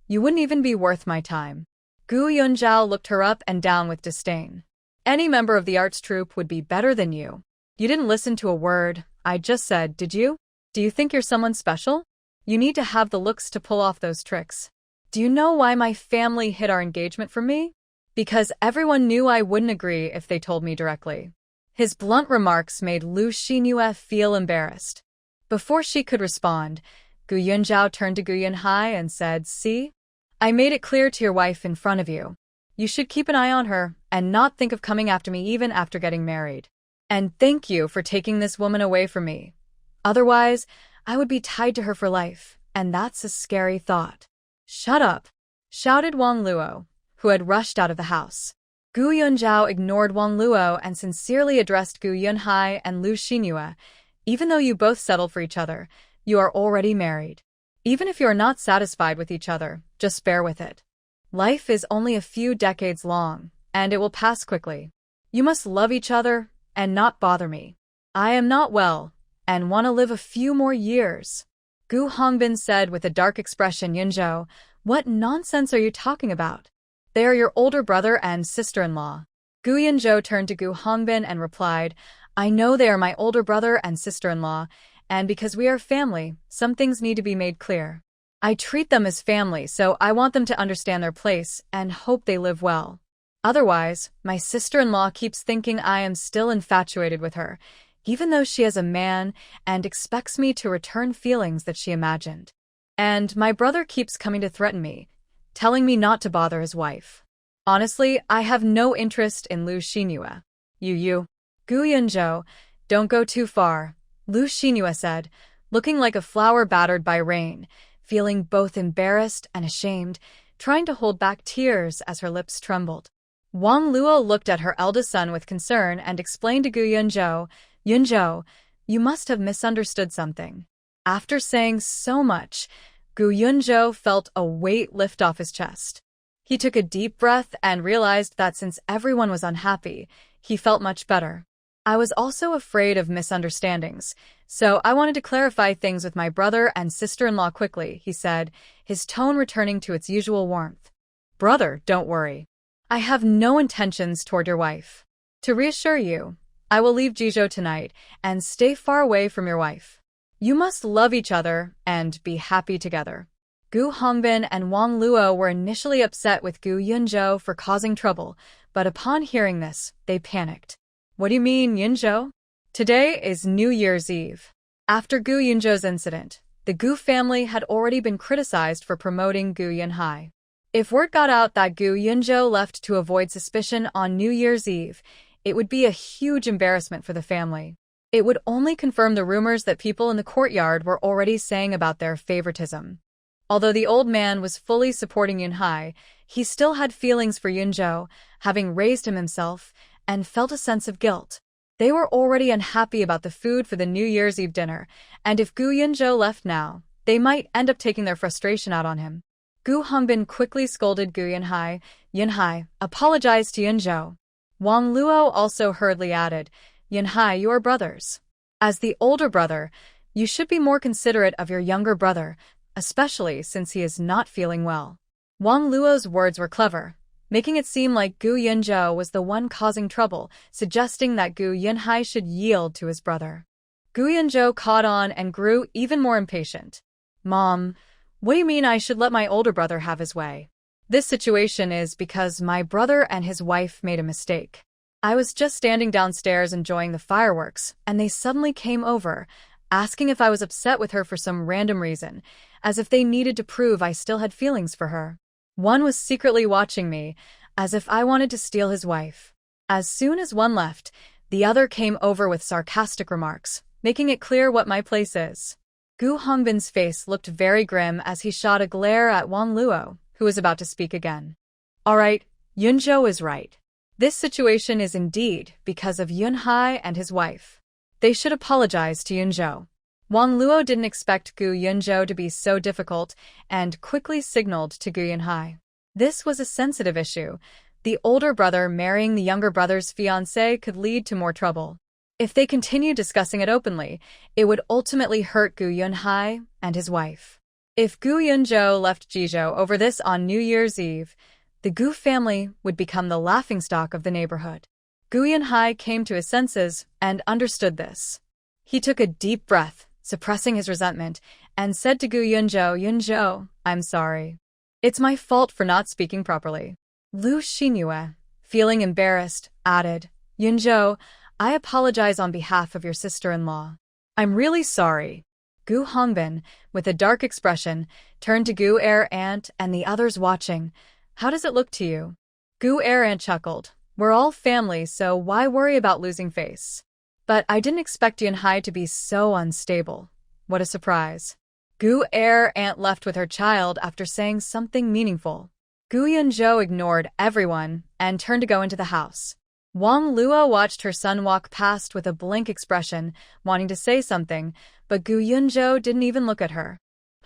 you wouldn't even be worth my time. Gu Yunzhao looked her up and down with disdain. Any member of the arts troupe would be better than you. You didn't listen to a word I just said, did you? Do you think you're someone special? You need to have the looks to pull off those tricks. Do you know why my family hid our engagement from me? Because everyone knew I wouldn't agree if they told me directly. His blunt remarks made Lu Xinyu feel embarrassed. Before she could respond, Gu Yunzhao turned to Gu Yunhai and said, See? I made it clear to your wife in front of you. You should keep an eye on her and not think of coming after me even after getting married. And thank you for taking this woman away from me. Otherwise, I would be tied to her for life, and that's a scary thought. Shut up, shouted Wang Luo, who had rushed out of the house. Gu Yunzhao ignored Wang Luo and sincerely addressed Gu Yunhai and Lu Xinyu. Even though you both settled for each other, you are already married. Even if you are not satisfied with each other, just bear with it. Life is only a few decades long, and it will pass quickly. You must love each other and not bother me. I am not well and want to live a few more years. Gu Hongbin said with a dark expression. Yunzhou, what nonsense are you talking about? They are your older brother and sister-in-law. Gu Yunzhou turned to Gu Hongbin and replied, I know they are my older brother and sister-in-law, and because we are family, some things need to be made clear. I treat them as family, so I want them to understand their place and hope they live well. Otherwise, my sister-in-law keeps thinking I am still infatuated with her, even though she has a man and expects me to return feelings that she imagined. And my brother keeps coming to threaten me, telling me not to bother his wife. Honestly, I have no interest in Lu Xinyu. You. Gu Yunzhou, don't go too far, Lu Xinyu said, looking like a flower battered by rain, feeling both embarrassed and ashamed, trying to hold back tears as her lips trembled. Wang Luo looked at her eldest son with concern and explained to Gu Yunzhou, Yunzhou, you must have misunderstood something. After saying so much, Gu Yunzhou felt a weight lift off his chest. He took a deep breath and realized that since everyone was unhappy, he felt much better. I was also afraid of misunderstandings, so I wanted to clarify things with my brother and sister-in-law quickly, he said, his tone returning to its usual warmth. Brother, don't worry. I have no intentions toward your wife. To reassure you, I will leave Jizhou tonight and stay far away from your wife. You must love each other and be happy together. Gu Hongbin and Wang Luo were initially upset with Gu Yunzhou for causing trouble, but upon hearing this, they panicked. What do you mean, Yunzhou? Today is New Year's Eve. After Gu Yunzhou's incident, the Gu family had already been criticized for promoting Gu Yunhai. If word got out that Gu Yunzhou left to avoid suspicion on New Year's Eve, it would be a huge embarrassment for the family. It would only confirm the rumors that people in the courtyard were already saying about their favoritism. Although the old man was fully supporting Yunhai, he still had feelings for Yunzhou, having raised him himself, and felt a sense of guilt. They were already unhappy about the food for the New Year's Eve dinner, and if Gu Yunzhou left now, they might end up taking their frustration out on him. Gu Hongbin quickly scolded Gu Yunhai. Yunhai, apologize to Yunzhou. Wang Luo also hurriedly added, Yunhai, you are brothers. As the older brother, you should be more considerate of your younger brother, especially since he is not feeling well. Wang Luo's words were clever, making it seem like Gu Yunzhou was the one causing trouble, suggesting that Gu Yunhai should yield to his brother. Gu Yunzhou caught on and grew even more impatient. Mom, what do you mean I should let my older brother have his way? This situation is because my brother and his wife made a mistake. I was just standing downstairs enjoying the fireworks, and they suddenly came over, asking if I was upset with her for some random reason, as if they needed to prove I still had feelings for her. One was secretly watching me, as if I wanted to steal his wife. As soon as one left, the other came over with sarcastic remarks, making it clear what my place is. Gu Hongbin's face looked very grim as he shot a glare at Wang Luo, who was about to speak again. All right, Yunzhou is right. This situation is indeed because of Yunhai and his wife. They should apologize to Yunzhou. Wang Luo didn't expect Gu Yunzhou to be so difficult and quickly signaled to Gu Yunhai. This was a sensitive issue. The older brother marrying the younger brother's fiancée could lead to more trouble. If they continued discussing it openly, it would ultimately hurt Gu Yunhai and his wife. If Gu Yunzhou left Jizhou over this on New Year's Eve, the Gu family would become the laughingstock of the neighborhood. Gu Yunhai came to his senses and understood this. He took a deep breath, suppressing his resentment, and said to Gu Yunzhou, Yunzhou, I'm sorry. It's my fault for not speaking properly. Lu Xinyue, feeling embarrassed, added, Yunzhou, I apologize on behalf of your sister-in-law. I'm really sorry. Gu Hongbin, with a dark expression, turned to Gu Erant and the others watching. How does it look to you? Gu Erant chuckled. We're all family, so why worry about losing face? But I didn't expect Yunhai to be so unstable. What a surprise. Gu Erant left with her child after saying something meaningful. Gu Yunzhou ignored everyone and turned to go into the house. Wang Luo watched her son walk past with a blank expression, wanting to say something, but Gu Yunzhou didn't even look at her.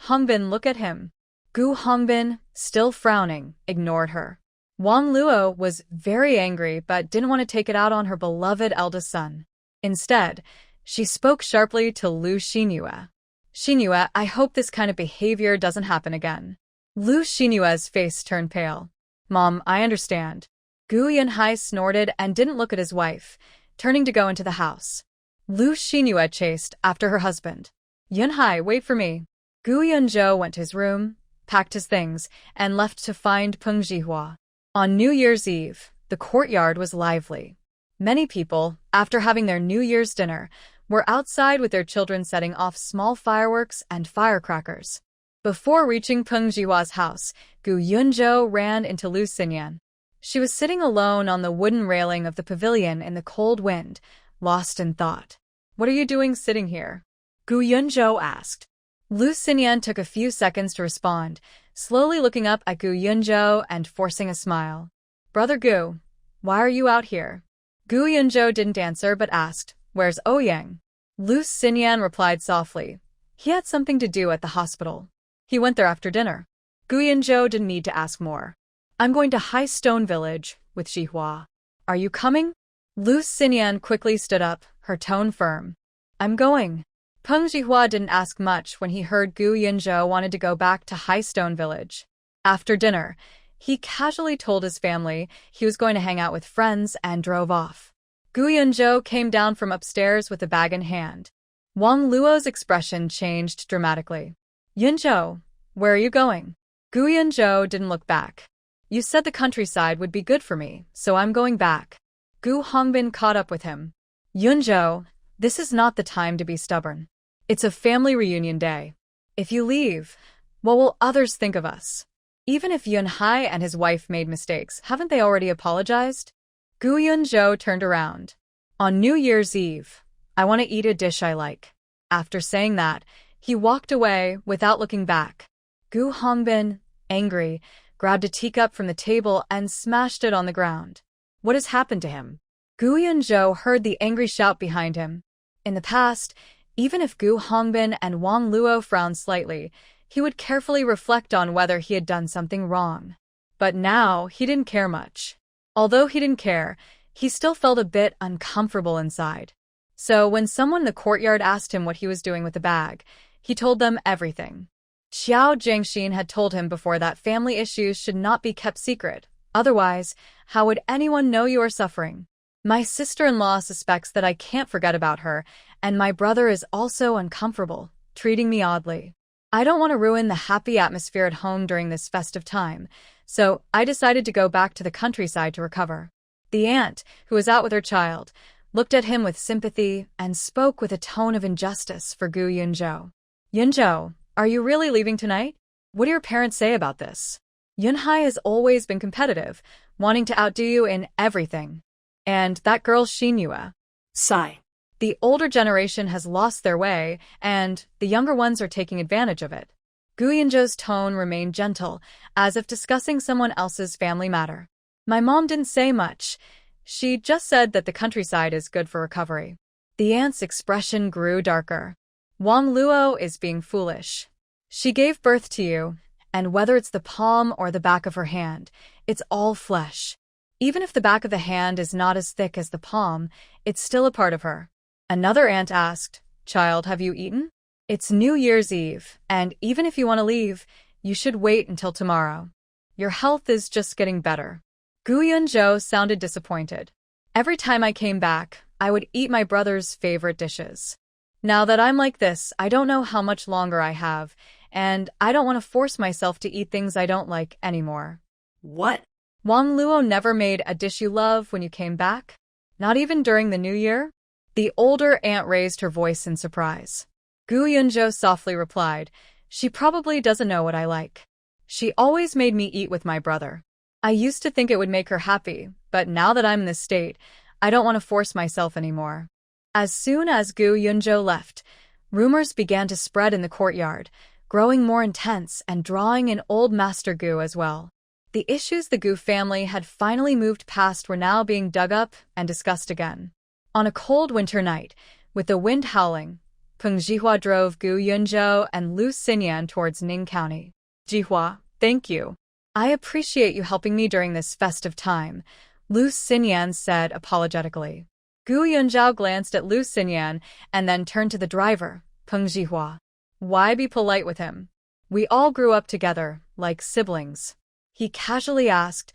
Hongbin, look at him. Gu Hongbin, still frowning, ignored her. Wang Luo was very angry but didn't want to take it out on her beloved eldest son. Instead, she spoke sharply to Lu Xinyue. Xinyue, I hope this kind of behavior doesn't happen again. Lu Xinyue's face turned pale. Mom, I understand. Gu Yunhai snorted and didn't look at his wife, turning to go into the house. Lu Xinyue chased after her husband. Yunhai, wait for me. Gu Yunzhou went to his room, packed his things, and left to find Peng Zhihua. On New Year's Eve, the courtyard was lively. Many people, after having their New Year's dinner, were outside with their children setting off small fireworks and firecrackers. Before reaching Peng Zhihua's house, Gu Yunzhou ran into Lu Xinyan. She was sitting alone on the wooden railing of the pavilion in the cold wind, lost in thought. What are you doing sitting here? Gu Yunzhou asked. Lu Xinyan took a few seconds to respond, slowly looking up at Gu Yunzhou and forcing a smile. Brother Gu, why are you out here? Gu Yunzhou didn't answer but asked, Where's Ouyang? Lu Xinyan replied softly. He had something to do at the hospital. He went there after dinner. Gu Yunzhou didn't need to ask more. I'm going to High Stone Village with Zhihua. Are you coming? Lu Xinyan quickly stood up, her tone firm. I'm going. Peng Zhihua didn't ask much when he heard Gu Yunzhou wanted to go back to High Stone Village. After dinner, he casually told his family he was going to hang out with friends and drove off. Gu Yunzhou came down from upstairs with a bag in hand. Wang Luo's expression changed dramatically. Yunzhou, where are you going? Gu Yunzhou didn't look back. You said the countryside would be good for me, so I'm going back. Gu Hongbin caught up with him. Yunzhou, this is not the time to be stubborn. It's a family reunion day. If you leave, what will others think of us? Even if Yunhai and his wife made mistakes, haven't they already apologized? Gu Yunzhou turned around. On New Year's Eve, I want to eat a dish I like. After saying that, he walked away without looking back. Gu Hongbin, angry, grabbed a teacup from the table and smashed it on the ground. What has happened to him? Gu Yunzhou heard the angry shout behind him. In the past, even if Gu Hongbin and Wang Luo frowned slightly, he would carefully reflect on whether he had done something wrong. But now, he didn't care much. Although he didn't care, he still felt a bit uncomfortable inside. So when someone in the courtyard asked him what he was doing with the bag, he told them everything. Xiao Jiangxin had told him before that family issues should not be kept secret. Otherwise, how would anyone know you are suffering? My sister-in-law suspects that I can't forget about her, and my brother is also uncomfortable, treating me oddly. I don't want to ruin the happy atmosphere at home during this festive time, so I decided to go back to the countryside to recover. The aunt, who was out with her child, looked at him with sympathy and spoke with a tone of injustice for Gu Yunzhou. Yunzhou, are you really leaving tonight? What do your parents say about this? Yunhai has always been competitive, wanting to outdo you in everything. And that girl Xinyue. Sigh. The older generation has lost their way, and the younger ones are taking advantage of it. Gu Yunzhou's tone remained gentle, as if discussing someone else's family matter. My mom didn't say much. She just said that the countryside is good for recovery. The aunt's expression grew darker. Wang Luo is being foolish. She gave birth to you, and whether it's the palm or the back of her hand, it's all flesh. Even if the back of the hand is not as thick as the palm, it's still a part of her. Another aunt asked, "Child, have you eaten? It's New Year's Eve, and even if you want to leave, you should wait until tomorrow. Your health is just getting better." Gu Yunzhou sounded disappointed. Every time I came back, I would eat my brother's favorite dishes. Now that I'm like this, I don't know how much longer I have, and I don't want to force myself to eat things I don't like anymore. What? Wang Luo never made a dish you love when you came back? Not even during the New Year? The older aunt raised her voice in surprise. Gu Yunzhou softly replied, "She probably doesn't know what I like. She always made me eat with my brother. I used to think it would make her happy, but now that I'm in this state, I don't want to force myself anymore." As soon as Gu Yunzhou left, rumors began to spread in the courtyard, growing more intense and drawing in old Master Gu as well. The issues the Gu family had finally moved past were now being dug up and discussed again. On a cold winter night, with the wind howling, Peng Jihua drove Gu Yunzhou and Lu Xinyan towards Ning County. "Jihua, thank you. I appreciate you helping me during this festive time," Lu Xinyan said apologetically. Gu Yunzhou glanced at Lu Xinyan and then turned to the driver, Peng Jihua. "Why be polite with him? We all grew up together, like siblings." He casually asked,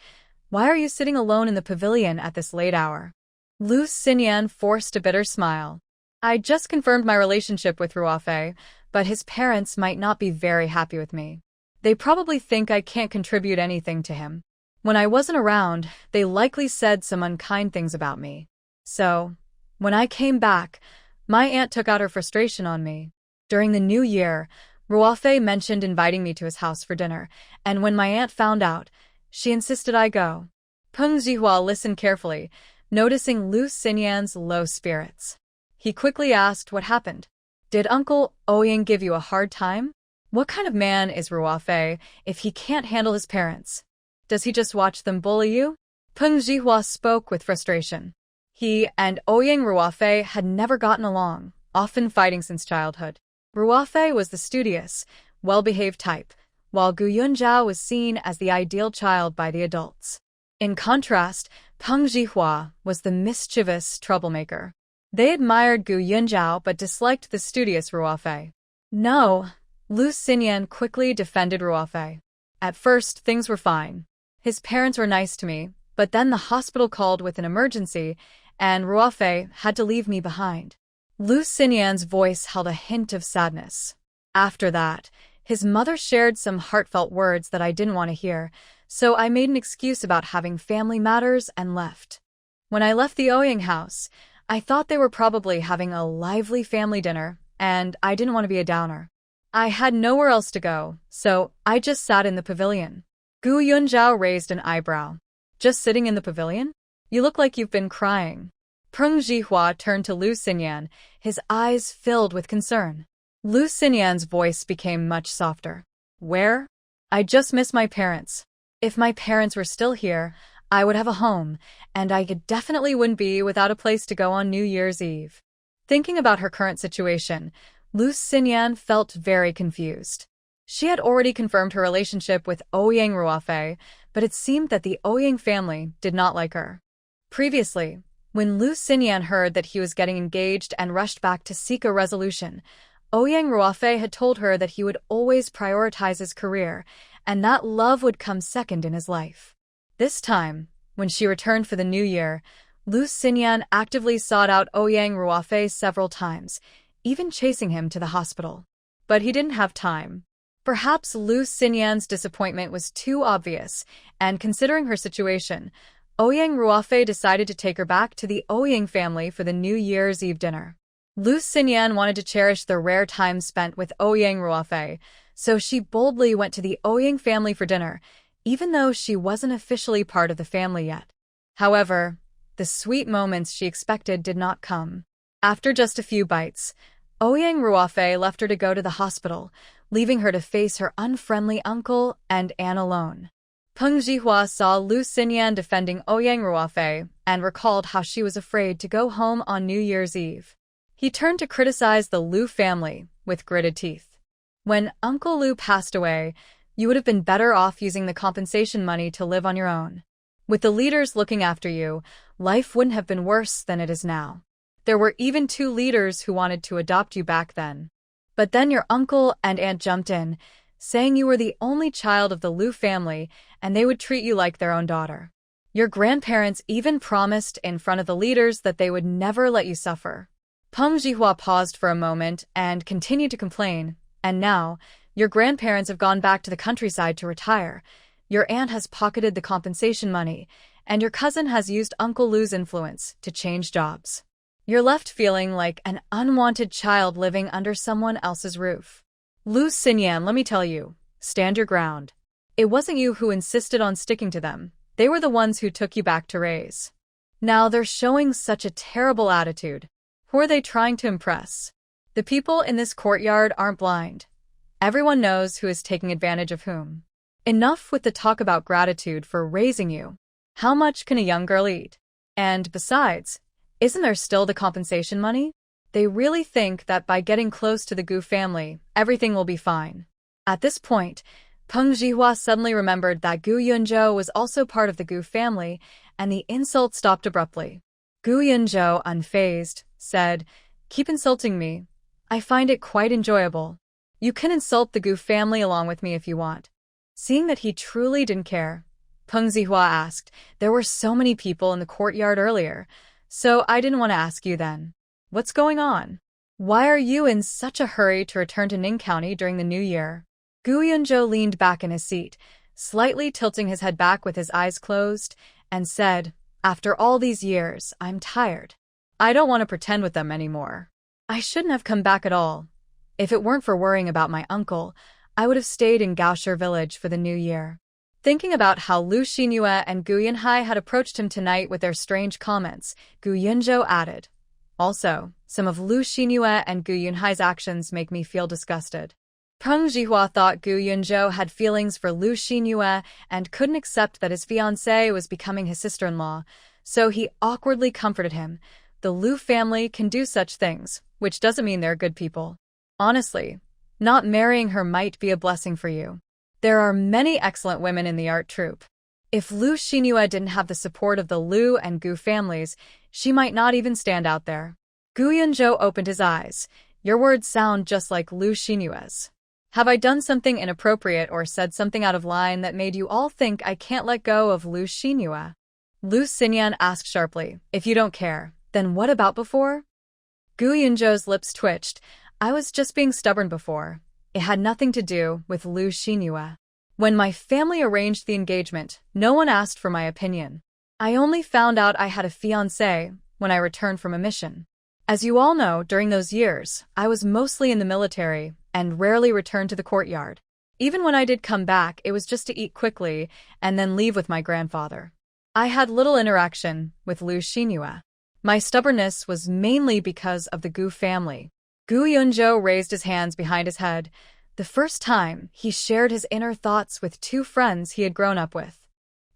"Why are you sitting alone in the pavilion at this late hour?" Lu Xinyan forced a bitter smile. "I just confirmed my relationship with Ruofei, but his parents might not be very happy with me. They probably think I can't contribute anything to him. When I wasn't around, they likely said some unkind things about me. So, when I came back, my aunt took out her frustration on me. During the New Year, Ruofei mentioned inviting me to his house for dinner, and when my aunt found out, she insisted I go." Peng Jihua listened carefully, noticing Lu Xinyan's low spirits. He quickly asked what happened. "Did Uncle Ouyang give you a hard time? What kind of man is Ruofei if he can't handle his parents? Does he just watch them bully you?" Peng Jihua spoke with frustration. He and Ouyang Ruofei had never gotten along, often fighting since childhood. Ruofei was the studious, well-behaved type, while Gu Yunzhou was seen as the ideal child by the adults. In contrast, Peng Jihua was the mischievous troublemaker. They admired Gu Yunzhou but disliked the studious Ruofei. "No," Lu Xinyan quickly defended Ruofei. "At first, things were fine. His parents were nice to me, but then the hospital called with an emergency, and Ruofei had to leave me behind." Lu Xinyan's voice held a hint of sadness. After that, his mother shared some heartfelt words that I didn't want to hear, so I made an excuse about having family matters and left. When I left the Ouyang house, I thought they were probably having a lively family dinner, and I didn't want to be a downer. I had nowhere else to go, so I just sat in the pavilion. Gu Yunzhao raised an eyebrow. Just sitting in the pavilion? You look like you've been crying. Peng Zhihua turned to Lu Xinyan, his eyes filled with concern. Lu Xinyan's voice became much softer. Where? I just miss my parents. If my parents were still here, I would have a home, and I definitely wouldn't be without a place to go on New Year's Eve. Thinking about her current situation, Lu Xinyan felt very confused. She had already confirmed her relationship with Ouyang Ruofei, but it seemed that the Ouyang family did not like her. Previously, when Lu Xinyan heard that he was getting engaged and rushed back to seek a resolution, Ouyang Ruofei had told her that he would always prioritize his career, and that love would come second in his life. This time, when she returned for the new year, Lu Xinyan actively sought out Ouyang Ruofei several times, even chasing him to the hospital. But he didn't have time. Perhaps Lu Xinyan's disappointment was too obvious, and considering her situation, Ouyang Ruofei decided to take her back to the Ouyang family for the New Year's Eve dinner. Lu Xinyan wanted to cherish the rare time spent with Ouyang Ruofei, so she boldly went to the Ouyang family for dinner, even though she wasn't officially part of the family yet. However, the sweet moments she expected did not come. After just a few bites, Ouyang Ruofei left her to go to the hospital, leaving her to face her unfriendly uncle and Anne alone. Peng Zhihua saw Lu Xinyan defending Ouyang Ruofei and recalled how she was afraid to go home on New Year's Eve. He turned to criticize the Lu family with gritted teeth. When Uncle Lu passed away, you would have been better off using the compensation money to live on your own. With the leaders looking after you, life wouldn't have been worse than it is now. There were even 2 leaders who wanted to adopt you back then. But then your uncle and aunt jumped in, saying you were the only child of the Lu family and they would treat you like their own daughter. Your grandparents even promised in front of the leaders that they would never let you suffer. Peng Zhihua paused for a moment and continued to complain, and now, your grandparents have gone back to the countryside to retire, your aunt has pocketed the compensation money, and your cousin has used Uncle Lu's influence to change jobs. You're left feeling like an unwanted child living under someone else's roof. Lu Xinyan, let me tell you, stand your ground. It wasn't you who insisted on sticking to them, they were the ones who took you back to raise. Now they're showing such a terrible attitude. Who are they trying to impress? The people in this courtyard aren't blind. Everyone knows who is taking advantage of whom. Enough with the talk about gratitude for raising you. How much can a young girl eat? And besides, isn't there still the compensation money? They really think that by getting close to the Gu family, everything will be fine. At this point, Peng Zhihua suddenly remembered that Gu Yunzhou was also part of the Gu family, and the insult stopped abruptly. Gu Yunzhou, unfazed, said, "Keep insulting me. I find it quite enjoyable. You can insult the Gu family along with me if you want." Seeing that he truly didn't care, Peng Zhihua asked, "There were so many people in the courtyard earlier, so I didn't want to ask you then. What's going on? Why are you in such a hurry to return to Ning County during the new year?" Gu Yunzhou leaned back in his seat, slightly tilting his head back with his eyes closed, and said, "After all these years, I'm tired. I don't want to pretend with them anymore. I shouldn't have come back at all. If it weren't for worrying about my uncle, I would have stayed in Gaoshi village for the new year." Thinking about how Lu Xinyue and Gu Yunhai had approached him tonight with their strange comments, Gu Yunzhou added, "Also, some of Lu Xinyue and Gu Yunhai's actions make me feel disgusted." Peng Zhihua thought Gu Yunzhou had feelings for Lu Xinyue and couldn't accept that his fiancée was becoming his sister-in-law, so he awkwardly comforted him. The Lu family can do such things, which doesn't mean they're good people. Honestly, not marrying her might be a blessing for you. There are many excellent women in the art troupe. If Lu Xinyue didn't have the support of the Lu and Gu families, she might not even stand out there. Gu Yunzhou opened his eyes. Your words sound just like Lu Xinyue's. Have I done something inappropriate or said something out of line that made you all think I can't let go of Lu Xinyue? Lu Xinyan asked sharply, "If you don't care, then what about before?" Gu Yunzhou's lips twitched. "I was just being stubborn before. It had nothing to do with Lu Xinyue. When my family arranged the engagement, no one asked for my opinion. I only found out I had a fiancé when I returned from a mission. As you all know, during those years, I was mostly in the military and rarely returned to the courtyard. Even when I did come back, it was just to eat quickly and then leave with my grandfather. I had little interaction with Lu Xinhua. My stubbornness was mainly because of the Gu family. Gu Yunzhou raised his hands behind his head, the first time he shared his inner thoughts with two friends he had grown up with.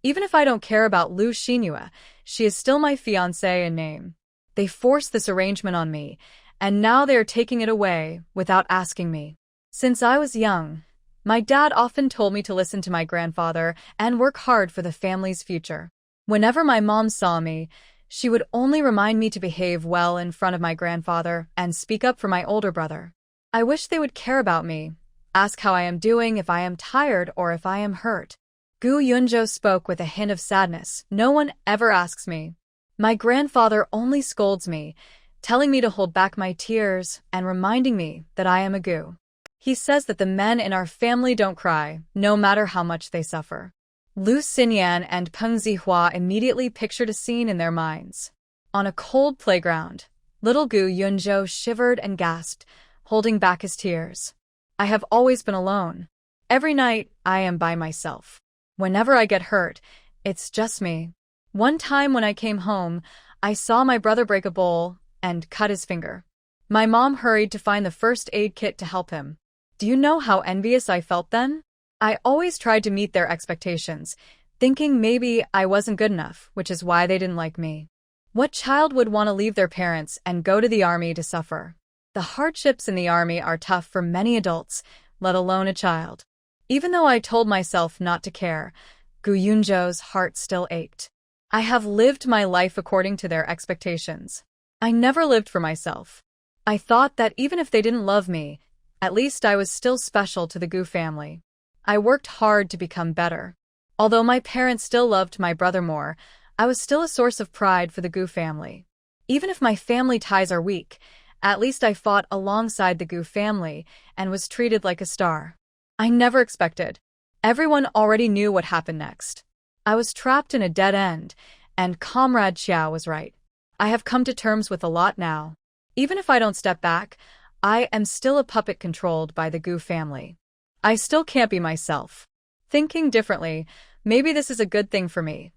Even if I don't care about Lu Xinhua, she is still my fiancée in name. They forced this arrangement on me, and now they are taking it away without asking me. Since I was young, my dad often told me to listen to my grandfather and work hard for the family's future. Whenever my mom saw me, she would only remind me to behave well in front of my grandfather and speak up for my older brother. I wish they would care about me, ask how I am doing, if I am tired or if I am hurt. Gu Yunzhou spoke with a hint of sadness. No one ever asks me. My grandfather only scolds me, telling me to hold back my tears and reminding me that I am a Gu. He says that the men in our family don't cry, no matter how much they suffer. Lu Xinyan and Peng Zihua immediately pictured a scene in their minds. On a cold playground, little Gu Yunzhou shivered and gasped, holding back his tears. I have always been alone. Every night, I am by myself. Whenever I get hurt, it's just me. One time when I came home, I saw my brother break a bowl and cut his finger. My mom hurried to find the first aid kit to help him. Do you know how envious I felt then? I always tried to meet their expectations, thinking maybe I wasn't good enough, which is why they didn't like me. What child would want to leave their parents and go to the army to suffer? The hardships in the army are tough for many adults, let alone a child. Even though I told myself not to care, Gu Yunzhou's heart still ached. I have lived my life according to their expectations. I never lived for myself. I thought that even if they didn't love me, at least I was still special to the Gu family. I worked hard to become better. Although my parents still loved my brother more, I was still a source of pride for the Gu family. Even if my family ties are weak, at least I fought alongside the Gu family and was treated like a star. I never expected. Everyone already knew what happened next. I was trapped in a dead end, and Comrade Xiao was right. I have come to terms with a lot now. Even if I don't step back, I am still a puppet controlled by the Gu family. I still can't be myself. Thinking differently, maybe this is a good thing for me.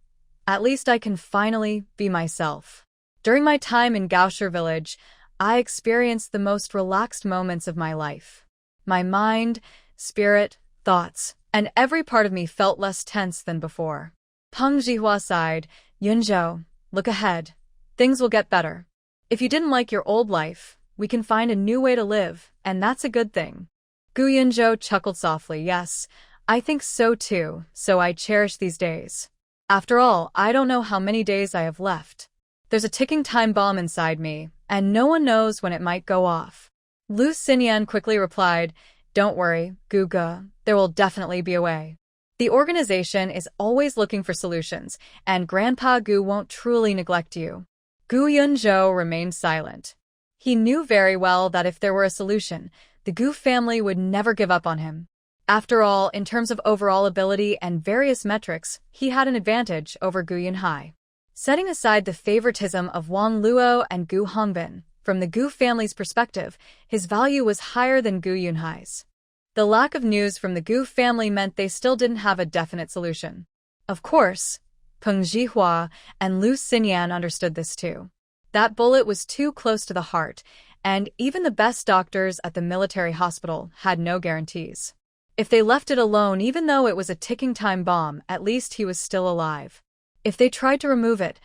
At least I can finally be myself. During my time in Gaoshi village, I experienced the most relaxed moments of my life. My mind, spirit, thoughts, and every part of me felt less tense than before. Peng Zihua sighed. Yunzhou, look ahead. Things will get better. If you didn't like your old life, we can find a new way to live, and that's a good thing. Gu Yunzhou chuckled softly. Yes, I think so too, so I cherish these days. After all, I don't know how many days I have left. There's a ticking time bomb inside me, and no one knows when it might go off. Lu Xinyan quickly replied, Don't worry, Gu Ge, there will definitely be a way. The organization is always looking for solutions, and Grandpa Gu won't truly neglect you. Gu Yunzhou remained silent. He knew very well that if there were a solution, the Gu family would never give up on him. After all, in terms of overall ability and various metrics, he had an advantage over Gu Yunhai. Setting aside the favoritism of Wang Luo and Gu Hongbin, from the Gu family's perspective, his value was higher than Gu Yunhai's. The lack of news from the Gu family meant they still didn't have a definite solution. Of course, Peng Zihua and Lu Xinyan understood this too. That bullet was too close to the heart, and even the best doctors at the military hospital had no guarantees. If they left it alone, even though it was a ticking time bomb, at least he was still alive. If they tried to remove it,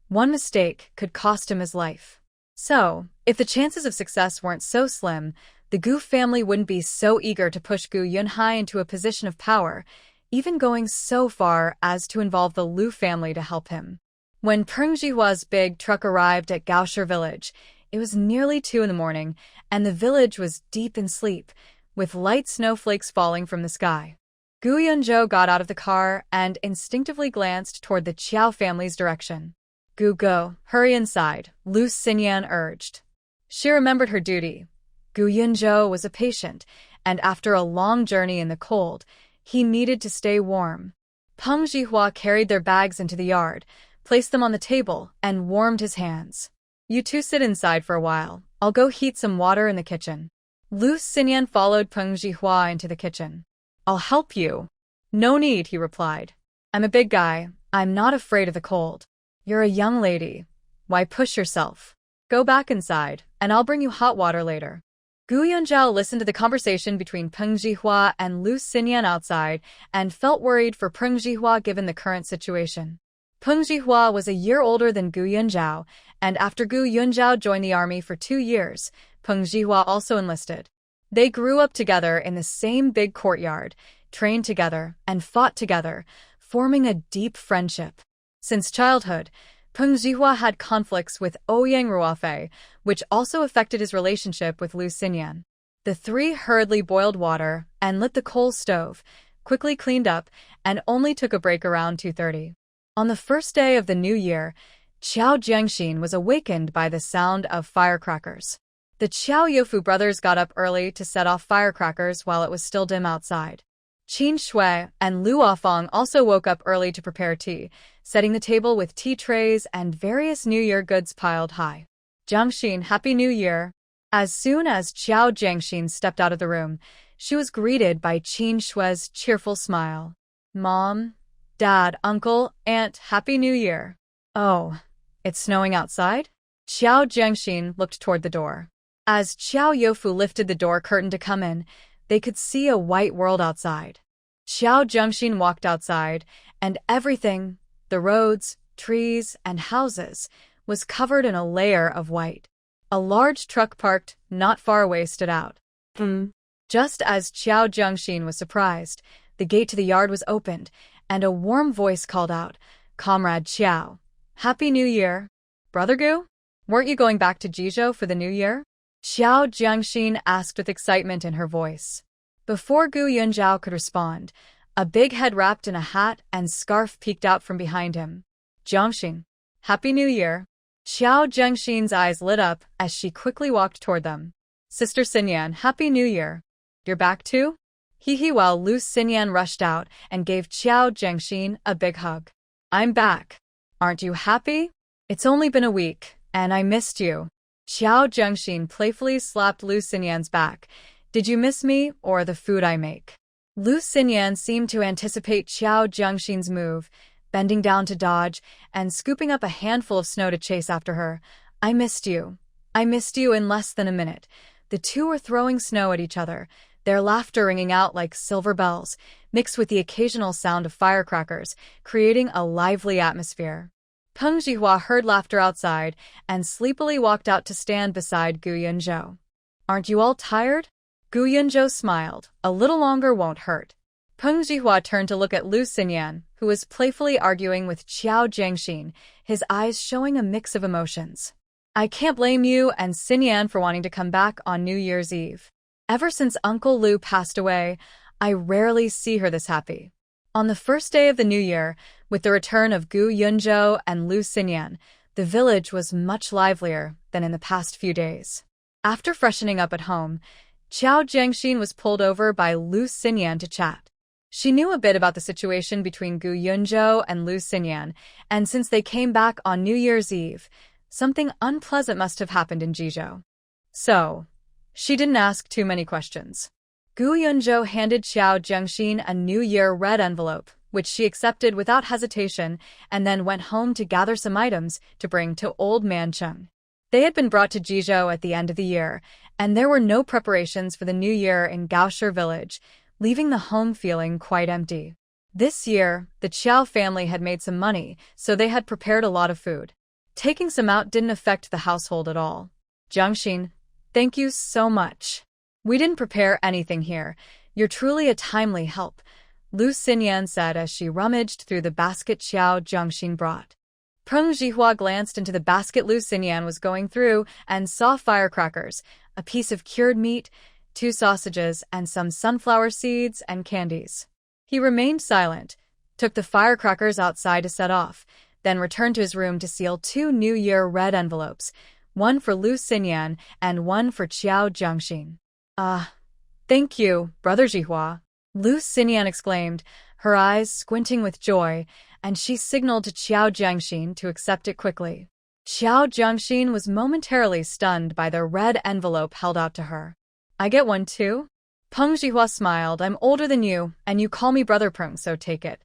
one mistake could cost him his life. So, if the chances of success weren't so slim, the Gu family wouldn't be so eager to push Gu Yunhai into a position of power, even going so far as to involve the Lu family to help him. When Peng Zhihua's big truck arrived at Gaoshi village, it was nearly 2 a.m, and the village was deep in sleep, with light snowflakes falling from the sky. Gu Yunzhou got out of the car and instinctively glanced toward the Qiao family's direction. Gu Go, hurry inside, Lu Xinyan urged. She remembered her duty. Gu Yunzhou was a patient, and after a long journey in the cold, he needed to stay warm. Peng Zhihua carried their bags into the yard, placed them on the table, and warmed his hands. You two sit inside for a while. I'll go heat some water in the kitchen. Lu Xinyan followed Peng Zhihua into the kitchen. I'll help you. No need, he replied. I'm a big guy. I'm not afraid of the cold. You're a young lady. Why push yourself? Go back inside, and I'll bring you hot water later. Gu Yunzhao listened to the conversation between Peng Jihua and Lu Xinyan outside and felt worried for Peng Jihua given the current situation. Peng Jihua was a year older than Gu Yunzhao, and after Gu Yunzhao joined the army for 2 years, Peng Jihua also enlisted. They grew up together in the same big courtyard, trained together, and fought together, forming a deep friendship. Since childhood, Peng Jihua had conflicts with Ouyang Ruofei, which also affected his relationship with Lu Xinyan. The three hurriedly boiled water and lit the coal stove, quickly cleaned up, and only took a break around 2:30. On the first day of the new year, Qiao Jiangxin was awakened by the sound of firecrackers. The Qiao Youfu brothers got up early to set off firecrackers while it was still dim outside. Qin Shui and Lu Afang also woke up early to prepare tea, setting the table with tea trays and various New Year goods piled high. Jiangxin, Happy New Year! As soon as Qiao Jiangxin stepped out of the room, she was greeted by Qin Shui's cheerful smile. Mom, Dad, Uncle, Aunt, Happy New Year! Oh, it's snowing outside? Qiao Jiangxin looked toward the door. As Qiao Youfu lifted the door curtain to come in, they could see a white world outside. Qiao Jiangxin walked outside, and everything, the roads, trees, and houses, was covered in a layer of white. A large truck parked not far away stood out. Just as Qiao Jiangxin was surprised, the gate to the yard was opened, and a warm voice called out, Comrade Qiao, Happy New Year! Brother Gu? Weren't you going back to Jizhou for the New Year? Qiao Jiangxin asked with excitement in her voice. Before Gu Yunzhao could respond, a big head wrapped in a hat and scarf peeked out from behind him. Jiangxin, Happy New Year! Qiao Jiangxin's eyes lit up as she quickly walked toward them. Sister Xinyan, Happy New Year! You're back too? Hee while Lu Xinyan rushed out and gave Qiao Jiangxin a big hug. I'm back. Aren't you happy? It's only been a week, and I missed you. Qiao Jiangxin playfully slapped Lu Xinyan's back. Did you miss me or the food I make? Lu Xinyan seemed to anticipate Qiao Jiangxin's move, bending down to dodge and scooping up a handful of snow to chase after her. I missed you. I missed you in less than a minute. The two were throwing snow at each other, their laughter ringing out like silver bells, mixed with the occasional sound of firecrackers, creating a lively atmosphere. Peng Jihua heard laughter outside and sleepily walked out to stand beside Gu Yunzhou. Aren't you all tired? Gu Yunzhou smiled. A little longer won't hurt. Peng Jihua turned to look at Lu Xinyan, who was playfully arguing with Qiao Jiangxin, his eyes showing a mix of emotions. I can't blame you and Xinyan for wanting to come back on New Year's Eve. Ever since Uncle Lu passed away, I rarely see her this happy. On the first day of the new year, with the return of Gu Yunzhou and Lu Xinyan, the village was much livelier than in the past few days. After freshening up at home, Qiao Jiangxin was pulled over by Lu Xinyan to chat. She knew a bit about the situation between Gu Yunzhou and Lu Xinyan, and since they came back on New Year's Eve, something unpleasant must have happened in Jizhou. So, she didn't ask too many questions. Gu Yunzhou handed Qiao Jiangxin a New Year red envelope, which she accepted without hesitation, and then went home to gather some items to bring to Old Man Cheng. They had been brought to Jizhou at the end of the year, and there were no preparations for the New Year in Gaoshi village, leaving the home feeling quite empty. This year, the Qiao family had made some money, so they had prepared a lot of food. Taking some out didn't affect the household at all. Jiangxin, thank you so much. We didn't prepare anything here. You're truly a timely help, Lu Xinyan said as she rummaged through the basket Qiao Jiangxin brought. Peng Jihua glanced into the basket Lu Xinyan was going through and saw firecrackers, a piece of cured meat, 2 sausages, and some sunflower seeds and candies. He remained silent, took the firecrackers outside to set off, then returned to his room to seal 2 New Year red envelopes, one for Lu Xinyan and one for Qiao Jiangxin. Thank you, Brother Jihua, Lu Xinyan exclaimed, her eyes squinting with joy, and she signaled to Qiao Jiangxin to accept it quickly. Qiao Jiangxin was momentarily stunned by the red envelope held out to her. I get one too? Peng Zhihua smiled. I'm older than you, and you call me Brother Peng, so take it.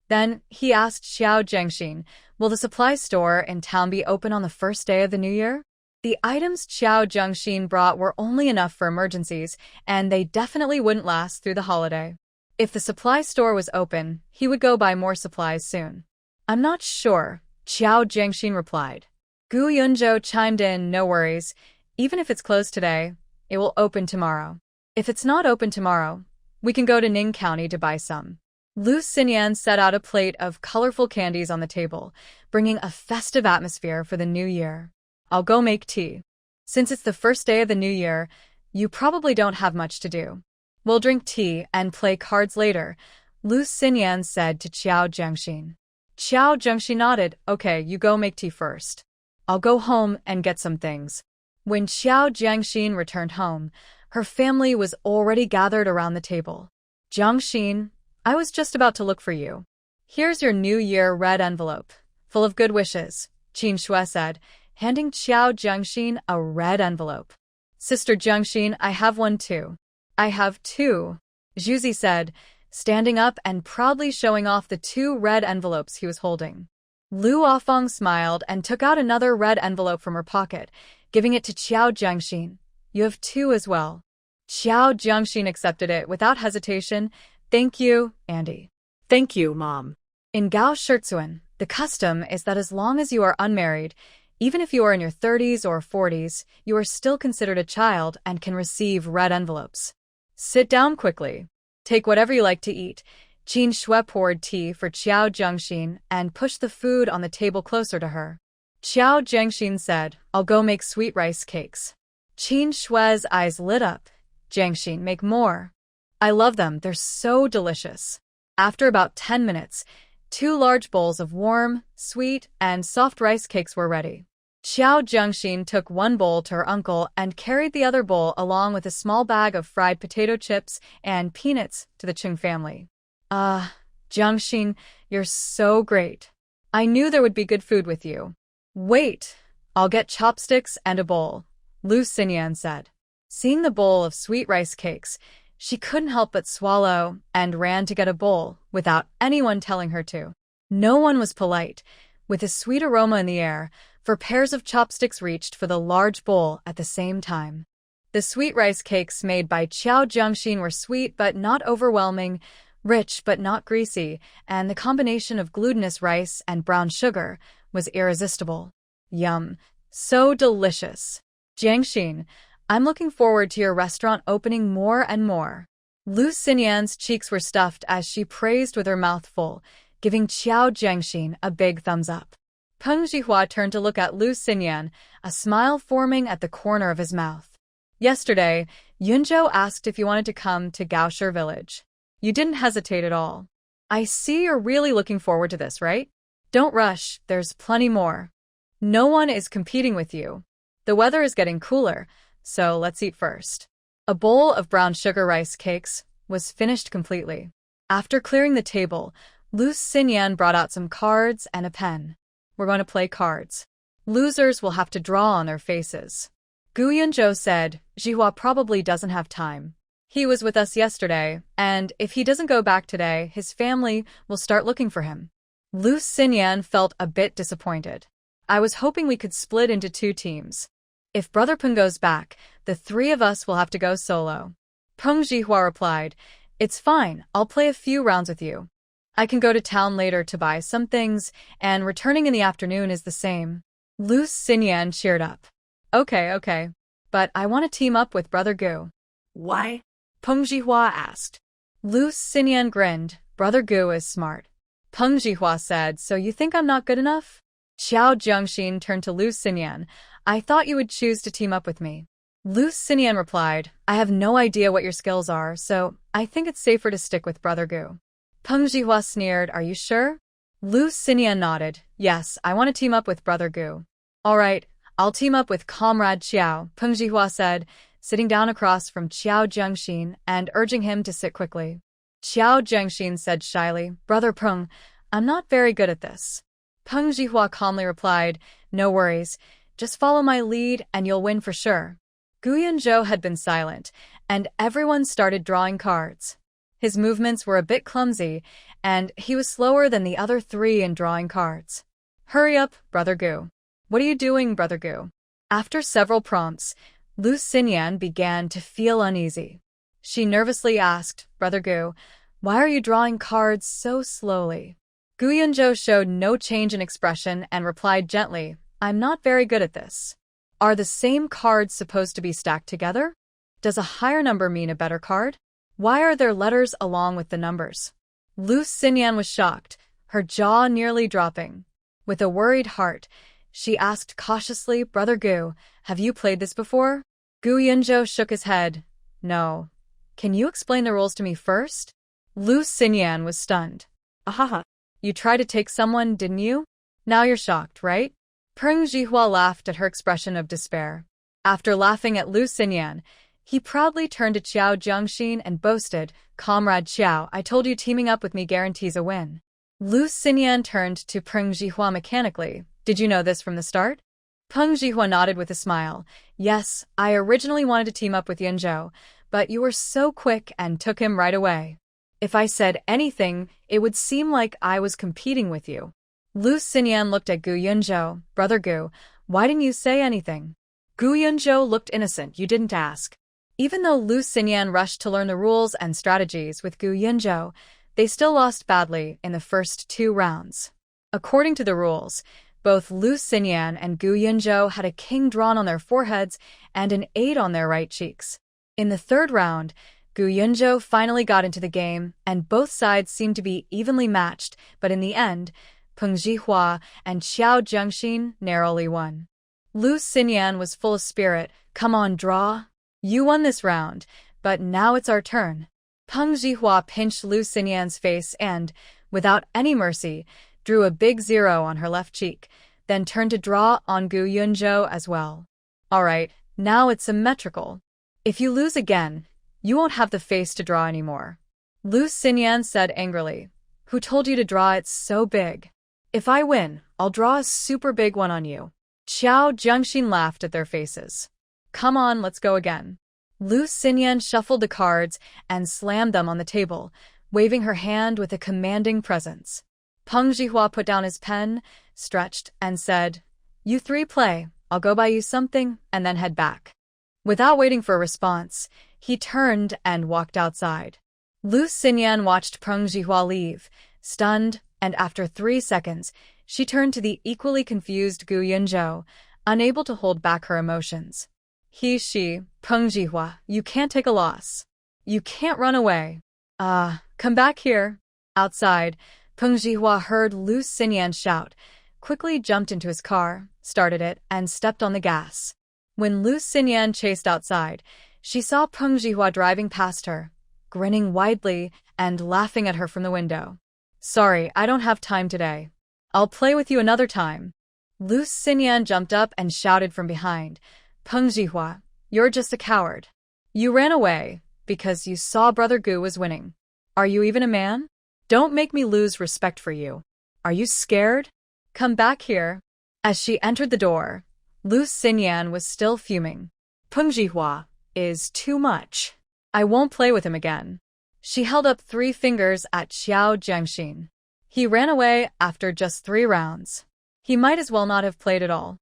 Then he asked Xiao Jiangxin, will the supply store in town be open on the first day of the new year? The items Xiao Jiangxin brought were only enough for emergencies, and they definitely wouldn't last through the holiday. If the supply store was open, he would go buy more supplies soon. I'm not sure, Xiao Jiangxin replied. Gu Yunzhou chimed in, no worries. Even if it's closed today, it will open tomorrow. If it's not open tomorrow, we can go to Ning County to buy some. Lu Xinyan set out a plate of colorful candies on the table, bringing a festive atmosphere for the new year. I'll go make tea. Since it's the first day of the new year, you probably don't have much to do. We'll drink tea and play cards later, Lu Xinyan said to Xiao Jiangxin. Xiao Jiangxin nodded. Okay, you go make tea first. I'll go home and get some things. When Xiao Jiangxin returned home, her family was already gathered around the table. Jiangxin, I was just about to look for you. Here's your New Year red envelope, full of good wishes, Qin Shui said, handing Xiao Jiangxin a red envelope. Sister Jiangxin, I have one too. I have two, Zhuzi said, standing up and proudly showing off the two red envelopes he was holding. Lu Afeng smiled and took out another red envelope from her pocket, giving it to Xiao Jiangxin. You have two as well. Xiao Jiangxin accepted it without hesitation. Thank you, Andy. Thank you, Mom. In Gao Shizhuan, the custom is that as long as you are unmarried, even if you are in your 30s or 40s, you are still considered a child and can receive red envelopes. Sit down quickly. Take whatever you like to eat. Qin Shui poured tea for Xiao Jiangxin and pushed the food on the table closer to her. Xiao Jiangxin said, I'll go make sweet rice cakes. Qin Shui's eyes lit up. Jiangxin, make more. I love them, they're so delicious. After about 10 minutes, 2 large bowls of warm, sweet, and soft rice cakes were ready. Xiao Jiangxin took one bowl to her uncle and carried the other bowl along with a small bag of fried potato chips and peanuts to the Chung family. Jiangxin, you're so great. I knew there would be good food with you. Wait, I'll get chopsticks and a bowl, Lu Xinyan said. Seeing the bowl of sweet rice cakes, she couldn't help but swallow and ran to get a bowl without anyone telling her to. No one was polite. With a sweet aroma in the air, 4 pairs of chopsticks reached for the large bowl at the same time. The sweet rice cakes made by Xiao Jiangxin were sweet but not overwhelming, rich but not greasy, and the combination of glutinous rice and brown sugar was irresistible. Yum. So delicious. Jiangxin, I'm looking forward to your restaurant opening more and more. Lu Xinyan's cheeks were stuffed as she praised with her mouth full, giving Xiao Jiangxin a big thumbs up. Peng Zhihua turned to look at Lu Xinyan, a smile forming at the corner of his mouth. Yesterday, Yunzhou asked if you wanted to come to Gaoshi village. You didn't hesitate at all. I see you're really looking forward to this, right? Don't rush, there's plenty more. No one is competing with you. The weather is getting cooler, so let's eat first. A bowl of brown sugar rice cakes was finished completely. After clearing the table, Lu Xinyan brought out some cards and a pen. We're going to play cards. Losers will have to draw on their faces. Gu Yunzhou said, Zhihua probably doesn't have time. He was with us yesterday, and if he doesn't go back today, his family will start looking for him. Lu Xinyan felt a bit disappointed. I was hoping we could split into 2 teams. If Brother Peng goes back, the 3 of us will have to go solo. Peng Zhihua replied, It's fine, I'll play a few rounds with you. I can go to town later to buy some things, and returning in the afternoon is the same. Lu Xinyan cheered up. Okay, but I want to team up with Brother Gu. Why? Peng Zhihua asked. Lu Xinyan grinned. Brother Gu is smart. Peng Zhihua said, So you think I'm not good enough? Xiao Jiangxin turned to Lu Xinyan. I thought you would choose to team up with me. Lu Xinyan replied, I have no idea what your skills are, so I think it's safer to stick with Brother Gu. Peng Zhihua sneered, Are you sure? Lu Xinyan nodded. Yes, I want to team up with Brother Gu. All right, I'll team up with Comrade Xiao, Peng Zhihua said, sitting down across from Xiao Jiangxin and urging him to sit quickly. Xiao Jiangxin said shyly, Brother Peng, I'm not very good at this. Peng Zhihua calmly replied, No worries. Just follow my lead and you'll win for sure. Gu Yunzhou had been silent, and everyone started drawing cards. His movements were a bit clumsy, and he was slower than the other three in drawing cards. Hurry up, Brother Gu. What are you doing, Brother Gu? After several prompts, Lu Xinyan began to feel uneasy. She nervously asked, Brother Gu, why are you drawing cards so slowly? Gu Yunzhou showed no change in expression and replied gently, I'm not very good at this. Are the same cards supposed to be stacked together? Does a higher number mean a better card? Why are there letters along with the numbers? Lu Xinyan was shocked, her jaw nearly dropping. With a worried heart, she asked cautiously, Brother Gu, have you played this before? Gu Yunzhou shook his head. No. Can you explain the rules to me first? Lu Xinyan was stunned. Ahaha. You tried to take someone, didn't you? Now you're shocked, right? Peng Zhihua laughed at her expression of despair. After laughing at Lu Xinyan, he proudly turned to Qiao Jiangxin and boasted, Comrade Qiao, I told you teaming up with me guarantees a win. Lu Xinyan turned to Peng Zhihua mechanically. Did you know this from the start? Peng Zhihua nodded with a smile. Yes, I originally wanted to team up with Yunzhou, but you were so quick and took him right away. If I said anything, it would seem like I was competing with you. Lu Xinyan looked at Gu Yunzhou. Brother Gu, why didn't you say anything? Gu Yunzhou looked innocent. You didn't ask. Even though Lu Xinyan rushed to learn the rules and strategies with Gu Yunzhou, they still lost badly in the first 2 rounds. According to the rules, both Lu Xinyan and Gu Yunzhou had a king drawn on their foreheads and an 8 on their right cheeks. In the 3rd round, Gu Yunzhou finally got into the game, and both sides seemed to be evenly matched, but in the end, Peng Zhihua and Qiao Jiangxin narrowly won. Lu Xinyan was full of spirit. Come on, draw. You won this round, but now it's our turn. Peng Zhihua pinched Lu Xinyan's face and, without any mercy, drew a big 0 on her left cheek, then turned to draw on Gu Yunzhou as well. All right, now it's symmetrical. If you lose again, you won't have the face to draw anymore. Lu Xinyan said angrily. Who told you to draw it so big? If I win, I'll draw a super big one on you. Qiao Jiangxin laughed at their faces. Come on, let's go again. Lu Xinyan shuffled the cards and slammed them on the table, waving her hand with a commanding presence. Peng Zhihua put down his pen, stretched, and said, You 3 play, I'll go buy you something, and then head back. Without waiting for a response, he turned and walked outside. Lu Xinyan watched Peng Zhihua leave, stunned, and after 3 seconds, she turned to the equally confused Gu Yunzhou, unable to hold back her emotions. She, Peng Zhihua, you can't take a loss. You can't run away. Come back here. Outside, Peng Zhihua heard Lu Xinyan shout, quickly jumped into his car, started it, and stepped on the gas. When Lu Xinyan chased outside, she saw Peng Zhihua driving past her, grinning widely and laughing at her from the window. Sorry, I don't have time today. I'll play with you another time. Lu Xinyan jumped up and shouted from behind, Peng Zhihua, you're just a coward. You ran away because you saw Brother Gu was winning. Are you even a man? Don't make me lose respect for you. Are you scared? Come back here. As she entered the door, Lu Xinyan was still fuming. Peng Zhihua is too much. I won't play with him again. She held up 3 fingers at Qiao Jiangxin. He ran away after just 3 rounds. He might as well not have played at all.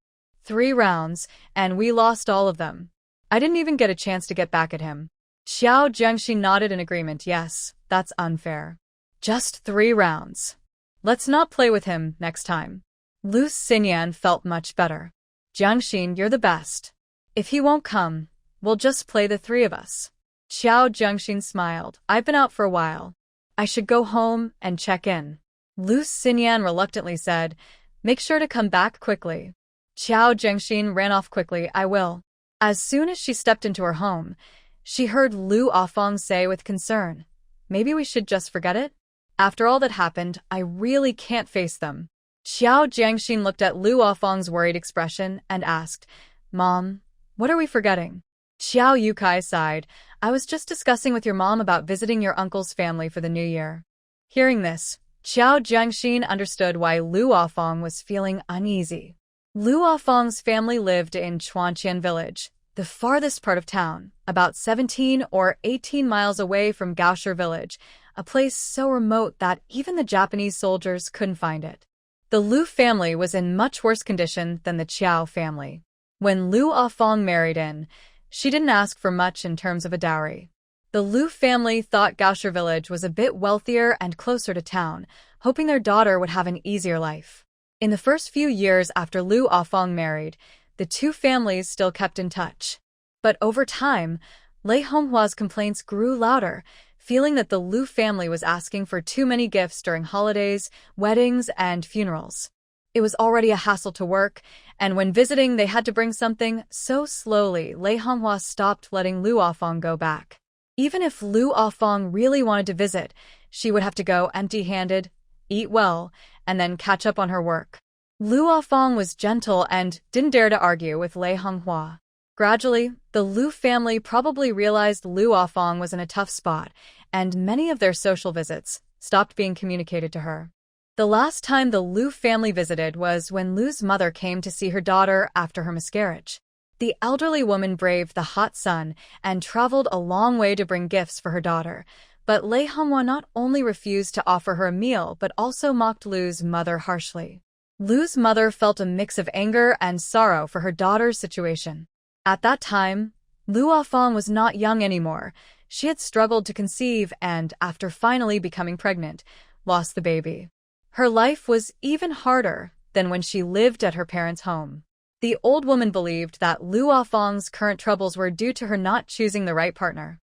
3 rounds, and we lost all of them. I didn't even get a chance to get back at him. Qiao Jiangxin nodded in agreement. Yes, that's unfair. Just 3 rounds. Let's not play with him next time. Lu Xinyan felt much better. Jiangxin, you're the best. If he won't come, we'll just play the 3 of us. Qiao Jiangxin smiled. I've been out for a while. I should go home and check in. Lu Xinyan reluctantly said, Make sure to come back quickly. Qiao Jiangxin ran off quickly. I will. As soon as she stepped into her home, she heard Lu Afong say with concern, Maybe we should just forget it? After all that happened, I really can't face them. Qiao Jiangxin looked at Lu Afong's worried expression and asked, Mom, what are we forgetting? Xiao Yukai sighed. I was just discussing with your mom about visiting your uncle's family for the new year. Hearing this, Qiao Jiangxin understood why Lu Afong was feeling uneasy. Lu Afong's family lived in Chuanqian village, the farthest part of town, about 17 or 18 miles away from Gaoshir village, a place so remote that even the Japanese soldiers couldn't find it. The Liu family was in much worse condition than the Qiao family. When Liu Afong married in, she didn't ask for much in terms of a dowry. The Liu family thought Gaoshir village was a bit wealthier and closer to town, hoping their daughter would have an easier life. In the first few years after Liu Afong married, the two families still kept in touch. But over time, Lei Honghua's complaints grew louder, feeling that the Liu family was asking for too many gifts during holidays, weddings, and funerals. It was already a hassle to work, and when visiting they had to bring something so slowly Lei Honghua stopped letting Liu Afong go back. Even if Liu Afong really wanted to visit, she would have to go empty-handed, eat well, and then catch up on her work. Liu Afong was gentle and didn't dare to argue with Lei Honghua. Gradually, the Liu family probably realized Liu Afong was in a tough spot, and many of their social visits stopped being communicated to her. The last time the Liu family visited was when Liu's mother came to see her daughter after her miscarriage. The elderly woman braved the hot sun and traveled a long way to bring gifts for her daughter, but Lei Honghua not only refused to offer her a meal but also mocked Liu's mother harshly. Liu's mother felt a mix of anger and sorrow for her daughter's situation. At that time, Liu Afong was not young anymore. She had struggled to conceive and, after finally becoming pregnant, lost the baby. Her life was even harder than when she lived at her parents' home. The old woman believed that Liu Afong's current troubles were due to her not choosing the right partner.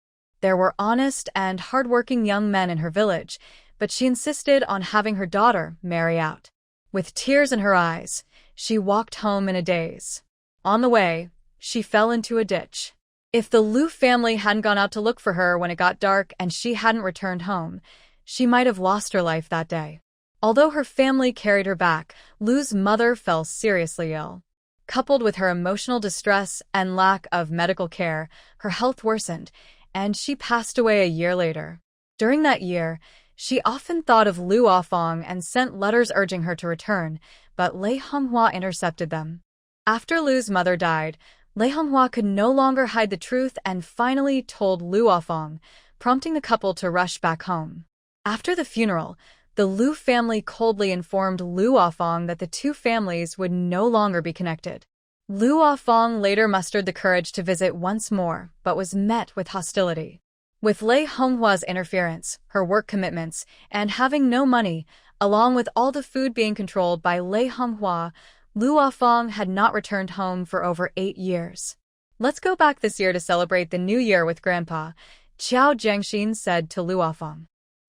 There were honest and hard-working young men in her village, but she insisted on having her daughter marry out. With tears in her eyes, she walked home in a daze. On the way, she fell into a ditch. If the Liu family hadn't gone out to look for her when it got dark and she hadn't returned home, she might have lost her life that day. Although her family carried her back, Liu's mother fell seriously ill. Coupled with her emotional distress and lack of medical care, her health worsened, and she passed away a year later. During that year, she often thought of Liu Afong and sent letters urging her to return, but Lei Honghua intercepted them. After Liu's mother died, Lei Honghua could no longer hide the truth and finally told Liu Afong, prompting the couple to rush back home. After the funeral, the Liu family coldly informed Liu Afong that the two families would no longer be connected. Liu Afong later mustered the courage to visit once more, but was met with hostility. With Lei Honghua's interference, her work commitments, and having no money, along with all the food being controlled by Lei Honghua, Liu Afong had not returned home for over 8 years. "Let's go back this year to celebrate the new year with Grandpa," Qiao Jiangxin said to Liu Afong.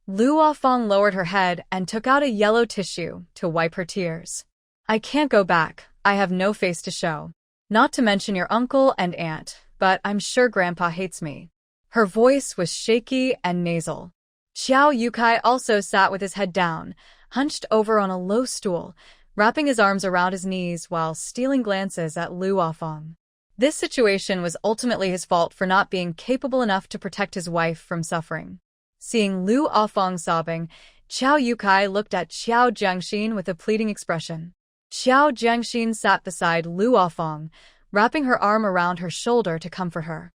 Liu Afong lowered her head and took out a yellow tissue to wipe her tears. "I can't go back. I have no face to show. Not to mention your uncle and aunt, but I'm sure Grandpa hates me." Her voice was shaky and nasal. Xiao Yukai also sat with his head down, hunched over on a low stool, wrapping his arms around his knees while stealing glances at Liu Afong. This situation was ultimately his fault for not being capable enough to protect his wife from suffering. Seeing Liu Afong sobbing, Xiao Yukai looked at Xiao Jiangxin with a pleading expression. Xiao Jiangxin sat beside Liu Afong, wrapping her arm around her shoulder to comfort her.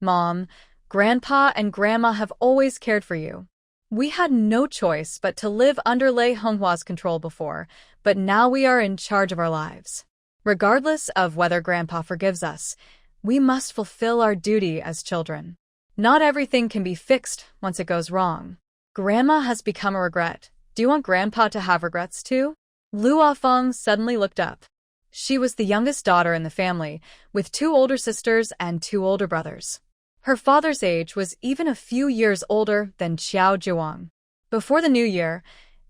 "Mom, Grandpa and Grandma have always cared for you. We had no choice but to live under Lei Honghua's control before, but now we are in charge of our lives. Regardless of whether Grandpa forgives us, we must fulfill our duty as children. Not everything can be fixed once it goes wrong. Grandma has become a regret. Do you want Grandpa to have regrets too?" Liu Afong suddenly looked up. She was the youngest daughter in the family, with 2 older sisters and 2 older brothers. Her father's age was even a few years older than Qiao Zhuang. Before the new year,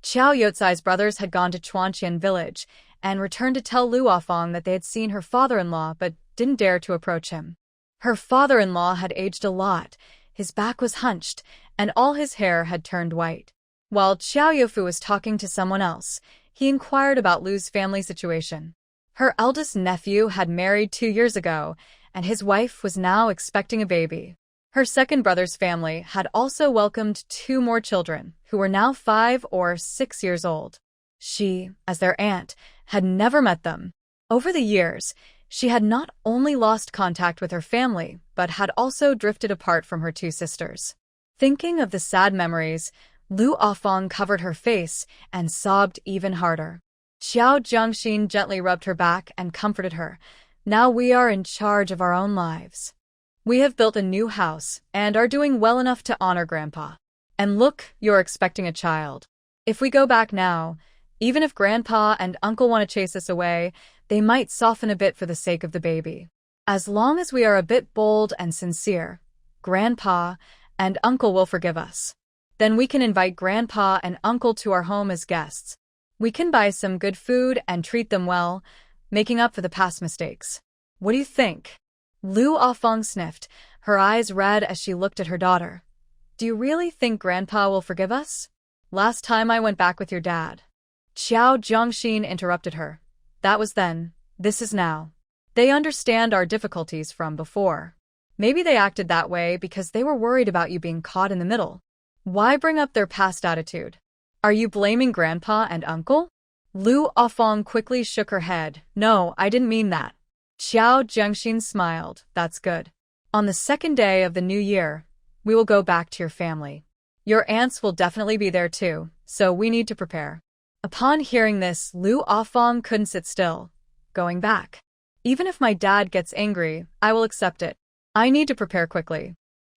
Qiao Yotsai's brothers had gone to Chuanqian village and returned to tell Liu Afong that they had seen her father-in-law but didn't dare to approach him. Her father-in-law had aged a lot, his back was hunched, and all his hair had turned white. While Qiao Youfu was talking to someone else, he inquired about Liu's family situation. Her eldest nephew had married 2 years ago, and his wife was now expecting a baby. Her second brother's family had also welcomed 2 more children, who were now 5 or 6 years old. She, as their aunt, had never met them. Over the years, She had not only lost contact with her family, but had also drifted apart from her two sisters. Thinking of the sad memories, Lu Afong covered her face and sobbed even harder. Xiao Jiangxin gently rubbed her back and comforted her. Now we are in charge of our own lives. We have built a new house and are doing well enough to honor Grandpa. And look, you're expecting a child. If we go back now, even if Grandpa and Uncle want to chase us away, they might soften a bit for the sake of the baby. As long as we are a bit bold and sincere, Grandpa and Uncle will forgive us. Then we can invite Grandpa and Uncle to our home as guests. We can buy some good food and treat them well, making up for the past mistakes. What do you think? Lu Afong sniffed, her eyes red as she looked at her daughter. Do you really think Grandpa will forgive us? Last time I went back with your dad. Xiao Jiangxin interrupted her. That was then, this is now. They understand our difficulties from before. Maybe they acted that way because they were worried about you being caught in the middle. Why bring up their past attitude? Are you blaming Grandpa and Uncle? Lu Afong quickly shook her head. No, I didn't mean that. Xiao Jiangxin smiled. That's good. On the second day of the new year, we will go back to your family. Your aunts will definitely be there too, so we need to prepare. Upon hearing this, Lu Afong couldn't sit still. Going back. Even if my dad gets angry, I will accept it. I need to prepare quickly.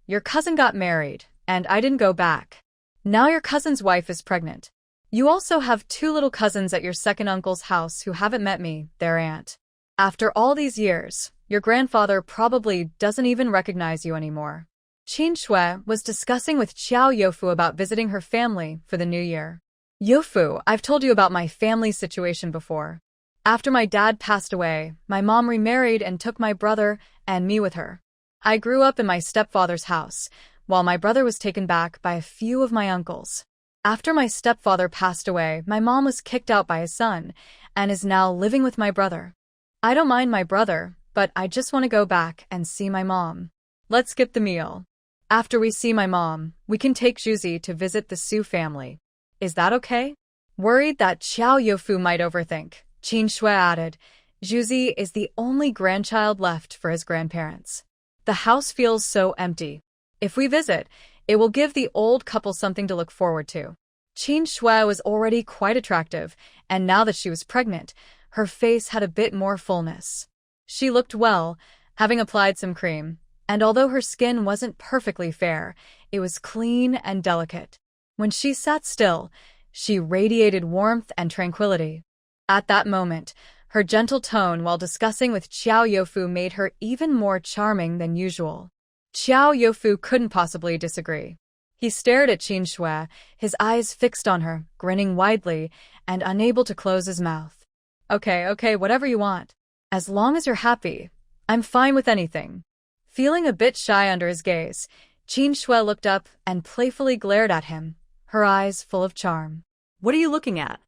Your cousin got married, and I didn't go back. Now your cousin's wife is pregnant. You also have two little cousins at your second uncle's house who haven't met me, their aunt. After all these years, your grandfather probably doesn't even recognize you anymore. Qin Shui was discussing with Xiao Youfu about visiting her family for the new year. Youfu, I've told you about my family situation before. After my dad passed away, my mom remarried and took my brother and me with her. I grew up in my stepfather's house, while my brother was taken back by a few of my uncles. After my stepfather passed away, my mom was kicked out by his son and is now living with my brother. I don't mind my brother, but I just want to go back and see my mom. Let's skip the meal. After we see my mom, we can take Juzi to visit the Su family. Is that okay? Worried that Xiao Youfu might overthink, Qin Shui added, Juzi is the only grandchild left for his grandparents. The house feels so empty. If we visit, it will give the old couple something to look forward to. Qin Shui was already quite attractive, and now that she was pregnant, her face had a bit more fullness. She looked well, having applied some cream, and although her skin wasn't perfectly fair, it was clean and delicate. When she sat still, she radiated warmth and tranquility. At that moment, her gentle tone while discussing with Xiao Youfu made her even more charming than usual. Xiao Youfu couldn't possibly disagree. He stared at Qin Shui, his eyes fixed on her, grinning widely, and unable to close his mouth. Okay, whatever you want. As long as you're happy, I'm fine with anything. Feeling a bit shy under his gaze, Qin Shui looked up and playfully glared at him, her eyes full of charm. What are you looking at?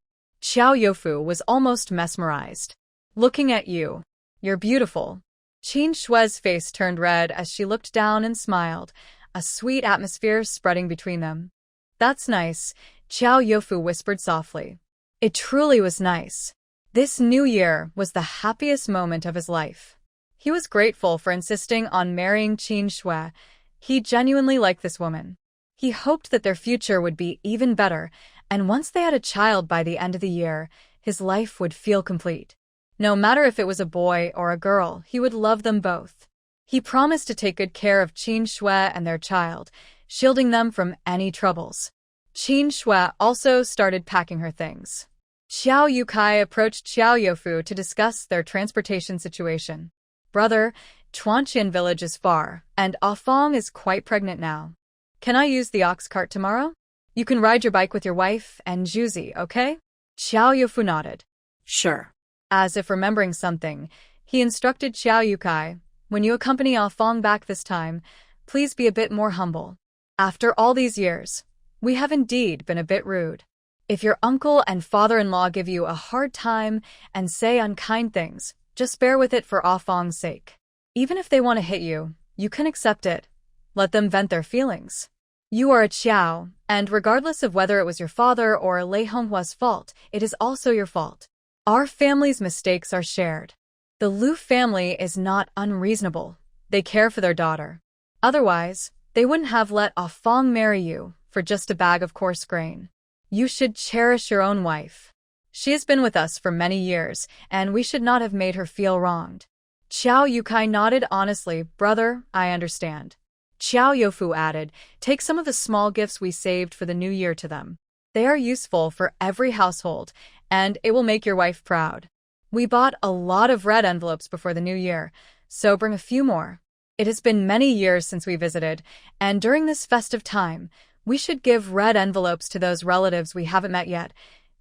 Xiao Youfu was almost mesmerized. Looking at you. You're beautiful. Qin Shui's face turned red as she looked down and smiled, a sweet atmosphere spreading between them. That's nice, Xiao Youfu whispered softly. It truly was nice. This new year was the happiest moment of his life. He was grateful for insisting on marrying Qin Shui. He genuinely liked this woman. He hoped that their future would be even better, and once they had a child by the end of the year, his life would feel complete. No matter if it was a boy or a girl, he would love them both. He promised to take good care of Qin Shui and their child, shielding them from any troubles. Qin Shui also started packing her things. Xiao Yukai approached Xiao Youfu to discuss their transportation situation. Brother, Chuanqian village is far, and Afong is quite pregnant now. Can I use the ox cart tomorrow? You can ride your bike with your wife and Juzi, okay? Xiao Youfu nodded. Sure. As if remembering something, he instructed Xiao Yukai, when you accompany Afong back this time, please be a bit more humble. After all these years, we have indeed been a bit rude. If your uncle and father-in-law give you a hard time and say unkind things, just bear with it for Afong's sake. Even if they want to hit you, you can accept it. Let them vent their feelings. You are a Qiao, and regardless of whether it was your father or Lei Honghua's fault, it is also your fault. Our family's mistakes are shared. The Liu family is not unreasonable. They care for their daughter. Otherwise, they wouldn't have let Ah Fong marry you for just a bag of coarse grain. You should cherish your own wife. She has been with us for many years, and we should not have made her feel wronged. Qiao Yukai nodded honestly. Brother, I understand. Qiao Youfu added, take some of the small gifts we saved for the new year to them. They are useful for every household, and it will make your wife proud. We bought a lot of red envelopes before the new year, so bring a few more. It has been many years since we visited, and during this festive time, we should give red envelopes to those relatives we haven't met yet,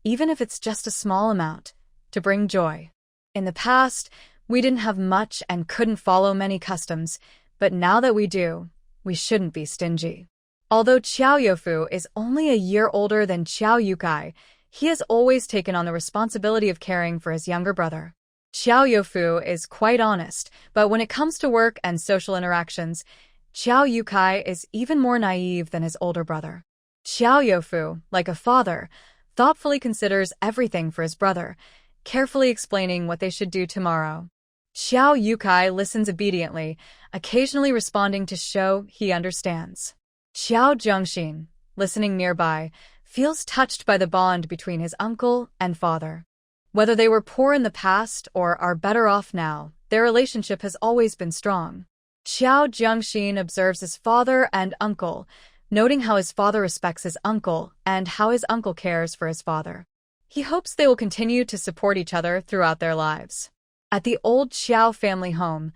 even if it's just a small amount, to bring joy. In the past, we didn't have much and couldn't follow many customs, but now that we do, we shouldn't be stingy. Although Qiao Youfu is only a year older than Qiao Yukai, he has always taken on the responsibility of caring for his younger brother. Qiao Youfu is quite honest, but when it comes to work and social interactions, Qiao Yukai is even more naive than his older brother. Qiao Youfu, like a father, thoughtfully considers everything for his brother, carefully explaining what they should do tomorrow. Qiao Yukai listens obediently, occasionally responding to show he understands. Qiao Zhengxin, listening nearby, feels touched by the bond between his uncle and father. Whether they were poor in the past or are better off now, their relationship has always been strong. Qiao Zhengxin observes his father and uncle, noting how his father respects his uncle and how his uncle cares for his father. He hopes they will continue to support each other throughout their lives. At the old Qiao family home,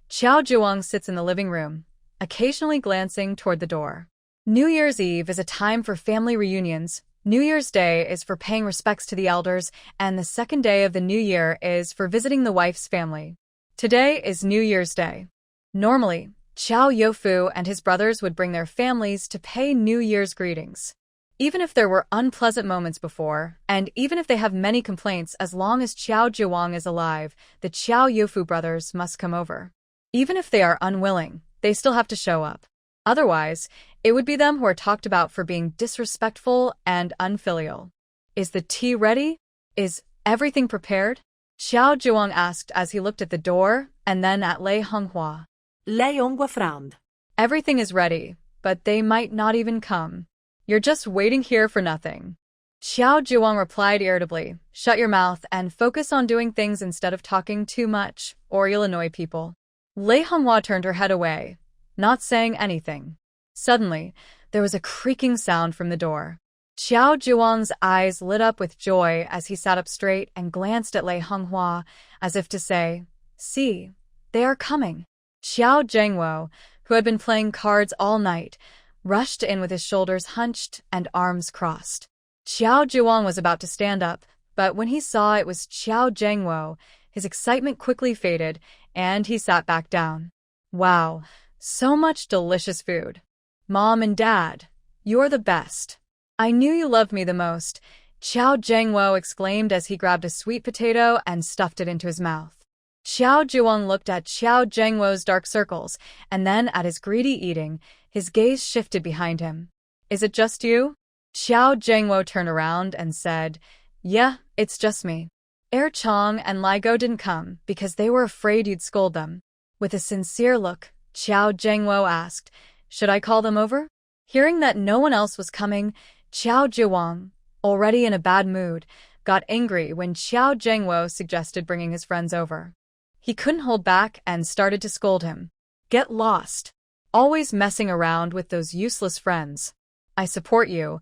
Qiao Zhuang sits in the living room, occasionally glancing toward the door. New Year's Eve is a time for family reunions, New Year's Day is for paying respects to the elders, and the second day of the new year is for visiting the wife's family. Today is New Year's Day. Normally, Qiao Youfu and his brothers would bring their families to pay New Year's greetings. Even if there were unpleasant moments before, and even if they have many complaints, as long as Qiao Zhuang is alive, the Qiao Youfu brothers must come over. Even if they are unwilling, they still have to show up. Otherwise, it would be them who are talked about for being disrespectful and unfilial. Is the tea ready? Is everything prepared? Qiao Zhuang asked as he looked at the door and then at Lei Honghua. Lei Honghua frowned. Everything is ready, but they might not even come. You're just waiting here for nothing. Qiao Zhuang replied irritably, shut your mouth and focus on doing things instead of talking too much, or you'll annoy people. Lei Honghua turned her head away, not saying anything. Suddenly, there was a creaking sound from the door. Qiao Zhuang's eyes lit up with joy as he sat up straight and glanced at Lei Honghua, as if to say, see, they are coming. Xiao Zhengwo, who had been playing cards all night, rushed in with his shoulders hunched and arms crossed. Qiao Zhuang was about to stand up, but when he saw it was Xiao Zhengwo, his excitement quickly faded, and he sat back down. Wow, so much delicious food. Mom and Dad, you're the best. I knew you loved me the most, Xiao Zhengwo exclaimed as he grabbed a sweet potato and stuffed it into his mouth. Xiao Zhuang looked at Xiao Zhengwo's dark circles, and then at his greedy eating, his gaze shifted behind him. Is it just you? Xiao Zhengwo turned around and said, yeah, it's just me. Er Chong and Li Go didn't come because they were afraid you'd scold them. With a sincere look, Xiao Zhengwo asked, should I call them over? Hearing that no one else was coming, Qiao Zhuang, already in a bad mood, got angry when Xiao Zhengwo suggested bringing his friends over. He couldn't hold back and started to scold him. Get lost. Always messing around with those useless friends. I support you,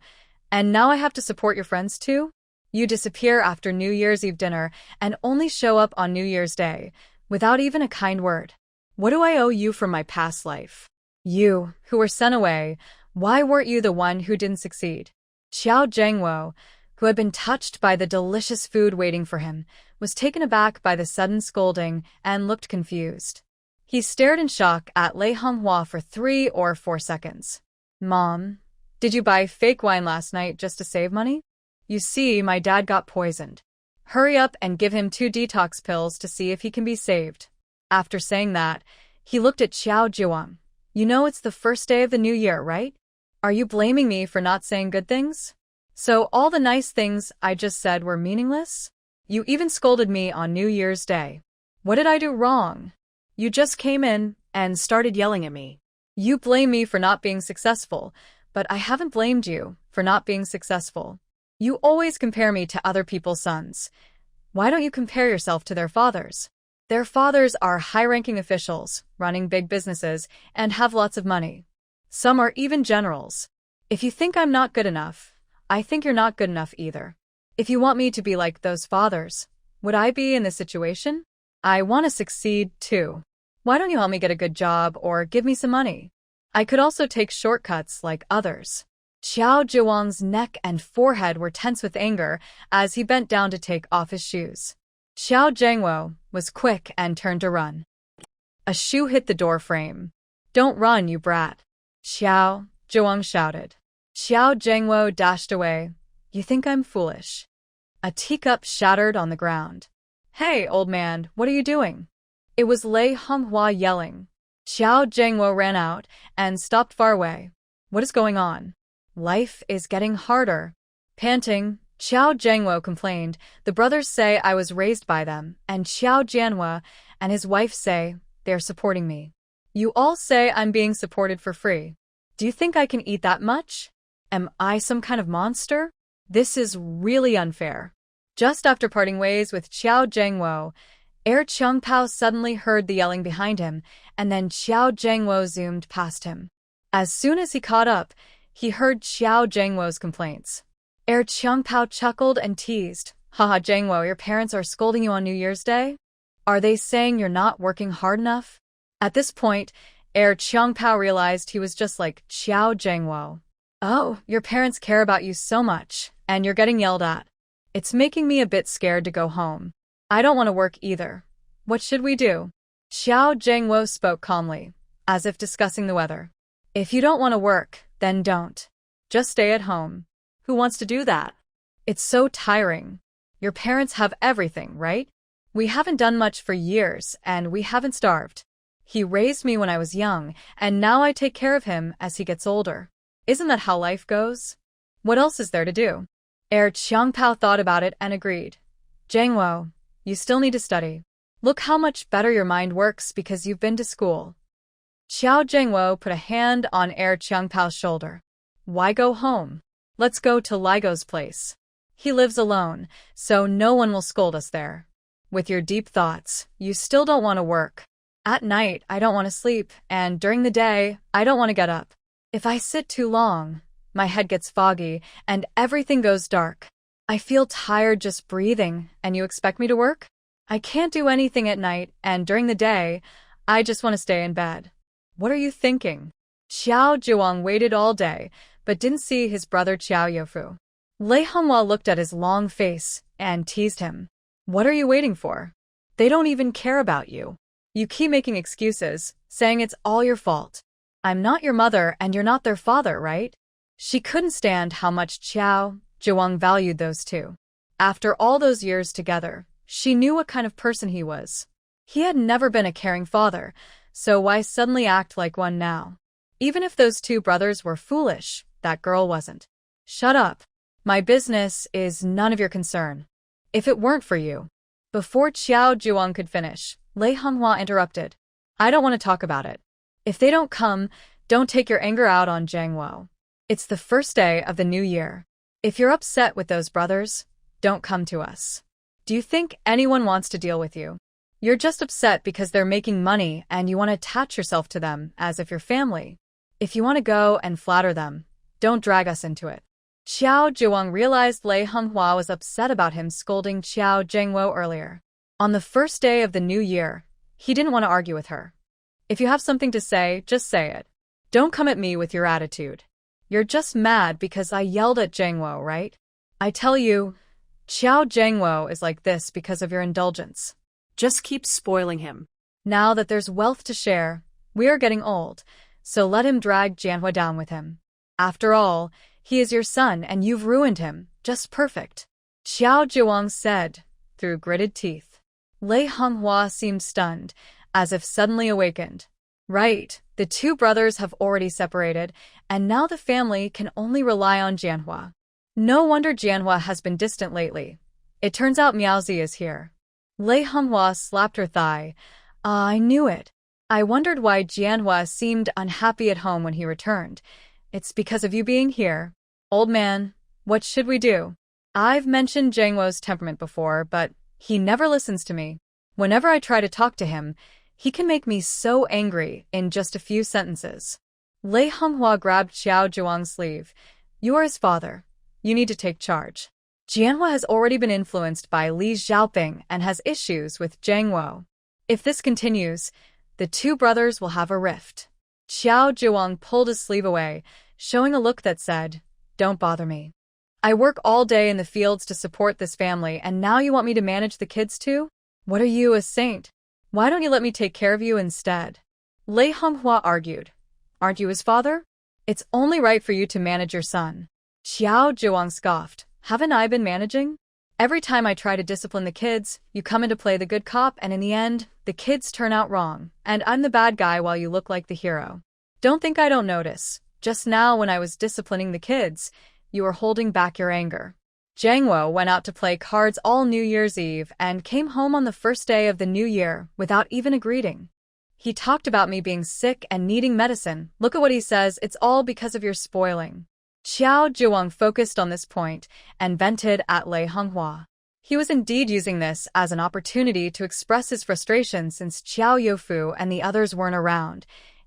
and now I have to support your friends too? You disappear after New Year's Eve dinner and only show up on New Year's Day, without even a kind word. What do I owe you from my past life? You, who were sent away, why weren't you the one who didn't succeed? Xiao Zhengwo, who had been touched by the delicious food waiting for him, was taken aback by the sudden scolding and looked confused. He stared in shock at Lei Honghua for 3 or 4 seconds. Mom, did you buy fake wine last night just to save money? You see, my dad got poisoned. Hurry up and give him 2 detox pills to see if he can be saved. After saying that, he looked at Qiao Zhuang. You know it's the first day of the new year, right? Are you blaming me for not saying good things? So all the nice things I just said were meaningless? You even scolded me on New Year's Day. What did I do wrong? You just came in and started yelling at me. You blame me for not being successful, but I haven't blamed you for not being successful. You always compare me to other people's sons. Why don't you compare yourself to their fathers? Their fathers are high-ranking officials, running big businesses, and have lots of money. Some are even generals. If you think I'm not good enough, I think you're not good enough either. If you want me to be like those fathers, would I be in this situation? I want to succeed too. Why don't you help me get a good job or give me some money? I could also take shortcuts like others. Xiao Zhiwang's neck and forehead were tense with anger as he bent down to take off his shoes. Xiao Zhengwo was quick and turned to run. A shoe hit the door frame. Don't run, you brat. Xiao Zhiwang shouted. Xiao Zhengwo dashed away. You think I'm foolish? A teacup shattered on the ground. Hey, old man, what are you doing? It was Lei Honghua yelling. Xiao Zhengwo ran out and stopped far away. What is going on? Life is getting harder. Panting, Xiao Zhengwo complained. The brothers say I was raised by them, and Xiao Jianhua and his wife say they're supporting me. You all say I'm being supported for free. Do you think I can eat that much? Am I some kind of monster? This is really unfair. Just after parting ways with Xiao Zhengwo, Changpao suddenly heard the yelling behind him, and then Xiao Zhengwo zoomed past him. As soon as he caught up, he heard Xiao Zhengwo's complaints. Changpao chuckled and teased. Haha, Zhengwo, your parents are scolding you on New Year's Day? Are they saying you're not working hard enough? At this point, Changpao realized he was just like Xiao Zhengwo. Oh, your parents care about you so much, and you're getting yelled at. It's making me a bit scared to go home. I don't want to work either. What should we do? Xiao Zhengwo spoke calmly, as if discussing the weather. If you don't want to work, then don't. Just stay at home. Who wants to do that? It's so tiring. Your parents have everything, right? We haven't done much for years, and we haven't starved. He raised me when I was young, and now I take care of him as he gets older. Isn't that how life goes? What else is there to do? Changpao thought about it and agreed. Zhengwo, you still need to study. Look how much better your mind works because you've been to school. Xiao Zhengwo put a hand on Changpao's shoulder. Why go home? Let's go to Ligo's place. He lives alone, so no one will scold us there. With your deep thoughts, you still don't want to work. At night, I don't want to sleep, and during the day, I don't want to get up. If I sit too long, my head gets foggy, and everything goes dark. I feel tired just breathing, and you expect me to work? I can't do anything at night, and during the day, I just want to stay in bed. What are you thinking? Xiao Zhiwang waited all day, but didn't see his brother Xiao Youfu. Lei Honghua looked at his long face and teased him. What are you waiting for? They don't even care about you. You keep making excuses, saying it's all your fault. I'm not your mother and you're not their father, right? She couldn't stand how much Xiao Zhiwang valued those two. After all those years together, she knew what kind of person he was. He had never been a caring father, so why suddenly act like one now? Even if those two brothers were foolish, that girl wasn't. Shut up. My business is none of your concern. If it weren't for you. Before Xiao Zhiwang could finish, Lei Honghua interrupted. I don't want to talk about it. If they don't come, don't take your anger out on Zhengwo. It's the first day of the new year. If you're upset with those brothers, don't come to us. Do you think anyone wants to deal with you? You're just upset because they're making money and you want to attach yourself to them as if you're family. If you want to go and flatter them, don't drag us into it. Xiao Zhiwang realized Lei Honghua was upset about him scolding Xiao Zhengwo earlier. On the first day of the new year, he didn't want to argue with her. If you have something to say, just say it. Don't come at me with your attitude. You're just mad because I yelled at Zhengwo, right? I tell you, Xiao Zhengwo is like this because of your indulgence. Just keep spoiling him. Now that there's wealth to share, we are getting old, so let him drag Jianhua down with him. After all, he is your son and you've ruined him, just perfect. Xiao Zhiwang said, through gritted teeth. Lei Honghua seemed stunned, as if suddenly awakened. Right, the two brothers have already separated, and now the family can only rely on Jianhua. No wonder Jianhua has been distant lately. It turns out Miaozi is here. Lei Honghua slapped her thigh. Ah, I knew it. I wondered why Jianhua seemed unhappy at home when he returned. It's because of you being here. Old man, what should we do? I've mentioned Jianhua's temperament before, but he never listens to me. Whenever I try to talk to him, he can make me so angry in just a few sentences. Lei Honghua grabbed Xiao Zhuang's sleeve. You are his father. You need to take charge. Jianhua has already been influenced by Li Xiaoping and has issues with Zhang Wo. If this continues, the two brothers will have a rift. Xiao Zhuang pulled his sleeve away, showing a look that said, Don't bother me. I work all day in the fields to support this family, and now you want me to manage the kids too? What are you, a saint? Why don't you let me take care of you instead? Lei Honghua argued. Aren't you his father? It's only right for you to manage your son. Xiao Zhuang scoffed. Haven't I been managing? Every time I try to discipline the kids, you come in to play the good cop, and in the end, the kids turn out wrong, and I'm the bad guy while you look like the hero. Don't think I don't notice. Just now when I was disciplining the kids, you were holding back your anger. Zhang Wo went out to play cards all New Year's Eve and came home on the first day of the new year without even a greeting. He talked about me being sick and needing medicine. Look at what he says, it's all because of your spoiling. Xiao Zhuang focused on this point and vented at Lei Honghua. He was indeed using this as an opportunity to express his frustration since Qiao Youfu and the others weren't around,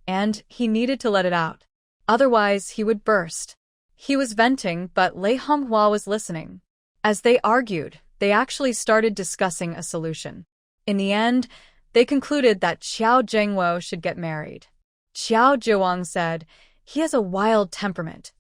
and he needed to let it out. Otherwise, he would burst. He was venting, but Lei Honghua was listening. As they argued, they actually started discussing a solution. In the end, they concluded that Xiao Zhengwo should get married. Xiao Zhuang said, he has a wild temperament.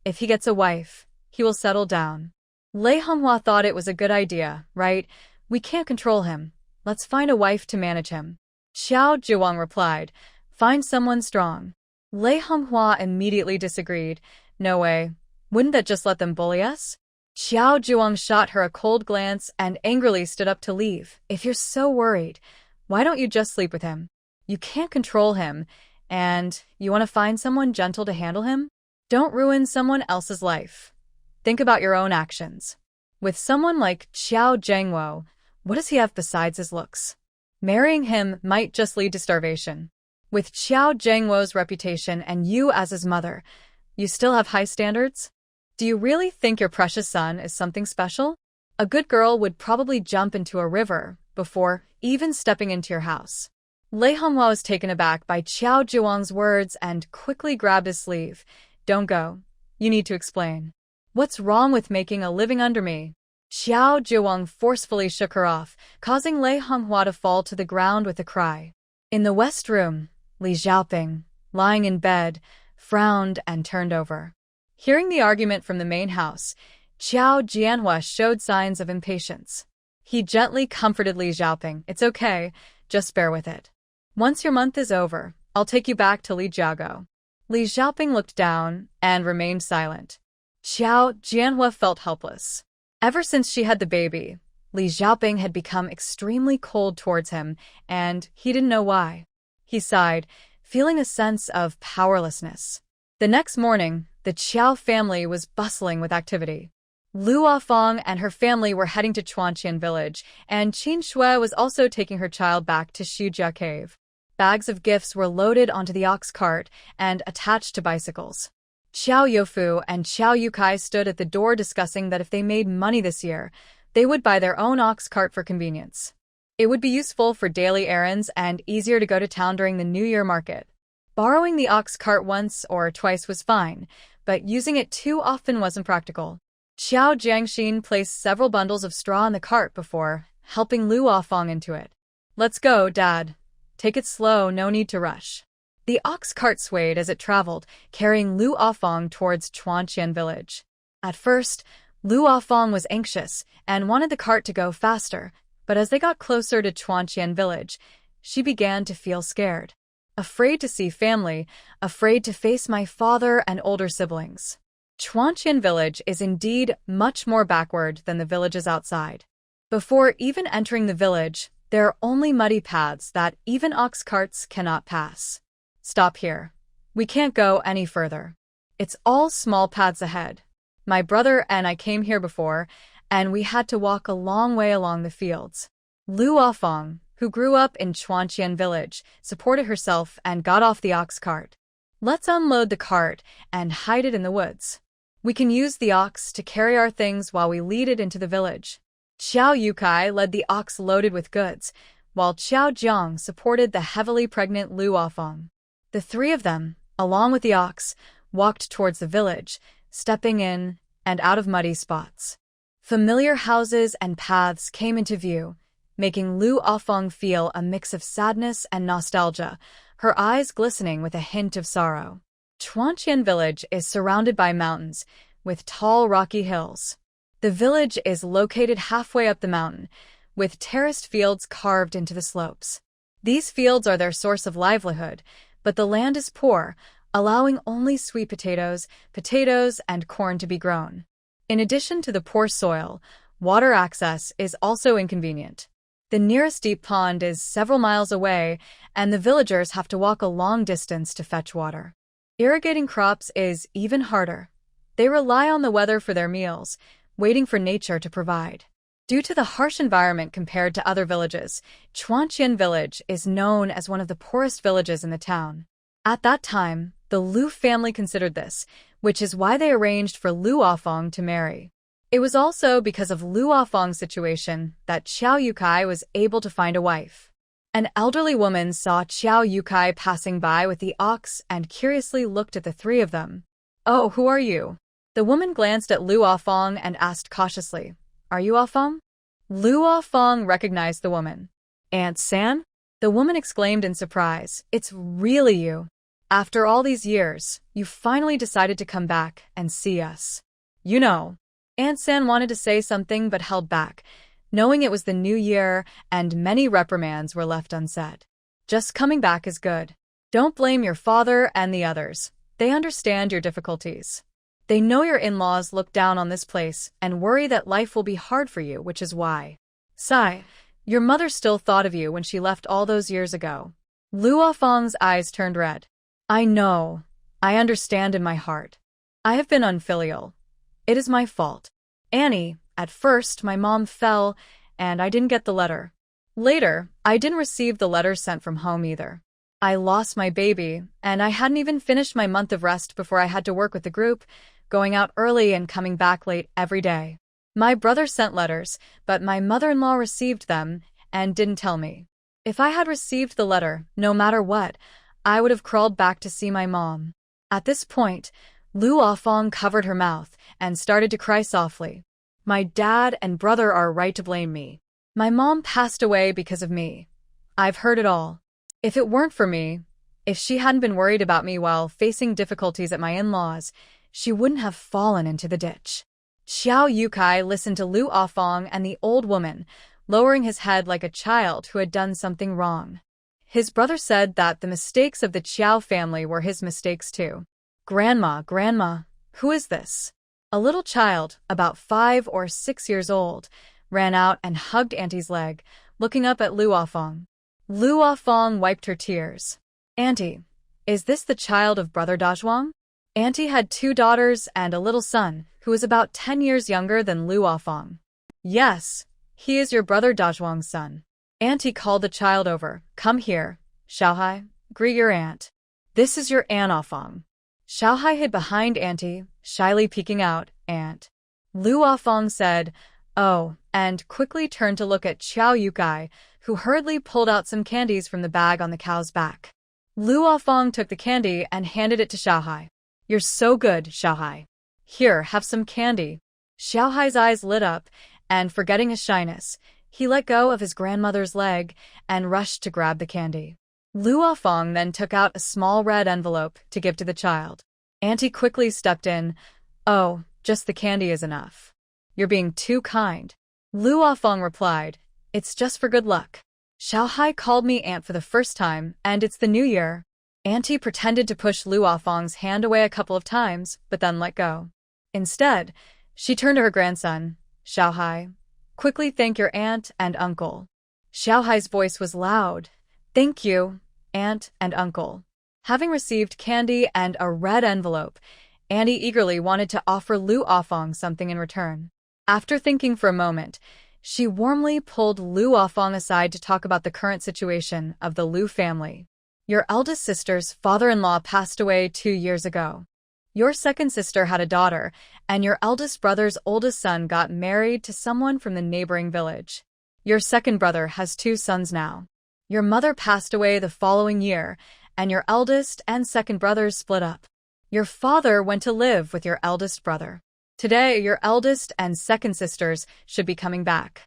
If he gets a wife, he will settle down. Lei Honghua thought it was a good idea, right? We can't control him. Let's find a wife to manage him. Xiao Zhuang replied, find someone strong. Lei Honghua immediately disagreed. No way. Wouldn't that just let them bully us? Xiao Zhuang shot her a cold glance and angrily stood up to leave. If you're so worried, why don't you just sleep with him? You can't control him, and you want to find someone gentle to handle him? Don't ruin someone else's life. Think about your own actions. With someone like Xiao Zhengwo, what does he have besides his looks? Marrying him might just lead to starvation. With Xiao Zhengwo's reputation and you as his mother, you still have high standards? Do you really think your precious son is something special? A good girl would probably jump into a river before even stepping into your house. Lei Honghua was taken aback by Xiao Zhuang's words and quickly grabbed his sleeve. Don't go. You need to explain. What's wrong with making a living under me? Xiao Zhuang forcefully shook her off, causing Lei Honghua to fall to the ground with a cry. In the west room, Li Xiaoping, lying in bed, frowned and turned over. Hearing the argument from the main house, Xiao Jianhua showed signs of impatience. He gently comforted Li Xiaoping. It's okay, just bear with it. Once your month is over, I'll take you back to Li Jiago. Li Xiaoping looked down and remained silent. Xiao Jianhua felt helpless. Ever since she had the baby, Li Xiaoping had become extremely cold towards him, and he didn't know why. He sighed, feeling a sense of powerlessness. The next morning, the Qiao family was bustling with activity. Lu Afong and her family were heading to Chuanqian village, and Qin Shui was also taking her child back to Shujia cave. Bags of gifts were loaded onto the ox cart and attached to bicycles. Xiao Youfu and Xiao Yukai stood at the door discussing that if they made money this year, they would buy their own ox cart for convenience. It would be useful for daily errands and easier to go to town during the New Year market. Borrowing the ox cart once or twice was fine, but using it too often wasn't practical. Xiao Jiangxin placed several bundles of straw in the cart before helping Lu Afong into it. Let's go, Dad. Take it slow, no need to rush. The ox cart swayed as it traveled, carrying Lu Afong towards Chuanqian village. At first, Lu Afong was anxious and wanted the cart to go faster, but as they got closer to Chuanqian village, she began to feel scared. Afraid to see family, afraid to face my father and older siblings. Chuanqian village is indeed much more backward than the villages outside. Before even entering the village, there are only muddy paths that even ox carts cannot pass. Stop here. We can't go any further. It's all small paths ahead. My brother and I came here before, and we had to walk a long way along the fields. Lu Afong, who grew up in Chuanqian village, supported herself and got off the ox cart. Let's unload the cart and hide it in the woods. We can use the ox to carry our things while we lead it into the village. Qiao Yukai led the ox loaded with goods, while Qiao Jiang supported the heavily pregnant Lu Afong. The three of them, along with the ox, walked towards the village, stepping in and out of muddy spots. Familiar houses and paths came into view, making Lu Afong feel a mix of sadness and nostalgia, her eyes glistening with a hint of sorrow. Chuanqian village is surrounded by mountains, with tall rocky hills. The village is located halfway up the mountain, with terraced fields carved into the slopes. These fields are their source of livelihood, but the land is poor, allowing only sweet potatoes, and corn to be grown. In addition to the poor soil, water access is also inconvenient. The nearest deep pond is several miles away, and the villagers have to walk a long distance to fetch water. Irrigating crops is even harder. They rely on the weather for their meals, waiting for nature to provide. Due to the harsh environment compared to other villages, Chuanqian village is known as one of the poorest villages in the town. At that time, the Lu family considered this, which is why they arranged for Lu Afong to marry. It was also because of Lu Afong's situation that Qiao Yukai was able to find a wife. An elderly woman saw Qiao Yukai passing by with the ox and curiously looked at the three of them. "Oh, who are you?" The woman glanced at Lu Afong and asked cautiously, "Are you Afong?" Lu Afong recognized the woman. "Aunt San?" The woman exclaimed in surprise. "It's really you. After all these years, you finally decided to come back and see us." "You know." Aunt San wanted to say something but held back, knowing it was the new year and many reprimands were left unsaid. "Just coming back is good. Don't blame your father and the others. They understand your difficulties. They know your in-laws look down on this place and worry that life will be hard for you, which is why. Sigh, your mother still thought of you when she left all those years ago." Lu Afong's eyes turned red. "I know. I understand in my heart. I have been unfilial. It is my fault. Annie, at first my mom fell, and I didn't get the letter. Later, I didn't receive the letter sent from home either. I lost my baby, and I hadn't even finished my month of rest before I had to work with the group, going out early and coming back late every day. My brother sent letters, but my mother-in-law received them and didn't tell me. If I had received the letter, no matter what, I would have crawled back to see my mom." At this point, Lu Afong covered her mouth and started to cry softly. "My dad and brother are right to blame me. My mom passed away because of me. I've heard it all. If it weren't for me, if she hadn't been worried about me while facing difficulties at my in-laws, she wouldn't have fallen into the ditch." Qiao Yukai listened to Lu Afong and the old woman, lowering his head like a child who had done something wrong. His brother said that the mistakes of the Qiao family were his mistakes too. Grandma, who is this?" A little child, about 5 or 6 years old, ran out and hugged Auntie's leg, looking up at Lu Afong. Lu Afong wiped her tears. "Auntie, is this the child of Brother Dazhuang?" Auntie had 2 daughters and a little son, who was about 10 years younger than Lu Afong. "Yes, he is your Brother Dazhuang's son." Auntie called the child over. "Come here, Xiaohai, greet your aunt. This is your Aunt Afong." Xiaohai hid behind Auntie, shyly peeking out. "Aunt." Lu Afong said, "Oh," and quickly turned to look at Qiao Yukai, who hurriedly pulled out some candies from the bag on the cow's back. Lu Afong took the candy and handed it to Xiaohai. "You're so good, Xiaohai. Here, have some candy." Xiaohai's eyes lit up, and forgetting his shyness, he let go of his grandmother's leg and rushed to grab the candy. Lu Afong then took out a small red envelope to give to the child. Auntie quickly stepped in. "Oh, just the candy is enough. You're being too kind." Lu Afong replied, "It's just for good luck. Xiaohai called me aunt for the first time, and it's the new year." Auntie pretended to push Lu Afong's hand away a couple of times, but then let go. Instead, she turned to her grandson. "Xiaohai, quickly thank your aunt and uncle." Xiaohai's voice was loud. "Thank you, aunt and uncle." Having received candy and a red envelope, Annie eagerly wanted to offer Lu Afong something in return. After thinking for a moment, She warmly pulled Lu Afong aside to talk about the current situation of the Lu family. Your eldest sister's father-in-law passed away 2 years ago. Your second sister had a daughter, and your eldest brother's oldest son got married to someone from the neighboring village. Your second brother has 2 sons now. Your mother passed away the following year, and your eldest and second brothers split up. Your father went to live with your eldest brother. Today, your eldest and second sisters should be coming back.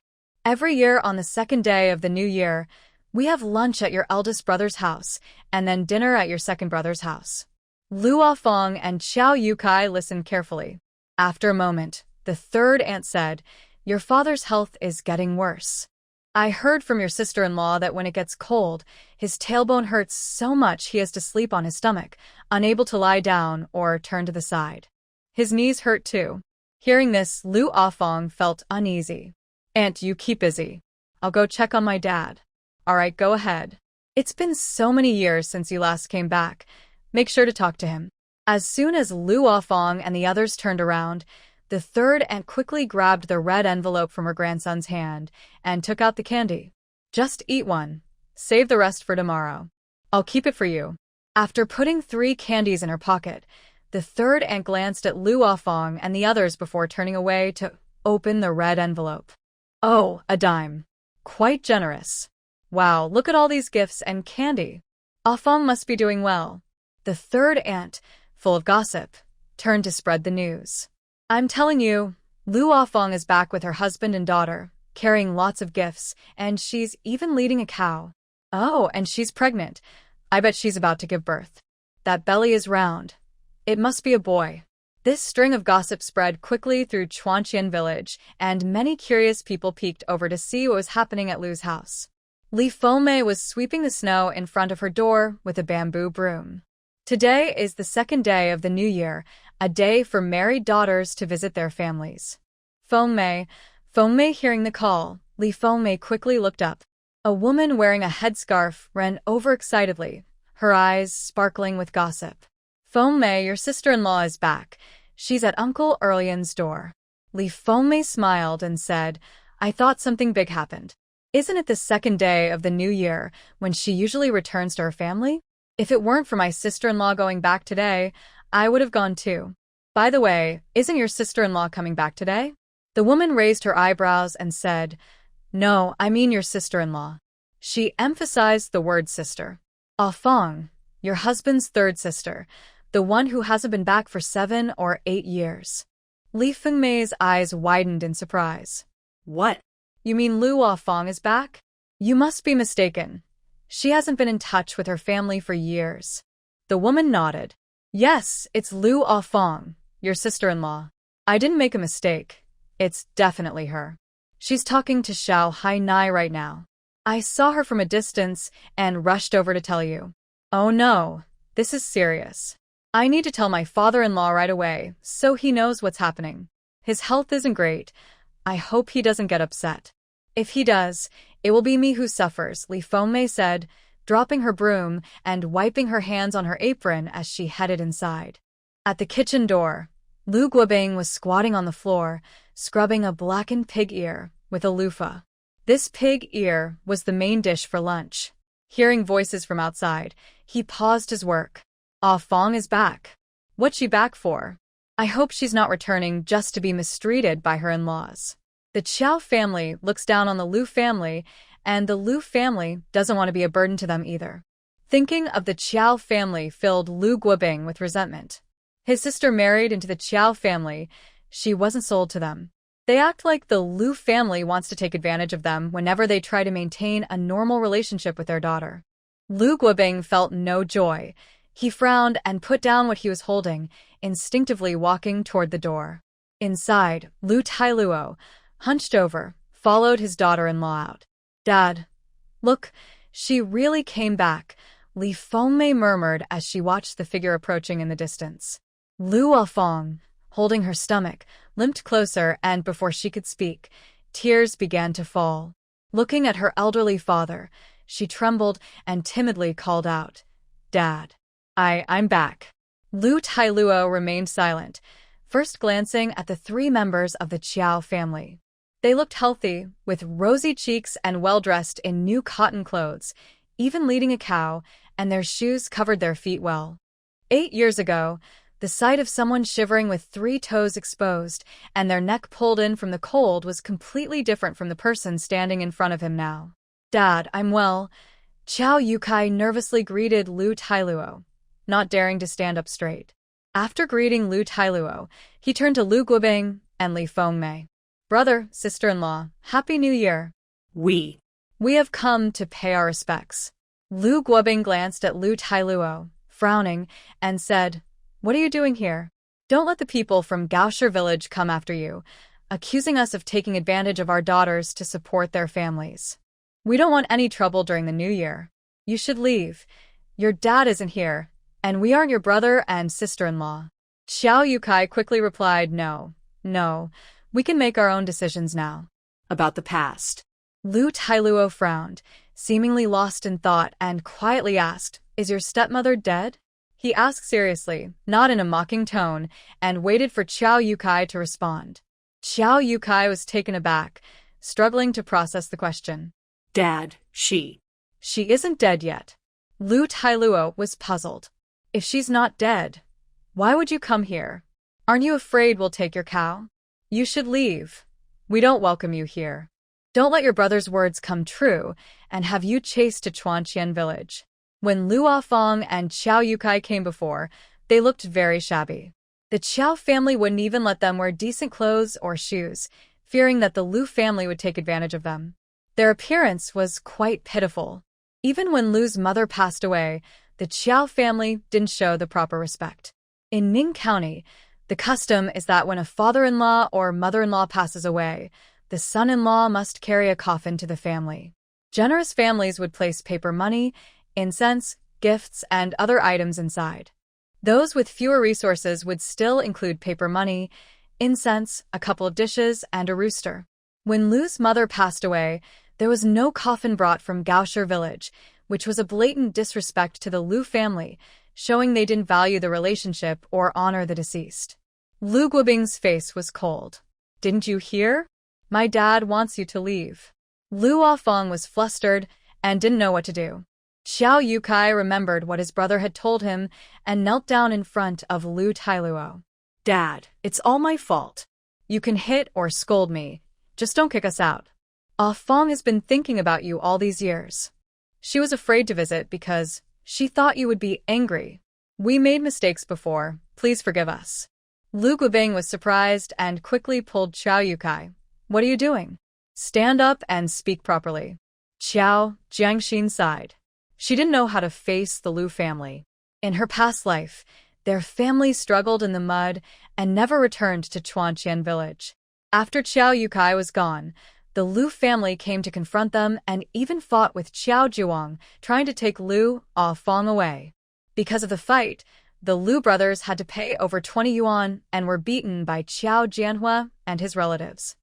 Every year on the second day of the new year, we have lunch at your eldest brother's house, and then dinner at your second brother's house. Lu Afong and Xiao Yukai listened carefully. After a moment, the third aunt said, "Your father's health is getting worse. I heard from your sister-in-law that when it gets cold, his tailbone hurts so much he has to sleep on his stomach, unable to lie down or turn to the side. His knees hurt too." Hearing this, Lu Afong felt uneasy. "Aunt, you keep busy. I'll go check on my dad." "All right, go ahead. It's been so many years since you last came back. Make sure to talk to him." As soon as Lu Afong and the others turned around, the third aunt quickly grabbed the red envelope from her grandson's hand and took out the candy. "Just eat one. Save the rest for tomorrow. I'll keep it for you." After putting 3 candies in her pocket, the third aunt glanced at Lu Afong and the others before turning away to open the red envelope. "Oh, a dime. Quite generous. Wow, look at all these gifts and candy. Afong must be doing well." The third aunt, full of gossip, turned to spread the news. "I'm telling you, Lu Afong is back with her husband and daughter, carrying lots of gifts, and she's even leading a cow. Oh, and she's pregnant. I bet she's about to give birth. That belly is round. It must be a boy." This string of gossip spread quickly through Chuanqian village, and many curious people peeked over to see what was happening at Lu's house. Li Fengmei was sweeping the snow in front of her door with a bamboo broom. Today is the second day of the new year, a day for married daughters to visit their families. Fengmei hearing the call, Li Fengmei quickly looked up. A woman wearing a headscarf ran over excitedly, her eyes sparkling with gossip. "Fengmei, your sister-in-law is back. She's at Uncle Erlian's door." Li Fengmei smiled and said, "I thought something big happened. Isn't it the second day of the new year when she usually returns to her family? If it weren't for my sister-in-law going back today, I would have gone too. By the way, isn't your sister-in-law coming back today?" The woman raised her eyebrows and said, "No, I mean your sister-in-law." She emphasized the word sister. "Afong, your husband's third sister, the one who hasn't been back for 7 or 8 years. Li Fengmei's eyes widened in surprise. What? "You mean Lu Afong is back? You must be mistaken. She hasn't been in touch with her family for years." The woman nodded. "Yes, it's Lu Afong, your sister-in-law. I didn't make a mistake. It's definitely her. She's talking to Xiao Hainai right now. I saw her from a distance and rushed over to tell you." "Oh no, this is serious. I need to tell my father-in-law right away so he knows what's happening. His health isn't great. I hope he doesn't get upset. If he does, it will be me who suffers," Li Fengmei said, dropping her broom and wiping her hands on her apron as she headed inside. At the kitchen door, Lu Guobing was squatting on the floor, scrubbing a blackened pig ear with a loofah. This pig ear was the main dish for lunch. Hearing voices from outside, he paused his work. "Afong is back. What's she back for? I hope she's not returning just to be mistreated by her in-laws." The Qiao family looks down on the Lu family, and the Lu family doesn't want to be a burden to them either. Thinking of the Qiao family filled Lu Guobing with resentment. His sister married into the Qiao family. She wasn't sold to them. They act like the Lu family wants to take advantage of them whenever they try to maintain a normal relationship with their daughter. Lu Guobing felt no joy. He frowned and put down what he was holding, instinctively walking toward the door. Inside, Lu Tailuo, hunched over, followed his daughter-in-law out. "Dad, look, she really came back," Li Fengmei murmured as she watched the figure approaching in the distance. Lu Afong, holding her stomach, limped closer, and before she could speak, tears began to fall. Looking at her elderly father, she trembled and timidly called out, "Dad, I'm back." Lu Tailuo remained silent, first glancing at the 3 members of the Qiao family. They looked healthy, with rosy cheeks and well-dressed in new cotton clothes, even leading a cow, and their shoes covered their feet well. 8 years ago, the sight of someone shivering with 3 toes exposed and their neck pulled in from the cold was completely different from the person standing in front of him now. "Dad, I'm well," Chow Yukai nervously greeted Lu Tailuo, not daring to stand up straight. After greeting Lu Tailuo, he turned to Lu Guobing and Li Fengmei. "Brother, sister-in-law, Happy New Year. We We have come to pay our respects." Lu Guobing glanced at Lu Tailuo, frowning, and said, "What are you doing here? Don't let the people from Gaoshi village come after you, accusing us of taking advantage of our daughters to support their families. We don't want any trouble during the new year. You should leave. Your dad isn't here, and we aren't your brother and sister-in-law." Xiao Yukai quickly replied, No, we can make our own decisions now." about the past. Lu Tailuo frowned, seemingly lost in thought, and quietly asked, "Is your stepmother dead?" He asked seriously, not in a mocking tone, and waited for Xiao Yukai to respond. Xiao Yukai was taken aback, struggling to process the question. Dad, she "She isn't dead yet." Lu Tailuo was puzzled. "If she's not dead, why would you come here? Aren't you afraid we'll take your cow? You should leave. We don't welcome you here. Don't let your brother's words come true and have you chased to Chuanqian village." When Lu Afong and Xiao Yukai came before, they looked very shabby. The Qiao family wouldn't even let them wear decent clothes or shoes, fearing that the Lu family would take advantage of them. Their appearance was quite pitiful. Even when Lu's mother passed away, the Qiao family didn't show the proper respect. In Ning County, the custom is that when a father-in-law or mother-in-law passes away, the son-in-law must carry a coffin to the family. Generous families would place paper money, incense, gifts, and other items inside. Those with fewer resources would still include paper money, incense, a couple of dishes, and a rooster. When Lu's mother passed away, there was no coffin brought from Gaoshi village, which was a blatant disrespect to the Lu family, showing they didn't value the relationship or honor the deceased. Lu Guobing's face was cold. "Didn't you hear? My dad wants you to leave." Lu Afong was flustered and didn't know what to do. Xiao Yukai remembered what his brother had told him and knelt down in front of Lu Tailuo. "Dad, it's all my fault. You can hit or scold me. Just don't kick us out. Afong has been thinking about you all these years. She was afraid to visit because she thought you would be angry. We made mistakes before. Please forgive us." Lu Guobing was surprised and quickly pulled Xiao Yukai. "What are you doing? Stand up and speak properly." Xiao Jiangxin sighed. She didn't know how to face the Lu family. In her past life, their family struggled in the mud and never returned to Chuanqian village. After Xiao Yukai was gone, the Lu family came to confront them and even fought with Xiao Zhuang, trying to take Lu Afong away. Because of the fight, the Lu brothers had to pay over 20 yuan and were beaten by Qiao Jianhua and his relatives.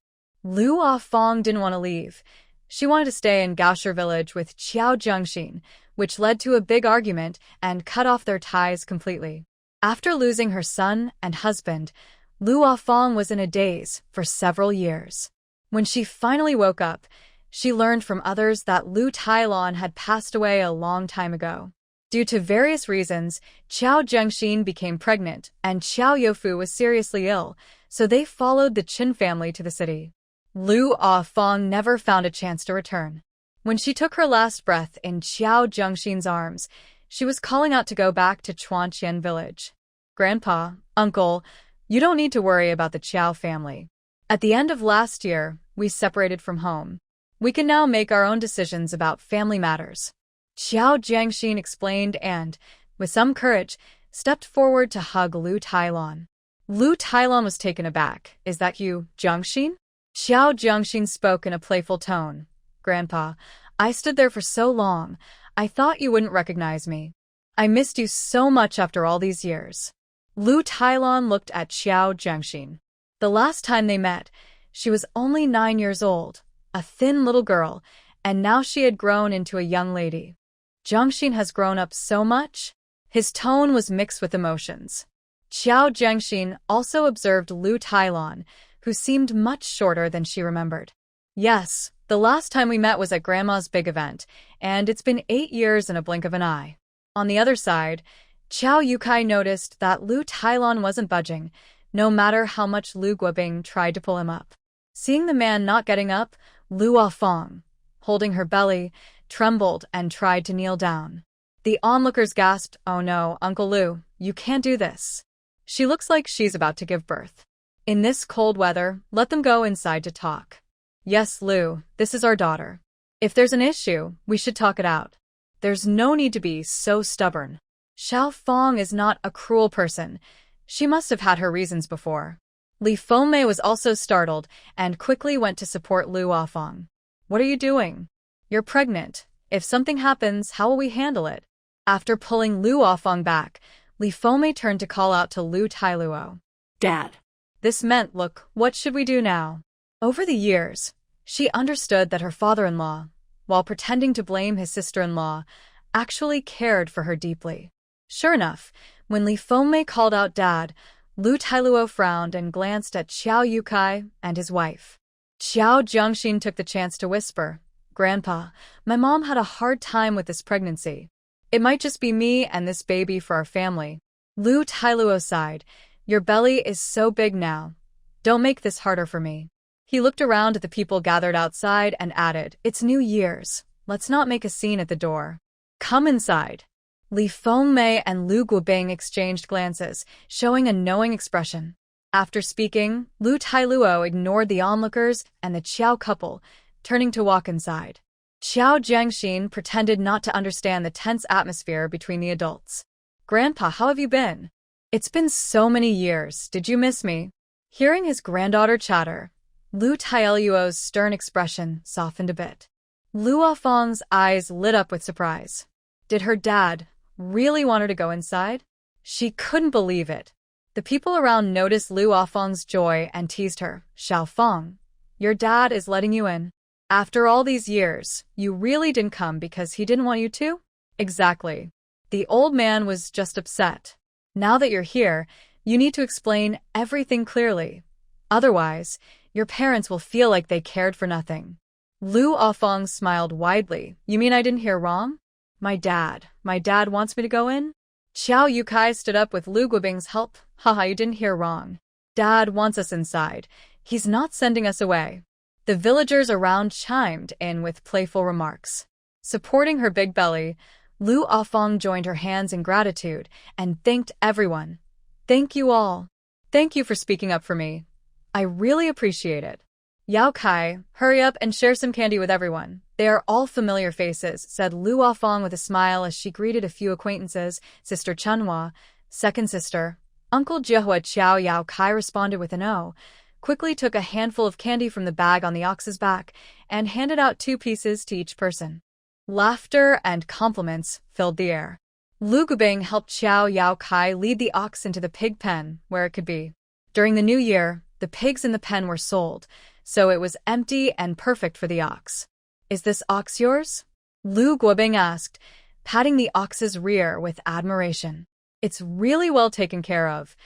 Lu Afong didn't want to leave. She wanted to stay in Gaoshi village with Qiao Zhengxin, which led to a big argument and cut off their ties completely. After losing her son and husband, Lu Afong was in a daze for several years. When she finally woke up, she learned from others that Lu Tailon had passed away a long time ago. Due to various reasons, Qiao Zhengxin became pregnant and Qiao Youfu was seriously ill, so they followed the Qin family to the city. Lu Afong never found a chance to return. When she took her last breath in Qiao Zhengxin's arms, she was calling out to go back to Chuanqian village. "Grandpa, uncle, you don't need to worry about the Qiao family. At the end of last year, we separated from home. We can now make our own decisions about family matters." Qiao Jiangxin explained and, with some courage, stepped forward to hug Lu Tailon. Lu Tailon was taken aback. "Is that you, Jiangxin?" Xiao Jiangxin spoke in a playful tone. "Grandpa, I stood there for so long, I thought you wouldn't recognize me. I missed you so much after all these years." Lu Tailon looked at Xiao Jiangxin. The last time they met, she was only 9 years old, a thin little girl, and now she had grown into a young lady. "Jiangxin has grown up so much?" His tone was mixed with emotions. Xiao Jiangxin also observed Lu Tailon, who seemed much shorter than she remembered. Yes, the last time we met was at Grandma's big event, and it's been 8 years in a blink of an eye. On the other side, Chow Yukai noticed that Lu Tailon wasn't budging, no matter how much Lu Guobing tried to pull him up. Seeing the man not getting up, Lu Afong, holding her belly, trembled and tried to kneel down. The onlookers gasped, "Oh no, Uncle Lu, you can't do this. She looks like she's about to give birth. In this cold weather, let them go inside to talk." "Yes, Lu, this is our daughter. If there's an issue, we should talk it out. There's no need to be so stubborn. Xiao Fong is not a cruel person. She must have had her reasons before." Li Fengmei was also startled and quickly went to support Lu Afong. "What are you doing? You're pregnant. If something happens, how will we handle it?" After pulling Lu Afong back, Li Fengmei turned to call out to Lu Tailuo. "Dad." This meant, "Look, what should we do now?" Over the years, she understood that her father-in-law, while pretending to blame his sister-in-law, actually cared for her deeply. Sure enough, when Li Fengmei called out Dad, Lu Tailuo frowned and glanced at Xiao Yukai and his wife. Xiao Jiangxin took the chance to whisper, "Grandpa, my mom had a hard time with this pregnancy. It might just be me and this baby for our family." Lu Tailuo sighed, "Your belly is so big now. Don't make this harder for me." He looked around at the people gathered outside and added, "It's New Year's. Let's not make a scene at the door. Come inside." Li Fengmei and Lu Guobing exchanged glances, showing a knowing expression. After speaking, Lu Tailuo ignored the onlookers and the Qiao couple, turning to walk inside. Xiao Jiangxin pretended not to understand the tense atmosphere between the adults. "Grandpa, how have you been? It's been so many years. Did you miss me?" Hearing his granddaughter chatter, Lu Tailuo's stern expression softened a bit. Lu Afong's eyes lit up with surprise. Did her dad really want her to go inside? She couldn't believe it. The people around noticed Lu Afong's joy and teased her. "Xiao Fong, your dad is letting you in. After all these years, you really didn't come because he didn't want you to?" "Exactly. The old man was just upset. Now that you're here, you need to explain everything clearly. Otherwise, your parents will feel like they cared for nothing." Lu Afong smiled widely. "You mean I didn't hear wrong? My dad wants me to go in?" Xiao Yukai stood up with Lu Guobing's help. "Haha, you didn't hear wrong. Dad wants us inside. He's not sending us away." The villagers around chimed in with playful remarks. Supporting her big belly, Lu Afong joined her hands in gratitude and thanked everyone. "Thank you all. Thank you for speaking up for me. I really appreciate it." "Yao Kai, hurry up and share some candy with everyone. They are all familiar faces," said Lu Afong with a smile as she greeted a few acquaintances. Sister Chunhua, second sister, Uncle Jihua. Xiao Yao Kai responded with an "O," quickly took a handful of candy from the bag on the ox's back, and handed out 2 pieces to each person. Laughter and compliments filled the air. Lu Guobing helped Xiao Yao Kai lead the ox into the pig pen, where it could be. During the new year, the pigs in the pen were sold, so it was empty and perfect for the ox. "Is this ox yours?" Lu Guobing asked, patting the ox's rear with admiration. "It's really well taken care of.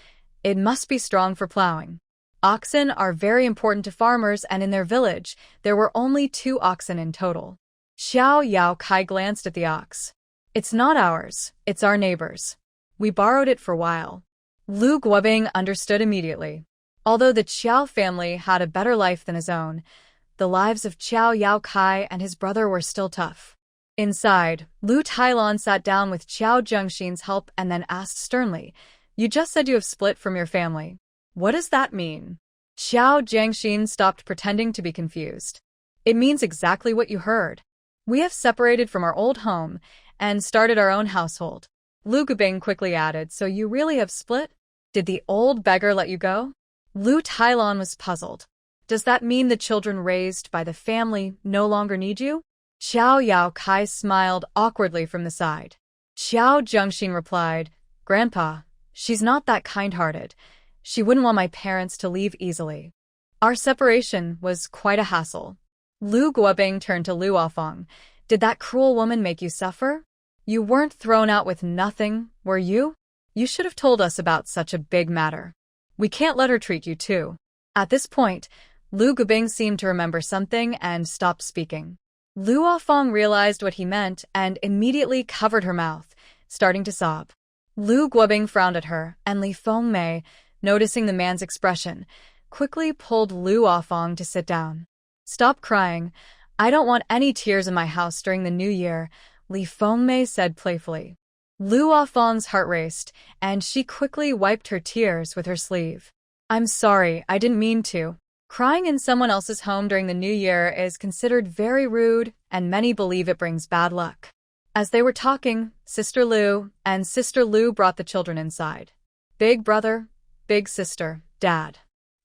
It must be strong for plowing." Oxen are very important to farmers, and in their village, there were only 2 oxen in total. Xiao Yao Kai glanced at the ox. "It's not ours, it's our neighbor's. We borrowed it for a while." Lu Guobing understood immediately. Although the Qiao family had a better life than his own, the lives of Qiao Yao Kai and his brother were still tough. Inside, Lu Tailon sat down with Xiao Jiangxin's help and then asked sternly, "You just said you have split from your family. What does that mean?" Xiao Jiangxin stopped pretending to be confused. "It means exactly what you heard. We have separated from our old home and started our own household." Lu Guobing quickly added, "So you really have split? Did the old beggar let you go?" Lu Tailon was puzzled. "Does that mean the children raised by the family no longer need you?" Xiao Yao Kai smiled awkwardly from the side. Xiao Jiangxin replied, "Grandpa, she's not that kind-hearted. She wouldn't want my parents to leave easily. Our separation was quite a hassle." Lu Guobing turned to Lu Afong. "Did that cruel woman make you suffer? You weren't thrown out with nothing, were you? You should have told us about such a big matter. We can't let her treat you too." At this point, Lu Gubing seemed to remember something and stopped speaking. Lu Afong realized what he meant and immediately covered her mouth, starting to sob. Lu Guobing frowned at her, and Li Fengmei, noticing the man's expression, quickly pulled Lu Afong to sit down. "Stop crying. I don't want any tears in my house during the new year," Li Fengmei said playfully. Lu Afong's heart raced, and she quickly wiped her tears with her sleeve. "I'm sorry, I didn't mean to. Crying in someone else's home during the new year is considered very rude, and many believe it brings bad luck." As they were talking, Sister Lu and Sister Lu brought the children inside. "Big brother, big sister, Dad.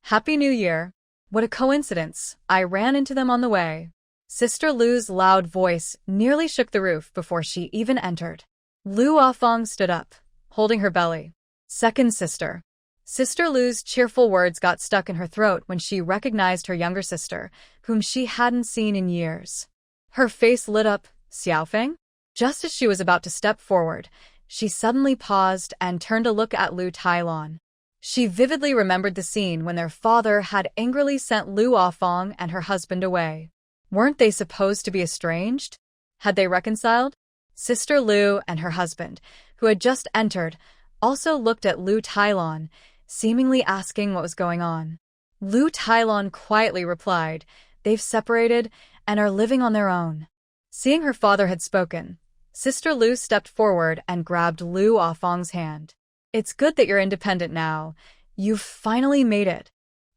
Happy New Year. What a coincidence. I ran into them on the way." Sister Lu's loud voice nearly shook the roof before she even entered. Lu Afong stood up, holding her belly. "Second sister." Sister Lu's cheerful words got stuck in her throat when she recognized her younger sister, whom she hadn't seen in years. Her face lit up. "Xiaofeng?" Just as she was about to step forward, she suddenly paused and turned to look at Lu Tailon. She vividly remembered the scene when their father had angrily sent Lu Afong and her husband away. Weren't they supposed to be estranged? Had they reconciled? Sister Lu and her husband, who had just entered, also looked at Lu Tailon, seemingly asking what was going on. Lu Tailon quietly replied, "They've separated and are living on their own." Seeing her father had spoken, Sister Lu stepped forward and grabbed Lu Afong's hand. "It's good that you're independent now. You've finally made it."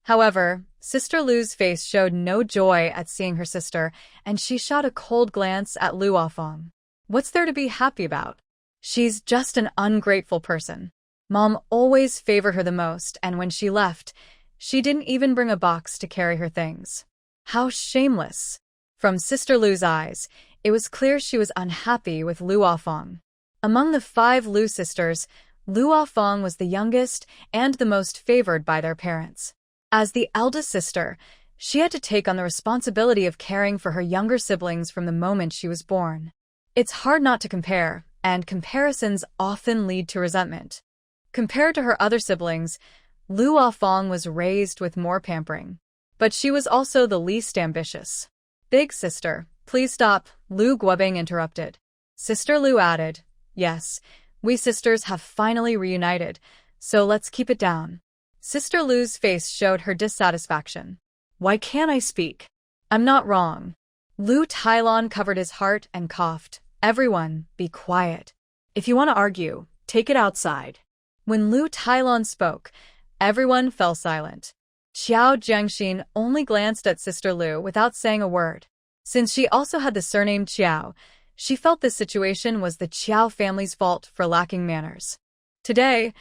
However, Sister Lu's face showed no joy at seeing her sister, and she shot a cold glance at Lu Afong. "What's there to be happy about? She's just an ungrateful person. Mom always favored her the most, and when she left, she didn't even bring a box to carry her things. How shameless." From Sister Lu's eyes, it was clear she was unhappy with Lu Afong. Among the 5 Lu sisters, Lu Afong was the youngest and the most favored by their parents. As the eldest sister, she had to take on the responsibility of caring for her younger siblings from the moment she was born. It's hard not to compare, and comparisons often lead to resentment. Compared to her other siblings, Lu Afong was raised with more pampering. But she was also the least ambitious. "Big sister, please stop," Lu Guobing interrupted. Sister Lu added, "Yes, we sisters have finally reunited, so let's keep it down." Sister Lu's face showed her dissatisfaction. "Why can't I speak? I'm not wrong." Lu Tailon covered his heart and coughed. "Everyone, be quiet. If you want to argue, take it outside." When Lu Tailon spoke, everyone fell silent. Xiao Jiangxin only glanced at Sister Lu without saying a word. Since she also had the surname Qiao, she felt this situation was the Qiao family's fault for lacking manners. Today,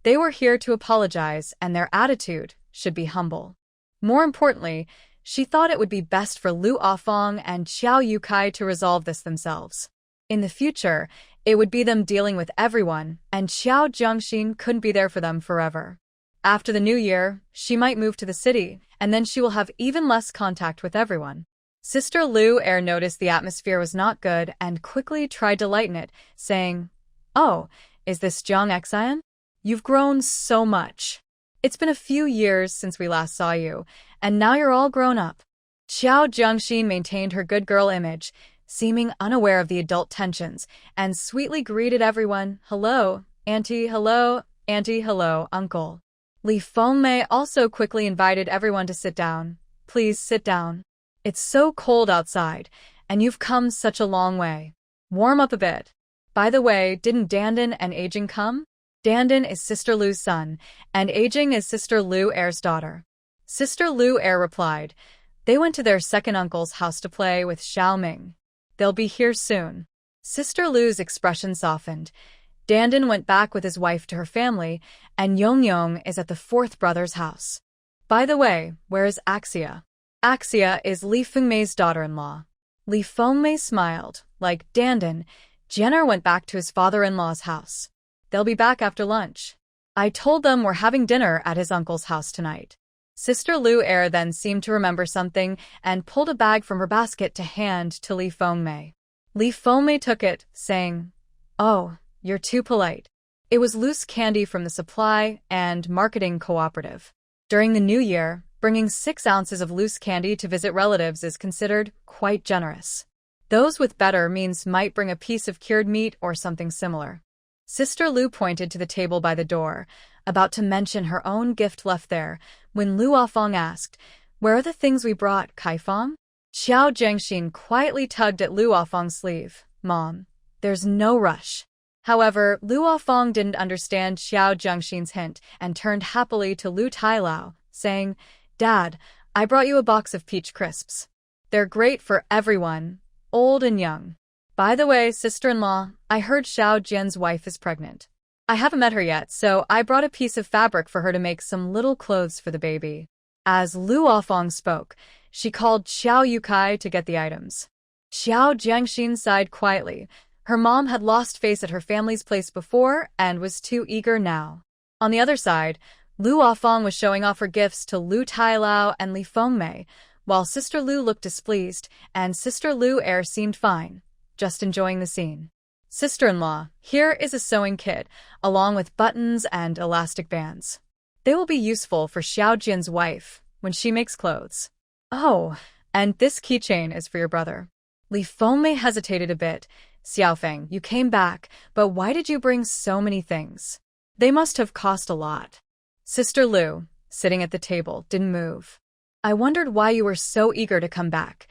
they were here to apologize, and their attitude should be humble. More importantly, she thought it would be best for Lu Afong and Qiao Yukai to resolve this themselves. In the future, it would be them dealing with everyone, and Xiao Jiangxin couldn't be there for them forever. After the new year, she might move to the city, and then she will have even less contact with everyone. Sister Lu noticed the atmosphere was not good and quickly tried to lighten it, saying, "Oh, is this Jiang Xian? You've grown so much. It's been a few years since we last saw you, and now you're all grown up." Xiao Jiangxin maintained her good girl image, seeming unaware of the adult tensions, and sweetly greeted everyone, "Hello, Auntie, hello, Uncle." Li Fengmei also quickly invited everyone to sit down. "Please sit down. It's so cold outside, and you've come such a long way. Warm up a bit. By the way, didn't Dandan and Aging come?" Dandan is Sister Lu's son, and Aging is Sister Lu Er's daughter. Sister Lu Er replied, "They went to their second uncle's house to play with Xiaoming. They'll be here soon." Sister Lu's expression softened. Dandan went back with his wife to her family, and Yong is at the 4th brother's house. By the way, where is Axia? Axia is Li Fengmei's daughter-in-law. Li Fengmei smiled. Like Dandan, Jenner went back to his father-in-law's house. They'll be back after lunch. I told them we're having dinner at his uncle's house tonight. Sister Lu Er then seemed to remember something and pulled a bag from her basket to hand to Li Fengmei. Li Fengmei took it, saying, "Oh, you're too polite." It was loose candy from the supply and marketing cooperative. During the new year, Bringing 6 ounces of loose candy to visit relatives is considered quite generous. Those with better means might bring a piece of cured meat or something similar. Sister Lu pointed to the table by the door, about to mention her own gift left there, when Lu Afong asked, "Where are the things we brought, Kaifeng?" Xiao Jiangxin quietly tugged at Lu Afong's sleeve. "Mom, there's no rush." However, Lu Afong didn't understand Xiao Jiangxin's hint and turned happily to Lu Tailao, saying, "Dad, I brought you a box of peach crisps. They're great for everyone, old and young. By the way, sister-in-law, I heard Xiao Jian's wife is pregnant. I haven't met her yet, so I brought a piece of fabric for her to make some little clothes for the baby." As Lu Afong spoke, she called Xiao Yukai to get the items. Xiao Jiangxin sighed quietly. Her mom had lost face at her family's place before and was too eager now. On the other side, Lu Afong was showing off her gifts to Lu Tailao and Li Fengmei, while Sister Lu looked displeased and Sister Lu Air seemed fine, just enjoying the scene. "Sister-in-law, here is a sewing kit, along with buttons and elastic bands. They will be useful for Xiao Jian's wife when she makes clothes. Oh, and this keychain is for your brother." Li Fengmei hesitated a bit. "Xiaofeng, you came back, but why did you bring so many things? They must have cost a lot." Sister Lu, sitting at the table, didn't move. "I wondered why you were so eager to come back.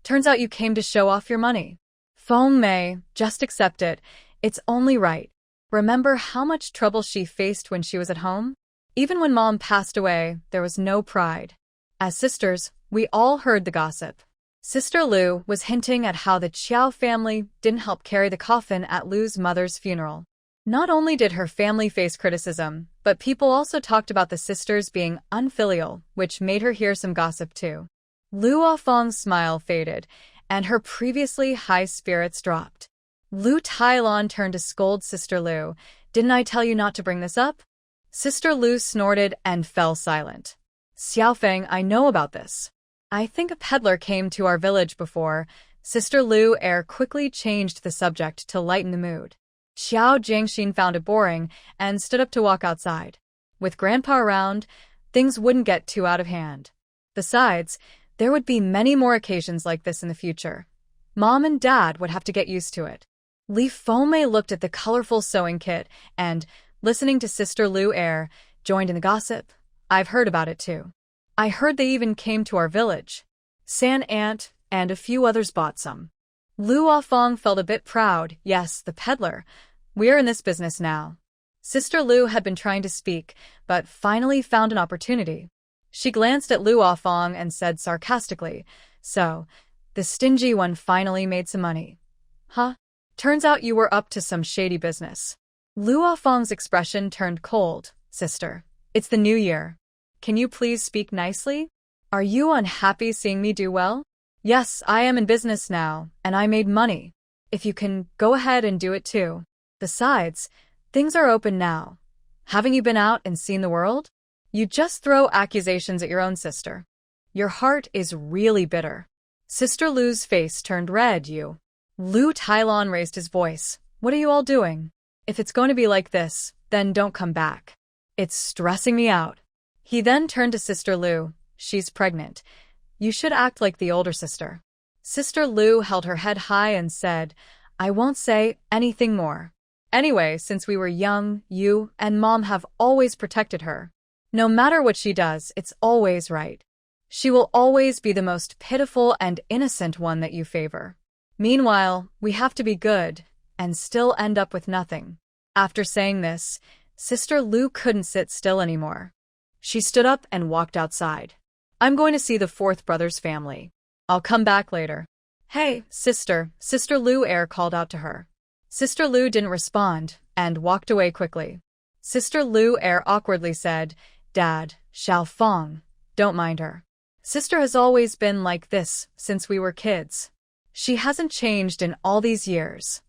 Turns out you came to show off your money." "Fengmei, just accept it. It's only right. Remember how much trouble she faced when she was at home? Even when Mom passed away, there was no pride." As sisters, we all heard the gossip. Sister Lu was hinting at how the Qiao family didn't help carry the coffin at Lu's mother's funeral. Not only did her family face criticism, but people also talked about the sisters being unfilial, which made her hear some gossip too. Lu Afong's smile faded, and her previously high spirits dropped. Lu Tailon turned to scold Sister Lu. "Didn't I tell you not to bring this up?" Sister Lu snorted and fell silent. "Xiaofeng, I know about this. I think a peddler came to our village before." Sister Lu Air quickly changed the subject to lighten the mood. Xiao Jiangxin found it boring and stood up to walk outside. With Grandpa around, things wouldn't get too out of hand. Besides, there would be many more occasions like this in the future. Mom and Dad would have to get used to it. Li Fengmei looked at the colorful sewing kit and, listening to Sister Lu Air, joined in the gossip. "I've heard about it too. I heard they even came to our village. San Aunt and a few others bought some." Lu Afong felt a bit proud. "Yes, the peddler. We're in this business now." Sister Lu had been trying to speak, but finally found an opportunity. She glanced at Lu Afong and said sarcastically, "So, the stingy one finally made some money. Huh? Turns out you were up to some shady business." Lu Afong's expression turned cold. "Sister, it's the new year. Can you please speak nicely? Are you unhappy seeing me do well? Yes, I am in business now, and I made money. If you can, go ahead and do it too. Besides, things are open now. Haven't you been out and seen the world? You just throw accusations at your own sister. Your heart is really bitter." Sister Lu's face turned red. Lu Tailon raised his voice. "What are you all doing? If it's going to be like this, then don't come back. It's stressing me out." He then turned to Sister Lu. "She's pregnant. You should act like the older sister." Sister Lu held her head high and said, "I won't say anything more. Anyway, since we were young, you and Mom have always protected her. No matter what she does, it's always right. She will always be the most pitiful and innocent one that you favor. Meanwhile, we have to be good and still end up with nothing." After saying this, Sister Lu couldn't sit still anymore. She stood up and walked outside. "I'm going to see the fourth brother's family. I'll come back later." "Hey, sister," Sister Lu Air called out to her. Sister Lu didn't respond and walked away quickly. Sister Lu Air awkwardly said, "Dad, Xiao Feng, don't mind her. Sister has always been like this since we were kids. She hasn't changed in all these years."